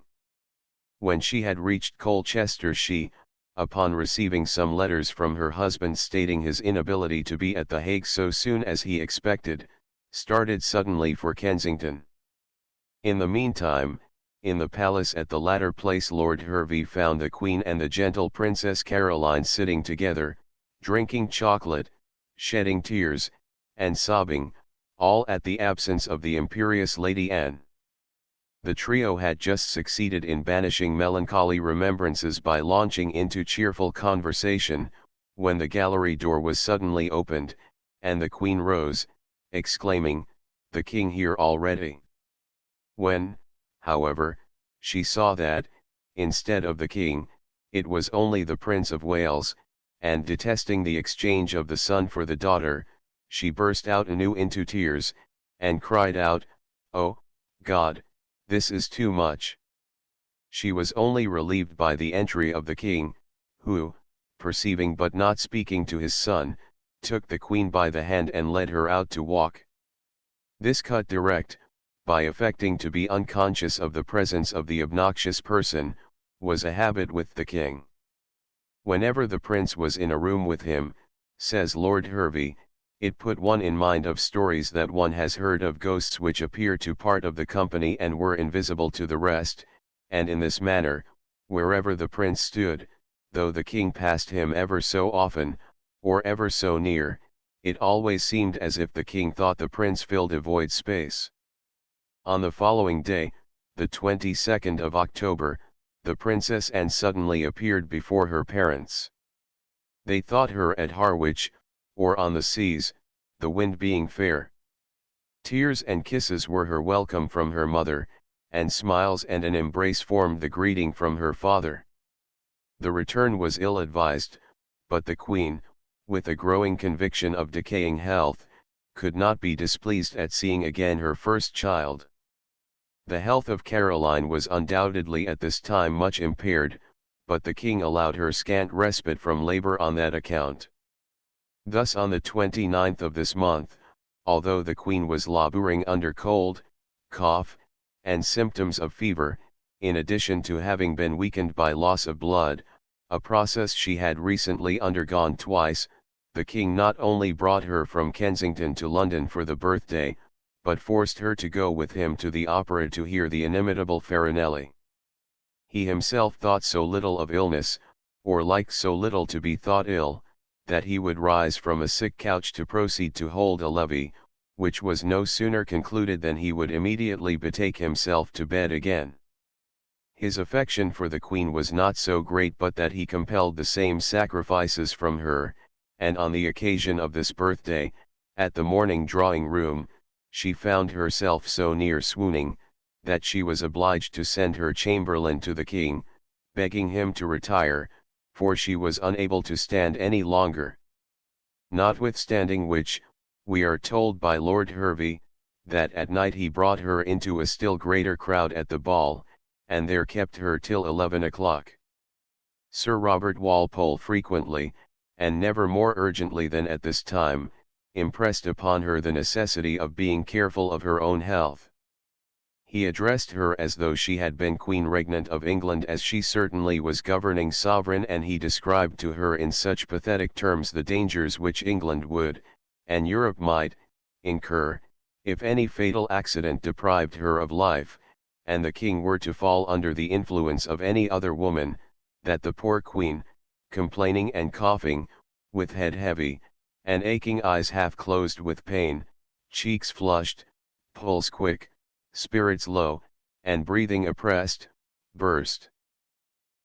S1: When she had reached Colchester she, upon receiving some letters from her husband stating his inability to be at the Hague so soon as he expected, started suddenly for Kensington. In the meantime, in the palace at the latter place Lord Hervey found the Queen and the gentle Princess Caroline sitting together, drinking chocolate, shedding tears, and sobbing, all at the absence of the imperious Lady Anne. The trio had just succeeded in banishing melancholy remembrances by launching into cheerful conversation, when the gallery door was suddenly opened, and the Queen rose, exclaiming, "The King here already." When, however, she saw that, instead of the King, it was only the Prince of Wales, and detesting the exchange of the son for the daughter, she burst out anew into tears, and cried out, "Oh, God, this is too much." She was only relieved by the entry of the King, who, perceiving but not speaking to his son, took the Queen by the hand and led her out to walk. This cut direct, by affecting to be unconscious of the presence of the obnoxious person, was a habit with the King. Whenever the Prince was in a room with him, says Lord Hervey, it put one in mind of stories that one has heard of ghosts which appear to part of the company and were invisible to the rest, and in this manner, wherever the Prince stood, though the King passed him ever so often, or ever so near, it always seemed as if the King thought the Prince filled a void space. On the following day, the 22nd of October, the Princess Anne suddenly appeared before her parents. They thought her at Harwich, or on the seas, the wind being fair. Tears and kisses were her welcome from her mother, and smiles and an embrace formed the greeting from her father. The return was ill-advised, but the Queen, with a growing conviction of decaying health, could not be displeased at seeing again her first child. The health of Caroline was undoubtedly at this time much impaired, but the King allowed her scant respite from labor on that account. Thus on the 29th of this month, although the Queen was laboring under cold, cough, and symptoms of fever, in addition to having been weakened by loss of blood, a process she had recently undergone twice, the King not only brought her from Kensington to London for the birthday, but forced her to go with him to the opera to hear the inimitable Farinelli. He himself thought so little of illness, or liked so little to be thought ill, that he would rise from a sick couch to proceed to hold a levee, which was no sooner concluded than he would immediately betake himself to bed again. His affection for the Queen was not so great but that he compelled the same sacrifices from her, and on the occasion of this birthday, at the morning drawing room, she found herself so near swooning, that she was obliged to send her chamberlain to the King, begging him to retire, for she was unable to stand any longer. Notwithstanding which, we are told by Lord Hervey, that at night he brought her into a still greater crowd at the ball, and there kept her till 11 o'clock. Sir Robert Walpole frequently, and never more urgently than at this time, impressed upon her the necessity of being careful of her own health. He addressed her as though she had been Queen Regnant of England, as she certainly was governing sovereign, and he described to her in such pathetic terms the dangers which England would, and Europe might, incur, if any fatal accident deprived her of life, and the King were to fall under the influence of any other woman, that the poor Queen, complaining and coughing, with head heavy, and aching eyes half closed with pain, cheeks flushed, pulse quick, spirits low, and breathing oppressed, burst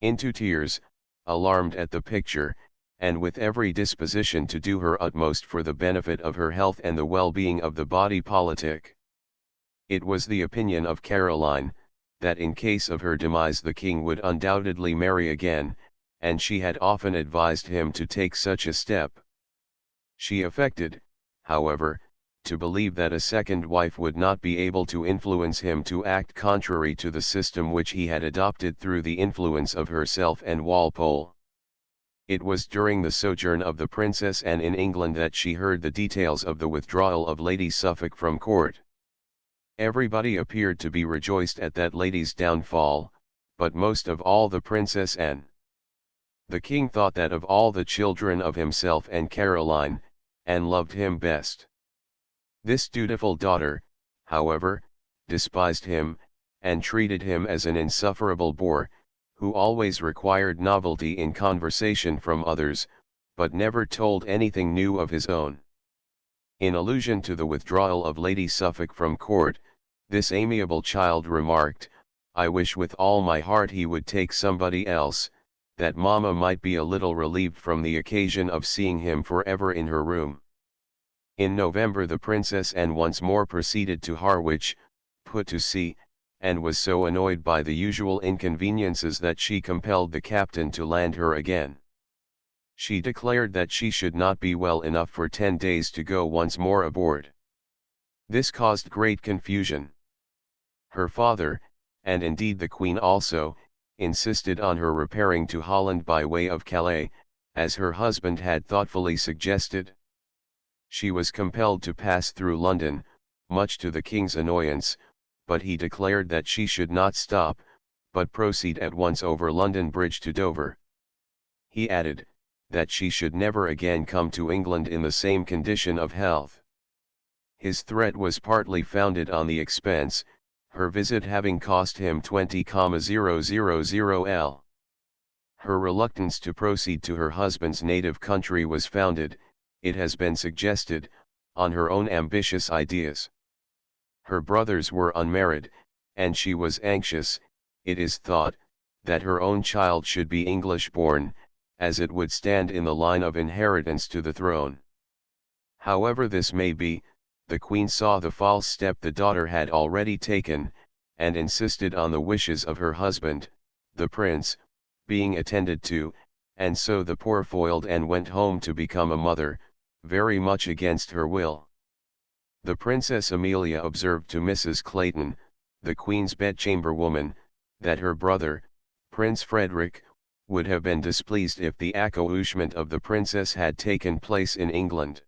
S1: into tears, alarmed at the picture, and with every disposition to do her utmost for the benefit of her health and the well-being of the body politic. It was the opinion of Caroline, that in case of her demise the King would undoubtedly marry again, and she had often advised him to take such a step. She affected, however, to believe that a second wife would not be able to influence him to act contrary to the system which he had adopted through the influence of herself and Walpole. It was during the sojourn of the Princess Anne in England that she heard the details of the withdrawal of Lady Suffolk from court. Everybody appeared to be rejoiced at that lady's downfall, but most of all the Princess Anne. The King thought that of all the children of himself and Caroline, Anne loved him best. This dutiful daughter, however, despised him, and treated him as an insufferable bore, who always required novelty in conversation from others, but never told anything new of his own. In allusion to the withdrawal of Lady Suffolk from court, this amiable child remarked, I wish with all my heart he would take somebody else, that mamma might be a little relieved from the occasion of seeing him forever in her room. In November the princess Anne once more proceeded to Harwich, put to sea, and was so annoyed by the usual inconveniences that she compelled the captain to land her again. She declared that she should not be well enough for 10 days to go once more aboard. This caused great confusion. Her father, and indeed the Queen also, insisted on her repairing to Holland by way of Calais, as her husband had thoughtfully suggested. She was compelled to pass through London, much to the King's annoyance, but he declared that she should not stop, but proceed at once over London Bridge to Dover. He added, that she should never again come to England in the same condition of health. His threat was partly founded on the expense, her visit having cost him 20,000 L. Her reluctance to proceed to her husband's native country was founded, it has been suggested, on her own ambitious ideas. Her brothers were unmarried, and she was anxious, it is thought, that her own child should be English-born, as it would stand in the line of inheritance to the throne. However this may be, the Queen saw the false step the daughter had already taken, and insisted on the wishes of her husband, the prince, being attended to, and so the poor foiled Anne went home to become a mother, very much against her will. The Princess Amelia observed to Mrs. Clayton, the Queen's bedchamber woman, that her brother, Prince Frederick, would have been displeased if the accouchement of the princess had taken place in England.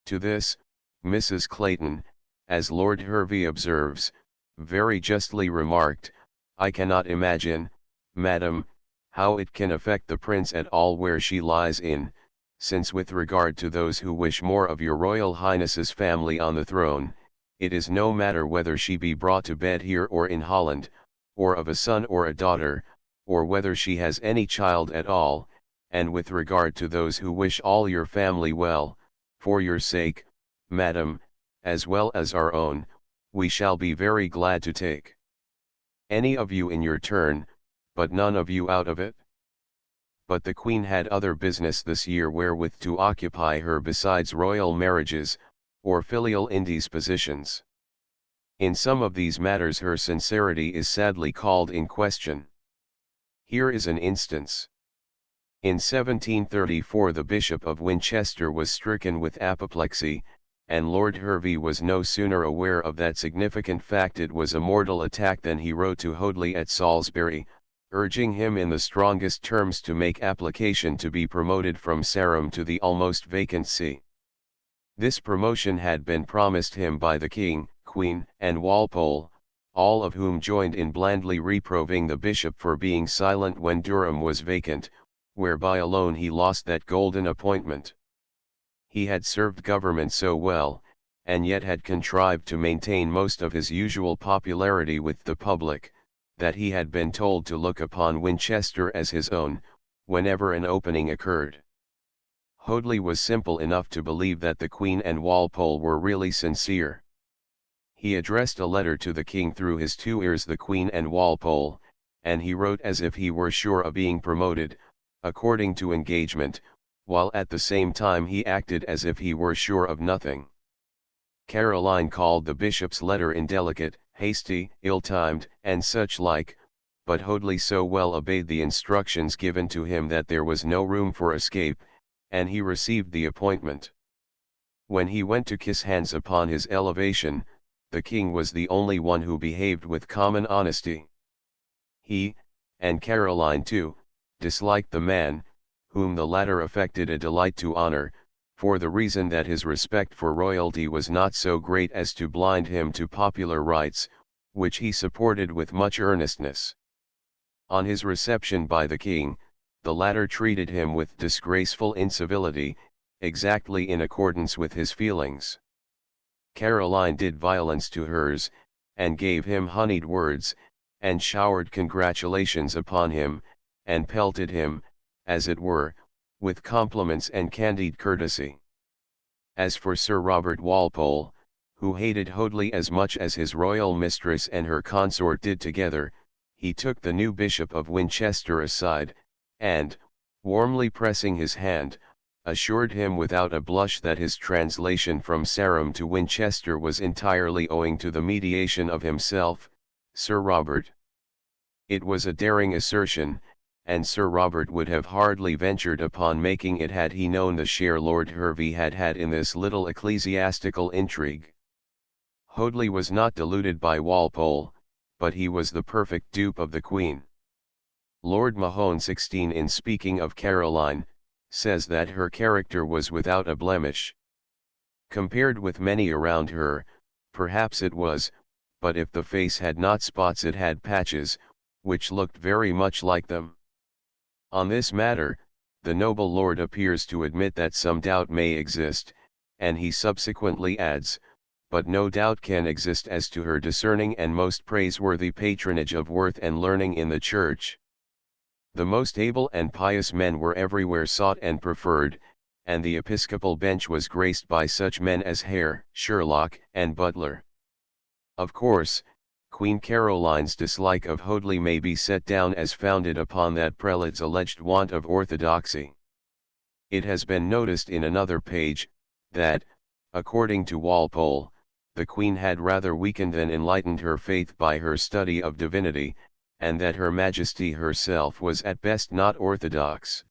S1: To this, Mrs. Clayton, as Lord Hervey observes, very justly remarked, "I cannot imagine, madam, how it can affect the prince at all where she lies in, since with regard to those who wish more of your Royal Highness's family on the throne, it is no matter whether she be brought to bed here or in Holland, or of a son or a daughter, or whether she has any child at all, and with regard to those who wish all your family well, for your sake, madam, as well as our own, we shall be very glad to take any of you in your turn, but none of you out of it." But the Queen had other business this year wherewith to occupy her besides royal marriages, or filial indispositions. In some of these matters her sincerity is sadly called in question. Here is an instance. In 1734 the Bishop of Winchester was stricken with apoplexy, and Lord Hervey was no sooner aware of that significant fact it was a mortal attack than he wrote to Hoadley at Salisbury, urging him in the strongest terms to make application to be promoted from Sarum to the almost vacant see. This promotion had been promised him by the King, Queen, and Walpole, all of whom joined in blandly reproving the bishop for being silent when Durham was vacant, whereby alone he lost that golden appointment. He had served government so well, and yet had contrived to maintain most of his usual popularity with the public, that he had been told to look upon Winchester as his own, whenever an opening occurred. Hoadley was simple enough to believe that the Queen and Walpole were really sincere. He addressed a letter to the King through his two ears, the Queen and Walpole, and he wrote as if he were sure of being promoted, according to engagement, while at the same time he acted as if he were sure of nothing. Caroline called the bishop's letter indelicate, hasty, ill-timed, and such like, but Hoadley so well obeyed the instructions given to him that there was no room for escape, and he received the appointment. When he went to kiss hands upon his elevation, the King was the only one who behaved with common honesty. He, and Caroline too, disliked the man, whom the latter affected a delight to honor, for the reason that his respect for royalty was not so great as to blind him to popular rights, which he supported with much earnestness. On his reception by the King, the latter treated him with disgraceful incivility, exactly in accordance with his feelings. Caroline did violence to hers, and gave him honeyed words, and showered congratulations upon him, and pelted him, as it were, with compliments and candid courtesy. As for Sir Robert Walpole, who hated Hoadley as much as his royal mistress and her consort did together, he took the new Bishop of Winchester aside, and, warmly pressing his hand, assured him without a blush that his translation from Sarum to Winchester was entirely owing to the mediation of himself, Sir Robert. It was a daring assertion, and Sir Robert would have hardly ventured upon making it had he known the share Lord Hervey had had in this little ecclesiastical intrigue. Hoadley was not deluded by Walpole, but he was the perfect dupe of the Queen. Lord Mahone 16 in speaking of Caroline, says that her character was without a blemish. Compared with many around her, perhaps it was, but if the face had not spots it had patches, which looked very much like them. On this matter, the noble lord appears to admit that some doubt may exist, and he subsequently adds, but no doubt can exist as to her discerning and most praiseworthy patronage of worth and learning in the Church. The most able and pious men were everywhere sought and preferred, and the episcopal bench was graced by such men as Hare, Sherlock, and Butler. Of course, Queen Caroline's dislike of Hoadley may be set down as founded upon that prelate's alleged want of orthodoxy. It has been noticed in another page, that, according to Walpole, the Queen had rather weakened than enlightened her faith by her study of divinity, and that Her Majesty herself was at best not orthodox.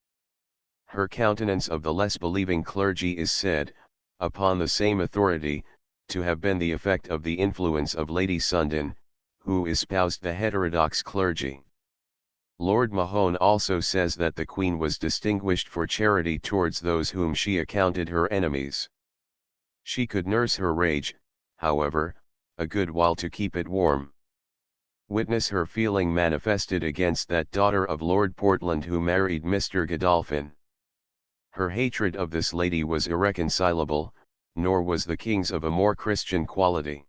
S1: Her countenance of the less believing clergy is said, upon the same authority, to have been the effect of the influence of Lady Sundon, who espoused the heterodox clergy. Lord Mahone also says that the Queen was distinguished for charity towards those whom she accounted her enemies. She could nurse her rage, however, a good while to keep it warm. Witness her feeling manifested against that daughter of Lord Portland who married Mr. Godolphin. Her hatred of this lady was irreconcilable, nor was the King's of a more Christian quality.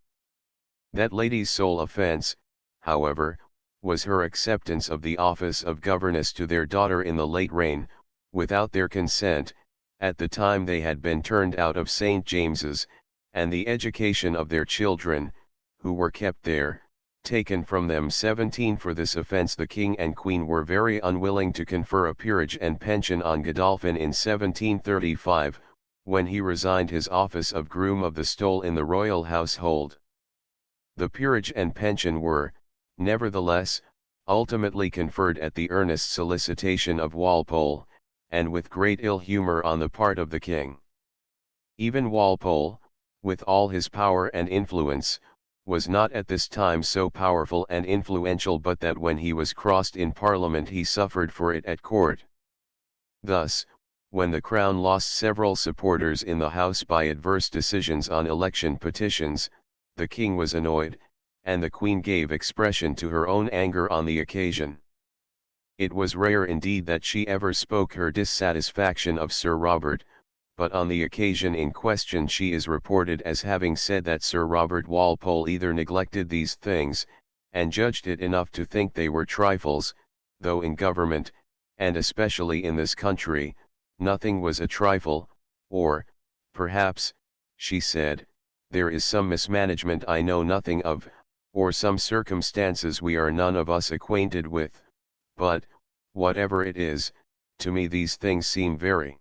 S1: That lady's sole offence, however, was her acceptance of the office of governess to their daughter in the late reign, without their consent, at the time they had been turned out of St. James's, and the education of their children, who were kept there, taken from them. 17 For this offence the King and Queen were very unwilling to confer a peerage and pension on Godolphin in 1735, when he resigned his office of Groom of the Stole in the royal household. The peerage and pension were, nevertheless, ultimately conferred at the earnest solicitation of Walpole, and with great ill humour on the part of the King. Even Walpole, with all his power and influence, was not at this time so powerful and influential but that when he was crossed in Parliament he suffered for it at court. Thus, when the Crown lost several supporters in the House by adverse decisions on election petitions, the King was annoyed, and the Queen gave expression to her own anger on the occasion. It was rare indeed that she ever spoke her dissatisfaction of Sir Robert, but on the occasion in question she is reported as having said that Sir Robert Walpole either neglected these things, and judged it enough to think they were trifles, though in government, and especially in this country, nothing was a trifle, or, perhaps, she said, there is some mismanagement I know nothing of, or some circumstances we are none of us acquainted with, but, whatever it is, to me these things seem very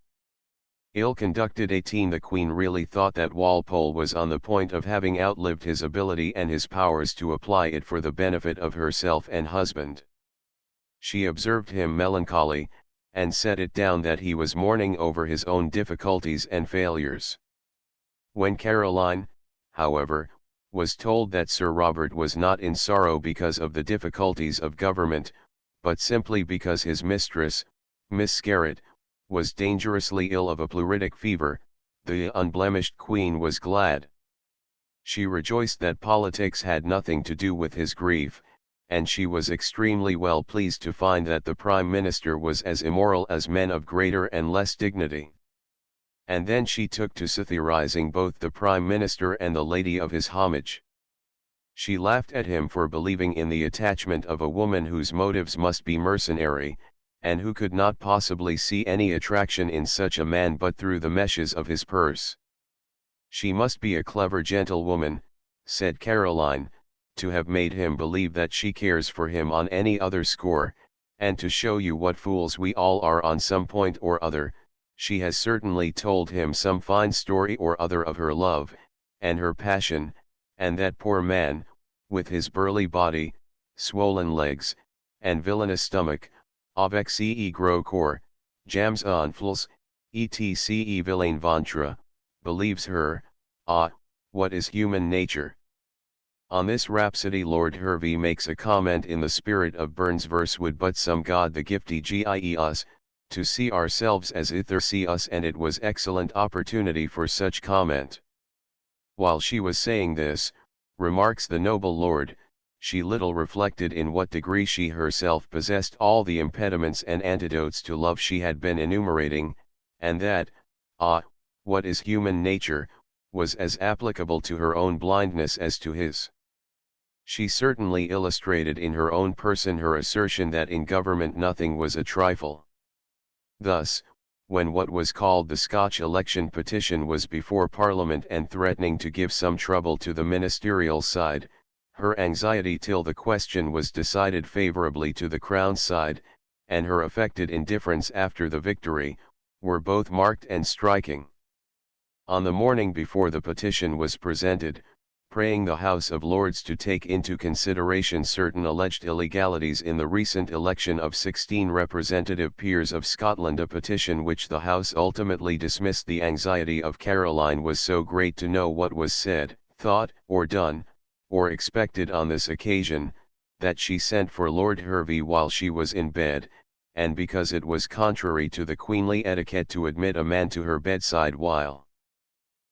S1: ill-conducted. 18 The Queen really thought that Walpole was on the point of having outlived his ability and his powers to apply it for the benefit of herself and husband. She observed him melancholy, and set it down that he was mourning over his own difficulties and failures. When Caroline, however, was told that Sir Robert was not in sorrow because of the difficulties of government, but simply because his mistress, Miss Scarrett, was dangerously ill of a pleuritic fever, the unblemished Queen was glad. She rejoiced that politics had nothing to do with his grief, and she was extremely well pleased to find that the Prime Minister was as immoral as men of greater and less dignity. And then she took to satirizing both the Prime Minister and the lady of his homage. She laughed at him for believing in the attachment of a woman whose motives must be mercenary, and who could not possibly see any attraction in such a man but through the meshes of his purse. She must be a clever gentlewoman, said Caroline, to have made him believe that she cares for him on any other score, and to show you what fools we all are on some point or other, she has certainly told him some fine story or other of her love, and her passion, and that poor man, with his burly body, swollen legs, and villainous stomach, avec ce gros corps, jams enfles, etc villain ventre, believes her. Ah, what is human nature? On this rhapsody Lord Hervey makes a comment in the spirit of Burns' verse: would but some god the gifty gie us, to see ourselves as ither see us, and it was excellent opportunity for such comment. While she was saying this, remarks the noble lord, she little reflected in what degree she herself possessed all the impediments and antidotes to love she had been enumerating, and that, ah, what is human nature, was as applicable to her own blindness as to his. She certainly illustrated in her own person her assertion that in government nothing was a trifle. Thus, when what was called the Scotch election petition was before Parliament and threatening to give some trouble to the ministerial side, her anxiety till the question was decided favourably to the Crown side, and her affected indifference after the victory, were both marked and striking. On the morning before the petition was presented, praying the House of Lords to take into consideration certain alleged illegalities in the recent election of 16 representative peers of Scotland, a petition which the House ultimately dismissed, the anxiety of Caroline was so great to know what was said, thought, or done, or expected on this occasion, that she sent for Lord Hervey while she was in bed, and because it was contrary to the queenly etiquette to admit a man to her bedside while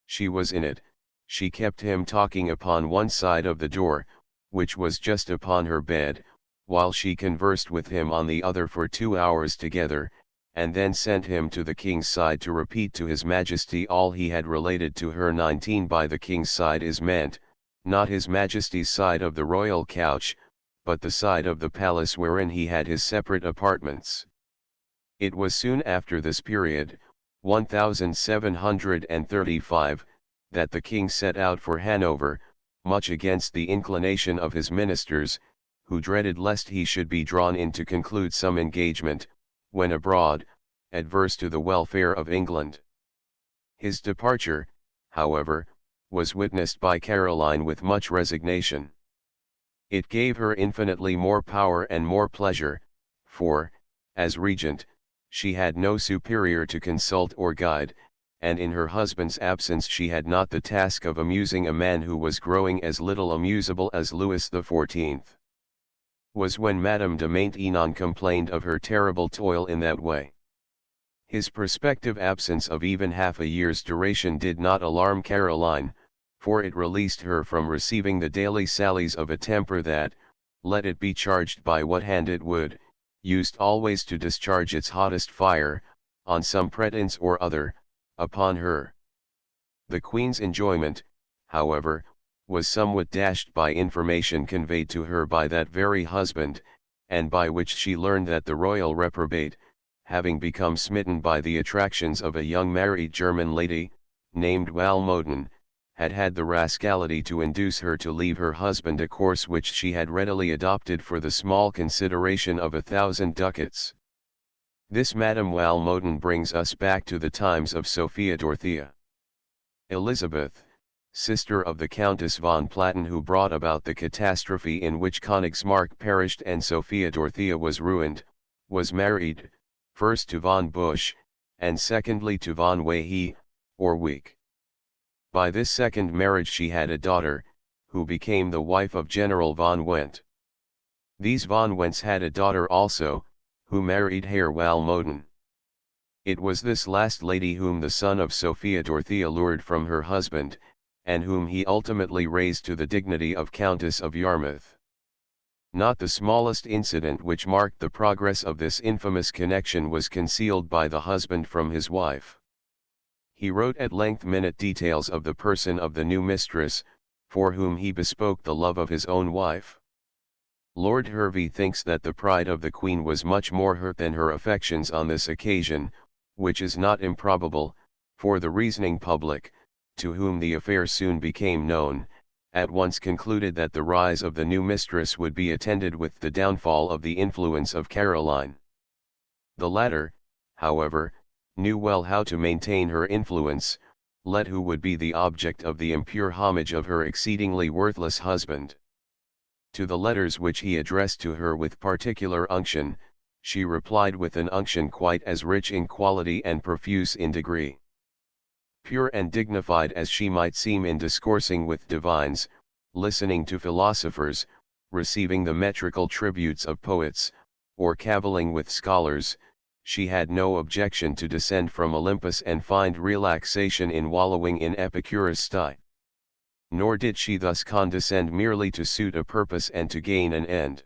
S1: she was in it, she kept him talking upon one side of the door, which was just upon her bed, while she conversed with him on the other for 2 hours together, and then sent him to the king's side to repeat to his majesty all he had related to her. 19 By the king's side is meant, not his majesty's side of the royal couch, but the side of the palace wherein he had his separate apartments. It was soon after this period, 1735, that the king set out for Hanover, much against the inclination of his ministers, who dreaded lest he should be drawn in to conclude some engagement, when abroad, adverse to the welfare of England. His departure, however, was witnessed by Caroline with much resignation. It gave her infinitely more power and more pleasure, for, as regent, she had no superior to consult or guide, and in her husband's absence she had not the task of amusing a man who was growing as little amusable as Louis XIV was. When Madame de Maintenon complained of her terrible toil in that way, his prospective absence of even half a year's duration did not alarm Caroline, for it released her from receiving the daily sallies of a temper that, let it be charged by what hand it would, used always to discharge its hottest fire, on some pretence or other, upon her. The Queen's enjoyment, however, was somewhat dashed by information conveyed to her by that very husband, and by which she learned that the royal reprobate, having become smitten by the attractions of a young married German lady, named Walmoden, had had the rascality to induce her to leave her husband, a course which she had readily adopted for the small consideration of 1,000 ducats. This Madame Walmoden brings us back to the times of Sophia Dorothea. Elizabeth, sister of the Countess von Platen, who brought about the catastrophe in which Königsmarck perished and Sophia Dorothea was ruined, was married, first to von Busch, and secondly to von Wehe, or Week. By this second marriage she had a daughter, who became the wife of General von Wendt. These von Wendts had a daughter also, who married Herr Walmoden. It was this last lady whom the son of Sophia Dorothea lured from her husband, and whom he ultimately raised to the dignity of Countess of Yarmouth. Not the smallest incident which marked the progress of this infamous connection was concealed by the husband from his wife. He wrote at length minute details of the person of the new mistress, for whom he bespoke the love of his own wife. Lord Hervey thinks that the pride of the Queen was much more hurt than her affections on this occasion, which is not improbable, for the reasoning public, to whom the affair soon became known, at once concluded that the rise of the new mistress would be attended with the downfall of the influence of Caroline. The latter, however, knew well how to maintain her influence, let who would be the object of the impure homage of her exceedingly worthless husband. To the letters which he addressed to her with particular unction, she replied with an unction quite as rich in quality and profuse in degree. Pure and dignified as she might seem in discoursing with divines, listening to philosophers, receiving the metrical tributes of poets, or cavilling with scholars, she had no objection to descend from Olympus and find relaxation in wallowing in epicurusty. Nor did she thus condescend merely to suit a purpose and to gain an end.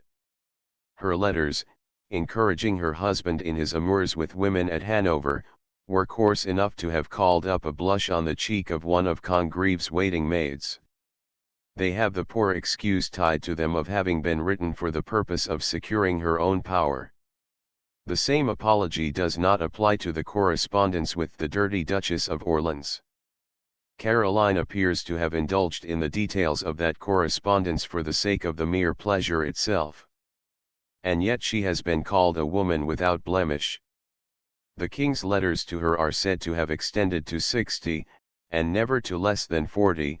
S1: Her letters, encouraging her husband in his amours with women at Hanover, were coarse enough to have called up a blush on the cheek of one of Congreve's waiting maids. They have the poor excuse tied to them of having been written for the purpose of securing her own power. The same apology does not apply to the correspondence with the dirty Duchess of Orleans. Caroline appears to have indulged in the details of that correspondence for the sake of the mere pleasure itself. And yet she has been called a woman without blemish. The king's letters to her are said to have extended to 60, and never to less than 40,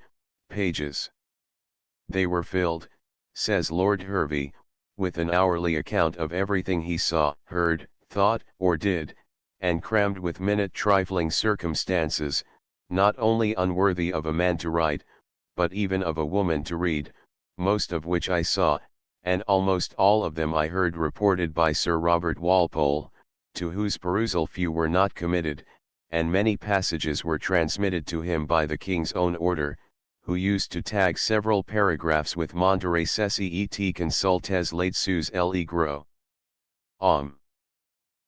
S1: pages. They were filled, says Lord Hervey, with an hourly account of everything he saw, heard, thought, or did, and crammed with minute trifling circumstances, not only unworthy of a man to write, but even of a woman to read, most of which I saw, and almost all of them I heard reported by Sir Robert Walpole, to whose perusal few were not committed, and many passages were transmitted to him by the king's own order, who used to tag several paragraphs with Monterey ceci et consultes là-dessus le gros.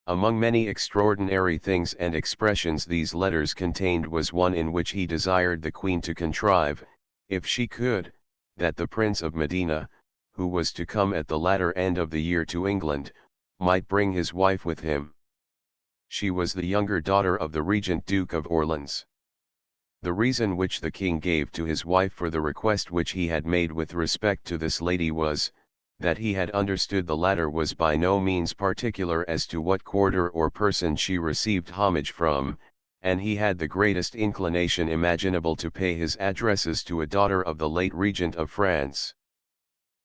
S1: Among many extraordinary things and expressions these letters contained was one in which he desired the Queen to contrive, if she could, that the Prince of Medina, who was to come at the latter end of the year to England, might bring his wife with him. She was the younger daughter of the Regent Duke of Orleans. The reason which the king gave to his wife for the request which he had made with respect to this lady was, that he had understood the latter was by no means particular as to what quarter or person she received homage from, and he had the greatest inclination imaginable to pay his addresses to a daughter of the late Regent of France.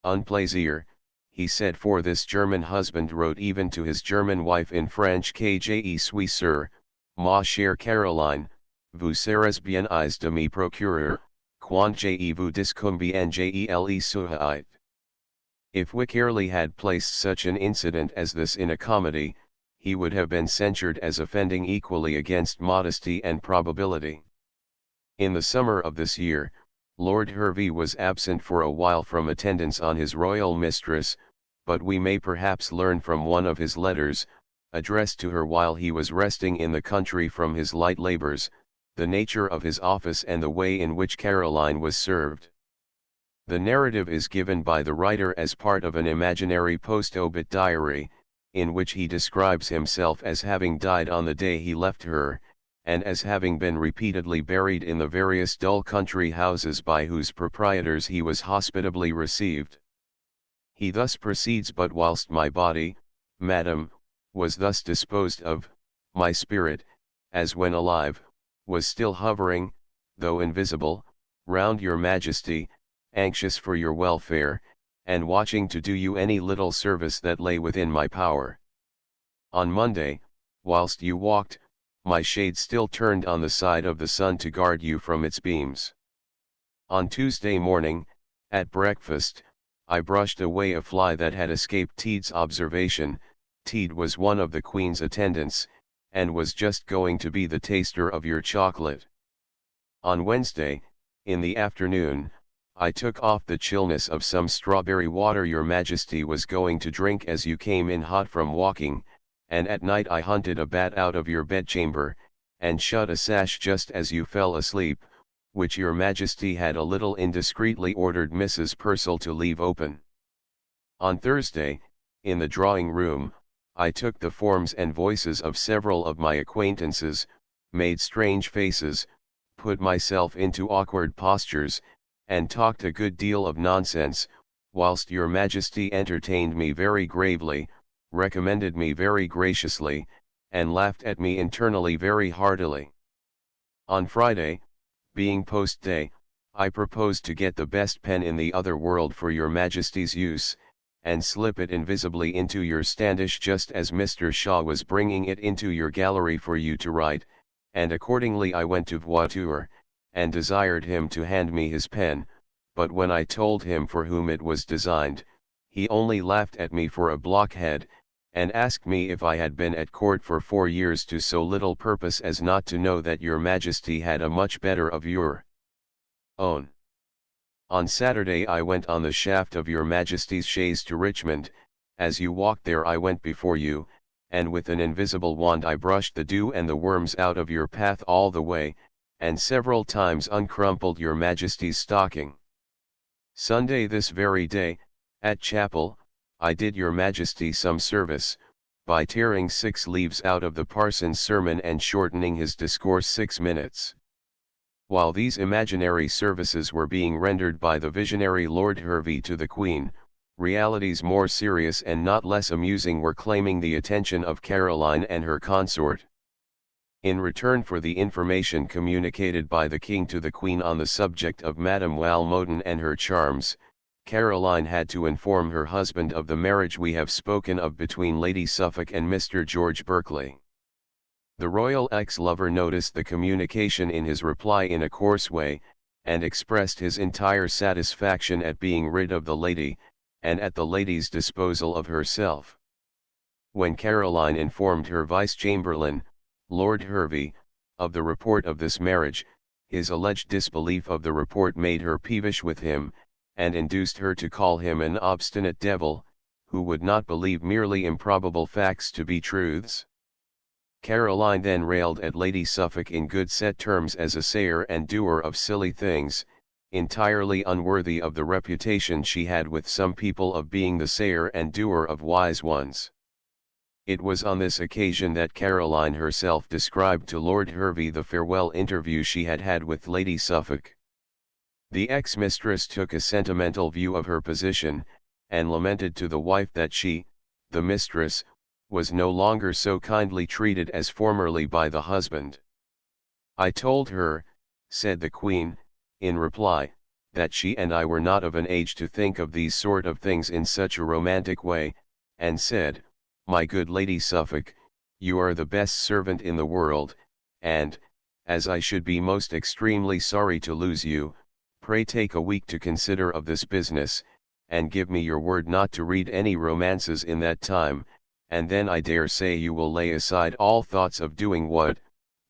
S1: Un plaisir, he said, for this German husband wrote even to his German wife in French que je suis sûr, ma chère Caroline, vous serez bien aise de me procurer, quand je vous discombien je souhait. If Wycherley had placed such an incident as this in a comedy, he would have been censured as offending equally against modesty and probability. In the summer of this year, Lord Hervey was absent for a while from attendance on his royal mistress, but we may perhaps learn from one of his letters, addressed to her while he was resting in the country from his light labours, the nature of his office and the way in which Caroline was served. The narrative is given by the writer as part of an imaginary post-obit diary, in which he describes himself as having died on the day he left her, and as having been repeatedly buried in the various dull country houses by whose proprietors he was hospitably received. He thus proceeds: but whilst my body, madam, was thus disposed of, my spirit, as when alive, was still hovering, though invisible, round your majesty, anxious for your welfare, and watching to do you any little service that lay within my power. On Monday, whilst you walked, my shade still turned on the side of the sun to guard you from its beams. On Tuesday morning, at breakfast, I brushed away a fly that had escaped Teed's observation. Teed was one of the Queen's attendants, and was just going to be the taster of your chocolate. On Wednesday, in the afternoon, I took off the chillness of some strawberry water your majesty was going to drink as you came in hot from walking, and at night I hunted a bat out of your bedchamber, and shut a sash just as you fell asleep, which your majesty had a little indiscreetly ordered Mrs. Purcell to leave open. On Thursday, in the drawing room, I took the forms and voices of several of my acquaintances, made strange faces, put myself into awkward postures, and talked a good deal of nonsense, whilst your Majesty entertained me very gravely, recommended me very graciously, and laughed at me internally very heartily. On Friday, being post day, I proposed to get the best pen in the other world for your Majesty's use, and slip it invisibly into your standish just as Mr. Shaw was bringing it into your gallery for you to write, and accordingly I went to Voiture, and desired him to hand me his pen, but when I told him for whom it was designed, he only laughed at me for a blockhead, and asked me if I had been at court for 4 years to so little purpose as not to know that your Majesty had a much better of your own. On Saturday I went on the shaft of your Majesty's chaise to Richmond. As you walked there I went before you, and with an invisible wand I brushed the dew and the worms out of your path all the way, and several times uncrumpled your Majesty's stocking. Sunday this very day, at chapel, I did your Majesty some service, by tearing 6 leaves out of the parson's sermon and shortening his discourse 6 minutes. While these imaginary services were being rendered by the visionary Lord Hervey to the Queen, realities more serious and not less amusing were claiming the attention of Caroline and her consort. In return for the information communicated by the King to the Queen on the subject of Madame Walmoden and her charms, Caroline had to inform her husband of the marriage we have spoken of between Lady Suffolk and Mr. George Berkeley. The royal ex-lover noticed the communication in his reply in a coarse way, and expressed his entire satisfaction at being rid of the lady, and at the lady's disposal of herself. When Caroline informed her vice-chamberlain, Lord Hervey, of the report of this marriage, his alleged disbelief of the report made her peevish with him, and induced her to call him an obstinate devil, who would not believe merely improbable facts to be truths. Caroline then railed at Lady Suffolk in good set terms as a sayer and doer of silly things, entirely unworthy of the reputation she had with some people of being the sayer and doer of wise ones. It was on this occasion that Caroline herself described to Lord Hervey the farewell interview she had had with Lady Suffolk. The ex-mistress took a sentimental view of her position, and lamented to the wife that she, the mistress, was no longer so kindly treated as formerly by the husband. I told her, said the Queen, in reply, that she and I were not of an age to think of these sort of things in such a romantic way, and said, my good Lady Suffolk, you are the best servant in the world, and, as I should be most extremely sorry to lose you, pray take a week to consider of this business, and give me your word not to read any romances in that time, and then I dare say you will lay aside all thoughts of doing what,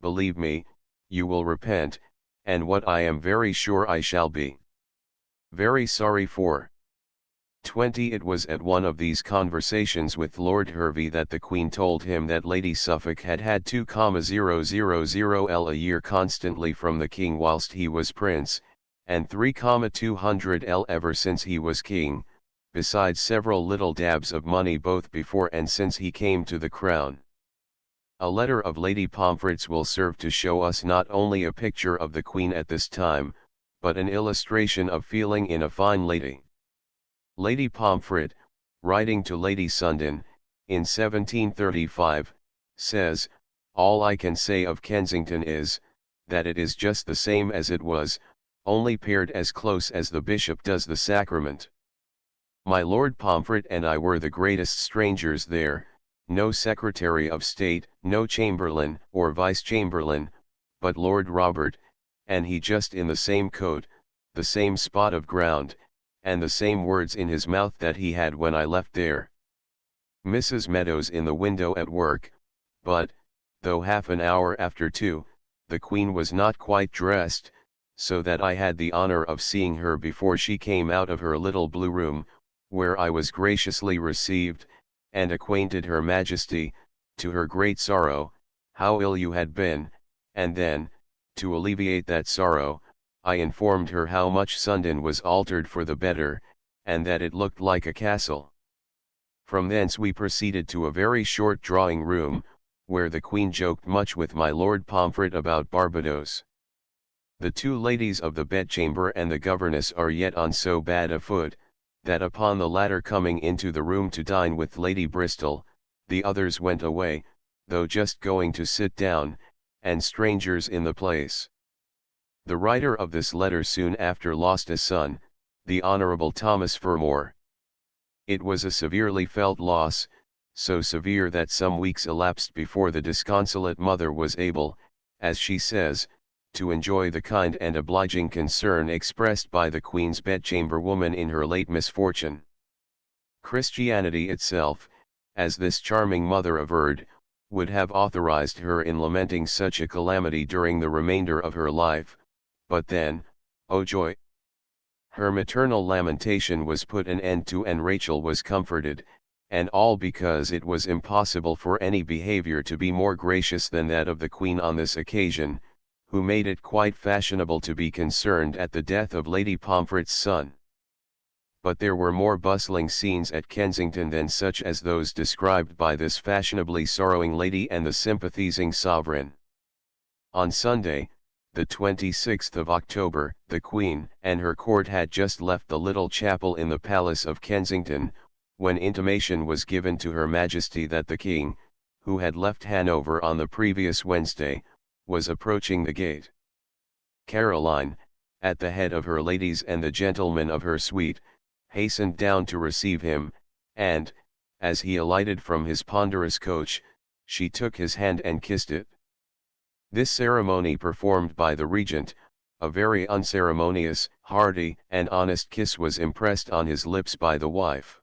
S1: believe me, you will repent, and what I am very sure I shall be very sorry for. 20 It was at one of these conversations with Lord Hervey that the Queen told him that Lady Suffolk had had 2,000L a year constantly from the King whilst he was Prince, and 3,200L ever since he was King, besides several little dabs of money both before and since he came to the crown. A letter of Lady Pomfret's will serve to show us not only a picture of the Queen at this time, but an illustration of feeling in a fine lady. Lady Pomfret, writing to Lady Sundon, in 1735, says, all I can say of Kensington is, that it is just the same as it was, only paired as close as the bishop does the sacrament. My Lord Pomfret and I were the greatest strangers there, no Secretary of State, no Chamberlain or Vice-Chamberlain, but Lord Robert, and he just in the same coat, the same spot of ground, and the same words in his mouth that he had when I left there. Mrs. Meadows in the window at work, but, though half an hour after 2, the Queen was not quite dressed, so that I had the honor of seeing her before she came out of her little blue room, where I was graciously received, and acquainted Her Majesty, to her great sorrow, how ill you had been, and then, to alleviate that sorrow, I informed her how much Sundon was altered for the better, and that it looked like a castle. From thence we proceeded to a very short drawing room, where the Queen joked much with my Lord Pomfret about Barbados. The two ladies of the bedchamber and the governess are yet on so bad a foot, that upon the latter coming into the room to dine with Lady Bristol, the others went away, though just going to sit down, and strangers in the place. The writer of this letter soon after lost a son, the Honourable Thomas Fermor. It was a severely felt loss, so severe that some weeks elapsed before the disconsolate mother was able, as she says, to enjoy the kind and obliging concern expressed by the Queen's bedchamber woman in her late misfortune. Christianity itself, as this charming mother averred, would have authorized her in lamenting such a calamity during the remainder of her life, but then, oh joy! Her maternal lamentation was put an end to and Rachel was comforted, and all because it was impossible for any behavior to be more gracious than that of the Queen on this occasion, who made it quite fashionable to be concerned at the death of Lady Pomfret's son. But there were more bustling scenes at Kensington than such as those described by this fashionably sorrowing lady and the sympathizing sovereign. On Sunday, the 26th of October, the Queen and her court had just left the little chapel in the Palace of Kensington, when intimation was given to Her Majesty that the King, who had left Hanover on the previous Wednesday, was approaching the gate. Caroline, at the head of her ladies and the gentlemen of her suite, hastened down to receive him, and, as he alighted from his ponderous coach, she took his hand and kissed it. This ceremony performed by the regent, a very unceremonious, hearty, and honest kiss was impressed on his lips by the wife.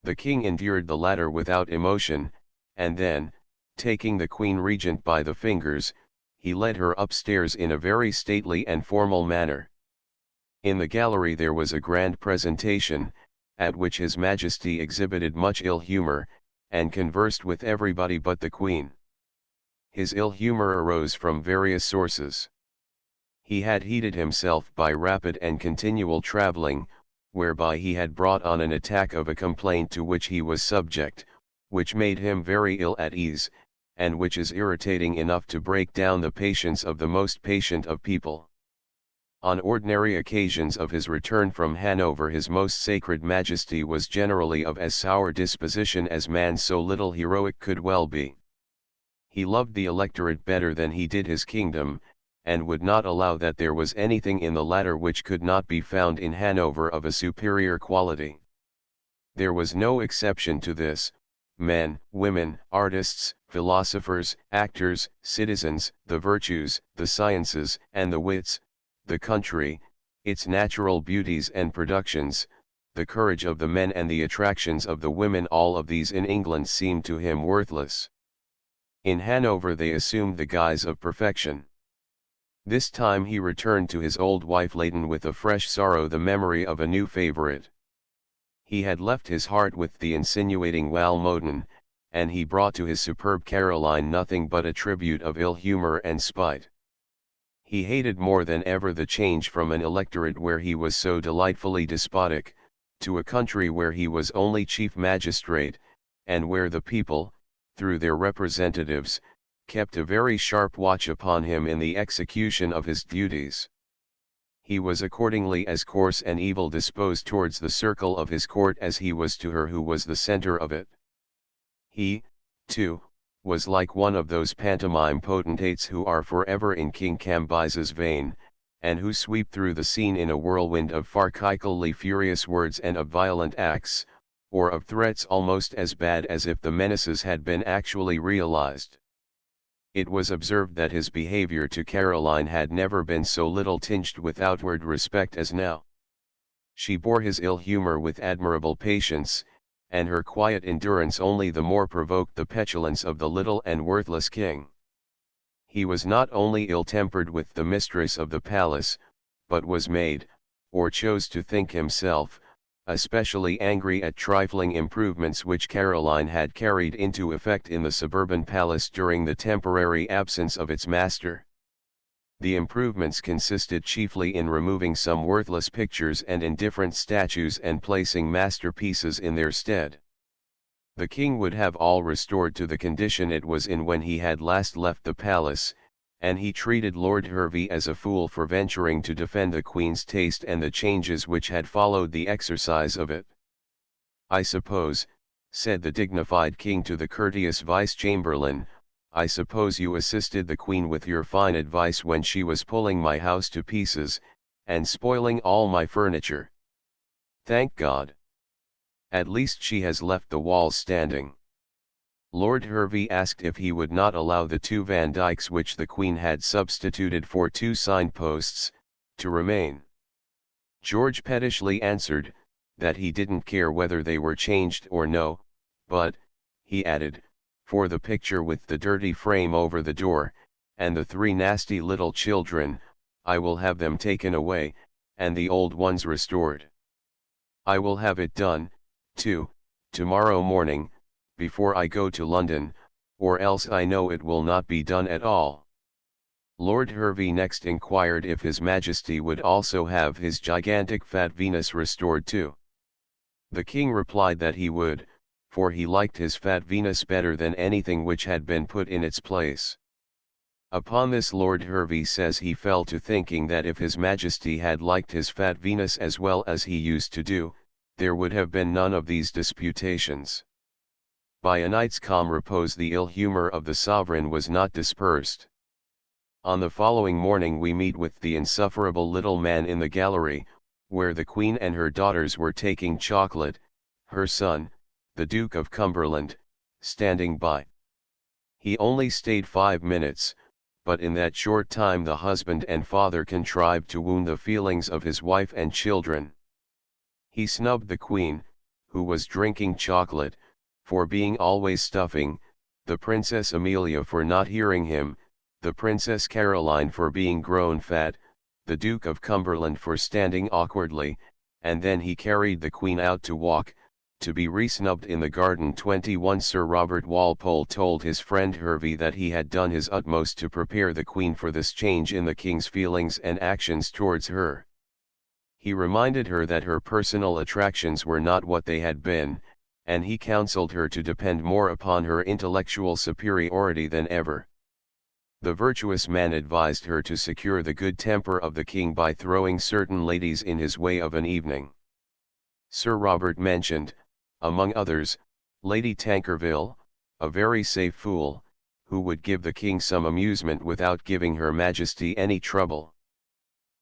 S1: The king endured the latter without emotion, and then, taking the Queen Regent by the fingers, he led her upstairs in a very stately and formal manner. In the gallery there was a grand presentation, at which His Majesty exhibited much ill humor, and conversed with everybody but the Queen. His ill humor arose from various sources. He had heated himself by rapid and continual travelling, whereby he had brought on an attack of a complaint to which he was subject, which made him very ill at ease, and which is irritating enough to break down the patience of the most patient of people. On ordinary occasions of his return from Hanover His Most Sacred Majesty was generally of as sour disposition as man so little heroic could well be. He loved the electorate better than he did his kingdom, and would not allow that there was anything in the latter which could not be found in Hanover of a superior quality. There was no exception to this. Men, women, artists, philosophers, actors, citizens, the virtues, the sciences, and the wits, the country, its natural beauties and productions, the courage of the men and the attractions of the women, all of these in England seemed to him worthless. In Hanover they assumed the guise of perfection. This time he returned to his old wife laden with a fresh sorrow, the memory of a new favorite. He had left his heart with the insinuating Walmoden, and he brought to his superb Caroline nothing but a tribute of ill humor and spite. He hated more than ever the change from an electorate where he was so delightfully despotic, to a country where he was only chief magistrate, and where the people, through their representatives, kept a very sharp watch upon him in the execution of his duties. He was accordingly as coarse and evil disposed towards the circle of his court as he was to her who was the center of it. He, too, was like one of those pantomime potentates who are forever in King Cambyses' vein, and who sweep through the scene in a whirlwind of farcically furious words and of violent acts, or of threats almost as bad as if the menaces had been actually realized. It was observed that his behavior to Caroline had never been so little tinged with outward respect as now. She bore his ill humor with admirable patience, and her quiet endurance only the more provoked the petulance of the little and worthless king. He was not only ill-tempered with the mistress of the palace, but was made, or chose to think himself, especially angry at trifling improvements which Caroline had carried into effect in the suburban palace during the temporary absence of its master. The improvements consisted chiefly in removing some worthless pictures and indifferent statues and placing masterpieces in their stead. The king would have all restored to the condition it was in when he had last left the palace, and he treated Lord Hervey as a fool for venturing to defend the Queen's taste and the changes which had followed the exercise of it. "I suppose," said the dignified king to the courteous vice-chamberlain, "I suppose you assisted the Queen with your fine advice when she was pulling my house to pieces, and spoiling all my furniture. Thank God. At least she has left the walls standing." Lord Hervey asked if he would not allow the 2 Van Dykes which the Queen had substituted for 2 signposts, to remain. George pettishly answered, that he didn't care whether they were changed or no, but, he added, for the picture with the dirty frame over the door, and the 3 nasty little children, I will have them taken away, and the old ones restored. I will have it done, too, tomorrow morning, before I go to London, or else I know it will not be done at all. Lord Hervey next inquired if His Majesty would also have his gigantic fat Venus restored too. The king replied that he would, for he liked his fat Venus better than anything which had been put in its place. Upon this Lord Hervey says he fell to thinking that if His Majesty had liked his fat Venus as well as he used to do, there would have been none of these disputations. By a night's calm repose the ill humour of the sovereign was not dispersed. On the following morning we meet with the insufferable little man in the gallery, where the Queen and her daughters were taking chocolate, her son, the Duke of Cumberland, standing by. He only stayed 5 minutes, but in that short time the husband and father contrived to wound the feelings of his wife and children. He snubbed the Queen, who was drinking chocolate, for being always stuffing, the Princess Amelia for not hearing him, the Princess Caroline for being grown fat, the Duke of Cumberland for standing awkwardly, and then he carried the Queen out to walk, to be re-snubbed in the garden. 21 Sir Robert Walpole told his friend Hervey that he had done his utmost to prepare the Queen for this change in the King's feelings and actions towards her. He reminded her that her personal attractions were not what they had been, and he counselled her to depend more upon her intellectual superiority than ever. The virtuous man advised her to secure the good temper of the king by throwing certain ladies in his way of an evening. Sir Robert mentioned, among others, Lady Tankerville, a very safe fool, who would give the king some amusement without giving Her Majesty any trouble.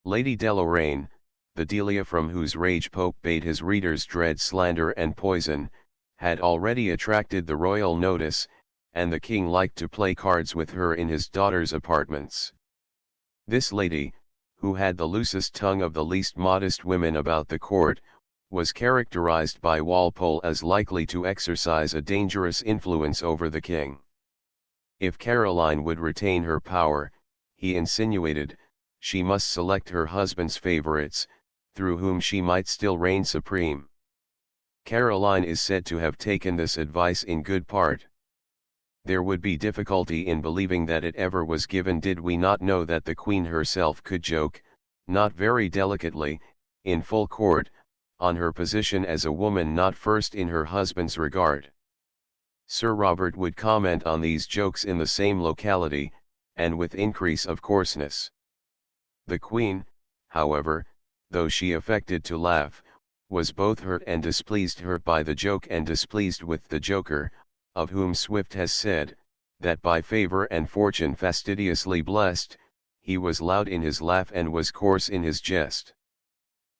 S1: Lady Deloraine, the Delia from whose rage Pope bade his readers dread slander and poison, had already attracted the royal notice, and the king liked to play cards with her in his daughter's apartments. This lady, who had the loosest tongue of the least modest women about the court, was characterized by Walpole as likely to exercise a dangerous influence over the king. If Caroline would retain her power, he insinuated, she must select her husband's favorites, through whom she might still reign supreme. Caroline is said to have taken this advice in good part. There would be difficulty in believing that it ever was given did we not know that the Queen herself could joke, not very delicately, in full court, on her position as a woman not first in her husband's regard. Sir Robert would comment on these jokes in the same locality, and with increase of coarseness. The Queen, however, though she affected to laugh, was both hurt and displeased, hurt by the joke and displeased with the joker, of whom Swift has said, that by favor and fortune fastidiously blessed, he was loud in his laugh and was coarse in his jest.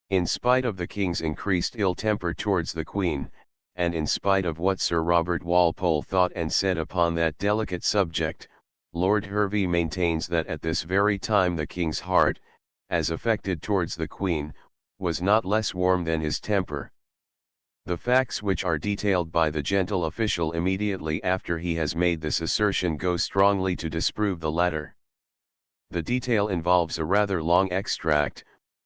S1: In spite of the king's increased ill temper towards the Queen, and in spite of what Sir Robert Walpole thought and said upon that delicate subject, Lord Hervey maintains that at this very time the king's heart, as affected towards the Queen, was not less warm than his temper. The facts which are detailed by the gentle official immediately after he has made this assertion go strongly to disprove the latter. The detail involves a rather long extract,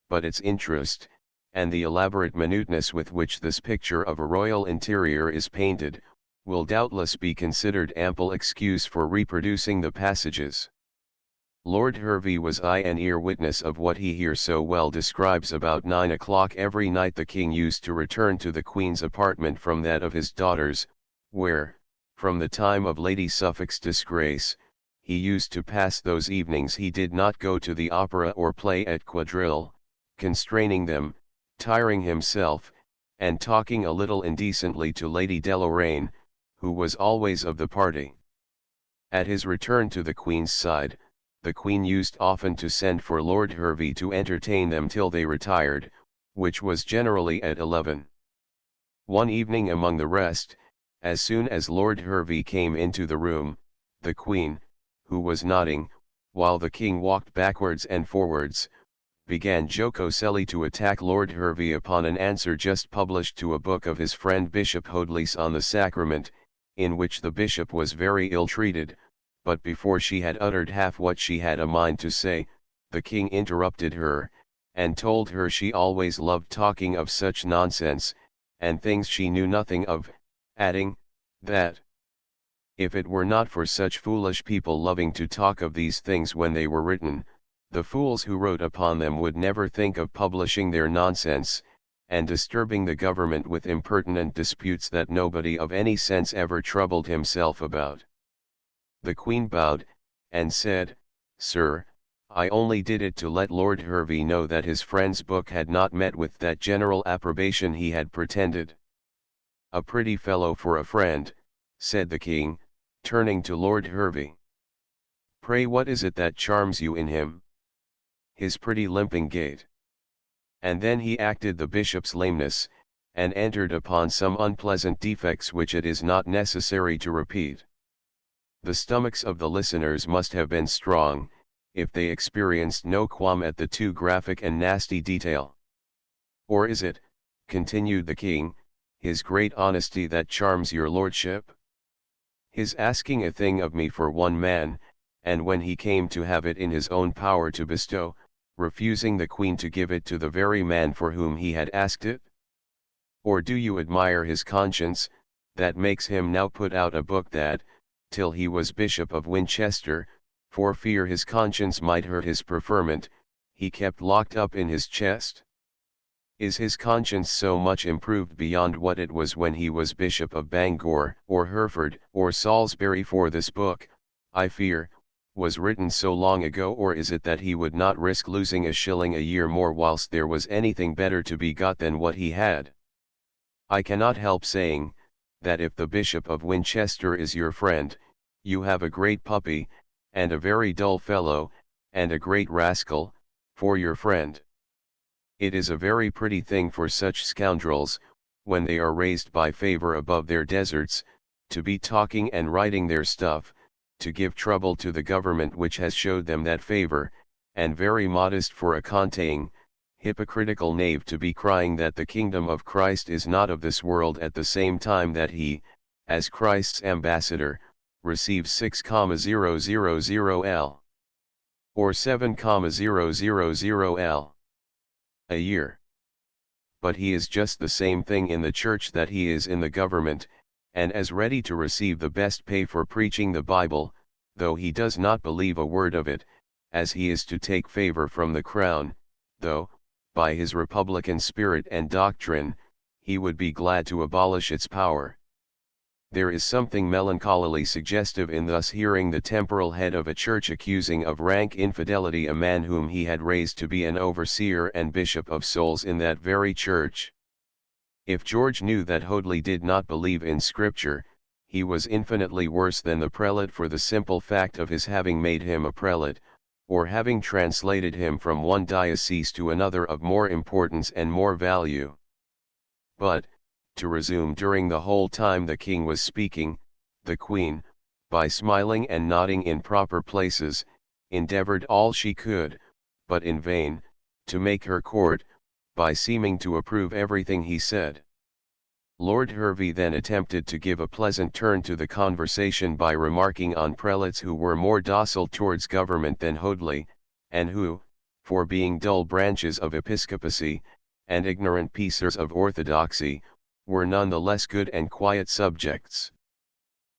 S1: but its interest, and the elaborate minuteness with which this picture of a royal interior is painted, will doubtless be considered ample excuse for reproducing the passages. Lord Hervey was eye and ear witness of what he here so well describes. About 9 o'clock every night the king used to return to the Queen's apartment from that of his daughters, where, from the time of Lady Suffolk's disgrace, he used to pass those evenings he did not go to the opera or play at quadrille, constraining them, tiring himself, and talking a little indecently to Lady Deloraine, who was always of the party. At his return to the Queen's side, the Queen used often to send for Lord Hervey to entertain them till they retired, which was generally at 11. One evening among the rest, as soon as Lord Hervey came into the room, the Queen, who was nodding, while the King walked backwards and forwards, began jocosely to attack Lord Hervey upon an answer just published to a book of his friend Bishop Hoadley's on the Sacrament, in which the Bishop was very ill-treated, but before she had uttered half what she had a mind to say, the King interrupted her, and told her she always loved talking of such nonsense, and things she knew nothing of, adding, that, if it were not for such foolish people loving to talk of these things when they were written, the fools who wrote upon them would never think of publishing their nonsense, and disturbing the government with impertinent disputes that nobody of any sense ever troubled himself about. The Queen bowed, and said, "Sir, I only did it to let Lord Hervey know that his friend's book had not met with that general approbation he had pretended." "A pretty fellow for a friend," said the King, turning to Lord Hervey. "Pray what is it that charms you in him?" "His pretty limping gait." And then he acted the bishop's lameness, and entered upon some unpleasant defects which it is not necessary to repeat. The stomachs of the listeners must have been strong, if they experienced no qualm at the too graphic and nasty detail. "Or is it," continued the King, "his great honesty that charms your lordship? His asking a thing of me for one man, and when he came to have it in his own power to bestow, refusing the Queen to give it to the very man for whom he had asked it? Or do you admire his conscience, that makes him now put out a book that, till he was Bishop of Winchester, for fear his conscience might hurt his preferment, he kept locked up in his chest? Is his conscience so much improved beyond what it was when he was Bishop of Bangor, or Hereford, or Salisbury? For this book, I fear, was written so long ago. Or is it that he would not risk losing a shilling a year more whilst there was anything better to be got than what he had? I cannot help saying, that if the Bishop of Winchester is your friend, you have a great puppy, and a very dull fellow, and a great rascal, for your friend. It is a very pretty thing for such scoundrels, when they are raised by favor above their deserts, to be talking and writing their stuff, to give trouble to the government which has showed them that favor, and very modest for a containg, hypocritical knave to be crying that the kingdom of Christ is not of this world at the same time that he, as Christ's ambassador, receives 6,000 L. or 7,000 L. a year. But he is just the same thing in the church that he is in the government, and as ready to receive the best pay for preaching the Bible, though he does not believe a word of it, as he is to take favor from the crown, though, by his republican spirit and doctrine, he would be glad to abolish its power. There is something melancholily suggestive in thus hearing the temporal head of a church accusing of rank infidelity a man whom he had raised to be an overseer and bishop of souls in that very church. If George knew that Hoadley did not believe in Scripture, he was infinitely worse than the prelate for the simple fact of his having made him a prelate, or having translated him from one diocese to another of more importance and more value. But, to resume, during the whole time the King was speaking, the Queen, by smiling and nodding in proper places, endeavored all she could, but in vain, to make her court, by seeming to approve everything he said. Lord Hervey then attempted to give a pleasant turn to the conversation by remarking on prelates who were more docile towards government than Hoadley, and who, for being dull branches of episcopacy, and ignorant pieces of orthodoxy, were none the less good and quiet subjects.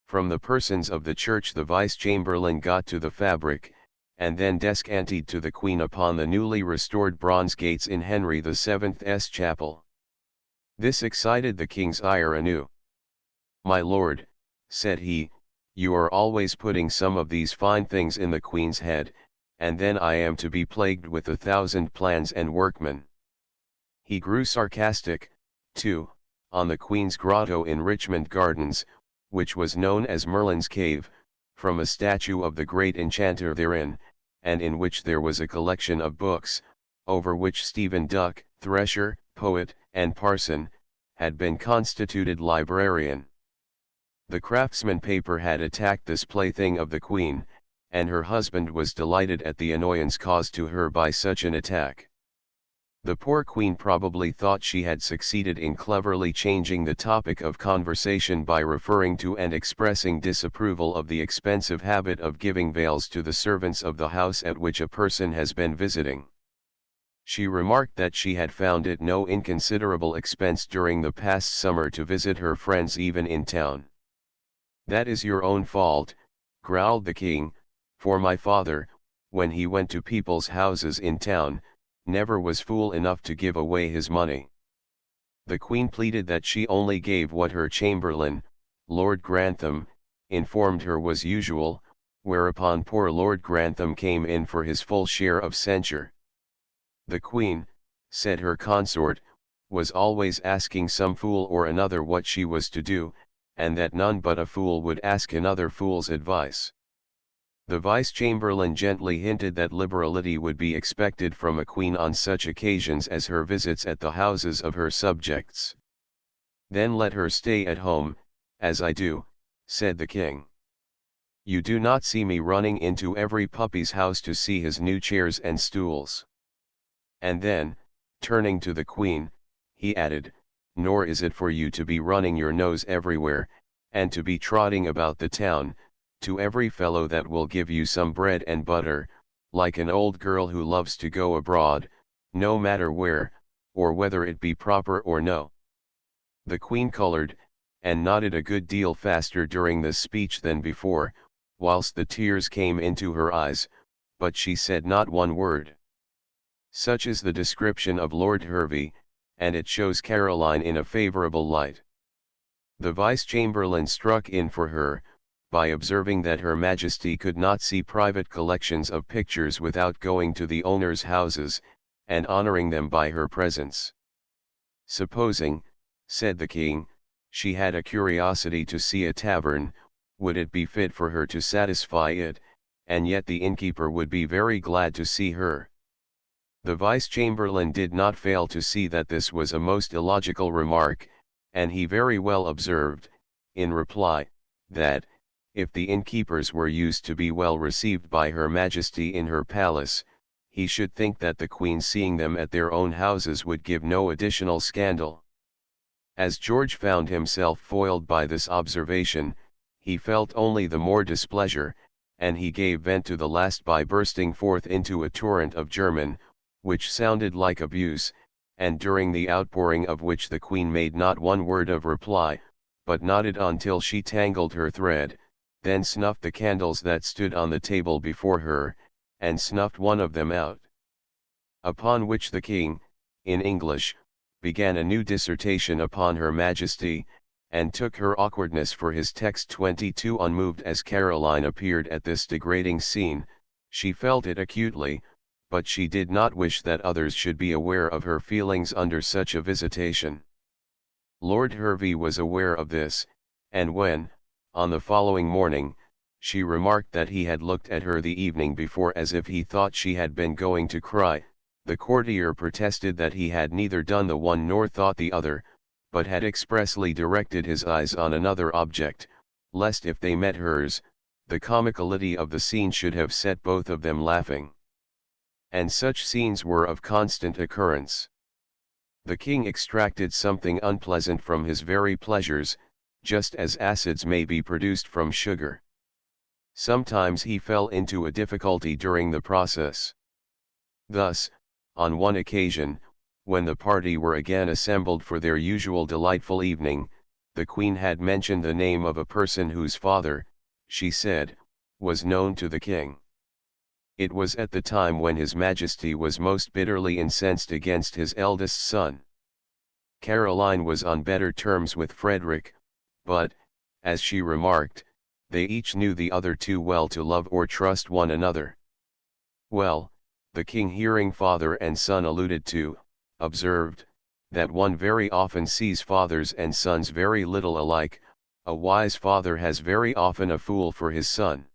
S1: From the persons of the church the vice-chamberlain got to the fabric, and then descanted to the Queen upon the newly restored bronze gates in Henry VII's chapel. This excited the King's ire anew. "My lord," said he, You are always putting some of these fine things in the Queen's head, and then I am to be plagued with 1,000 plans and workmen. He grew sarcastic, too, on the Queen's grotto in Richmond Gardens, which was known as Merlin's Cave, from a statue of the great enchanter therein, and in which there was a collection of books, over which Stephen Duck, thresher, poet, and parson, had been constituted librarian. The Craftsman paper had attacked this plaything of the Queen, and her husband was delighted at the annoyance caused to her by such an attack. The poor Queen probably thought she had succeeded in cleverly changing the topic of conversation by referring to and expressing disapproval of the expensive habit of giving veils to the servants of the house at which a person has been visiting. She remarked that she had found it no inconsiderable expense during the past summer to visit her friends even in town. "That is your own fault," growled the king, "for my father, when he went to people's houses in town, never was fool enough to give away his money." The Queen pleaded that she only gave what her chamberlain, Lord Grantham, informed her was usual, whereupon poor Lord Grantham came in for his full share of censure. The Queen, said her consort, was always asking some fool or another what she was to do, and that none but a fool would ask another fool's advice. The Vice-Chamberlain gently hinted that liberality would be expected from a queen on such occasions as her visits at the houses of her subjects. "Then let her stay at home, as I do," said the king. "You do not see me running into every puppy's house to see his new chairs and stools." And then, turning to the Queen, he added, "Nor is it for you to be running your nose everywhere, and to be trotting about the town, to every fellow that will give you some bread and butter, like an old girl who loves to go abroad, no matter where, or whether it be proper or no." The Queen colored, and nodded a good deal faster during this speech than before, whilst the tears came into her eyes, but she said not one word. Such is the description of Lord Hervey, and it shows Caroline in a favourable light. The Vice-Chamberlain struck in for her, by observing that Her Majesty could not see private collections of pictures without going to the owners' houses, and honouring them by her presence. "Supposing," said the king, "she had a curiosity to see a tavern, would it be fit for her to satisfy it, and yet the innkeeper would be very glad to see her?" The Vice-Chamberlain did not fail to see that this was a most illogical remark, and he very well observed, in reply, that, if the innkeepers were used to be well received by Her Majesty in her palace, he should think that the Queen seeing them at their own houses would give no additional scandal. As George found himself foiled by this observation, he felt only the more displeasure, and he gave vent to the last by bursting forth into a torrent of German, which sounded like abuse, and during the outpouring of which the Queen made not one word of reply, but nodded until she tangled her thread, then snuffed the candles that stood on the table before her, and snuffed one of them out. Upon which the king, in English, began a new dissertation upon Her Majesty, and took her awkwardness for his text. 22. Unmoved as Caroline appeared at this degrading scene, she felt it acutely, but she did not wish that others should be aware of her feelings under such a visitation. Lord Hervey was aware of this, and when, on the following morning, she remarked that he had looked at her the evening before as if he thought she had been going to cry, the courtier protested that he had neither done the one nor thought the other, but had expressly directed his eyes on another object, lest if they met hers, the comicality of the scene should have set both of them laughing. And such scenes were of constant occurrence. The king extracted something unpleasant from his very pleasures, just as acids may be produced from sugar. Sometimes he fell into a difficulty during the process. Thus, on one occasion, when the party were again assembled for their usual delightful evening, the Queen had mentioned the name of a person whose father, she said, was known to the king. It was at the time when His Majesty was most bitterly incensed against his eldest son. Caroline was on better terms with Frederick, but, as she remarked, they each knew the other too well to love or trust one another. Well, the king, hearing father and son alluded to, observed, that one very often sees fathers and sons very little alike. A wise father has very often a fool for his son.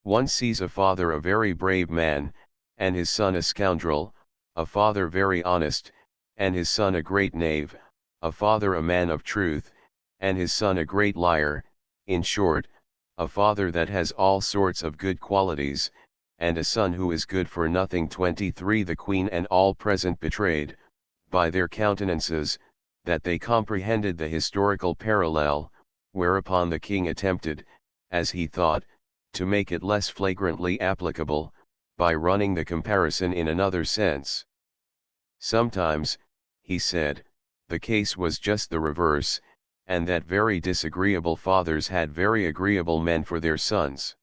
S1: One sees a father a very brave man, and his son a scoundrel, a father very honest, and his son a great knave, a father a man of truth, and his son a great liar, in short, a father that has all sorts of good qualities, and a son who is good for nothing. 23 The queen and all present betrayed, by their countenances, that they comprehended the historical parallel, whereupon the king attempted, as he thought, to make it less flagrantly applicable, by running the comparison in another sense. Sometimes, he said, the case was just the reverse, and that very disagreeable fathers had very agreeable men for their sons.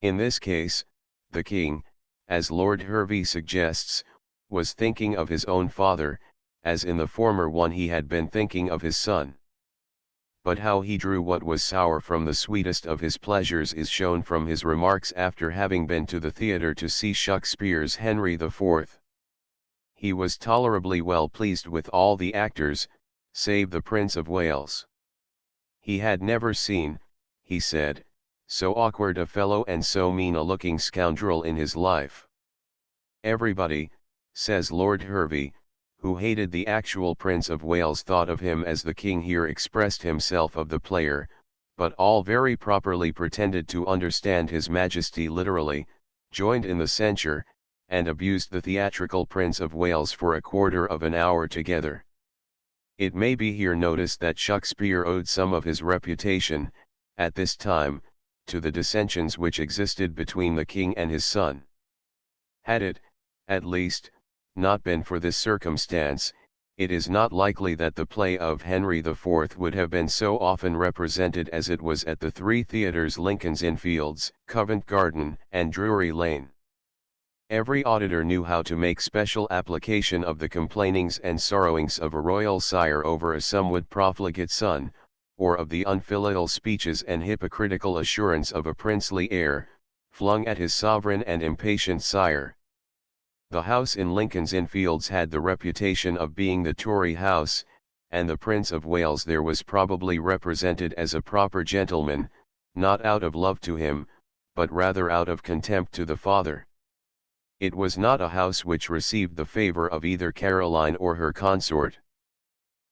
S1: In this case, the king, as Lord Hervey suggests, was thinking of his own father, as in the former one he had been thinking of his son. But how he drew what was sour from the sweetest of his pleasures is shown from his remarks after having been to the theatre to see Shakespeare's Henry IV. He was tolerably well pleased with all the actors, save the Prince of Wales. He had never seen, he said, so awkward a fellow and so mean a looking scoundrel in his life. Everybody, says Lord Hervey, who hated the actual Prince of Wales thought of him as the king here expressed himself of the player, but all very properly pretended to understand his Majesty literally, joined in the censure, and abused the theatrical Prince of Wales for a quarter of an hour together. It may be here noticed that Shakespeare owed some of his reputation, at this time, to the dissensions which existed between the king and his son. Had it, at least, not been for this circumstance, it is not likely that the play of Henry IV would have been so often represented as it was at the three theatres: Lincoln's Inn Fields, Covent Garden, and Drury Lane. Every auditor knew how to make special application of the complainings and sorrowings of a royal sire over a somewhat profligate son, or of the unfilial speeches and hypocritical assurance of a princely heir, flung at his sovereign and impatient sire. The house in Lincoln's Inn Fields had the reputation of being the Tory house, and the Prince of Wales there was probably represented as a proper gentleman, not out of love to him, but rather out of contempt to the father. It was not a house which received the favour of either Caroline or her consort.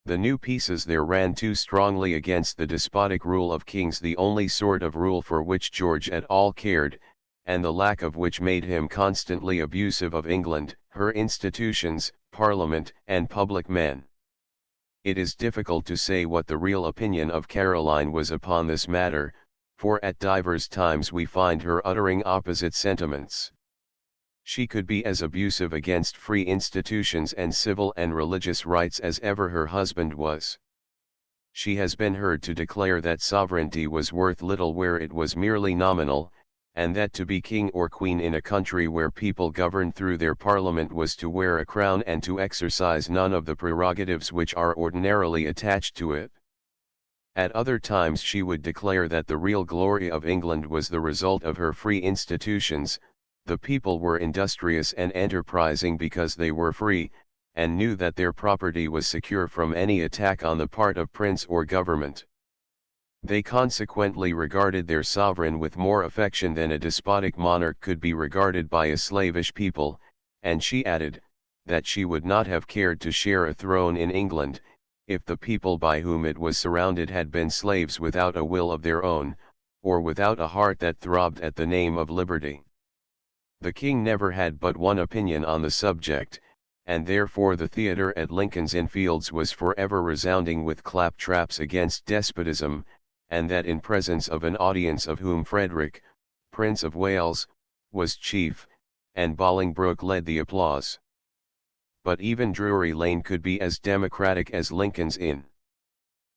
S1: The new pieces there ran too strongly against the despotic rule of kings, the only sort of rule for which George at all cared, and the lack of which made him constantly abusive of England, her institutions, Parliament, and public men. It is difficult to say what the real opinion of Caroline was upon this matter, for at divers times we find her uttering opposite sentiments. She could be as abusive against free institutions and civil and religious rights as ever her husband was. She has been heard to declare that sovereignty was worth little where it was merely nominal, and that to be king or queen in a country where people governed through their parliament was to wear a crown and to exercise none of the prerogatives which are ordinarily attached to it. At other times she would declare that the real glory of England was the result of her free institutions. The people were industrious and enterprising because they were free, and knew that their property was secure from any attack on the part of prince or government. They consequently regarded their sovereign with more affection than a despotic monarch could be regarded by a slavish people, and she added, that she would not have cared to share a throne in England, if the people by whom it was surrounded had been slaves without a will of their own, or without a heart that throbbed at the name of liberty. The king never had but one opinion on the subject, and therefore the theatre at Lincoln's Inn Fields was forever resounding with claptraps against despotism, and that in presence of an audience of whom Frederick, Prince of Wales, was chief, and Bolingbroke led the applause. But even Drury Lane could be as democratic as Lincoln's Inn.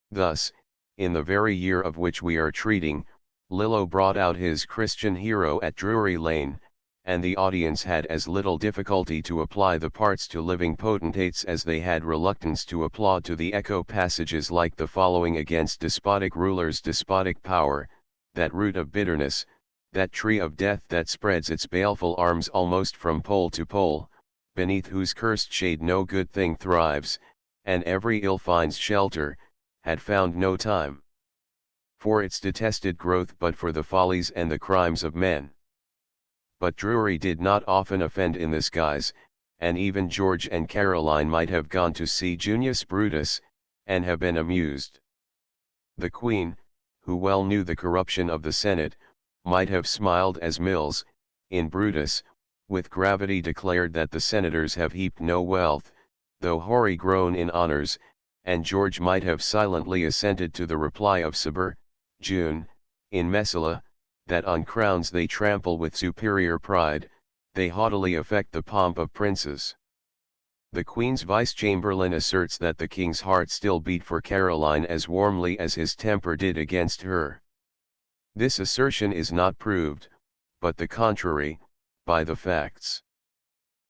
S1: Thus, in the very year of which we are treating, Lillo brought out his Christian hero at Drury Lane, and the audience had as little difficulty to apply the parts to living potentates as they had reluctance to applaud to the echo passages like the following against despotic rulers: despotic power, that root of bitterness, that tree of death that spreads its baleful arms almost from pole to pole, beneath whose cursed shade no good thing thrives, and every ill finds shelter, had found no time for its detested growth but for the follies and the crimes of men. But Drury did not often offend in this guise, and even George and Caroline might have gone to see Junius Brutus, and have been amused. The Queen, who well knew the corruption of the Senate, might have smiled as Mills, in Brutus, with gravity declared that the senators have heaped no wealth, though hoary grown in honors, and George might have silently assented to the reply of Cibber, June, in Messala, that on crowns they trample with superior pride, they haughtily affect the pomp of princes. The Queen's Vice-Chamberlain asserts that the King's heart still beat for Caroline as warmly as his temper did against her. This assertion is not proved, but the contrary, by the facts.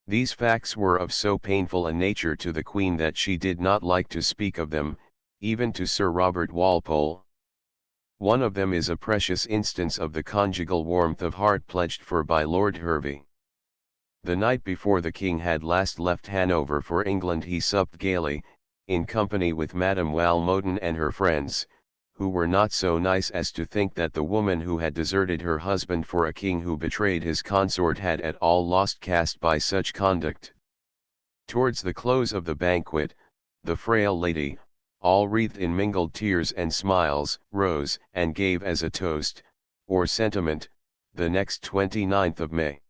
S1: These facts were of so painful a nature to the Queen that she did not like to speak of them, even to Sir Robert Walpole. One of them is a precious instance of the conjugal warmth of heart pledged for by Lord Hervey. The night before the King had last left Hanover for England he supped gaily, in company with Madame Walmoden and her friends, who were not so nice as to think that the woman who had deserted her husband for a king who betrayed his consort had at all lost caste by such conduct. Towards the close of the banquet, the frail lady, all wreathed in mingled tears and smiles, rose and gave as a toast, or sentiment, the next 29th of May.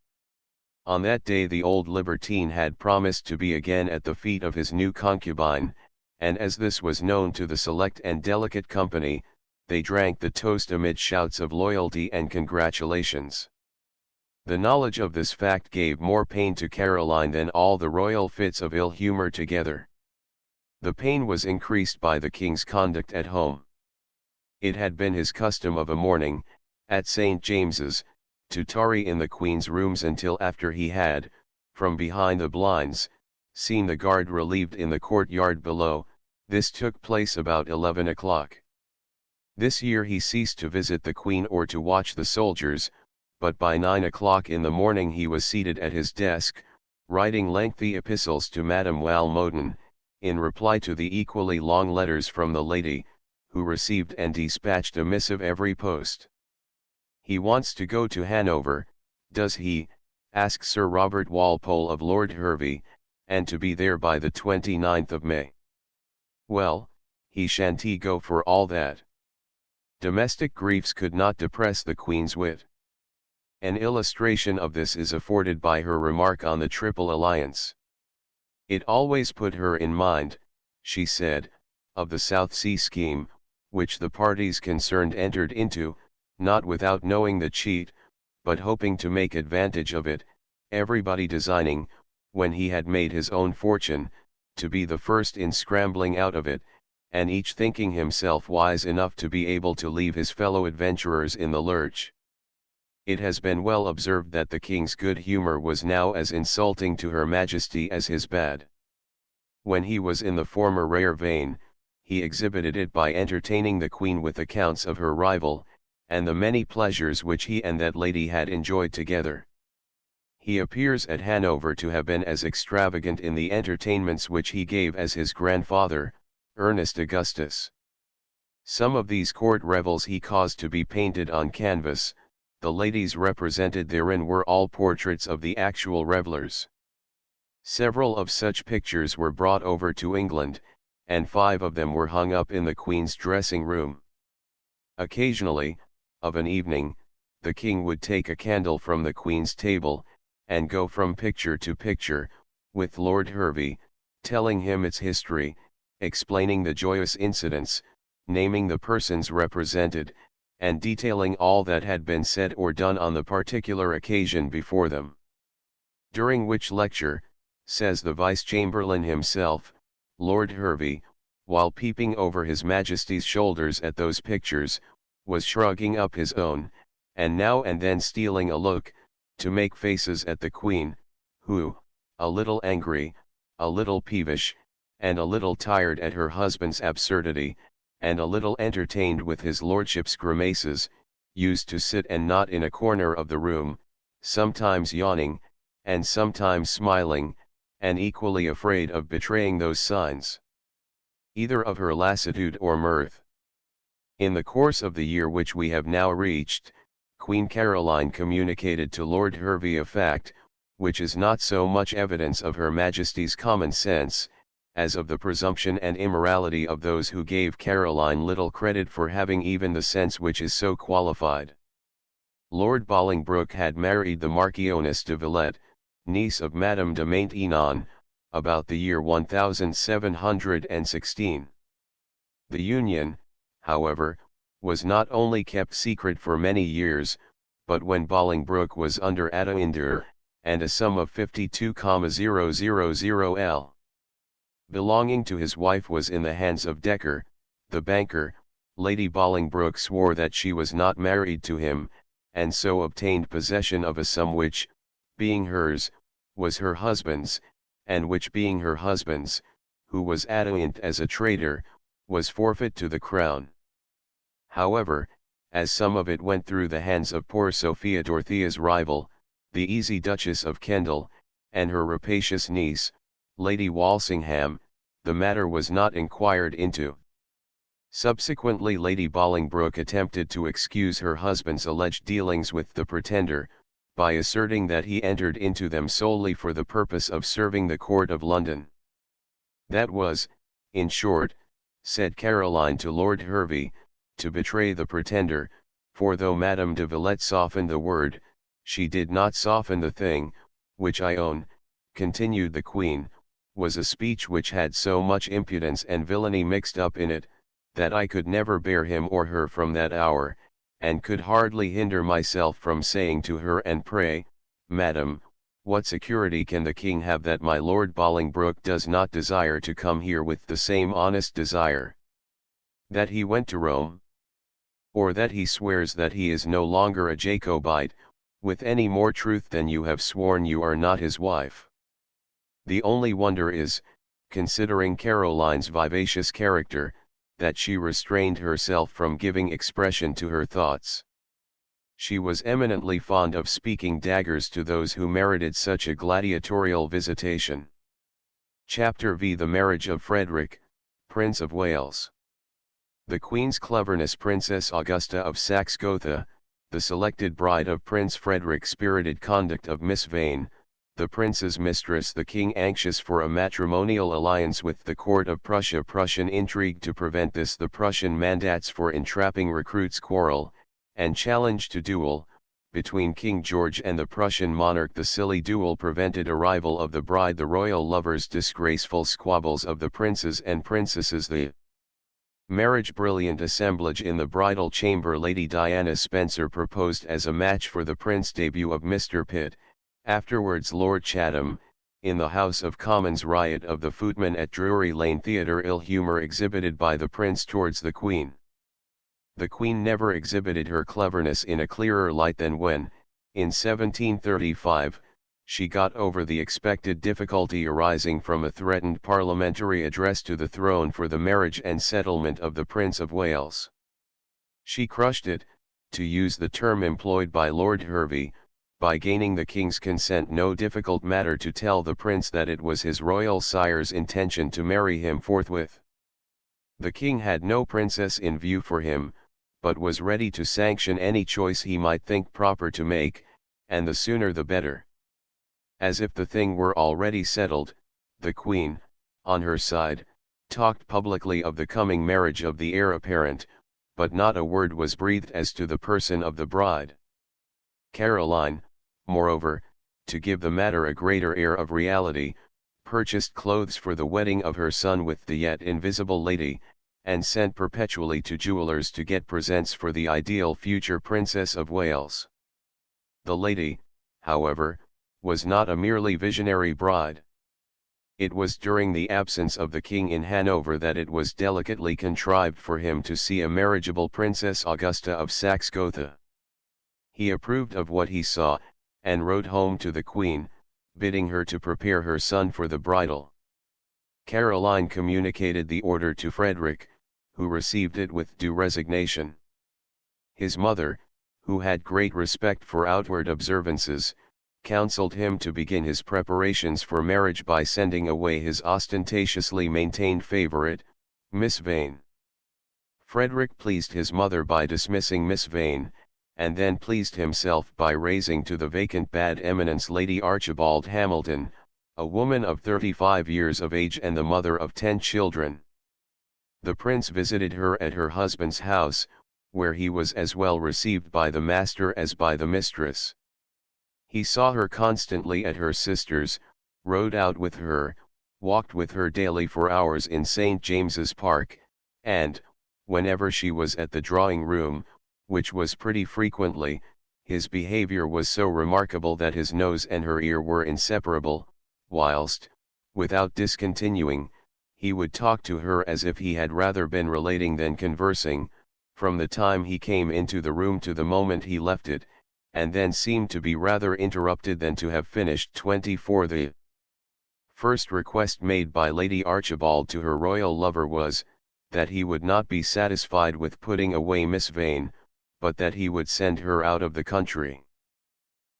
S1: On that day the old libertine had promised to be again at the feet of his new concubine, and as this was known to the select and delicate company, they drank the toast amid shouts of loyalty and congratulations. The knowledge of this fact gave more pain to Caroline than all the royal fits of ill humour together. The pain was increased by the King's conduct at home. It had been his custom of a morning, at St. James's, to tarry in the Queen's rooms until after he had, from behind the blinds, seen the guard relieved in the courtyard below. This took place about 11 o'clock. This year he ceased to visit the Queen or to watch the soldiers, but by 9 o'clock in the morning he was seated at his desk, writing lengthy epistles to Madame Walmoden, in reply to the equally long letters from the lady, who received and dispatched a missive every post. "He wants to go to Hanover, does he?" asked Sir Robert Walpole of Lord Hervey, "and to be there by the 29th of May. Well, he shan't go for all that." Domestic griefs could not depress the Queen's wit. An illustration of this is afforded by her remark on the Triple Alliance. "It always put her in mind," she said, "of the South Sea scheme, which the parties concerned entered into, not without knowing the cheat, but hoping to make advantage of it, everybody designing, when he had made his own fortune, to be the first in scrambling out of it, and each thinking himself wise enough to be able to leave his fellow adventurers in the lurch." It has been well observed that the King's good humour was now as insulting to Her Majesty as his bad. When he was in the former rare vein, he exhibited it by entertaining the Queen with accounts of her rival, and the many pleasures which he and that lady had enjoyed together. He appears at Hanover to have been as extravagant in the entertainments which he gave as his grandfather, Ernest Augustus. Some of these court revels he caused to be painted on canvas. The ladies represented therein were all portraits of the actual revellers. Several of such pictures were brought over to England, and 5 of them were hung up in the Queen's dressing room. Occasionally, of an evening, the King would take a candle from the Queen's table, and go from picture to picture, with Lord Hervey, telling him its history, explaining the joyous incidents, naming the persons represented, and detailing all that had been said or done on the particular occasion before them. During which lecture, says the Vice-Chamberlain himself, Lord Hervey, while peeping over His Majesty's shoulders at those pictures, was shrugging up his own, and now and then stealing a look, to make faces at the Queen, who, a little angry, a little peevish, and a little tired at her husband's absurdity, and a little entertained with his lordship's grimaces, used to sit and not in a corner of the room, sometimes yawning, and sometimes smiling, and equally afraid of betraying those signs, either of her lassitude or mirth. In the course of the year which we have now reached, Queen Caroline communicated to Lord Hervey a fact, which is not so much evidence of Her Majesty's common sense, as of the presumption and immorality of those who gave Caroline little credit for having even the sense which is so qualified. Lord Bolingbroke had married the Marchioness de Villette, niece of Madame de Maintenon, about the year 1716. The union, however, was not only kept secret for many years, but when Bolingbroke was under attainder, and a sum of 52,000 L. belonging to his wife was in the hands of Decker, the banker, Lady Bolingbroke swore that she was not married to him, and so obtained possession of a sum which, being hers, was her husband's, and which being her husband's, who was attaind as a traitor, was forfeit to the crown. However, as some of it went through the hands of poor Sophia Dorothea's rival, the easy Duchess of Kendal, and her rapacious niece, Lady Walsingham, the matter was not inquired into. Subsequently Lady Bolingbroke attempted to excuse her husband's alleged dealings with the Pretender, by asserting that he entered into them solely for the purpose of serving the court of London. That was, in short, said Caroline to Lord Hervey, to betray the Pretender, for though Madame de Villette softened the word, she did not soften the thing, which I own, continued the Queen, was a speech which had so much impudence and villainy mixed up in it, that I could never bear him or her from that hour, and could hardly hinder myself from saying to her, and pray, Madam, what security can the King have that my Lord Bolingbroke does not desire to come here with the same honest desire? That he went to Rome? Or that he swears that he is no longer a Jacobite, with any more truth than you have sworn you are not his wife? The only wonder is, considering Caroline's vivacious character, that she restrained herself from giving expression to her thoughts. She was eminently fond of speaking daggers to those who merited such a gladiatorial visitation. Chapter V. The marriage of Frederick, Prince of Wales. The Queen's cleverness. Princess Augusta of Saxe-Gotha, the selected bride of Prince Frederick. Spirited conduct of Miss Vane, the Prince's mistress. The King anxious for a matrimonial alliance with the court of Prussia. Prussian intrigue to prevent this. The Prussian mandats for entrapping recruits. Quarrel, and challenge to duel, between King George and the Prussian monarch. The silly duel prevented arrival of the bride. The royal lovers. Disgraceful squabbles of the princes and princesses. The marriage. Brilliant assemblage in the bridal chamber. Lady Diana Spencer proposed as a match for the prince. Debut of Mr. Pitt, afterwards Lord Chatham, in the House of Commons. Riot of the footmen at Drury Lane Theatre. Ill humour exhibited by the prince towards the Queen. The Queen never exhibited her cleverness in a clearer light than when, in 1735, she got over the expected difficulty arising from a threatened parliamentary address to the throne for the marriage and settlement of the Prince of Wales. She crushed it, to use the term employed by Lord Hervey, by gaining the King's consent. No difficult matter to tell the Prince that it was his royal sire's intention to marry him forthwith. The King had no princess in view for him, but was ready to sanction any choice he might think proper to make, and the sooner the better. As if the thing were already settled, the Queen, on her side, talked publicly of the coming marriage of the heir apparent, but not a word was breathed as to the person of the bride. Caroline, moreover, to give the matter a greater air of reality, purchased clothes for the wedding of her son with the yet invisible lady, and sent perpetually to jewelers to get presents for the ideal future Princess of Wales. The lady, however, was not a merely visionary bride. It was during the absence of the King in Hanover that it was delicately contrived for him to see a marriageable Princess Augusta of Saxe-Gotha. He approved of what he saw, and wrote home to the Queen, bidding her to prepare her son for the bridal. Caroline communicated the order to Frederick, who received it with due resignation. His mother, who had great respect for outward observances, counseled him to begin his preparations for marriage by sending away his ostentatiously maintained favorite, Miss Vane. Frederick pleased his mother by dismissing Miss Vane, and then pleased himself by raising to the vacant bad eminence Lady Archibald Hamilton, a woman of 35 years of age and the mother of 10 children. The prince visited her at her husband's house, where he was as well received by the master as by the mistress. He saw her constantly at her sister's, rode out with her, walked with her daily for hours in St. James's Park, and, whenever she was at the drawing room, which was pretty frequently, his behavior was so remarkable that his nose and her ear were inseparable, whilst, without discontinuing, he would talk to her as if he had rather been relating than conversing, from the time he came into the room to the moment he left it, and then seemed to be rather interrupted than to have finished 24. The first request made by Lady Archibald to her royal lover was, that he would not be satisfied with putting away Miss Vane, but that he would send her out of the country.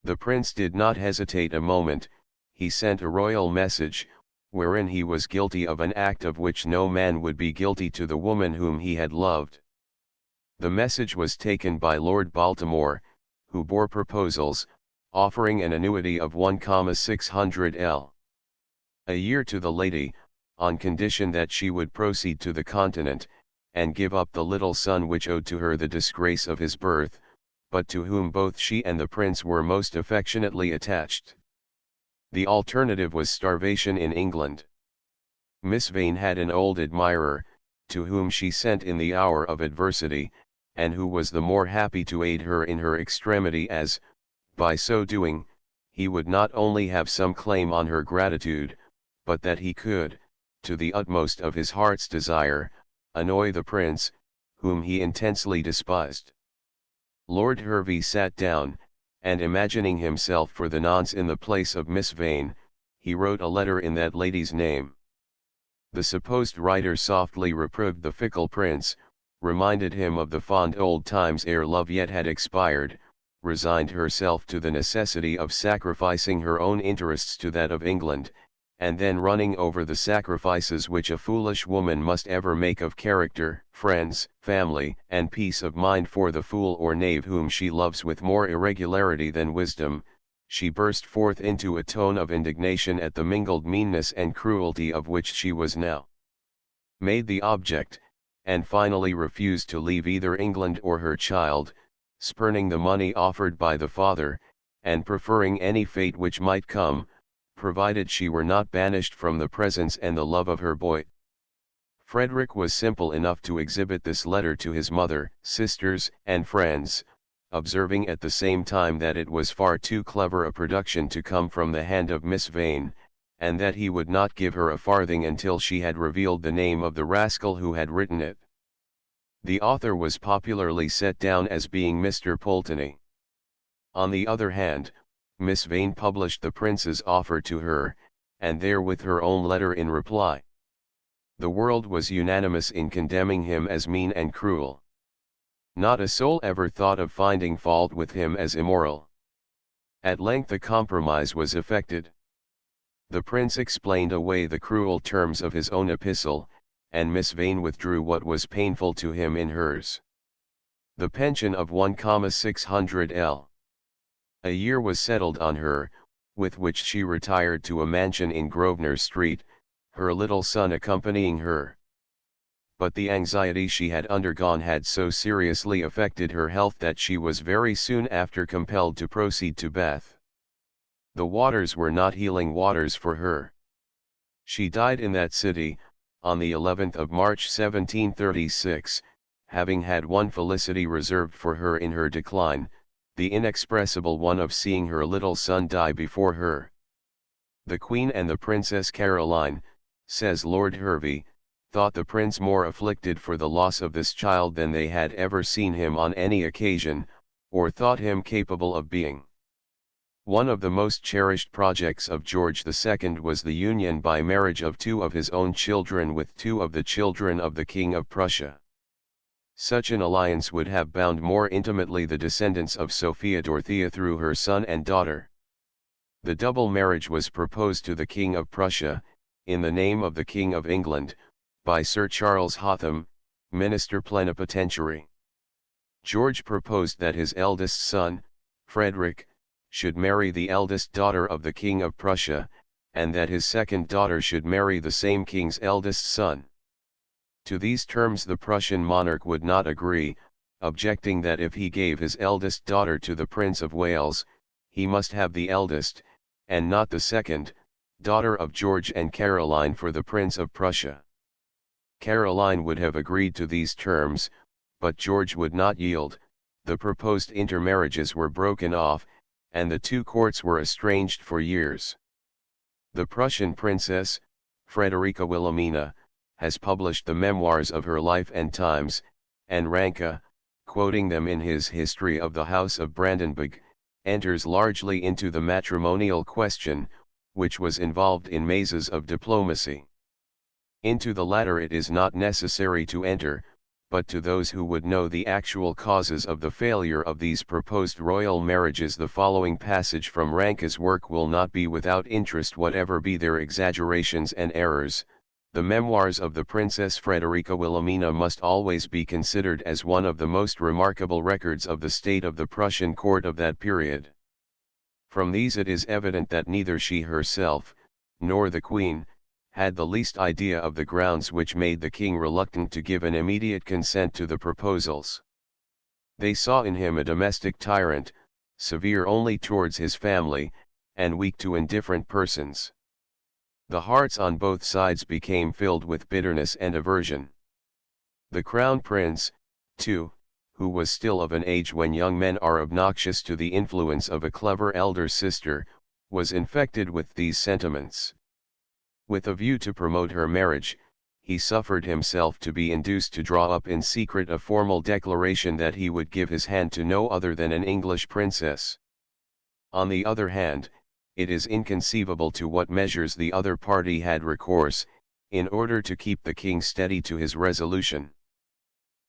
S1: The prince did not hesitate a moment, he sent a royal message, wherein he was guilty of an act of which no man would be guilty to the woman whom he had loved. The message was taken by Lord Baltimore, who bore proposals, offering an annuity of 1,600 L. a year to the lady, on condition that she would proceed to the continent, and give up the little son which owed to her the disgrace of his birth, but to whom both she and the prince were most affectionately attached. The alternative was starvation in England. Miss Vane had an old admirer, to whom she sent in the hour of adversity, and who was the more happy to aid her in her extremity as, by so doing, he would not only have some claim on her gratitude, but that he could, to the utmost of his heart's desire, annoy the prince, whom he intensely despised. Lord Hervey sat down, and imagining himself for the nonce in the place of Miss Vane, he wrote a letter in that lady's name. The supposed writer softly reproved the fickle prince, reminded him of the fond old times ere love yet had expired, resigned herself to the necessity of sacrificing her own interests to that of England, and then running over the sacrifices which a foolish woman must ever make of character, friends, family, and peace of mind for the fool or knave whom she loves with more irregularity than wisdom, she burst forth into a tone of indignation at the mingled meanness and cruelty of which she was now made the object, and finally refused to leave either England or her child, spurning the money offered by the father, and preferring any fate which might come, provided she were not banished from the presence and the love of her boy. Frederick was simple enough to exhibit this letter to his mother, sisters, and friends, observing at the same time that it was far too clever a production to come from the hand of Miss Vane, and that he would not give her a farthing until she had revealed the name of the rascal who had written it. The author was popularly set down as being Mr. Pulteney. On the other hand, Miss Vane published the prince's offer to her, and therewith her own letter in reply. The world was unanimous in condemning him as mean and cruel. Not a soul ever thought of finding fault with him as immoral. At length a compromise was effected. The prince explained away the cruel terms of his own epistle, and Miss Vane withdrew what was painful to him in hers. The pension of 1,600 L. a year was settled on her, with which she retired to a mansion in Grosvenor Street, her little son accompanying her. But the anxiety she had undergone had so seriously affected her health that she was very soon after compelled to proceed to Bath. The waters were not healing waters for her. She died in that city, on the 11th of March 1736, having had one felicity reserved for her in her decline, the inexpressible one of seeing her little son die before her. The Queen and the Princess Caroline, says Lord Hervey, thought the prince more afflicted for the loss of this child than they had ever seen him on any occasion, or thought him capable of being. One of the most cherished projects of George II was the union by marriage of two of his own children with two of the children of the King of Prussia. Such an alliance would have bound more intimately the descendants of Sophia Dorothea through her son and daughter. The double marriage was proposed to the King of Prussia, in the name of the King of England, by Sir Charles Hotham, Minister Plenipotentiary. George proposed that his eldest son, Frederick, should marry the eldest daughter of the King of Prussia, and that his second daughter should marry the same king's eldest son. To these terms the Prussian monarch would not agree, objecting that if he gave his eldest daughter to the Prince of Wales, he must have the eldest, and not the second, daughter of George and Caroline for the Prince of Prussia. Caroline would have agreed to these terms, but George would not yield. The proposed intermarriages were broken off, and the two courts were estranged for years. The Prussian princess, Frederica Wilhelmina, has published the memoirs of her life and times, and Ranke, quoting them in his History of the House of Brandenburg, enters largely into the matrimonial question, which was involved in mazes of diplomacy. Into the latter it is not necessary to enter, but to those who would know the actual causes of the failure of these proposed royal marriages the following passage from Ranke's work will not be without interest whatever be their exaggerations and errors. The memoirs of the Princess Frederica Wilhelmina must always be considered as one of the most remarkable records of the state of the Prussian court of that period. From these it is evident that neither she herself, nor the Queen, had the least idea of the grounds which made the king reluctant to give an immediate consent to the proposals. They saw in him a domestic tyrant, severe only towards his family, and weak to indifferent persons. The hearts on both sides became filled with bitterness and aversion. The Crown Prince, too, who was still of an age when young men are obnoxious to the influence of a clever elder sister, was infected with these sentiments. With a view to promote her marriage, he suffered himself to be induced to draw up in secret a formal declaration that he would give his hand to no other than an English princess. On the other hand, it is inconceivable to what measures the other party had recourse, in order to keep the king steady to his resolution.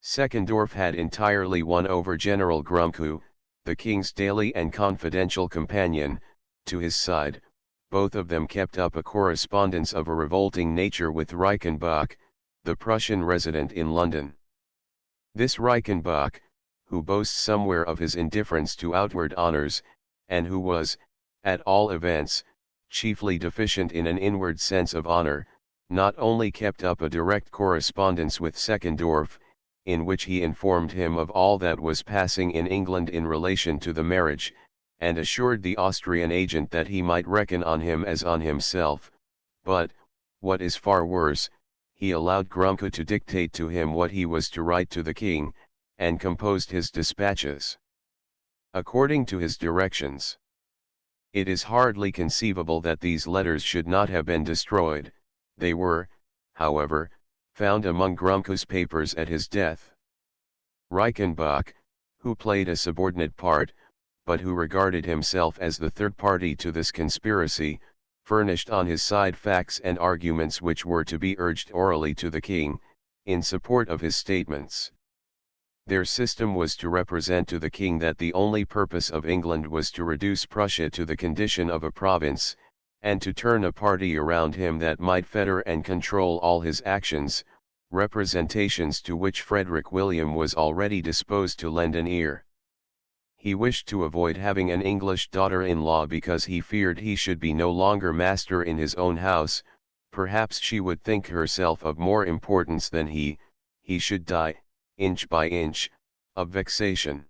S1: Seckendorff had entirely won over General Grumko, the king's daily and confidential companion, to his side. Both of them kept up a correspondence of a revolting nature with Reichenbach, the Prussian resident in London. This Reichenbach, who boasts somewhere of his indifference to outward honors, and who was, at all events, chiefly deficient in an inward sense of honor, not only kept up a direct correspondence with Seckendorff, in which he informed him of all that was passing in England in relation to the marriage, and assured the Austrian agent that he might reckon on him as on himself, but, what is far worse, he allowed Grumko to dictate to him what he was to write to the king, and composed his dispatches according to his directions. It is hardly conceivable that these letters should not have been destroyed. They were, however, found among Grumko's papers at his death. Reichenbach, who played a subordinate part, but who regarded himself as the third party to this conspiracy, furnished on his side facts and arguments which were to be urged orally to the king, in support of his statements. Their system was to represent to the king that the only purpose of England was to reduce Prussia to the condition of a province, and to turn a party around him that might fetter and control all his actions, representations to which Frederick William was already disposed to lend an ear. He wished to avoid having an English daughter-in-law because he feared he should be no longer master in his own house, perhaps she would think herself of more importance than he should die, inch by inch, of vexation.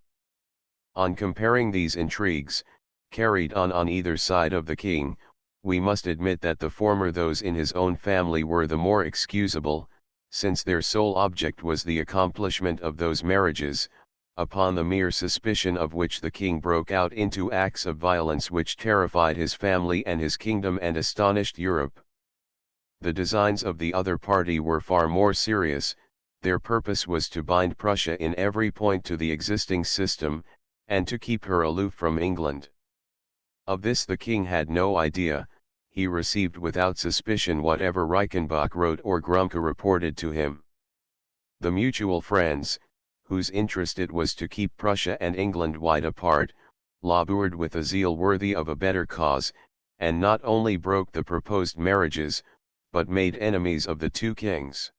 S1: On comparing these intrigues, carried on either side of the king, we must admit that the former, those in his own family, were the more excusable, since their sole object was the accomplishment of those marriages, upon the mere suspicion of which the king broke out into acts of violence which terrified his family and his kingdom and astonished Europe. The designs of the other party were far more serious. Their purpose was to bind Prussia in every point to the existing system, and to keep her aloof from England. Of this the king had no idea. He received without suspicion whatever Reichenbach wrote or Grumko reported to him. The mutual friends, whose interest it was to keep Prussia and England wide apart, labored with a zeal worthy of a better cause, and not only broke the proposed marriages, but made enemies of the two kings.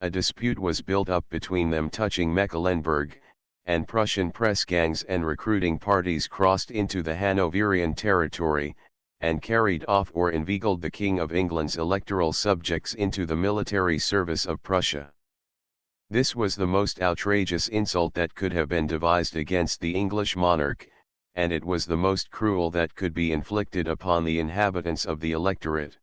S1: A dispute was built up between them touching Mecklenburg, and Prussian press gangs and recruiting parties crossed into the Hanoverian territory, and carried off or inveigled the King of England's electoral subjects into the military service of Prussia. This was the most outrageous insult that could have been devised against the English monarch, and it was the most cruel that could be inflicted upon the inhabitants of the electorate.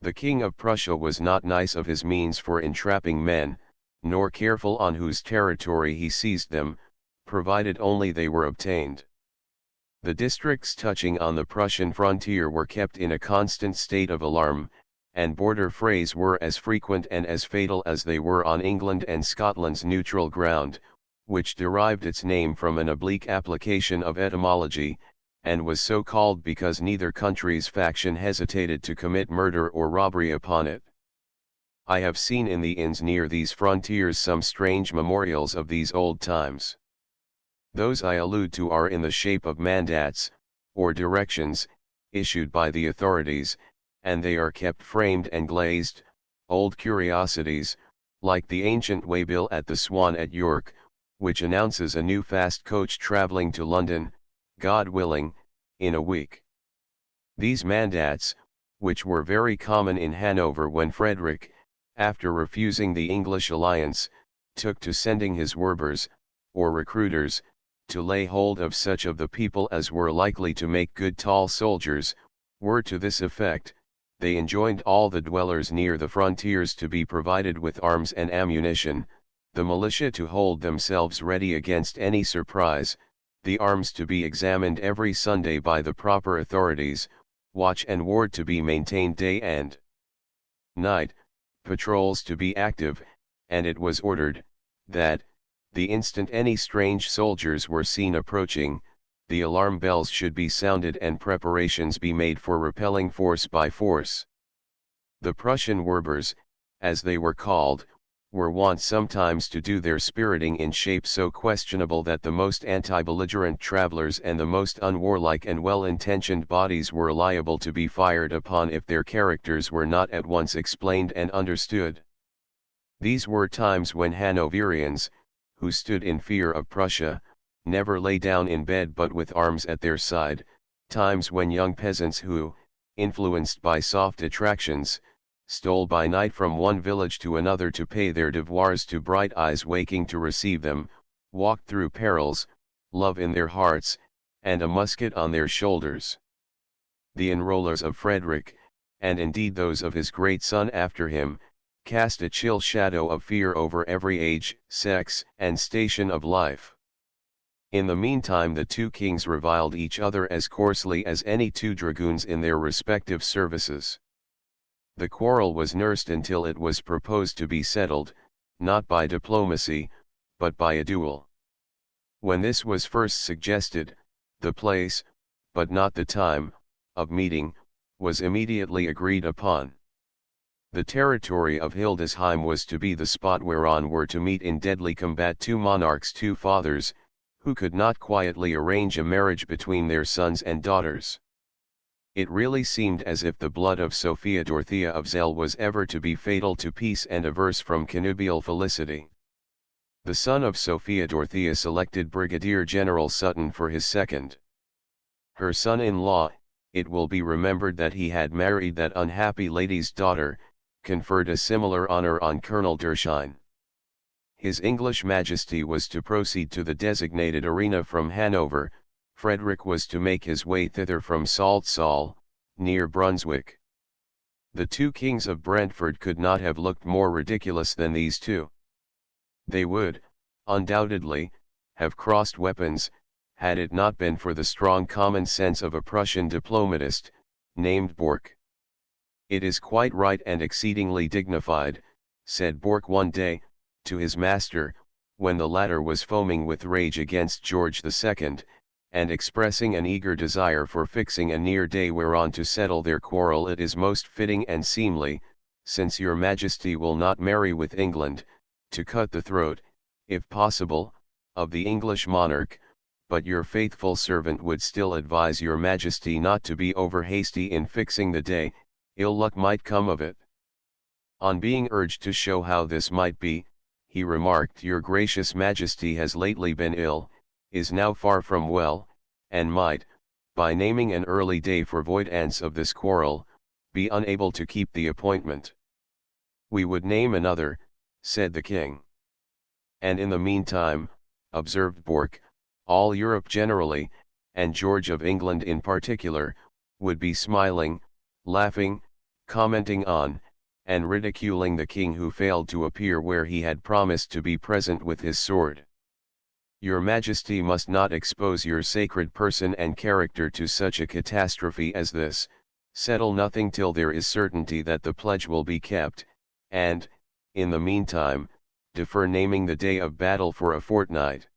S1: The King of Prussia was not nice of his means for entrapping men, nor careful on whose territory he seized them, provided only they were obtained. The districts touching on the Prussian frontier were kept in a constant state of alarm, and border frays were as frequent and as fatal as they were on England and Scotland's neutral ground, which derived its name from an oblique application of etymology, and was so called because neither country's faction hesitated to commit murder or robbery upon it. I have seen in the inns near these frontiers some strange memorials of these old times. Those I allude to are in the shape of mandats, or directions, issued by the authorities, and they are kept framed and glazed, old curiosities, like the ancient waybill at the Swan at York, which announces a new fast coach travelling to London, God willing, in a week. These mandats, which were very common in Hanover when Frederick, after refusing the English alliance, took to sending his werbers, or recruiters, to lay hold of such of the people as were likely to make good tall soldiers, were to this effect: they enjoined all the dwellers near the frontiers to be provided with arms and ammunition, the militia to hold themselves ready against any surprise, the arms to be examined every Sunday by the proper authorities, watch and ward to be maintained day and night, patrols to be active, and it was ordered, that, the instant any strange soldiers were seen approaching, the alarm bells should be sounded and preparations be made for repelling force by force. The Prussian werbers, as they were called, were wont sometimes to do their spiriting in shape so questionable that the most anti-belligerent travellers and the most unwarlike and well-intentioned bodies were liable to be fired upon if their characters were not at once explained and understood. These were times when Hanoverians, who stood in fear of Prussia, never lay down in bed but with arms at their side, times when young peasants who, influenced by soft attractions, stole by night from one village to another to pay their devoirs to bright eyes waking to receive them, walked through perils, love in their hearts, and a musket on their shoulders. The enrollers of Frederick, and indeed those of his great son after him, cast a chill shadow of fear over every age, sex, and station of life. In the meantime the two kings reviled each other as coarsely as any two dragoons in their respective services. The quarrel was nursed until it was proposed to be settled, not by diplomacy, but by a duel. When this was first suggested, the place, but not the time, of meeting, was immediately agreed upon. The territory of Hildesheim was to be the spot whereon were to meet in deadly combat two monarchs, two fathers, who could not quietly arrange a marriage between their sons and daughters. It really seemed as if the blood of Sophia Dorothea of Zell was ever to be fatal to peace and averse from connubial felicity. The son of Sophia Dorothea selected Brigadier General Sutton for his second. Her son-in-law, it will be remembered that he had married that unhappy lady's daughter, conferred a similar honor on Colonel Derschein. His English Majesty was to proceed to the designated arena from Hanover, Frederick was to make his way thither from Salzsal, near Brunswick. The two kings of Brentford could not have looked more ridiculous than these two. They would, undoubtedly, have crossed weapons, had it not been for the strong common sense of a Prussian diplomatist, named Bork. "It is quite right and exceedingly dignified," said Bork one day, to his master, when the latter was foaming with rage against George II, and expressing an eager desire for fixing a near day whereon to settle their quarrel. "It is most fitting and seemly, since your Majesty will not marry with England, to cut the throat, if possible, of the English monarch, but your faithful servant would still advise your majesty not to be over hasty in fixing the day, ill luck might come of it. On being urged to show how this might be, he remarked, your gracious majesty has lately been ill, is now far from well, and might, by naming an early day for avoidance of this quarrel, be unable to keep the appointment. We would name another, said the king. And in the meantime, observed Bourke, all Europe generally, and George of England in particular, would be smiling, laughing, commenting on, and ridiculing the king who failed to appear where he had promised to be present with his sword. Your majesty must not expose your sacred person and character to such a catastrophe as this, settle nothing till there is certainty that the pledge will be kept, and, in the meantime, defer naming the day of battle for a fortnight.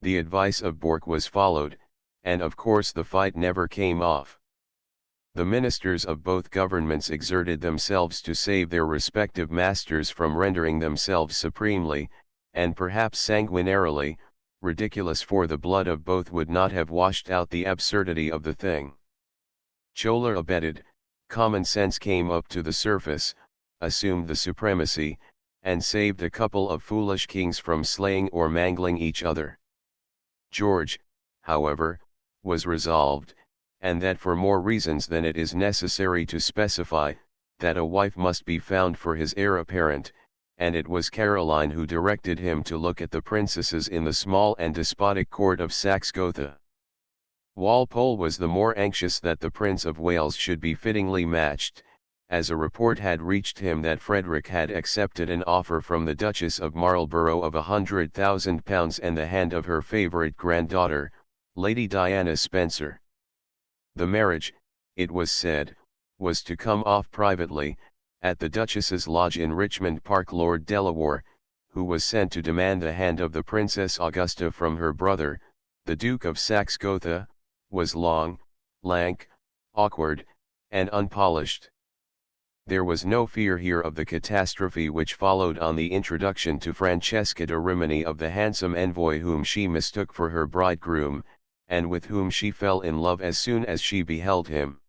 S1: The advice of Bourke was followed, and of course the fight never came off. The ministers of both governments exerted themselves to save their respective masters from rendering themselves supremely, and perhaps sanguinarily, ridiculous, for the blood of both would not have washed out the absurdity of the thing. Chola abetted, common sense came up to the surface, assumed the supremacy, and saved a couple of foolish kings from slaying or mangling each other. George, however, was resolved, and that for more reasons than it is necessary to specify, that a wife must be found for his heir apparent, and it was Caroline who directed him to look at the princesses in the small and despotic court of Saxe-Gotha. Walpole was the more anxious that the Prince of Wales should be fittingly matched, as a report had reached him that Frederick had accepted an offer from the Duchess of Marlborough of £100,000 and the hand of her favourite granddaughter, Lady Diana Spencer. The marriage, it was said, was to come off privately, at the Duchess's lodge in Richmond Park. Lord Delaware, who was sent to demand the hand of the Princess Augusta from her brother, the Duke of Saxe-Gotha, was long, lank, awkward, and unpolished. There was no fear here of the catastrophe which followed on the introduction to Francesca de Rimini of the handsome envoy whom she mistook for her bridegroom, and with whom she fell in love as soon as she beheld him.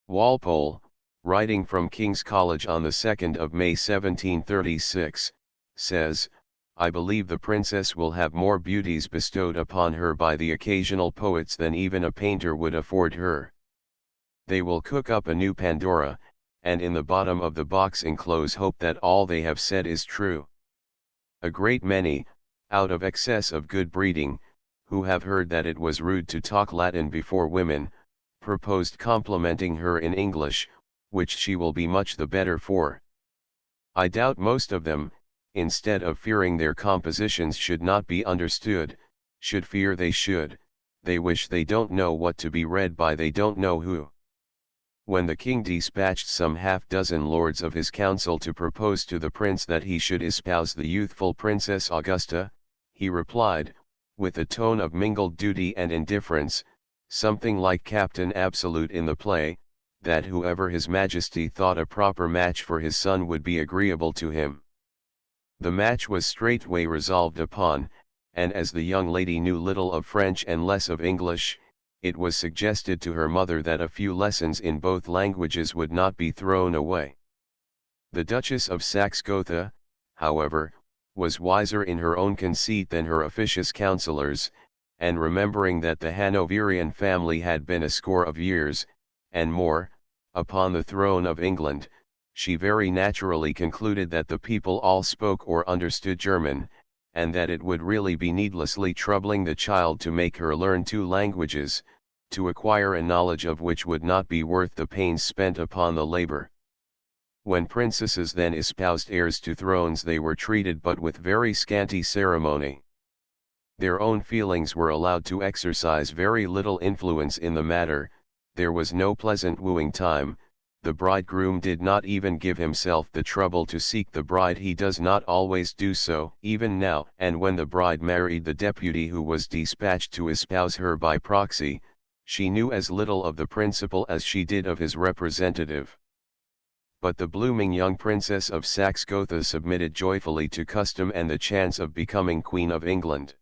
S1: Walpole, writing from King's College on the 2nd of May 1736, says, I believe the princess will have more beauties bestowed upon her by the occasional poets than even a painter would afford her. They will cook up a new Pandora, and in the bottom of the box enclose hope that all they have said is true. A great many, out of excess of good breeding, who have heard that it was rude to talk Latin before women, proposed complimenting her in English, which she will be much the better for. I doubt most of them, instead of fearing their compositions should not be understood, should fear they should, they wish they don't know what to be read by they don't know who. When the king dispatched some half-dozen lords of his council to propose to the prince that he should espouse the youthful Princess Augusta, he replied, with a tone of mingled duty and indifference, something like Captain Absolute in the play, that whoever his majesty thought a proper match for his son would be agreeable to him. The match was straightway resolved upon, and as the young lady knew little of French and less of English, it was suggested to her mother that a few lessons in both languages would not be thrown away. The Duchess of Saxe-Gotha, however, was wiser in her own conceit than her officious counsellors, and remembering that the Hanoverian family had been a score of years, and more, upon the throne of England, she very naturally concluded that the people all spoke or understood German, and that it would really be needlessly troubling the child to make her learn two languages, to acquire a knowledge of which would not be worth the pains spent upon the labor. When princesses then espoused heirs to thrones they were treated but with very scanty ceremony. Their own feelings were allowed to exercise very little influence in the matter, there was no pleasant wooing time, the bridegroom did not even give himself the trouble to seek the bride, he does not always do so, even now, and when the bride married the deputy who was dispatched to espouse her by proxy, she knew as little of the principal as she did of his representative. but the blooming young princess of Saxe-Gotha submitted joyfully to custom and the chance of becoming Queen of England.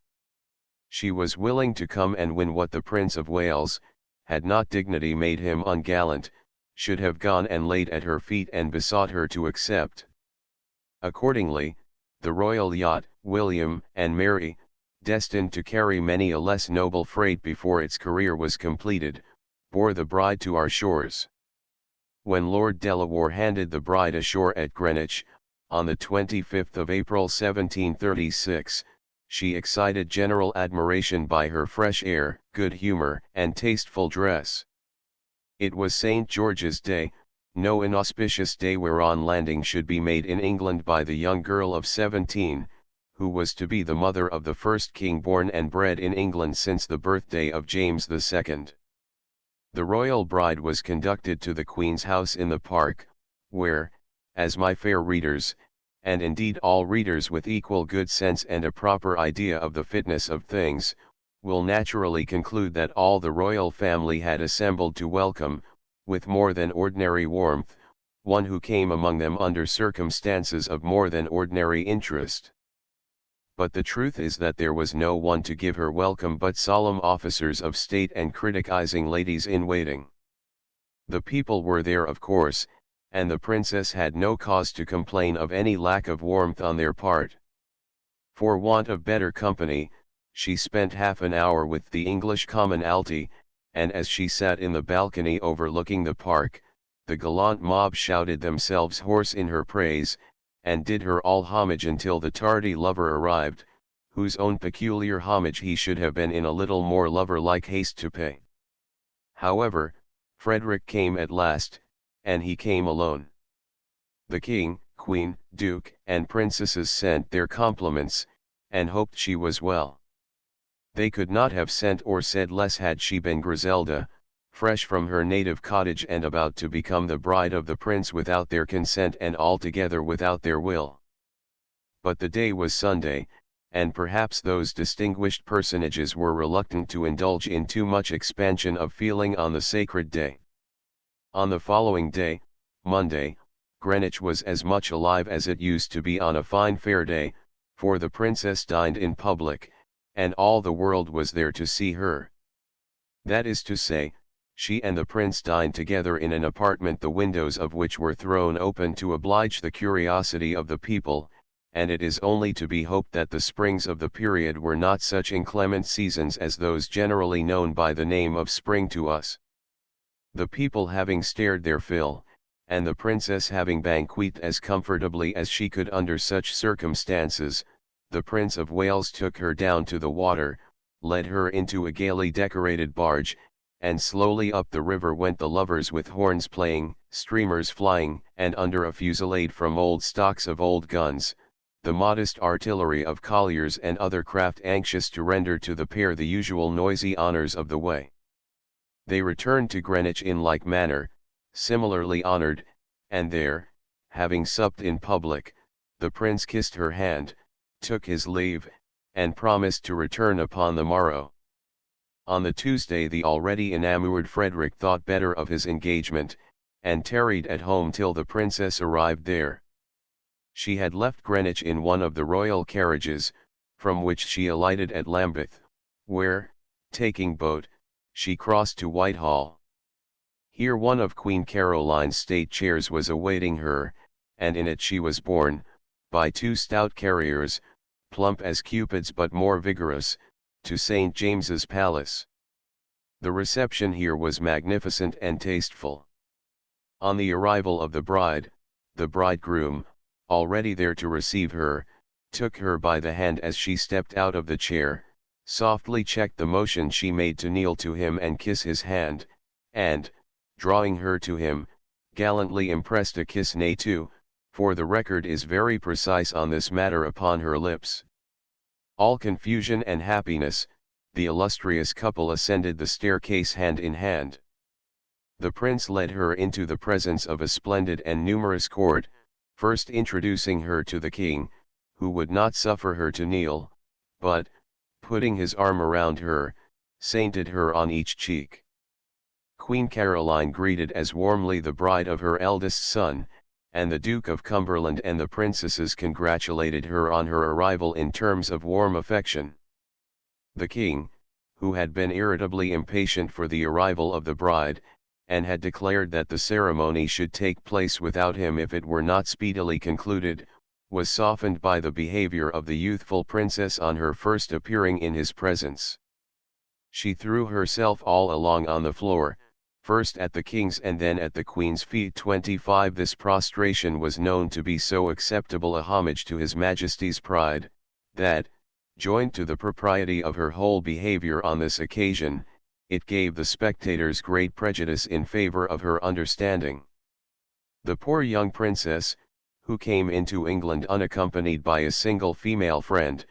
S1: She was willing to come and win what the Prince of Wales, had not dignity made him ungallant, should have gone and laid at her feet and besought her to accept. Accordingly, the royal yacht, William and Mary, destined to carry many a less noble freight before its career was completed, bore the bride to our shores. When Lord Delaware handed the bride ashore at Greenwich, on the 25th of April 1736, she excited general admiration by her fresh air, good humor, and tasteful dress. It was St. George's Day, no inauspicious day whereon landing should be made in England by the young girl of 17, who was to be the mother of the first king born and bred in England since the birthday of James II. The royal bride was conducted to the Queen's house in the park, where, as my fair readers, and indeed all readers with equal good sense and a proper idea of the fitness of things, will naturally conclude that all the royal family had assembled to welcome, with more than ordinary warmth, one who came among them under circumstances of more than ordinary interest. But the truth is that there was no one to give her welcome but solemn officers of state and criticizing ladies in waiting. The people were there of course, and the princess had no cause to complain of any lack of warmth on their part. For want of better company, she spent half an hour with the English commonalty, and as she sat in the balcony overlooking the park, the gallant mob shouted themselves hoarse in her praise, and did her all homage until the tardy lover arrived, whose own peculiar homage he should have been in a little more lover-like haste to pay. However, Frederick came at last, and he came alone. The king, queen, duke, and princesses sent their compliments, and hoped she was well. They could not have sent or said less had she been Griselda, fresh from her native cottage and about to become the bride of the prince without their consent and altogether without their will. But the day was Sunday, and perhaps those distinguished personages were reluctant to indulge in too much expansion of feeling on the sacred day. On the following day, Monday, Greenwich was as much alive as it used to be on a fine fair day, for the princess dined in public, and all the world was there to see her. That is to say, she and the prince dined together in an apartment the windows of which were thrown open to oblige the curiosity of the people, and it is only to be hoped that the springs of the period were not such inclement seasons as those generally known by the name of spring to us. The people having stared their fill, and the princess having banqueted as comfortably as she could under such circumstances, the Prince of Wales took her down to the water, led her into a gaily decorated barge, and slowly up the river went the lovers with horns playing, streamers flying, and under a fusillade from old stocks of old guns, the modest artillery of colliers and other craft anxious to render to the pair the usual noisy honors of the way. They returned to Greenwich in like manner, similarly honored, and there, having supped in public, the prince kissed her hand, took his leave, and promised to return upon the morrow. On the Tuesday the already enamoured Frederick thought better of his engagement, and tarried at home till the princess arrived there. She had left Greenwich in one of the royal carriages, from which she alighted at Lambeth, where, taking boat, she crossed to Whitehall. Here one of Queen Caroline's state chairs was awaiting her, and in it she was borne, by two stout carriers, plump as cupids but more vigorous, to St. James's Palace. The reception here was magnificent and tasteful. On the arrival of the bride, the bridegroom, already there to receive her, took her by the hand as she stepped out of the chair, softly checked the motion she made to kneel to him and kiss his hand, and, drawing her to him, gallantly impressed a kiss, nay two, for the record is very precise on this matter, upon her lips. All confusion and happiness, the illustrious couple ascended the staircase hand in hand. The prince led her into the presence of a splendid and numerous court, first introducing her to the king, who would not suffer her to kneel, but, putting his arm around her, sainted her on each cheek. Queen Caroline greeted as warmly the bride of her eldest son, and the Duke of Cumberland and the princesses congratulated her on her arrival in terms of warm affection. The king, who had been irritably impatient for the arrival of the bride, and had declared that the ceremony should take place without him if it were not speedily concluded, was softened by the behavior of the youthful princess on her first appearing in his presence. She threw herself all along on the floor, first at the king's and then at the queen's feet. 25 This prostration was known to be so acceptable a homage to his majesty's pride, that, joined to the propriety of her whole behavior on this occasion, it gave the spectators great prejudice in favor of her understanding. The poor young princess, who came into England unaccompanied by a single female friend,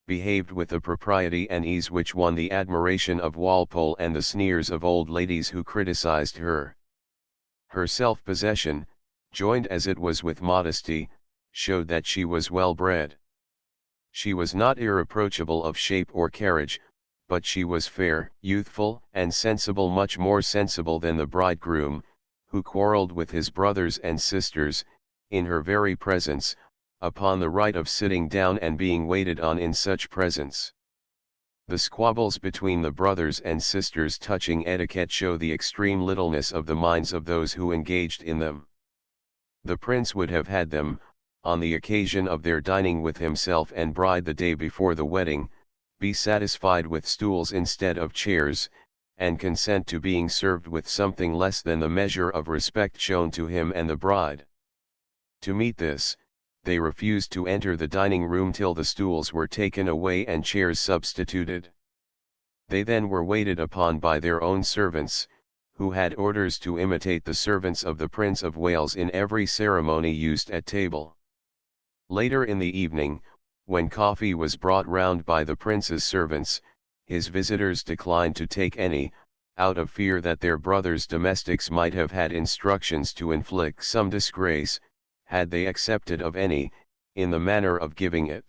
S1: behaved with a propriety and ease which won the admiration of Walpole and the sneers of old ladies who criticized her. Her self-possession, joined as it was with modesty, showed that she was well bred. She was not irreproachable of shape or carriage, but she was fair, youthful, and sensible, much more sensible than the bridegroom, who quarrelled with his brothers and sisters, in her very presence, upon the right of sitting down and being waited on in such presence. The squabbles between the brothers and sisters touching etiquette show the extreme littleness of the minds of those who engaged in them. The prince would have had them, on the occasion of their dining with himself and bride the day before the wedding, be satisfied with stools instead of chairs, and consent to being served with something less than the measure of respect shown to him and the bride. To meet this, they refused to enter the dining room till the stools were taken away and chairs substituted. They then were waited upon by their own servants, who had orders to imitate the servants of the Prince of Wales in every ceremony used at table. Later in the evening, when coffee was brought round by the prince's servants, his visitors declined to take any, out of fear that their brother's domestics might have had instructions to inflict some disgrace, had they accepted of any, in the manner of giving it.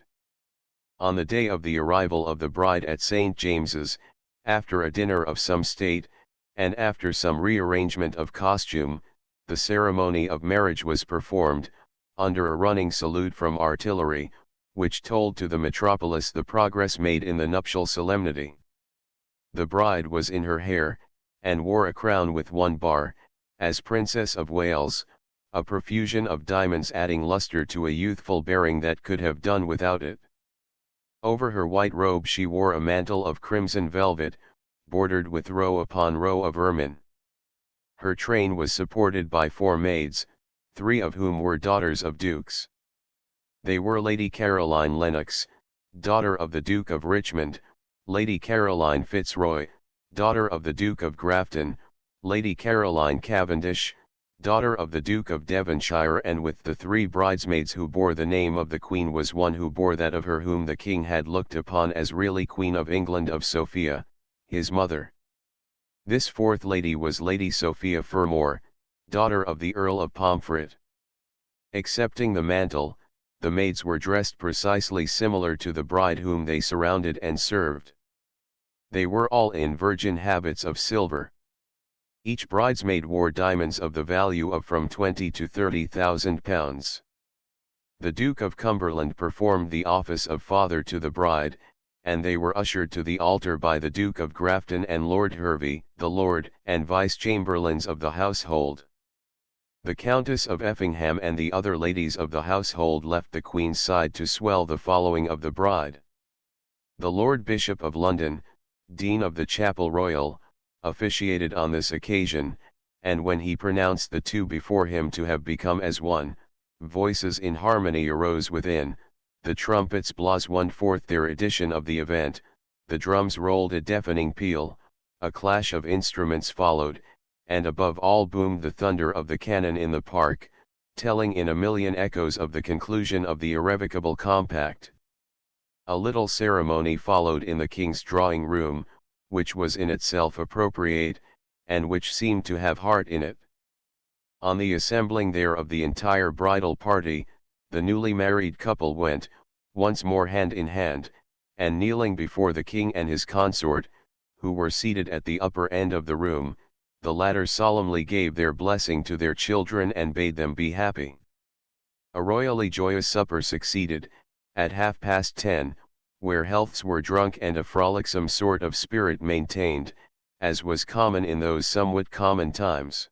S1: On the day of the arrival of the bride at St. James's, after a dinner of some state, and after some rearrangement of costume, the ceremony of marriage was performed, under a running salute from artillery, which told to the metropolis the progress made in the nuptial solemnity. The bride was in her hair, and wore a crown with one bar, as Princess of Wales, a profusion of diamonds adding luster to a youthful bearing that could have done without it. Over her white robe she wore a mantle of crimson velvet, bordered with row upon row of ermine. Her train was supported by 4 maids, 3 of whom were daughters of dukes. They were Lady Caroline Lennox, daughter of the Duke of Richmond, Lady Caroline Fitzroy, daughter of the Duke of Grafton, Lady Caroline Cavendish, daughter of the Duke of Devonshire, and with the 3 bridesmaids who bore the name of the Queen was one who bore that of her whom the King had looked upon as really Queen of England, of Sophia, his mother. This 4th lady was Lady Sophia Fermor, daughter of the Earl of Pomfret. Excepting the mantle, the maids were dressed precisely similar to the bride whom they surrounded and served. They were all in virgin habits of silver. Each bridesmaid wore diamonds of the value of from 20 to 30,000 pounds. The Duke of Cumberland performed the office of father to the bride, and they were ushered to the altar by the Duke of Grafton and Lord Hervey, the Lord and Vice-Chamberlains of the household. The Countess of Effingham and the other ladies of the household left the Queen's side to swell the following of the bride. The Lord Bishop of London, Dean of the Chapel Royal, officiated on this occasion, and when he pronounced the 2 before him to have become as one, voices in harmony arose within, the trumpets blazed 1/4 their edition of the event, the drums rolled a deafening peal, a clash of instruments followed, and above all boomed the thunder of the cannon in the park, telling in a million echoes of the conclusion of the irrevocable compact. A little ceremony followed in the king's drawing room, which was in itself appropriate, and which seemed to have heart in it. On the assembling there of the entire bridal party, the newly married couple went, once more hand in hand, and kneeling before the king and his consort, who were seated at the upper end of the room, the latter solemnly gave their blessing to their children and bade them be happy. A royally joyous supper succeeded, at 10:30, where healths were drunk and a frolicsome sort of spirit maintained, as was common in those somewhat common times.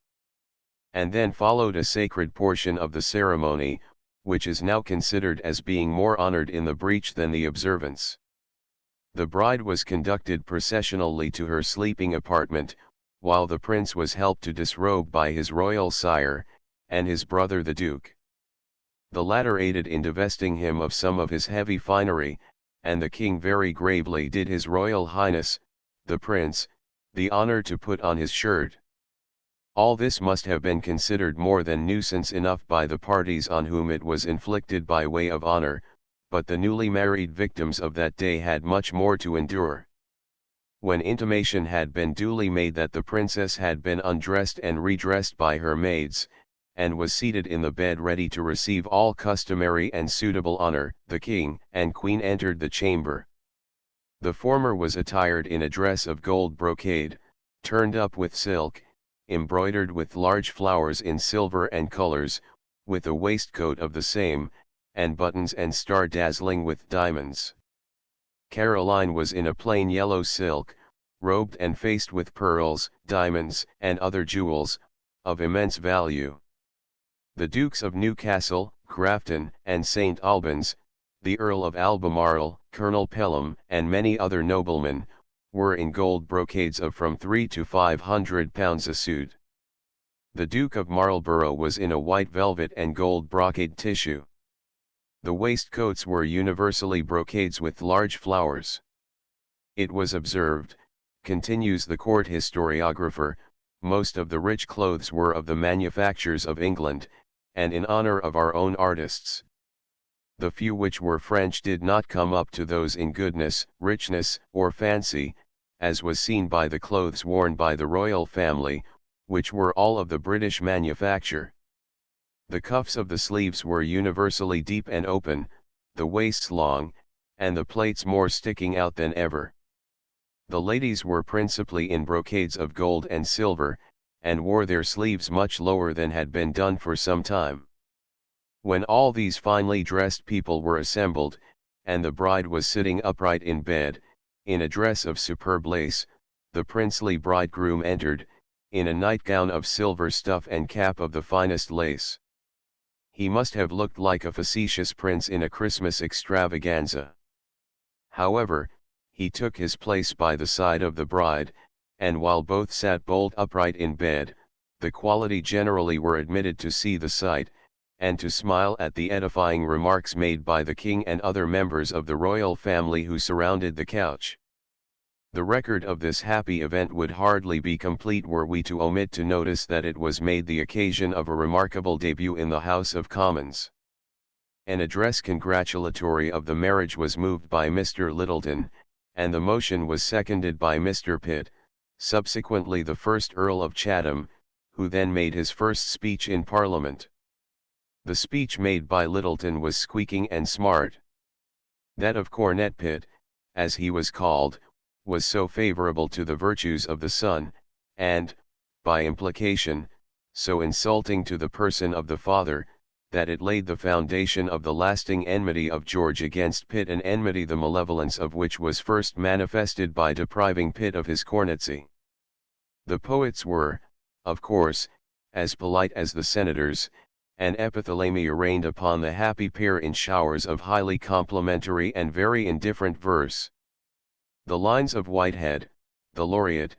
S1: And then followed a sacred portion of the ceremony, which is now considered as being more honored in the breach than the observance. The bride was conducted processionally to her sleeping apartment, while the prince was helped to disrobe by his royal sire, and his brother the duke. The latter aided in divesting him of some of his heavy finery, and the king very gravely did his royal highness, the prince, the honor to put on his shirt. All this must have been considered more than nuisance enough by the parties on whom it was inflicted by way of honor, but the newly married victims of that day had much more to endure. When intimation had been duly made that the princess had been undressed and redressed by her maids, and was seated in the bed ready to receive all customary and suitable honor, the king and queen entered the chamber. The former was attired in a dress of gold brocade, turned up with silk, embroidered with large flowers in silver and colors, with a waistcoat of the same, and buttons and star dazzling with diamonds. Caroline was in a plain yellow silk, robed and faced with pearls, diamonds, and other jewels, of immense value. The Dukes of Newcastle, Grafton, and St. Albans, the Earl of Albemarle, Colonel Pelham, and many other noblemen, were in gold brocades of from £300 to £500 a suit. The Duke of Marlborough was in a white velvet and gold brocade tissue. The waistcoats were universally brocades with large flowers. It was observed, continues the court historiographer, most of the rich clothes were of the manufactures of England, and in honor of our own artists. The few which were French did not come up to those in goodness, richness, or fancy, as was seen by the clothes worn by the royal family, which were all of the British manufacture. The cuffs of the sleeves were universally deep and open, the waists long, and the plaits more sticking out than ever. The ladies were principally in brocades of gold and silver, and wore their sleeves much lower than had been done for some time. When all these finely dressed people were assembled, and the bride was sitting upright in bed, in a dress of superb lace, the princely bridegroom entered, in a nightgown of silver stuff and cap of the finest lace. He must have looked like a facetious prince in a Christmas extravaganza. However, he took his place by the side of the bride, and while both sat bolt upright in bed, the quality generally were admitted to see the sight, and to smile at the edifying remarks made by the king and other members of the royal family who surrounded the couch. The record of this happy event would hardly be complete were we to omit to notice that it was made the occasion of a remarkable debut in the House of Commons. An address congratulatory of the marriage was moved by Mr. Littleton, and the motion was seconded by Mr. Pitt, subsequently the first Earl of Chatham, who then made his first speech in Parliament. The speech made by Littleton was squeaking and smart. That of Cornet Pitt, as he was called, was so favorable to the virtues of the son, and, by implication, so insulting to the person of the father, that it laid the foundation of the lasting enmity of George against Pitt, an enmity the malevolence of which was first manifested by depriving Pitt of his cornetcy. The poets were, of course, as polite as the senators, and epithalamia rained upon the happy pair in showers of highly complimentary and very indifferent verse. The lines of Whitehead, the laureate,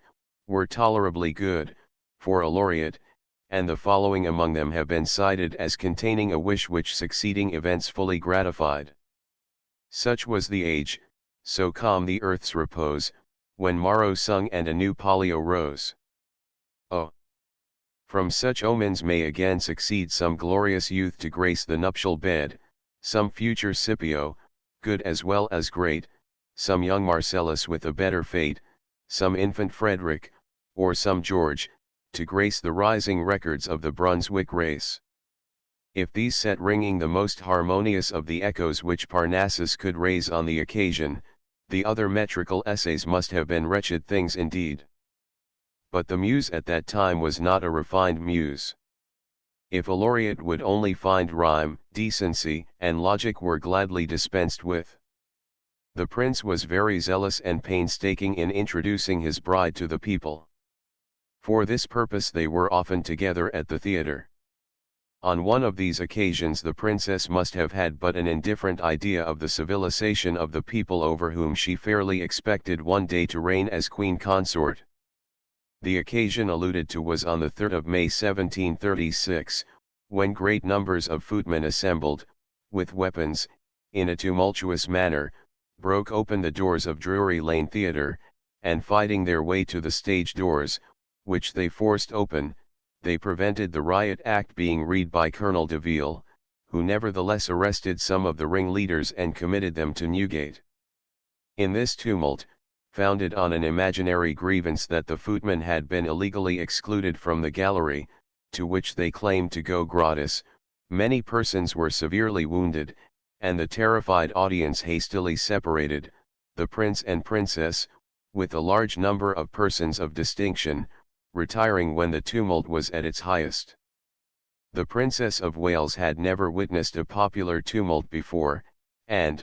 S1: were tolerably good, for a laureate, and the following among them have been cited as containing a wish which succeeding events fully gratified. Such was the age, so calm the earth's repose, when morrow sung and a new Pollio rose. Oh! From such omens may again succeed some glorious youth to grace the nuptial bed, some future Scipio, good as well as great, some young Marcellus with a better fate, some infant Frederick, or some George, to grace the rising records of the Brunswick race. If these set ringing the most harmonious of the echoes which Parnassus could raise on the occasion, the other metrical essays must have been wretched things indeed. But the muse at that time was not a refined muse. if a laureate would only find rhyme, decency, and logic were gladly dispensed with. The prince was very zealous and painstaking in introducing his bride to the people. For this purpose they were often together at the theatre. On one of these occasions the princess must have had but an indifferent idea of the civilization of the people over whom she fairly expected one day to reign as queen consort. The occasion alluded to was on the 3rd of May 1736, when great numbers of footmen assembled, with weapons, in a tumultuous manner, broke open the doors of Drury Lane Theatre, and fighting their way to the stage doors, which they forced open, they prevented the riot act being read by Colonel de Ville, who nevertheless arrested some of the ringleaders and committed them to Newgate. In this tumult, founded on an imaginary grievance that the footmen had been illegally excluded from the gallery, to which they claimed to go gratis, many persons were severely wounded, and the terrified audience hastily separated, the prince and princess, with a large number of persons of distinction, retiring when the tumult was at its highest. The Princess of Wales had never witnessed a popular tumult before, and,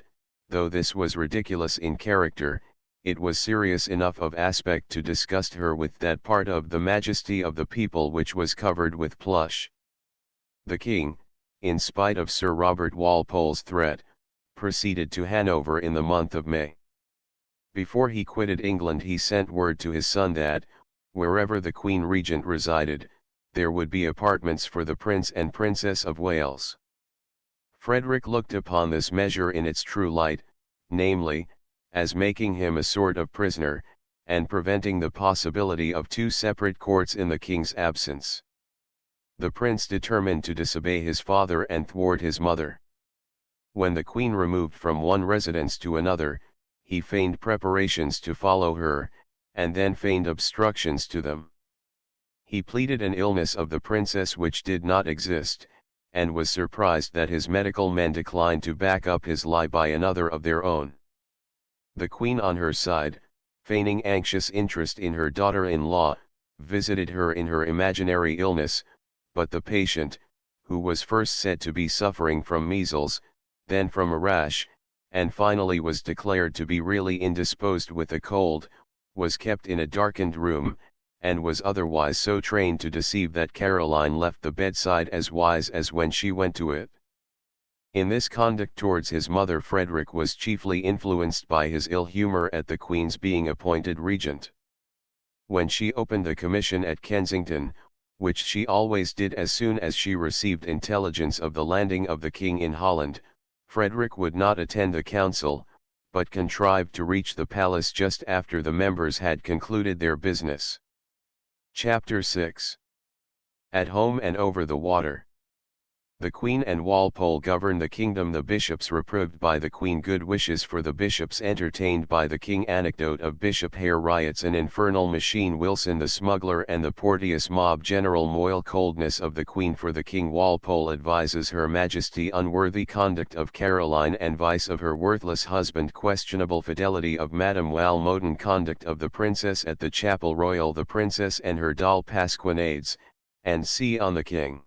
S1: though this was ridiculous in character, it was serious enough of aspect to disgust her with that part of the majesty of the people which was covered with plush. The king, in spite of Sir Robert Walpole's threat, proceeded to Hanover in the month of May. Before he quitted England he sent word to his son that, wherever the Queen Regent resided, there would be apartments for the Prince and Princess of Wales. Frederick looked upon this measure in its true light, namely, as making him a sort of prisoner, and preventing the possibility of two separate courts in the king's absence. The prince determined to disobey his father and thwart his mother. When the queen removed from one residence to another, he feigned preparations to follow her, and then feigned obstructions to them. He pleaded an illness of the princess which did not exist, and was surprised that his medical men declined to back up his lie by another of their own. The queen on her side, feigning anxious interest in her daughter-in-law, visited her in her imaginary illness, but the patient, who was first said to be suffering from measles, then from a rash, and finally was declared to be really indisposed with a cold, was kept in a darkened room, and was otherwise so trained to deceive that Caroline left the bedside as wise as when she went to it. In this conduct towards his mother Frederick was chiefly influenced by his ill humor at the Queen's being appointed regent. When she opened the commission at Kensington, which she always did as soon as she received intelligence of the landing of the King in Holland, Frederick would not attend the council, but contrived to reach the palace just after the members had concluded their business. Chapter 6. At Home and Over the Water. The Queen and Walpole governed the kingdom. The bishops reproved by the Queen. Good wishes for the bishops entertained by the King. Anecdote of Bishop Hare riots. An infernal machine. Wilson the smuggler and the Porteous mob. General Moyle. Coldness of the Queen for the King. Walpole advises Her Majesty. Unworthy conduct of Caroline and vice of her worthless husband. Questionable fidelity of Madame Walmoden. Conduct of the Princess at the Chapel Royal. The Princess and her doll pasquinades, and see on the King.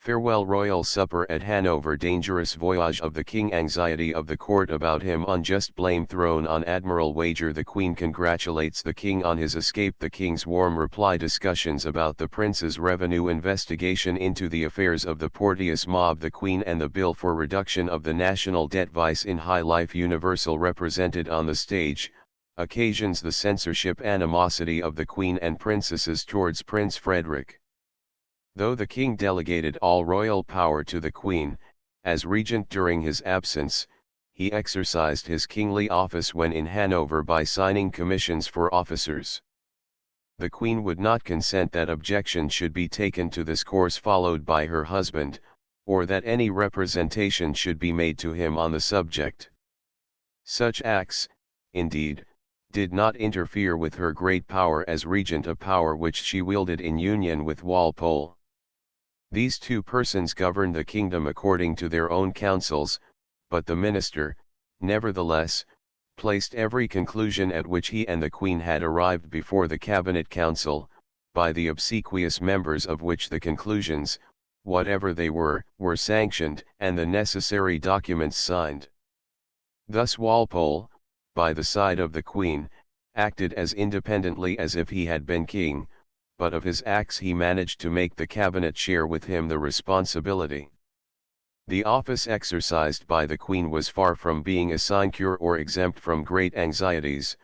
S1: Farewell Royal Supper at Hanover. Dangerous voyage of the King. Anxiety of the court about him. Unjust blame thrown on Admiral Wager. The Queen congratulates the King on his escape. The King's warm reply. Discussions about the Prince's revenue. Investigation into the affairs of the Porteous mob. The Queen and the bill for reduction of the national debt. Vice in high life. Universal represented on the stage, occasions the censorship. Animosity of the Queen and princesses towards Prince Frederick. Though the King delegated all royal power to the Queen, as regent during his absence, he exercised his kingly office when in Hanover by signing commissions for officers. The Queen would not consent that objection should be taken to this course followed by her husband, or that any representation should be made to him on the subject. Such acts, indeed, did not interfere with her great power as regent, a power which she wielded in union with Walpole. These two persons governed the kingdom according to their own counsels, but the minister, nevertheless, placed every conclusion at which he and the Queen had arrived before the Cabinet Council, by the obsequious members of which the conclusions, whatever they were sanctioned and the necessary documents signed. Thus Walpole, by the side of the Queen, acted as independently as if he had been king, but of his acts he managed to make the cabinet share with him the responsibility. The office exercised by the Queen was far from being a sinecure or exempt from great anxieties,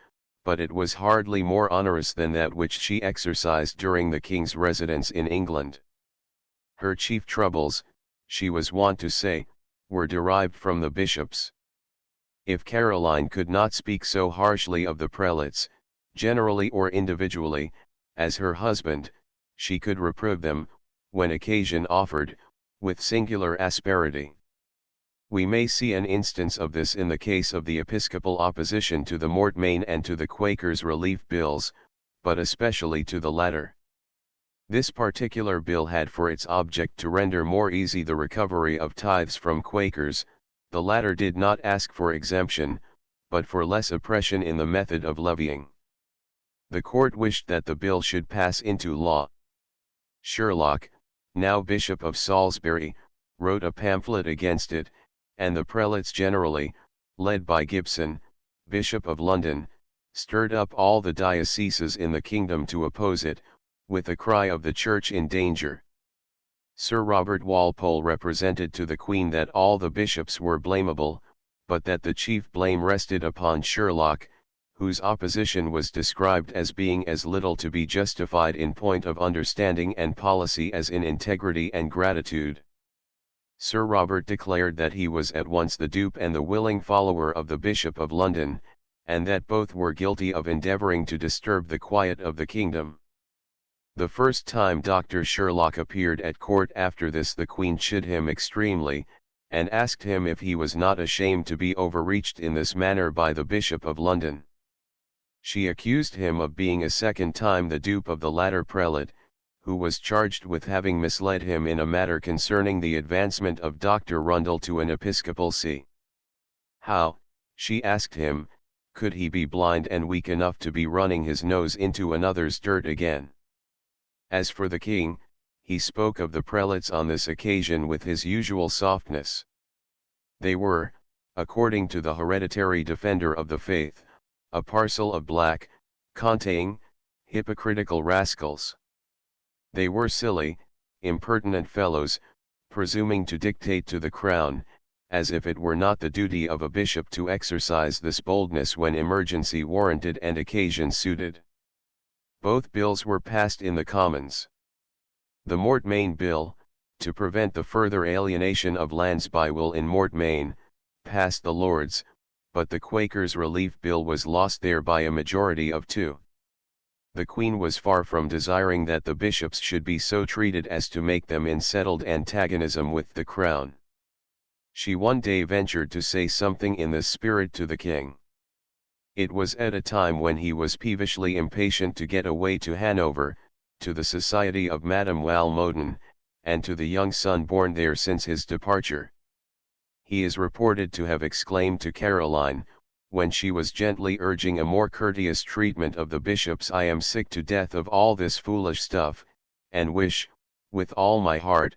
S1: but it was hardly more onerous than that which she exercised during the King's residence in England. Her chief troubles, she was wont to say, were derived from the bishops. If Caroline could not speak so harshly of the prelates, generally or individually, as her husband, she could reprove them, when occasion offered, with singular asperity. We may see an instance of this in the case of the episcopal opposition to the Mortmain and to the Quakers' relief bills, but especially to the latter. This particular bill had for its object to render more easy the recovery of tithes from Quakers. The latter did not ask for exemption, but for less oppression in the method of levying. The court wished that the bill should pass into law. Sherlock, now Bishop of Salisbury, wrote a pamphlet against it, and the prelates generally, led by Gibson, Bishop of London, stirred up all the dioceses in the kingdom to oppose it, with the cry of the Church in danger. Sir Robert Walpole represented to the Queen that all the bishops were blamable, but that the chief blame rested upon Sherlock, whose opposition was described as being as little to be justified in point of understanding and policy as in integrity and gratitude. Sir Robert declared that he was at once the dupe and the willing follower of the Bishop of London, and that both were guilty of endeavouring to disturb the quiet of the kingdom. The first time Dr. Sherlock appeared at court after this, the Queen chid him extremely, and asked him if he was not ashamed to be overreached in this manner by the Bishop of London. She accused him of being a second time the dupe of the latter prelate, who was charged with having misled him in a matter concerning the advancement of Dr. Rundle to an episcopal see. How, she asked him, could he be blind and weak enough to be running his nose into another's dirt again? As for the king, he spoke of the prelates on this occasion with his usual softness. They were, according to the hereditary defender of the faith, a parcel of black, containg, hypocritical rascals. They were silly, impertinent fellows, presuming to dictate to the crown, as if it were not the duty of a bishop to exercise this boldness when emergency warranted and occasion suited. Both bills were passed in the Commons. The Mortmain Bill, to prevent the further alienation of lands by will in Mortmain, passed the Lords, but the Quakers' Relief Bill was lost there by a majority of 2. The Queen was far from desiring that the bishops should be so treated as to make them in settled antagonism with the crown. She one day ventured to say something in this spirit to the king. It was at a time when he was peevishly impatient to get away to Hanover, to the society of Madame Walmoden, and to the young son born there since his departure. He is reported to have exclaimed to Caroline, when she was gently urging a more courteous treatment of the bishops, "I am sick to death of all this foolish stuff, and wish, with all my heart,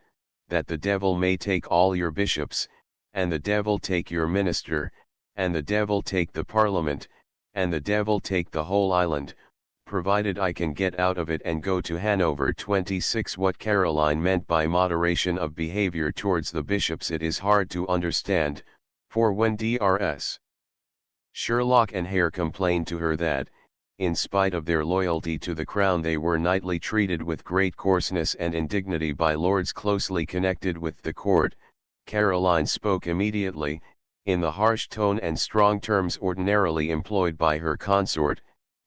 S1: that the devil may take all your bishops, and the devil take your minister, and the devil take the parliament, and the devil take the whole island, provided I can get out of it and go to Hanover." 26. What Caroline meant by moderation of behavior towards the bishops it is hard to understand, for when Drs. Sherlock and Hare complained to her that, in spite of their loyalty to the crown, they were nightly treated with great coarseness and indignity by lords closely connected with the court, Caroline spoke immediately, in the harsh tone and strong terms ordinarily employed by her consort,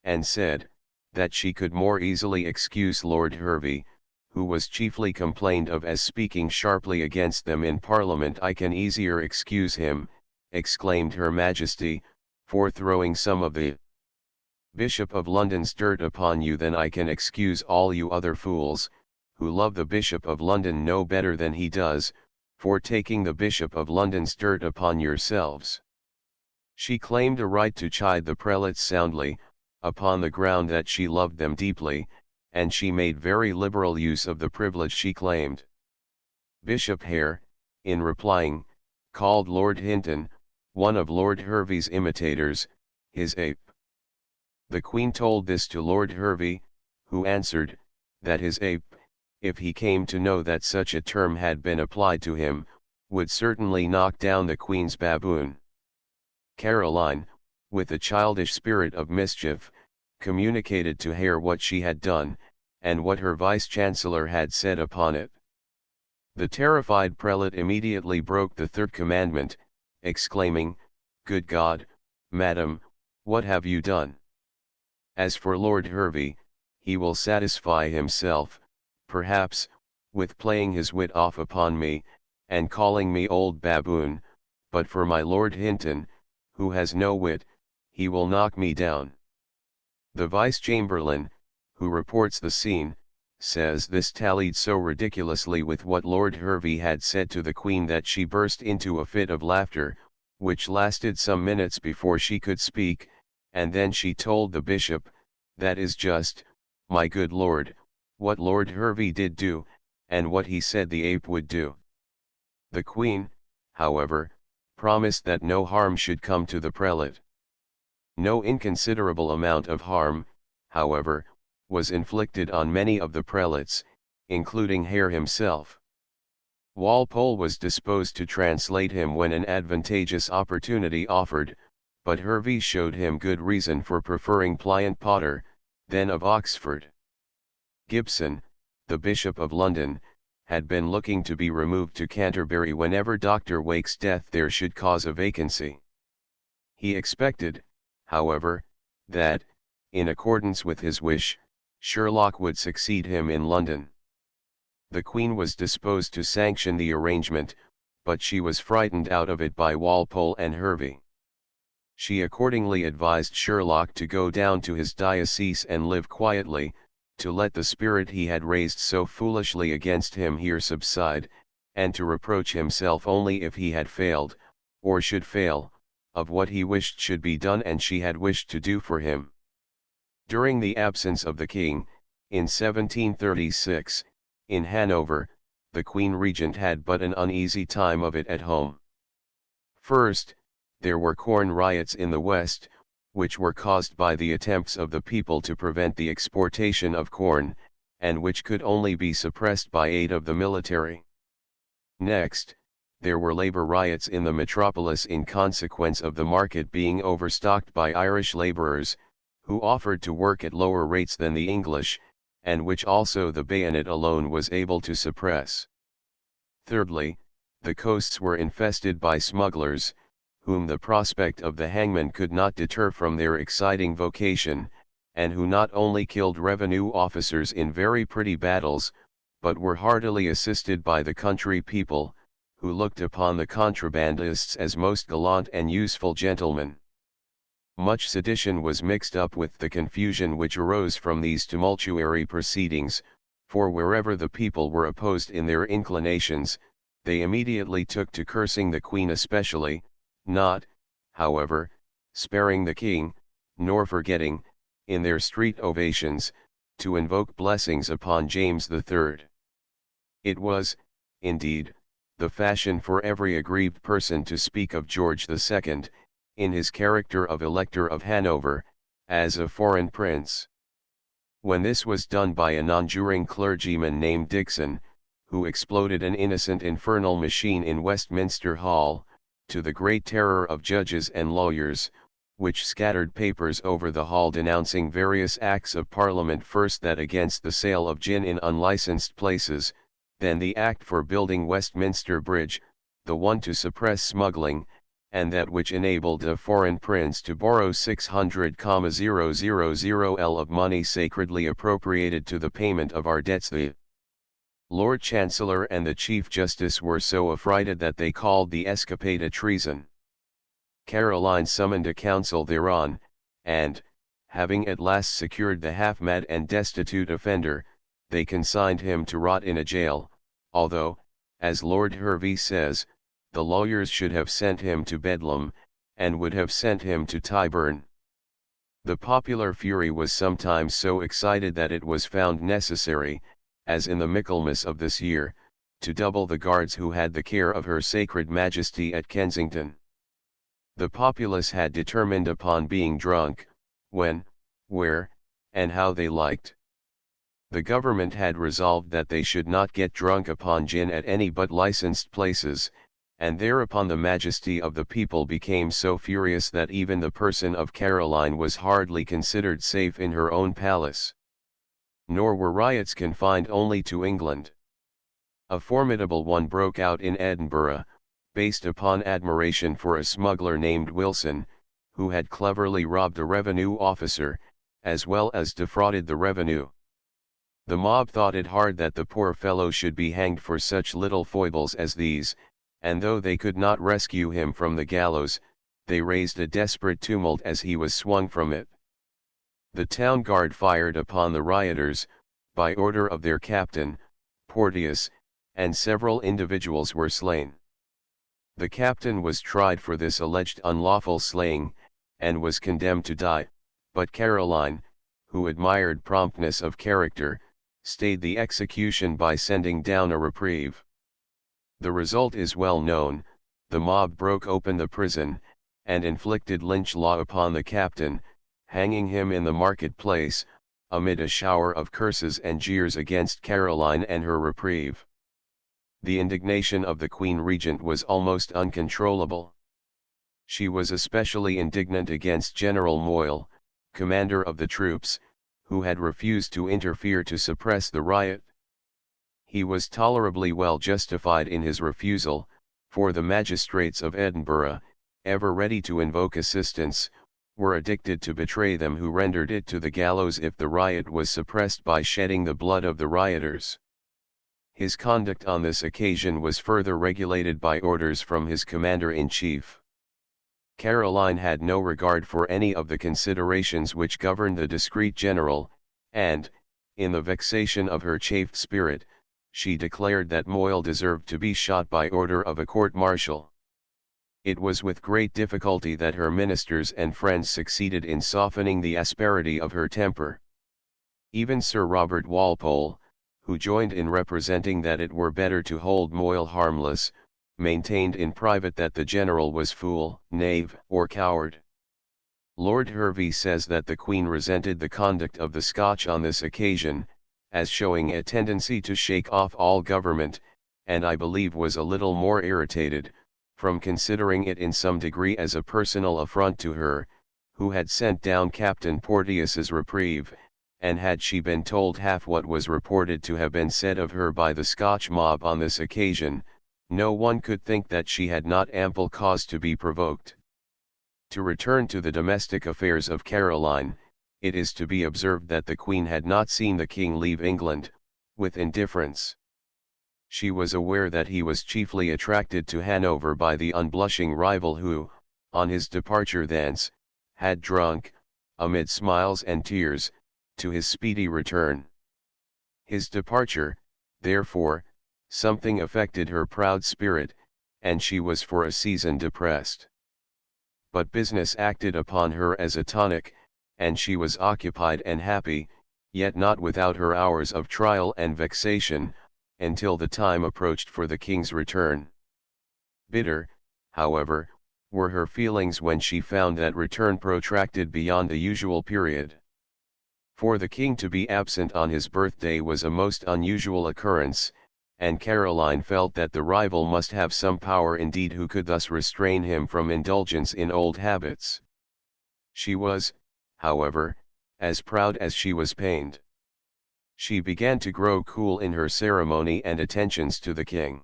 S1: and said, that she could more easily excuse Lord Hervey, who was chiefly complained of as speaking sharply against them in Parliament. "I can easier excuse him," exclaimed Her Majesty, "for throwing some of the Bishop of London's dirt upon you than I can excuse all you other fools, who love the Bishop of London no better than he does, for taking the Bishop of London's dirt upon yourselves." She claimed a right to chide the prelates soundly, upon the ground that she loved them deeply, and she made very liberal use of the privilege she claimed. Bishop Hare, in replying, called Lord Hinton, one of Lord Hervey's imitators, his ape. The Queen told this to Lord Hervey, who answered, that his ape, if he came to know that such a term had been applied to him, would certainly knock down the Queen's baboon. Caroline, with a childish spirit of mischief, communicated to Hare what she had done, and what her vice-chancellor had said upon it. The terrified prelate immediately broke the third commandment, exclaiming, "Good God, madam, what have you done?" As for Lord Hervey, he will satisfy himself, perhaps, with playing his wit off upon me, and calling me old baboon, but for my Lord Hinton, who has no wit, he will knock me down. The Vice-Chamberlain, who reports the scene, says this tallied so ridiculously with what Lord Hervey had said to the Queen that she burst into a fit of laughter, which lasted some minutes before she could speak, and then she told the bishop, "That is just, my good lord, what Lord Hervey did do, and what he said the ape would do." The Queen, however, promised that no harm should come to the prelate. No inconsiderable amount of harm, however, was inflicted on many of the prelates, including Hare himself. Walpole was disposed to translate him when an advantageous opportunity offered, but Hervey showed him good reason for preferring Pliant Potter, then of Oxford. Gibson, the Bishop of London, had been looking to be removed to Canterbury whenever Dr. Wake's death there should cause a vacancy. He expected, however, that, in accordance with his wish, Sherlock would succeed him in London. The Queen was disposed to sanction the arrangement, but she was frightened out of it by Walpole and Hervey. She accordingly advised Sherlock to go down to his diocese and live quietly, to let the spirit he had raised so foolishly against him here subside, and to reproach himself only if he had failed, or should fail, of what he wished should be done and she had wished to do for him. During the absence of the king, in 1736, in Hanover, the Queen Regent had but an uneasy time of it at home. First, there were corn riots in the West, which were caused by the attempts of the people to prevent the exportation of corn, and which could only be suppressed by aid of the military. Next, there were labor riots in the metropolis in consequence of the market being overstocked by Irish laborers, who offered to work at lower rates than the English, and which also the bayonet alone was able to suppress. Thirdly, the coasts were infested by smugglers, whom the prospect of the hangman could not deter from their exciting vocation, and who not only killed revenue officers in very pretty battles, but were heartily assisted by the country people, who looked upon the contrabandists as most gallant and useful gentlemen. Much sedition was mixed up with the confusion which arose from these tumultuary proceedings, for wherever the people were opposed in their inclinations, they immediately took to cursing the Queen especially, not, however, sparing the king, nor forgetting, in their street ovations, to invoke blessings upon James III. It was, indeed, the fashion for every aggrieved person to speak of George II, in his character of Elector of Hanover, as a foreign prince. When this was done by a nonjuring clergyman named Dixon, who exploded an innocent infernal machine in Westminster Hall, to the great terror of judges and lawyers, which scattered papers over the hall denouncing various acts of Parliament, first that against the sale of gin in unlicensed places, then the act for building Westminster Bridge, the one to suppress smuggling, and that which enabled a foreign prince to borrow 600,000 L of money sacredly appropriated to the payment of our debts. The Lord Chancellor and the Chief Justice were so affrighted that they called the escapade a treason. Caroline summoned a council thereon, and, having at last secured the half-mad and destitute offender, they consigned him to rot in a jail, although, as Lord Hervey says, the lawyers should have sent him to Bedlam, and would have sent him to Tyburn. The popular fury was sometimes so excited that it was found necessary, as in the Michaelmas of this year, to double the guards who had the care of her sacred majesty at Kensington. The populace had determined upon being drunk, when, where, and how they liked. The government had resolved that they should not get drunk upon gin at any but licensed places, and thereupon the majesty of the people became so furious that even the person of Caroline was hardly considered safe in her own palace. Nor were riots confined only to England. A formidable one broke out in Edinburgh, based upon admiration for a smuggler named Wilson, who had cleverly robbed a revenue officer, as well as defrauded the revenue. The mob thought it hard that the poor fellow should be hanged for such little foibles as these, and though they could not rescue him from the gallows, they raised a desperate tumult as he was swung from it. The town guard fired upon the rioters, by order of their captain, Porteous, and several individuals were slain. The captain was tried for this alleged unlawful slaying, and was condemned to die, but Caroline, who admired promptness of character, stayed the execution by sending down a reprieve. The result is well known. The mob broke open the prison, and inflicted lynch law upon the captain, hanging him in the marketplace, amid a shower of curses and jeers against Caroline and her reprieve. The indignation of the Queen Regent was almost uncontrollable. She was especially indignant against General Moyle, commander of the troops, who had refused to interfere to suppress the riot. He was tolerably well justified in his refusal, for the magistrates of Edinburgh, ever ready to invoke assistance, were addicted to betray them who rendered it to the gallows if the riot was suppressed by shedding the blood of the rioters. His conduct on this occasion was further regulated by orders from his commander-in-chief. Caroline had no regard for any of the considerations which governed the discreet general, and, in the vexation of her chafed spirit, she declared that Moyle deserved to be shot by order of a court-martial. It was with great difficulty that her ministers and friends succeeded in softening the asperity of her temper. Even Sir Robert Walpole, who joined in representing that it were better to hold Moyle harmless, maintained in private that the general was fool, knave, or coward. Lord Hervey says that the Queen resented the conduct of the Scotch on this occasion, as showing a tendency to shake off all government, and I believe was a little more irritated, from considering it in some degree as a personal affront to her, who had sent down Captain Porteous's reprieve, and had she been told half what was reported to have been said of her by the Scotch mob on this occasion, no one could think that she had not ample cause to be provoked. To return to the domestic affairs of Caroline, it is to be observed that the Queen had not seen the King leave England, with indifference. She was aware that he was chiefly attracted to Hanover by the unblushing rival who, on his departure thence, had drunk, amid smiles and tears, to his speedy return. His departure, therefore, something affected her proud spirit, and she was for a season depressed. But business acted upon her as a tonic, and she was occupied and happy, yet not without her hours of trial and vexation, until the time approached for the King's return. Bitter, however, were her feelings when she found that return protracted beyond the usual period. For the King to be absent on his birthday was a most unusual occurrence, and Caroline felt that the rival must have some power indeed who could thus restrain him from indulgence in old habits. She was, however, as proud as she was pained. She began to grow cool in her ceremony and attentions to the King.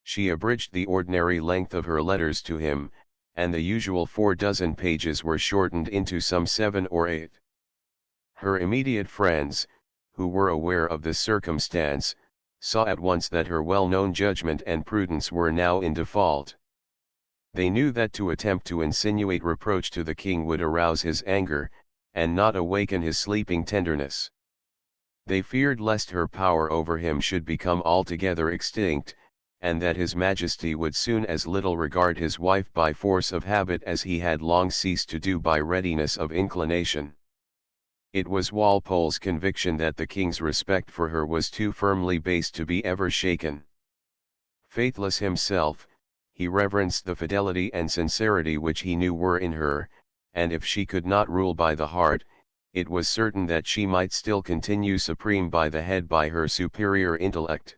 S1: She abridged the ordinary length of her letters to him, and the usual 4 pages were shortened into some 7 or 8. Her immediate friends, who were aware of this circumstance, saw at once that her well-known judgment and prudence were now in default. They knew that to attempt to insinuate reproach to the King would arouse his anger, and not awaken his sleeping tenderness. They feared lest her power over him should become altogether extinct, and that his Majesty would soon as little regard his wife by force of habit as he had long ceased to do by readiness of inclination. It was Walpole's conviction that the King's respect for her was too firmly based to be ever shaken. Faithless himself, he reverenced the fidelity and sincerity which he knew were in her, and if she could not rule by the heart, it was certain that she might still continue supreme by the head by her superior intellect.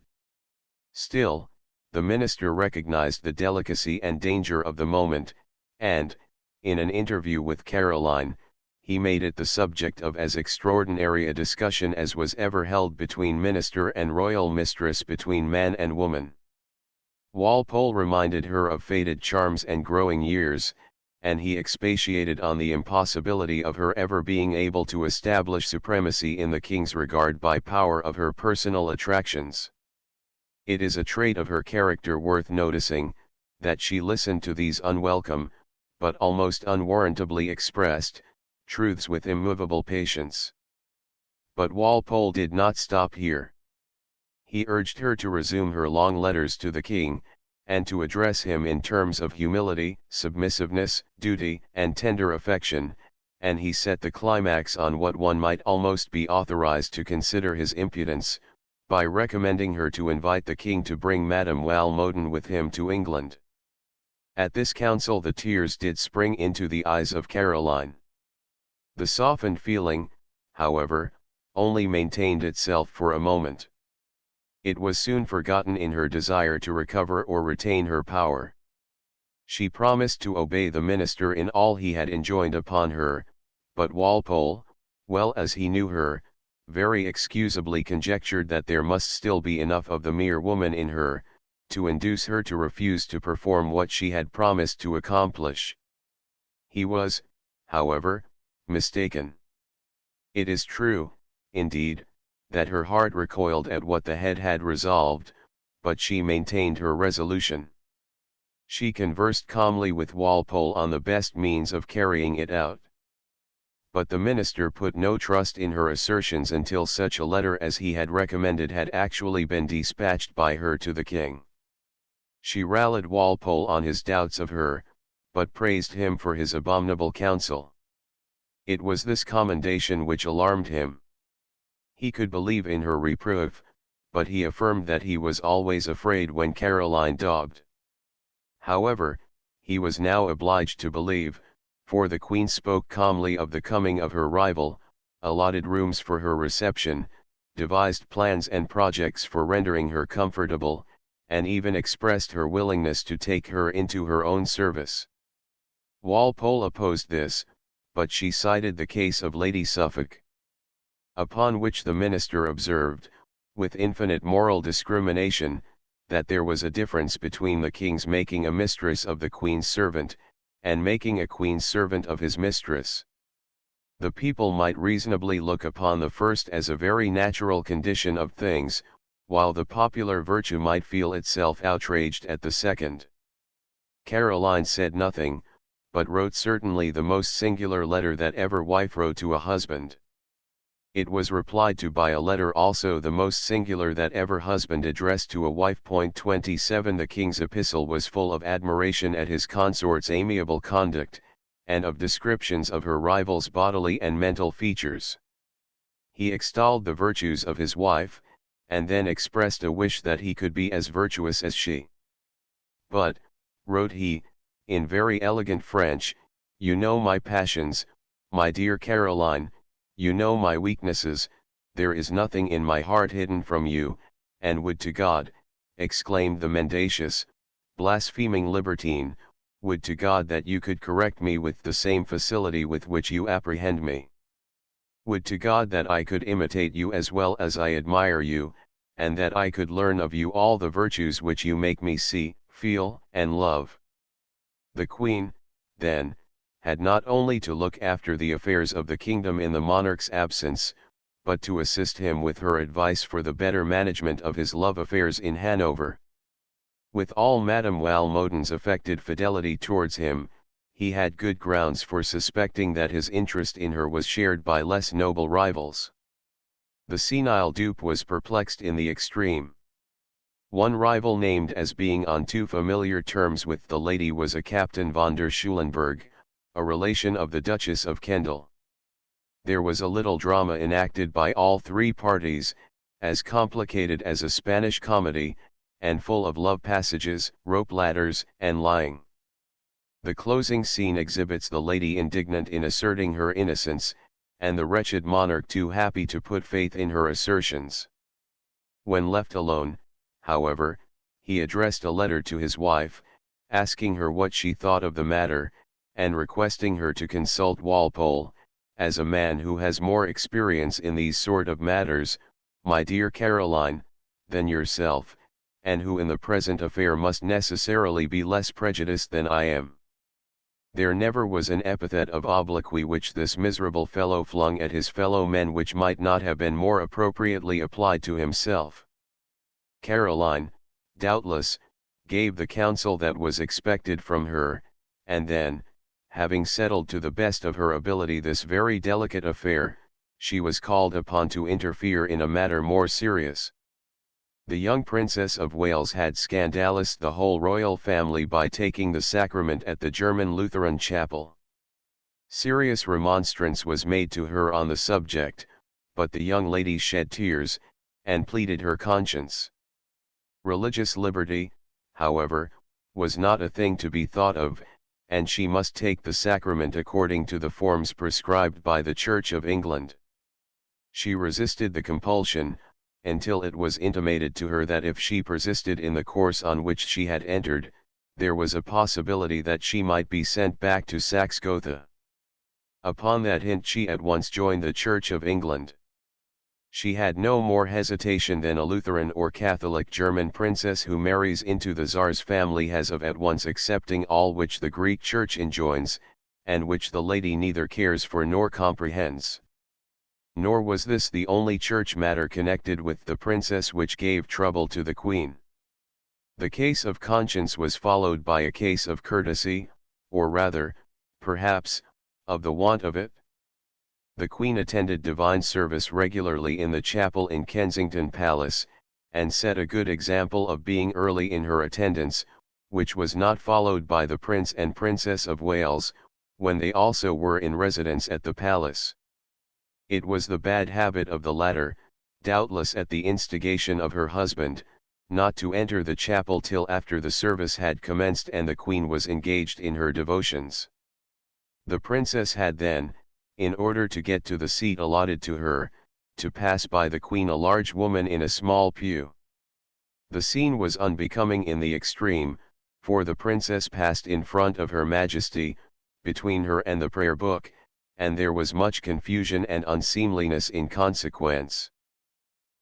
S1: Still, the minister recognized the delicacy and danger of the moment, and, in an interview with Caroline, he made it the subject of as extraordinary a discussion as was ever held between minister and royal mistress, between man and woman. Walpole reminded her of faded charms and growing years, and he expatiated on the impossibility of her ever being able to establish supremacy in the king's regard by power of her personal attractions. It is a trait of her character worth noticing, that she listened to these unwelcome, but almost unwarrantably expressed, truths with immovable patience. But Walpole did not stop here. He urged her to resume her long letters to the king, and to address him in terms of humility, submissiveness, duty, and tender affection, and he set the climax on what one might almost be authorized to consider his impudence, by recommending her to invite the king to bring Madame Walmoden with him to England. At this counsel the tears did spring into the eyes of Caroline. The softened feeling, however, only maintained itself for a moment. It was soon forgotten in her desire to recover or retain her power. She promised to obey the minister in all he had enjoined upon her, but Walpole, well as he knew her, very excusably conjectured that there must still be enough of the mere woman in her, to induce her to refuse to perform what she had promised to accomplish. He was, however, mistaken. It is true, indeed, that her heart recoiled at what the head had resolved, but she maintained her resolution. She conversed calmly with Walpole on the best means of carrying it out. But the minister put no trust in her assertions until such a letter as he had recommended had actually been dispatched by her to the king. She rallied Walpole on his doubts of her, but praised him for his abominable counsel. It was this commendation which alarmed him. He could believe in her reproof, but he affirmed that he was always afraid when Caroline dogged. However, he was now obliged to believe, for the Queen spoke calmly of the coming of her rival, allotted rooms for her reception, devised plans and projects for rendering her comfortable, and even expressed her willingness to take her into her own service. Walpole opposed this, but she cited the case of Lady Suffolk. Upon which the minister observed, with infinite moral discrimination, that there was a difference between the king's making a mistress of the Queen's servant, and making a Queen's servant of his mistress. The people might reasonably look upon the first as a very natural condition of things, while the popular virtue might feel itself outraged at the second. Caroline said nothing, but wrote certainly the most singular letter that ever wife wrote to a husband. It was replied to by a letter also the most singular that ever husband addressed to a wife. 27 The king's epistle was full of admiration at his consort's amiable conduct, and of descriptions of her rival's bodily and mental features. He extolled the virtues of his wife, and then expressed a wish that he could be as virtuous as she. But, wrote he, in very elegant French, you know my passions, my dear Caroline, you know my weaknesses, there is nothing in my heart hidden from you, and would to God, exclaimed the mendacious, blaspheming libertine, would to God that you could correct me with the same facility with which you apprehend me. Would to God that I could imitate you as well as I admire you, and that I could learn of you all the virtues which you make me see, feel, and love. The Queen, then, had not only to look after the affairs of the kingdom in the monarch's absence, but to assist him with her advice for the better management of his love affairs in Hanover. With all Madame Walmoden's affected fidelity towards him, he had good grounds for suspecting that his interest in her was shared by less noble rivals. The senile dupe was perplexed in the extreme. One rival named as being on too familiar terms with the lady was a Captain von der Schulenburg, a relation of the Duchess of Kendal. There was a little drama enacted by all three parties, as complicated as a Spanish comedy, and full of love passages, rope ladders, and lying. The closing scene exhibits the lady indignant in asserting her innocence, and the wretched monarch too happy to put faith in her assertions. When left alone, however, he addressed a letter to his wife, asking her what she thought of the matter, and requesting her to consult Walpole, as a man who has more experience in these sort of matters, my dear Caroline, than yourself, and who in the present affair must necessarily be less prejudiced than I am. There never was an epithet of obloquy which this miserable fellow flung at his fellow men which might not have been more appropriately applied to himself. Caroline, doubtless, gave the counsel that was expected from her, and then, having settled to the best of her ability this very delicate affair, she was called upon to interfere in a matter more serious. The young Princess of Wales had scandalized the whole royal family by taking the sacrament at the German Lutheran chapel. Serious remonstrance was made to her on the subject, but the young lady shed tears, and pleaded her conscience. Religious liberty, however, was not a thing to be thought of, and she must take the sacrament according to the forms prescribed by the Church of England. She resisted the compulsion, until it was intimated to her that if she persisted in the course on which she had entered, there was a possibility that she might be sent back to Saxe-Gotha. Upon that hint she at once joined the Church of England. She had no more hesitation than a Lutheran or Catholic German princess who marries into the Tsar's family has of at once accepting all which the Greek Church enjoins, and which the lady neither cares for nor comprehends. Nor was this the only church matter connected with the princess which gave trouble to the queen. The case of conscience was followed by a case of courtesy, or rather, perhaps, of the want of it. The queen attended divine service regularly in the chapel in Kensington Palace, and set a good example of being early in her attendance, which was not followed by the Prince and Princess of Wales, when they also were in residence at the palace. It was the bad habit of the latter, doubtless at the instigation of her husband, not to enter the chapel till after the service had commenced and the queen was engaged in her devotions. The princess had then, in order to get to the seat allotted to her, to pass by the queen a large woman in a small pew. The scene was unbecoming in the extreme, for the princess passed in front of her majesty, between her and the prayer book, and there was much confusion and unseemliness in consequence.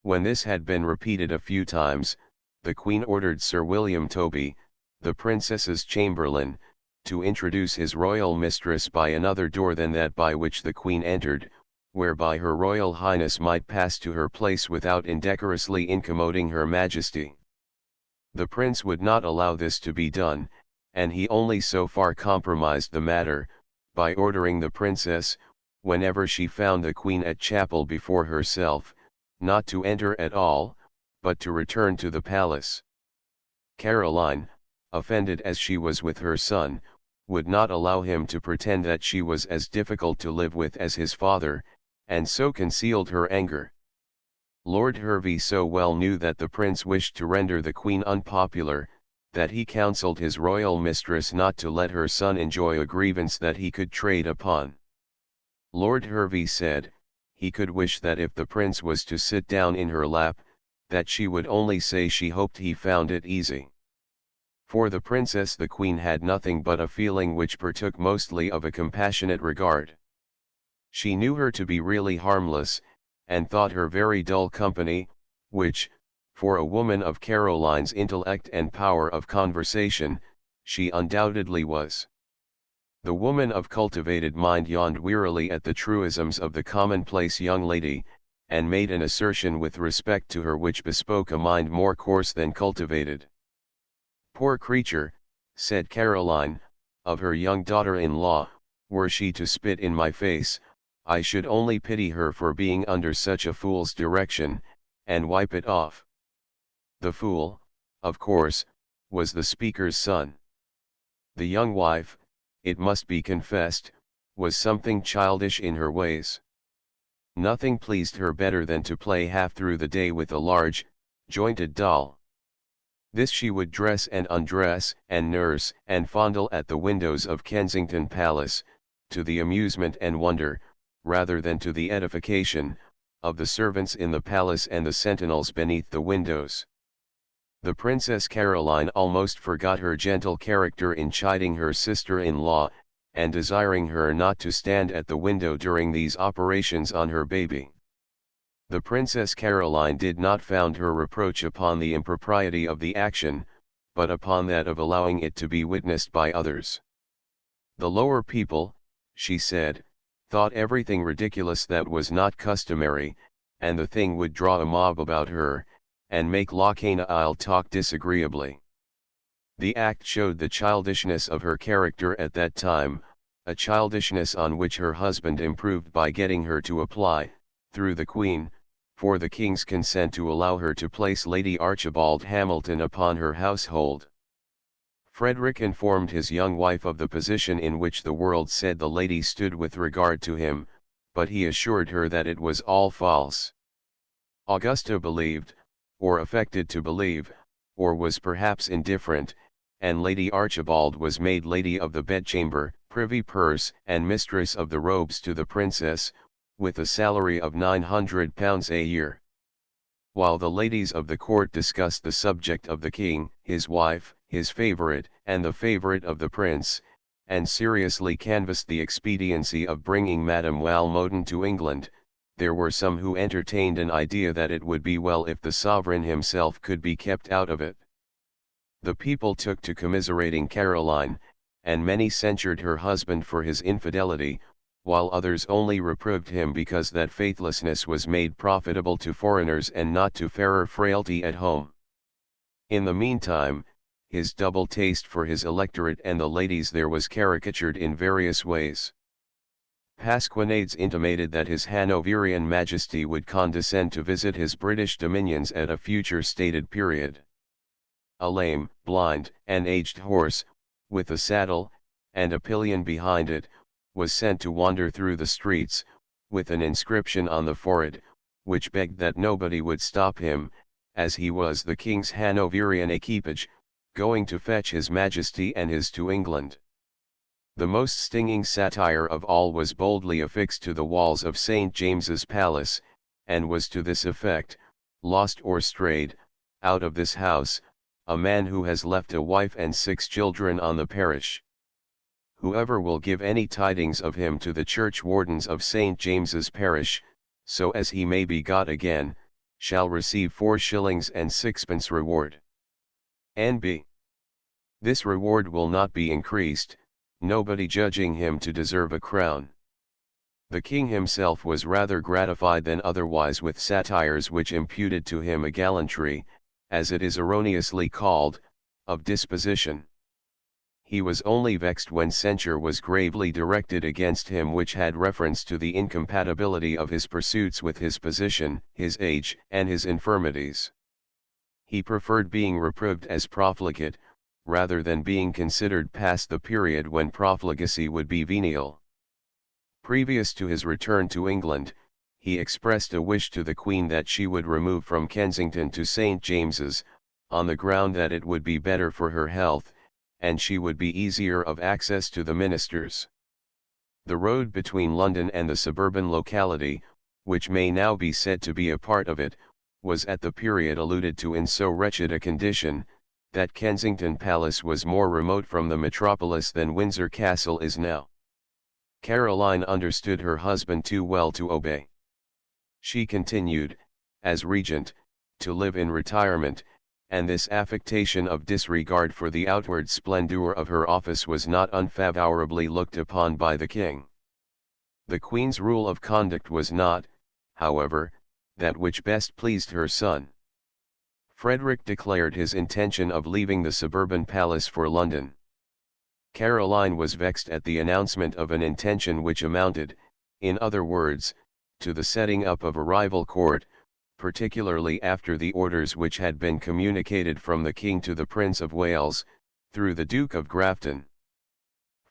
S1: When this had been repeated a few times, the Queen ordered Sir William Toby, the princess's chamberlain, to introduce his royal mistress by another door than that by which the Queen entered, whereby her Royal Highness might pass to her place without indecorously incommoding her Majesty. The prince would not allow this to be done, and he only so far compromised the matter, by ordering the princess, whenever she found the queen at chapel before herself, not to enter at all, but to return to the palace. Caroline, offended as she was with her son, would not allow him to pretend that she was as difficult to live with as his father, and so concealed her anger. Lord Hervey so well knew that the prince wished to render the queen unpopular, that he counselled his royal mistress not to let her son enjoy a grievance that he could trade upon. Lord Hervey said, he could wish that if the prince was to sit down in her lap, that she would only say she hoped he found it easy. For the princess the queen had nothing but a feeling which partook mostly of a compassionate regard. She knew her to be really harmless, and thought her very dull company, which, for a woman of Caroline's intellect and power of conversation, she undoubtedly was. The woman of cultivated mind yawned wearily at the truisms of the commonplace young lady, and made an assertion with respect to her which bespoke a mind more coarse than cultivated. Poor creature, said Caroline, of her young daughter-in-law, were she to spit in my face, I should only pity her for being under such a fool's direction, and wipe it off. The fool, of course, was the speaker's son. The young wife, it must be confessed, was something childish in her ways. Nothing pleased her better than to play half through the day with a large, jointed doll. This she would dress and undress, and nurse and fondle at the windows of Kensington Palace, to the amusement and wonder, rather than to the edification, of the servants in the palace and the sentinels beneath the windows. The Princess Caroline almost forgot her gentle character in chiding her sister-in-law, and desiring her not to stand at the window during these operations on her baby. The Princess Caroline did not found her reproach upon the impropriety of the action, but upon that of allowing it to be witnessed by others. The lower people, she said, thought everything ridiculous that was not customary, and the thing would draw a mob about her, and make Lochaina talk disagreeably. The act showed the childishness of her character at that time, a childishness on which her husband improved by getting her to apply, through the Queen, for the King's consent to allow her to place Lady Archibald Hamilton upon her household. Frederick informed his young wife of the position in which the world said the lady stood with regard to him, but he assured her that it was all false. Augusta believed, or affected to believe, or was perhaps indifferent, and Lady Archibald was made Lady of the Bedchamber, Privy Purse and Mistress of the Robes to the Princess, with a salary of £900 a year. While the ladies of the court discussed the subject of the king, his wife, his favourite, and the favourite of the prince, and seriously canvassed the expediency of bringing Madame Walmoden to England, there were some who entertained an idea that it would be well if the sovereign himself could be kept out of it. The people took to commiserating Caroline, and many censured her husband for his infidelity, while others only reproved him because that faithlessness was made profitable to foreigners and not to fairer frailty at home. In the meantime, his double taste for his electorate and the ladies there was caricatured in various ways. Pasquinades intimated that his Hanoverian Majesty would condescend to visit his British dominions at a future stated period. A lame, blind, and aged horse, with a saddle, and a pillion behind it, was sent to wander through the streets, with an inscription on the forehead, which begged that nobody would stop him, as he was the King's Hanoverian equipage, going to fetch his Majesty and his to England. The most stinging satire of all was boldly affixed to the walls of St. James's Palace, and was to this effect: "Lost or strayed, out of this house, a man who has left a wife and 6 children on the parish. Whoever will give any tidings of him to the churchwardens of St. James's Parish, so as he may be got again, shall receive 4s. 6d. reward. N.B. This reward will not be increased, nobody judging him to deserve a crown." The king himself was rather gratified than otherwise with satires which imputed to him a gallantry, as it is erroneously called, of disposition. He was only vexed when censure was gravely directed against him which had reference to the incompatibility of his pursuits with his position, his age, and his infirmities. He preferred being reproved as profligate, rather than being considered past the period when profligacy would be venial. Previous to his return to England, he expressed a wish to the Queen that she would remove from Kensington to St. James's, on the ground that it would be better for her health, and she would be easier of access to the ministers. The road between London and the suburban locality, which may now be said to be a part of it, was at the period alluded to in so wretched a condition, that Kensington Palace was more remote from the metropolis than Windsor Castle is now. Caroline understood her husband too well to obey. She continued, as regent, to live in retirement, and this affectation of disregard for the outward splendour of her office was not unfavourably looked upon by the king. The Queen's rule of conduct was not, however, that which best pleased her son. Frederick declared his intention of leaving the suburban palace for London. Caroline was vexed at the announcement of an intention which amounted, in other words, to the setting up of a rival court, particularly after the orders which had been communicated from the King to the Prince of Wales, through the Duke of Grafton.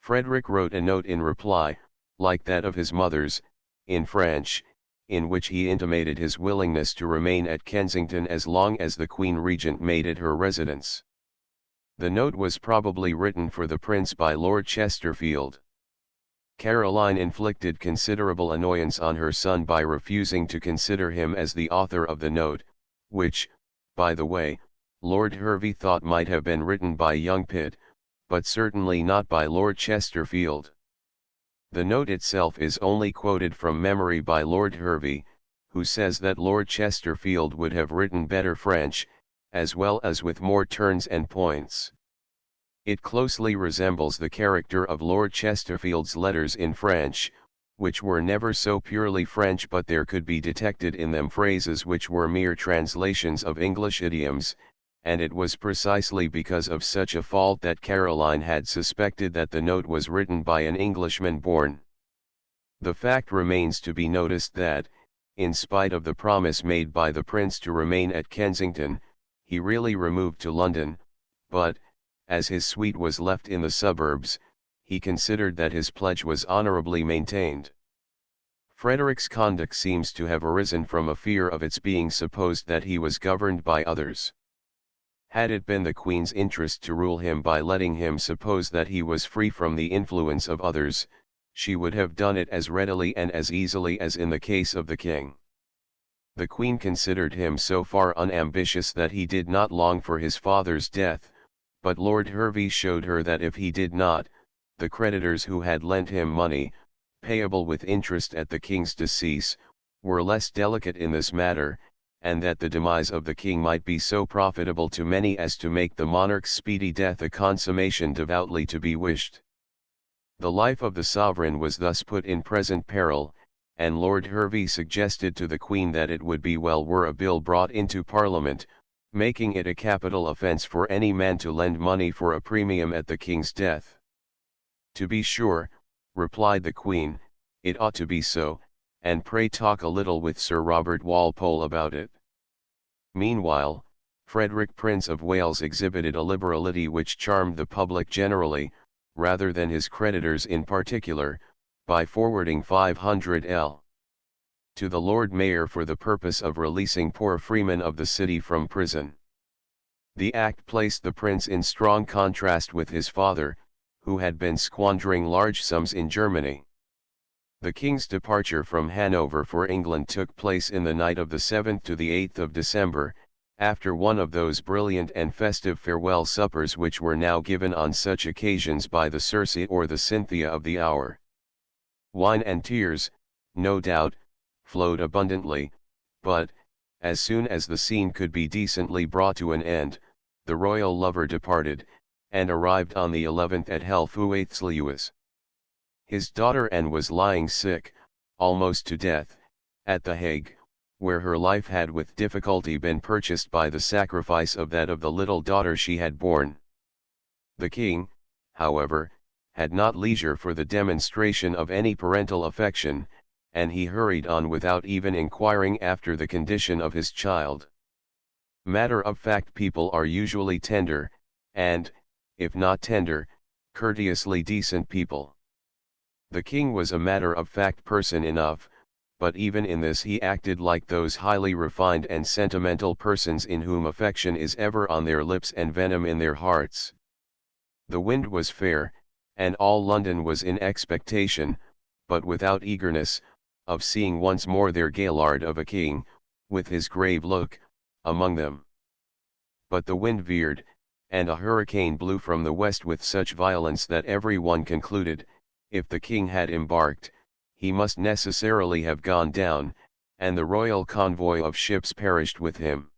S1: Frederick wrote a note in reply, like that of his mother's, in French, in which he intimated his willingness to remain at Kensington as long as the Queen Regent made it her residence. The note was probably written for the Prince by Lord Chesterfield. Caroline inflicted considerable annoyance on her son by refusing to consider him as the author of the note, which, by the way, Lord Hervey thought might have been written by young Pitt, but certainly not by Lord Chesterfield. The note itself is only quoted from memory by Lord Hervey, who says that Lord Chesterfield would have written better French, as well as with more turns and points. It closely resembles the character of Lord Chesterfield's letters in French, which were never so purely French, but there could be detected in them phrases which were mere translations of English idioms, and it was precisely because of such a fault that Caroline had suspected that the note was written by an Englishman born. The fact remains to be noticed that, in spite of the promise made by the Prince to remain at Kensington, he really removed to London, but, as his suite was left in the suburbs, he considered that his pledge was honourably maintained. Frederick's conduct seems to have arisen from a fear of its being supposed that he was governed by others. Had it been the Queen's interest to rule him by letting him suppose that he was free from the influence of others, she would have done it as readily and as easily as in the case of the King. The Queen considered him so far unambitious that he did not long for his father's death, but Lord Hervey showed her that if he did not, the creditors who had lent him money, payable with interest at the King's decease, were less delicate in this matter, and that the demise of the King might be so profitable to many as to make the monarch's speedy death a consummation devoutly to be wished. The life of the sovereign was thus put in present peril, and Lord Hervey suggested to the Queen that it would be well were a bill brought into Parliament, making it a capital offence for any man to lend money for a premium at the King's death. To be sure, replied the Queen, it ought to be so, and pray talk a little with Sir Robert Walpole about it. Meanwhile, Frederick Prince of Wales exhibited a liberality which charmed the public generally, rather than his creditors in particular, by forwarding 500l. to the Lord Mayor for the purpose of releasing poor freemen of the city from prison. The act placed the Prince in strong contrast with his father, who had been squandering large sums in Germany. The King's departure from Hanover for England took place in the night of the 7th to the 8th of December, after one of those brilliant and festive farewell suppers which were now given on such occasions by the Circe or the Cynthia of the hour. Wine and tears, no doubt, flowed abundantly, but, as soon as the scene could be decently brought to an end, the royal lover departed, and arrived on the 11th at Helvoetsluis. His daughter Anne was lying sick, almost to death, at The Hague, where her life had with difficulty been purchased by the sacrifice of that of the little daughter she had borne. The King, however, had not leisure for the demonstration of any parental affection, and he hurried on without even inquiring after the condition of his child. Matter-of-fact people are usually tender, and, if not tender, courteously decent people. The King was a matter-of-fact person enough, but even in this he acted like those highly refined and sentimental persons in whom affection is ever on their lips and venom in their hearts. The wind was fair, and all London was in expectation, but without eagerness, of seeing once more their Gaillard of a king, with his grave look, among them. But the wind veered, and a hurricane blew from the west with such violence that every one concluded, if the King had embarked, he must necessarily have gone down, and the royal convoy of ships perished with him.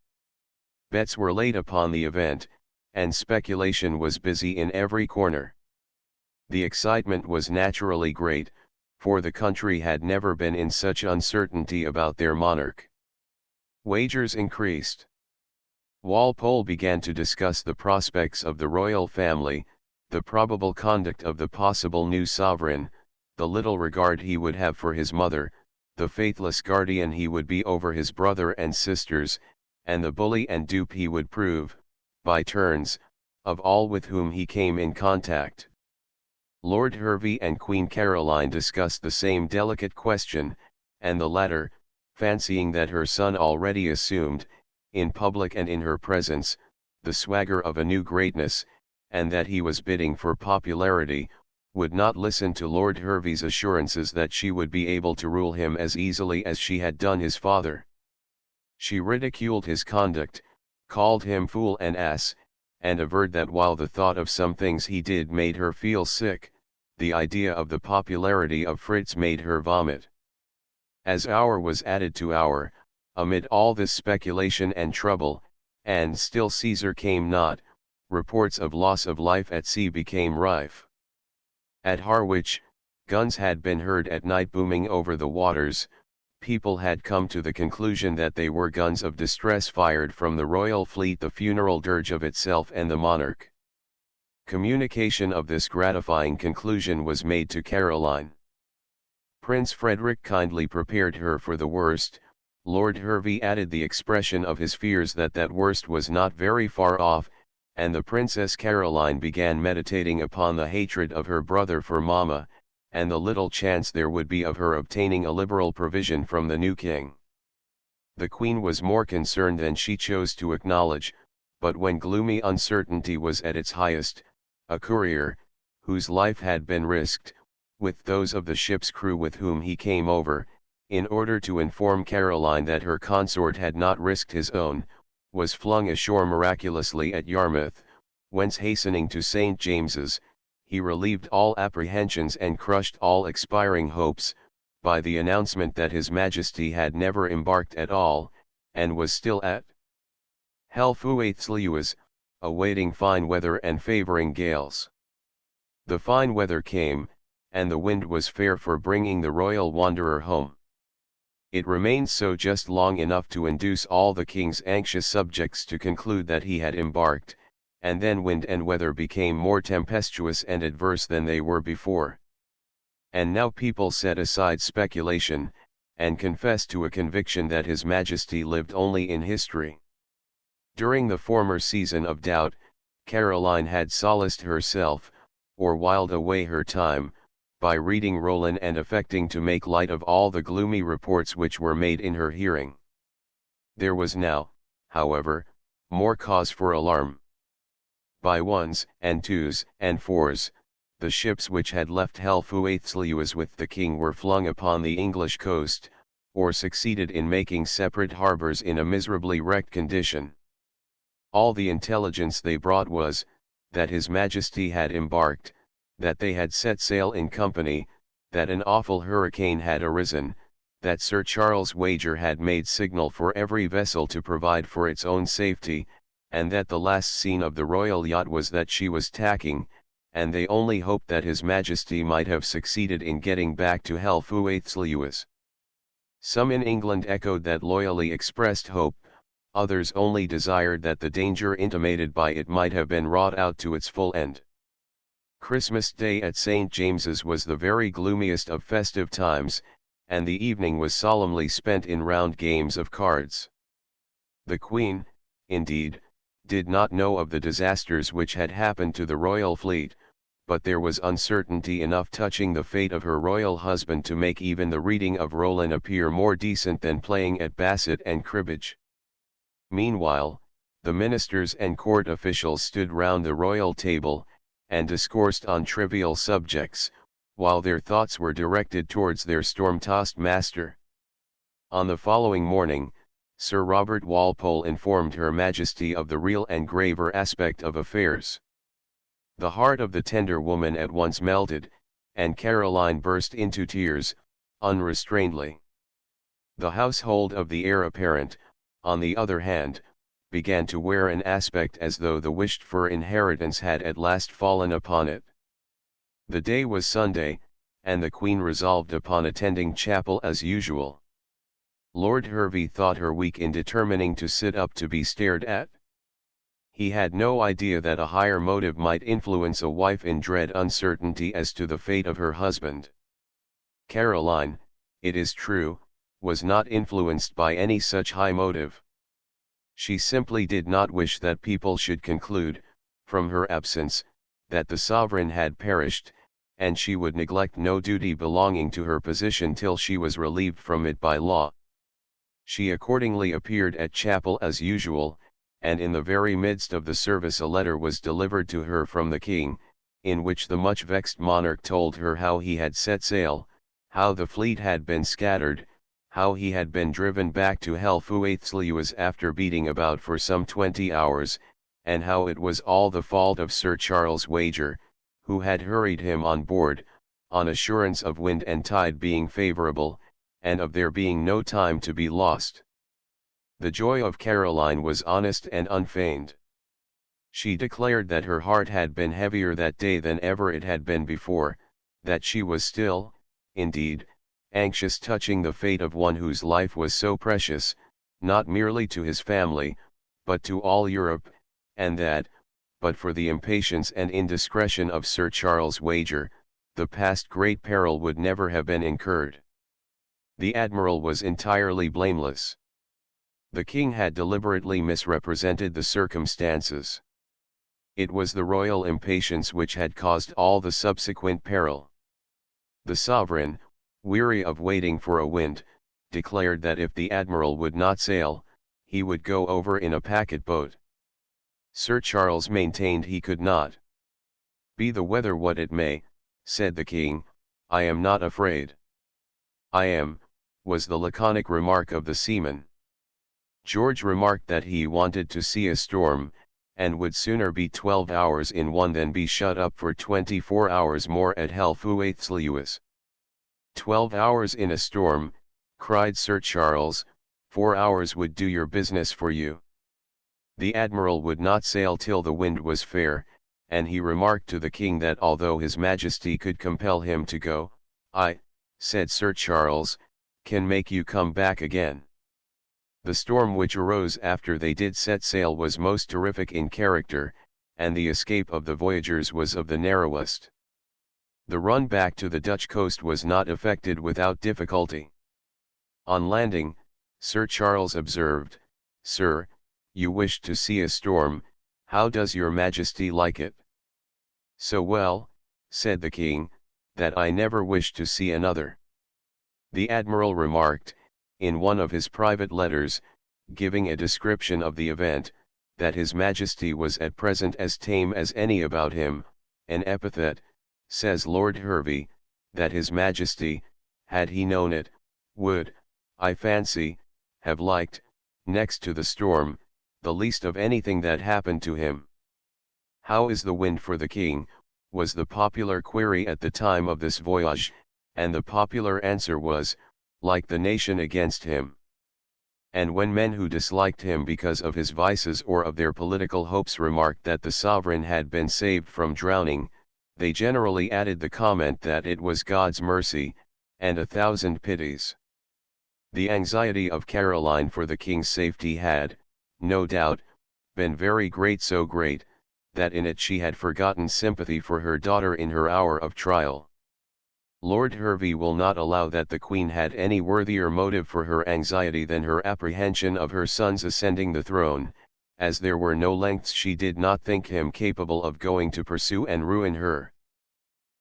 S1: Bets were laid upon the event, and speculation was busy in every corner. The excitement was naturally great, for the country had never been in such uncertainty about their monarch. Wagers increased. Walpole began to discuss the prospects of the royal family, the probable conduct of the possible new sovereign, the little regard he would have for his mother, the faithless guardian he would be over his brother and sisters, and the bully and dupe he would prove, by turns, of all with whom he came in contact. Lord Hervey and Queen Caroline discussed the same delicate question, and the latter, fancying that her son already assumed, in public and in her presence, the swagger of a new greatness, and that he was bidding for popularity, would not listen to Lord Hervey's assurances that she would be able to rule him as easily as she had done his father. She ridiculed his conduct, called him fool and ass, and averred that while the thought of some things he did made her feel sick, the idea of the popularity of Fritz made her vomit. As hour was added to hour, amid all this speculation and trouble, and still Caesar came not, reports of loss of life at sea became rife. At Harwich, guns had been heard at night booming over the waters. People had come to the conclusion that they were guns of distress fired from the royal fleet, the funeral dirge of itself and the monarch. Communication of this gratifying conclusion was made to Caroline. Prince Frederick kindly prepared her for the worst. Lord Hervey added the expression of his fears that that worst was not very far off, and the Princess Caroline began meditating upon the hatred of her brother for Mamma, and the little chance there would be of her obtaining a liberal provision from the new king. The Queen was more concerned than she chose to acknowledge, but when gloomy uncertainty was at its highest, a courier, whose life had been risked, with those of the ship's crew with whom he came over, in order to inform Caroline that her consort had not risked his own, was flung ashore miraculously at Yarmouth, whence hastening to St. James's, he relieved all apprehensions and crushed all expiring hopes, by the announcement that His Majesty had never embarked at all, and was still at Helvoetsluys, awaiting fine weather and favouring gales. The fine weather came, and the wind was fair for bringing the royal wanderer home. It remained so just long enough to induce all the king's anxious subjects to conclude that he had embarked, and then wind and weather became more tempestuous and adverse than they were before. And now people set aside speculation, and confessed to a conviction that His Majesty lived only in history. During the former season of doubt, Caroline had solaced herself, or whiled away her time, by reading Roland and affecting to make light of all the gloomy reports which were made in her hearing. There was now, however, more cause for alarm. By ones, and twos, and fours, the ships which had left Helvoetsluys with the king were flung upon the English coast, or succeeded in making separate harbours in a miserably wrecked condition. All the intelligence they brought was, that His Majesty had embarked, that they had set sail in company, that an awful hurricane had arisen, that Sir Charles Wager had made signal for every vessel to provide for its own safety, and that the last scene of the royal yacht was that she was tacking, and they only hoped that His Majesty might have succeeded in getting back to Helvoetsluys. Some in England echoed that loyally expressed hope, others only desired that the danger intimated by it might have been wrought out to its full end. Christmas Day at St. James's was the very gloomiest of festive times, and the evening was solemnly spent in round games of cards. The Queen, indeed, did not know of the disasters which had happened to the royal fleet, but there was uncertainty enough touching the fate of her royal husband to make even the reading of Roland appear more decent than playing at basset and cribbage. Meanwhile, the ministers and court officials stood round the royal table, and discoursed on trivial subjects, while their thoughts were directed towards their storm-tossed master. On the following morning, Sir Robert Walpole informed Her Majesty of the real and graver aspect of affairs. The heart of the tender woman at once melted, and Caroline burst into tears, unrestrainedly. The household of the heir apparent, on the other hand, began to wear an aspect as though the wished-for inheritance had at last fallen upon it. The day was Sunday, and the Queen resolved upon attending chapel as usual. Lord Hervey thought her weak in determining to sit up to be stared at. He had no idea that a higher motive might influence a wife in dread uncertainty as to the fate of her husband. Caroline, it is true, was not influenced by any such high motive. She simply did not wish that people should conclude, from her absence, that the sovereign had perished, and she would neglect no duty belonging to her position till she was relieved from it by law. She accordingly appeared at chapel as usual, and in the very midst of the service a letter was delivered to her from the king, in which the much vexed monarch told her how he had set sail, how the fleet had been scattered, how he had been driven back to Helvoetsluis after beating about for some 20 hours, and how it was all the fault of Sir Charles Wager, who had hurried him on board, on assurance of wind and tide being favourable, and of there being no time to be lost. The joy of Caroline was honest and unfeigned. She declared that her heart had been heavier that day than ever it had been before, that she was still, indeed, anxious touching the fate of one whose life was so precious, not merely to his family, but to all Europe, and that, but for the impatience and indiscretion of Sir Charles Wager, the past great peril would never have been incurred. The admiral was entirely blameless. The king had deliberately misrepresented the circumstances. It was the royal impatience which had caused all the subsequent peril. The sovereign, weary of waiting for a wind, declared that if the admiral would not sail, he would go over in a packet boat. Sir Charles maintained he could not. "Be the weather what it may," said the king, "I am not afraid." "I am," was the laconic remark of the seaman. George remarked that he wanted to see a storm, and would sooner be 12 hours in one than be shut up for 24 hours more at Helvoetsluis. 12 hours in a storm, cried Sir Charles, 4 hours would do your business for you. The admiral would not sail till the wind was fair, and he remarked to the king that although his majesty could compel him to go, "I," said Sir Charles, "can make you come back again." The storm which arose after they did set sail was most terrific in character, and the escape of the voyagers was of the narrowest. The run back to the Dutch coast was not effected without difficulty. On landing, Sir Charles observed, "Sir, you wished to see a storm, how does your majesty like it?" "So well," said the king, "that I never wish to see another." The admiral remarked, in one of his private letters, giving a description of the event, that his majesty was at present as tame as any about him, an epithet, says Lord Hervey, that his majesty, had he known it, would, I fancy, have liked, next to the storm, the least of anything that happened to him. "How is the wind for the king?" was the popular query at the time of this voyage, and the popular answer was, "Like the nation against him." And when men who disliked him because of his vices or of their political hopes remarked that the sovereign had been saved from drowning, they generally added the comment that it was God's mercy, and 1,000 pities. The anxiety of Caroline for the king's safety had, no doubt, been very great, so great, that in it she had forgotten sympathy for her daughter in her hour of trial. Lord Hervey will not allow that the Queen had any worthier motive for her anxiety than her apprehension of her son's ascending the throne, as there were no lengths she did not think him capable of going to pursue and ruin her.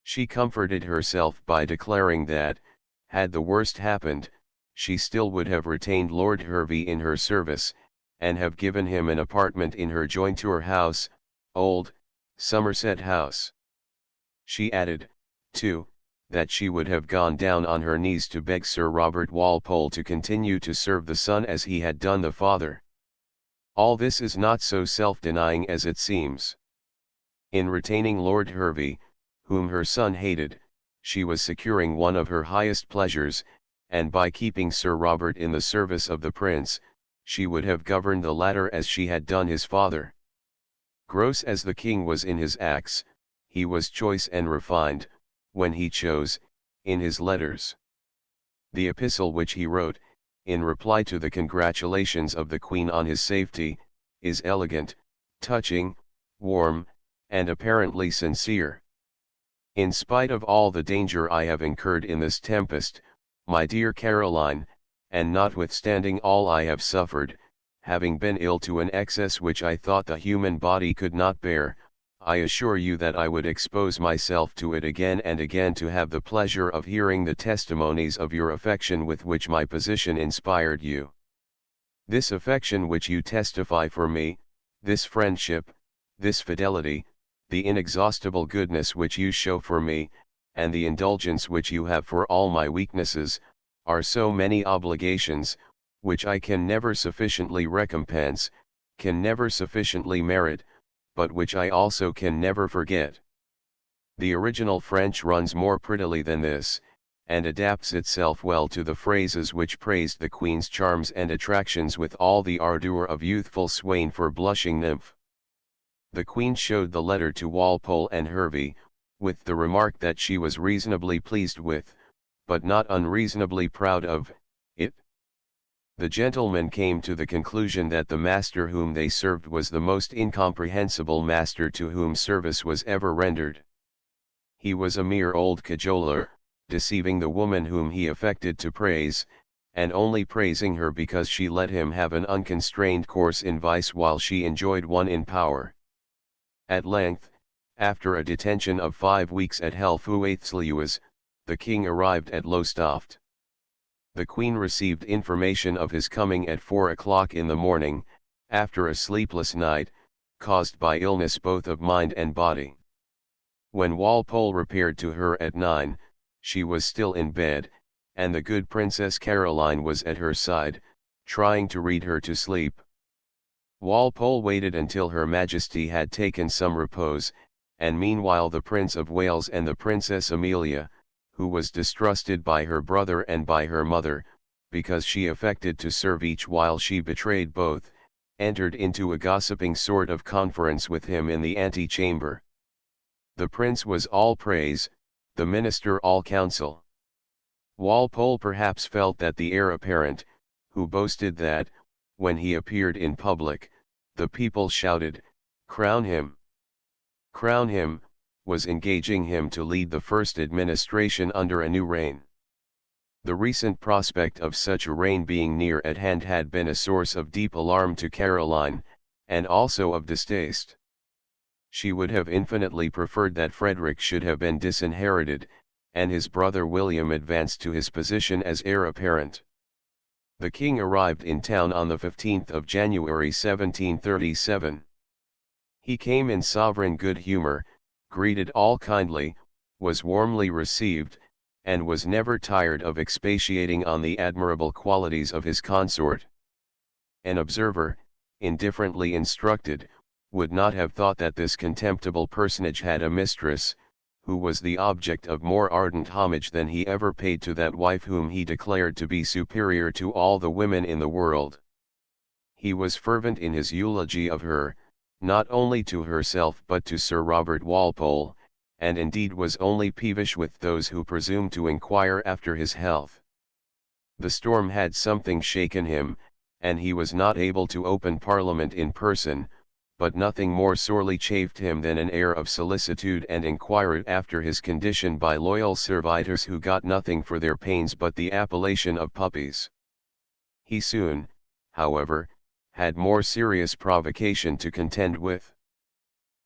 S1: She comforted herself by declaring that, had the worst happened, she still would have retained Lord Hervey in her service, and have given him an apartment in her jointure house, Old Somerset House. She added, too, that she would have gone down on her knees to beg Sir Robert Walpole to continue to serve the son as he had done the father. All this is not so self-denying as it seems. In retaining Lord Hervey, whom her son hated, she was securing one of her highest pleasures, and by keeping Sir Robert in the service of the prince, she would have governed the latter as she had done his father. Gross as the king was in his acts, he was choice and refined, when he chose, in his letters. The epistle which he wrote, in reply to the congratulations of the Queen on his safety, is elegant, touching, warm, and apparently sincere. "In spite of all the danger I have incurred in this tempest, my dear Caroline, and notwithstanding all I have suffered, having been ill to an excess which I thought the human body could not bear, I assure you that I would expose myself to it again and again to have the pleasure of hearing the testimonies of your affection with which my position inspired you. This affection which you testify for me, this friendship, this fidelity, the inexhaustible goodness which you show for me, and the indulgence which you have for all my weaknesses, are so many obligations, which I can never sufficiently recompense, can never sufficiently merit, but which I also can never forget. The original French runs more prettily than this, and adapts itself well to the phrases which praised the Queen's charms and attractions with all the ardour of youthful swain for blushing nymph. The Queen showed the letter to Walpole and Hervey, with the remark that she was reasonably pleased with, but not unreasonably proud of, it. The gentlemen came to the conclusion that the master whom they served was the most incomprehensible master to whom service was ever rendered. He was a mere old cajoler, deceiving the woman whom he affected to praise, and only praising her because she let him have an unconstrained course in vice while she enjoyed one in power. At length, after a detention of 5 weeks at Helvoetsluis, the king arrived at Lowestoft. The Queen received information of his coming at 4 o'clock in the morning, after a sleepless night, caused by illness both of mind and body. When Walpole repaired to her at 9, she was still in bed, and the good Princess Caroline was at her side, trying to read her to sleep. Walpole waited until Her Majesty had taken some repose, and meanwhile the Prince of Wales and the Princess Amelia, who was distrusted by her brother and by her mother, because she affected to serve each while she betrayed both, entered into a gossiping sort of conference with him in the ante-chamber. The prince was all praise, the minister all counsel. Walpole perhaps felt that the heir apparent, who boasted that, when he appeared in public, the people shouted, "Crown him! Crown him!" was engaging him to lead the first administration under a new reign. The recent prospect of such a reign being near at hand had been a source of deep alarm to Caroline, and also of distaste. She would have infinitely preferred that Frederick should have been disinherited, and his brother William advanced to his position as heir apparent. The king arrived in town on the 15th of January 1737. He came in sovereign good humor, greeted all kindly, was warmly received, and was never tired of expatiating on the admirable qualities of his consort. An observer, indifferently instructed, would not have thought that this contemptible personage had a mistress, who was the object of more ardent homage than he ever paid to that wife whom he declared to be superior to all the women in the world. He was fervent in his eulogy of her, not only to herself but to Sir Robert Walpole, and indeed was only peevish with those who presumed to inquire after his health. The storm had something shaken him, and he was not able to open Parliament in person, but nothing more sorely chafed him than an air of solicitude and inquiry after his condition by loyal servitors who got nothing for their pains but the appellation of puppies. He soon, however, had more serious provocation to contend with.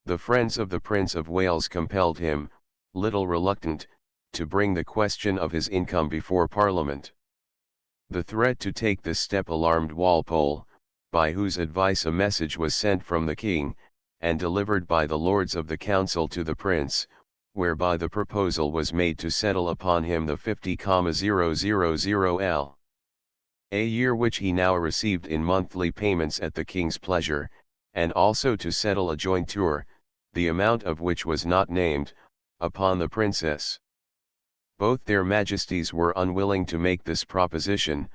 S1: The friends of the Prince of Wales compelled him, little reluctant, to bring the question of his income before Parliament. The threat to take this step alarmed Walpole, by whose advice a message was sent from the king, and delivered by the lords of the council to the prince, whereby the proposal was made to settle upon him the 50,000 L. a year which he now received in monthly payments at the king's pleasure, and also to settle a jointure, the amount of which was not named, upon the princess. Both their majesties were unwilling to make this proposition,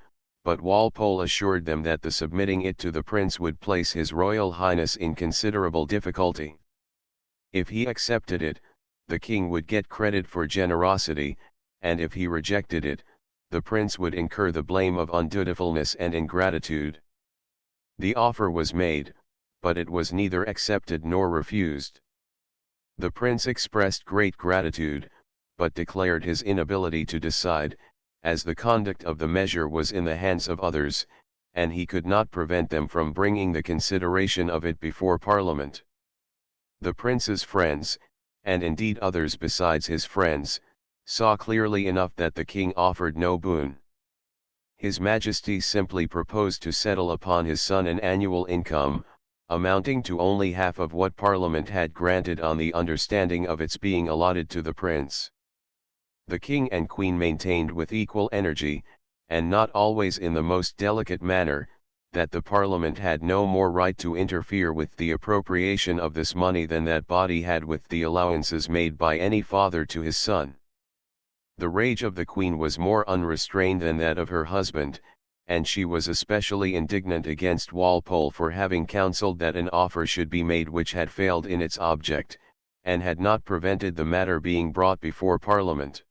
S1: but Walpole assured them that the submitting it to the prince would place his royal highness in considerable difficulty. If he accepted it, the king would get credit for generosity, and if he rejected it, the prince would incur the blame of undutifulness and ingratitude. The offer was made, but it was neither accepted nor refused. The prince expressed great gratitude, but declared his inability to decide, as the conduct of the measure was in the hands of others, and he could not prevent them from bringing the consideration of it before Parliament. The prince's friends, and indeed others besides his friends, saw clearly enough that the king offered no boon. His Majesty simply proposed to settle upon his son an annual income, amounting to only half of what Parliament had granted on the understanding of its being allotted to the prince. The king and queen maintained with equal energy, and not always in the most delicate manner, that the Parliament had no more right to interfere with the appropriation of this money than that body had with the allowances made by any father to his son. The rage of the Queen was more unrestrained than that of her husband, and she was especially indignant against Walpole for having counselled that an offer should be made which had failed in its object, and had not prevented the matter being brought before Parliament.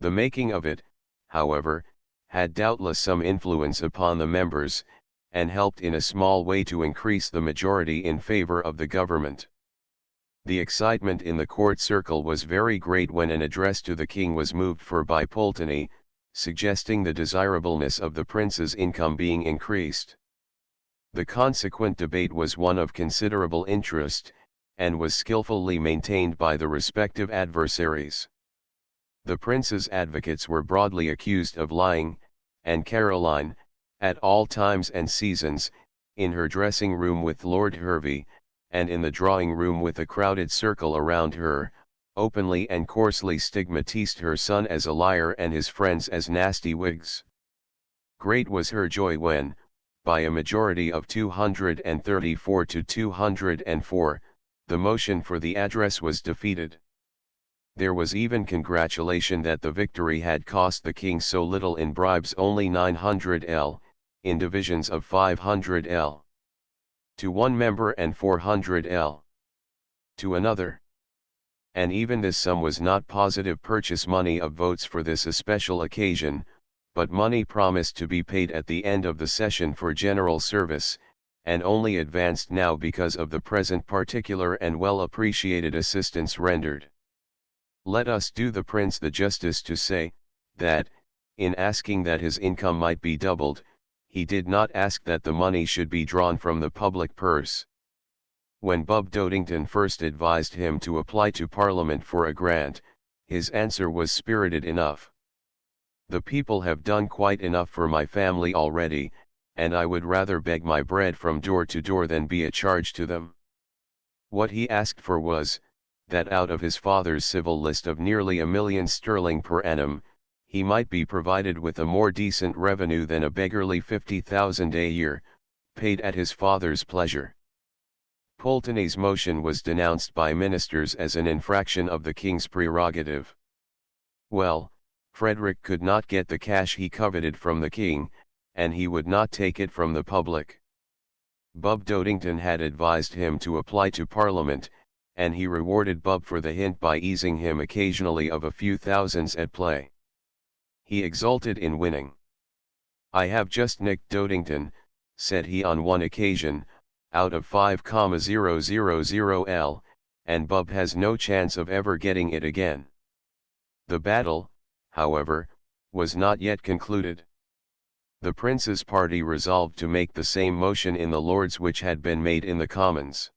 S1: The making of it, however, had doubtless some influence upon the members, and helped in a small way to increase the majority in favour of the government. The excitement in the court circle was very great when an address to the king was moved for by Pulteney, suggesting the desirableness of the prince's income being increased. The consequent debate was one of considerable interest, and was skillfully maintained by the respective adversaries. The prince's advocates were broadly accused of lying, and Caroline, at all times and seasons, in her dressing room with Lord Hervey, and in the drawing room with a crowded circle around her, openly and coarsely stigmatized her son as a liar and his friends as nasty Whigs. Great was her joy when, by a majority of 234 to 204, the motion for the address was defeated. There was even congratulation that the victory had cost the king so little in bribes, only 900 in divisions of 500 to one member and 400 to another. And even this sum was not positive purchase money of votes for this especial occasion, but money promised to be paid at the end of the session for general service, and only advanced now because of the present particular and well appreciated assistance rendered. Let us do the prince the justice to say, that, in asking that his income might be doubled, he did not ask that the money should be drawn from the public purse. When Bub Dodington first advised him to apply to Parliament for a grant, his answer was spirited enough. "The people have done quite enough for my family already, and I would rather beg my bread from door to door than be a charge to them." What he asked for was, that out of his father's civil list of nearly £1,000,000 per annum, he might be provided with a more decent revenue than a beggarly 50,000 a year, paid at his father's pleasure. Pulteney's motion was denounced by ministers as an infraction of the king's prerogative. Well, Frederick could not get the cash he coveted from the king, and he would not take it from the public. Bub Dodington had advised him to apply to Parliament, and he rewarded Bub for the hint by easing him occasionally of a few thousands at play. He exulted in winning. "I have just nicked Dodington," said he on one occasion, "out of 5,000L, and Bub has no chance of ever getting it again." The battle, however, was not yet concluded. The prince's party resolved to make the same motion in the Lords which had been made in the Commons.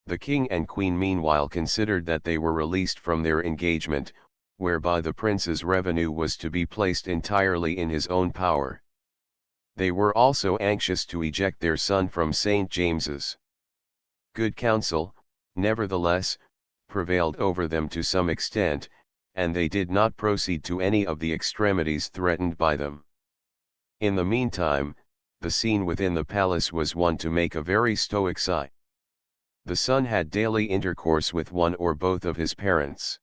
S1: The king and queen meanwhile considered that they were released from their engagement, whereby the prince's revenue was to be placed entirely in his own power. They were also anxious to eject their son from St. James's. Good counsel, nevertheless, prevailed over them to some extent, and they did not proceed to any of the extremities threatened by them. In the meantime, the scene within the palace was one to make a very stoic sigh. The son had daily intercourse with one or both of his parents.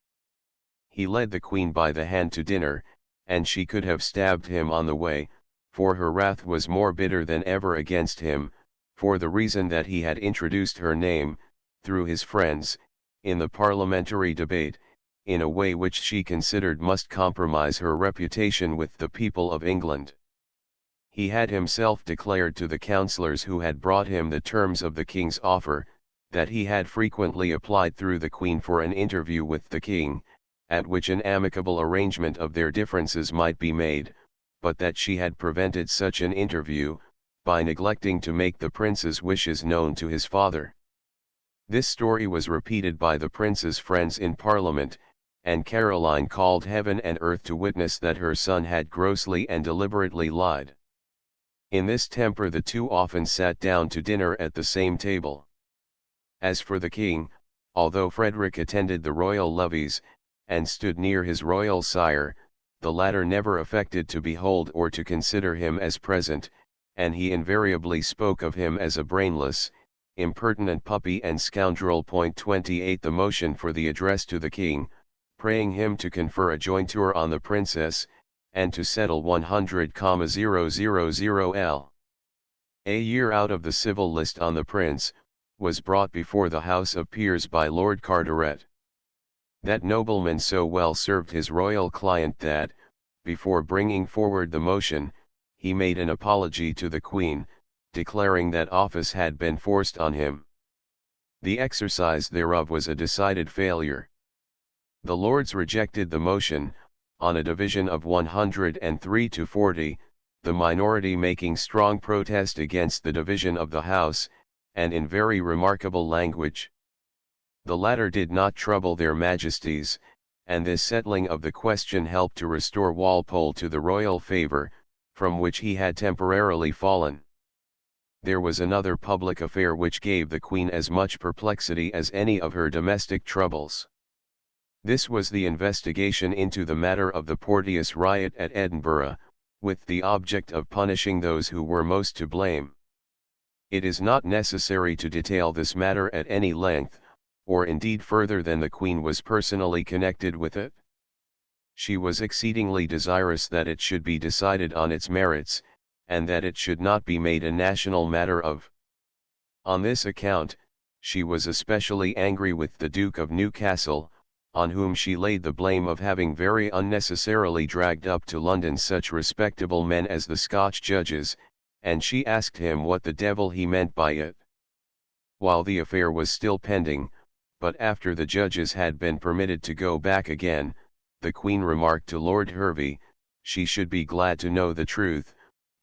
S1: He led the queen by the hand to dinner, and she could have stabbed him on the way, for her wrath was more bitter than ever against him, for the reason that he had introduced her name, through his friends, in the parliamentary debate, in a way which she considered must compromise her reputation with the people of England. He had himself declared to the councillors who had brought him the terms of the king's offer, that he had frequently applied through the Queen for an interview with the king, at which an amicable arrangement of their differences might be made, but that she had prevented such an interview, by neglecting to make the prince's wishes known to his father. This story was repeated by the prince's friends in Parliament, and Caroline called heaven and earth to witness that her son had grossly and deliberately lied. In this temper the two often sat down to dinner at the same table. As for the king, although Frederick attended the royal levees, and stood near his royal sire, the latter never affected to behold or to consider him as present, and he invariably spoke of him as a brainless, impertinent puppy and scoundrel. 28 The motion for the address to the king, praying him to confer a jointure on the princess, and to settle 100,000 L. A year out of the civil list on the prince, was brought before the House of Peers by Lord Carteret. That nobleman so well served his royal client that, before bringing forward the motion, he made an apology to the Queen, declaring that office had been forced on him. The exercise thereof was a decided failure. The Lords rejected the motion, on a division of 103 to 40, the minority making strong protest against the division of the House, and in very remarkable language. The latter did not trouble their majesties, and this settling of the question helped to restore Walpole to the royal favour, from which he had temporarily fallen. There was another public affair which gave the Queen as much perplexity as any of her domestic troubles. This was the investigation into the matter of the Porteous riot at Edinburgh, with the object of punishing those who were most to blame. It is not necessary to detail this matter at any length, or indeed further than the Queen was personally connected with it. She was exceedingly desirous that it should be decided on its merits, and that it should not be made a national matter of. On this account, she was especially angry with the Duke of Newcastle, on whom she laid the blame of having very unnecessarily dragged up to London such respectable men as the Scotch judges, and she asked him what the devil he meant by it. While the affair was still pending, but after the judges had been permitted to go back again, the Queen remarked to Lord Hervey, she should be glad to know the truth,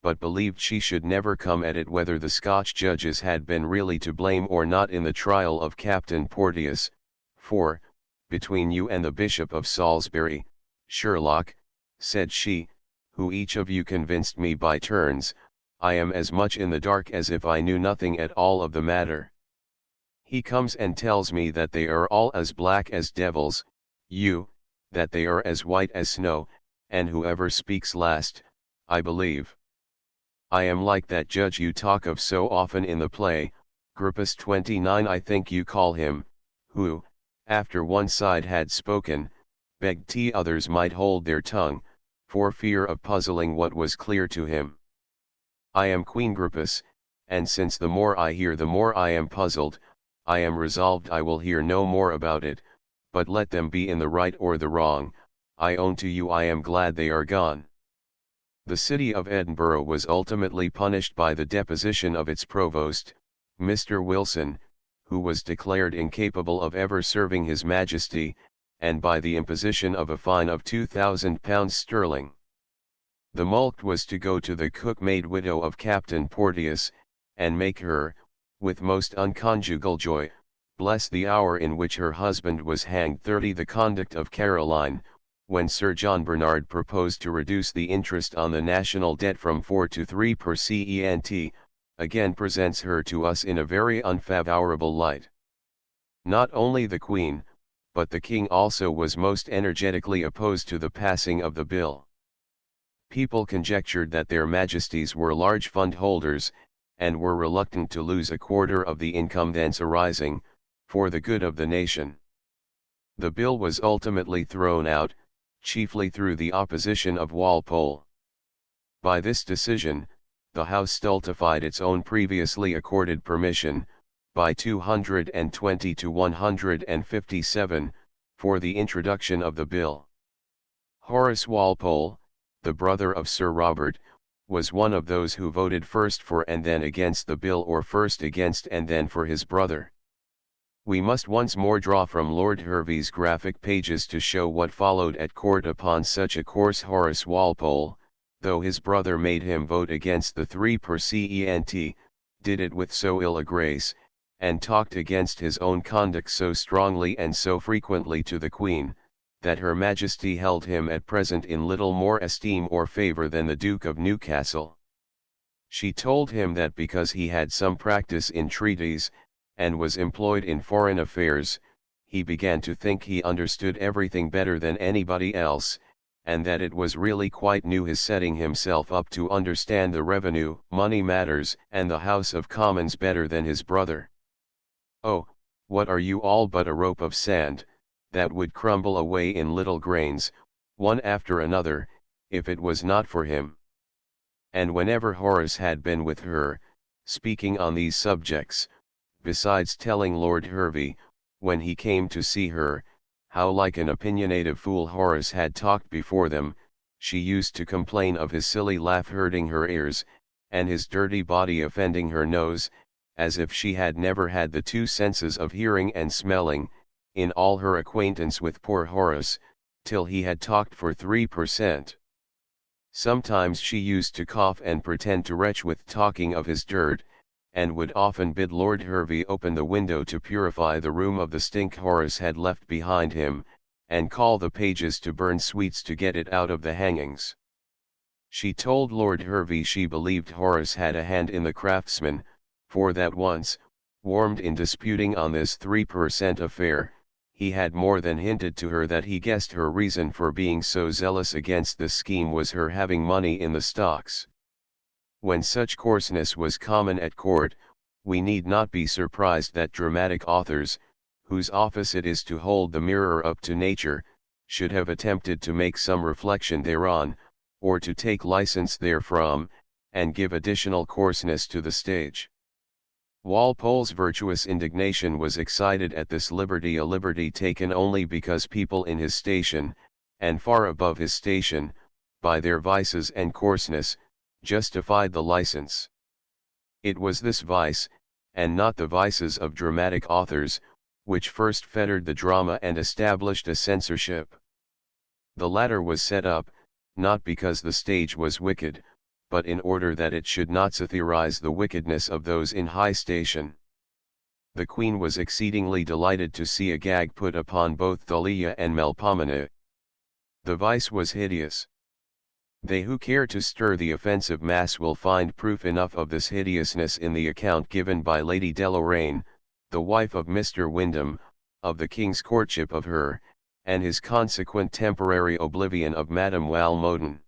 S1: but believed she should never come at it whether the Scotch judges had been really to blame or not in the trial of Captain Porteous, for, between you and the Bishop of Salisbury, Sherlock, said she, who each of you convinced me by turns, I am as much in the dark as if I knew nothing at all of the matter. He comes and tells me that they are all as black as devils, you, that they are as white as snow, and whoever speaks last, I believe. I am like that judge you talk of so often in the play, Grippus 29 I think you call him, who, after one side had spoken, begged others might hold their tongue, for fear of puzzling what was clear to him. I am Queen Grippus, and since the more I hear the more I am puzzled, I am resolved I will hear no more about it, but let them be in the right or the wrong, I own to you I am glad they are gone. The city of Edinburgh was ultimately punished by the deposition of its provost, Mr. Wilson, who was declared incapable of ever serving His Majesty, and by the imposition of a fine of £2,000 sterling. The mulct was to go to the cook-maid widow of Captain Porteous, and make her, with most unconjugal joy, bless the hour in which her husband was hanged. 30 The conduct of Caroline, when Sir John Bernard proposed to reduce the interest on the national debt from 4 to 3 per cent, again presents her to us in a very unfavourable light. Not only the Queen, but the King also was most energetically opposed to the passing of the bill. People conjectured that their majesties were large fund holders, and were reluctant to lose a quarter of the income thence arising, for the good of the nation. The bill was ultimately thrown out, chiefly through the opposition of Walpole. By this decision, the House stultified its own previously accorded permission, by 220 to 157, for the introduction of the bill. Horace Walpole, the brother of Sir Robert, was one of those who voted first for and then against the bill, or first against and then for his brother. We must once more draw from Lord Hervey's graphic pages to show what followed at court upon such a course. Horace Walpole, though his brother made him vote against the 3 per cent, did it with so ill a grace, and talked against his own conduct so strongly and so frequently to the Queen, that her Majesty held him at present in little more esteem or favour than the Duke of Newcastle. She told him that because he had some practice in treaties, and was employed in foreign affairs, he began to think he understood everything better than anybody else, and that it was really quite new his setting himself up to understand the revenue, money matters, and the House of Commons better than his brother. Oh, what are you all but a rope of sand, that would crumble away in little grains, one after another, if it was not for him. And whenever Horace had been with her, speaking on these subjects, besides telling Lord Hervey, when he came to see her, how like an opinionative fool Horace had talked before them, she used to complain of his silly laugh hurting her ears, and his dirty body offending her nose, as if she had never had the two senses of hearing and smelling, in all her acquaintance with poor Horace, till he had talked for 3%. Sometimes she used to cough and pretend to retch with talking of his dirt, and would often bid Lord Hervey open the window to purify the room of the stink Horace had left behind him, and call the pages to burn sweets to get it out of the hangings. She told Lord Hervey she believed Horace had a hand in the craftsman, for that once, warmed in disputing on this 3% affair, he had more than hinted to her that he guessed her reason for being so zealous against the scheme was her having money in the stocks. When such coarseness was common at court, we need not be surprised that dramatic authors, whose office it is to hold the mirror up to nature, should have attempted to make some reflection thereon, or to take license therefrom, and give additional coarseness to the stage. Walpole's virtuous indignation was excited at this liberty, a liberty taken only because people in his station, and far above his station, by their vices and coarseness, justified the license. It was this vice, and not the vices of dramatic authors, which first fettered the drama and established a censorship. The latter was set up, not because the stage was wicked, but in order that it should not satirize the wickedness of those in high station. The Queen was exceedingly delighted to see a gag put upon both Thalia and Melpomene. The vice was hideous. They who care to stir the offensive mass will find proof enough of this hideousness in the account given by Lady Deloraine, the wife of Mr. Wyndham, of the King's courtship of her, and his consequent temporary oblivion of Madame Walmoden.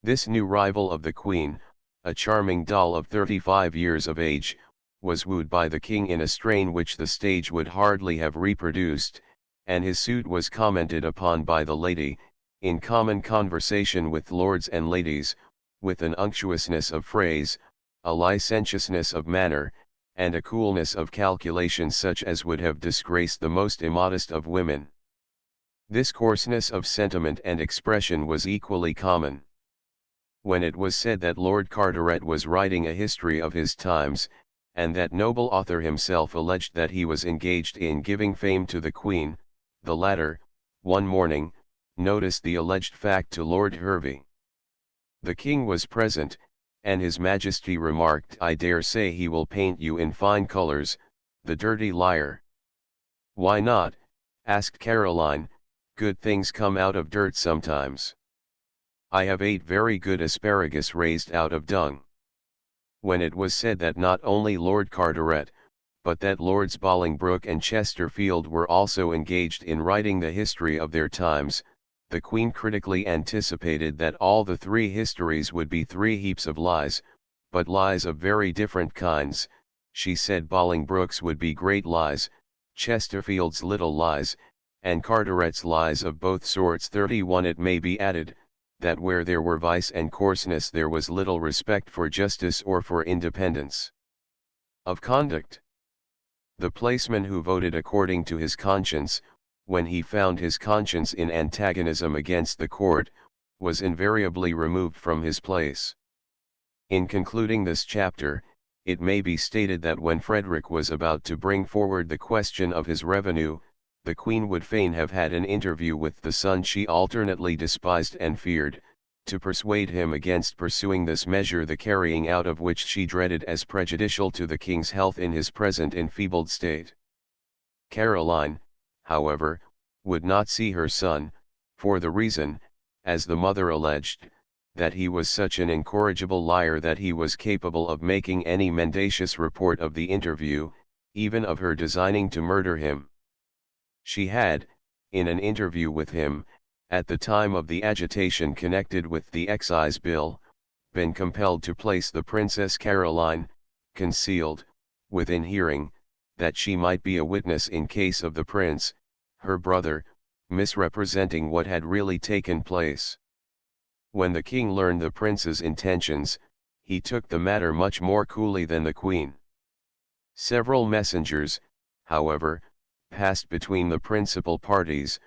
S1: This new rival of the Queen, a charming doll of 35 years of age, was wooed by the King in a strain which the stage would hardly have reproduced, and his suit was commented upon by the lady, in common conversation with lords and ladies, with an unctuousness of phrase, a licentiousness of manner, and a coolness of calculation such as would have disgraced the most immodest of women. This coarseness of sentiment and expression was equally common. When it was said that Lord Carteret was writing a history of his times, and that noble author himself alleged that he was engaged in giving fame to the Queen, the latter, one morning, noticed the alleged fact to Lord Hervey. The King was present, and His Majesty remarked, "I dare say he will paint you in fine colours, the dirty liar." "Why not?" asked Caroline, "good things come out of dirt sometimes. I have ate very good asparagus raised out of dung." When it was said that not only Lord Carteret, but that Lords Bolingbroke and Chesterfield were also engaged in writing the history of their times, the Queen critically anticipated that all the three histories would be three heaps of lies, but lies of very different kinds. She said Bolingbroke's would be great lies, Chesterfield's little lies, and Carteret's lies of both sorts. 31 It may be added, that where there were vice and coarseness there was little respect for justice or for independence of conduct. The placeman who voted according to his conscience, when he found his conscience in antagonism against the court, was invariably removed from his place. In concluding this chapter, it may be stated that when Frederick was about to bring forward the question of his revenue, the Queen would fain have had an interview with the son she alternately despised and feared, to persuade him against pursuing this measure, the carrying out of which she dreaded as prejudicial to the King's health in his present enfeebled state. Caroline, however, would not see her son, for the reason, as the mother alleged, that he was such an incorrigible liar that he was capable of making any mendacious report of the interview, even of her designing to murder him. She had, in an interview with him, at the time of the agitation connected with the Excise Bill, been compelled to place the Princess Caroline, concealed, within hearing, that she might be a witness in case of the prince, her brother, misrepresenting what had really taken place. When the king learned the prince's intentions, he took the matter much more coolly than the queen. Several messengers, however, passed between the principal parties,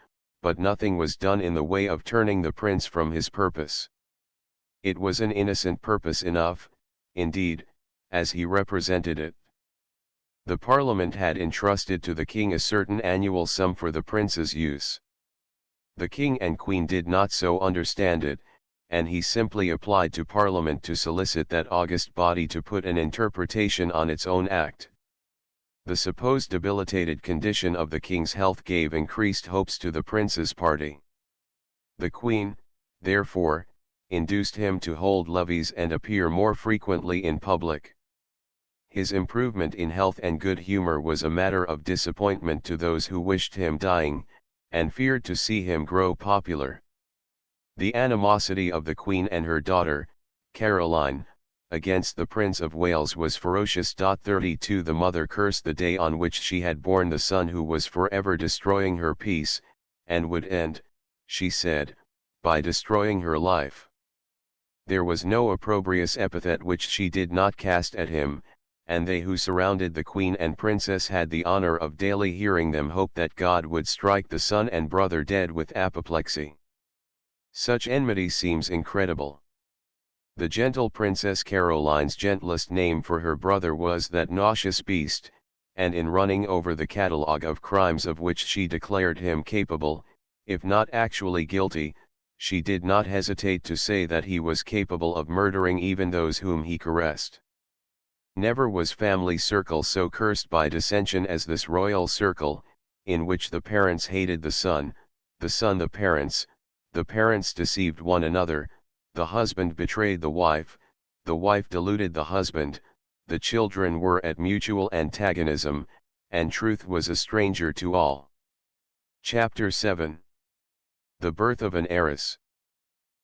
S1: but nothing was done in the way of turning the prince from his purpose. It was an innocent purpose enough, indeed, as he represented it. The Parliament had entrusted to the king a certain annual sum for the prince's use. The king and queen did not so understand it, and he simply applied to Parliament to solicit that august body to put an interpretation on its own act. The supposed debilitated condition of the king's health gave increased hopes to the prince's party. The queen, therefore, induced him to hold levees and appear more frequently in public. His improvement in health and good humor was a matter of disappointment to those who wished him dying, and feared to see him grow popular. The animosity of the queen and her daughter, Caroline, against the Prince of Wales was ferocious. 32 The mother cursed the day on which she had borne the son who was forever destroying her peace, and would end, she said, by destroying her life. There was no opprobrious epithet which she did not cast at him, and they who surrounded the queen and princess had the honor of daily hearing them hope that God would strike the son and brother dead with apoplexy. Such enmity seems incredible. The gentle Princess Caroline's gentlest name for her brother was that nauseous beast, and in running over the catalogue of crimes of which she declared him capable, if not actually guilty, she did not hesitate to say that he was capable of murdering even those whom he caressed. Never was family circle so cursed by dissension as this royal circle, in which the parents hated the son the parents deceived one another, the husband betrayed the wife deluded the husband, the children were at mutual antagonism, and truth was a stranger to all. Chapter 7. The birth of an heiress.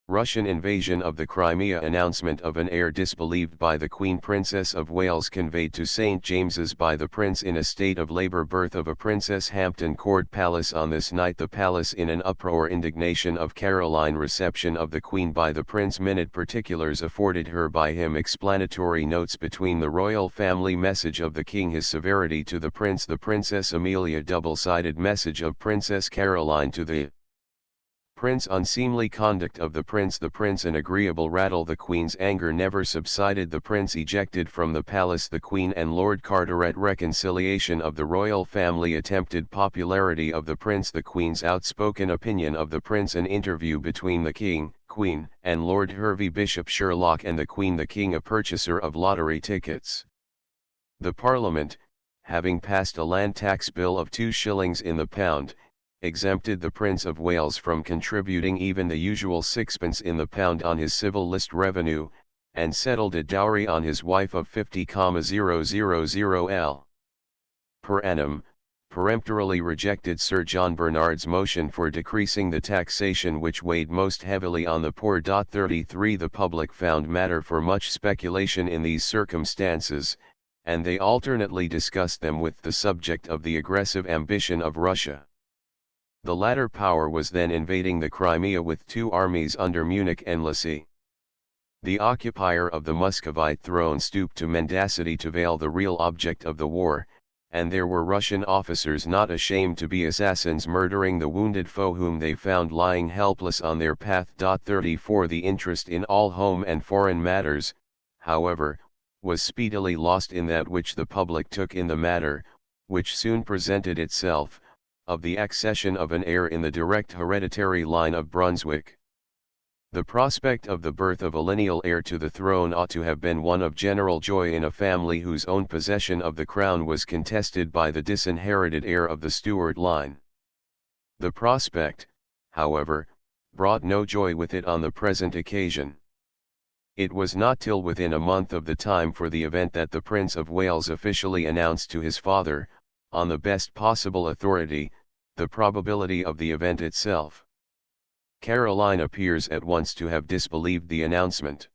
S1: Russian invasion of the Crimea. Announcement of an heir disbelieved by the Queen Princess of Wales conveyed to St. James's by the Prince in a state of labour. Birth of a Princess. Hampton Court Palace. On this night the palace in an uproar. Indignation of Caroline. Reception of the Queen by the Prince. Minute particulars afforded her by him. Explanatory notes between the royal family. Message of the King. His severity to the Prince. The Princess Amelia. Double-sided message of Princess Caroline to the Prince. Unseemly conduct of the Prince. The Prince an agreeable rattle. The Queen's anger never subsided. The Prince ejected from the palace. The Queen and Lord Carteret. Reconciliation of the royal family. Attempted popularity of the Prince. The Queen's outspoken opinion of the Prince. An interview between the King, Queen, and Lord Hervey. Bishop Sherlock and the Queen. The King a purchaser of lottery tickets. The Parliament, having passed a land tax bill of 2 shillings in the pound, exempted the Prince of Wales from contributing even the usual 6pence in the pound on his civil list revenue, and settled a dowry on his wife of 50,000 L per annum, peremptorily rejected Sir John Bernard's motion for decreasing the taxation which weighed most heavily on the poor. 33 The public found matter for much speculation in these circumstances, and they alternately discussed them with the subject of the aggressive ambition of Russia. The latter power was then invading the Crimea with 2 armies under Munich and Lacy. The occupier of the Muscovite throne stooped to mendacity to veil the real object of the war, and there were Russian officers not ashamed to be assassins murdering the wounded foe whom they found lying helpless on their path. 34 The interest in all home and foreign matters, however, was speedily lost in that which the public took in the matter, which soon presented itself, of the accession of an heir in the direct hereditary line of Brunswick. The prospect of the birth of a lineal heir to the throne ought to have been one of general joy in a family whose own possession of the crown was contested by the disinherited heir of the Stuart line. The prospect, however, brought no joy with it on the present occasion. It was not till within a month of the time for the event that the Prince of Wales officially announced to his father, on the best possible authority, the probability of the event itself. Caroline appears at once to have disbelieved the announcement.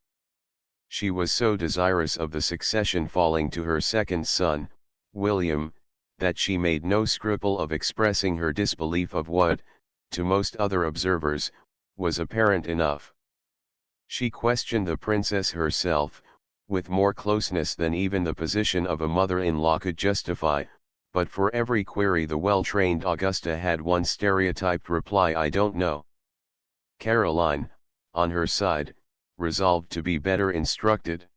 S1: She was so desirous of the succession falling to her second son, William, that she made no scruple of expressing her disbelief of what, to most other observers, was apparent enough. She questioned the princess herself, with more closeness than even the position of a mother-in-law could justify, but for every query the well-trained Augusta had one stereotyped reply: "I don't know." Caroline, on her side, resolved to be better instructed.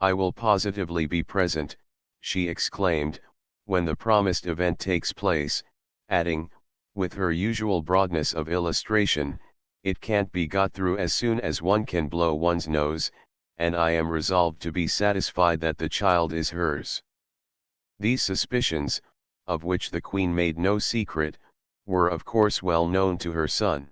S1: "I will positively be present," she exclaimed, "when the promised event takes place," adding, with her usual broadness of illustration, "it can't be got through as soon as one can blow one's nose, and I am resolved to be satisfied that the child is hers." These suspicions, of which the Queen made no secret, were of course well known to her son.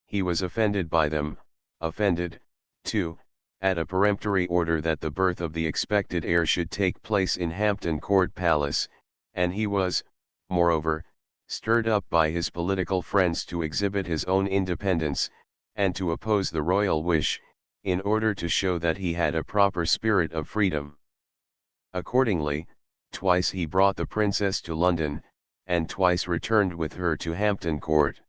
S1: He was offended by them, offended, too, at a peremptory order that the birth of the expected heir should take place in Hampton Court Palace, and he was, moreover, stirred up by his political friends to exhibit his own independence, and to oppose the royal wish, in order to show that he had a proper spirit of freedom. Accordingly, twice he brought the princess to London, and twice returned with her to Hampton Court.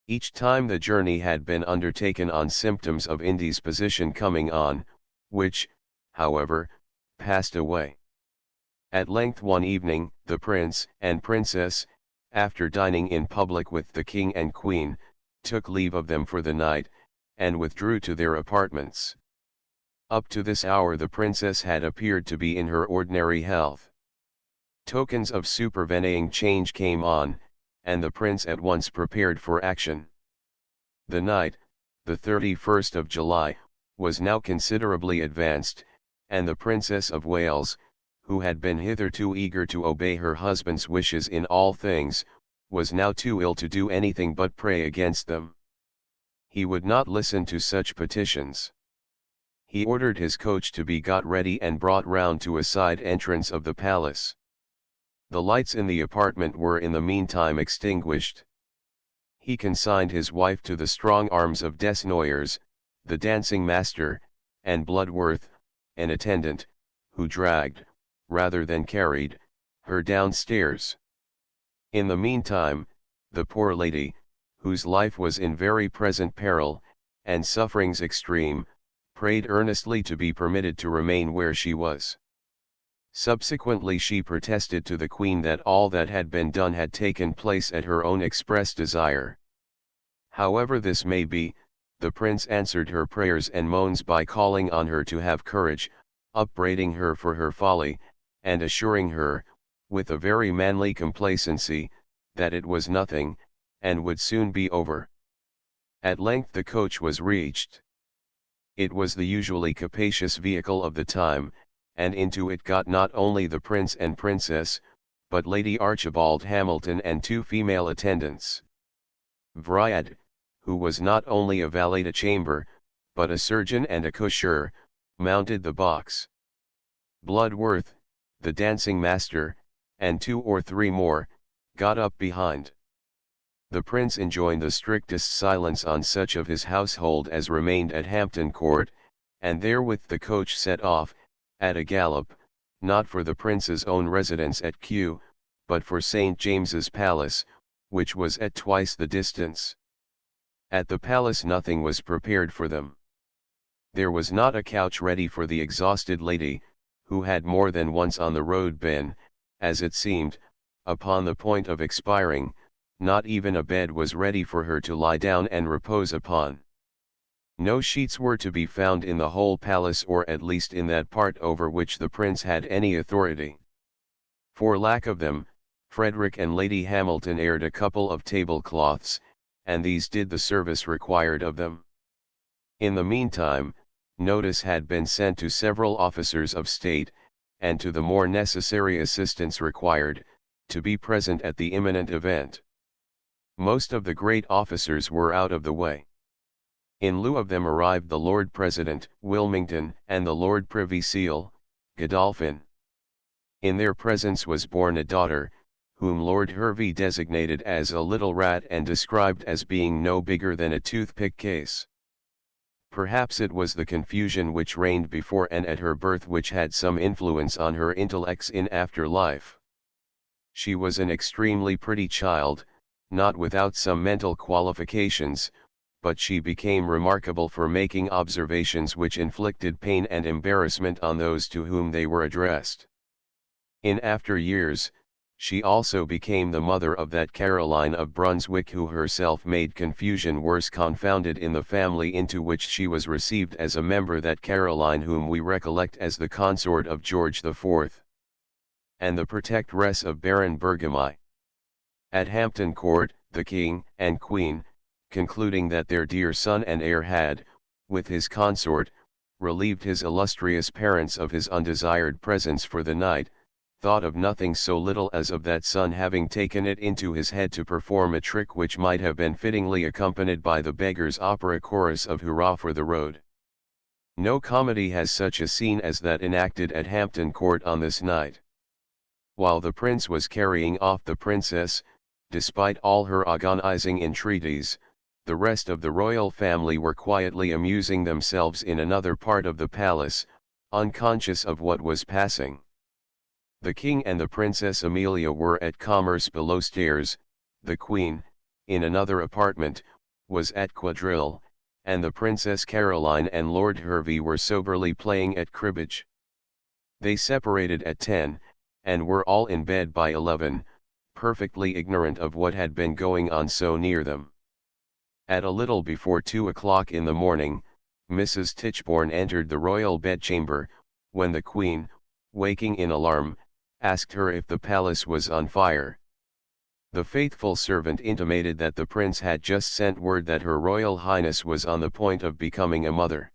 S1: Each time the journey had been undertaken on symptoms of indisposition coming on, which, however, passed away. At length one evening, the prince and princess, after dining in public with the king and queen, took leave of them for the night, and withdrew to their apartments. Up to this hour the princess had appeared to be in her ordinary health. Tokens of supervening change came on, and the prince at once prepared for action. The night, the 31st of July, was now considerably advanced, and the Princess of Wales, who had been hitherto eager to obey her husband's wishes in all things, was now too ill to do anything but pray against them. He would not listen to such petitions. He ordered his coach to be got ready and brought round to a side entrance of the palace. The lights in the apartment were in the meantime extinguished. He consigned his wife to the strong arms of Desnoyers, the dancing master, and Bloodworth, an attendant, who dragged, rather than carried, her downstairs. In the meantime, the poor lady, whose life was in very present peril, and sufferings extreme, prayed earnestly to be permitted to remain where she was. Subsequently she protested to the Queen that all that had been done had taken place at her own express desire. However this may be, the prince answered her prayers and moans by calling on her to have courage, upbraiding her for her folly, and assuring her, with a very manly complacency, that it was nothing, and would soon be over. At length the coach was reached. It was the usually capacious vehicle of the time, and into it got not only the prince and princess, but Lady Archibald Hamilton and two female attendants. Vriad, who was not only a valet-de-chamber, but a surgeon and a cocher, mounted the box. Bloodworth, the dancing master, and 2 or 3 more, got up behind. The prince enjoined the strictest silence on such of his household as remained at Hampton Court, and therewith the coach set off, at a gallop, not for the prince's own residence at Kew, but for St. James's Palace, which was at twice the distance. At the palace nothing was prepared for them. There was not a couch ready for the exhausted lady, who had more than once on the road been, as it seemed, upon the point of expiring. Not even a bed was ready for her to lie down and repose upon. No sheets were to be found in the whole palace, or at least in that part over which the prince had any authority. For lack of them, Frederick and Lady Hamilton aired a couple of tablecloths, and these did the service required of them. In the meantime, notice had been sent to several officers of state, and to the more necessary assistants required, to be present at the imminent event. Most of the great officers were out of the way. In lieu of them arrived the Lord President, Wilmington, and the Lord Privy Seal, Godolphin. In their presence was born a daughter, whom Lord Hervey designated as a little rat and described as being no bigger than a toothpick case. Perhaps it was the confusion which reigned before and at her birth which had some influence on her intellects in after life. She was an extremely pretty child, not without some mental qualifications, but she became remarkable for making observations which inflicted pain and embarrassment on those to whom they were addressed. In after years, she also became the mother of that Caroline of Brunswick who herself made confusion worse confounded in the family into which she was received as a member, that Caroline whom we recollect as the consort of George IV. And the protectress of Baron Bergami. At Hampton Court, the King and Queen, concluding that their dear son and heir had, with his consort, relieved his illustrious parents of his undesired presence for the night, thought of nothing so little as of that son having taken it into his head to perform a trick which might have been fittingly accompanied by the Beggars' Opera chorus of Hurrah for the Road. No comedy has such a scene as that enacted at Hampton Court on this night. While the prince was carrying off the princess, despite all her agonizing entreaties, the rest of the royal family were quietly amusing themselves in another part of the palace, unconscious of what was passing. The king and the Princess Amelia were at commerce below stairs, the queen, in another apartment, was at quadrille, and the Princess Caroline and Lord Hervey were soberly playing at cribbage. They separated at 10, and were all in bed by 11, perfectly ignorant of what had been going on so near them. At a little before 2 o'clock in the morning, Mrs. Tichborne entered the royal bedchamber, when the Queen, waking in alarm, asked her if the palace was on fire. The faithful servant intimated that the prince had just sent word that Her Royal Highness was on the point of becoming a mother.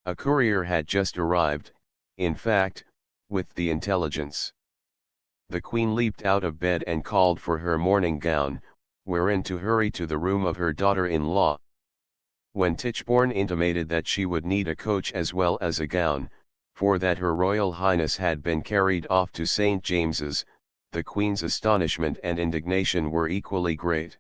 S1: A courier had just arrived, in fact, with the intelligence. The Queen leaped out of bed and called for her morning gown, wherein to hurry to the room of her daughter-in-law. When Tichborne intimated that she would need a coach as well as a gown, for that Her Royal Highness had been carried off to St. James's, the Queen's astonishment and indignation were equally great.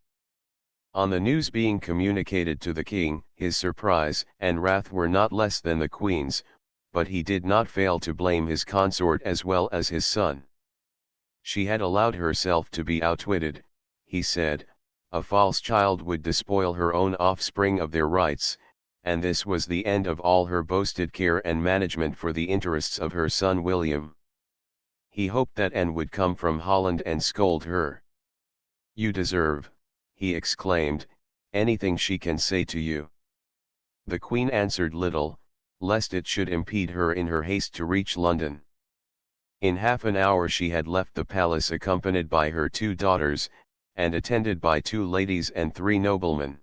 S1: On the news being communicated to the King, his surprise and wrath were not less than the Queen's, but he did not fail to blame his consort as well as his son. She had allowed herself to be outwitted, he said, a false child would despoil her own offspring of their rights, and this was the end of all her boasted care and management for the interests of her son William. He hoped that Anne would come from Holland and scold her. "You deserve," he exclaimed, "anything she can say to you." The Queen answered little, lest it should impede her in her haste to reach London. In half an hour she had left the palace accompanied by her 2 daughters, and attended by 2 ladies and 3 noblemen.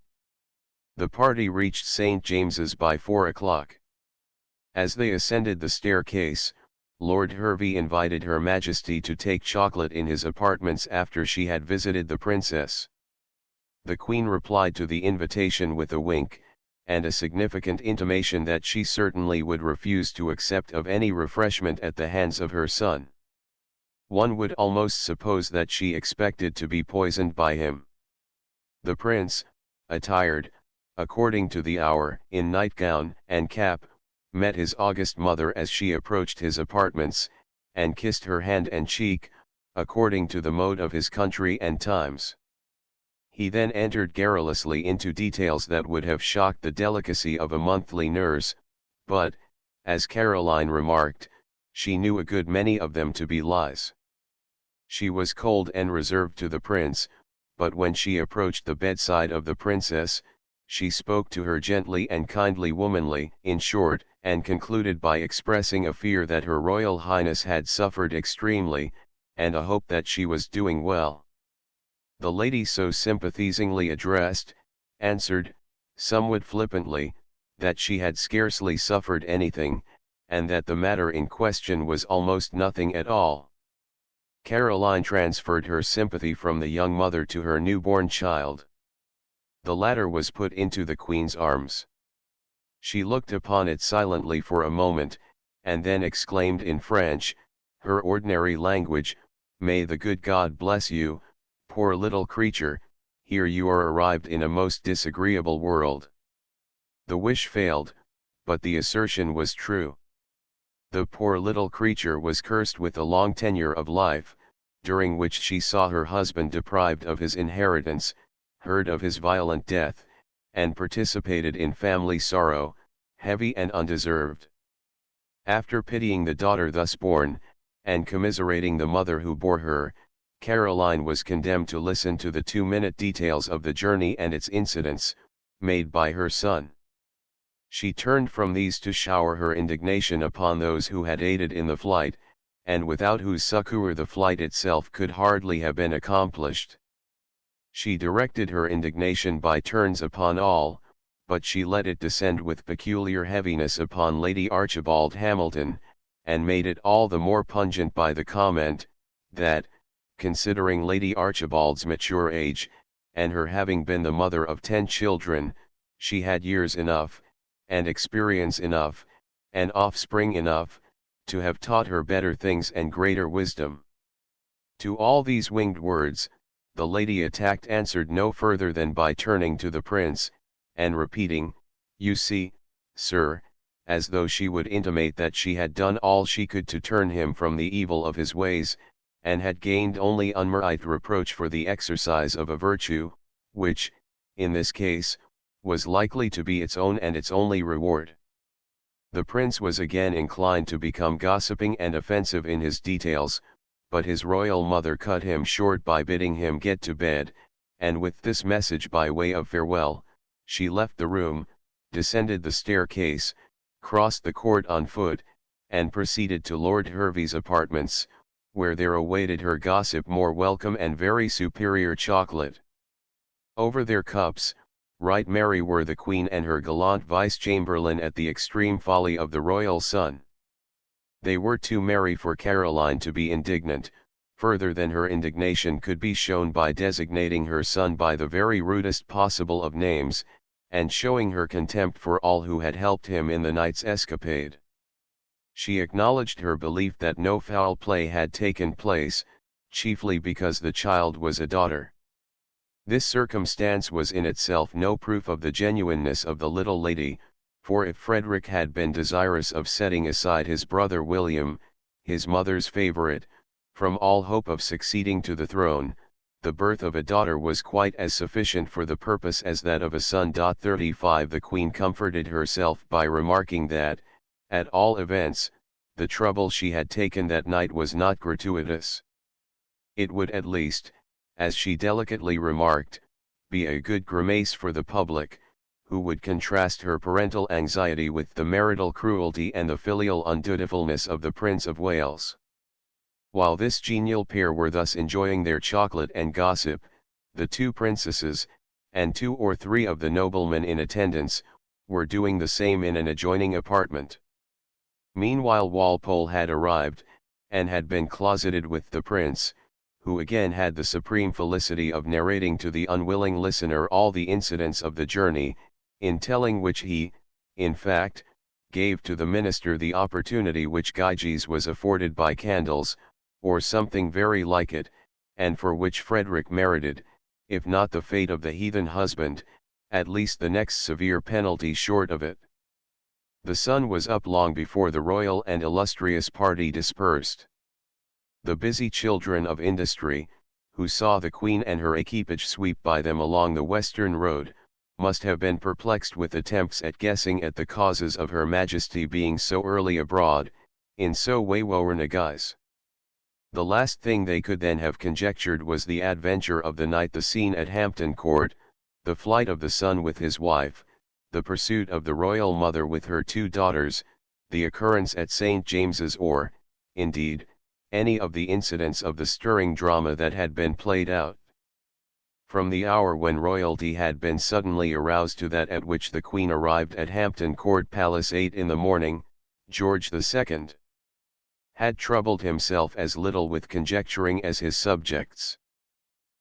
S1: The party reached St. James's by 4 o'clock. As they ascended the staircase, Lord Hervey invited Her Majesty to take chocolate in his apartments after she had visited the princess. The Queen replied to the invitation with a wink, and a significant intimation that she certainly would refuse to accept of any refreshment at the hands of her son. One would almost suppose that she expected to be poisoned by him. The prince, attired, according to the hour, in nightgown and cap, met his august mother as she approached his apartments, and kissed her hand and cheek, according to the mode of his country and times. He then entered garrulously into details that would have shocked the delicacy of a monthly nurse, but, as Caroline remarked, she knew a good many of them to be lies. She was cold and reserved to the prince, but when she approached the bedside of the princess, she spoke to her gently and kindly womanly, in short, and concluded by expressing a fear that Her Royal Highness had suffered extremely, and a hope that she was doing well. The lady so sympathizingly addressed, answered, somewhat flippantly, that she had scarcely suffered anything, and that the matter in question was almost nothing at all. Caroline transferred her sympathy from the young mother to her newborn child. The latter was put into the Queen's arms. She looked upon it silently for a moment, and then exclaimed in French, her ordinary language, "May the good God bless you, poor little creature, here you are arrived in a most disagreeable world." The wish failed, but the assertion was true. The poor little creature was cursed with a long tenure of life, during which she saw her husband deprived of his inheritance, heard of his violent death, and participated in family sorrow, heavy and undeserved. After pitying the daughter thus born, and commiserating the mother who bore her, Caroline was condemned to listen to the 2-minute details of the journey and its incidents, made by her son. She turned from these to shower her indignation upon those who had aided in the flight, and without whose succor the flight itself could hardly have been accomplished. She directed her indignation by turns upon all, but she let it descend with peculiar heaviness upon Lady Archibald Hamilton, and made it all the more pungent by the comment, that, considering Lady Archibald's mature age, and her having been the mother of 10 children, she had years enough, and experience enough, and offspring enough, to have taught her better things and greater wisdom. To all these winged words, the lady attacked answered no further than by turning to the prince, and repeating, "You see, sir," as though she would intimate that she had done all she could to turn him from the evil of his ways, and had gained only unmerited reproach for the exercise of a virtue, which, in this case, was likely to be its own and its only reward. The prince was again inclined to become gossiping and offensive in his details, but his royal mother cut him short by bidding him get to bed, and with this message by way of farewell, she left the room, descended the staircase, crossed the court on foot, and proceeded to Lord Hervey's apartments, where there awaited her gossip more welcome and very superior chocolate. Over their cups, right merry were the Queen and her gallant vice-chamberlain at the extreme folly of the royal son. They were too merry for Caroline to be indignant, further than her indignation could be shown by designating her son by the very rudest possible of names, and showing her contempt for all who had helped him in the night's escapade. She acknowledged her belief that no foul play had taken place, chiefly because the child was a daughter. This circumstance was in itself no proof of the genuineness of the little lady, for if Frederick had been desirous of setting aside his brother William, his mother's favourite, from all hope of succeeding to the throne, the birth of a daughter was quite as sufficient for the purpose as that of a son. 35 The Queen comforted herself by remarking that, at all events, the trouble she had taken that night was not gratuitous. It would at least, as she delicately remarked, be a good grimace for the public, who would contrast her parental anxiety with the marital cruelty and the filial undutifulness of the Prince of Wales. While this genial pair were thus enjoying their chocolate and gossip, the 2 princesses, and 2 or 3 of the noblemen in attendance, were doing the same in an adjoining apartment. Meanwhile Walpole had arrived, and had been closeted with the prince, who again had the supreme felicity of narrating to the unwilling listener all the incidents of the journey, in telling which he, in fact, gave to the minister the opportunity which Gyges was afforded by candles, or something very like it, and for which Frederick merited, if not the fate of the heathen husband, at least the next severe penalty short of it. The sun was up long before the royal and illustrious party dispersed. The busy children of industry, who saw the Queen and her equipage sweep by them along the western road, must have been perplexed with attempts at guessing at the causes of Her Majesty being so early abroad, in so wayward a guise. The last thing they could then have conjectured was the adventure of the night, the scene at Hampton Court, the flight of the son with his wife, the pursuit of the royal mother with her 2 daughters, the occurrence at St. James's, or, indeed, any of the incidents of the stirring drama that had been played out. From the hour when royalty had been suddenly aroused to that at which the Queen arrived at Hampton Court Palace 8 in the morning, George II had troubled himself as little with conjecturing as his subjects.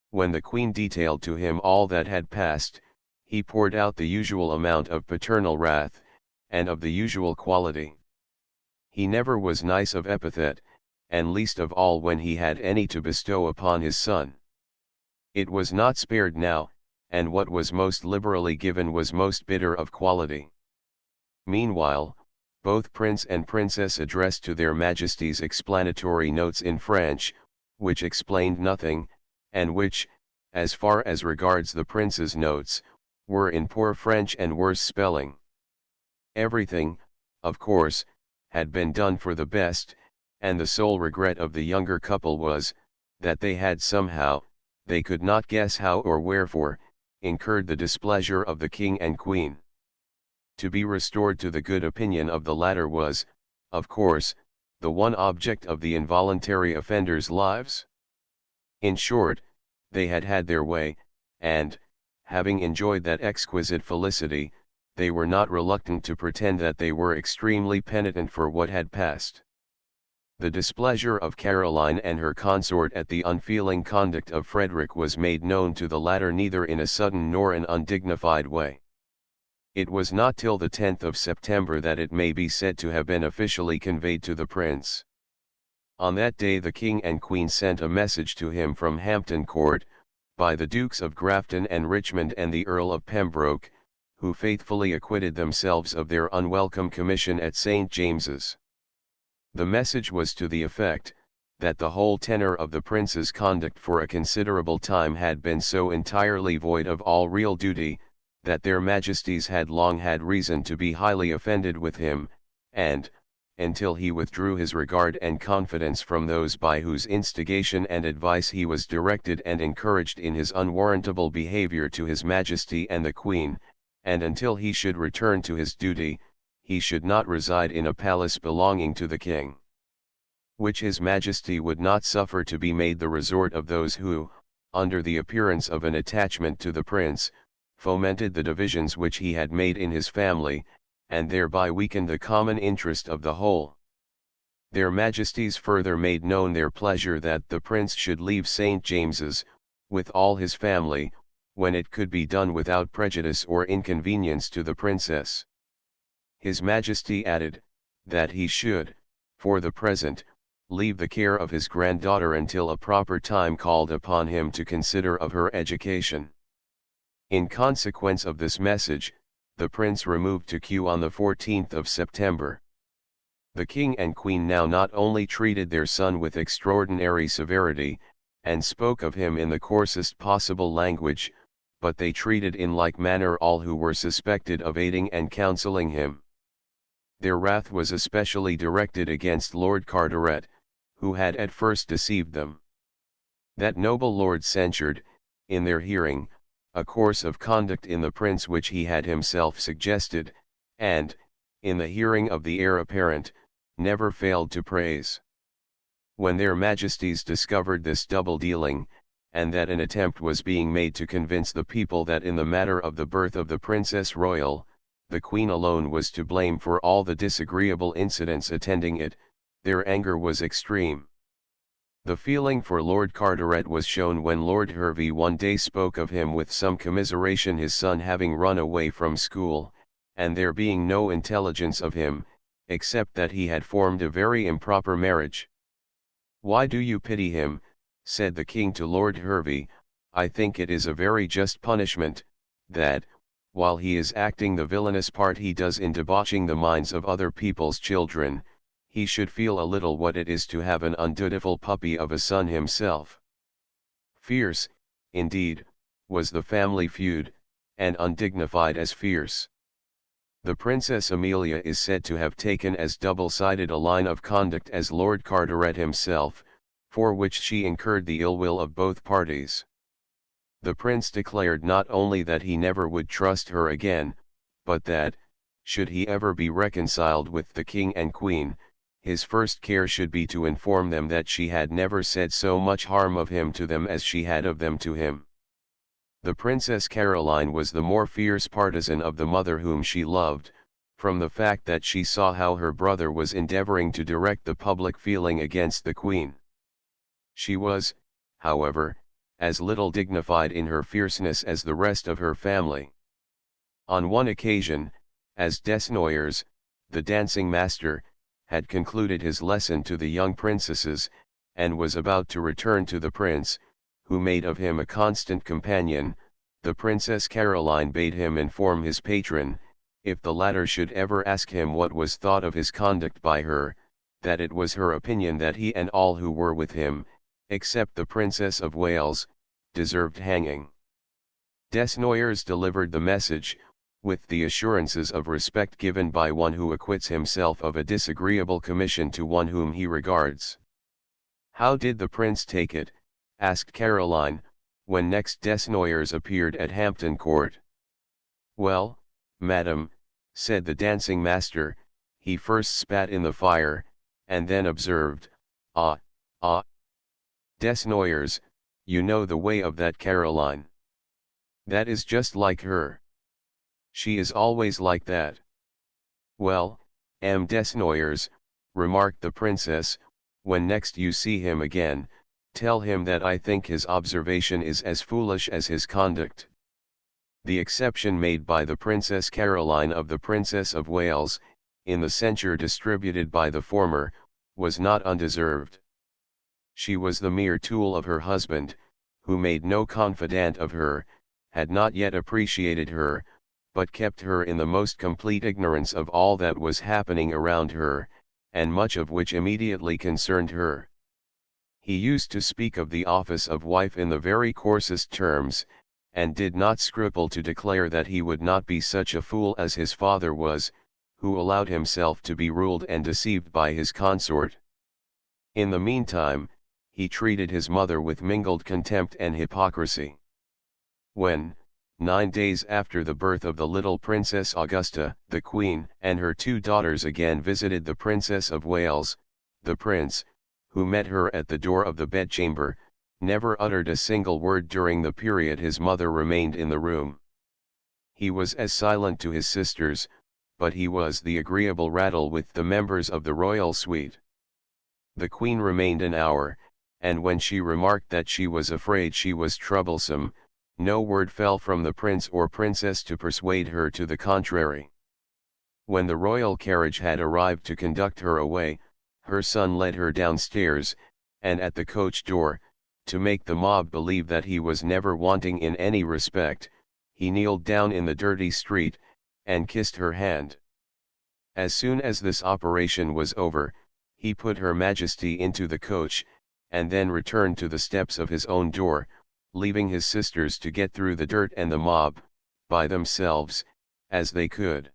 S1: When the queen detailed to him all that had passed, he poured out the usual amount of paternal wrath, and of the usual quality. He never was nice of epithet, and least of all when he had any to bestow upon his son. It was not spared now, and what was most liberally given was most bitter of quality. Meanwhile, both prince and princess addressed to their majesties explanatory notes in French, which explained nothing, and which, as far as regards the prince's notes, were in poor French and worse spelling. Everything, of course, had been done for the best, and the sole regret of the younger couple was, that they had somehow, they could not guess how or wherefore, incurred the displeasure of the king and queen. To be restored to the good opinion of the latter was, of course, the one object of the involuntary offenders' lives. In short, they had had their way, and, having enjoyed that exquisite felicity, they were not reluctant to pretend that they were extremely penitent for what had passed. The displeasure of Caroline and her consort at the unfeeling conduct of Frederick was made known to the latter neither in a sudden nor an undignified way. It was not till the 10th of September that it may be said to have been officially conveyed to the prince. On that day the king and queen sent a message to him from Hampton Court, by the Dukes of Grafton and Richmond and the Earl of Pembroke, who faithfully acquitted themselves of their unwelcome commission at St. James's. The message was to the effect, that the whole tenor of the prince's conduct for a considerable time had been so entirely void of all real duty, that their majesties had long had reason to be highly offended with him, and, until he withdrew his regard and confidence from those by whose instigation and advice he was directed and encouraged in his unwarrantable behavior to his majesty and the queen, and until he should return to his duty, he should not reside in a palace belonging to the king. Which his majesty would not suffer to be made the resort of those who, under the appearance of an attachment to the prince, fomented the divisions which he had made in his family, and thereby weakened the common interest of the whole. Their majesties further made known their pleasure that the prince should leave St. James's, with all his family, when it could be done without prejudice or inconvenience to the princess. His majesty added, that he should, for the present, leave the care of his granddaughter until a proper time called upon him to consider of her education. In consequence of this message, the prince removed to Kew on the 14th of September. The king and queen now not only treated their son with extraordinary severity, and spoke of him in the coarsest possible language, but they treated in like manner all who were suspected of aiding and counselling him. Their wrath was especially directed against Lord Carteret, who had at first deceived them. That noble lord censured, in their hearing, a course of conduct in the prince which he had himself suggested, and, in the hearing of the heir apparent, never failed to praise. When their majesties discovered this double dealing, and that an attempt was being made to convince the people that in the matter of the birth of the Princess Royal, the Queen alone was to blame for all the disagreeable incidents attending it, their anger was extreme. The feeling for Lord Carteret was shown when Lord Hervey one day spoke of him with some commiseration, his son having run away from school, and there being no intelligence of him, except that he had formed a very improper marriage. "Why do you pity him?" said the king to Lord Hervey. "I think it is a very just punishment, that, while he is acting the villainous part he does in debauching the minds of other people's children, he should feel a little what it is to have an undutiful puppy of a son himself." Fierce, indeed, was the family feud, and undignified as fierce. The Princess Amelia is said to have taken as double-sided a line of conduct as Lord Carteret himself, for which she incurred the ill will of both parties. The prince declared not only that he never would trust her again, but that, should he ever be reconciled with the king and queen, his first care should be to inform them that she had never said so much harm of him to them as she had of them to him. The Princess Caroline was the more fierce partisan of the mother whom she loved, from the fact that she saw how her brother was endeavoring to direct the public feeling against the Queen. She was, however, as little dignified in her fierceness as the rest of her family. On one occasion, as Desnoyers, the dancing master, had concluded his lesson to the young princesses, and was about to return to the prince, who made of him a constant companion, the Princess Caroline bade him inform his patron, if the latter should ever ask him what was thought of his conduct by her, that it was her opinion that he and all who were with him, except the Princess of Wales, deserved hanging. Desnoyers delivered the message, with the assurances of respect given by one who acquits himself of a disagreeable commission to one whom he regards. "How did the prince take it?" asked Caroline, when next Desnoyers appeared at Hampton Court. "Well, madam," said the dancing master, "he first spat in the fire, and then observed, 'Ah, ah. Desnoyers, you know the way of that Caroline. That is just like her. She is always like that.' 'Well, Desnoyers,' remarked the princess, 'when next you see him again, tell him that I think his observation is as foolish as his conduct.'" The exception made by the Princess Caroline of the Princess of Wales, in the censure distributed by the former, was not undeserved. She was the mere tool of her husband, who made no confidant of her, had not yet appreciated her, but kept her in the most complete ignorance of all that was happening around her, and much of which immediately concerned her. He used to speak of the office of wife in the very coarsest terms, and did not scruple to declare that he would not be such a fool as his father was, who allowed himself to be ruled and deceived by his consort. In the meantime, he treated his mother with mingled contempt and hypocrisy. When, 9 days after the birth of the little Princess Augusta, the Queen and her 2 daughters again visited the Princess of Wales, the Prince, who met her at the door of the bedchamber, never uttered a single word during the period his mother remained in the room. He was as silent to his sisters, but he was the agreeable rattle with the members of the royal suite. The Queen remained an hour, and when she remarked that she was afraid she was troublesome, no word fell from the prince or princess to persuade her to the contrary. When the royal carriage had arrived to conduct her away, her son led her downstairs, and at the coach door, to make the mob believe that he was never wanting in any respect, he kneeled down in the dirty street, and kissed her hand. As soon as this operation was over, he put Her Majesty into the coach, and then returned to the steps of his own door, leaving his sisters to get through the dirt and the mob, by themselves, as they could.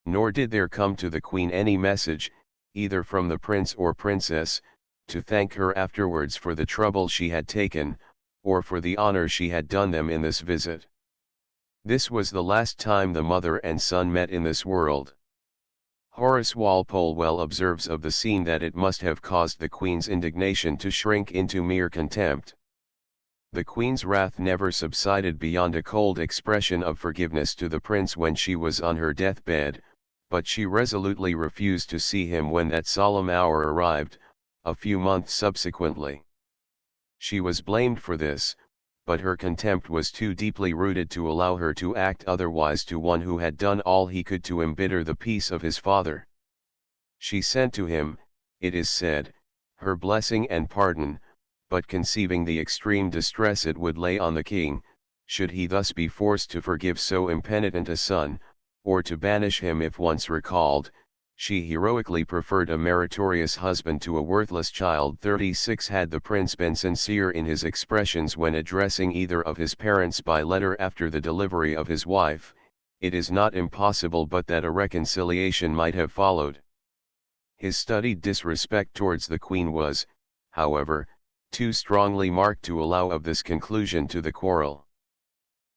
S1: Nor did there come to the Queen any message, either from the prince or princess, to thank her afterwards for the trouble she had taken, or for the honor she had done them in this visit. This was the last time the mother and son met in this world. Horace Walpole well observes of the scene that it must have caused the Queen's indignation to shrink into mere contempt. The Queen's wrath never subsided beyond a cold expression of forgiveness to the prince when she was on her deathbed, but she resolutely refused to see him when that solemn hour arrived, a few months subsequently. She was blamed for this, but her contempt was too deeply rooted to allow her to act otherwise to one who had done all he could to embitter the peace of his father. She sent to him, it is said, her blessing and pardon, but conceiving the extreme distress it would lay on the king, should he thus be forced to forgive so impenitent a son, or to banish him if once recalled, she heroically preferred a meritorious husband to a worthless child. 36 Had the prince been sincere in his expressions when addressing either of his parents by letter after the delivery of his wife, it is not impossible but that a reconciliation might have followed. His studied disrespect towards the Queen was, however, too strongly marked to allow of this conclusion to the quarrel.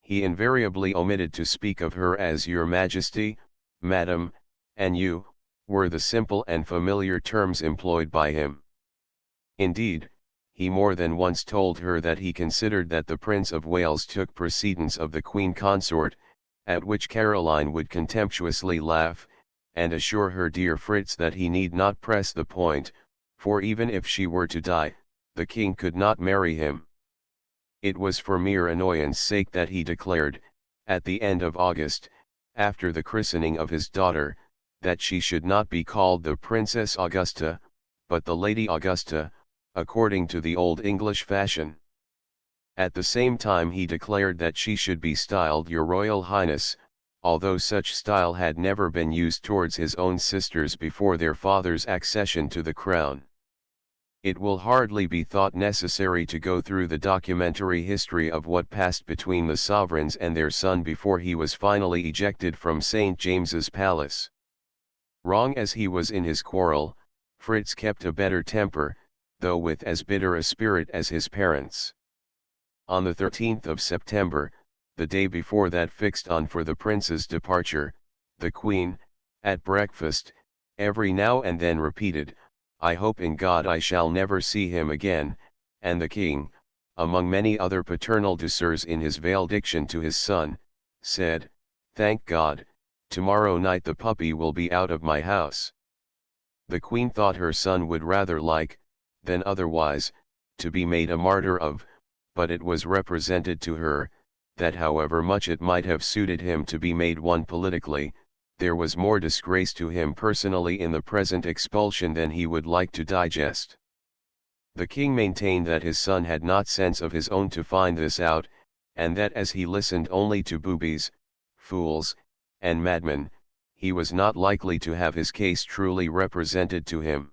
S1: He invariably omitted to speak of her as Your Majesty, Madam, and you, were the simple and familiar terms employed by him. Indeed, he more than once told her that he considered that the Prince of Wales took precedence of the Queen Consort, at which Caroline would contemptuously laugh, and assure her dear Fritz that he need not press the point, for even if she were to die, the king could not marry him. It was for mere annoyance sake that he declared, at the end of August, after the christening of his daughter, that she should not be called the Princess Augusta, but the Lady Augusta, according to the old English fashion. At the same time he declared that she should be styled Your Royal Highness, although such style had never been used towards his own sisters before their father's accession to the crown. It will hardly be thought necessary to go through the documentary history of what passed between the sovereigns and their son before he was finally ejected from St. James's Palace. Wrong as he was in his quarrel, Fritz kept a better temper, though with as bitter a spirit as his parents. On the 13th of September, the day before that fixed on for the prince's departure, the Queen, at breakfast, every now and then repeated, "I hope in God I shall never see him again," and the King, among many other paternal douceurs in his veiled diction to his son, said, "Thank God, tomorrow night the puppy will be out of my house." The Queen thought her son would rather like, than otherwise, to be made a martyr of, but it was represented to her, that however much it might have suited him to be made one politically, there was more disgrace to him personally in the present expulsion than he would like to digest. The king maintained that his son had not sense of his own to find this out, and that as he listened only to boobies, fools, and madmen, he was not likely to have his case truly represented to him.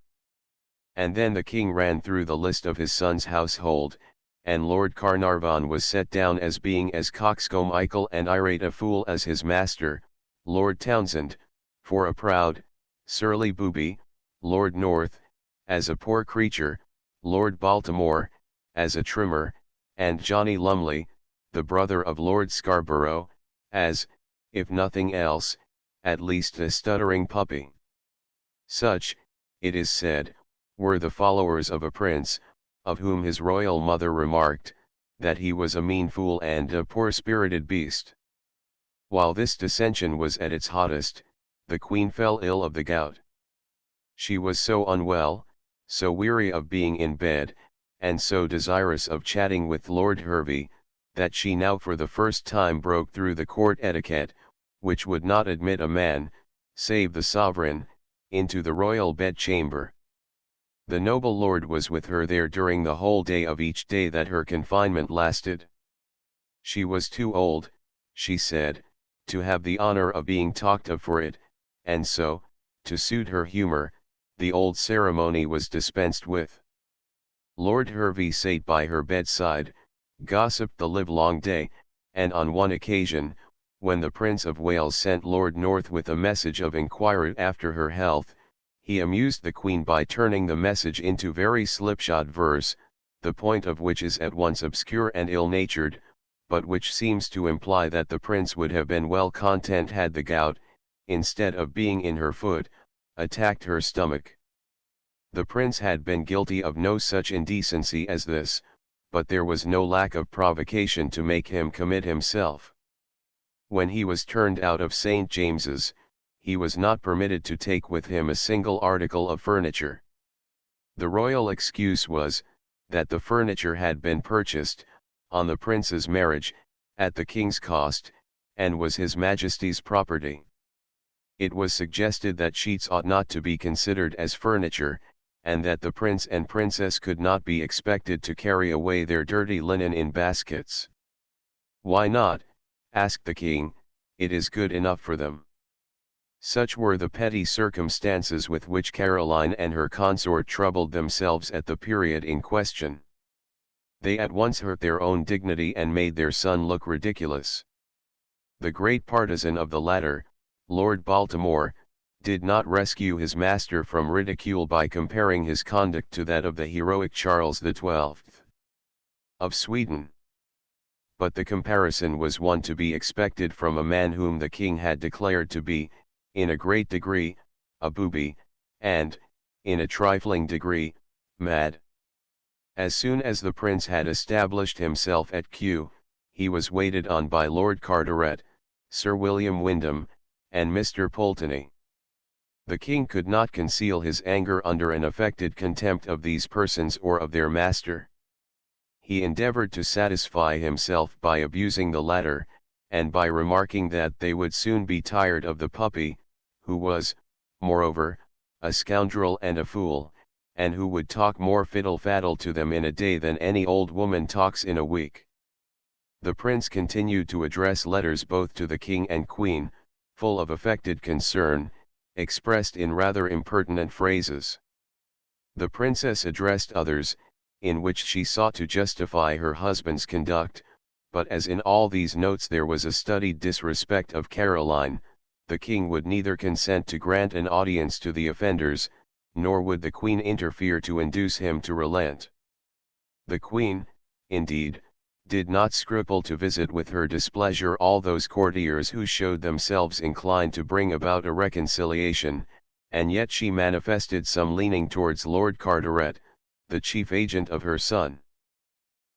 S1: And then the king ran through the list of his son's household, and Lord Carnarvon was set down as being as coxcombical and irate a fool as his master, Lord Townsend, for a proud, surly booby, Lord North, as a poor creature, Lord Baltimore, as a trimmer, and Johnny Lumley, the brother of Lord Scarborough, as, if nothing else, at least a stuttering puppy. Such, it is said, were the followers of a prince, of whom his royal mother remarked, that he was a mean fool and a poor-spirited beast. While this dissension was at its hottest, the Queen fell ill of the gout. She was so unwell, so weary of being in bed, and so desirous of chatting with Lord Hervey, that she now for the first time broke through the court etiquette, which would not admit a man, save the sovereign, into the royal bedchamber. The noble lord was with her there during the whole day of each day that her confinement lasted. She was too old, she said, to have the honor of being talked of for it, and so, to suit her humor, the old ceremony was dispensed with. Lord Hervey sate by her bedside, gossiped the livelong day, and on one occasion, when the Prince of Wales sent Lord North with a message of inquiry after her health, he amused the Queen by turning the message into very slipshod verse, the point of which is at once obscure and ill-natured, but which seems to imply that the prince would have been well content had the gout, instead of being in her foot, attacked her stomach. The prince had been guilty of no such indecency as this, but there was no lack of provocation to make him commit himself. When he was turned out of St. James's, he was not permitted to take with him a single article of furniture. The royal excuse was, that the furniture had been purchased, on the prince's marriage, at the king's cost, and was his majesty's property. It was suggested that sheets ought not to be considered as furniture, and that the prince and princess could not be expected to carry away their dirty linen in baskets. "Why not?" asked the king, "it is good enough for them." Such were the petty circumstances with which Caroline and her consort troubled themselves at the period in question. They at once hurt their own dignity and made their son look ridiculous. The great partisan of the latter, Lord Baltimore, did not rescue his master from ridicule by comparing his conduct to that of the heroic Charles XII. of Sweden. But the comparison was one to be expected from a man whom the king had declared to be, in a great degree, a booby, and, in a trifling degree, mad. As soon as the prince had established himself at Kew, he was waited on by Lord Carteret, Sir William Wyndham, and Mr. Pulteney. The king could not conceal his anger under an affected contempt of these persons or of their master. He endeavored to satisfy himself by abusing the latter, and by remarking that they would soon be tired of the puppy, who was, moreover, a scoundrel and a fool, and who would talk more fiddle-faddle to them in a day than any old woman talks in a week. The prince continued to address letters both to the king and queen, full of affected concern, expressed in rather impertinent phrases. The princess addressed others, in which she sought to justify her husband's conduct, but as in all these notes there was a studied disrespect of Caroline, the king would neither consent to grant an audience to the offenders, nor would the queen interfere to induce him to relent. The queen, indeed, did not scruple to visit with her displeasure all those courtiers who showed themselves inclined to bring about a reconciliation, and yet she manifested some leaning towards Lord Carteret, the chief agent of her son.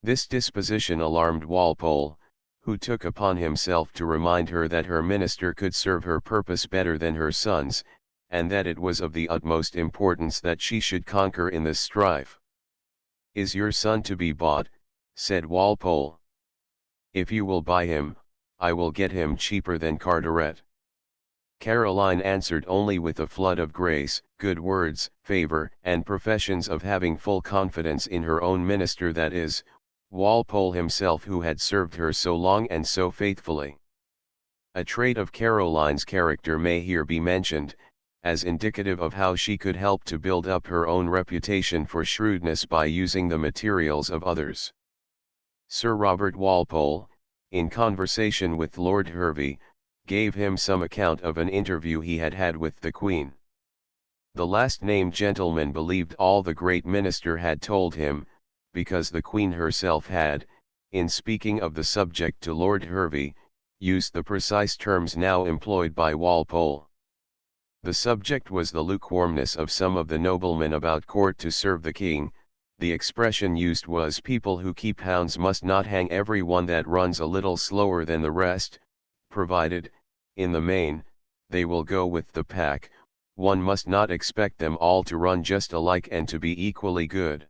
S1: This disposition alarmed Walpole, who took upon himself to remind her that her minister could serve her purpose better than her sons, and that it was of the utmost importance that she should conquer in this strife. "Is your son to be bought?" said Walpole. "If you will buy him, I will get him cheaper than Carteret." Caroline answered only with a flood of grace, good words, favor, and professions of having full confidence in her own minister, that is, Walpole himself, who had served her so long and so faithfully. A trait of Caroline's character may here be mentioned, as indicative of how she could help to build up her own reputation for shrewdness by using the materials of others. Sir Robert Walpole, in conversation with Lord Hervey, gave him some account of an interview he had had with the Queen. The last named gentleman believed all the great minister had told him, because the Queen herself had, in speaking of the subject to Lord Hervey, used the precise terms now employed by Walpole. The subject was the lukewarmness of some of the noblemen about court to serve the king. The expression used was, "People who keep hounds must not hang every one that runs a little slower than the rest, provided, in the main, they will go with the pack. One must not expect them all to run just alike and to be equally good."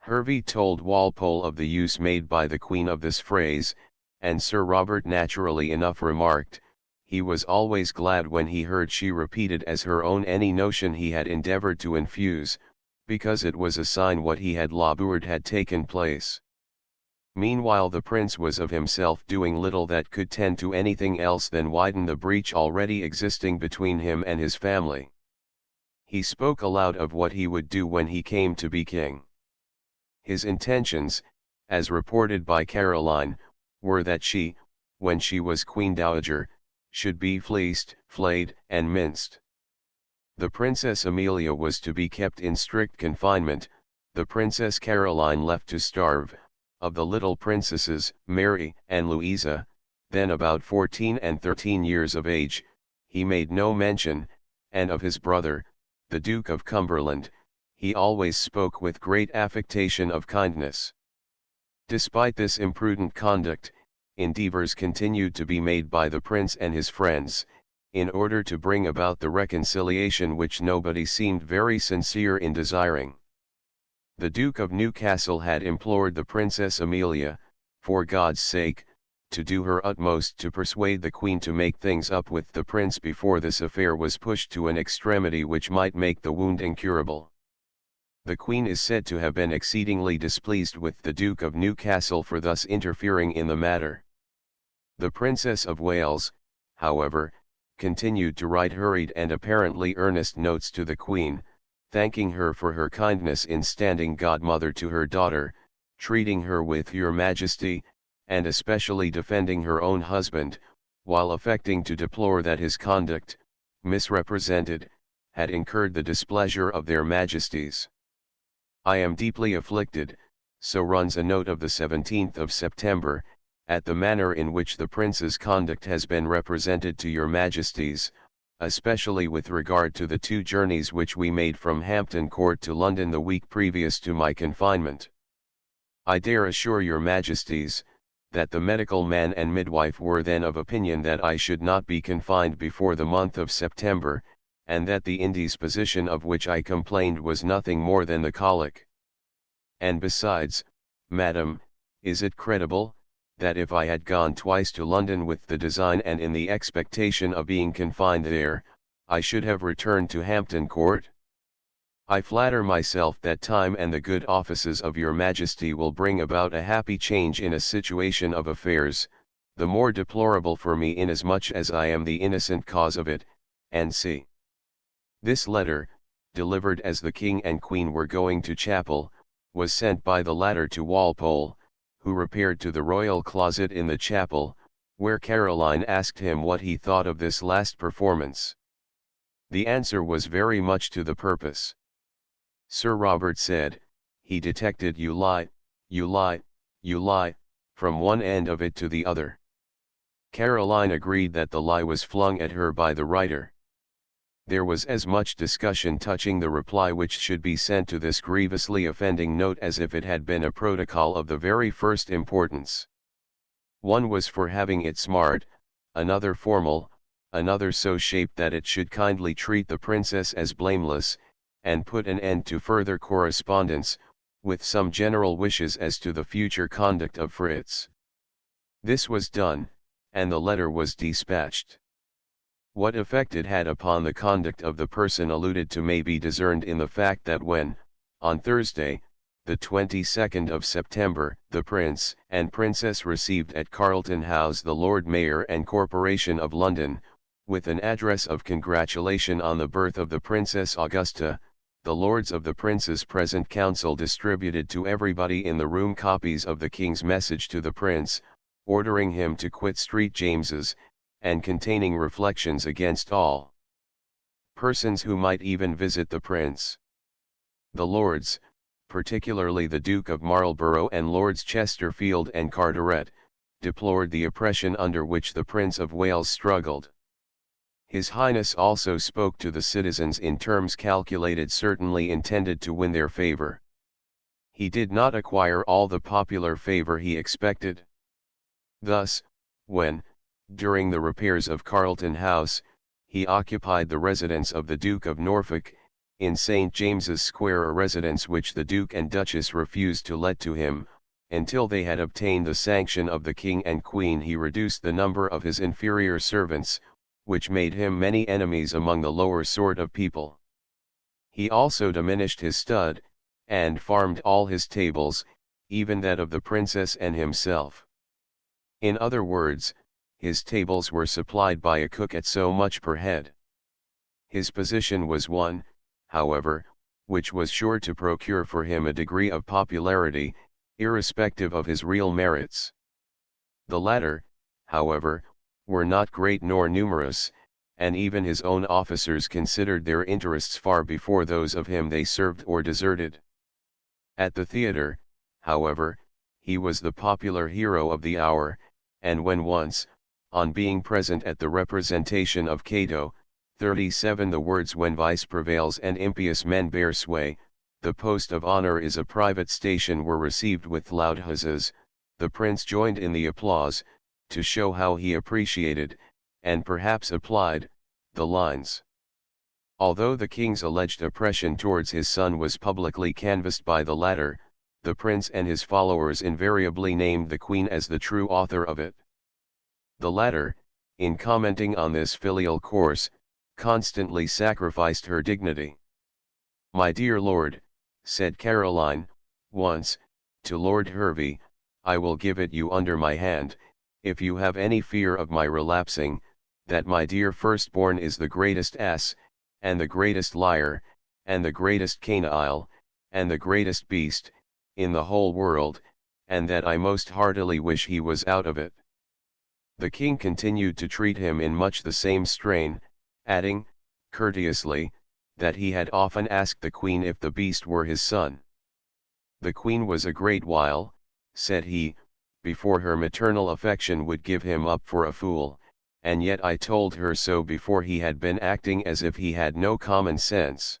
S1: Hervey told Walpole of the use made by the Queen of this phrase, and Sir Robert naturally enough remarked, he was always glad when he heard she repeated as her own any notion he had endeavoured to infuse, because it was a sign what he had laboured had taken place. Meanwhile the prince was of himself doing little that could tend to anything else than widen the breach already existing between him and his family. He spoke aloud of what he would do when he came to be king. His intentions, as reported by Caroline, were that she, when she was Queen Dowager, should be fleeced, flayed, and minced. The Princess Amelia was to be kept in strict confinement, the Princess Caroline left to starve. Of the little princesses, Mary and Louisa, then about 14 and 13 years of age, he made no mention, and of his brother, the Duke of Cumberland, he always spoke with great affectation of kindness. Despite this imprudent conduct, endeavours continued to be made by the prince and his friends, in order to bring about the reconciliation which nobody seemed very sincere in desiring. The Duke of Newcastle had implored the Princess Amelia, for God's sake, to do her utmost to persuade the Queen to make things up with the Prince before this affair was pushed to an extremity which might make the wound incurable. The Queen is said to have been exceedingly displeased with the Duke of Newcastle for thus interfering in the matter. The Princess of Wales, however, continued to write hurried and apparently earnest notes to the Queen, thanking her for her kindness in standing godmother to her daughter, treating her with Your Majesty, and especially defending her own husband, while affecting to deplore that his conduct, misrepresented, had incurred the displeasure of their Majesties. "I am deeply afflicted," so runs a note of the 17th of September, "at the manner in which the Prince's conduct has been represented to your Majesties, especially with regard to the 2 journeys which we made from Hampton Court to London the week previous to my confinement. I dare assure your Majesties, that the medical man and midwife were then of opinion that I should not be confined before the month of September, and that the indisposition of which I complained was nothing more than the colic. And besides, madam, is it credible, that if I had gone twice to London with the design and in the expectation of being confined there, I should have returned to Hampton Court? I flatter myself that time and the good offices of your Majesty will bring about a happy change in a situation of affairs, the more deplorable for me inasmuch as I am the innocent cause of it, and c. This letter, delivered as the King and Queen were going to chapel, was sent by the latter to Walpole, who repaired to the royal closet in the chapel, where Caroline asked him what he thought of this last performance. The answer was very much to the purpose. Sir Robert said, he detected you lie, from one end of it to the other. Caroline agreed that the lie was flung at her by the writer. There was as much discussion touching the reply which should be sent to this grievously offending note as if it had been a protocol of the very first importance. One was for having it smart, another formal, another so shaped that it should kindly treat the princess as blameless, and put an end to further correspondence, with some general wishes as to the future conduct of Fritz. This was done, and the letter was dispatched. What effect it had upon the conduct of the person alluded to may be discerned in the fact that when, on Thursday, the 22nd of September, the Prince and Princess received at Carlton House the Lord Mayor and Corporation of London, with an address of congratulation on the birth of the Princess Augusta, the Lords of the Prince's present council distributed to everybody in the room copies of the King's message to the Prince, ordering him to quit St. James's, and containing reflections against all persons who might even visit the Prince. The Lords, particularly the Duke of Marlborough and Lords Chesterfield and Carteret, deplored the oppression under which the Prince of Wales struggled. His Highness also spoke to the citizens in terms calculated certainly intended to win their favor. He did not acquire all the popular favor he expected. Thus, when, during the repairs of Carlton House, he occupied the residence of the Duke of Norfolk, in St. James's Square, a residence which the Duke and Duchess refused to let to him, until they had obtained the sanction of the King and Queen, he reduced the number of his inferior servants, which made him many enemies among the lower sort of people. He also diminished his stud, and farmed all his tables, even that of the princess and himself. In other words, his tables were supplied by a cook at so much per head. His position was one, however, which was sure to procure for him a degree of popularity, irrespective of his real merits. The latter, however, were not great nor numerous, and even his own officers considered their interests far before those of him they served or deserted. At the theatre, however, he was the popular hero of the hour, and when once, on being present at the representation of Cato, 37 the words "when vice prevails and impious men bear sway, the post of honor is a private station" were received with loud huzzas, the prince joined in the applause, to show how he appreciated, and perhaps applied, the lines. Although the king's alleged oppression towards his son was publicly canvassed by the latter, the prince and his followers invariably named the queen as the true author of it. The latter, in commenting on this filial course, constantly sacrificed her dignity. "My dear lord," said Caroline, once, to Lord Hervey, "I will give it you under my hand, if you have any fear of my relapsing, that my dear firstborn is the greatest ass, and the greatest liar, and the greatest canaille, and the greatest beast, in the whole world, and that I most heartily wish he was out of it." The king continued to treat him in much the same strain, adding, courteously, that he had often asked the queen if the beast were his son. "The queen was a great while," said he, "before her maternal affection would give him up for a fool, and yet I told her so before he had been acting as if he had no common sense."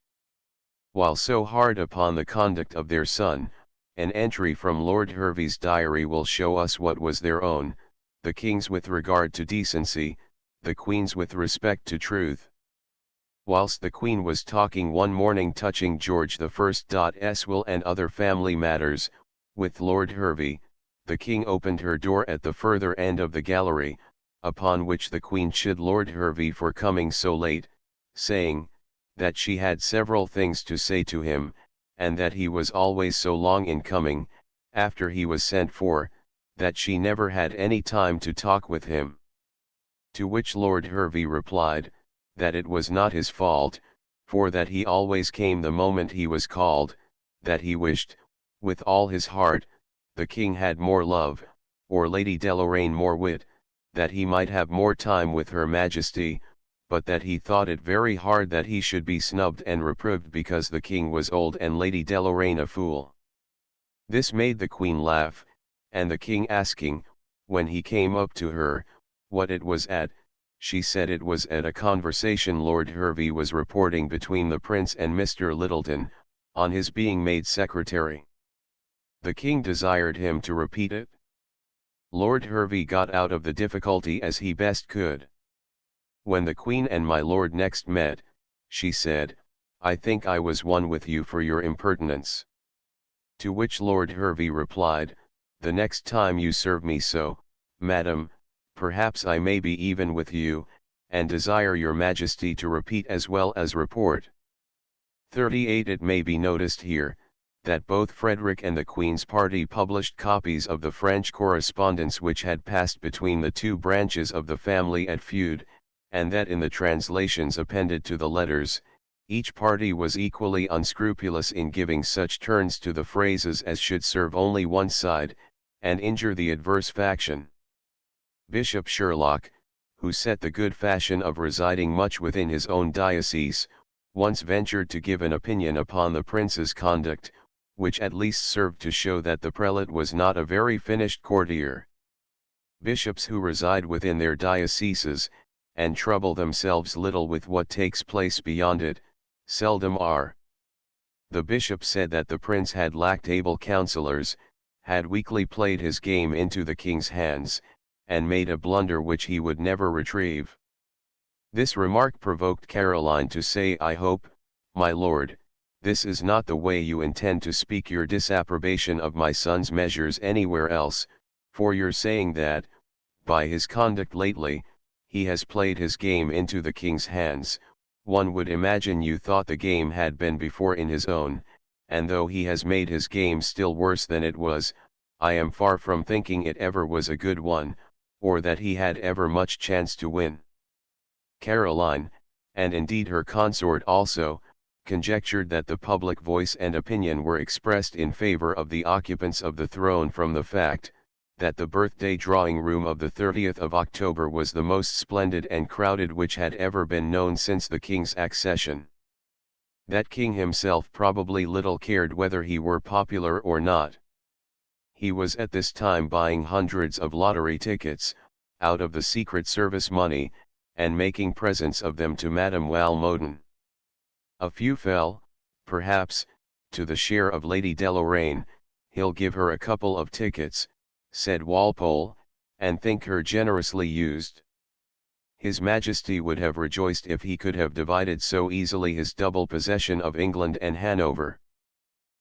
S1: While so hard upon the conduct of their son, an entry from Lord Hervey's diary will show us what was their own, the king's with regard to decency, the queen's with respect to truth. Whilst the Queen was talking one morning touching George I's will and other family matters, with Lord Hervey, the King opened her door at the further end of the gallery, upon which the Queen chid Lord Hervey for coming so late, saying, that she had several things to say to him, and that he was always so long in coming, after he was sent for, that she never had any time to talk with him. To which Lord Hervey replied, that it was not his fault, for that he always came the moment he was called, that he wished, with all his heart, the King had more love, or Lady Deloraine more wit, that he might have more time with her Majesty, but that he thought it very hard that he should be snubbed and reproved because the King was old and Lady Deloraine a fool. This made the Queen laugh, and the King asking, when he came up to her, what it was at, she said it was at a conversation Lord Hervey was reporting between the Prince and Mr. Littleton, on his being made secretary. The King desired him to repeat it. Lord Hervey got out of the difficulty as he best could. When the Queen and my lord next met, she said, I think I was one with you for your impertinence. To which Lord Hervey replied, the next time you serve me so, madam, perhaps I may be even with you, and desire your Majesty to repeat as well as report. 38. It may be noticed here, that both Frederick and the Queen's party published copies of the French correspondence which had passed between the two branches of the family at feud, and that in the translations appended to the letters, each party was equally unscrupulous in giving such turns to the phrases as should serve only one side, and injure the adverse faction. Bishop Sherlock, who set the good fashion of residing much within his own diocese, once ventured to give an opinion upon the prince's conduct, which at least served to show that the prelate was not a very finished courtier. Bishops who reside within their dioceses, and trouble themselves little with what takes place beyond it, seldom are. The bishop said that the prince had lacked able counsellors, had weakly played his game into the king's hands, and made a blunder which he would never retrieve. This remark provoked Caroline to say, I hope, my lord, this is not the way you intend to speak your disapprobation of my son's measures anywhere else, for you're saying that, by his conduct lately, he has played his game into the king's hands. One would imagine you thought the game had been before in his own, and though he has made his game still worse than it was, I am far from thinking it ever was a good one, or that he had ever much chance to win. Caroline, and indeed her consort also, conjectured that the public voice and opinion were expressed in favor of the occupants of the throne from the fact, that the birthday drawing-room of the 30th of October was the most splendid and crowded which had ever been known since the king's accession. That king himself probably little cared whether he were popular or not. He was at this time buying hundreds of lottery tickets, out of the Secret Service money, and making presents of them to Madame Walmoden. A few fell, perhaps, to the share of Lady Deloraine. He'll give her a couple of tickets, said Walpole, and think her generously used. His Majesty would have rejoiced if he could have divided so easily his double possession of England and Hanover.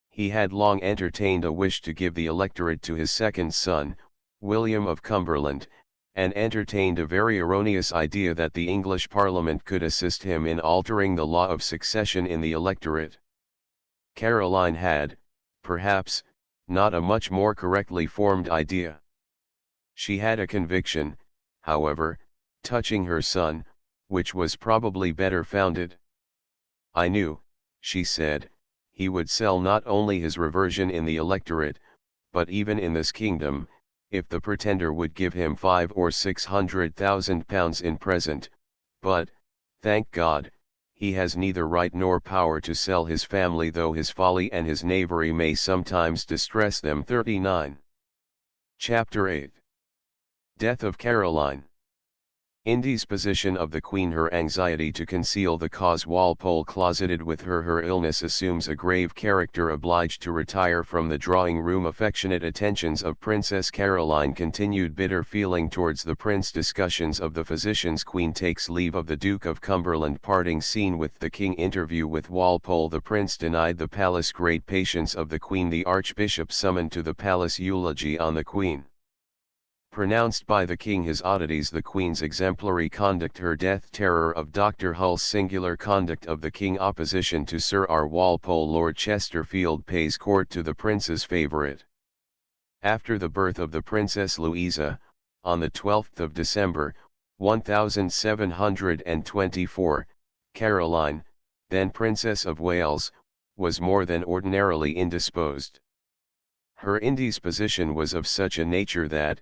S1: He had long entertained a wish to give the electorate to his second son, William of Cumberland, and entertained a very erroneous idea that the English Parliament could assist him in altering the law of succession in the electorate. Caroline had, perhaps, not a much more correctly formed idea. She had a conviction, however, touching her son, which was probably better founded. I knew, she said, he would sell not only his reversion in the electorate, but even in this kingdom, if the pretender would give him 500,000 or 600,000 pounds in present, but, thank God, he has neither right nor power to sell his family, though his folly and his knavery may sometimes distress them. 39. Chapter 8. Death of Caroline. Indisposition of the Queen. Her anxiety to conceal the cause. Walpole closeted with her. Her illness assumes a grave character. Obliged to retire from the drawing room. Affectionate attentions of Princess Caroline continued. Bitter feeling towards the prince. Discussions of the physicians. Queen takes leave of the Duke of Cumberland. Parting scene with the King. Interview with Walpole. The prince denied the palace. Great patience of the Queen. The Archbishop summoned to the palace. Eulogy on the Queen pronounced by the King. His oddities. The Queen's exemplary conduct. Her death. Terror of Dr. Hull's singular conduct of the King. Opposition to Sir R. Walpole. Lord Chesterfield pays court to the Prince's favourite. After the birth of the Princess Louisa, on the 12th of December, 1724, Caroline, then Princess of Wales, was more than ordinarily indisposed. Her indisposition was of such a nature that,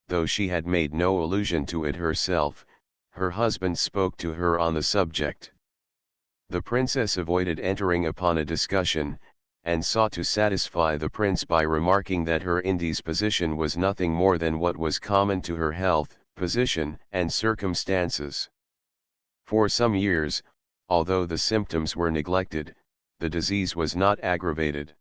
S1: though she had made no allusion to it herself, her husband spoke to her on the subject. The princess avoided entering upon a discussion, and sought to satisfy the prince by remarking that her indisposition was nothing more than what was common to her health, position, and circumstances. For some years, although the symptoms were neglected, the disease was not aggravated.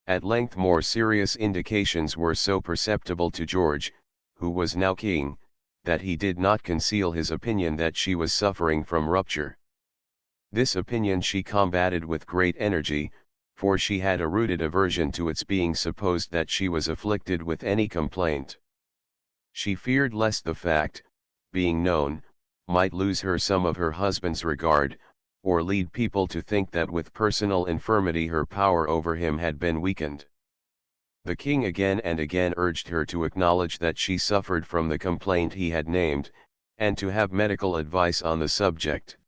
S1: At length more serious indications were so perceptible to George, who was now king, that he did not conceal his opinion that she was suffering from rupture. This opinion she combated with great energy, for she had a rooted aversion to its being supposed that she was afflicted with any complaint. She feared lest the fact, being known, might lose her some of her husband's regard, or lead people to think that with personal infirmity her power over him had been weakened. The King again and again urged her to acknowledge that she suffered from the complaint he had named, and to have medical advice on the subject.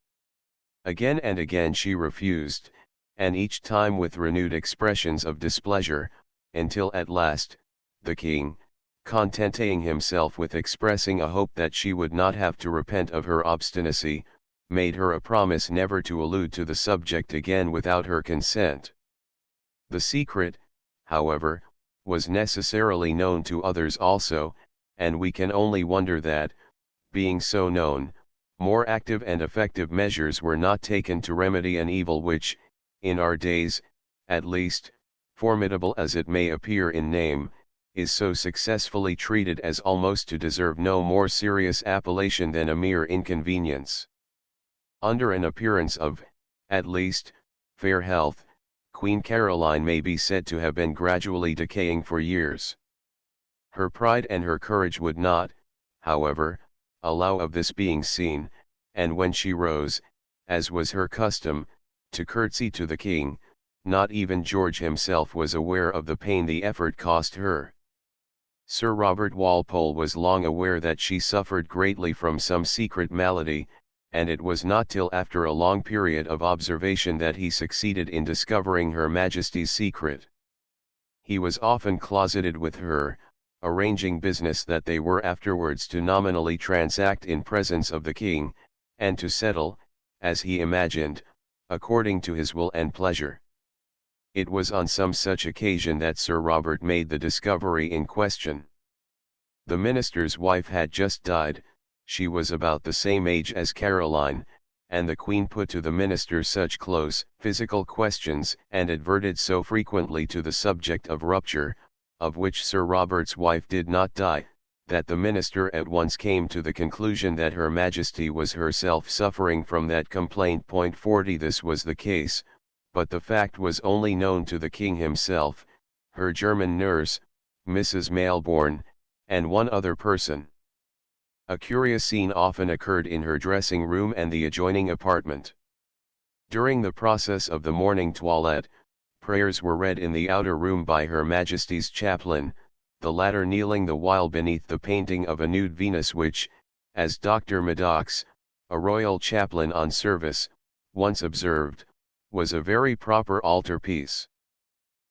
S1: Again and again she refused, and each time with renewed expressions of displeasure, until at last, the King, contenting himself with expressing a hope that she would not have to repent of her obstinacy, made her a promise never to allude to the subject again without her consent. The secret, however, was necessarily known to others also, and we can only wonder that, being so known, more active and effective measures were not taken to remedy an evil which, in our days, at least, formidable as it may appear in name, is so successfully treated as almost to deserve no more serious appellation than a mere inconvenience. Under an appearance of, at least, fair health, Queen Caroline may be said to have been gradually decaying for years. Her pride and her courage would not, however, allow of this being seen, and when she rose, as was her custom, to curtsy to the King, not even George himself was aware of the pain the effort cost her. Sir Robert Walpole was long aware that she suffered greatly from some secret malady, and it was not till after a long period of observation that he succeeded in discovering Her Majesty's secret. He was often closeted with her, arranging business that they were afterwards to nominally transact in presence of the King, and to settle, as he imagined, according to his will and pleasure. It was on some such occasion that Sir Robert made the discovery in question. The minister's wife had just died. She was about the same age as Caroline, and the Queen put to the minister such close, physical questions and adverted so frequently to the subject of rupture, of which Sir Robert's wife did not die, that the minister at once came to the conclusion that Her Majesty was herself suffering from that complaint. 40 This was the case, but the fact was only known to the King himself, her German nurse, Mrs. Mailbourne, and one other person. A curious scene often occurred in her dressing room and the adjoining apartment. During the process of the morning toilette, prayers were read in the outer room by Her Majesty's chaplain, the latter kneeling the while beneath the painting of a nude Venus which, as Dr. Maddox, a royal chaplain on service, once observed, was a very proper altar-piece.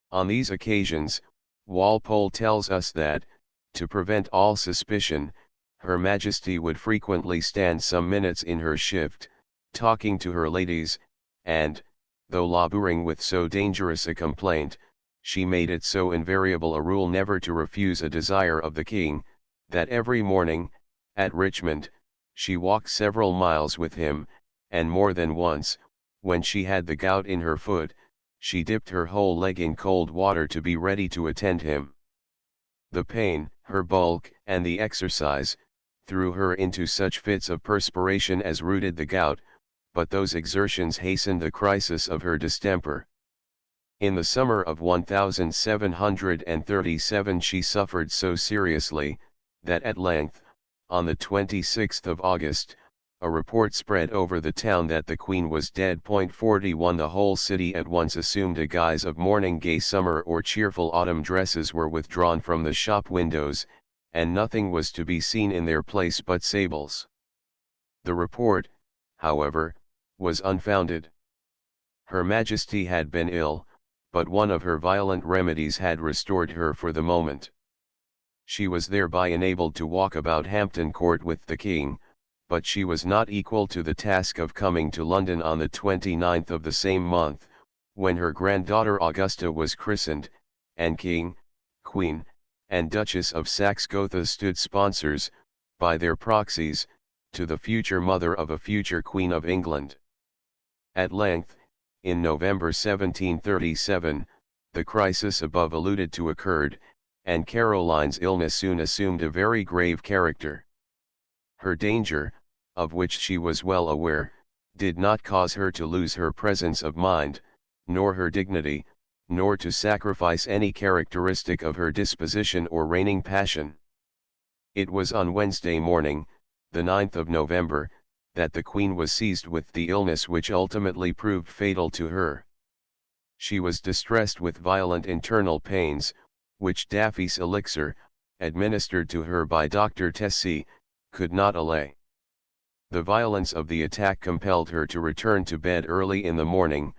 S1: On these occasions, Walpole tells us that, to prevent all suspicion, Her Majesty would frequently stand some minutes in her shift, talking to her ladies, and, though laboring with so dangerous a complaint, she made it so invariable a rule never to refuse a desire of the King, that every morning, at Richmond, She walked several miles with him, and more than once, when she had the gout in her foot, she dipped her whole leg in cold water to be ready to attend him. The pain, her bulk, and the exercise, threw her into such fits of perspiration as rooted the gout, but those exertions hastened the crisis of her distemper. In the summer of 1737 she suffered so seriously, that at length, on the 26th of August, a report spread over the town that the Queen was dead. 41 The whole city at once assumed a guise of mourning. Gay summer or cheerful autumn dresses were withdrawn from the shop windows, and nothing was to be seen in their place but sables. The report, however, was unfounded. Her Majesty had been ill, but one of her violent remedies had restored her for the moment. She was thereby enabled to walk about Hampton Court with the King, but she was not equal to the task of coming to London on the 29th of the same month, when her granddaughter Augusta was christened, and King, Queen, and Duchess of Saxe-Gotha stood sponsors, by their proxies, to the future mother of a future Queen of England. At length, in November 1737, the crisis above alluded to occurred, and Caroline's illness soon assumed a very grave character. Her danger, of which she was well aware, did not cause her to lose her presence of mind, nor her dignity, nor to sacrifice any characteristic of her disposition or reigning passion. It was on Wednesday morning, the 9th of November, that the Queen was seized with the illness which ultimately proved fatal to her. She was distressed with violent internal pains, which Daffy's elixir, administered to her by Dr. Tessy, could not allay. The violence of the attack compelled her to return to bed early in the morning,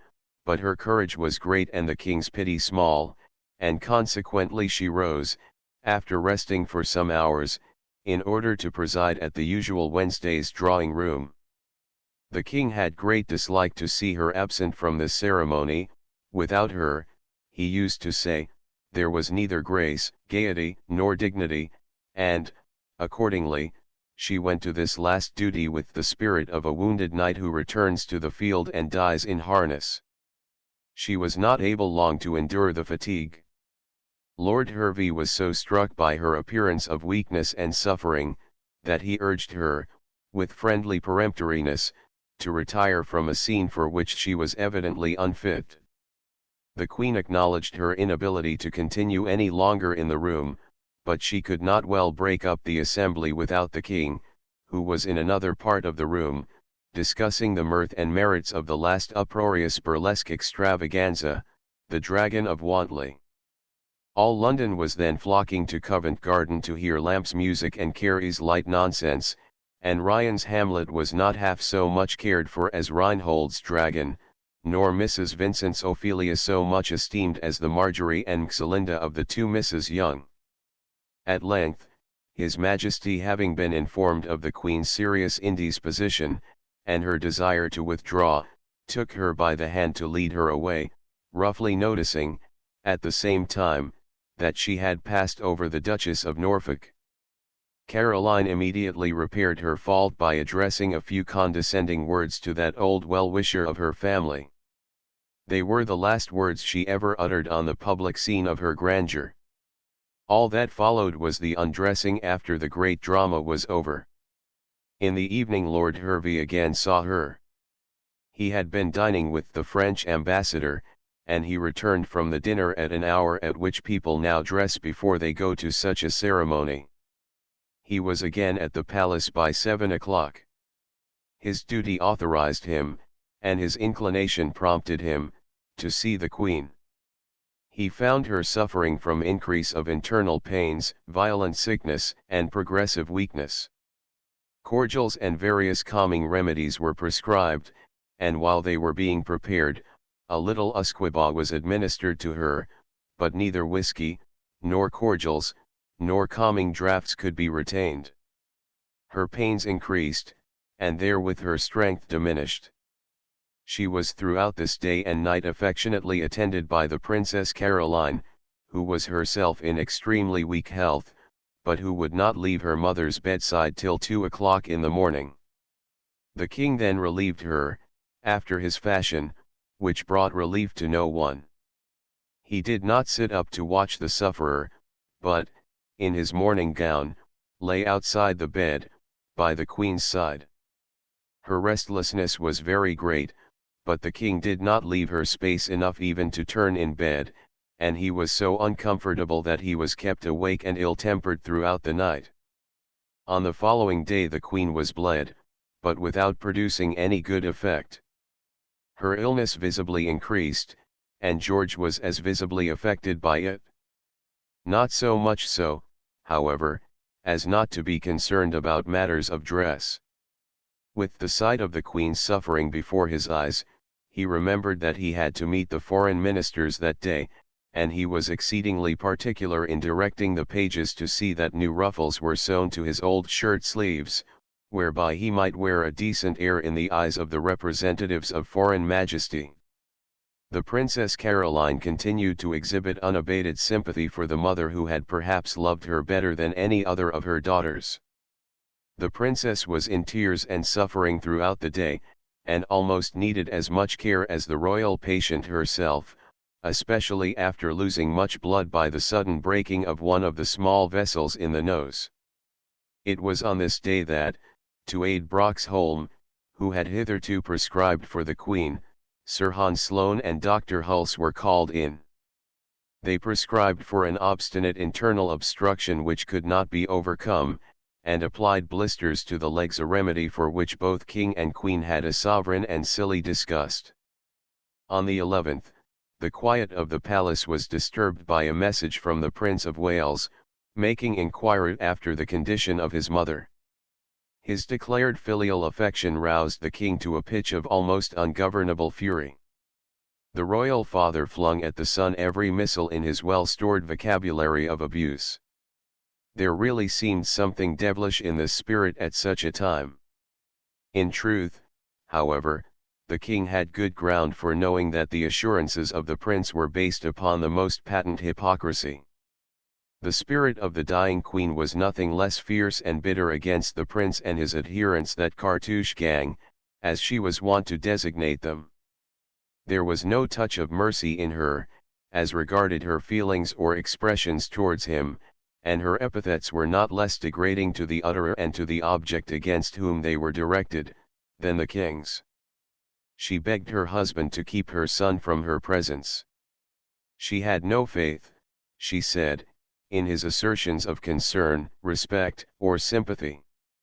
S1: but her courage was great and the King's pity small, and consequently she rose, after resting for some hours, in order to preside at the usual Wednesday's drawing room. The King had great dislike to see her absent from this ceremony. Without her, he used to say, there was neither grace, gaiety, nor dignity, and, accordingly, she went to this last duty with the spirit of a wounded knight who returns to the field and dies in harness. She was not able long to endure the fatigue. Lord Hervey was so struck by her appearance of weakness and suffering, that he urged her, with friendly peremptoriness, to retire from a scene for which she was evidently unfit. The Queen acknowledged her inability to continue any longer in the room, but she could not well break up the assembly without the King, who was in another part of the room, discussing the mirth and merits of the last uproarious burlesque extravaganza, the Dragon of Wantley. All London was then flocking to Covent Garden to hear Lamp's music and Carey's light nonsense, and Ryan's Hamlet was not half so much cared for as Reinhold's Dragon, nor Mrs. Vincent's Ophelia so much esteemed as the Marjorie and Xelinda of the two Misses Young. At length, His Majesty having been informed of the Queen's serious indisposition, and her desire to withdraw, took her by the hand to lead her away, roughly noticing, at the same time, that she had passed over the Duchess of Norfolk. Caroline immediately repaired her fault by addressing a few condescending words to that old well-wisher of her family. They were the last words she ever uttered on the public scene of her grandeur. All that followed was the undressing after the great drama was over. In the evening Lord Hervey again saw her. He had been dining with the French ambassador, and he returned from the dinner at an hour at which people now dress before they go to such a ceremony. He was again at the palace by 7 o'clock. His duty authorized him, and his inclination prompted him, to see the Queen. He found her suffering from increase of internal pains, violent sickness, and progressive weakness. Cordials and various calming remedies were prescribed, and while they were being prepared, a little usquebaugh was administered to her, but neither whiskey, nor cordials, nor calming draughts could be retained. Her pains increased, and therewith her strength diminished. She was throughout this day and night affectionately attended by the Princess Caroline, who was herself in extremely weak health, but who would not leave her mother's bedside till 2 o'clock in the morning. The king then relieved her, after his fashion, which brought relief to no one. He did not sit up to watch the sufferer, but, in his morning gown, lay outside the bed, by the queen's side. Her restlessness was very great, but the king did not leave her space enough even to turn in bed, and he was so uncomfortable that he was kept awake and ill-tempered throughout the night. On the following day the queen was bled, but without producing any good effect. Her illness visibly increased, and George was as visibly affected by it. Not so much so, however, as not to be concerned about matters of dress. With the sight of the Queen suffering before his eyes, he remembered that he had to meet the foreign ministers that day, and he was exceedingly particular in directing the pages to see that new ruffles were sewn to his old shirt sleeves, whereby he might wear a decent air in the eyes of the representatives of foreign majesty. The Princess Caroline continued to exhibit unabated sympathy for the mother who had perhaps loved her better than any other of her daughters. The princess was in tears and suffering throughout the day, and almost needed as much care as the royal patient herself, especially after losing much blood by the sudden breaking of one of the small vessels in the nose. It was on this day that, to aid Broxholm, who had hitherto prescribed for the Queen, Sir Hans Sloane and Dr. Hulse were called in. They prescribed for an obstinate internal obstruction which could not be overcome, and applied blisters to the legs, a remedy for which both King and Queen had a sovereign and silly disgust. On the 11th, the quiet of the palace was disturbed by a message from the Prince of Wales, making inquiry after the condition of his mother. His declared filial affection roused the king to a pitch of almost ungovernable fury. The royal father flung at the son every missile in his well-stored vocabulary of abuse. There really seemed something devilish in this spirit at such a time. In truth, however, the king had good ground for knowing that the assurances of the prince were based upon the most patent hypocrisy. The spirit of the dying queen was nothing less fierce and bitter against the prince and his adherents, that cartouche gang, as she was wont to designate them. There was no touch of mercy in her, as regarded her feelings or expressions towards him, and her epithets were not less degrading to the utterer and to the object against whom they were directed, than the king's. She begged her husband to keep her son from her presence. She had no faith, she said, in his assertions of concern, respect, or sympathy.